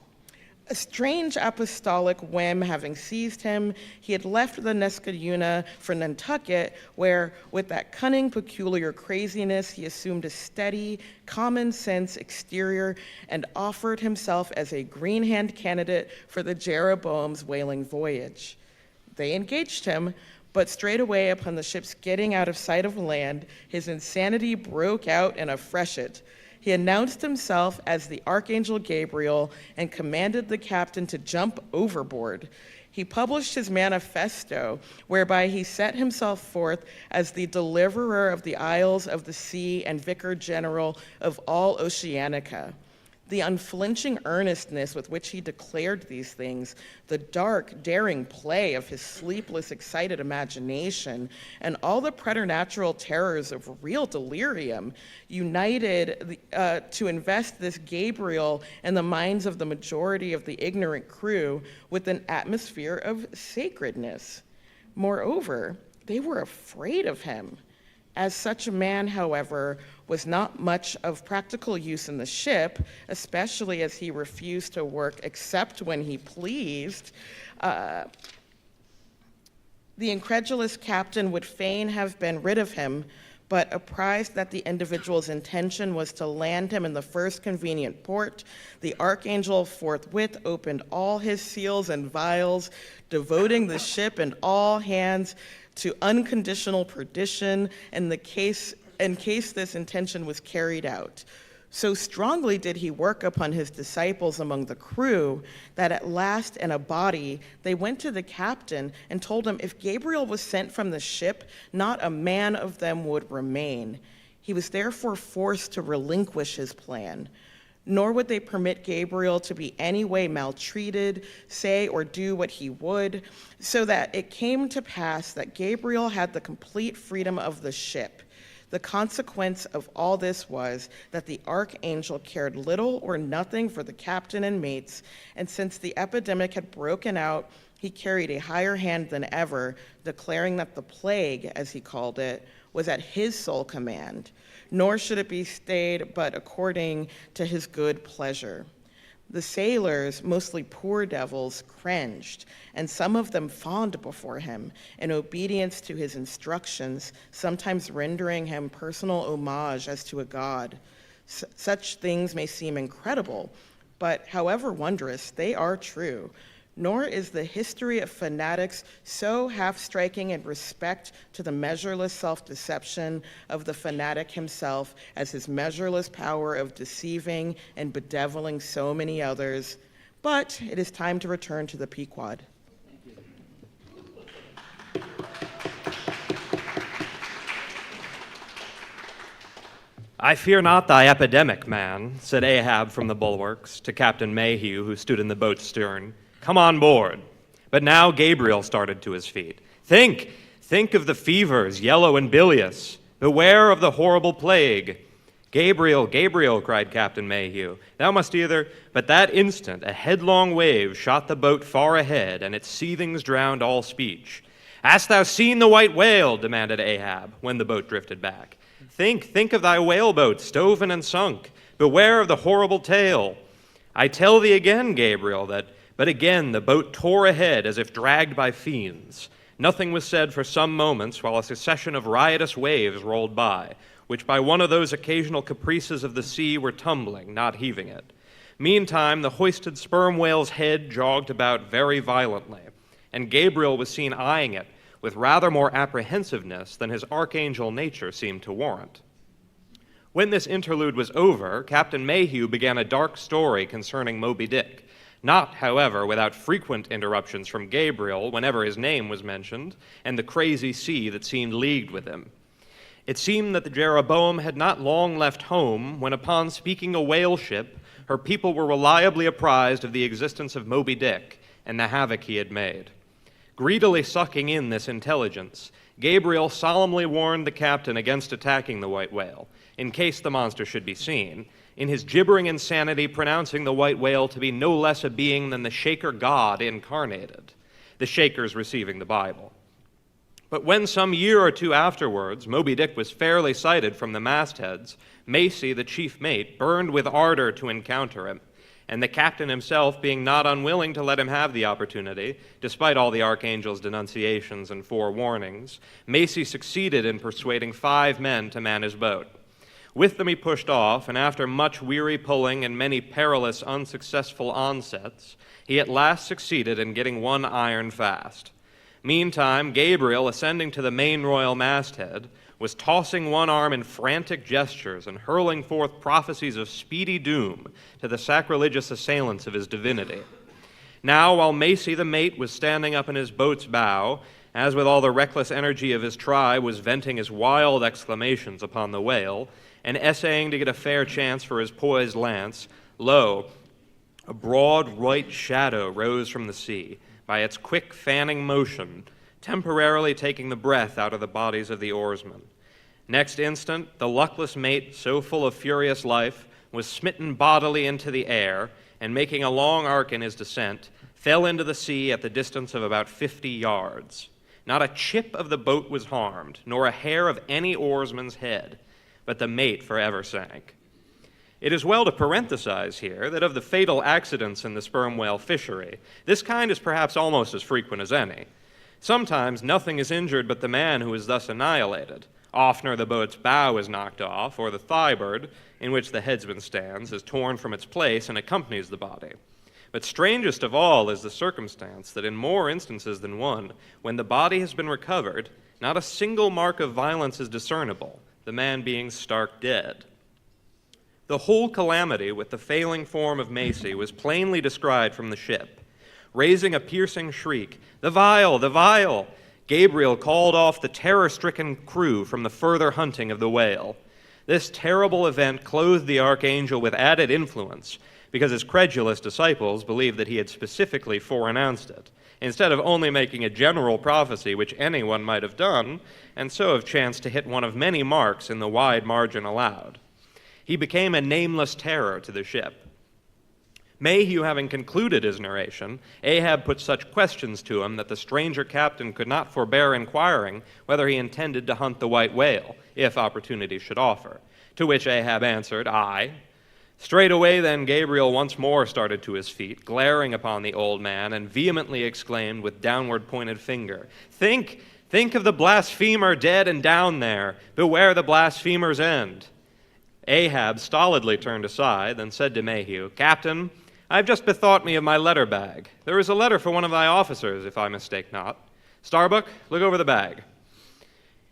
A strange apostolic whim having seized him, he had left the Neskayuna for Nantucket, where, with that cunning, peculiar craziness, he assumed a steady, common-sense exterior and offered himself as a green-hand candidate for the Jeroboam's whaling voyage. They engaged him, but straightway upon the ship's getting out of sight of land, his insanity broke out in a freshet. He announced himself as the Archangel Gabriel and commanded the captain to jump overboard. He published his manifesto, whereby he set himself forth as the deliverer of the isles of the sea and vicar general of all Oceanica. The unflinching earnestness with which he declared these things, the dark, daring play of his sleepless, excited imagination, and all the preternatural terrors of real delirium united to invest this Gabriel in the minds of the majority of the ignorant crew with an atmosphere of sacredness. Moreover, they were afraid of him. As such a man, however, was not much of practical use in the ship, especially as he refused to work except when he pleased, The incredulous captain would fain have been rid of him, but apprised that the individual's intention was to land him in the first convenient port, the archangel forthwith opened all his seals and vials, devoting the ship and all hands to unconditional perdition in case this intention was carried out. So strongly did he work upon his disciples among the crew that at last in a body they went to the captain and told him if Gabriel was sent from the ship, not a man of them would remain. He was therefore forced to relinquish his plan. Nor would they permit Gabriel to be any way maltreated, say or do what he would, so that it came to pass that Gabriel had the complete freedom of the ship. The consequence of all this was that the archangel cared little or nothing for the captain and mates, and since the epidemic had broken out, he carried a higher hand than ever, declaring that the plague, as he called it, was at his sole command, nor should it be stayed but according to his good pleasure. The sailors, mostly poor devils, cringed, and some of them fawned before him in obedience to his instructions, sometimes rendering him personal homage as to a god. Such things may seem incredible, but however wondrous, they are true. Nor is the history of fanatics so half-striking in respect to the measureless self-deception of the fanatic himself as his measureless power of deceiving and bedeviling so many others. But it is time to return to the Pequod.
I fear not thy epidemic, man, said Ahab from the bulwarks to Captain Mayhew, who stood in the boat's stern. Come on board. But now Gabriel started to his feet. Think of the fevers, yellow and bilious. Beware of the horrible plague. Gabriel, Gabriel, cried Captain Mayhew, thou must either... But that instant a headlong wave shot the boat far ahead, and its seethings drowned all speech. Hast thou seen the white whale? Demanded Ahab, when the boat drifted back. Think of thy whaleboat, stoven and sunk. Beware of the horrible tale. I tell thee again, Gabriel, that... But again the boat tore ahead as if dragged by fiends. Nothing was said for some moments while a succession of riotous waves rolled by, which by one of those occasional caprices of the sea were tumbling, not heaving it. Meantime, the hoisted sperm whale's head jogged about very violently, and Gabriel was seen eyeing it with rather more apprehensiveness than his archangel nature seemed to warrant. When this interlude was over, Captain Mayhew began a dark story concerning Moby-Dick, not, however, without frequent interruptions from Gabriel whenever his name was mentioned, and the crazy sea that seemed leagued with him. It seemed that the Jeroboam had not long left home when, upon speaking a whaleship, her people were reliably apprised of the existence of Moby-Dick and the havoc he had made. Greedily sucking in this intelligence, Gabriel solemnly warned the captain against attacking the white whale, in case the monster should be seen, in his gibbering insanity pronouncing the white whale to be no less a being than the Shaker god incarnated, the Shakers receiving the Bible. But when some year or two afterwards Moby-Dick was fairly sighted from the mastheads, Macy, the chief mate, burned with ardor to encounter him, and the captain himself being not unwilling to let him have the opportunity, despite all the archangel's denunciations and forewarnings, Macy succeeded in persuading 5 men to man his boat. With them he pushed off, and after much weary pulling and many perilous, unsuccessful onsets, he at last succeeded in getting one iron fast. Meantime, Gabriel, ascending to the main royal masthead, was tossing one arm in frantic gestures and hurling forth prophecies of speedy doom to the sacrilegious assailants of his divinity. Now, while Macy the mate was standing up in his boat's bow, as with all the reckless energy of his tribe was venting his wild exclamations upon the whale, and essaying to get a fair chance for his poised lance, lo, a broad white shadow rose from the sea, by its quick fanning motion, temporarily taking the breath out of the bodies of the oarsmen. Next instant, the luckless mate, so full of furious life, was smitten bodily into the air, and making a long arc in his descent, fell into the sea at the distance of about 50 yards. Not a chip of the boat was harmed, nor a hair of any oarsman's head, but the mate forever sank. It is well to parenthesize here that of the fatal accidents in the sperm whale fishery, this kind is perhaps almost as frequent as any. Sometimes nothing is injured but the man who is thus annihilated. Oftener the boat's bow is knocked off, or the thigh-bird, in which the headsman stands, is torn from its place and accompanies the body. But strangest of all is the circumstance that in more instances than one, when the body has been recovered, not a single mark of violence is discernible, the man being stark dead. The whole calamity with the failing form of Macy was plainly descried from the ship. Raising a piercing shriek, "The vial! The vial!" Gabriel called off the terror-stricken crew from the further hunting of the whale. This terrible event clothed the archangel with added influence, because his credulous disciples believed that he had specifically foreannounced it, instead of only making a general prophecy which anyone might have done, and so have chanced to hit one of many marks in the wide margin allowed. He became a nameless terror to the ship. Mayhew having concluded his narration, Ahab put such questions to him that the stranger captain could not forbear inquiring whether he intended to hunt the white whale, if opportunity should offer, to which Ahab answered, "Aye." Straightway then Gabriel once more started to his feet, glaring upon the old man, and vehemently exclaimed with downward pointed finger, Think of the blasphemer dead and down there. Beware the blasphemer's end." Ahab stolidly turned aside, then said to Mayhew, "Captain, I have just bethought me of my letter bag. There is a letter for one of thy officers, if I mistake not. Starbuck, look over the bag."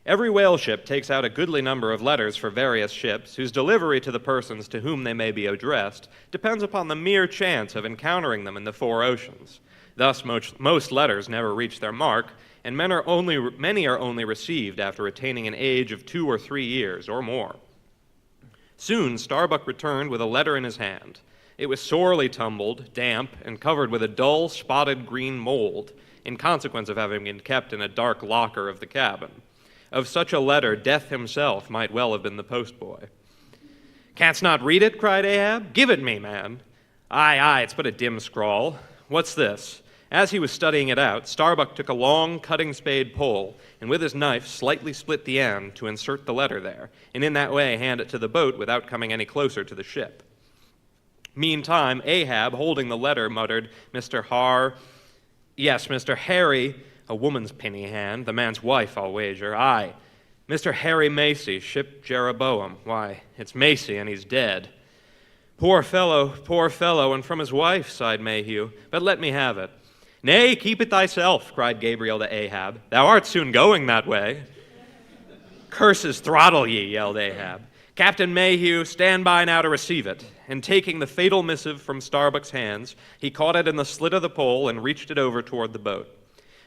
Every whale ship takes out a goodly number of letters for various ships, whose delivery to the persons to whom they may be addressed depends upon the mere chance of encountering them in the four oceans. Thus, most letters never reach their mark, and many are only received after attaining an age of 2 or 3 years or more. Soon Starbuck returned with a letter in his hand. It was sorely tumbled, damp, and covered with a dull, spotted green mold, in consequence of having been kept in a dark locker of the cabin. Of such a letter, Death himself might well have been the postboy. "Canst not read it?" cried Ahab. "Give it me, man." Aye, it's but a dim scrawl. What's this?" As he was studying it out, Starbuck took a long cutting spade pole, and with his knife slightly split the end to insert the letter there, and in that way hand it to the boat without coming any closer to the ship. Meantime, Ahab, holding the letter, muttered, "Mr. Harry, a woman's pinny hand, the man's wife, I'll wager. Aye, Mr. Harry Macy, ship Jeroboam. Why, it's Macy, and he's dead." Poor fellow, and from his wife," sighed Mayhew. "But let me have it." "Nay, keep it thyself," cried Gabriel to Ahab. "Thou art soon going that way." "Curses throttle ye," yelled Ahab. "Captain Mayhew, stand by now to receive it." And taking the fatal missive from Starbuck's hands, he caught it in the slit of the pole and reached it over toward the boat.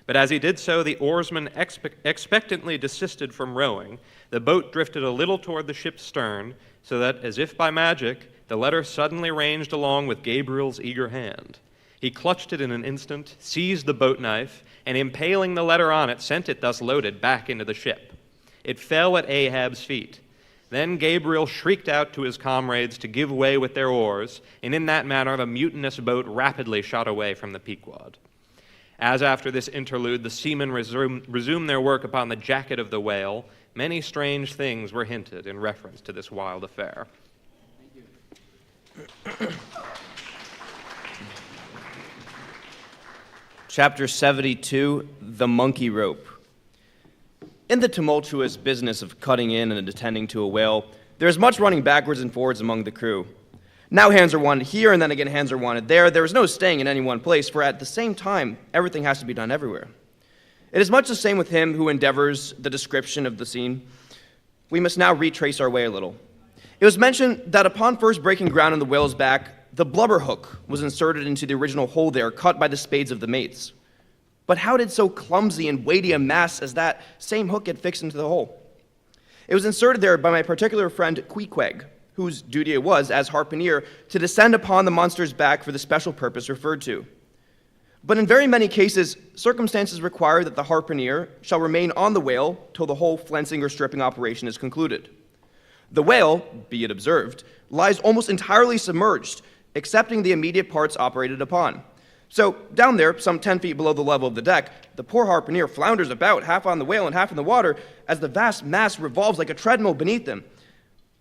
But as he did so, the oarsman expectantly desisted from rowing. The boat drifted a little toward the ship's stern, so that, as if by magic, the letter suddenly ranged along with Gabriel's eager hand. He clutched it in an instant, seized the boat knife, and impaling the letter on it, sent it thus loaded back into the ship. It fell at Ahab's feet. Then Gabriel shrieked out to his comrades to give way with their oars, and in that manner the mutinous boat rapidly shot away from the Pequod. As after this interlude the seamen resumed their work upon the jacket of the whale, many strange things were hinted in reference to this wild affair.
Chapter 72, The Monkey Rope. In the tumultuous business of cutting in and attending to a whale, there is much running backwards and forwards among the crew. Now hands are wanted here, and then again hands are wanted there. There is no staying in any one place, for at the same time, everything has to be done everywhere. It is much the same with him who endeavors the description of the scene. We must now retrace our way a little. It was mentioned that upon first breaking ground on the whale's back, the blubber hook was inserted into the original hole there, cut by the spades of the mates. But how did so clumsy and weighty a mass as that same hook get fixed into the hole? It was inserted there by my particular friend Queequeg, whose duty it was, as harpooner, to descend upon the monster's back for the special purpose referred to. But in very many cases, circumstances require that the harpooner shall remain on the whale till the whole flensing or stripping operation is concluded. The whale, be it observed, lies almost entirely submerged, excepting the immediate parts operated upon. So, down there, some 10 feet below the level of the deck, the poor harpooner flounders about, half on the whale and half in the water, as the vast mass revolves like a treadmill beneath him.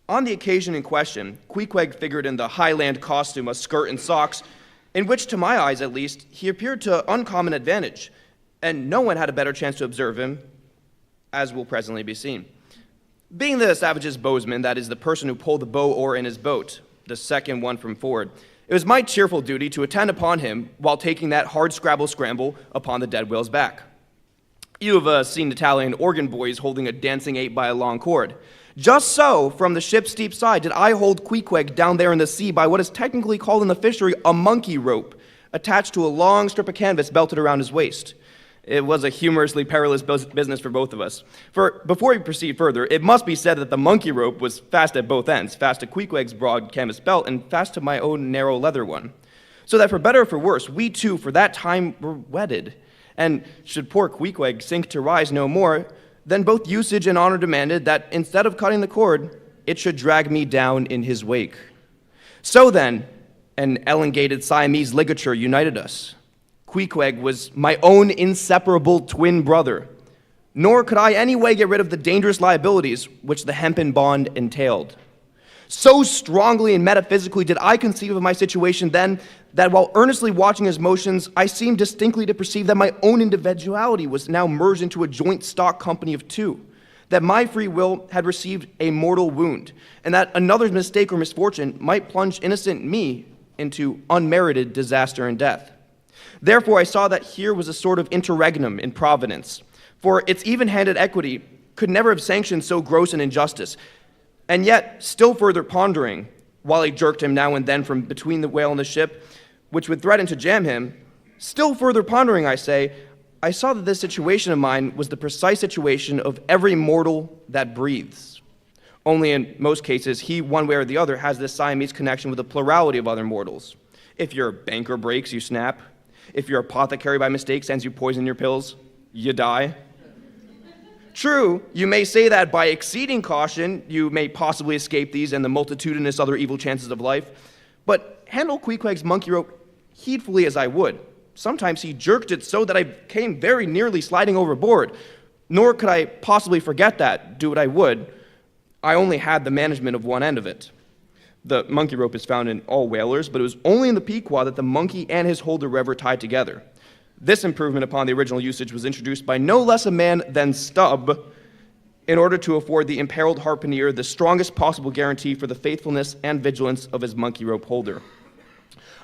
On the occasion in question, Queequeg figured in the Highland costume, a skirt and socks, in which, to my eyes at least, he appeared to uncommon advantage. and no one had a better chance to observe him, as will presently be seen. Being the savage's bowsman, that is, the person who pulled the bow oar in his boat, the second one from forward, it was my cheerful duty to attend upon him while taking that hard scramble upon the dead whale's back. You have seen Italian organ boys holding a dancing ape by a long cord. Just so, from the ship's steep side, did I hold Queequeg down there in the sea by what is technically called in the fishery a monkey rope, attached to a long strip of canvas belted around his waist. It was a humorously perilous business for both of us. For before we proceed further, it must be said that the monkey rope was fast at both ends, fast to Queequeg's broad canvas belt and fast to my own narrow leather one. So that for better or for worse, we two for that time were wedded. And should poor Queequeg sink to rise no more, then both usage and honor demanded that instead of cutting the cord, it should drag me down in his wake. So then, an elongated Siamese ligature united us. Queequeg was my own inseparable twin brother, nor could I any way get rid of the dangerous liabilities which the hempen bond entailed. So strongly and metaphysically did I conceive of my situation then that while earnestly watching his motions, I seemed distinctly to perceive that my own individuality was now merged into a joint stock company of two, that my free will had received a mortal wound, and that another's mistake or misfortune might plunge innocent me into unmerited disaster and death. Therefore, I saw that here was a sort of interregnum in Providence, for its even-handed equity could never have sanctioned so gross an injustice. And yet, still further pondering, while he jerked him now and then from between the whale and the ship, which would threaten to jam him, still further pondering, I say, I saw that this situation of mine was the precise situation of every mortal that breathes. Only in most cases, he, one way or the other, has this Siamese connection with a plurality of other mortals. If your banker breaks, you snap. If your apothecary by mistake sends you poison in your pills, you die. True, you may say that by exceeding caution, you may possibly escape these and the multitudinous other evil chances of life, but handle Queequeg's monkey rope heedfully as I would. Sometimes he jerked it so that I came very nearly sliding overboard, nor could I possibly forget that, do what I would. I only had the management of one end of it. The monkey rope is found in all whalers, but it was only in the Pequod that the monkey and his holder were ever tied together. This improvement upon the original usage was introduced by no less a man than Stubb in order to afford the imperiled harpooner the strongest possible guarantee for the faithfulness and vigilance of his monkey rope holder.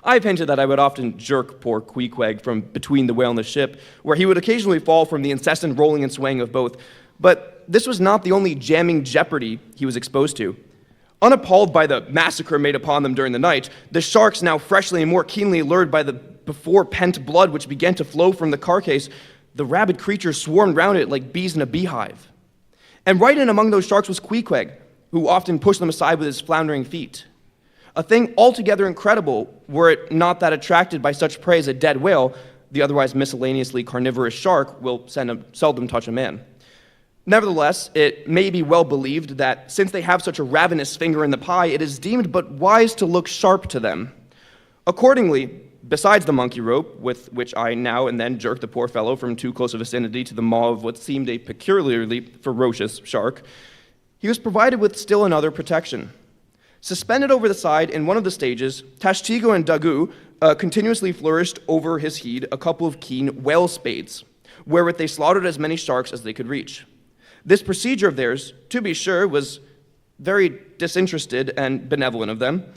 I've hinted that I would often jerk poor Queequeg from between the whale and the ship, where he would occasionally fall from the incessant rolling and swaying of both, but this was not the only jamming jeopardy he was exposed to. Unappalled by the massacre made upon them during the night, the sharks, now freshly and more keenly allured by the before-pent blood which began to flow from the carcass, the rabid creatures swarmed round it like bees in a beehive. And right in among those sharks was Queequeg, who often pushed them aside with his floundering feet. A thing altogether incredible, were it not that attracted by such prey as a dead whale, the otherwise miscellaneously carnivorous shark will seldom touch a man. Nevertheless, it may be well believed that since they have such a ravenous finger in the pie, it is deemed but wise to look sharp to them. Accordingly, besides the monkey rope, with which I now and then jerked the poor fellow from too close a vicinity to the maw of what seemed a peculiarly ferocious shark, he was provided with still another protection. Suspended over the side in one of the stages, Tashtigo and Dagu continuously flourished over his head a couple of keen whale spades, wherewith they slaughtered as many sharks as they could reach. This procedure of theirs, to be sure, was very disinterested and benevolent of them.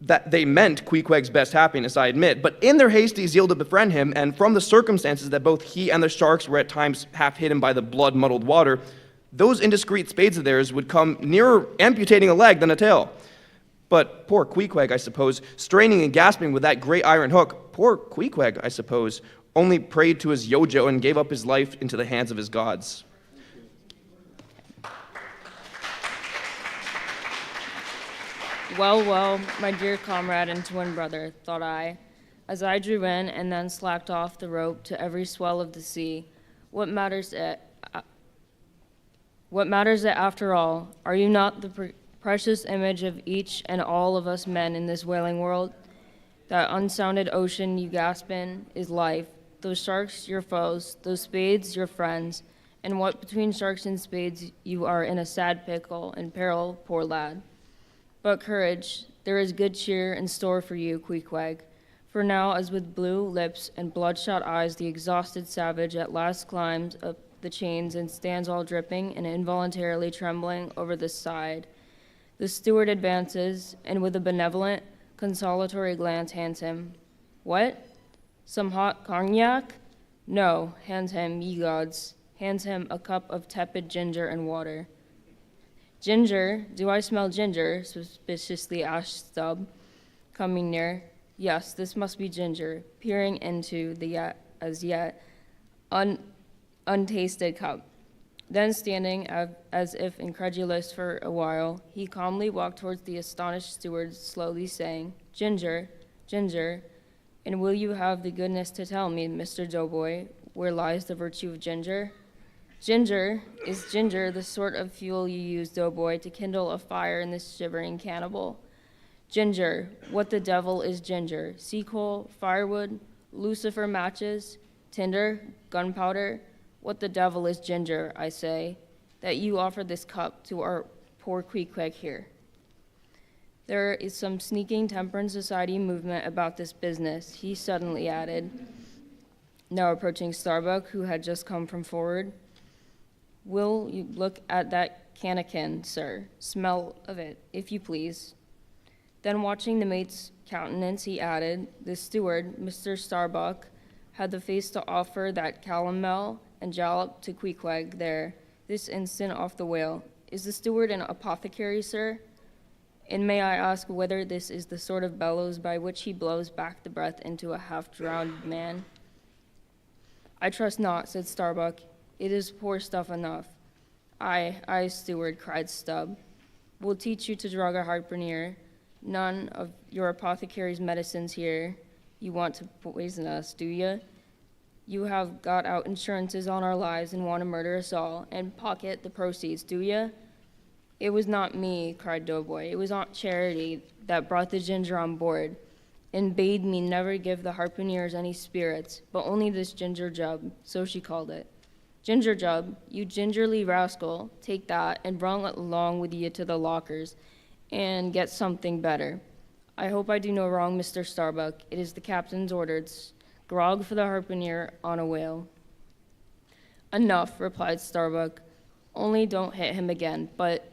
That they meant Queequeg's best happiness, I admit, but in their haste they yielded to befriend him, and from the circumstances that both he and the sharks were at times half hidden by the blood-muddled water, those indiscreet spades of theirs would come nearer amputating a leg than a tail. But poor Queequeg, I suppose, straining and gasping with that great iron hook, poor Queequeg, I suppose, only prayed to his yojo and gave up his life into the hands of his gods.
Well, well, my dear comrade and twin brother, thought I, as I drew in and then slacked off the rope to every swell of the sea, what matters it after all? Are you not the precious image of each and all of us men in this whaling world? That unsounded ocean you gasp in is life, those sharks your foes, those spades your friends, and what between sharks and spades you are in a sad pickle and peril, poor lad. But courage, there is good cheer in store for you, Queequeg, For now, as with blue lips and bloodshot eyes, the exhausted savage at last climbs up the chains and stands all dripping and involuntarily trembling over the side. The steward advances, and with a benevolent, consolatory glance hands him, "What? Some hot cognac?" "No," hands him, ye gods, hands him a cup of tepid ginger and water. "Ginger? Do I smell ginger?" suspiciously asked Stubb, coming near. Yes, this must be ginger, peering into the as yet untasted cup. Then, standing as if incredulous for a while, he calmly walked towards the astonished steward, slowly saying, "Ginger, ginger, and will you have the goodness to tell me, Mr. Doughboy, where lies the virtue of ginger?" "Ginger? Is ginger the sort of fuel you use, Doughboy, to kindle a fire in this shivering cannibal?" "Ginger? What the devil is ginger? Sea coal, firewood, lucifer matches, tinder, gunpowder? What the devil is ginger, I say, that you offer this cup to our poor Queequeg here?" "There is some sneaking temperance society movement about this business," he suddenly added, now approaching Starbuck, who had just come from forward. "Will you look at that cannikin, sir? Smell of it, if you please." Then, watching the mate's countenance, he added, "The steward, Mr. Starbuck, had the face to offer that calomel and jalap to Queequeg there, this instant off the whale. Is the steward an apothecary, sir? And may I ask whether this is the sort of bellows by which he blows back the breath into a half-drowned man?" "I trust not," said Starbuck. "It is poor stuff enough." Aye, steward," cried Stubb. "We'll teach you to drug a harpooner. None of your apothecary's medicines here. You want to poison us, do you? You have got out insurances on our lives and want to murder us all and pocket the proceeds, do you?" "It was not me," cried Doughboy. "It was Aunt Charity that brought the ginger on board and bade me never give the harpooneers any spirits, but only this ginger jub, so she called it. Ginger jub, you gingerly rascal, take that and run along with you to the lockers and get something better. I hope I do no wrong, Mr. Starbuck. It is the captain's orders. Grog for the harpooner on a whale." "Enough," replied Starbuck. "Only don't hit him again, but,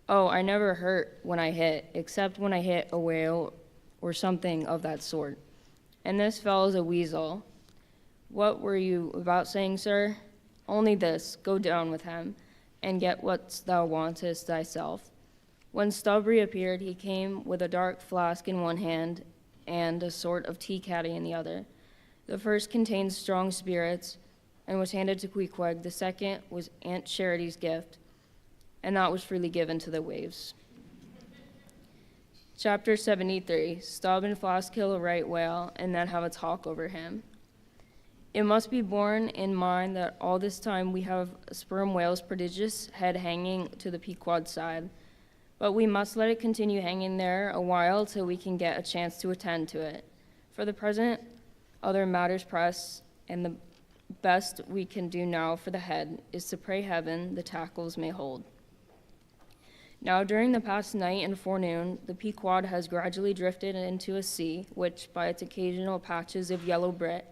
oh, I never hurt when I hit, except when I hit a whale or something of that sort. And this fellow's a weasel. What were you about saying, sir?" "Only this, go down with him, and get what thou wantest thyself." When Stubb reappeared, he came with a dark flask in one hand and a sort of tea caddy in the other. The first contained strong spirits and was handed to Queequeg. The second was Aunt Charity's gift, and that was freely given to the waves. Chapter 73, Stubb and Flask kill a right whale and then have a talk over him. It must be borne in mind that all this time we have a sperm whale's prodigious head hanging to the Pequod side, but we must let it continue hanging there a while till we can get a chance to attend to it. For the present, other matters press, and the best we can do now for the head is to pray heaven the tackles may hold. Now, during the past night and forenoon, the Pequod has gradually drifted into a sea, which, by its occasional patches of yellow brit,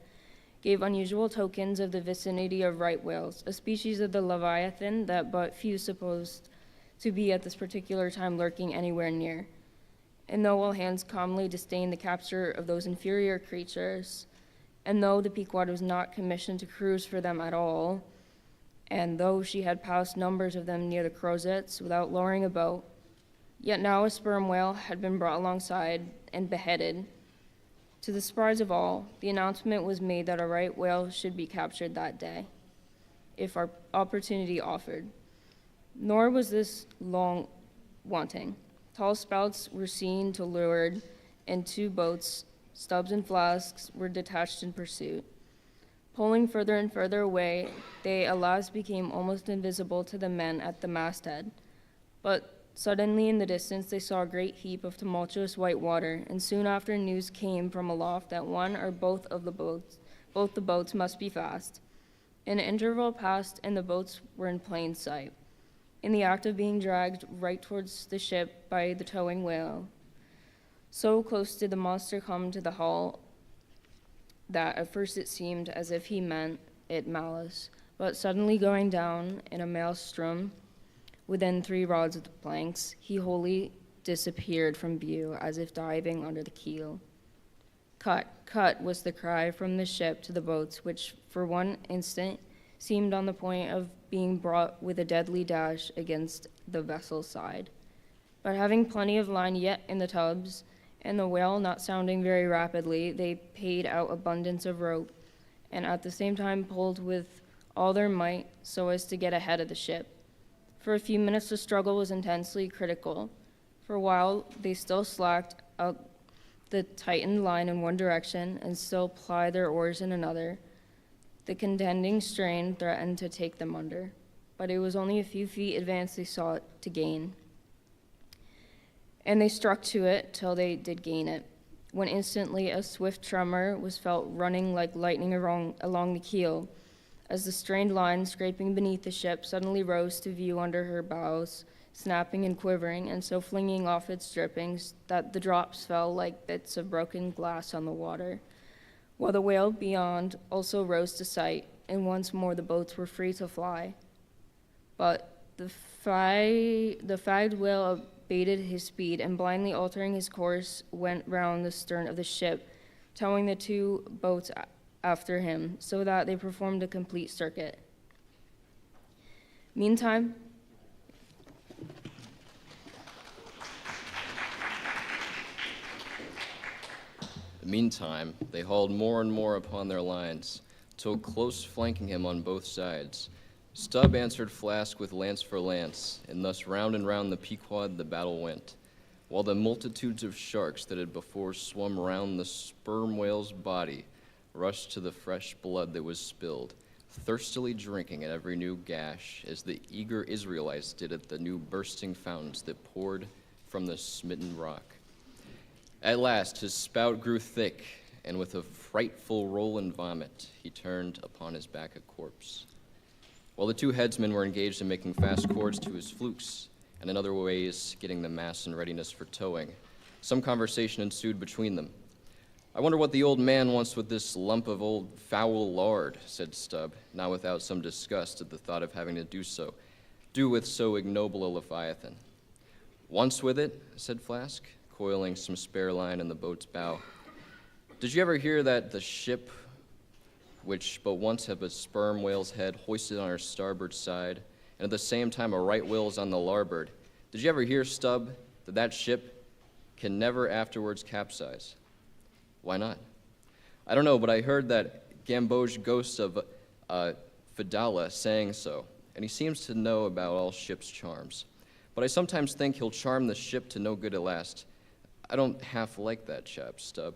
gave unusual tokens of the vicinity of right whales, a species of the leviathan that but few supposed to be at this particular time lurking anywhere near. And though all hands calmly disdained the capture of those inferior creatures, and though the Pequod was not commissioned to cruise for them at all, and though she had passed numbers of them near the Crozettes without lowering a boat, yet now a sperm whale had been brought alongside and beheaded. To the surprise of all, the announcement was made that a right whale should be captured that day, if our opportunity offered. Nor was this long wanting. Tall spouts were seen to leeward, and 2 boats, Stubbs and Flasks, were detached in pursuit. Pulling further and further away, they at last became almost invisible to the men at the masthead. But suddenly in the distance they saw a great heap of tumultuous white water, and soon after news came from aloft that one or both the boats must be fast. An interval passed, and the boats were in plain sight, in the act of being dragged right towards the ship by the towing whale. So close did the monster come to the hull that at first it seemed as if he meant it malice, but suddenly going down in a maelstrom within 3 rods of the planks, he wholly disappeared from view as if diving under the keel. Cut, cut was the cry from the ship to the boats, which for one instant seemed on the point of being brought with a deadly dash against the vessel's side. But having plenty of line yet in the tubs, and the whale not sounding very rapidly, they paid out abundance of rope, and at the same time pulled with all their might so as to get ahead of the ship. For a few minutes the struggle was intensely critical. For a while they still slacked out the tightened line in one direction and still plied their oars in another. The contending strain threatened to take them under, but it was only a few feet advance they sought to gain. And they struck to it till they did gain it, when instantly a swift tremor was felt running like lightning along the keel, as the strained line scraping beneath the ship suddenly rose to view under her bows, snapping and quivering, and so flinging off its drippings that the drops fell like bits of broken glass on the water, while the whale beyond also rose to sight, and once more the boats were free to fly. But the fagged whale abated his speed, and blindly altering his course, went round the stern of the ship, towing the 2 boats after him, so that they performed a complete circuit. Meantime,
they hauled more and more upon their lines, till close flanking him on both sides. Stubb answered Flask with lance for lance, and thus round and round the Pequod the battle went, while the multitudes of sharks that had before swum round the sperm whale's body rushed to the fresh blood that was spilled, thirstily drinking at every new gash, as the eager Israelites did at the new bursting fountains that poured from the smitten rock. At last his spout grew thick, and with a frightful roll and vomit, he turned upon his back a corpse. While the 2 headsmen were engaged in making fast cords to his flukes, and in other ways getting the mast in readiness for towing, some conversation ensued between them. "I wonder what the old man wants with this lump of old foul lard," said Stubb, not without some disgust at the thought of having to do with so ignoble a leviathan. "Wants with it?" said Flask, coiling some spare line in the boat's bow. "Did you ever hear that the ship, which but once had a sperm whale's head hoisted on her starboard side, and at the same time a right whale's on the larboard, did you ever hear, Stubb, that ship can never afterwards capsize?" "Why not?" "I don't know, but I heard that Gamboge ghost of Fedallah saying so, and he seems to know about all ship's charms. But I sometimes think he'll charm the ship to no good at last. I don't half like that chap, Stubb.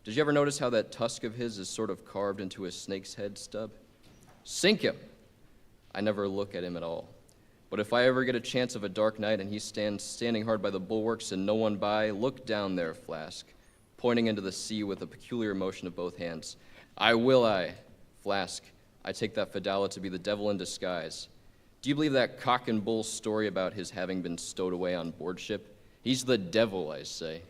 Did you ever notice how that tusk of his is sort of carved into a snake's head, Stubb? Sink him! I never look at him at all. But if I ever get a chance of a dark night and he standing hard by the bulwarks and no one by, look down there, Flask, pointing into the sea with a peculiar motion of both hands. I will, Flask, I take that Fedallah to be the devil in disguise. Do you believe that cock and bull story about his having been stowed away on board ship? He's the devil, I say.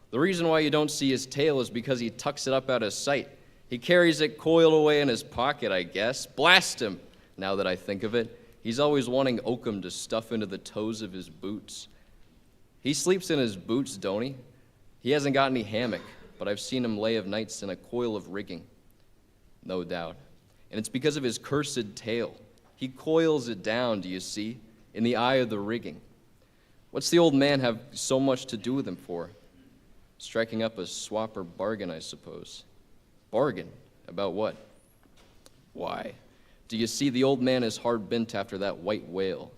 The reason why you don't see his tail is because he tucks it up out of sight. He carries it coiled away in his pocket, I guess. Blast him, now that I think of it. He's always wanting oakum to stuff into the toes of his boots. He sleeps in his boots, don't he? He hasn't got any hammock, but I've seen him lay of nights in a coil of rigging. No doubt. And it's because of his cursed tail. He coils it down, do you see, in the eye of the rigging. What's the old man have so much to do with him for? Striking up a swap or bargain, I suppose. Bargain? About what? Why, do you see, the old man is hard bent after that white whale,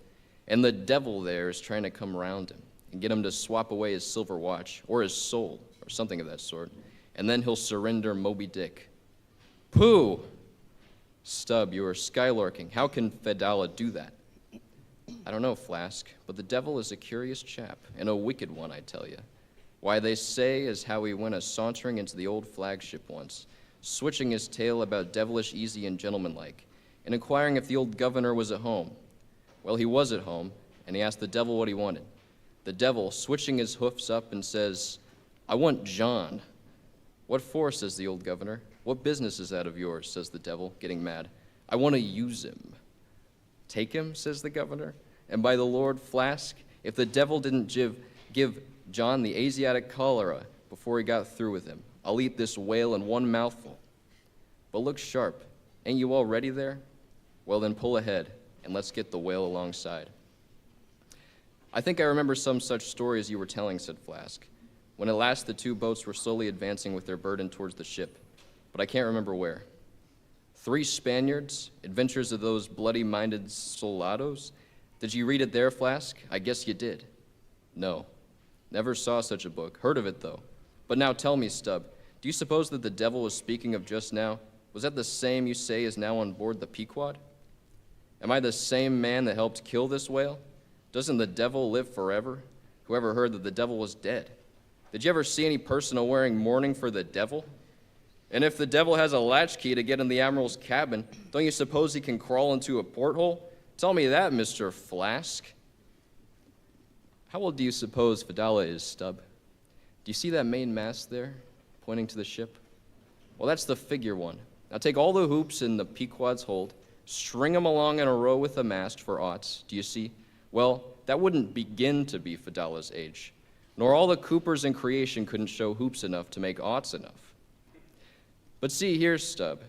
and the devil there is trying to come round him and get him to swap away his silver watch, or his soul, or something of that sort, and then he'll surrender Moby-Dick. Pooh! Stubb, you are skylarking. How can Fedallah do that? I don't know, Flask, but the devil is a curious chap, and a wicked one, I tell you. Why, they say as how he went a-sauntering into the old flagship once, switching his tail about devilish easy and gentlemanlike, and inquiring if the old governor was at home. Well, he was at home, and he asked the devil what he wanted. The devil, switching his hoofs up, and says, I want John. What for, says the old governor. What business is that of yours, says the devil, getting mad. I want to use him. Take him, says the governor. And by the Lord, Flask, if the devil didn't give John the Asiatic cholera before he got through with him, I'll eat this whale in one mouthful. But look sharp. Ain't you already there? Well, then pull ahead, and let's get the whale alongside. I think I remember some such story as you were telling, said Flask, when at last the two boats were slowly advancing with their burden towards the ship, but I can't remember where. 3 Spaniards, adventures of those bloody-minded soldados? Did you read it there, Flask? I guess you did. No, never saw such a book. Heard of it, though. But now tell me, Stubb, do you suppose that the devil was speaking of just now, was that the same you say is now on board the Pequod? Am I the same man that helped kill this whale? Doesn't the devil live forever? Whoever heard that the devil was dead? Did you ever see any person wearing mourning for the devil? And if the devil has a latchkey to get in the admiral's cabin, don't you suppose he can crawl into a porthole? Tell me that, Mr. Flask. How old do you suppose Fedallah is, Stubb? Do you see that main mast there, pointing to the ship? Well, that's the figure one. Now take all the hoops in the Pequod's hold, string them along in a row with the mast for aughts. Do you see? Well, that wouldn't begin to be Fedallah's age, nor all the coopers in creation couldn't show hoops enough to make aughts enough. But see here, Stubb,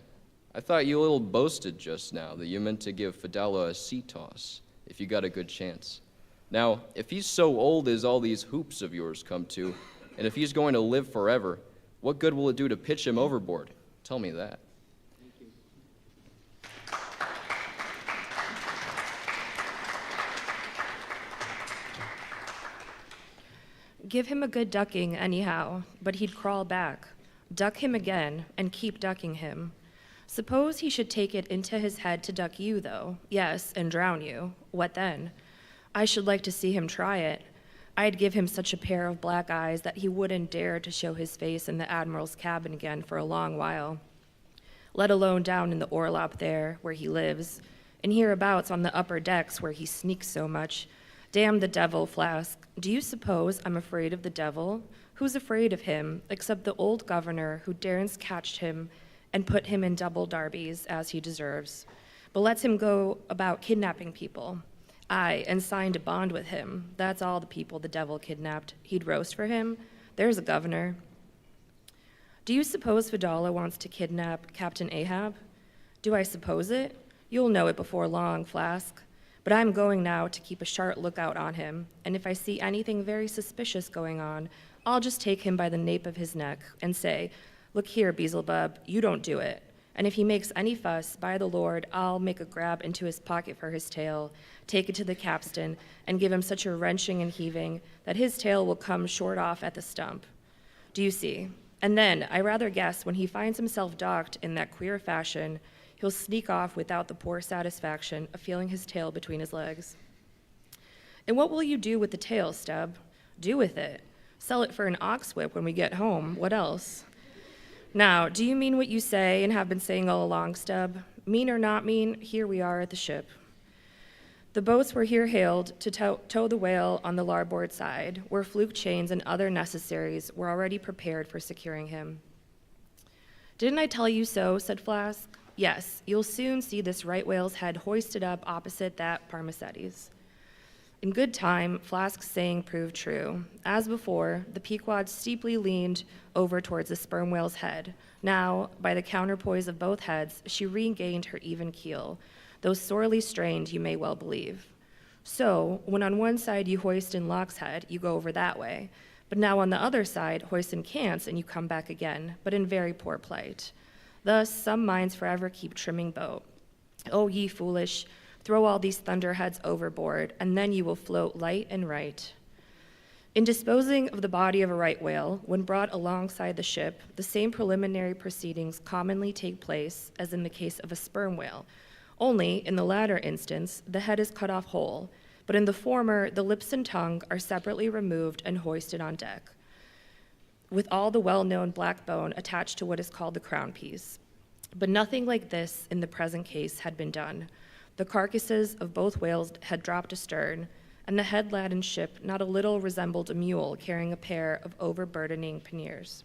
I thought you a little boasted just now that you meant to give Fedallah a sea toss if you got a good chance. Now, if he's so old as all these hoops of yours come to, and if he's going to live forever, what good will it do to pitch him overboard? Tell me that.
Give him a good ducking anyhow, but he'd crawl back. Duck him again, and keep ducking him. Suppose he should take it into his head to duck you, though. Yes, and drown you. What then? I should like to see him try it. I'd give him such a pair of black eyes that he wouldn't dare to show his face in the admiral's cabin again for a long while, let alone down in the orlop there, where he lives, and hereabouts on the upper decks where he sneaks so much. Damn the devil, Flask. Do you suppose I'm afraid of the devil? Who's afraid of him, except the old governor who daren't catch him and put him in double darbies, as he deserves, but lets him go about kidnapping people? Aye, and signed a bond with him. That's all the people the devil kidnapped. He'd roast for him. There's a governor. Do you suppose Fedallah wants to kidnap Captain Ahab? Do I suppose it? You'll know it before long, Flask. But I'm going now to keep a sharp lookout on him, and if I see anything very suspicious going on, I'll just take him by the nape of his neck and say, look here, Beelzebub, you don't do it. And if he makes any fuss, by the Lord, I'll make a grab into his pocket for his tail, take it to the capstan, and give him such a wrenching and heaving that his tail will come short off at the stump. Do you see? And then, I rather guess, when he finds himself docked in that queer fashion, he'll sneak off without the poor satisfaction of feeling his tail between his legs. And what will you do with the tail, Stubb? Do with it? Sell it for an ox whip when we get home. What else? Now, do you mean what you say and have been saying all along, Stubb? Mean or not mean, here we are at the ship. The boats were here hailed to tow the whale on the larboard side, where fluke chains and other necessaries were already prepared for securing him. Didn't I tell you so, said Flask. Yes, you'll soon see this right whale's head hoisted up opposite that Parmacetti's. In good time, Flask's saying proved true. As before, the Pequod steeply leaned over towards the sperm whale's head. Now, by the counterpoise of both heads, she regained her even keel, though sorely strained, you may well believe. So, when on one side you hoist in Locke's head, you go over that way. But now on the other side, hoist in Cant's, and you come back again, but in very poor plight. Thus, some minds forever keep trimming boat. O ye foolish, throw all these thunderheads overboard, and then you will float light and right. In disposing of the body of a right whale, when brought alongside the ship, the same preliminary proceedings commonly take place as in the case of a sperm whale. Only, in the latter instance, the head is cut off whole, but in the former, the lips and tongue are separately removed and hoisted on deck, with all the well-known black bone attached to what is called the crown piece. But nothing like this in the present case had been done. The carcasses of both whales had dropped astern, and the head-laden ship not a little resembled a mule carrying a pair of overburdening panniers.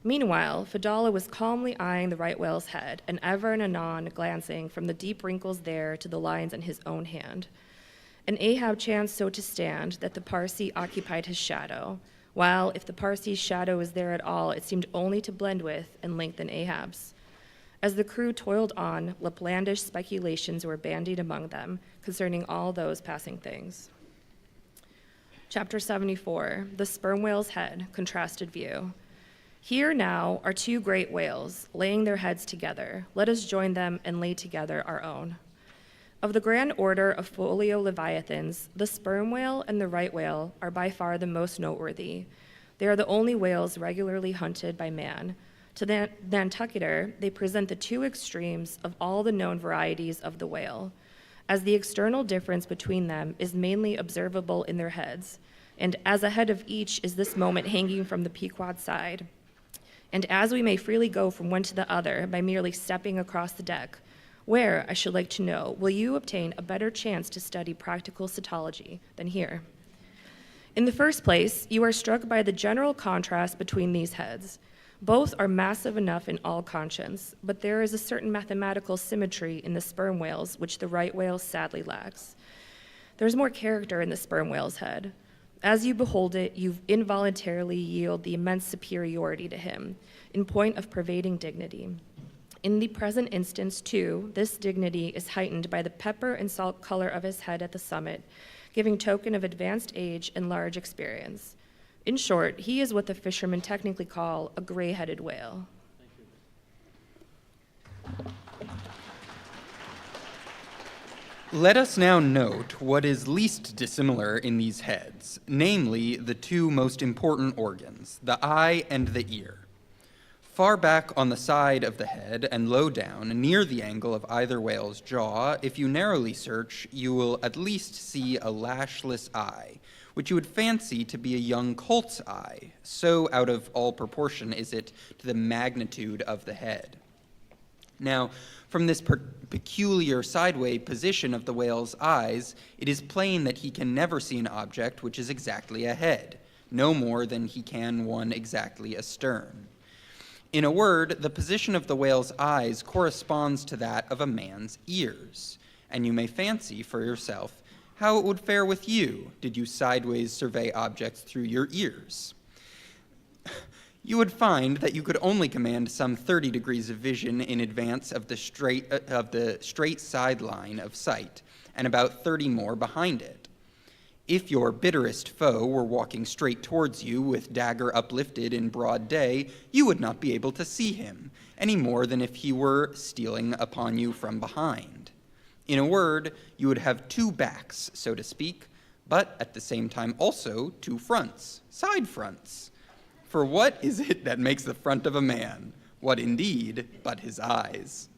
Meanwhile, Fedallah was calmly eyeing the right whale's head, and ever and anon glancing from the deep wrinkles there to the lines in his own hand. And Ahab chanced so to stand that the Parsee occupied his shadow, while if the Parsee's shadow was there at all, it seemed only to blend with and lengthen Ahab's. As the crew toiled on, Laplandish speculations were bandied among them concerning all those passing things. Chapter 74, The Sperm Whale's Head, Contrasted View. Here now are two great whales, laying their heads together. Let us join them and lay together our own. Of the grand order of folio leviathans, the sperm whale and the right whale are by far the most noteworthy. They are the only whales regularly hunted by man. To the Nantucketer, they present the two extremes of all the known varieties of the whale, as the external difference between them is mainly observable in their heads, and as ahead of each is this moment hanging from the Pequod side. And as we may freely go from one to the other by merely stepping across the deck, where, I should like to know, will you obtain a better chance to study practical cetology than here? In the first place, you are struck by the general contrast between these heads. Both are massive enough in all conscience, but there is a certain mathematical symmetry in the sperm whales which the right whale sadly lacks. There's more character in the sperm whale's head. As you behold it, you involuntarily yield the immense superiority to him in point of pervading dignity. In the present instance, too, this dignity is heightened by the pepper and salt color of his head at the summit, giving token of advanced age and large experience. In short, he is what the fishermen technically call a gray-headed whale.
Let us now note what is least dissimilar in these heads, namely the two most important organs, the eye and the ear. Far back on the side of the head and low down, near the angle of either whale's jaw, if you narrowly search, you will at least see a lashless eye, which you would fancy to be a young colt's eye, so out of all proportion is it to the magnitude of the head. Now, from this peculiar sideway position of the whale's eyes, it is plain that he can never see an object which is exactly ahead, no more than he can one exactly astern. In a word, the position of the whale's eyes corresponds to that of a man's ears, and you may fancy for yourself how it would fare with you did you sideways survey objects through your ears. You would find that you could only command some 30 degrees of vision in advance of the straight sideline of sight, and about 30 more behind it. If your bitterest foe were walking straight towards you with dagger uplifted in broad day, you would not be able to see him, any more than if he were stealing upon you from behind. In a word, you would have two backs, so to speak, but at the same time also two fronts, side fronts. For what is it that makes the front of a man? What indeed but his eyes?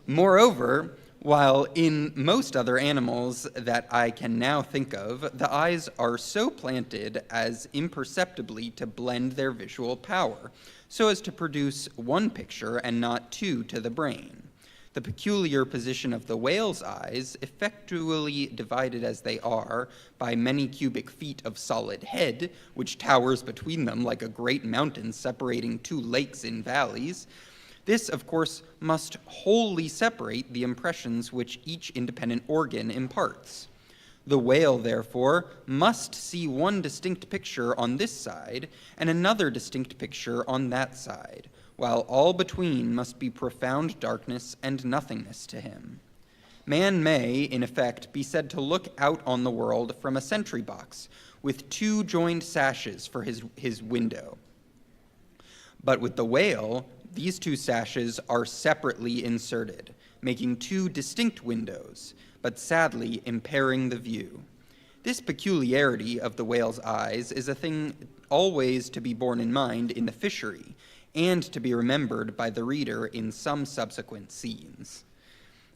Moreover, while in most other animals that I can now think of, the eyes are so planted as imperceptibly to blend their visual power, so as to produce one picture and not two to the brain. The peculiar position of the whale's eyes, effectually divided as they are by many cubic feet of solid head, which towers between them like a great mountain separating two lakes in valleys, this, of course, must wholly separate the impressions which each independent organ imparts. The whale, therefore, must see one distinct picture on this side and another distinct picture on that side, while all between must be profound darkness and nothingness to him. Man may, in effect, be said to look out on the world from a sentry box with two joined sashes for his window. But with the whale, these two sashes are separately inserted, making two distinct windows, but sadly impairing the view. This peculiarity of the whale's eyes is a thing always to be borne in mind in the fishery, and to be remembered by the reader in some subsequent scenes.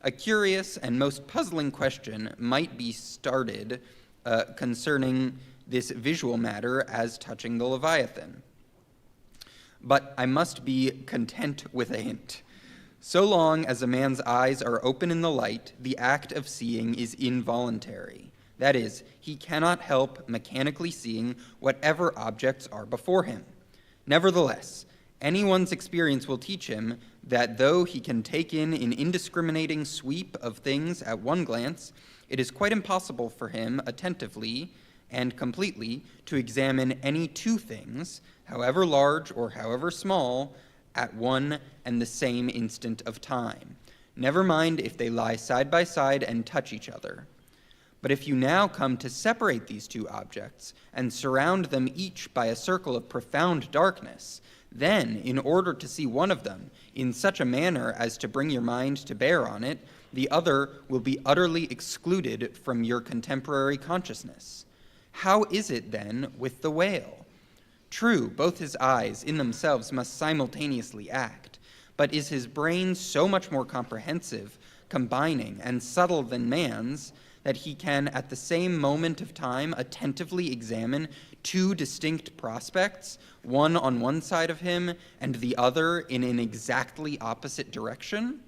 A curious and most puzzling question might be started concerning this visual matter as touching the Leviathan. But I must be content with a hint. So long as a man's eyes are open in the light, the act of seeing is involuntary. That is, he cannot help mechanically seeing whatever objects are before him. Nevertheless, anyone's experience will teach him that though he can take in an indiscriminating sweep of things at one glance, it is quite impossible for him attentively and completely to examine any two things, however large or however small, at one and the same instant of time. Never mind if they lie side by side and touch each other. But if you now come to separate these two objects and surround them each by a circle of profound darkness, then, in order to see one of them in such a manner as to bring your mind to bear on it, the other will be utterly excluded from your contemporary consciousness. How is it, then, with the whale? True, both his eyes in themselves must simultaneously act, but is his brain so much more comprehensive, combining, and subtle than man's, that he can at the same moment of time attentively examine two distinct prospects, one on one side of him and the other in an exactly opposite direction?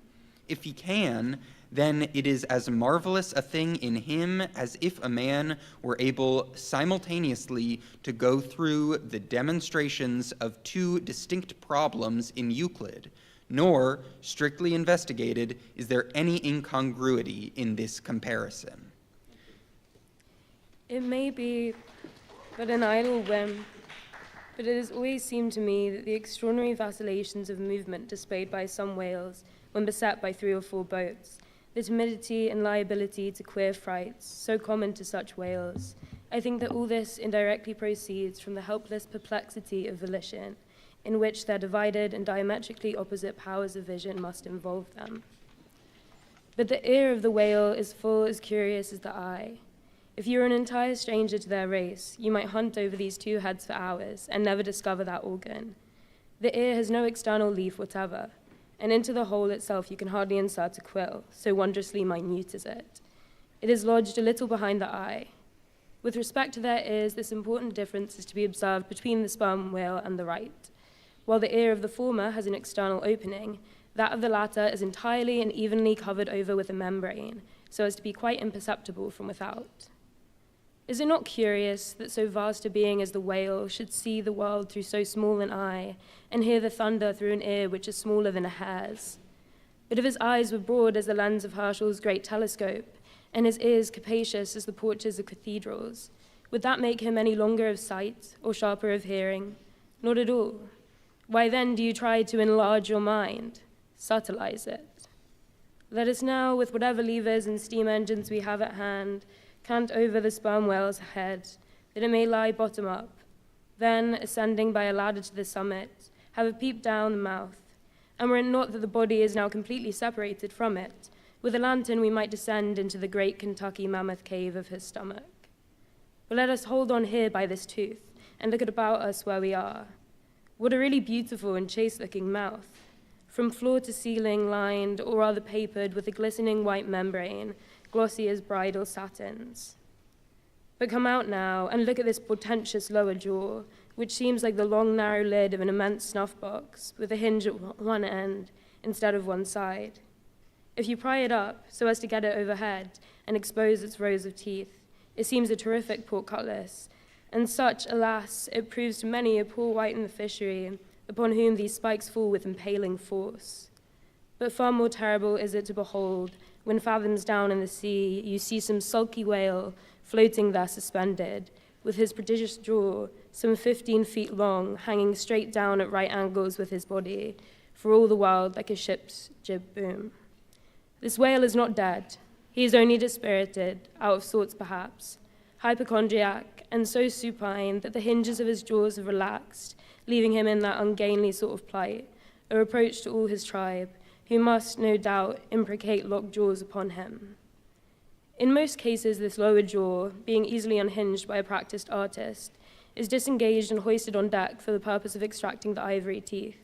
If he can, then it is as marvelous a thing in him as if a man were able simultaneously to go through the demonstrations of two distinct problems in Euclid. Nor, strictly investigated, is there any incongruity in this comparison.
It may be but an idle whim, but it has always seemed to me that the extraordinary vacillations of movement displayed by some whales when beset by 3 or 4 boats, the timidity and liability to queer frights, so common to such whales, I think that all this indirectly proceeds from the helpless perplexity of volition, in which their divided and diametrically opposite powers of vision must involve them. But the ear of the whale is full as curious as the eye. If you were an entire stranger to their race, you might hunt over these two heads for hours and never discover that organ. The ear has no external leaf whatever, and into the hole itself you can hardly insert a quill, so wondrously minute is it. It is lodged a little behind the eye. With respect to their ears, this important difference is to be observed between the sperm whale and the right. While the ear of the former has an external opening, that of the latter is entirely and evenly covered over with a membrane, so as to be quite imperceptible from without. Is it not curious that so vast a being as the whale should see the world through so small an eye, and hear the thunder through an ear which is smaller than a hare's? But if his eyes were broad as the lens of Herschel's great telescope, and his ears capacious as the porches of cathedrals, would that make him any longer of sight, or sharper of hearing? Not at all. Why then do you try to enlarge your mind, subtilize it? Let us now, with whatever levers and steam engines we have at hand, cant over the sperm whale's head, that it may lie bottom up. Then, ascending by a ladder to the summit, have a peep down the mouth. And were it not that the body is now completely separated from it, with a lantern we might descend into the great Kentucky mammoth cave of his stomach. But let us hold on here by this tooth, and look at about us where we are. What a really beautiful and chaste-looking mouth, from floor to ceiling lined, or rather papered, with a glistening white membrane, glossy as bridal satins. But come out now and look at this portentous lower jaw, which seems like the long, narrow lid of an immense snuff box, with a hinge at one end instead of one side. If you pry it up so as to get it overhead and expose its rows of teeth, it seems a terrific portcullis, and such, alas, it proves to many a poor wight in the fishery, upon whom these spikes fall with impaling force. But far more terrible is it to behold, when fathoms down in the sea you see some sulky whale floating there suspended, with his prodigious jaw, some 15 feet long, hanging straight down at right angles with his body, for all the world like a ship's jib boom. This whale is not dead. He is only dispirited, out of sorts perhaps, hypochondriac, and so supine that the hinges of his jaws have relaxed, leaving him in that ungainly sort of plight, a reproach to all his tribe, who must, no doubt, imprecate locked jaws upon him. In most cases, this lower jaw, being easily unhinged by a practiced artist, is disengaged and hoisted on deck for the purpose of extracting the ivory teeth,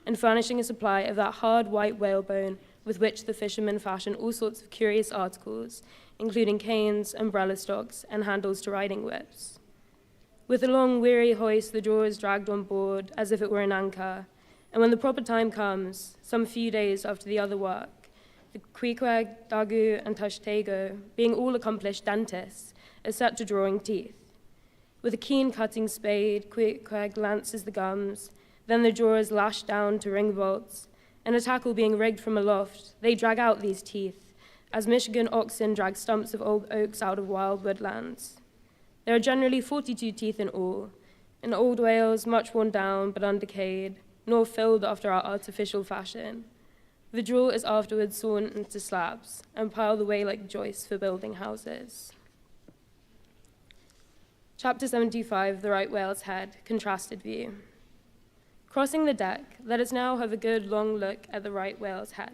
and furnishing a supply of that hard white whalebone with which the fishermen fashion all sorts of curious articles, including canes, umbrella stocks, and handles to riding whips. With a long, weary hoist, the jaw is dragged on board as if it were an anchor, and when the proper time comes, some few days after the other work, the Queequeg, Dagu, and Tashtego, being all accomplished dentists, are set to drawing teeth. With a keen cutting spade, Queequeg lances the gums, Then the drawers lash down to ring bolts, and a tackle being rigged from aloft, they drag out these teeth, as Michigan oxen drag stumps of old oaks out of wild woodlands. There are generally 42 teeth in all, and old whales, much worn down but undecayed, nor filled after our artificial fashion. The draw is afterwards sawn into slabs and piled away like joists for building houses. Chapter 75, The Right Whale's Head, Contrasted View. Crossing the deck, let us now have a good long look at the right whale's head.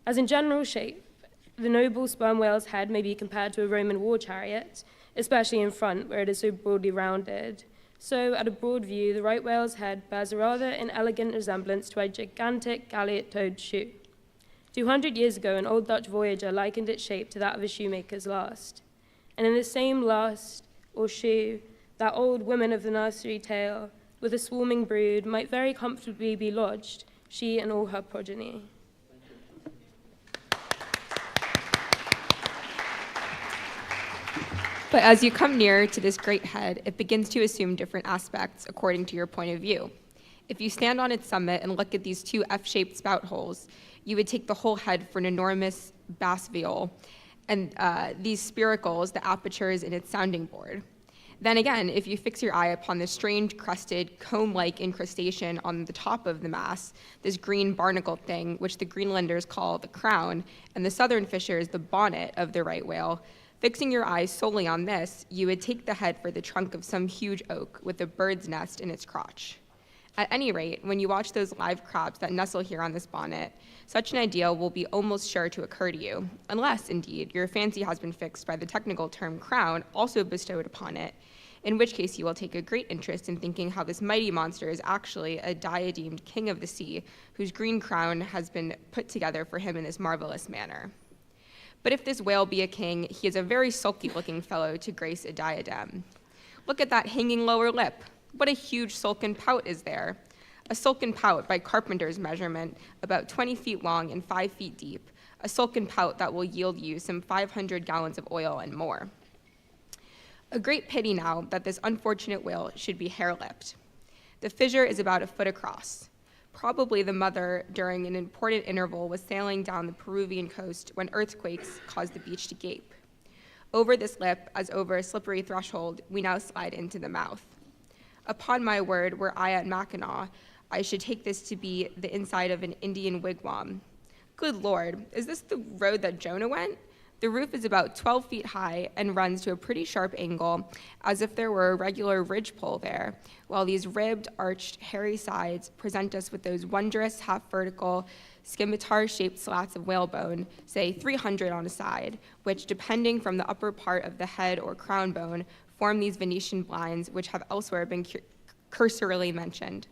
As in general shape, the noble sperm whale's head may be compared to a Roman war chariot, especially in front where it is so broadly rounded. So, at a broad view, the right whale's head bears a rather inelegant resemblance to a gigantic galliot-toed shoe. 200 years ago, an old Dutch voyager likened its shape to that of a shoemaker's last. And in the same last, or shoe, that old woman of the nursery tale, with a swarming brood, might very comfortably be lodged, she and all her progeny.
But as you come nearer to this great head, it begins to assume different aspects according to your point of view. If you stand on its summit and look at these two F-shaped spout holes, you would take the whole head for an enormous bass viol, and these spiracles, the apertures in its sounding board. Then again, if you fix your eye upon this strange crested comb-like incrustation on the top of the mass, this green barnacled thing, which the Greenlanders call the crown, and the southern fishers the bonnet of the right whale, fixing your eyes solely on this, you would take the head for the trunk of some huge oak with a bird's nest in its crotch. At any rate, when you watch those live crabs that nestle here on this bonnet, such an idea will be almost sure to occur to you, unless, indeed, your fancy has been fixed by the technical term crown also bestowed upon it, in which case you will take a great interest in thinking how this mighty monster is actually a diademed king of the sea, whose green crown has been put together for him in this marvelous manner. But if this whale be a king, he is a very sulky-looking fellow to grace a diadem. Look at that hanging lower lip. What a huge sulcan pout is there. A sulcan pout, by carpenter's measurement, about 20 feet long and 5 feet deep. A sulcan pout that will yield you some 500 gallons of oil and more. A great pity now that this unfortunate whale should be hair-lipped. The fissure is about a foot across. Probably the mother, during an important interval, was sailing down the Peruvian coast when earthquakes caused the beach to gape. Over this lip, as over a slippery threshold, we now slide into the mouth. Upon my word, were I at Mackinac, I should take this to be the inside of an Indian wigwam. Good Lord, is this the road that Jonah went? The roof is about 12 feet high and runs to a pretty sharp angle, as if there were a regular ridgepole there, while these ribbed, arched, hairy sides present us with those wondrous half-vertical, scimitar-shaped slats of whalebone, say 300 on a side, which, depending from the upper part of the head or crown bone, form these Venetian blinds which have elsewhere been cursorily mentioned.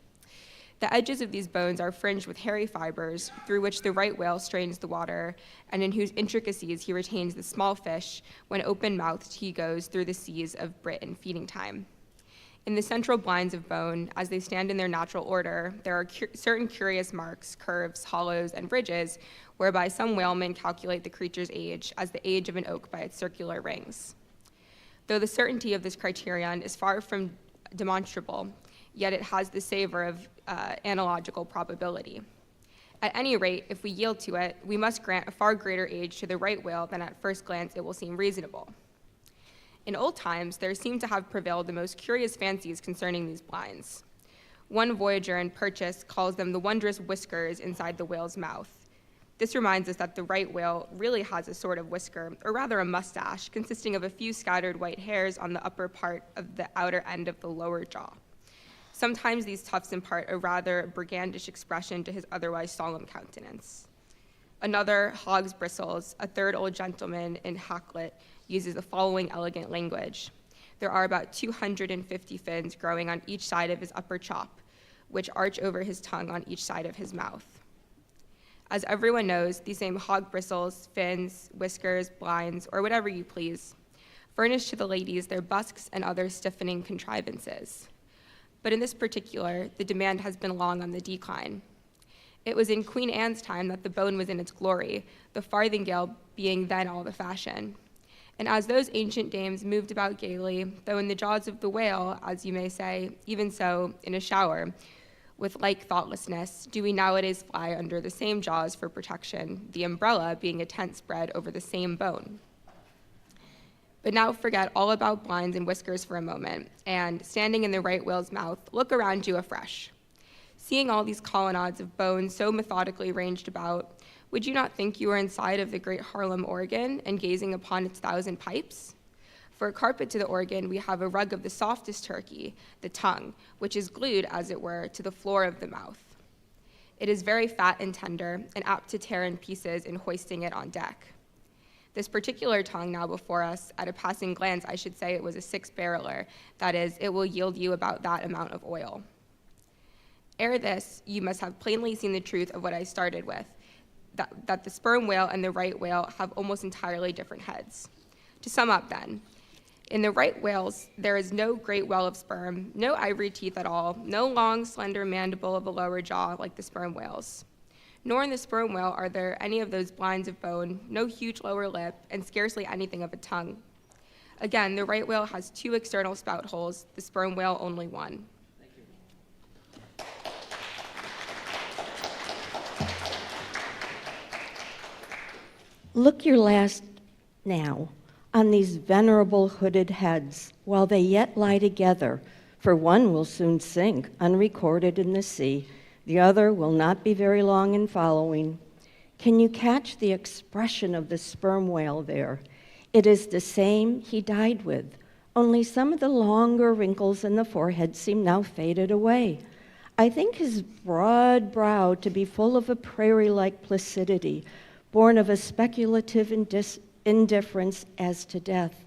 The edges of these bones are fringed with hairy fibers through which the right whale strains the water, and in whose intricacies he retains the small fish when open-mouthed he goes through the seas of Britain feeding time. In the central blinds of bone, as they stand in their natural order, there are certain curious marks, curves, hollows, and ridges, whereby some whalemen calculate the creature's age as the age of an oak by its circular rings. Though the certainty of this criterion is far from demonstrable, yet it has the savor of analogical probability. At any rate, if we yield to it, we must grant a far greater age to the right whale than at first glance it will seem reasonable. In old times, there seem to have prevailed the most curious fancies concerning these blinds. One voyager in Purchas calls them the wondrous whiskers inside the whale's mouth. This reminds us that the right whale really has a sort of whisker, or rather a mustache, consisting of a few scattered white hairs on the upper part of the outer end of the lower jaw. Sometimes these tufts impart a rather brigandish expression to his otherwise solemn countenance. Another, Hog's Bristles, a third old gentleman in Hakluyt, uses the following elegant language. There are about 250 fins growing on each side of his upper chop, which arch over his tongue on each side of his mouth. As everyone knows, these same hog bristles, fins, whiskers, blinds, or whatever you please, furnish to the ladies their busks and other stiffening contrivances. But in this particular, the demand has been long on the decline. It was in Queen Anne's time that the bone was in its glory, the farthingale being then all the fashion. And as those ancient dames moved about gaily, though in the jaws of the whale, as you may say, even so, in a shower, with like thoughtlessness, do we nowadays fly under the same jaws for protection, the umbrella being a tent spread over the same bone. But now forget all about blinds and whiskers for a moment, and standing in the right whale's mouth, look around you afresh. Seeing all these colonnades of bones so methodically ranged about, would you not think you were inside of the great Harlem organ and gazing upon its 1,000 pipes? For a carpet to the organ, we have a rug of the softest turkey, the tongue, which is glued, as it were, to the floor of the mouth. It is very fat and tender, and apt to tear in pieces in hoisting it on deck. This particular tongue now before us, at a passing glance, I should say it was a 6-barreler. That is, it will yield you about that amount of oil. Ere this, you must have plainly seen the truth of what I started with, that the sperm whale and the right whale have almost entirely different heads. To sum up then, in the right whales, there is no great well of sperm, no ivory teeth at all, no long, slender mandible of a lower jaw like the sperm whales. Nor in the sperm whale are there any of those blinds of bone, no huge lower lip, and scarcely anything of a tongue. Again, the right whale has 2 external spout holes, the sperm whale only 1.
Look your last now on these venerable hooded heads while they yet lie together, for one will soon sink, unrecorded in the sea. The other will not be very long in following. Can you catch the expression of the sperm whale there? It is the same he died with, only some of the longer wrinkles in the forehead seem now faded away. I think his broad brow to be full of a prairie-like placidity, born of a speculative indifference as to death.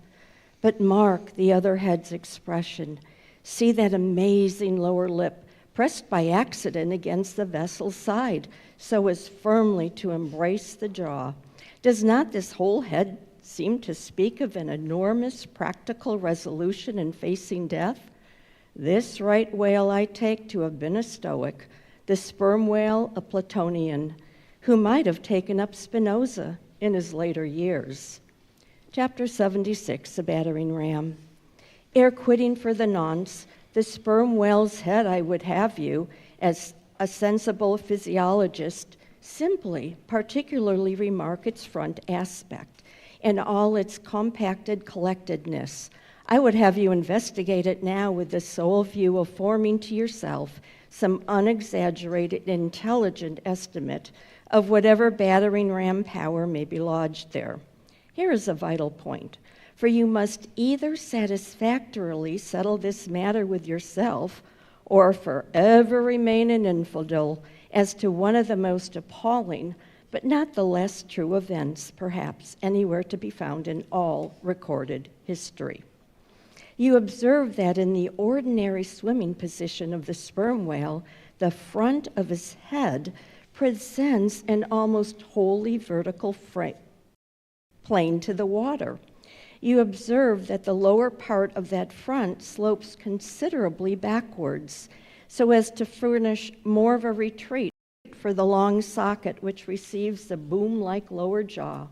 But mark the other head's expression. See that amazing lower lip pressed by accident against the vessel's side so as firmly to embrace the jaw. Does not this whole head seem to speak of an enormous practical resolution in facing death? This right whale I take to have been a Stoic, the sperm whale a Platonian, who might have taken up Spinoza in his later years. Chapter 76, A Battering Ram. Ere quitting for the nonce, the sperm whale's head I would have you, as a sensible physiologist, simply, particularly remark its front aspect and all its compacted collectedness. I would have you investigate it now with the sole view of forming to yourself some unexaggerated, intelligent estimate of whatever battering ram power may be lodged there. Here is a vital point, for you must either satisfactorily settle this matter with yourself or forever remain an infidel as to one of the most appalling, but not the less true events, perhaps, anywhere to be found in all recorded history. You observe that in the ordinary swimming position of the sperm whale, the front of his head presents an almost wholly vertical plane to the water. You observe that the lower part of that front slopes considerably backwards so as to furnish more of a retreat for the long socket which receives the boom-like lower jaw.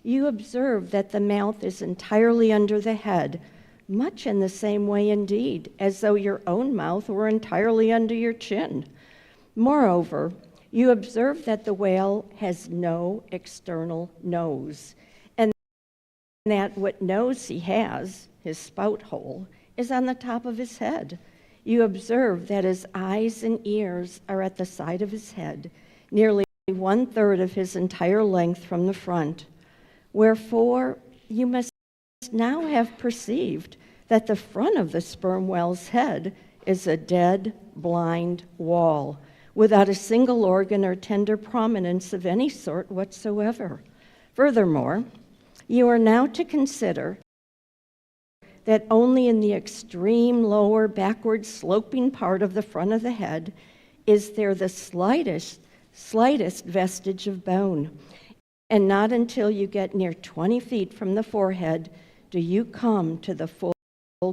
You observe that the mouth is entirely under the head, much in the same way indeed as though your own mouth were entirely under your chin. Moreover, you observe that the whale has no external nose, and that what nose he has, his spout hole, is on the top of his head. You observe that his eyes and ears are at the side of his head, nearly 1/3 of his entire length from the front. Wherefore, you must now have perceived that the front of the sperm whale's head is a dead, blind wall, without a single organ or tender prominence of any sort whatsoever. Furthermore, you are now to consider that only in the extreme lower backward sloping part of the front of the head is there the slightest vestige of bone, and not until you get near 20 feet from the forehead do you come to the full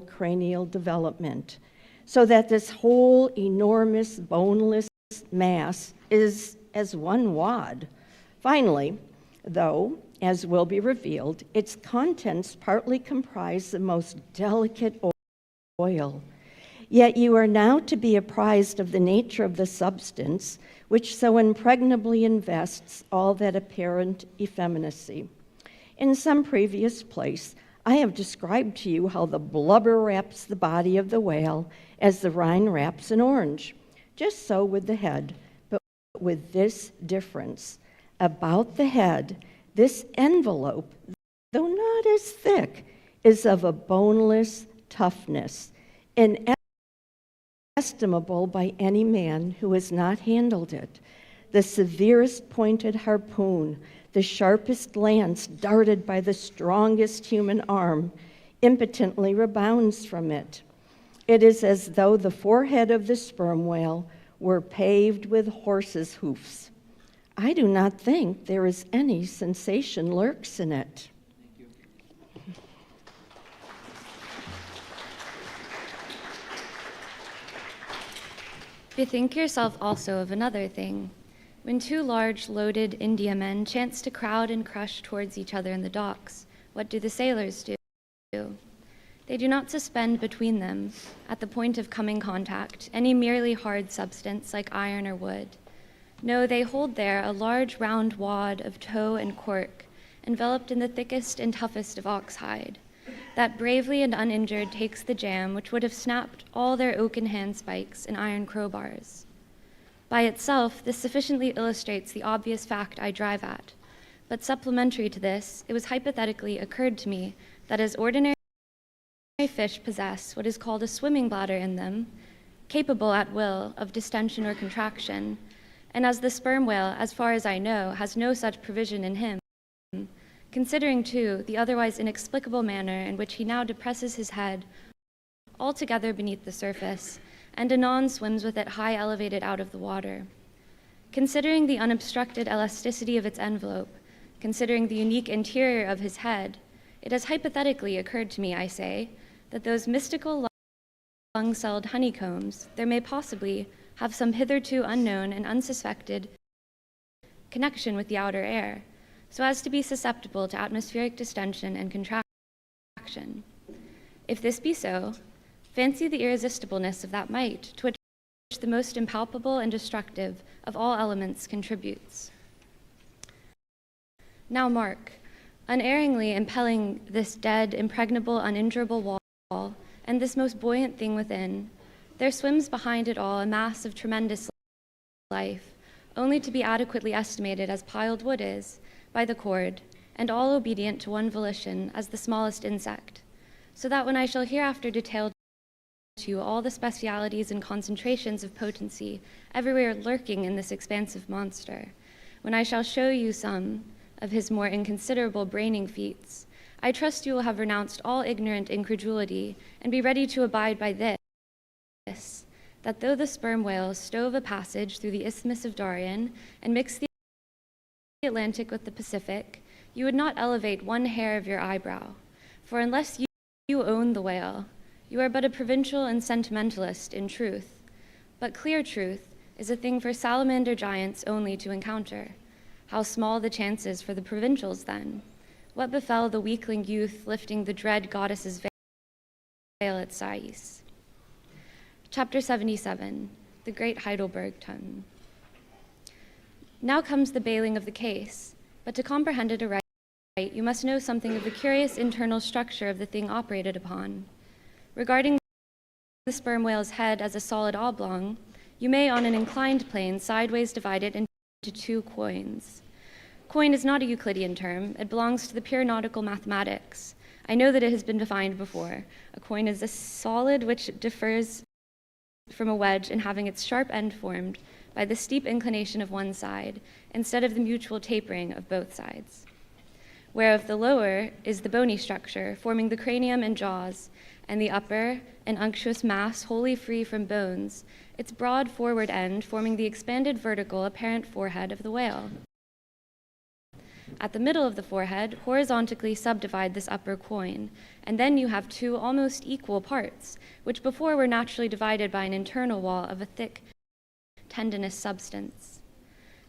cranial development, so that this whole enormous boneless mass is as one wad. Finally, though, as will be revealed, its contents partly comprise the most delicate oil. Yet you are now to be apprised of the nature of the substance which so impregnably invests all that apparent effeminacy. In some previous place, I have described to you how the blubber wraps the body of the whale as the rind wraps an orange. Just so with the head, but with this difference. About the head, this envelope, though not as thick, is of a boneless toughness, inestimable by any man who has not handled it. The severest pointed harpoon, the sharpest lance darted by the strongest human arm, impotently rebounds from it. It is as though the forehead of the sperm whale were paved with horses' hoofs. I do not think there is any sensation lurks in it.
Bethink yourself also of another thing. When two large, loaded Indiamen chance to crowd and crush towards each other in the docks, what do the sailors do? They do not suspend between them, at the point of coming contact, any merely hard substance like iron or wood. No, they hold there a large round wad of tow and cork, enveloped in the thickest and toughest of oxhide, that bravely and uninjured takes the jam which would have snapped all their oaken handspikes and iron crowbars. By itself, this sufficiently illustrates the obvious fact I drive at, but supplementary to this, it was hypothetically occurred to me that as ordinary fish possess what is called a swimming bladder in them, capable at will of distension or contraction, and as the sperm whale, as far as I know, has no such provision in him, considering, too, the otherwise inexplicable manner in which he now depresses his head altogether beneath the surface, and anon swims with it high elevated out of the water. Considering the unobstructed elasticity of its envelope, considering the unique interior of his head, it has hypothetically occurred to me, I say, that those mystical lung-celled honeycombs, there may possibly have some hitherto unknown and unsuspected connection with the outer air, so as to be susceptible to atmospheric distension and contraction. If this be so, fancy the irresistibleness of that might to which the most impalpable and destructive of all elements contributes. Now mark, unerringly impelling this dead, impregnable, uninjurable wall, and this most buoyant thing within, there swims behind it all a mass of tremendous life, only to be adequately estimated as piled wood is by the cord, and all obedient to one volition as the smallest insect, so that when I shall hereafter detail to you all the specialities and concentrations of potency everywhere lurking in this expansive monster, when I shall show you some of his more inconsiderable braining feats, I trust you will have renounced all ignorant incredulity and be ready to abide by this, that though the sperm whales stove a passage through the Isthmus of Darien and mixed the Atlantic with the Pacific, you would not elevate one hair of your eyebrow, for unless you own the whale, you are but a provincial and sentimentalist in truth. But clear truth is a thing for salamander giants only to encounter. How small the chances for the provincials then? What befell the weakling youth lifting the dread goddess's veil at Sais? Chapter 77, the Great Heidelberg Tun. Now comes the bailing of the case, but to comprehend it aright, you must know something of the curious internal structure of the thing operated upon. Regarding the sperm whale's head as a solid oblong, you may on an inclined plane sideways divide it into two coins. Coin is not a Euclidean term, it belongs to the pure nautical mathematics. I know that it has been defined before. A coin is a solid which differs from a wedge in having its sharp end formed by the steep inclination of one side, instead of the mutual tapering of both sides. Whereof the lower is the bony structure, forming the cranium and jaws, and the upper, an unctuous mass wholly free from bones, its broad forward end forming the expanded vertical apparent forehead of the whale. At the middle of the forehead, horizontally subdivide this upper coin, and then you have two almost equal parts, which before were naturally divided by an internal wall of a thick, tendinous substance.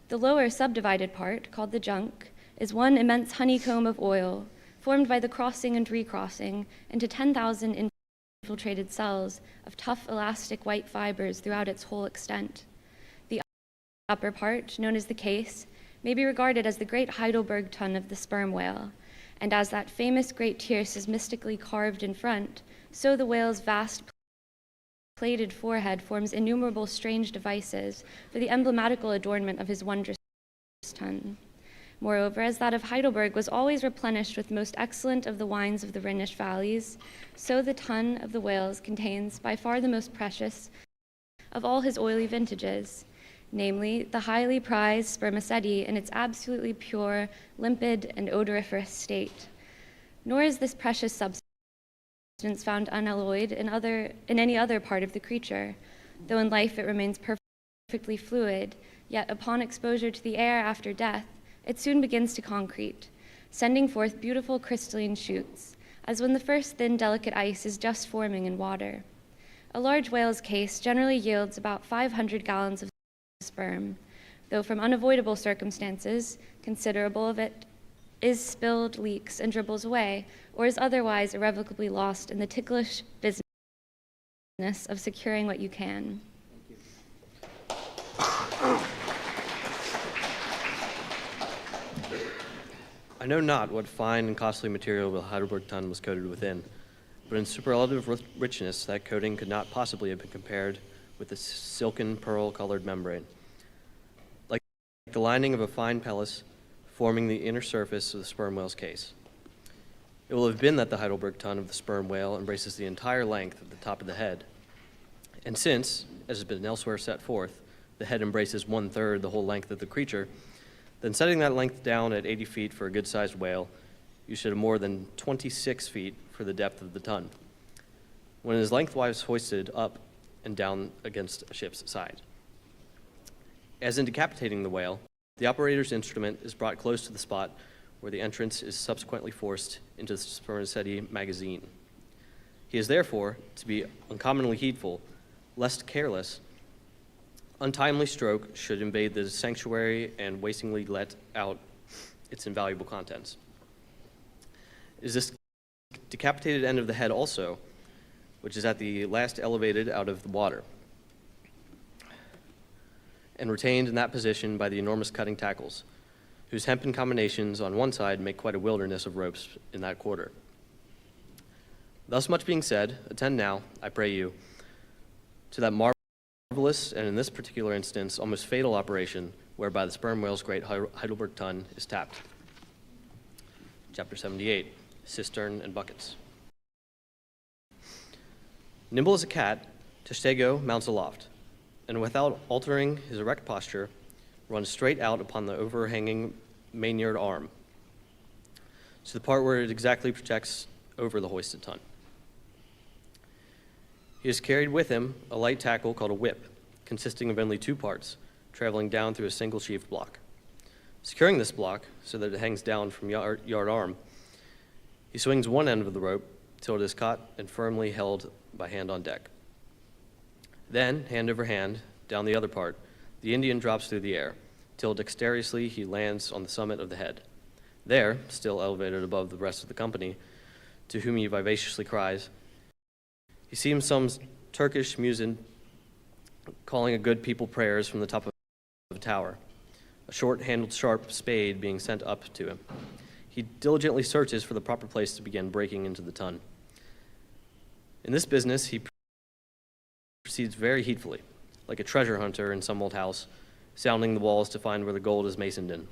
The lower subdivided part, called the junk, is one immense honeycomb of oil, formed by the crossing and recrossing into 10,000 infiltrated cells of tough, elastic white fibers throughout its whole extent. The upper part, known as the case, may be regarded as the great Heidelberg ton of the sperm whale, and as that famous great tierce is mystically carved in front, so the whale's vast plated forehead forms innumerable strange devices for the emblematical adornment of his wondrous ton. Moreover, as that of Heidelberg was always replenished with most excellent of the wines of the Rhenish valleys, so the ton of the whales contains by far the most precious of all his oily vintages, namely the highly prized spermaceti in its absolutely pure, limpid, and odoriferous state. Nor is this precious substance found unalloyed in any other part of the creature, though in life it remains perfectly fluid, yet upon exposure to the air after death, it soon begins to concrete, sending forth beautiful crystalline shoots, as when the first thin, delicate ice is just forming in water. A large whale's case generally yields about 500 gallons of sperm, though from unavoidable circumstances, considerable of it is spilled, leaks, and dribbles away, or is otherwise irrevocably lost in the ticklish business of securing what you can.
I know not what fine and costly material the Heidelberg ton was coated within, but in superlative richness that coating could not possibly have been compared with the silken pearl-colored membrane, like the lining of a fine pellis forming the inner surface of the sperm whale's case. It will have been that the Heidelberg ton of the sperm whale embraces the entire length of the top of the head, and since, as has been elsewhere set forth, the head embraces 1/3 the whole length of the creature, then setting that length down at 80 feet for a good-sized whale, you should have more than 26 feet for the depth of the ton, when it is lengthwise hoisted up and down against a ship's side. As in decapitating the whale, the operator's instrument is brought close to the spot where the entrance is subsequently forced into the spermaceti magazine. He is therefore to be uncommonly heedful, lest careless, untimely stroke should invade the sanctuary and wastingly let out its invaluable contents. It is this decapitated end of the head also, which is at the last elevated out of the water, and retained in that position by the enormous cutting tackles, whose hempen combinations on one side make quite a wilderness of ropes in that quarter. Thus much being said, attend now, I pray you, to that marvelous, and in this particular instance, almost fatal operation whereby the sperm whale's great Heidelberg ton is tapped. Chapter 78, Cistern and Buckets. Nimble as a cat, Testego mounts aloft, and without altering his erect posture, runs straight out upon the overhanging mainyard arm, to the part where it exactly projects over the hoisted ton. He has carried with him a light tackle called a whip, consisting of only 2 parts, traveling down through a single sheaved block. Securing this block so that it hangs down from yard arm, he swings one end of the rope till it is caught and firmly held by hand on deck. Then, hand over hand, down the other part, the Indian drops through the air, till dexterously he lands on the summit of the head. There, still elevated above the rest of the company, to whom he vivaciously cries, he seems some Turkish muezzin calling a good people prayers from the top of a tower, a short-handled sharp spade being sent up to him. He diligently searches for the proper place to begin breaking into the ton. In this business, he proceeds very heedfully, like a treasure hunter in some old house, sounding the walls to find where the gold is masoned in.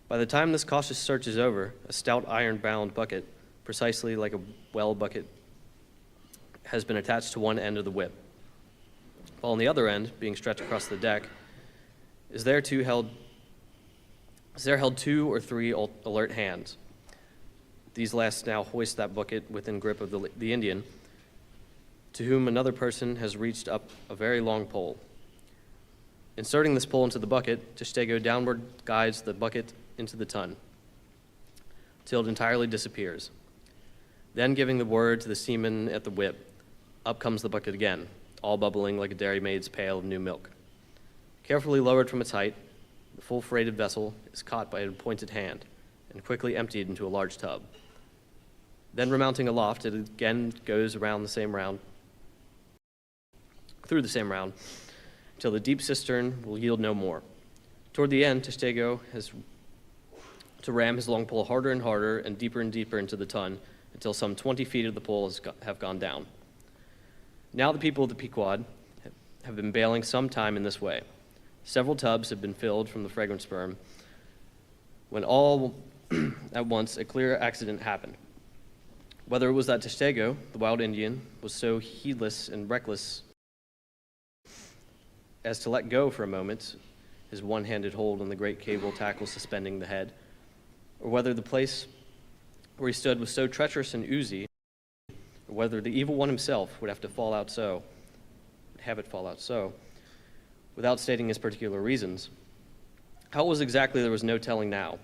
By the time this cautious search is over, a stout iron-bound bucket, precisely like a well bucket, has been attached to one end of the whip, while on the other end, being stretched across the deck, is there held 2 or 3 alert hands. These last now hoist that bucket within grip of the Indian, to whom another person has reached up a very long pole. Inserting this pole into the bucket, Testego downward guides the bucket into the ton, till it entirely disappears. Then giving the word to the seaman at the whip, up comes the bucket again, all bubbling like a dairy maid's pail of new milk. Carefully lowered from its height,
The full freighted vessel is caught by a pointed hand and quickly emptied into a large tub. Then remounting aloft, it again goes around the same round, through the same round, until the deep cistern will yield no more. Toward the end, Testego has to ram his long pole harder and harder and deeper into the ton until some 20 feet of the pole have gone down. Now the people of the Pequod have been bailing some time in this way. Several tubs have been filled from the fragrant sperm, when all at once a clear accident happened. Whether it was that Testego, the wild Indian, was so heedless and reckless as to let go for a moment his one-handed hold on the great cable tackle suspending the head, or whether the place where he stood was so treacherous and oozy, or whether the evil one himself would have it fall out so, without stating his particular reasons. How it was exactly there was no telling now.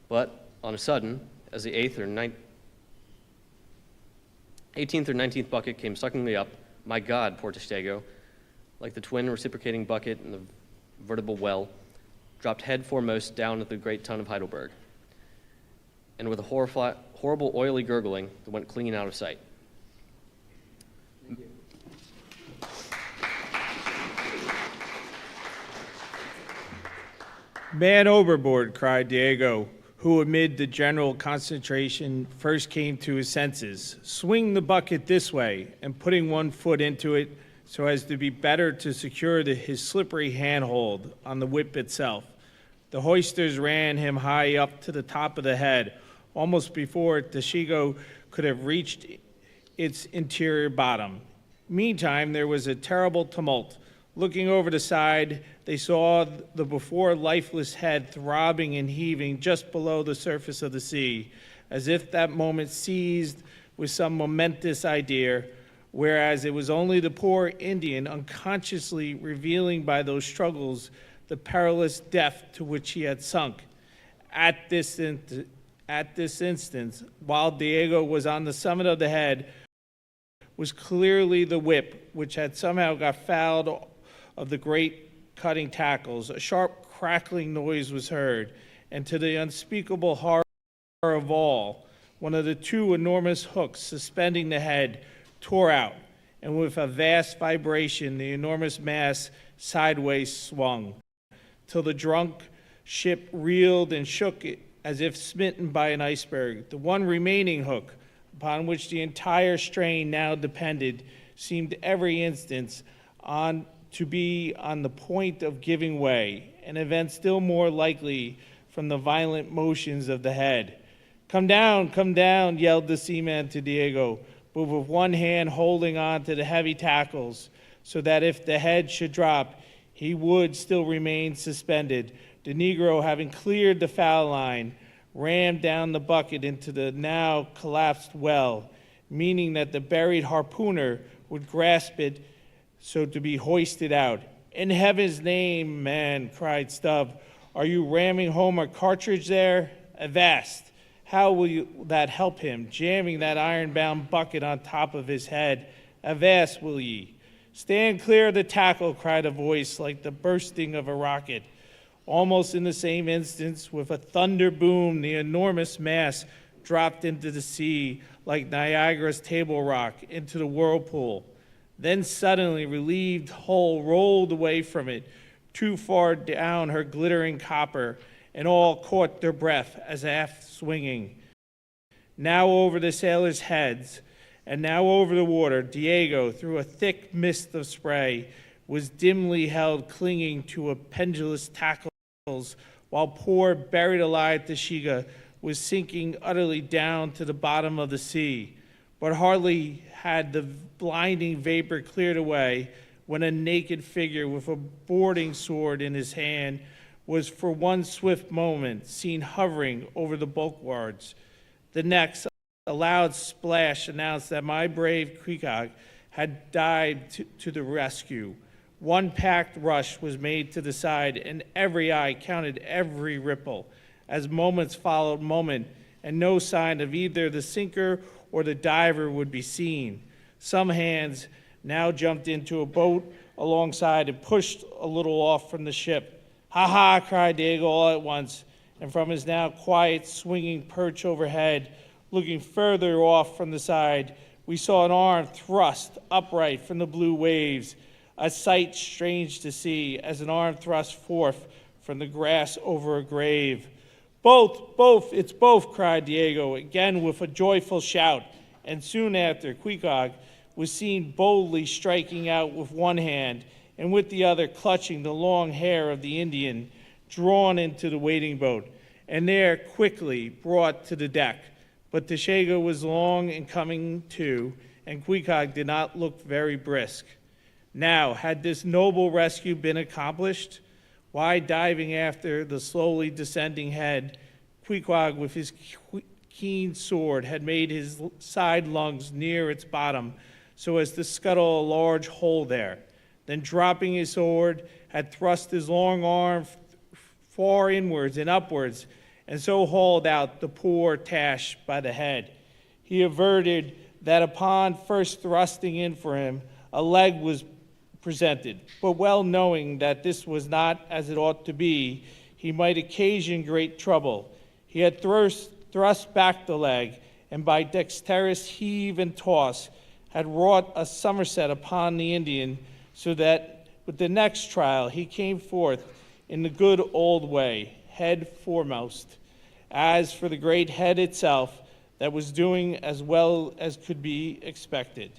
But on a sudden, as the 18th or 19th bucket came suckingly up, my God, poor Testego, like the twin reciprocating bucket in the vertebral well, dropped head foremost down at the great ton of Heidelberg, and with a horrible oily gurgling, it went clean out of sight.
Man overboard, cried Diego, who amid the general concentration first came to his senses. Swing the bucket this way, and putting one foot into it so as to be better to secure his slippery handhold on the whip itself. The hoisters ran him high up to the top of the head, almost before Testego could have reached its interior bottom. Meantime, there was a terrible tumult. Looking over the side, they saw the before lifeless head throbbing and heaving just below the surface of the sea, as if that moment seized with some momentous idea, whereas it was only the poor Indian unconsciously revealing by those struggles the perilous depth to which he had sunk. At this instant, while Diego was on the summit of the head, was clearly the whip, which had somehow got fouled of the great cutting tackles. A sharp crackling noise was heard, and to the unspeakable horror of all, one of the two enormous hooks suspending the head tore out, and with a vast vibration, the enormous mass sideways swung, till the drunk ship reeled and shook it as if smitten by an iceberg. The one remaining hook, upon which the entire strain now depended, seemed every instant to be on the point of giving way, an event still more likely from the violent motions of the head. Come down, yelled the seaman to Diego, but with one hand holding on to the heavy tackles, so that if the head should drop, he would still remain suspended. The Negro, having cleared the foul line, rammed down the bucket into the now collapsed well, meaning that the buried harpooner would grasp it so to be hoisted out. In heaven's name, man, cried Stubb, are you ramming home a cartridge there? Avast! How will that help him, jamming that iron-bound bucket on top of his head? Avast, will ye? Stand clear of the tackle, cried a voice like the bursting of a rocket. Almost in the same instant, with a thunder boom, the enormous mass dropped into the sea like Niagara's Table Rock into the whirlpool. Then suddenly, relieved hull rolled away from it, too far down her glittering copper, and all caught their breath as aft swinging. Now over the sailors' heads, and now over the water, Diego, through a thick mist of spray, was dimly held clinging to a pendulous tackles, while poor buried alive Testego was sinking utterly down to the bottom of the sea. But hardly had the blinding vapor cleared away when a naked figure with a boarding sword in his hand was for one swift moment seen hovering over the bulwarks. The next, a loud splash announced that my brave Creekog had died to the rescue. One packed rush was made to the side, and every eye counted every ripple, as moments followed moment, and no sign of either the sinker or the diver would be seen. Some hands now jumped into a boat alongside and pushed a little off from the ship, Ha ha, cried Diego all at once, and from his now quiet, swinging perch overhead, looking further off from the side, we saw an arm thrust upright from the blue waves, a sight strange to see, as an arm thrust forth from the grass over a grave. Both, it's both, cried Diego, again with a joyful shout, and soon after, Queequeg was seen boldly striking out with one hand, and with the other clutching the long hair of the Indian, drawn into the waiting boat, and there quickly brought to the deck. But Tashaga was long in coming to, and Queequeg did not look very brisk. Now, had this noble rescue been accomplished? Why, diving after the slowly descending head, Queequeg with his keen sword had made his side lungs near its bottom so as to scuttle a large hole there. Then dropping his sword, had thrust his long arm far inwards and upwards, and so hauled out the poor Tash by the head. He averted that upon first thrusting in for him, a leg was presented, but well knowing that this was not as it ought to be, he might occasion great trouble. He had thrust back the leg, and by dexterous heave and toss, had wrought a somerset upon the Indian, so that with the next trial he came forth in the good old way, head foremost. As for the great head itself, that was doing as well as could be expected.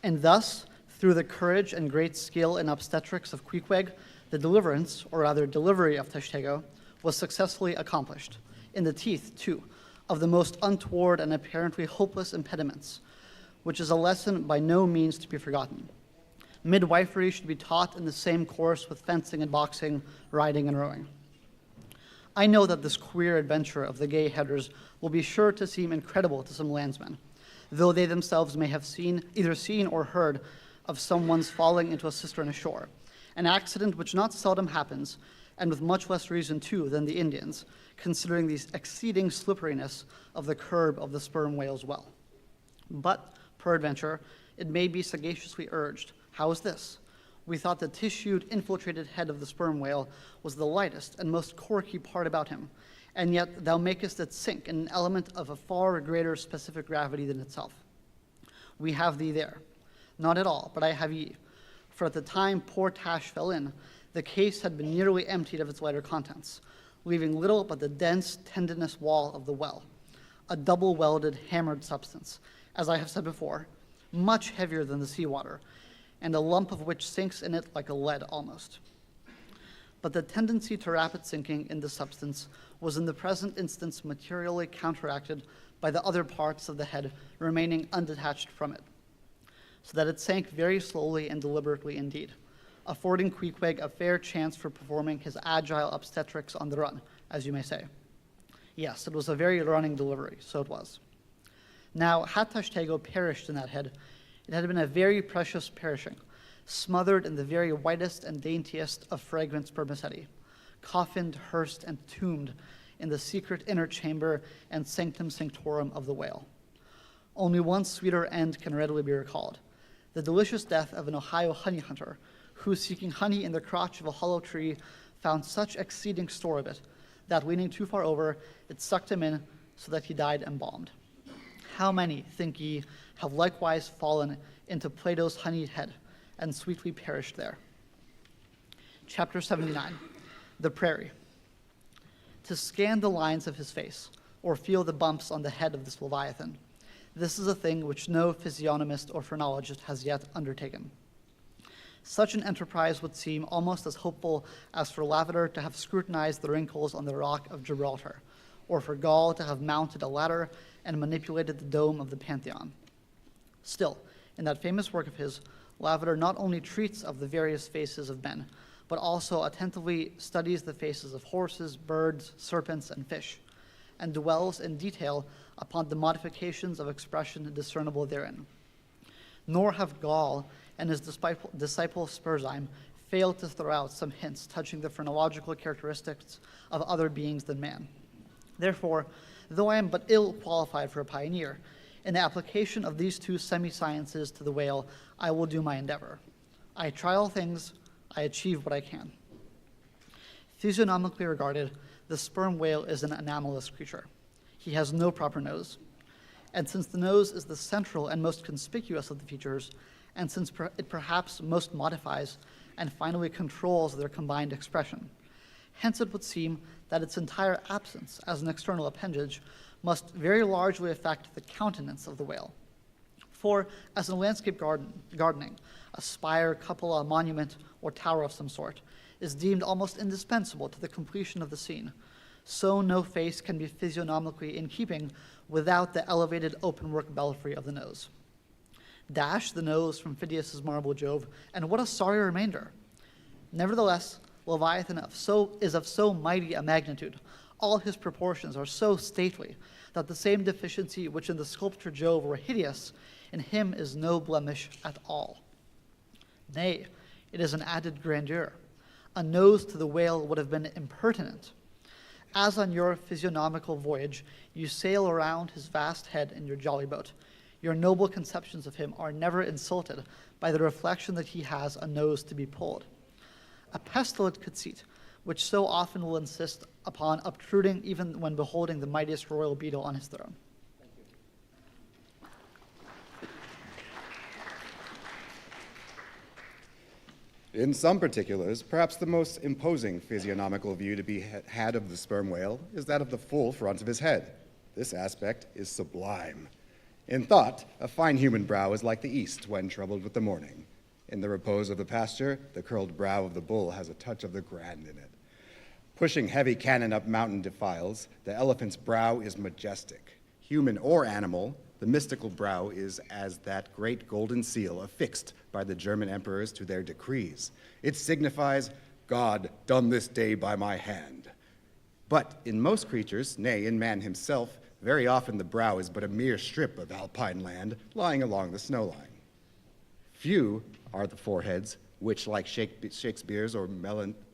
And thus, through the courage and great skill in obstetrics of Queequeg, the deliverance, or rather delivery of Tashtego, was successfully accomplished, in the teeth, too, of the most untoward and apparently hopeless impediments, which is a lesson by no means to be forgotten. Midwifery should be taught in the same course with fencing and boxing, riding and rowing. I know that this queer adventure of the gay headers will be sure to seem incredible to some landsmen, though they themselves may have either seen or heard of someone's falling into a cistern ashore, an accident which not seldom happens, and with much less reason too than the Indians, considering the exceeding slipperiness of the curb of the sperm whale's well. But, peradventure, it may be sagaciously urged, how is this? We thought the tissued, infiltrated head of the sperm whale was the lightest and most corky part about him, and yet thou makest it sink in an element of a far greater specific gravity than itself. We have thee there. Not at all, but I have ye. For at the time poor Tash fell in, the case had been nearly emptied of its lighter contents, leaving little but the dense, tendinous wall of the well, a double-welded, hammered substance, as I have said before, much heavier than the seawater, and a lump of which sinks in it like a lead almost. But the tendency to rapid sinking in the substance was in the present instance materially counteracted by the other parts of the head remaining undetached from it, so that it sank very slowly and deliberately indeed, affording Queequeg a fair chance for performing his agile obstetrics on the run, as you may say. Yes, it was a very running delivery, so it was. Now, had Tashtego perished in that head, it had been a very precious perishing, smothered in the very whitest and daintiest of fragrant spermaceti, coffined, hearsed, and tombed in the secret inner chamber and sanctum sanctorum of the whale. Only one sweeter end can readily be recalled, the delicious death of an Ohio honey hunter, who, seeking honey in the crotch of a hollow tree, found such exceeding store of it, that leaning too far over, it sucked him in, so that he died embalmed. How many, think ye, have likewise fallen into Plato's honeyed head, and sweetly perished there? Chapter 79, The Prairie. To scan the lines of his face, or feel the bumps on the head of this Leviathan, this is a thing which no physiognomist or phrenologist has yet undertaken. Such an enterprise would seem almost as hopeful as for Lavater to have scrutinized the wrinkles on the rock of Gibraltar, or for Gall to have mounted a ladder and manipulated the dome of the Pantheon. Still, in that famous work of his, Lavater not only treats of the various faces of men, but also attentively studies the faces of horses, birds, serpents, and fish, and dwells in detail upon the modifications of expression discernible therein. Nor have Gall and his disciple Spurzheim failed to throw out some hints touching the phrenological characteristics of other beings than man. Therefore, though I am but ill qualified for a pioneer, In the application of these two semi-sciences to the whale, I will do my endeavor. I try all things, I achieve what I can. Physiognomically regarded, the sperm whale is an anomalous creature. He has no proper nose. And since the nose is the central and most conspicuous of the features, and since it perhaps most modifies and finally controls their combined expression, hence it would seem that its entire absence as an external appendage must very largely affect the countenance of the whale. For, as in landscape gardening, a spire, cupola, monument, or tower of some sort is deemed almost indispensable to the completion of the scene, so no face can be physiognomically in keeping without the elevated open-work belfry of the nose. Dash the nose from Phidias's marble Jove, and what a sorry remainder! Nevertheless, Leviathan is of so mighty a magnitude, all his proportions are so stately, that the same deficiency which in the sculptor Jove were hideous, in him is no blemish at all. Nay, it is an added grandeur. A nose to the whale would have been impertinent. As on your physiognomical voyage, you sail around his vast head in your jolly boat, your noble conceptions of him are never insulted by the reflection that he has a nose to be pulled. A pestilent conceit, which so often will insist upon obtruding even when beholding the mightiest royal beetle on his throne.
In some particulars, perhaps the most imposing physiognomical view to be had of the sperm whale is that of the full front of his head. This aspect is sublime. In thought, a fine human brow is like the east when troubled with the morning. In the repose of the pasture, the curled brow of the bull has a touch of the grand in it. Pushing heavy cannon up mountain defiles, the elephant's brow is majestic. Human or animal, the mystical brow is as that great golden seal affixed by the German emperors to their decrees. It signifies, God done this day by my hand. But in most creatures, nay, in man himself, very often the brow is but a mere strip of alpine land lying along the snow line. Few are the foreheads which, like Shakespeare's or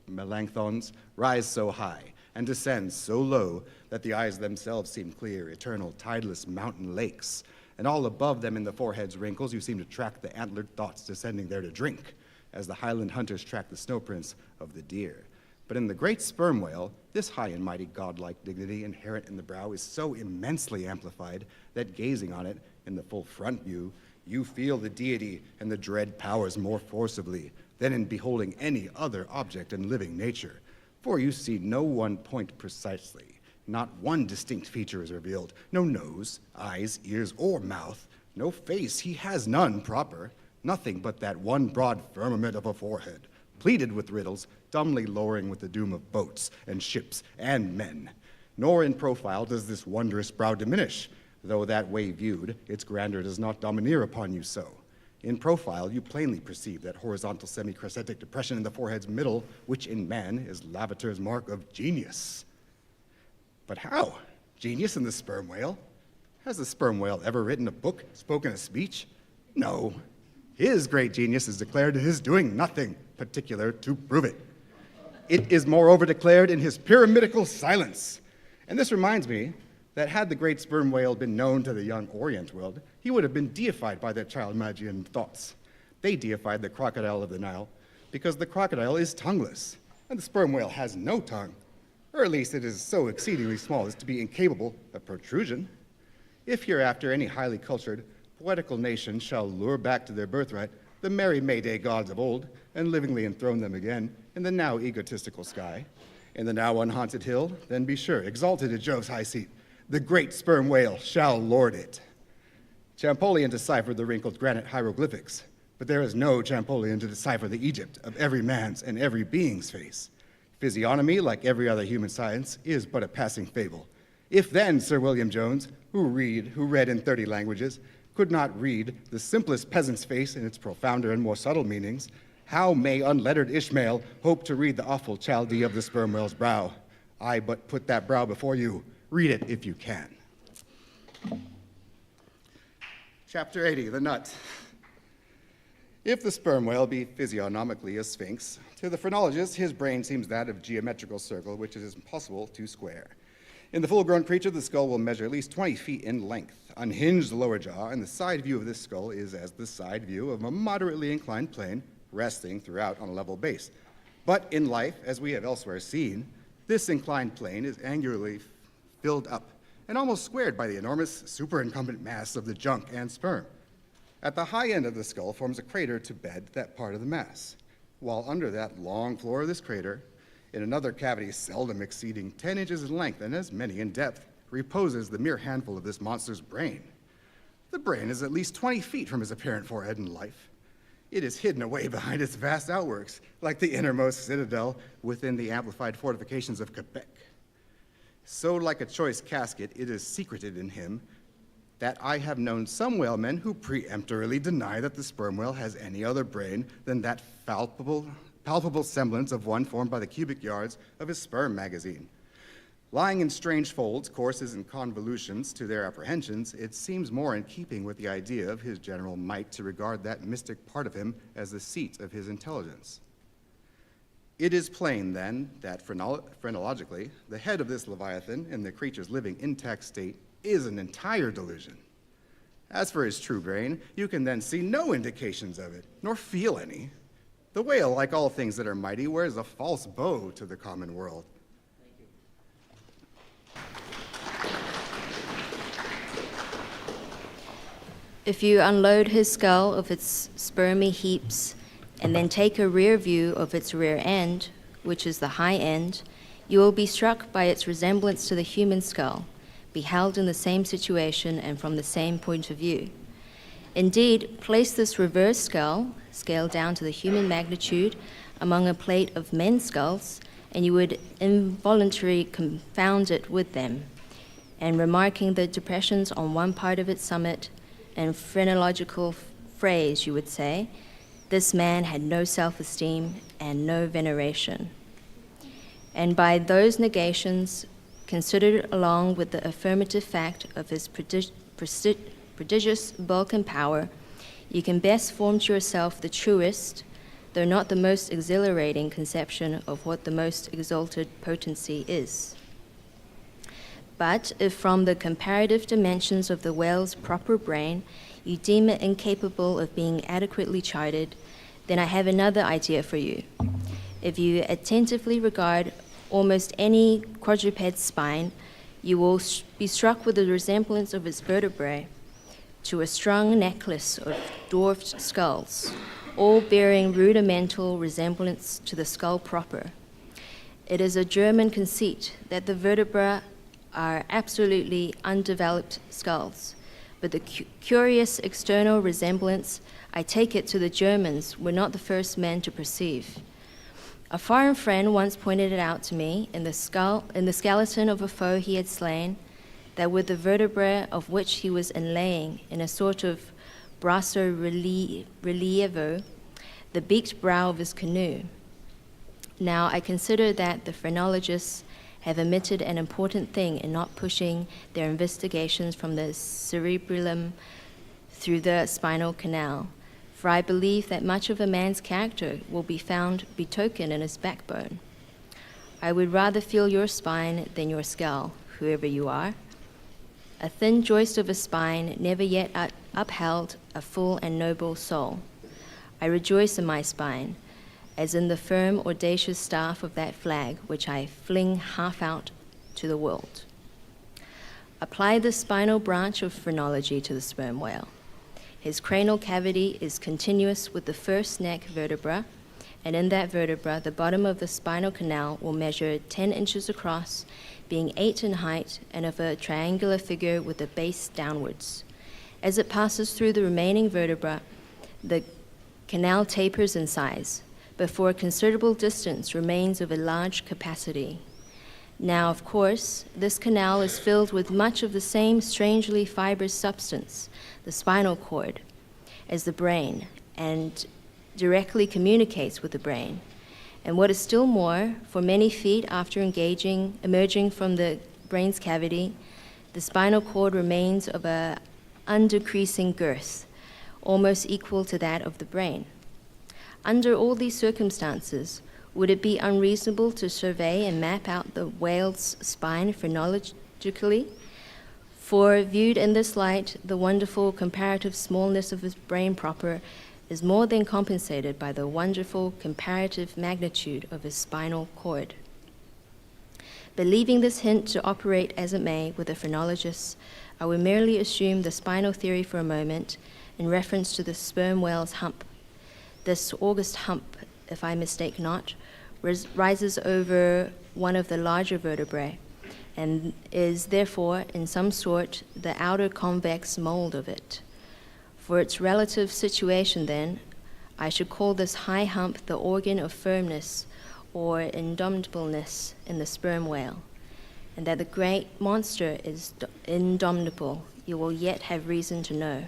Melanchthon's, rise so high and descend so low that the eyes themselves seem clear, eternal, tideless mountain lakes. And all above them in the forehead's wrinkles, you seem to track the antlered thoughts descending there to drink, as the highland hunters track the snow prints of the deer. But in the great sperm whale, this high and mighty godlike dignity inherent in the brow is so immensely amplified that gazing on it in the full front view, you feel the deity and the dread powers more forcibly than in beholding any other object in living nature. For you see no one point precisely, not one distinct feature is revealed, no nose, eyes, ears, or mouth, no face, he has none proper, nothing but that one broad firmament of a forehead, pleated with riddles, dumbly lowering with the doom of boats and ships and men. Nor in profile does this wondrous brow diminish, though that way viewed, its grandeur does not domineer upon you so. In profile, you plainly perceive that horizontal semi-crescentic depression in the forehead's middle, which in man is Lavater's mark of genius. But how? Genius in the sperm whale? Has the sperm whale ever written a book, spoken a speech? No. His great genius is declared in his doing nothing particular to prove it. It is moreover declared in his pyramidical silence. And this reminds me that had the great sperm whale been known to the young Orient world, he would have been deified by their child Magian thoughts. They deified the crocodile of the Nile because the crocodile is tongueless, and the sperm whale has no tongue, or at least it is so exceedingly small as to be incapable of protrusion. If hereafter any highly cultured, poetical nation shall lure back to their birthright the merry May Day gods of old, and livingly enthrone them again in the now egotistical sky, in the now unhaunted hill, then be sure, exalted at Jove's high seat, the great sperm whale shall lord it. Champollion deciphered the wrinkled granite hieroglyphics, but there is no Champollion to decipher the Egypt of every man's and every being's face. Physiognomy, like every other human science, is but a passing fable. If then Sir William Jones, who read in 30 languages, could not read the simplest peasant's face in its profounder and more subtle meanings, how may unlettered Ishmael hope to read the awful Chaldee of the sperm whale's brow? I but put that brow before you. Read it if you can. Chapter 80, the nut. If the sperm whale be physiognomically a sphinx, to the phrenologist his brain seems that of geometrical circle which it is impossible to square. In the full-grown creature, the skull will measure at least 20 feet in length. Unhinged lower jaw, and the side view of this skull is as the side view of a moderately inclined plane resting throughout on a level base. But in life, as we have elsewhere seen, this inclined plane is angularly filled up and almost squared by the enormous superincumbent mass of the junk and sperm. At the high end of the skull forms a crater to bed that part of the mass, while under that long floor of this crater, in another cavity seldom exceeding 10 inches in length and as many in depth, reposes the mere handful of this monster's brain. The brain is at least 20 feet from his apparent forehead in life. It is hidden away behind its vast outworks, like the innermost citadel within the amplified fortifications of Quebec. So like a choice casket, it is secreted in him that I have known some whalemen who peremptorily deny that the sperm whale has any other brain than that palpable semblance of one formed by the cubic yards of his sperm magazine. Lying in strange folds, courses, and convolutions to their apprehensions, it seems more in keeping with the idea of his general might to regard that mystic part of him as the seat of his intelligence. It is plain, then, that phrenologically, the head of this Leviathan in the creature's living intact state is an entire delusion. As for his true brain, you can then see no indications of it, nor feel any. The whale, like all things that are mighty, wears a false bow to the common world.
If you unload his skull of its spermy heaps and then take a rear view of its rear end, which is the high end, you will be struck by its resemblance to the human skull, beheld in the same situation and from the same point of view. Indeed, place this reverse skull, scaled down to the human magnitude, among a plate of men's skulls, and you would involuntarily confound it with them, and remarking the depressions on one part of its summit, in phrenological phrase, you would say, this man had no self-esteem and no veneration. And by those negations, considered along with the affirmative fact of his prodigious bulk and power, you can best form to yourself the truest, though not the most exhilarating conception of what the most exalted potency is. But if from the comparative dimensions of the whale's proper brain you deem it incapable of being adequately charted, then I have another idea for you. If you attentively regard almost any quadruped's spine, you will be struck with the resemblance of its vertebrae to a strung necklace of dwarfed skulls, all bearing rudimental resemblance to the skull proper. It is a German conceit that the vertebrae are absolutely undeveloped skulls, but the curious external resemblance, I take it, to the Germans were not the first men to perceive. A foreign friend once pointed it out to me in the skeleton of a foe he had slain, that with the vertebrae of which he was inlaying in a sort of brasso relievo, the beaked brow of his canoe. Now I consider that the phrenologists have omitted an important thing in not pushing their investigations from the cerebellum through the spinal canal, for I believe that much of a man's character will be found betokened in his backbone. I would rather feel your spine than your skull, whoever you are. A thin joist of a spine never yet upheld a full and noble soul. I rejoice in my spine, as in the firm, audacious staff of that flag which I fling half out to the world. Apply the spinal branch of phrenology to the sperm whale. His cranial cavity is continuous with the first neck vertebra, and in that vertebra, the bottom of the spinal canal will measure 10 inches across, being 8 in height, and of a triangular figure with the base downwards. As it passes through the remaining vertebra, the canal tapers in size, but for a considerable distance remains of a large capacity. Now, of course, this canal is filled with much of the same strangely fibrous substance, the spinal cord, as the brain, and directly communicates with the brain. And what is still more, for many feet after emerging from the brain's cavity, the spinal cord remains of an undecreasing girth, almost equal to that of the brain. Under all these circumstances, would it be unreasonable to survey and map out the whale's spine paradoxically, for viewed in this light, the wonderful comparative smallness of his brain proper is more than compensated by the wonderful comparative magnitude of his spinal cord. Believing this hint to operate as it may with a phrenologist, I will merely assume the spinal theory for a moment in reference to the sperm whale's hump. This august hump, if I mistake not, rises over one of the larger vertebrae, and is therefore, in some sort, the outer convex mold of it. For its relative situation, then, I should call this high hump the organ of firmness or indomitableness in the sperm whale, and that the great monster is indomitable, you will yet have reason to know.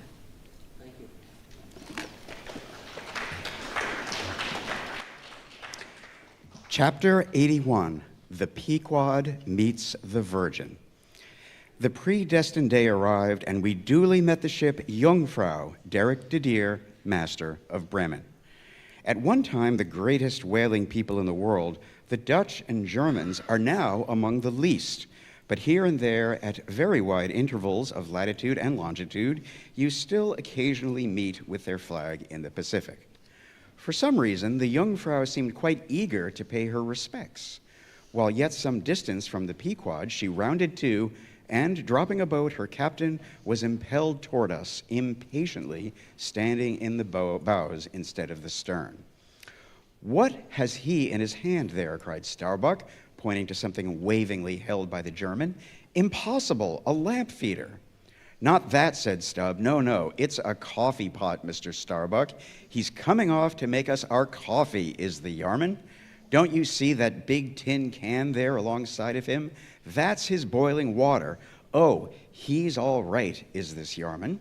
Chapter 81, The Pequod Meets the Virgin. The predestined day arrived, and we duly met the ship Jungfrau Derek de Deer, master of Bremen. At one time the greatest whaling people in the world, the Dutch and Germans are now among the least, but here and there, at very wide intervals of latitude and longitude, you still occasionally meet with their flag in the Pacific. For some reason, the Jungfrau seemed quite eager to pay her respects. While yet some distance from the Pequod, she rounded to, and dropping a boat, her captain was impelled toward us, impatiently standing in the bows instead of the stern. "What has he in his hand there?" cried Starbuck, pointing to something wavingly held by the German. "Impossible, a lamp feeder." "Not that," said Stubb. No, it's a coffee pot, Mr. Starbuck. He's coming off to make us our coffee, is the yarman. Don't you see that big tin can there alongside of him? That's his boiling water. Oh, he's all right, is this yarman."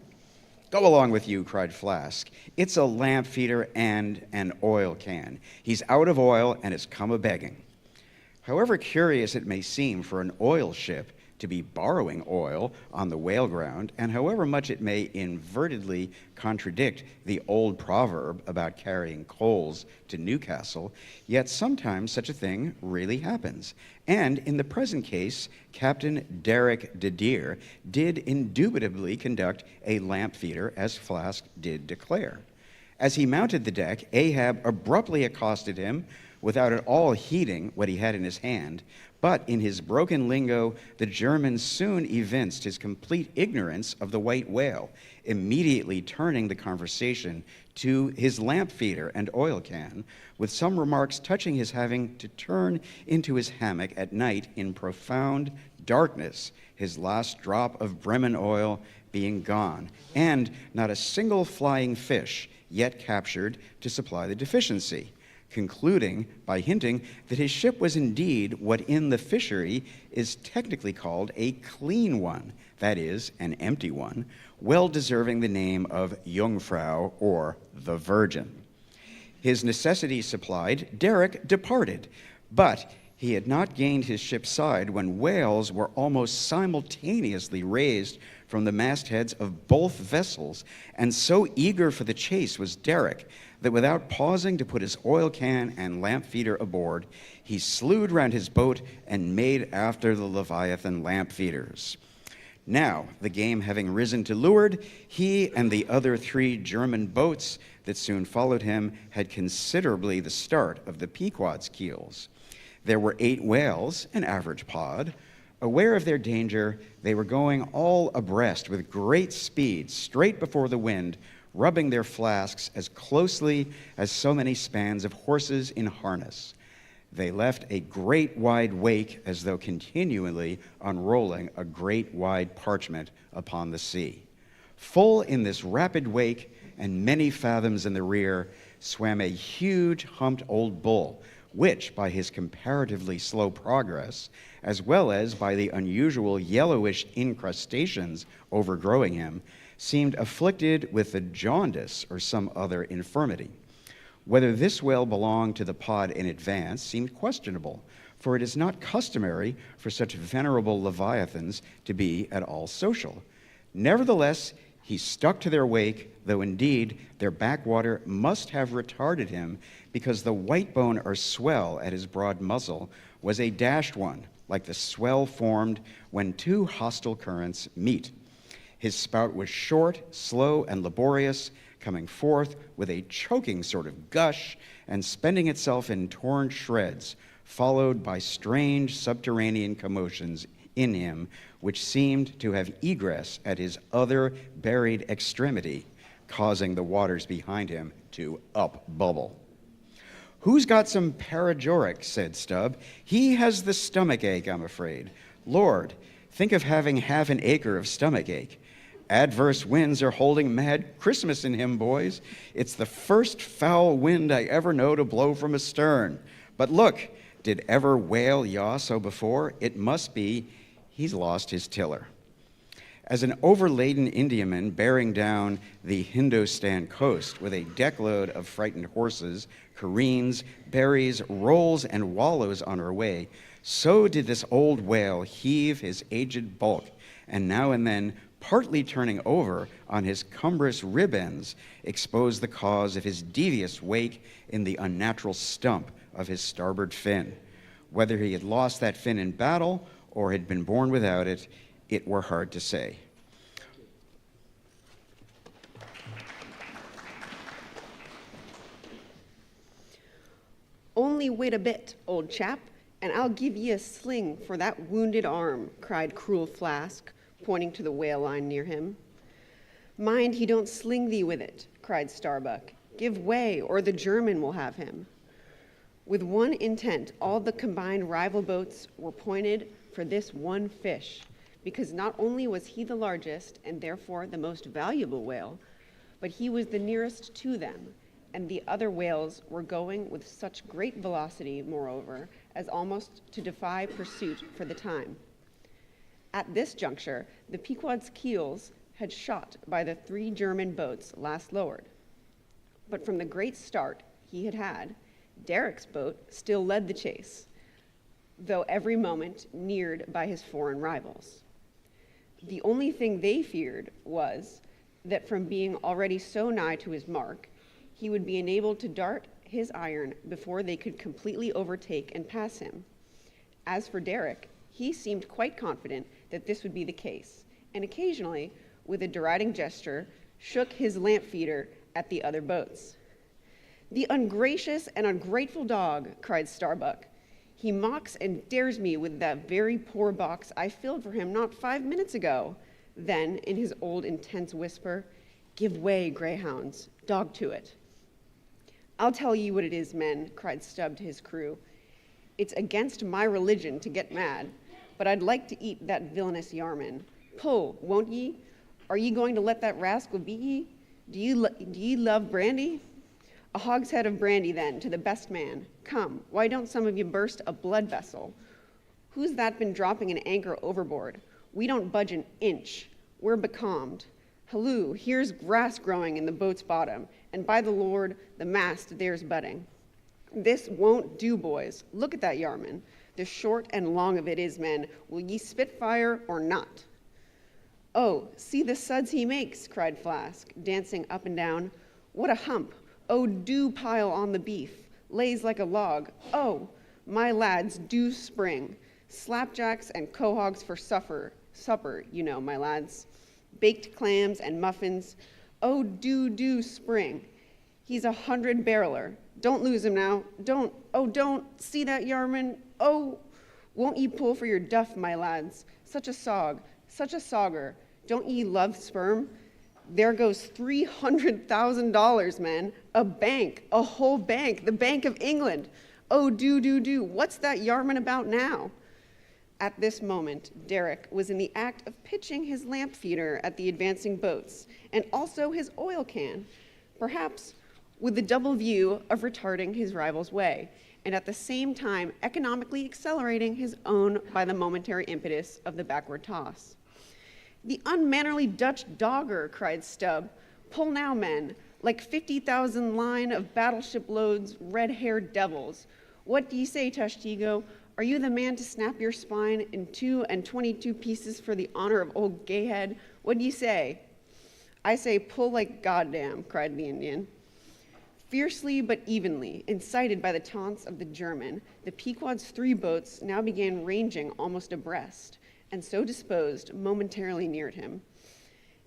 "Go along with you," cried Flask. "It's a lamp feeder and an oil can. He's out of oil and has come a-begging." However curious it may seem for an oil ship to be borrowing oil on the whale ground, and however much it may invertedly contradict the old proverb about carrying coals to Newcastle, yet sometimes such a thing really happens. And in the present case, Captain Derek de Deer did indubitably conduct a lamp feeder, as Flask did declare. As he mounted the deck, Ahab abruptly accosted him without at all heeding what he had in his hand. But in his broken lingo, the German soon evinced his complete ignorance of the white whale, immediately turning the conversation to his lamp feeder and oil can, with some remarks touching his having to turn into his hammock at night in profound darkness, his last drop of Bremen oil being gone, and not a single flying fish yet captured to supply the deficiency, concluding by hinting that his ship was indeed what in the fishery is technically called a clean one, that is, an empty one, well deserving the name of Jungfrau, or the Virgin. His necessities supplied, Derek departed, but he had not gained his ship's side when whales were almost simultaneously raised from the mastheads of both vessels, and so eager for the chase was Derek that without pausing to put his oil can and lamp feeder aboard, he slewed round his boat and made after the Leviathan lamp feeders. Now, the game having risen to leeward, he and the other 3 German boats that soon followed him had considerably the start of the Pequod's keels. There were 8 whales, an average pod. Aware of their danger, they were going all abreast with great speed, straight before the wind, rubbing their flasks as closely as so many spans of horses in harness. They left a great wide wake as though continually unrolling a great wide parchment upon the sea. Full in this rapid wake and many fathoms in the rear swam a huge humped old bull, which by his comparatively slow progress, as well as by the unusual yellowish incrustations overgrowing him, seemed afflicted with the jaundice or some other infirmity. Whether this whale belonged to the pod in advance seemed questionable, for it is not customary for such venerable leviathans to be at all social. Nevertheless, he stuck to their wake, though indeed their backwater must have retarded him, because the white bone or swell at his broad muzzle was a dashed one, like the swell formed when two hostile currents meet. His spout was short, slow, and laborious, coming forth with a choking sort of gush and spending itself in torn shreds, followed by strange subterranean commotions in him, which seemed to have egress at his other buried extremity, causing the waters behind him to up-bubble. "Who's got some paregoric?" said Stubb. "He has the stomach ache, I'm afraid. Lord, think of having half an acre of stomach ache. Adverse winds are holding mad Christmas in him, boys. It's the first foul wind I ever know to blow from astern. But look, did ever whale yaw so before? It must be he's lost his tiller." As an overladen Indiaman bearing down the Hindostan coast with a deckload of frightened horses, careens, berries, rolls, and wallows on her way, so did this old whale heave his aged bulk, and now and then, partly turning over on his cumbrous rib ends, expose the cause of his devious wake in the unnatural stump of his starboard fin. Whether he had lost that fin in battle or had been born without it, it were hard to say.
"Only wait a bit, old chap, and I'll give ye a sling for that wounded arm," cried cruel Flask, pointing to the whale line near him. "Mind he don't sling thee with it," cried Starbuck. "Give way, or the German will have him." With one intent, all the combined rival boats were pointed for this one fish, because not only was he the largest and therefore the most valuable whale, but he was the nearest to them, and the other whales were going with such great velocity, moreover, as almost to defy pursuit for the time. At this juncture, the Pequod's keels had shot by the 3 German boats last lowered. But from the great start he had had, Derek's boat still led the chase, though every moment neared by his foreign rivals. The only thing they feared was that from being already so nigh to his mark, he would be enabled to dart his iron before they could completely overtake and pass him. As for Derek, he seemed quite confident that this would be the case, and occasionally, with a deriding gesture, shook his lamp feeder at the other boats. "The ungracious and ungrateful dog," cried Starbuck. "He mocks and dares me with that very poor box I filled for him not 5 minutes ago." Then, in his old intense whisper, "Give way, greyhounds, dog to it." "I'll tell ye what it is, men," cried Stubb to his crew. "It's against my religion to get mad, but I'd like to eat that villainous Yarman. Pull, won't ye? Are ye going to let that rascal beat ye? Do ye love brandy? A hogshead of brandy, then, to the best man. Come, why don't some of you burst a blood vessel? Who's that been dropping an anchor overboard? We don't budge an inch. We're becalmed. Halloo, here's grass growing in the boat's bottom, and by the Lord, the mast there's budding. This won't do, boys. Look at that Yarman. The short and long of it is, men, will ye spit fire or not?" "Oh, see the suds he makes," cried Flask, dancing up and down. "What a hump! Oh, do pile on the beef. Lays like a log. Oh, my lads, do spring. Slapjacks and quahogs for supper, you know, my lads. Baked clams and muffins. Oh, do spring. He's 100-barreler. Don't lose him now. Don't. See that, Yarman? Oh, won't ye pull for your duff, my lads? Such a sogger. Don't ye love sperm? There goes $300,000, men. A bank, a whole bank, the Bank of England. Oh, do. What's that Yarman about now?" At this moment, Derek was in the act of pitching his lamp feeder at the advancing boats, and also his oil can, perhaps with the double view of retarding his rival's way, and at the same time economically accelerating his own by the momentary impetus of the backward toss. "The unmannerly Dutch dogger," cried Stubb. "Pull now, men, like 50,000 line of battleship loads, red-haired devils. What d'ye say, Tashtego? Are you the man to snap your spine in 2 and 22 pieces for the honor of old Gayhead? What d'ye say?" "I say pull like goddamn," cried the Indian. Fiercely but evenly, incited by the taunts of the German, the Pequod's 3 boats now began ranging almost abreast, and so disposed, momentarily neared him.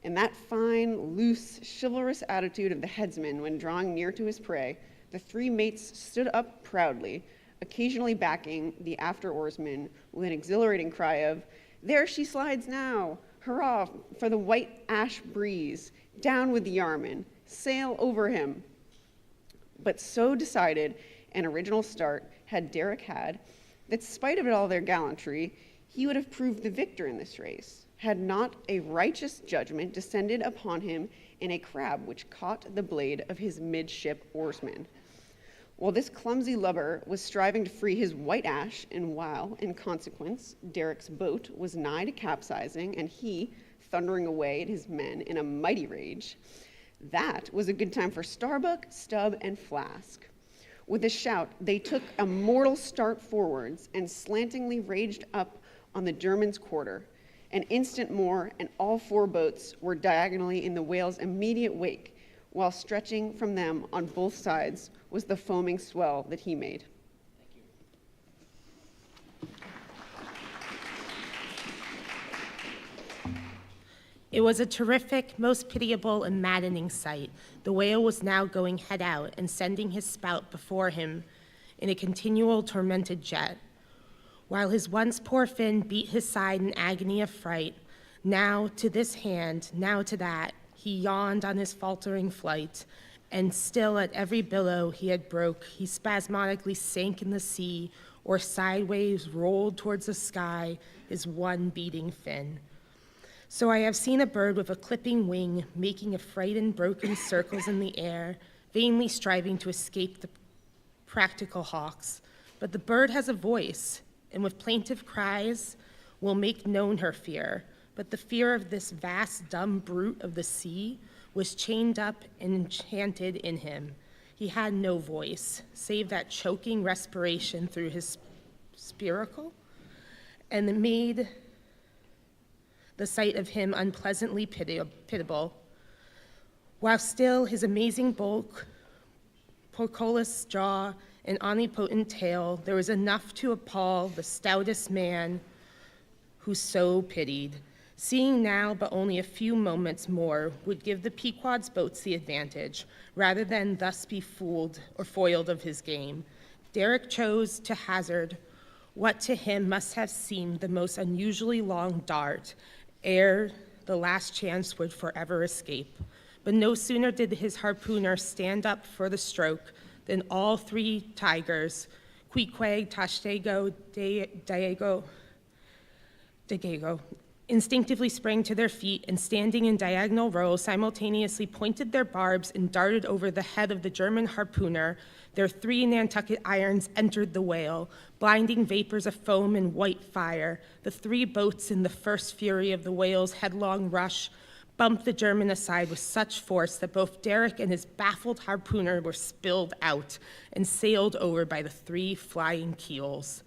In that fine, loose, chivalrous attitude of the headsman when drawing near to his prey, the 3 mates stood up proudly, occasionally backing the after oarsman with an exhilarating cry of, "There she slides now! Hurrah for the white ash breeze! Down with the yarman! Sail over him!" But so decided an original start had Derek had, that spite of all their gallantry, he would have proved the victor in this race, had not a righteous judgment descended upon him in a crab which caught the blade of his midship oarsman. While this clumsy lubber was striving to free his white ash, and while, in consequence, Derek's boat was nigh to capsizing, and he thundering away at his men in a mighty rage, that was a good time for Starbuck, Stubb, and Flask. With a shout, they took a mortal start forwards and slantingly raged up on the German's quarter. An instant more, and all 4 boats were diagonally in the whale's immediate wake, while stretching from them on both sides was the foaming swell that he made.
It was a terrific, most pitiable, and maddening sight. The whale was now going head out and sending his spout before him in a continual tormented jet, while his once poor fin beat his side in agony of fright. Now to this hand, now to that, he yawned on his faltering flight, and still at every billow he had broke, he spasmodically sank in the sea, or sideways rolled towards the sky, his one beating fin. So I have seen a bird with a clipping wing making affrighted and broken circles in the air, vainly striving to escape the practical hawks. But the bird has a voice, and with plaintive cries will make known her fear. But the fear of this vast, dumb brute of the sea was chained up and enchanted in him. He had no voice, save that choking respiration through his spiracle, and it made the sight of him unpleasantly pitiable, while still his amazing bulk, portcullis jaw, and omnipotent tail, there was enough to appall the stoutest man who so pitied. Seeing now but only a few moments more would give the Pequod's boats the advantage, rather than thus be fooled or foiled of his game. Derek chose to hazard what to him must have seemed the most unusually long dart, ere the last chance would forever escape. But no sooner did his harpooner stand up for the stroke than all 3 tigers, Queequeg, Tashtego, Degego, instinctively sprang to their feet and, standing in diagonal row, simultaneously pointed their barbs and darted over the head of the German harpooner. Their 3 Nantucket irons entered the whale, blinding vapors of foam and white fire. The 3 boats, in the first fury of the whale's headlong rush, bumped the German aside with such force that both Derek and his baffled harpooner were spilled out and sailed over by the 3 flying keels.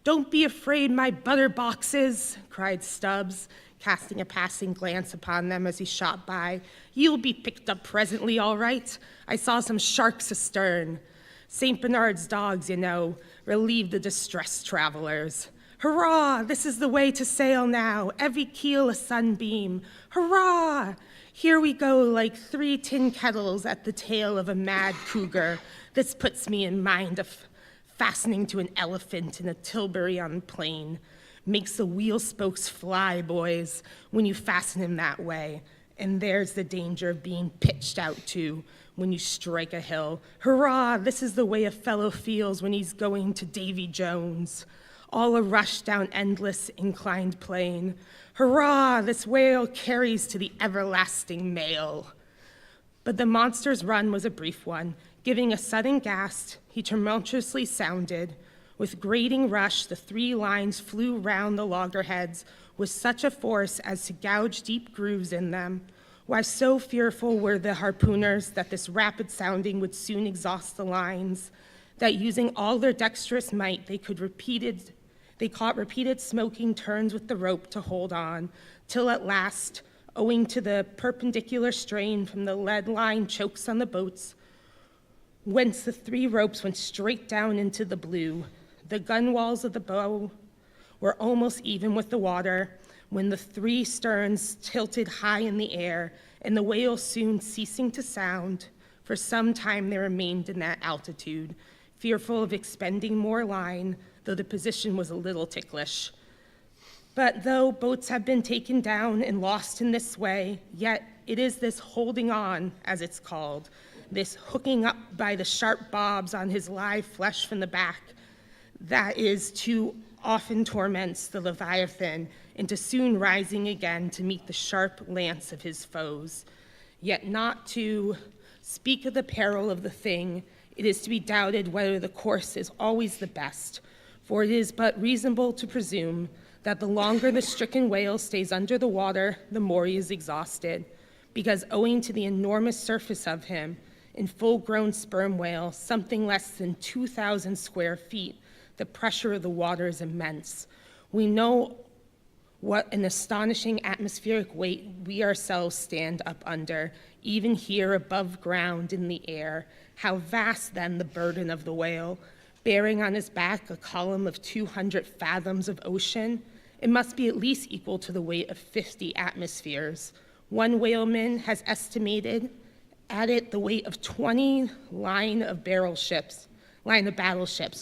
"Don't be afraid, my butter boxes," cried Stubbs, casting a passing glance upon them as he shot by. "You'll be picked up presently, all right. I saw some sharks astern. St. Bernard's dogs, you know, relieve the distressed travelers. Hurrah! This is the way to sail now, every keel a sunbeam. Hurrah! Here we go like 3 tin kettles at the tail of a mad cougar. This puts me in mind of fastening to an elephant in a Tilbury on the plain. Makes the wheel spokes fly, boys, when you fasten him that way. And there's the danger of being pitched out, too, when you strike a hill. Hurrah, this is the way a fellow feels when he's going to Davy Jones. All a rush down endless inclined plane. Hurrah, this whale carries to the everlasting mail. But the monster's run was a brief one. Giving a sudden gasp, he tumultuously sounded. With grating rush, the 3 lines flew round the loggerheads with such a force as to gouge deep grooves in them. Why, so fearful were the harpooners that this rapid sounding would soon exhaust the lines, that using all their dexterous might, they caught repeated smoking turns with the rope to hold on, till at last, owing to the perpendicular strain from the lead-lined chokes on the boats, whence the 3 ropes went straight down into the blue. The gunwales of the bow were almost even with the water when the 3 sterns tilted high in the air, and the whale soon ceasing to sound. For some time they remained in that altitude, fearful of expending more line, though the position was a little ticklish. But though boats have been taken down and lost in this way, yet it is this holding on, as it's called, this hooking up by the sharp bobs on his live flesh from the back, that is too often torments the Leviathan into soon rising again to meet the sharp lance of his foes. Yet not to speak of the peril of the thing, it is to be doubted whether the course is always the best, for it is but reasonable to presume that the longer the stricken whale stays under the water, the more he is exhausted, because owing to the enormous surface of him, in full-grown sperm whale, something less than 2,000 square feet, the pressure of the water is immense. We know what an astonishing atmospheric weight we ourselves stand up under, even here above ground in the air. How vast then the burden of the whale, bearing on his back a column of 200 fathoms of ocean. It must be at least equal to the weight of 50 atmospheres. One whaleman has estimated at it the weight of 20 line of battleships,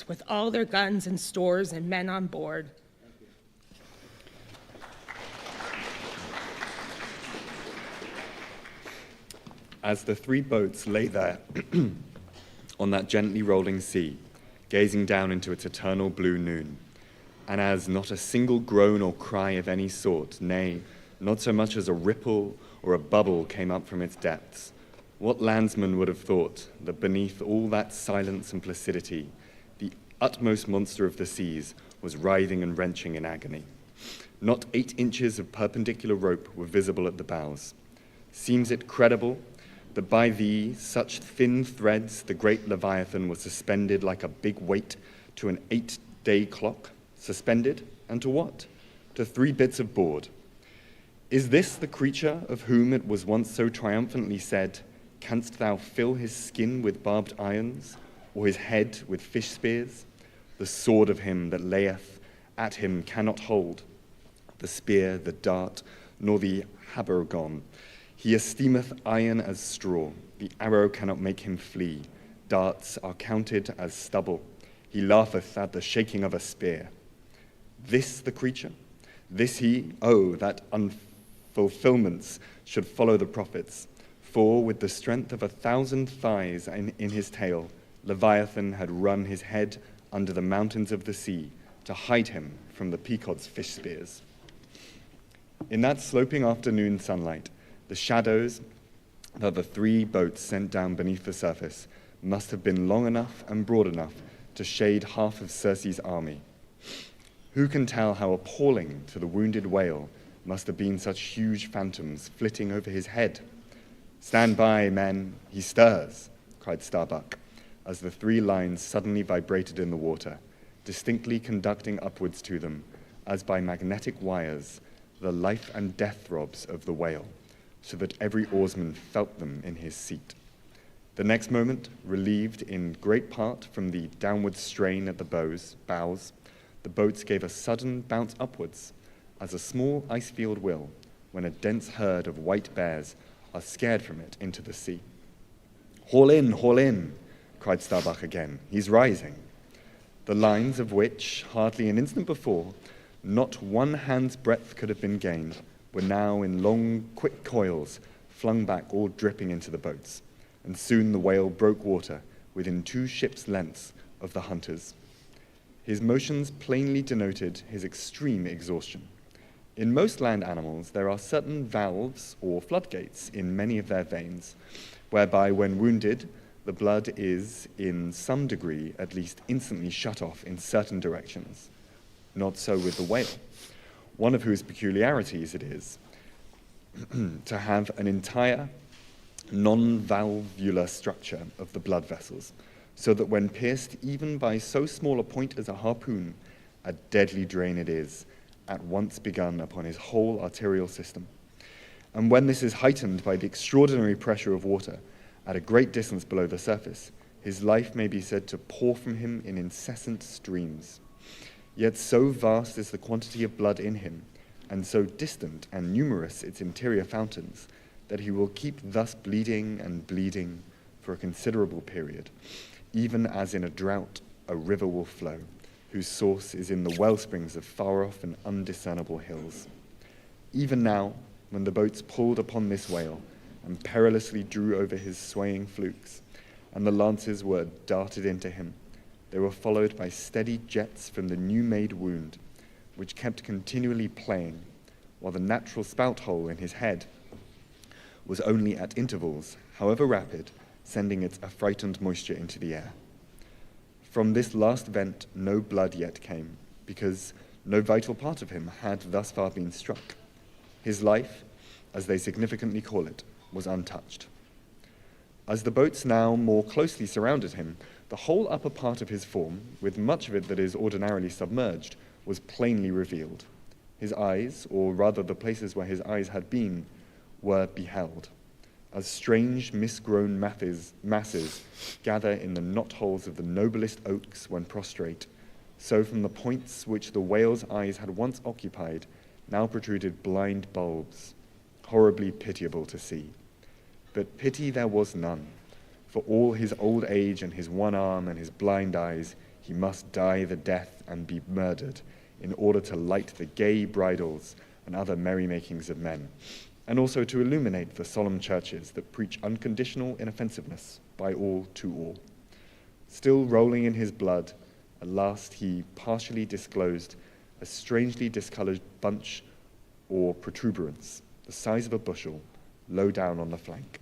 with all their guns and stores and men on board.
As the 3 boats lay there on that gently rolling sea, gazing down into its eternal blue noon, and as not a single groan or cry of any sort, nay, not so much as a ripple or a bubble came up from its depths, what landsman would have thought that beneath all that silence and placidity, the utmost monster of the seas was writhing and wrenching in agony? Not 8 inches of perpendicular rope were visible at the bows. Seems it credible that by these such thin threads the great Leviathan was suspended like a big weight to an 8-day clock? Suspended, and to what? To 3 bits of board. Is this the creature of whom it was once so triumphantly said, "Canst thou fill his skin with barbed irons, or his head with fish spears? The sword of him that layeth at him cannot hold, the spear, the dart, nor the habergon. He esteemeth iron as straw, the arrow cannot make him flee, darts are counted as stubble, he laugheth at the shaking of a spear." This the creature? This he? Oh, that unfulfillments should follow the prophets. For with the strength of 1,000 thighs in his tail, Leviathan had run his head under the mountains of the sea to hide him from the Pequod's fish spears. In that sloping afternoon sunlight, the shadows that the 3 boats sent down beneath the surface must have been long enough and broad enough to shade half of Circe's army. Who can tell how appalling to the wounded whale must have been such huge phantoms flitting over his head? "Stand by, men, he stirs," cried Starbuck, as the 3 lines suddenly vibrated in the water, distinctly conducting upwards to them, as by magnetic wires, the life and death throbs of the whale, so that every oarsman felt them in his seat. The next moment, relieved in great part from the downward strain at the bows, the boats gave a sudden bounce upwards, as a small ice field will, when a dense herd of white bears are scared from it into the sea. Haul in, cried Starbuck again. He's rising. The lines of which, hardly an instant before, not 1 hand's breadth could have been gained, were now in long, quick coils, flung back all dripping into the boats, and soon the whale broke water within 2 ships' lengths of the hunters. His motions plainly denoted his extreme exhaustion. In most land animals, there are certain valves or floodgates in many of their veins, whereby, when wounded, the blood is, in some degree, at least instantly shut off in certain directions. Not so with the whale, one of whose peculiarities it is to have an entire non-valvular structure of the blood vessels, so that when pierced even by so small a point as a harpoon, a deadly drain it is, at once begun upon his whole arterial system. And when this is heightened by the extraordinary pressure of water at a great distance below the surface, His life may be said to pour from him in incessant streams. Yet so vast is the quantity of blood in him, and so distant and numerous its interior fountains, that he will keep thus bleeding and bleeding for a considerable period, even as in a drought a river will flow, whose source is in the wellsprings of far-off and undiscernible hills. Even now, when the boats pulled upon this whale, and perilously drew over his swaying flukes, and the lances were darted into him, they were followed by steady jets from the new-made wound, which kept continually playing, while the natural spout hole in his head was only at intervals, however rapid, sending its affrighted moisture into the air. From this last vent no blood yet came, because no vital part of him had thus far been struck. His life, as they significantly call it, was untouched. As the boats now more closely surrounded him, the whole upper part of his form, with much of it that is ordinarily submerged, was plainly revealed. His eyes, or rather the places where his eyes had been, were beheld, as strange misgrown masses gather in the knotholes of the noblest oaks when prostrate, so from the points which the whale's eyes had once occupied now protruded blind bulbs, horribly pitiable to see. But pity there was none. For all his old age and his one arm and his blind eyes, he must die the death and be murdered in order to light the gay bridals and other merrymakings of men, and also to illuminate the solemn churches that preach unconditional inoffensiveness by all to all. Still rolling in his blood, at last he partially disclosed a strangely discolored bunch or protuberance, the size of a bushel, low down on the flank.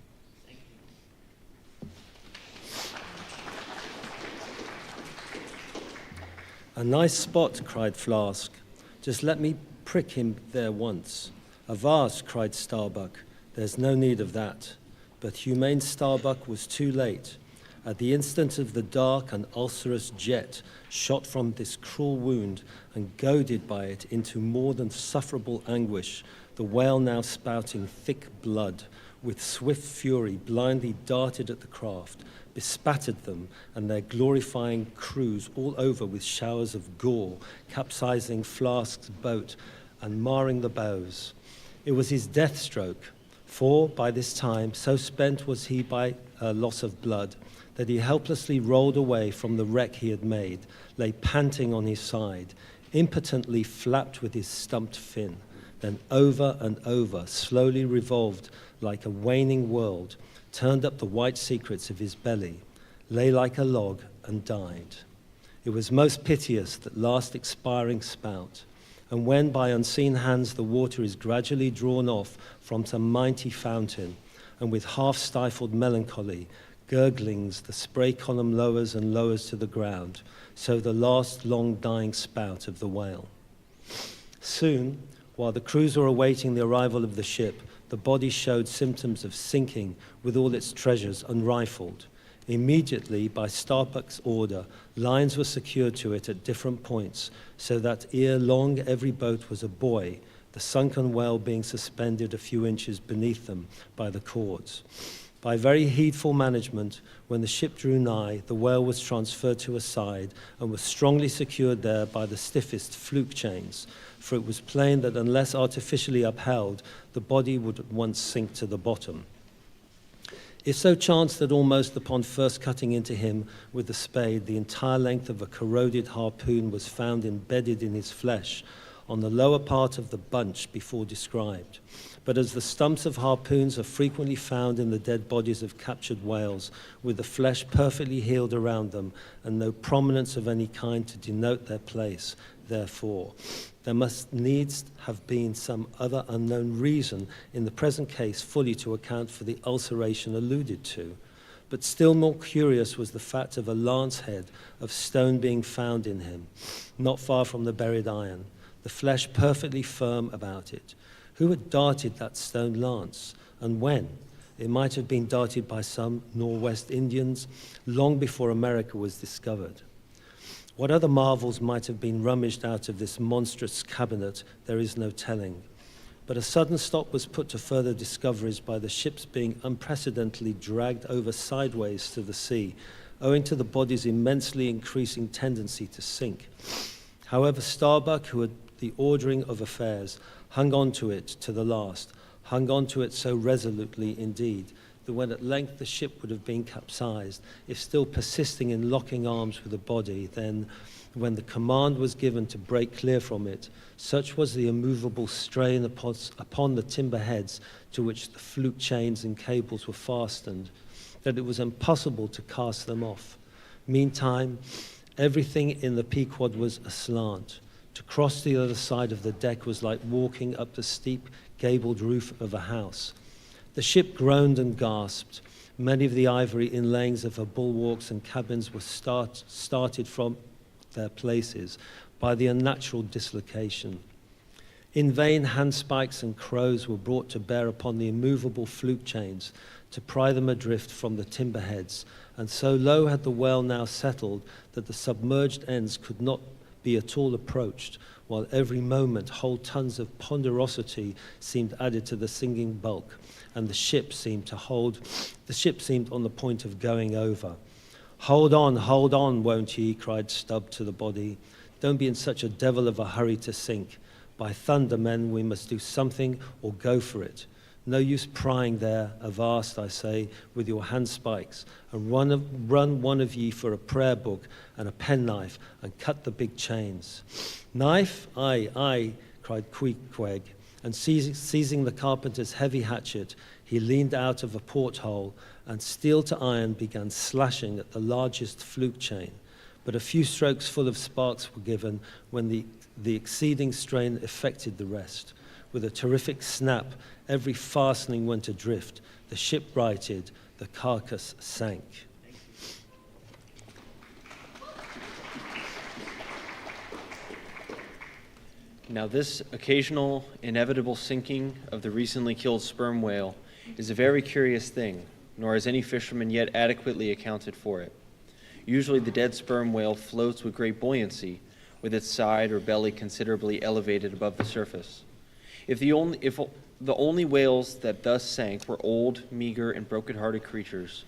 A nice spot, cried Flask. Just let me prick him there once. Avast, cried Starbuck. There's no need of that. But humane Starbuck was too late. At the instant of the dark and ulcerous jet shot from this cruel wound and goaded by it into more than sufferable anguish, the whale now spouting thick blood, with swift fury blindly darted at the craft, bespattered them and their glorifying crews all over with showers of gore, capsizing Flask's boat and marring the bows. It was his death stroke, for by this time so spent was he by loss of blood that he helplessly rolled away from the wreck he had made, lay panting on his side, impotently flapped with his stumped fin, then over and over slowly revolved like a waning world, turned up the white secrets of his belly, lay like a log, and died. It was most piteous, that last expiring spout, and when by unseen hands the water is gradually drawn off from some mighty fountain, and with half-stifled melancholy, gurglings, the spray column lowers and lowers to the ground, so the last long dying spout of the whale. Soon, while the crews were awaiting the arrival of the ship, the body showed symptoms of sinking with all its treasures unrifled. Immediately, by Starbuck's order, lines were secured to it at different points, so that ere long every boat was a buoy, the sunken whale being suspended a few inches beneath them by the cords. By very heedful management, when the ship drew nigh, the whale was transferred to a side and was strongly secured there by the stiffest fluke chains, for it was plain that unless artificially upheld, the body would at once sink to the bottom. It so chanced that almost upon first cutting into him with the spade, the entire length of a corroded harpoon was found embedded in his flesh on the lower part of the bunch before described. But as the stumps of harpoons are frequently found in the dead bodies of captured whales, with the flesh perfectly healed around them and no prominence of any kind to denote their place, therefore, there must needs have been some other unknown reason in the present case fully to account for the ulceration alluded to. But still more curious was the fact of a lance head of stone being found in him, not far from the buried iron, the flesh perfectly firm about it. Who had darted that stone lance, and when? It might have been darted by some Northwest Indians long before America was discovered. What other marvels might have been rummaged out of this monstrous cabinet, there is no telling. But a sudden stop was put to further discoveries by the ships being unprecedentedly dragged over sideways to the sea, owing to the body's immensely increasing tendency to sink. However, Starbuck, who had the ordering of affairs, hung on to it to the last, hung on to it so resolutely indeed, that when at length the ship would have been capsized, if still persisting in locking arms with the body, then, when the command was given to break clear from it, such was the immovable strain upon the timber heads to which the fluke chains and cables were fastened, that it was impossible to cast them off. Meantime, everything in the Pequod was aslant. To cross the other side of the deck was like walking up the steep gabled roof of a house. The ship groaned and gasped. Many of the ivory inlayings of her bulwarks and cabins were started from their places by the unnatural dislocation. In vain, handspikes and crows were brought to bear upon the immovable fluke chains to pry them adrift from the timber heads, and so low had the whale now settled that the submerged ends could not be at all approached, while every moment whole tons of ponderosity seemed added to the sinking bulk, and the ship seemed on the point of going over. Hold on, won't ye?" cried Stubb to the body. "Don't be in such a devil of a hurry to sink. By thunder, men, we must do something or go for it. No use prying there, avast, I say, with your handspikes, and run one of ye for a prayer book and a penknife, and cut the big chains." "Knife? Aye," cried Queequeg, and seizing the carpenter's heavy hatchet, he leaned out of a porthole, and steel to iron began slashing at the largest fluke chain. But a few strokes full of sparks were given when the exceeding strain effected the rest. With a terrific snap, every fastening went adrift. The ship righted, the carcass sank.
Now this occasional, inevitable sinking of the recently killed sperm whale is a very curious thing, nor has any fisherman yet adequately accounted for it. Usually the dead sperm whale floats with great buoyancy, with its side or belly considerably elevated above the surface. If the only whales that thus sank were old, meager, and broken-hearted creatures,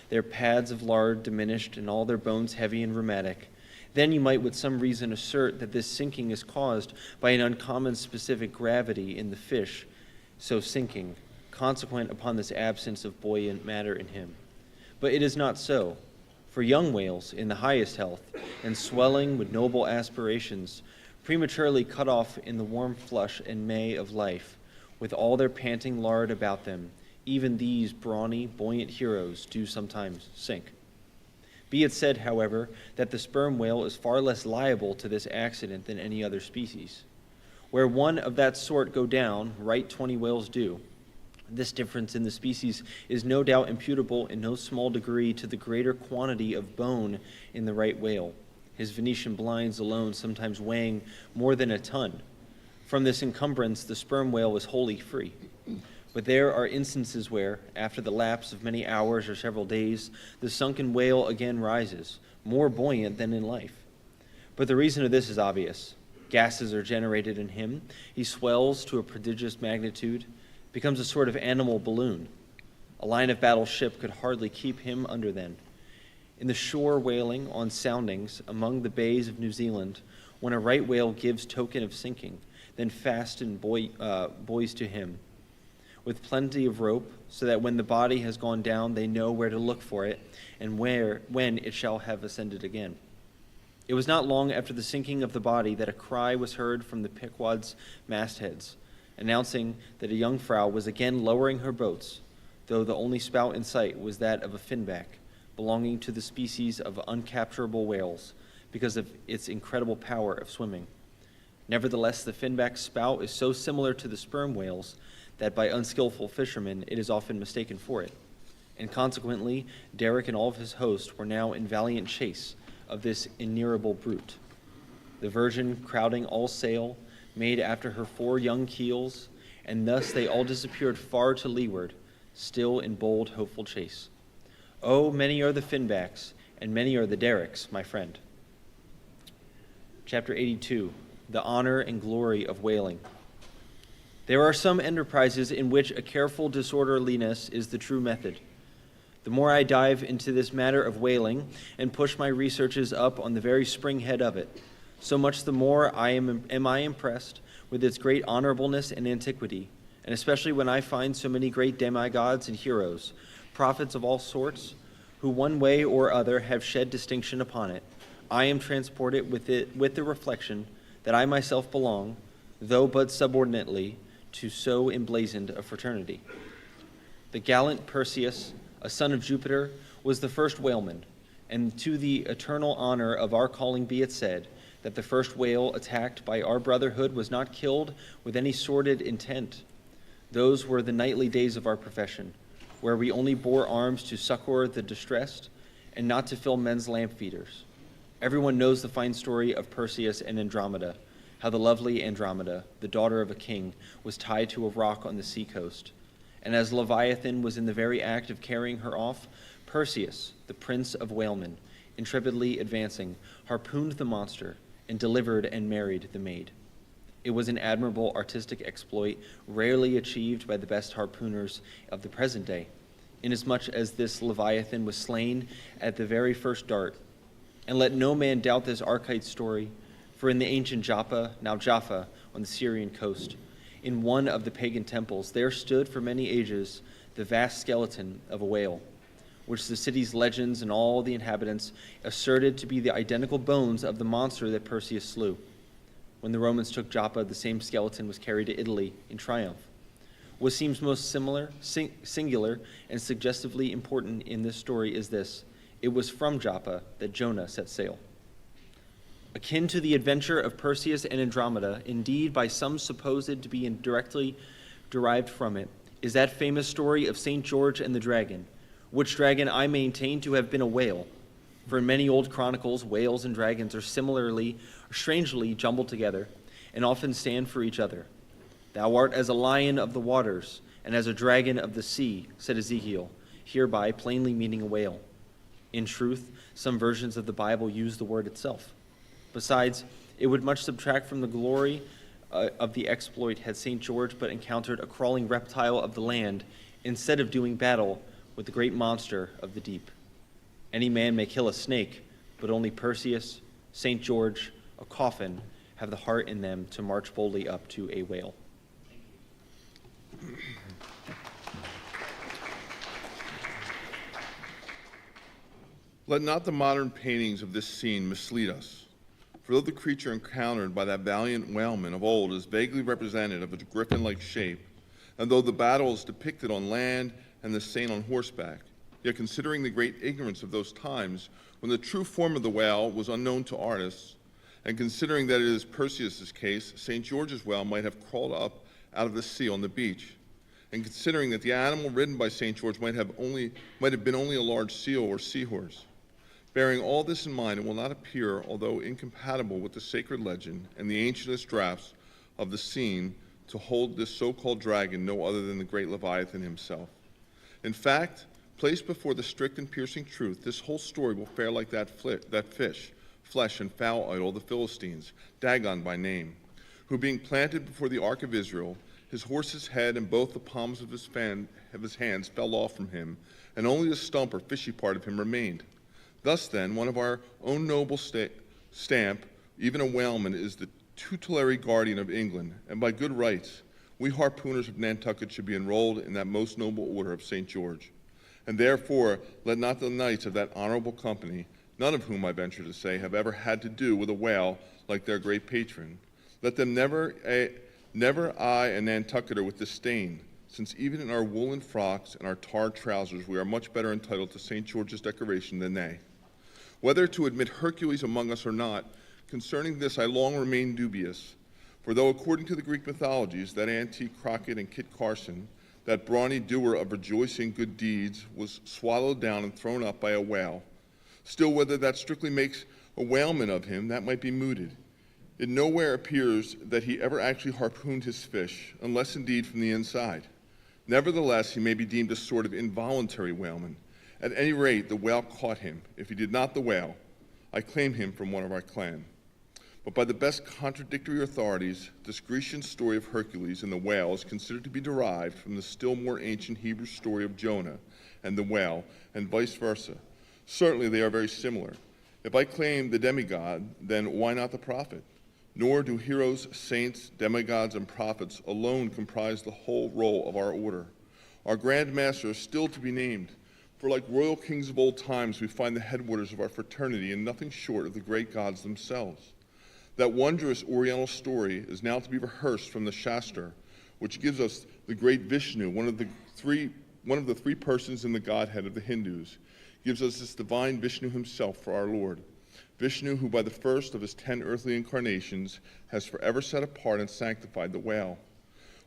their pads of lard diminished and all their bones heavy and rheumatic, then you might with some reason assert that this sinking is caused by an uncommon specific gravity in the fish so sinking, consequent upon this absence of buoyant matter in him. But it is not so, for young whales in the highest health and swelling with noble aspirations, prematurely cut off in the warm flush and May of life, with all their panting lard about them, even these brawny, buoyant heroes do sometimes sink. Be it said, however, that the sperm whale is far less liable to this accident than any other species. Where one of that sort go down, right 20 whales do. This difference in the species is no doubt imputable in no small degree to the greater quantity of bone in the right whale, his Venetian blinds alone sometimes weighing more than a ton. From this encumbrance, the sperm whale is wholly free. But there are instances where, after the lapse of many hours or several days, the sunken whale again rises, more buoyant than in life. But the reason of this is obvious. Gases are generated in him, he swells to a prodigious magnitude, becomes a sort of animal balloon. A line of battle ship could hardly keep him under then. In the shore whaling on soundings among the bays of New Zealand, when a right whale gives token of sinking, then fasten buoys to him, with plenty of rope, so that when the body has gone down, they know where to look for it, and when it shall have ascended again. It was not long after the sinking of the body that a cry was heard from the Pequod's mastheads, announcing that a Jungfrau was again lowering her boats, though the only spout in sight was that of a finback, belonging to the species of uncapturable whales, because of its incredible power of swimming. Nevertheless, the finback spout is so similar to the sperm whales that by unskillful fishermen it is often mistaken for it, and consequently Derrick and all of his host were now in valiant chase of this innumerable brute. The Virgin, crowding all sail, made after her 4 young keels, and thus they all disappeared far to leeward, still in bold, hopeful chase. Oh, many are the finbacks, and many are the derricks, my friend. Chapter 82, The Honor and Glory of Whaling. There are some enterprises in which a careful disorderliness is the true method. The more I dive into this matter of whaling and push my researches up on the very springhead of it, so much the more am I impressed with its great honorableness and antiquity, and especially when I find so many great demigods and heroes, prophets of all sorts, who one way or other have shed distinction upon it. I am transported with the reflection that I myself belong, though but subordinately, to so emblazoned a fraternity. The gallant Perseus, a son of Jupiter, was the first whaleman, and to the eternal honor of our calling be it said, that the first whale attacked by our brotherhood was not killed with any sordid intent. Those were the nightly days of our profession, where we only bore arms to succor the distressed and not to fill men's lamp feeders. Everyone knows the fine story of Perseus and Andromeda, how the lovely Andromeda, the daughter of a king, was tied to a rock on the seacoast. And as Leviathan was in the very act of carrying her off, Perseus, the prince of whalemen, intrepidly advancing, harpooned the monster and delivered and married the maid. It was an admirable artistic exploit, rarely achieved by the best harpooners of the present day, inasmuch as this Leviathan was slain at the very first dart. And let no man doubt this archite story, for in the ancient Joppa, now Jaffa, on the Syrian coast, in one of the pagan temples, there stood for many ages the vast skeleton of a whale, which the city's legends and all the inhabitants asserted to be the identical bones of the monster that Perseus slew. When the Romans took Joppa, the same skeleton was carried to Italy in triumph. What seems most singular, and suggestively important in this story is this: it was from Joppa that Jonah set sail. Akin to the adventure of Perseus and Andromeda, indeed by some supposed to be indirectly derived from it, is that famous story of St. George and the dragon, which dragon I maintain to have been a whale. For in many old chronicles, whales and dragons are similarly or strangely jumbled together, and often stand for each other. Thou art as a lion of the waters, and as a dragon of the sea, said Ezekiel, hereby plainly meaning a whale. In truth, some versions of the Bible use the word itself. Besides, it would much subtract from the glory of the exploit had St. George but encountered a crawling reptile of the land instead of doing battle with the great monster of the deep. Any man may kill a snake, but only Perseus, St. George, a coffin, have the heart in them to march boldly up to a whale.
Let not the modern paintings of this scene mislead us. For though the creature encountered by that valiant whaleman of old is vaguely representative of a griffin-like shape, and though the battle is depicted on land and the saint on horseback, yet considering the great ignorance of those times when the true form of the whale was unknown to artists, and considering that it is Perseus's case, St. George's whale might have crawled up out of the sea on the beach, and considering that the animal ridden by St. George might have been only a large seal or seahorse. Bearing all this in mind, it will not appear, although incompatible with the sacred legend and the ancientest drafts of the scene, to hold this so-called dragon no other than the great Leviathan himself. In fact, placed before the strict and piercing truth, this whole story will fare like that fish, flesh and fowl idol, the Philistines, Dagon by name, who being planted before the ark of Israel, his horse's head and both the palms of his hands fell off from him, and only the stump or fishy part of him remained. Thus then, one of our own noble stamp, even a whaleman, is the tutelary guardian of England, and by good rights, we harpooners of Nantucket should be enrolled in that most noble order of St. George. And therefore, let not the knights of that honorable company, none of whom I venture to say have ever had to do with a whale like their great patron, let them never eye a Nantucketer with disdain, since even in our woolen frocks and our tarred trousers we are much better entitled to St. George's decoration than they. Whether to admit Hercules among us or not, concerning this I long remained dubious, for though according to the Greek mythologies, that antique Crockett and Kit Carson, that brawny doer of rejoicing good deeds, was swallowed down and thrown up by a whale, still whether that strictly makes a whaleman of him, that might be mooted. It nowhere appears that he ever actually harpooned his fish, unless indeed from the inside. Nevertheless, he may be deemed a sort of involuntary whaleman. At any rate, the whale caught him. If he did not the whale, I claim him from one of our clan. But by the best contradictory authorities, this Grecian story of Hercules and the whale is considered to be derived from the still more ancient Hebrew story of Jonah, and the whale, and vice versa. Certainly they are very similar. If I claim the demigod, then why not the prophet? Nor do heroes, saints, demigods, and prophets alone comprise the whole roll of our order. Our Grand Master is still to be named, for like royal kings of old times, we find the headwaters of our fraternity in nothing short of the great gods themselves. That wondrous Oriental story is now to be rehearsed from the Shastra, which gives us the great Vishnu, one of the three persons in the Godhead of the Hindus, gives us this divine Vishnu himself for our Lord. Vishnu, who by the first of his 10 earthly incarnations has forever set apart and sanctified the whale.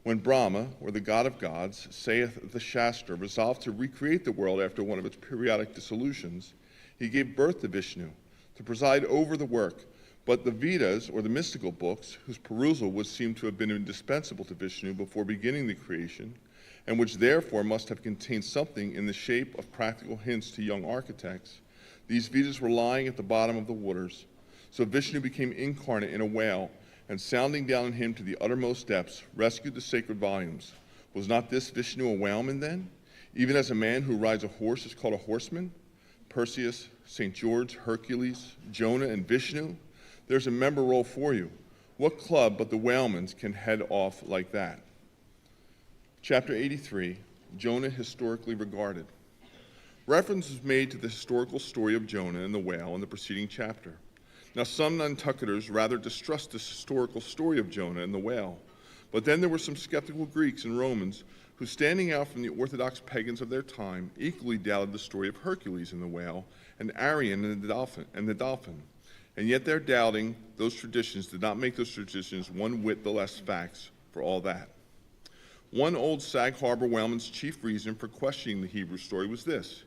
When Brahma, or the god of gods, saith the Shastra, resolved to recreate the world after one of its periodic dissolutions, he gave birth to Vishnu to preside over the work. But the Vedas, or the mystical books, whose perusal would seem to have been indispensable to Vishnu before beginning the creation, and which therefore must have contained something in the shape of practical hints to young architects, these Vedas were lying at the bottom of the waters. So Vishnu became incarnate in a whale, and sounding down on him to the uttermost depths, rescued the sacred volumes. Was not this Vishnu a whaleman then? Even as a man who rides a horse is called a horseman? Perseus, St. George, Hercules, Jonah, and Vishnu? There's a member roll for you. What club but the whaleman's can head off like that? Chapter 83, Jonah historically regarded. Reference is made to the historical story of Jonah and the whale in the preceding chapter. Now, some Nantucketers rather distrust this historical story of Jonah and the whale, but then there were some skeptical Greeks and Romans who, standing out from the orthodox pagans of their time, equally doubted the story of Hercules and the whale, and Arion and the dolphin. And yet their doubting those traditions did not make those traditions one whit the less facts for all that. One old Sag Harbor whaleman's chief reason for questioning the Hebrew story was this.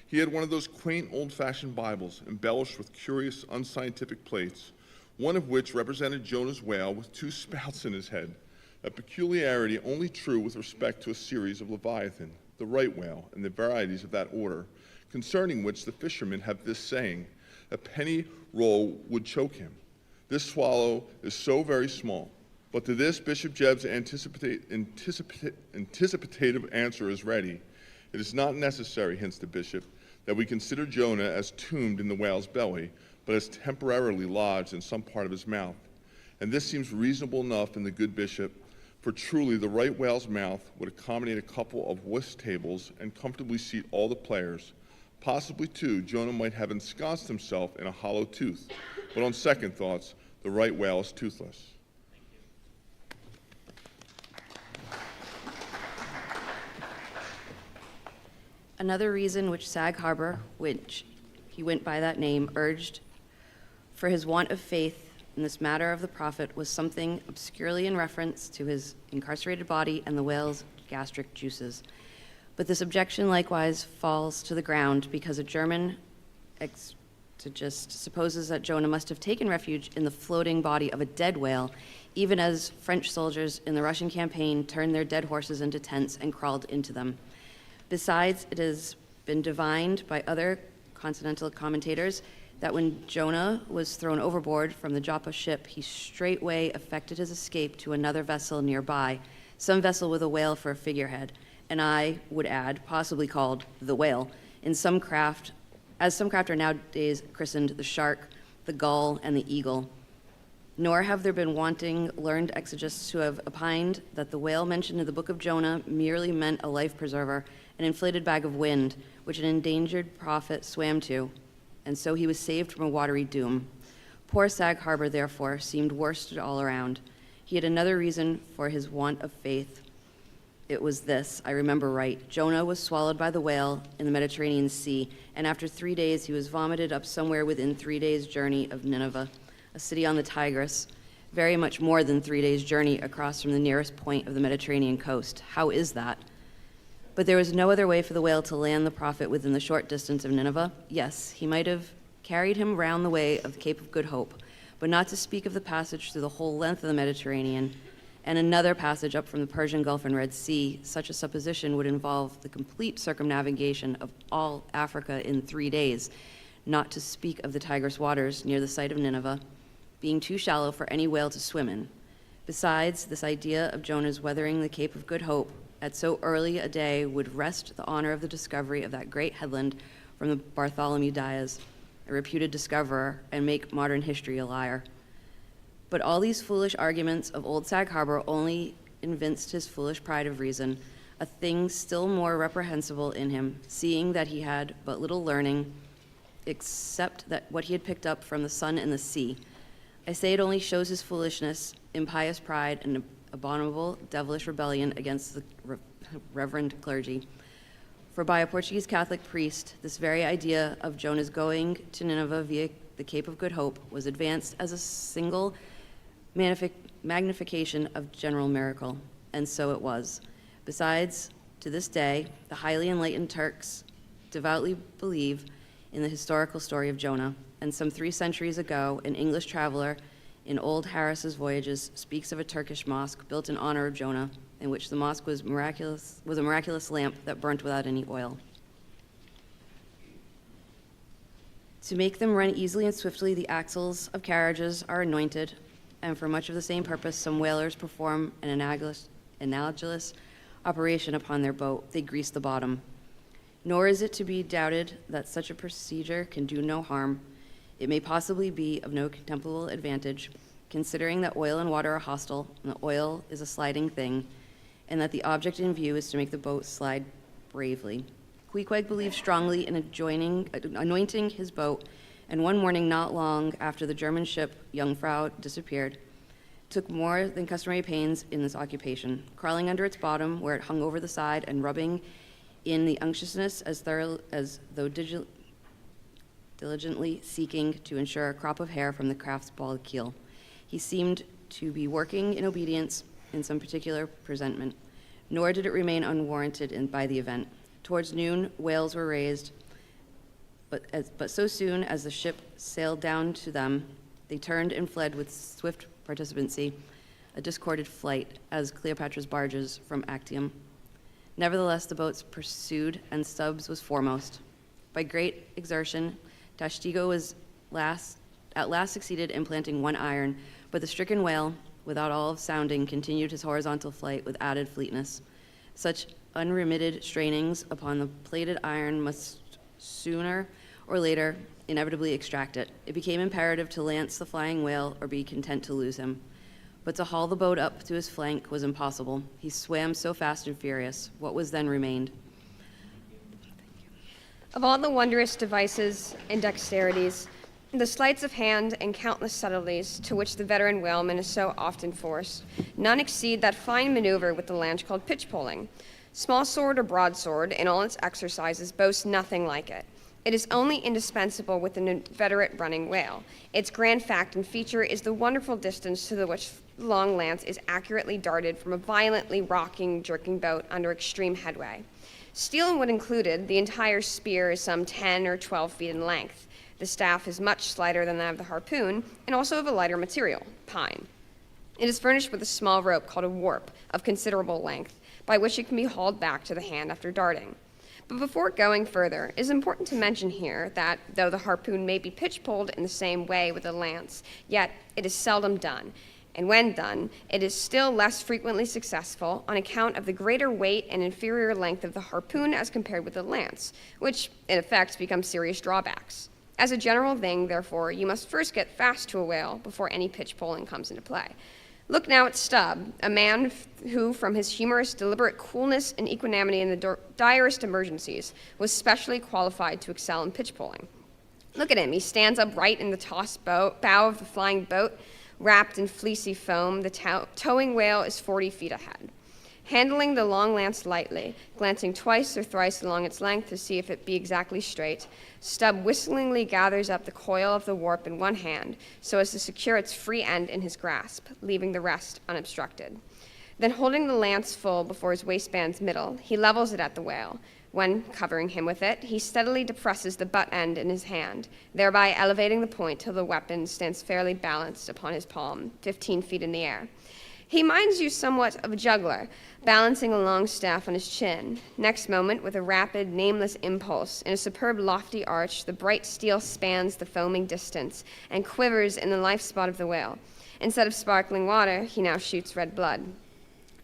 He had one of those quaint old-fashioned Bibles embellished with curious unscientific plates, one of which represented Jonah's whale with 2 spouts in his head, a peculiarity only true with respect to a series of Leviathan, the right whale, and the varieties of that order, concerning which the fishermen have this saying, a penny roll would choke him. This swallow is so very small. But to this, Bishop Jebb's anticipative answer is ready. It is not necessary, hints the bishop, that we consider Jonah as tombed in the whale's belly, but as temporarily lodged in some part of his mouth. And this seems reasonable enough in the good bishop, for truly the right whale's mouth would accommodate a couple of whist tables and comfortably seat all the players. Possibly, too, Jonah might have ensconced himself in a hollow tooth, but on second thoughts, the right whale is toothless.
Another reason which Sag Harbor, which he went by that name, urged for his want of faith in this matter of the prophet was something obscurely in reference to his incarcerated body and the whale's gastric juices. But this objection likewise falls to the ground because a German exegist supposes that Jonah must have taken refuge in the floating body of a dead whale, even as French soldiers in the Russian campaign turned their dead horses into tents and crawled into them. Besides, it has been divined by other continental commentators that when Jonah was thrown overboard from the Joppa ship, he straightway effected his escape to another vessel nearby, some vessel with a whale for a figurehead, and I would add, possibly called the whale, in some craft, as some craft are nowadays christened the shark, the gull, and the eagle. Nor have there been wanting learned exegists who have opined that the whale mentioned in the book of Jonah merely meant a life preserver, an inflated bag of wind, which an endangered prophet swam to, and so he was saved from a watery doom. Poor Sag Harbor, therefore, seemed worsted all around. He had another reason for his want of faith. It was this, I remember right. Jonah was swallowed by the whale in the Mediterranean Sea, and after 3 days he was vomited up somewhere within 3 days' journey of Nineveh, a city on the Tigris, very much more than 3 days' journey across from the nearest point of the Mediterranean coast. How is that? But there was no other way for the whale to land the prophet within the short distance of Nineveh. Yes, he might have carried him round the way of the Cape of Good Hope, but not to speak of the passage through the whole length of the Mediterranean, and another passage up from the Persian Gulf and Red Sea. Such a supposition would involve the complete circumnavigation of all Africa in 3 days, not to speak of the Tigris waters near the site of Nineveh, being too shallow for any whale to swim in. Besides, this idea of Jonah's weathering the Cape of Good Hope
at so early a day would wrest the honor of the discovery of that great headland from the Bartholomew Dias, a reputed discoverer, and make modern history a liar. But all these foolish arguments of old Sag Harbor only evinced his foolish pride of reason, a thing still more reprehensible in him, seeing that he had but little learning, except that what he had picked up from the sun and the sea. I say it only shows his foolishness, impious pride, and abominable devilish rebellion against the reverend clergy. For by a Portuguese Catholic priest, this very idea of Jonah's going to Nineveh via the Cape of Good Hope was advanced as a single magnification of general miracle, and so it was. Besides, to this day, the highly enlightened Turks devoutly believe in the historical story of Jonah, and some 3 centuries ago, an English traveler in Old Harris's Voyages speaks of a Turkish mosque built in honor of Jonah, in which the mosque was a miraculous lamp that burnt without any oil. To make them run easily and swiftly, the axles of carriages are anointed, and for much of the same purpose, some whalers perform an analogous operation upon their boat. They grease the bottom. Nor is it to be doubted that such a procedure can do no harm. It may possibly be of no contemptible advantage, considering that oil and water are hostile, and the oil is a sliding thing, and that the object in view is to make the boat slide bravely. Queequeg believed strongly in anointing his boat, and one morning not long after the German ship Jungfrau disappeared, took more than customary pains in this occupation, crawling under its bottom where it hung over the side and rubbing in the unctuousness as though diligently seeking to ensure a crop of hair from the craft's bald keel. He seemed to be working in obedience in some particular presentment, nor did it remain unwarranted by the event. Towards noon, whales were raised, but so soon as the ship sailed down to them, they turned and fled with swift participancy, a discorded flight, as Cleopatra's barges from Actium. Nevertheless, the boats pursued, and Stubbs was foremost. By great exertion, Tashtigo was at last succeeded in planting one iron, but the stricken whale, without all of sounding, continued his horizontal flight with added fleetness. Such unremitted strainings upon the plated iron must sooner or later inevitably extract it. It became imperative to lance the flying whale or be content to lose him. But to haul the boat up to his flank was impossible. He swam so fast and furious. What was then remained?
Of all the wondrous devices and dexterities, the sleights of hand and countless subtleties to which the veteran whaleman is so often forced, none exceed that fine maneuver with the lance called pitch-poling. Small sword or broadsword, in all its exercises, boasts nothing like it. It is only indispensable with an inveterate running whale. Its grand fact and feature is the wonderful distance to which the long lance is accurately darted from a violently rocking, jerking boat under extreme headway. Steel and wood included, the entire spear is some 10 or 12 feet in length. The staff is much slighter than that of the harpoon, and also of a lighter material, pine. It is furnished with a small rope called a warp, of considerable length, by which it can be hauled back to the hand after darting. But before going further, it is important to mention here that, though the harpoon may be pitch-poled in the same way with a lance, yet it is seldom done, and when done, it is still less frequently successful on account of the greater weight and inferior length of the harpoon as compared with the lance, which, in effect, become serious drawbacks. As a general thing, therefore, you must first get fast to a whale before any pitch-poling comes into play. Look now at Stubb, a man who, from his humorous, deliberate coolness and equanimity in the direst emergencies, was specially qualified to excel in pitch-poling. Look at him. He stands upright in the tossed bow of the flying boat, wrapped in fleecy foam. The towing whale is 40 feet ahead. Handling the long lance lightly, glancing twice or thrice along its length to see if it be exactly straight, Stubb whistlingly gathers up the coil of the warp in one hand so as to secure its free end in his grasp, leaving the rest unobstructed. Then, holding the lance full before his waistband's middle, he levels it at the whale. When, covering him with it, he steadily depresses the butt end in his hand, thereby elevating the point till the weapon stands fairly balanced upon his palm, 15 feet in the air. He minds you somewhat of a juggler, balancing a long staff on his chin. Next moment, with a rapid, nameless impulse, in a superb lofty arch, the bright steel spans the foaming distance and quivers in the life spot of the whale. Instead of sparkling water, he now shoots red blood.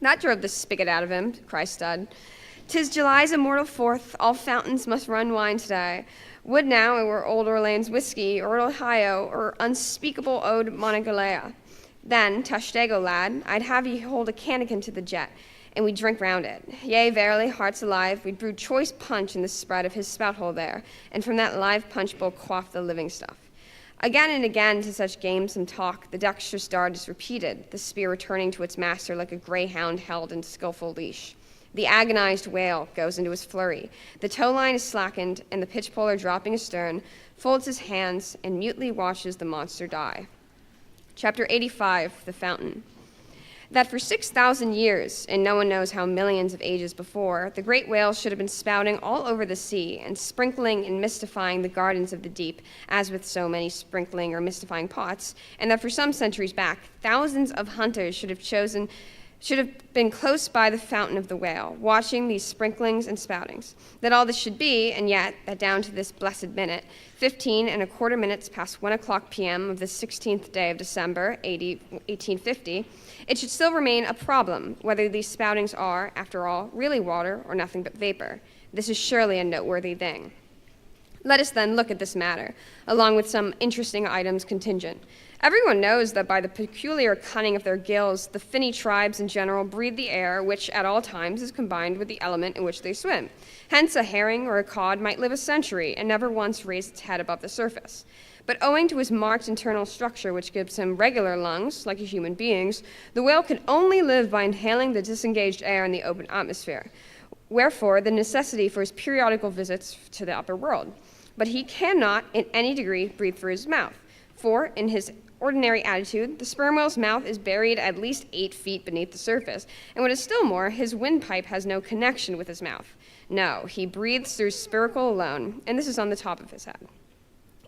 That drove the spigot out of him, cries Stud. 'Tis July's immortal 4th, all fountains must run wine today. Would now it were old Orleans whiskey, or Ohio, or unspeakable ode Monogalea. Then, Tashtego, lad, I'd have ye hold a cannikin to the jet, and we'd drink round it. Yea, verily, hearts alive, we'd brew choice punch in the spread of his spout hole there, and from that live punch bowl quaff the living stuff. Again and again to such games and talk, the dexterous dart is repeated, the spear returning to its master like a greyhound held in skillful leash. The agonized whale goes into his flurry. The tow line is slackened, and the pitchpoler, dropping astern, folds his hands and mutely watches the monster die. Chapter 85, The Fountain. That for 6,000 years, and no one knows how millions of ages before, the great whales should have been spouting all over the sea and sprinkling and mystifying the gardens of the deep, as with so many sprinkling or mystifying pots, and that for some centuries back, thousands of hunters should have been close by the fountain of the whale, watching these sprinklings and spoutings. That all this should be, and yet, that down to this blessed minute, 15 and a quarter minutes past 1 o'clock p.m. of the 16th day of December, 1850, it should still remain a problem whether these spoutings are, after all, really water or nothing but vapor. This is surely a noteworthy thing. Let us then look at this matter, along with some interesting items contingent. Everyone knows that by the peculiar cunning of their gills, the finny tribes in general breathe the air which at all times is combined with the element in which they swim. Hence a herring or a cod might live a century and never once raise its head above the surface. But owing to his marked internal structure, which gives him regular lungs, like a human being's, the whale can only live by inhaling the disengaged air in the open atmosphere. Wherefore, the necessity for his periodical visits to the upper world. But he cannot, in any degree, breathe through his mouth. For, in his ordinary attitude, the sperm whale's mouth is buried at least 8 feet beneath the surface, and what is still more, his windpipe has no connection with his mouth. No, he breathes through spiracle alone, and this is on the top of his head.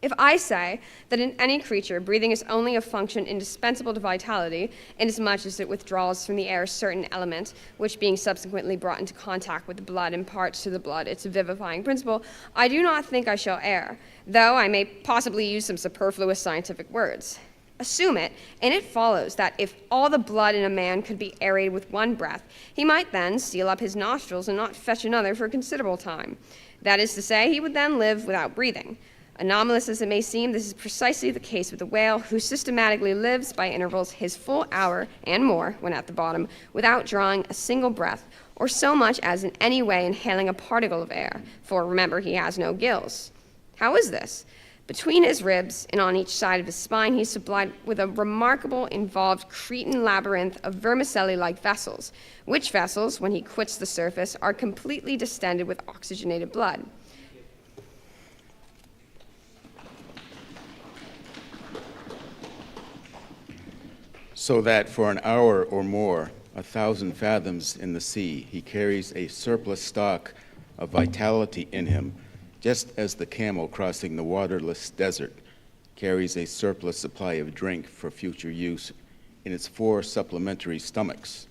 If I say that in any creature, breathing is only a function indispensable to vitality, inasmuch as it withdraws from the air certain elements, which being subsequently brought into contact with the blood imparts to the blood its vivifying principle, I do not think I shall err, though I may possibly use some superfluous scientific words. Assume it, and it follows that if all the blood in a man could be aerated with one breath, he might then seal up his nostrils and not fetch another for a considerable time. That is to say, he would then live without breathing. Anomalous as it may seem, this is precisely the case with the whale, who systematically lives by intervals his full hour and more when at the bottom, without drawing a single breath, or so much as in any way inhaling a particle of air, for remember, he has no gills. How is this? Between his ribs and on each side of his spine, he is supplied with a remarkable involved Cretan labyrinth of vermicelli-like vessels, which vessels, when he quits the surface, are completely distended with oxygenated blood.
So that for an hour or more, 1,000 fathoms in the sea, he carries a surplus stock of vitality in him, just as the camel crossing the waterless desert carries a surplus supply of drink for future use in its 4 supplementary stomachs.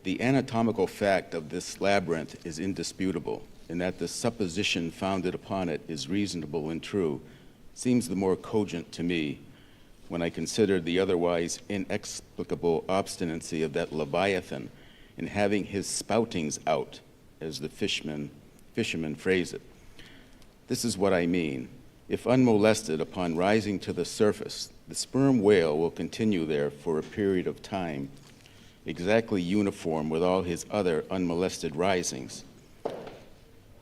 The anatomical fact of this labyrinth is indisputable, in that the supposition founded upon it is reasonable and true, seems the more cogent to me when I consider the otherwise inexplicable obstinacy of that Leviathan in having his spoutings out, as the fishermen phrase it. This is what I mean. If unmolested upon rising to the surface, the sperm whale will continue there for a period of time, exactly uniform with all his other unmolested risings.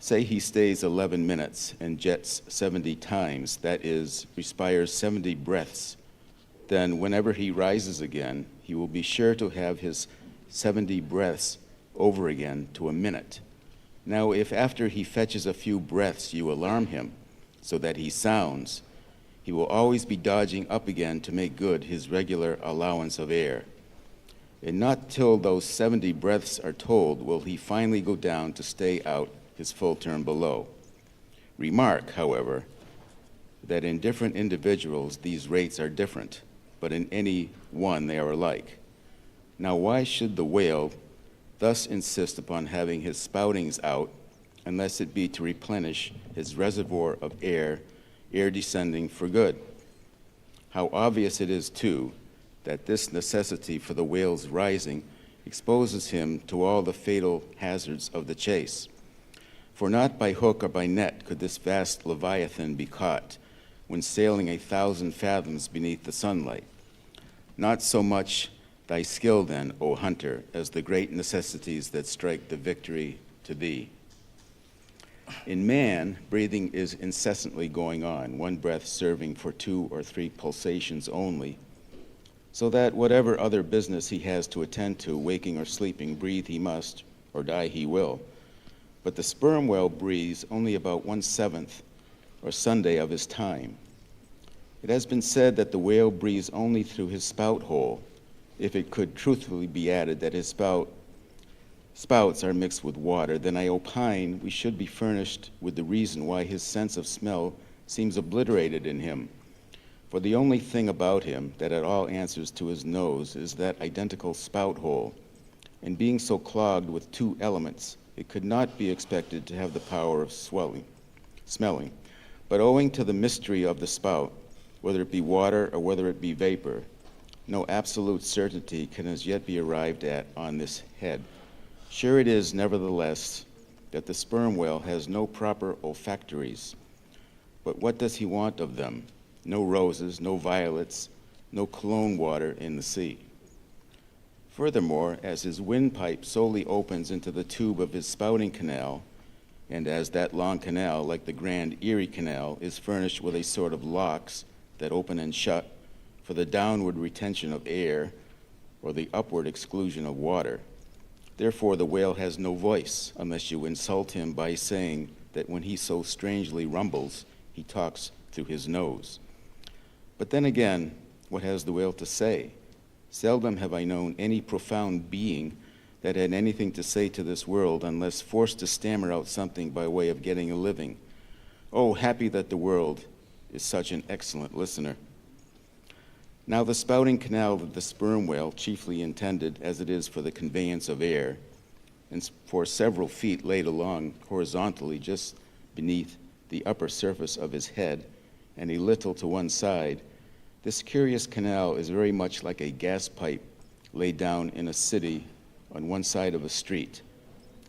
Say he stays 11 minutes and jets 70 times, that is, respires 70 breaths, then whenever he rises again, he will be sure to have his 70 breaths over again to a minute. Now, if after he fetches a few breaths you alarm him so that he sounds, he will always be dodging up again to make good his regular allowance of air. And not till those 70 breaths are told will he finally go down to stay out his full term below. Remark, however, that in different individuals these rates are different, but in any one they are alike. Now, why should the whale thus insist upon having his spoutings out, unless it be to replenish his reservoir of air descending for good? How obvious it is, too, that this necessity for the whale's rising
exposes him to all the fatal hazards of the chase. For not by hook or by net could this vast leviathan be caught when sailing 1,000 fathoms beneath the sunlight. Not so much thy skill then, O hunter, as the great necessities that strike the victory to thee. In man, breathing is incessantly going on, one breath serving for 2 or 3 pulsations only, so that whatever other business he has to attend to, waking or sleeping, breathe he must, or die he will. But the sperm whale breathes only about 1/7 or Sunday of his time. It has been said that the whale breathes only through his spout hole, if it could truthfully be added that his spouts are mixed with water, then I opine we should be furnished with the reason why his sense of smell seems obliterated in him. For the only thing about him that at all answers to his nose is that identical spout hole, and being so clogged with 2 elements, it could not be expected to have the power of smelling. But owing to the mystery of the spout, whether it be water or whether it be vapor, no absolute certainty can as yet be arrived at on this head. Sure it is, nevertheless, that the sperm whale has no proper olfactories. But what does he want of them? No roses, no violets, no cologne water in the sea. Furthermore, as his windpipe solely opens into the tube of his spouting canal, and as that long canal, like the Grand Erie Canal, is furnished with a sort of locks that open and shut for the downward retention of air or the upward exclusion of water. Therefore, the whale has no voice unless you insult him by saying that when he so strangely rumbles, he talks through his nose. But then again, what has the whale to say? Seldom have I known any profound being that had anything to say to this world unless forced to stammer out something by way of getting a living. Oh, happy that the world is such an excellent listener. Now the spouting canal of the sperm whale, chiefly intended as it is for the conveyance of air, and for several feet laid along horizontally just beneath the upper surface of his head and a little to one side, this curious canal is very much like a gas pipe laid down in a city on one side of a street.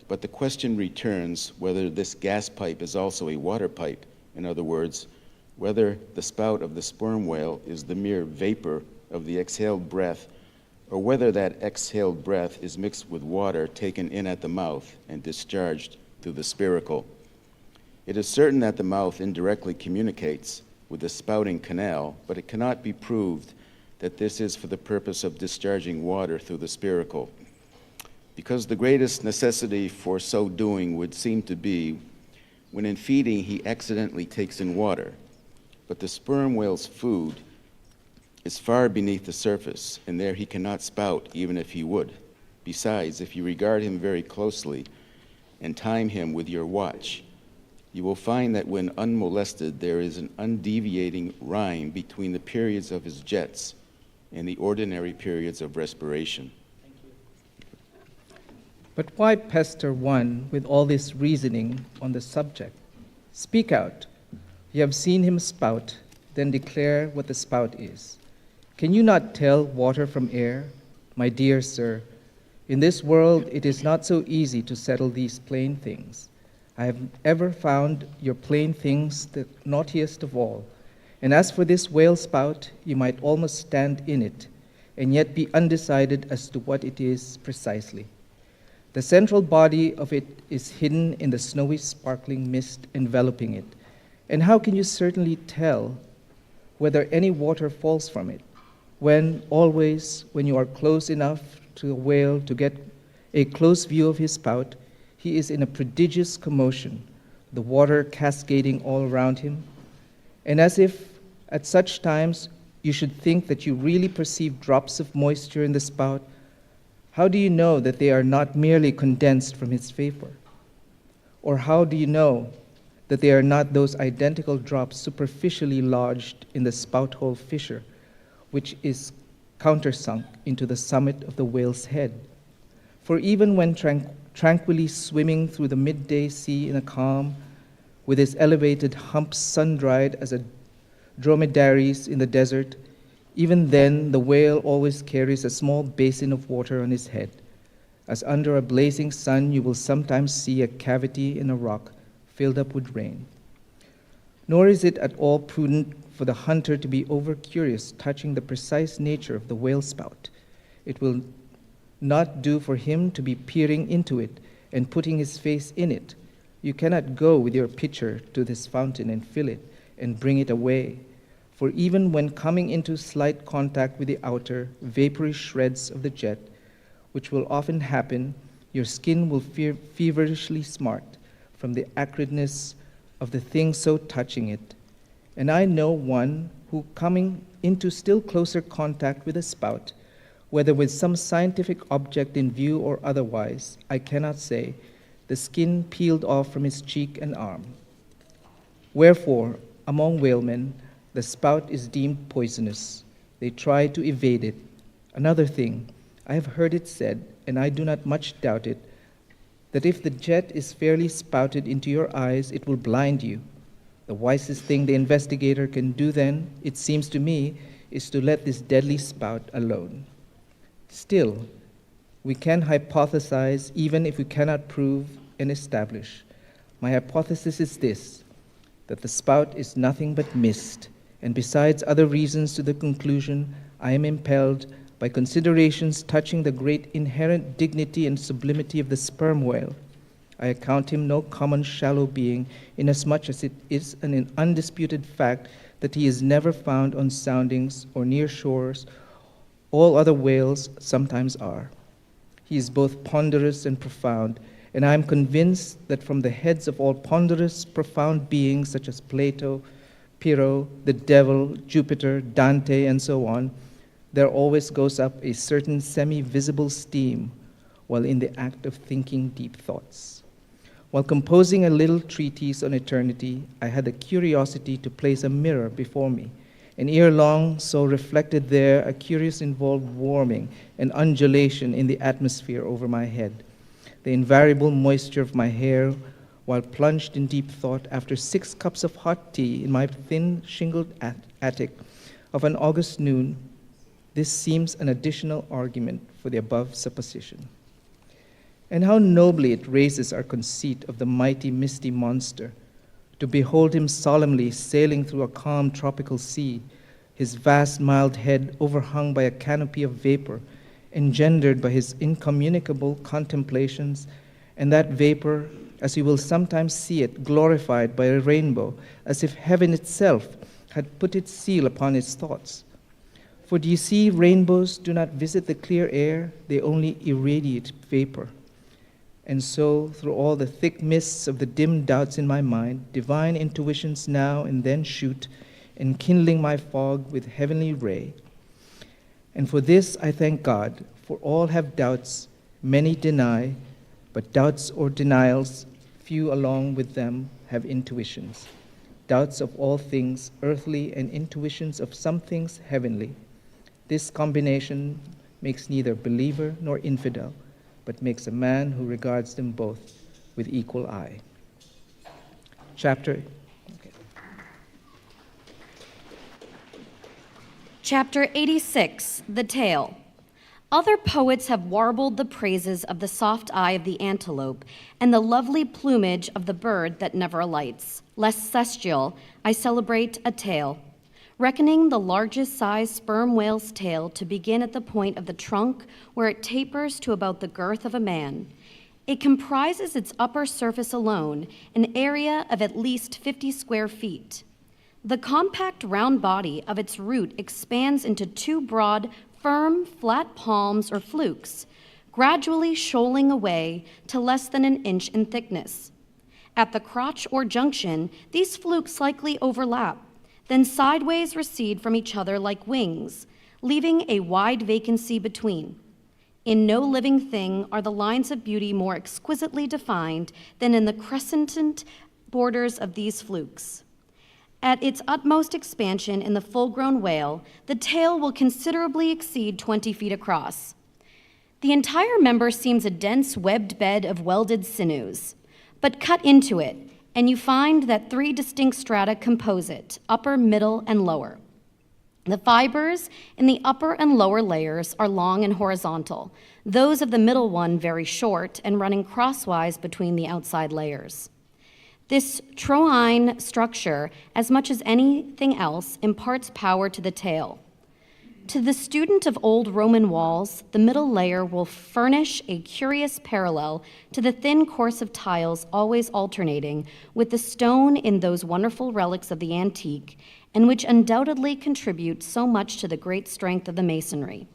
But the question returns whether this gas pipe is also a water pipe. In other words, whether the spout of the sperm whale is the mere vapor of the exhaled breath, or whether that exhaled breath is mixed with water taken in at the mouth and discharged through the spiracle. It is certain that the mouth indirectly communicates with the spouting canal, but it cannot be proved that this is for the purpose of discharging water through the spiracle, because the greatest necessity for so doing would seem to be when in feeding he accidentally takes in water. But the sperm whale's food is far beneath the surface, and there he cannot spout even if he would. Besides, if you regard him very closely and time him with your watch, you will find that when unmolested, there is an undeviating rhyme between the periods of his jets and the ordinary periods of respiration.
But why pester one with all this reasoning on the subject? Speak out. You have seen him spout, then declare what the spout is. Can you not tell water from air? My dear sir, in this world it is not so easy to settle these plain things. I have ever found your plain things the naughtiest of all. And as for this whale spout, you might almost stand in it, and yet be undecided as to what it is precisely. The central body of it is hidden in the snowy sparkling mist enveloping it. And how can you certainly tell whether any water falls from it, when always, when you are close enough to a whale to get a close view of his spout, he is in a prodigious commotion, the water cascading all around him? And as if at such times you should think that you really perceive drops of moisture in the spout, how do you know that they are not merely condensed from his vapor? Or how do you know that they are not those identical drops superficially lodged in the spout hole fissure, which is countersunk into the summit of the whale's head? For even when tranquilly swimming through the midday sea in a calm, with his elevated humps sun-dried as a dromedary's in the desert, even then the whale always carries a small basin of water on his head, as under a blazing sun you will sometimes see a cavity in a rock filled up with rain. Nor is it at all prudent for the hunter to be over-curious touching the precise nature of the whale spout. It will not do for him to be peering into it and putting his face in it. You cannot go with your pitcher to this fountain and fill it and bring it away, for even when coming into slight contact with the outer, vapory shreds of the jet, which will often happen, your skin will feverishly smart from the acridness of the thing so touching it. And I know one who, coming into still closer contact with a spout, whether with some scientific object in view or otherwise, I cannot say, the skin peeled off from his cheek and arm. Wherefore, among whalemen, the spout is deemed poisonous. They try to evade it. Another thing, I have heard it said, and I do not much doubt it, that if the jet is fairly spouted into your eyes, it will blind you. The wisest thing the investigator can do then, it seems to me, is to let this deadly spout alone. Still, we can hypothesize even if we cannot prove and establish. My hypothesis is this, that the spout is nothing but mist, and besides other reasons to the conclusion, I am impelled by considerations touching the great inherent dignity and sublimity of the sperm whale. I account him no common shallow being, inasmuch as it is an undisputed fact that he is never found on soundings or near shores. All other whales sometimes are. He is both ponderous and profound, and I am convinced that from the heads of all ponderous, profound beings such as Plato, Pyrrho, the devil, Jupiter, Dante, and so on, there always goes up a certain semi-visible steam while in the act of thinking deep thoughts. While composing a little treatise on eternity, I had the curiosity to place a mirror before me, and ere long so reflected there a curious involved warming and undulation in the atmosphere over my head. The invariable moisture of my hair, while plunged in deep thought after 6 cups of hot tea in my thin shingled attic of an August noon, this seems an additional argument for the above supposition. And how nobly it raises our conceit of the mighty misty monster, to behold him solemnly sailing through a calm tropical sea, his vast mild head overhung by a canopy of vapor, engendered by his incommunicable contemplations, and that vapor, as you will sometimes see it, glorified by a rainbow, as if heaven itself had put its seal upon his thoughts. For do you see, rainbows do not visit the clear air, they only irradiate vapor. And so, through all the thick mists of the dim doubts in my mind, divine intuitions now and then shoot, enkindling my fog with heavenly ray. And for this I thank God, for all have doubts, many deny, but doubts or denials, few along with them have intuitions. Doubts of all things earthly and intuitions of some things heavenly. This combination makes neither believer nor infidel, but makes a man who regards them both with equal eye. Chapter
86, The Tale. Other poets have warbled the praises of the soft eye of the antelope and the lovely plumage of the bird that never alights. Less celestial, I celebrate a tale. Reckoning the largest size sperm whale's tail to begin at the point of the trunk where it tapers to about the girth of a man. It comprises its upper surface alone, an area of at least 50 square feet. The compact round body of its root expands into 2 broad, firm, flat palms or flukes, gradually shoaling away to less than an inch in thickness. At the crotch or junction, these flukes slightly overlap, then sideways recede from each other like wings, leaving a wide vacancy between. In no living thing are the lines of beauty more exquisitely defined than in the crescentant borders of these flukes. At its utmost expansion in the full-grown whale, the tail will considerably exceed 20 feet across. The entire member seems a dense webbed bed of welded sinews, but cut into it, and you find that 3 distinct strata compose it, upper, middle, and lower. The fibers in the upper and lower layers are long and horizontal, those of the middle one very short and running crosswise between the outside layers. This troine structure, as much as anything else, imparts power to the tail. To the student of old Roman walls, the middle layer will furnish a curious parallel to the thin course of tiles always alternating with the stone in those wonderful relics of the antique, and which undoubtedly contribute so much to the great strength of the masonry.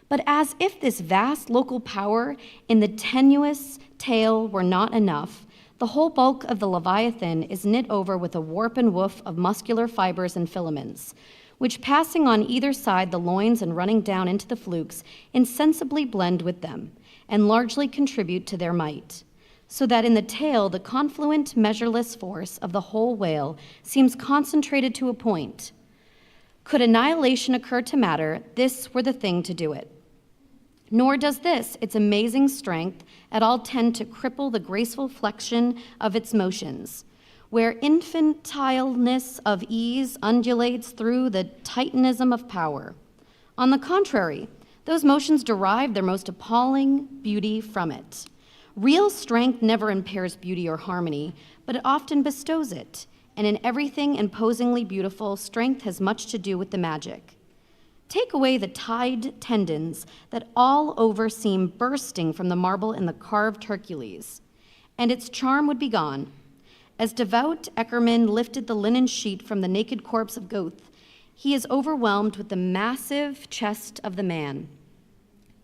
But as if this vast local power in the tenuous tail were not enough, the whole bulk of the Leviathan is knit over with a warp and woof of muscular fibers and filaments, which, passing on either side the loins and running down into the flukes, insensibly blend with them, and largely contribute to their might, so that in the tail the confluent, measureless force of the whole whale seems concentrated to a point. Could annihilation occur to matter, this were the thing to do it. Nor does this, its amazing strength, at all tend to cripple the graceful flexion of its motions, where infantileness of ease undulates through the titanism of power. On the contrary, those motions derive their most appalling beauty from it. Real strength never impairs beauty or harmony, but it often bestows it, and in everything imposingly beautiful, strength has much to do with the magic. Take away the tied tendons that all over seem bursting from the marble in the carved Hercules, and its charm would be gone. As devout Eckermann lifted the linen sheet from the naked corpse of Goethe, he is overwhelmed with the massive chest of the man,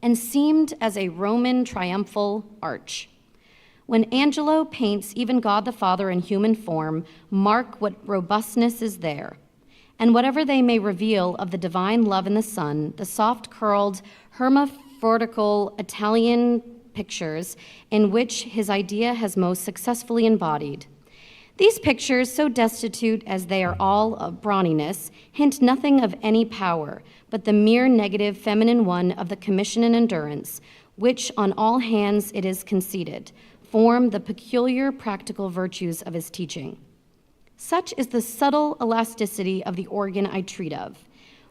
and seemed as a Roman triumphal arch. When Angelo paints even God the Father in human form, mark what robustness is there. And whatever they may reveal of the divine love in the Son, the soft-curled, hermaphrodical Italian pictures in which his idea has most successfully embodied. These pictures, so destitute as they are all of brawniness, hint nothing of any power, but the mere negative feminine one of the commission and endurance, which on all hands it is conceded, form the peculiar practical virtues of his teaching. Such is the subtle elasticity of the organ I treat of.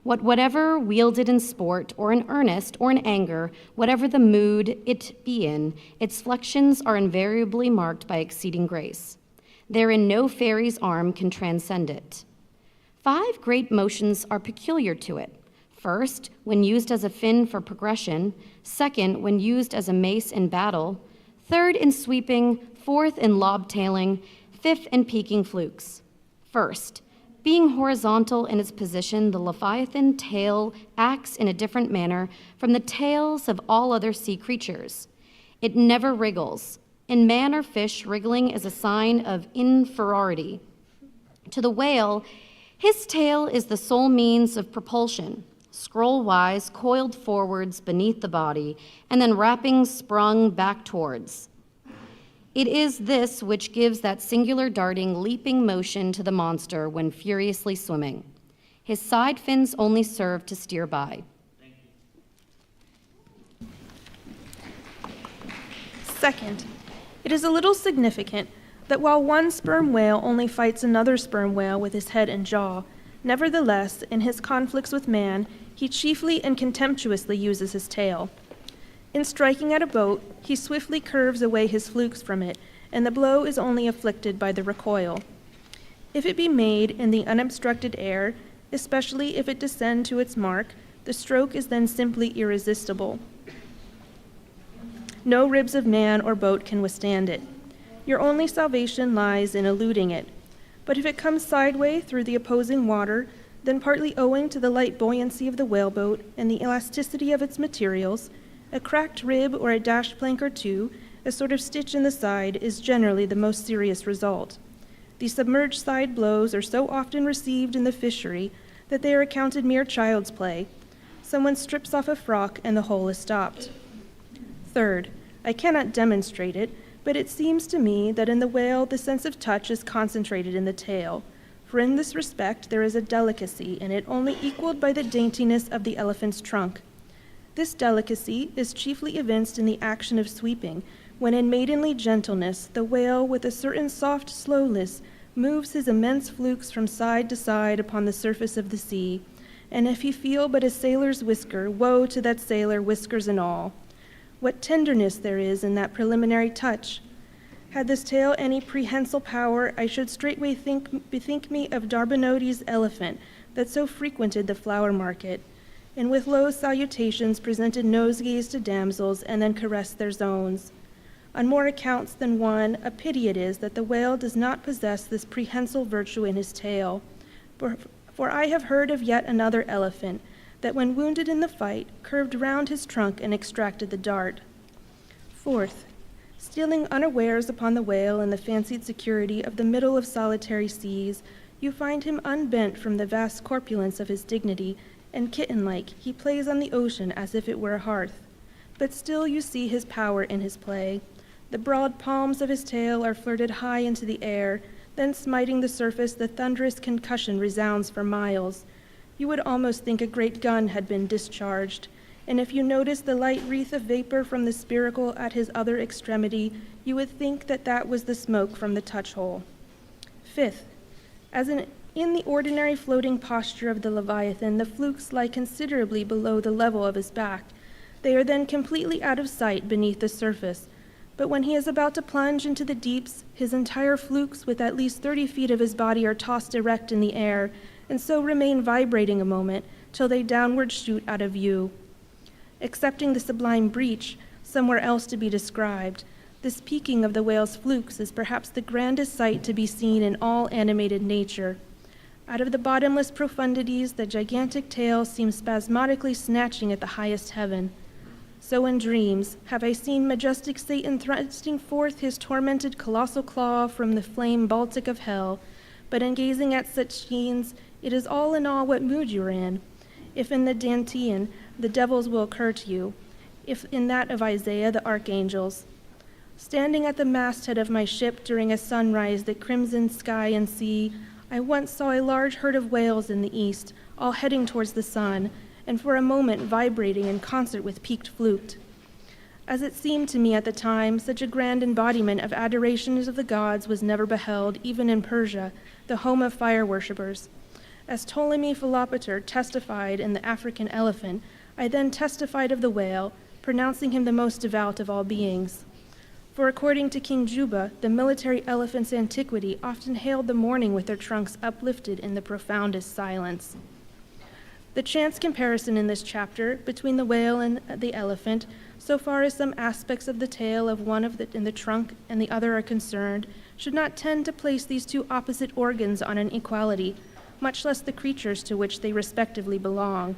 Whatever wielded in sport, or in earnest, or in anger, whatever the mood it be in, its flexions are invariably marked by exceeding grace. Therein no fairy's arm can transcend it. 5 great motions are peculiar to it. First, when used as a fin for progression. Second, when used as a mace in battle. Third, in sweeping. Fourth, in lob-tailing. Fifth, in peaking flukes. First, being horizontal in its position, the Leviathan tail acts in a different manner from the tails of all other sea creatures. It never wriggles. In man or fish, wriggling is a sign of inferiority. To the whale, his tail is the sole means of propulsion, scroll-wise, coiled forwards beneath the body, and then wrapping sprung back towards. It is this which gives that singular darting, leaping motion to the monster when furiously swimming. His side fins only serve to steer by.
Second, it is a little significant that while one sperm whale only fights another sperm whale with his head and jaw, nevertheless, in his conflicts with man, he chiefly and contemptuously uses his tail. In striking at a boat, he swiftly curves away his flukes from it, and the blow is only afflicted by the recoil. If it be made in the unobstructed air, especially if it descend to its mark, the stroke is then simply irresistible. No ribs of man or boat can withstand it. Your only salvation lies in eluding it. But if it comes sideways through the opposing water, then partly owing to the light buoyancy of the whaleboat and the elasticity of its materials, a cracked rib or a dashed plank or two, a sort of stitch in the side, is generally the most serious result. The submerged side blows are so often received in the fishery that they are accounted mere child's play. Someone strips off a frock and the hole is stopped. Third, I cannot demonstrate it, but it seems to me that in the whale the sense of touch is concentrated in the tail, for in this respect there is a delicacy in it only equaled by the daintiness of the elephant's trunk. This delicacy is chiefly evinced in the action of sweeping, when in maidenly gentleness the whale with a certain soft slowness moves his immense flukes from side to side upon the surface of the sea, and if he feel but a sailor's whisker, woe to that sailor, whiskers and all. What tenderness there is in that preliminary touch! Had this tale any prehensile power, I should straightway bethink me of Darbinodes' elephant that so frequented the flower market, and with low salutations presented nosegays to damsels, and then caressed their zones. On more accounts than one, a pity it is that the whale does not possess this prehensile virtue in his tail. For I have heard of yet another elephant, that when wounded in the fight, curved round his trunk and extracted the dart. Fourth, stealing unawares upon the whale in the fancied security of the middle of solitary seas, you find him unbent from the vast corpulence of his dignity, and kitten-like he plays on the ocean as if it were a hearth. But still you see his power in his play. The broad palms of his tail are flirted high into the air, then smiting the surface, the thunderous concussion resounds for miles. You would almost think a great gun had been discharged, and if you notice the light wreath of vapor from the spiracle at his other extremity, you would think that that was the smoke from the touch-hole. Fifth, in the ordinary floating posture of the Leviathan, the flukes lie considerably below the level of his back. They are then completely out of sight beneath the surface. But when he is about to plunge into the deeps, his entire flukes with at least 30 feet of his body are tossed erect in the air, and so remain vibrating a moment till they downward shoot out of view. Excepting the sublime breach, somewhere else to be described, this peaking of the whale's flukes is perhaps the grandest sight to be seen in all animated nature. Out of the bottomless profundities, the gigantic tail seems spasmodically snatching at the highest heaven. So in dreams have I seen majestic Satan thrusting forth his tormented colossal claw from the flame Baltic of hell, but in gazing at such scenes, it is all in all what mood you are in. If in the Dantean, the devils will occur to you, if in that of Isaiah, the archangels. Standing at the masthead of my ship during a sunrise that crimsoned sky and sea, I once saw a large herd of whales in the east, all heading towards the sun, and for a moment vibrating in concert with peaked flute. As it seemed to me at the time, such a grand embodiment of adorations of the gods was never beheld, even in Persia, the home of fire worshippers. As Ptolemy Philopater testified in the African elephant, I then testified of the whale, pronouncing him the most devout of all beings. For according to King Juba, the military elephant's antiquity often hailed the morning with their trunks uplifted in the profoundest silence. The chance comparison in this chapter between the whale and the elephant, so far as some aspects of the tail of one in the trunk and the other are concerned, should not tend to place these two opposite organs on an equality, much less the creatures to which they respectively belong.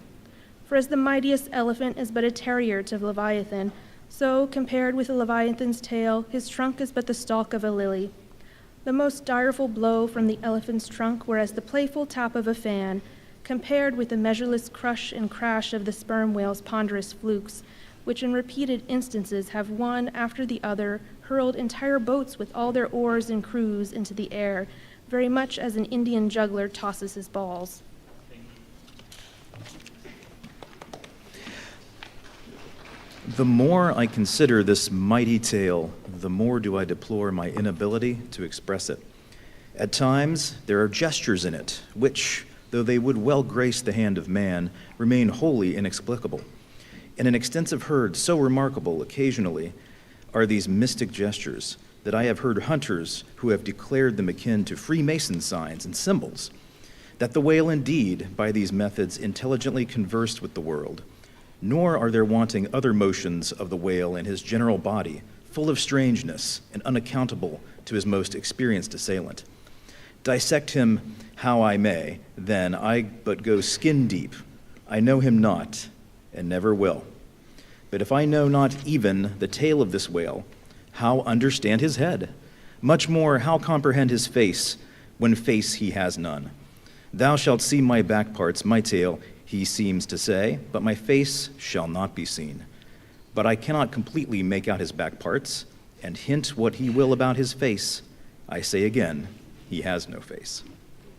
For as the mightiest elephant is but a terrier to Leviathan, so, compared with the Leviathan's tail, his trunk is but the stalk of a lily. The most direful blow from the elephant's trunk were as the playful tap of a fan, compared with the measureless crush and crash of the sperm whale's ponderous flukes, which in repeated instances have one after the other hurled entire boats with all their oars and crews into the air, very much as an Indian juggler tosses his balls.
The more I consider this mighty tale, the more do I deplore my inability to express it. At times, there are gestures in it, which, though they would well grace the hand of man, remain wholly inexplicable. In an extensive herd so remarkable occasionally are these mystic gestures that I have heard hunters who have declared them akin to Freemason signs and symbols, that the whale indeed, by these methods, intelligently conversed with the world. Nor are there wanting other motions of the whale in his general body, full of strangeness and unaccountable to his most experienced assailant. Dissect him how I may, then I but go skin deep. I know him not, and never will. But if I know not even the tail of this whale, how understand his head? Much more, how comprehend his face, when face he has none? Thou shalt see my back parts, my tail, he seems to say, but my face shall not be seen. But I cannot completely make out his back parts, and hint what he will about his face. I say again, he has no face.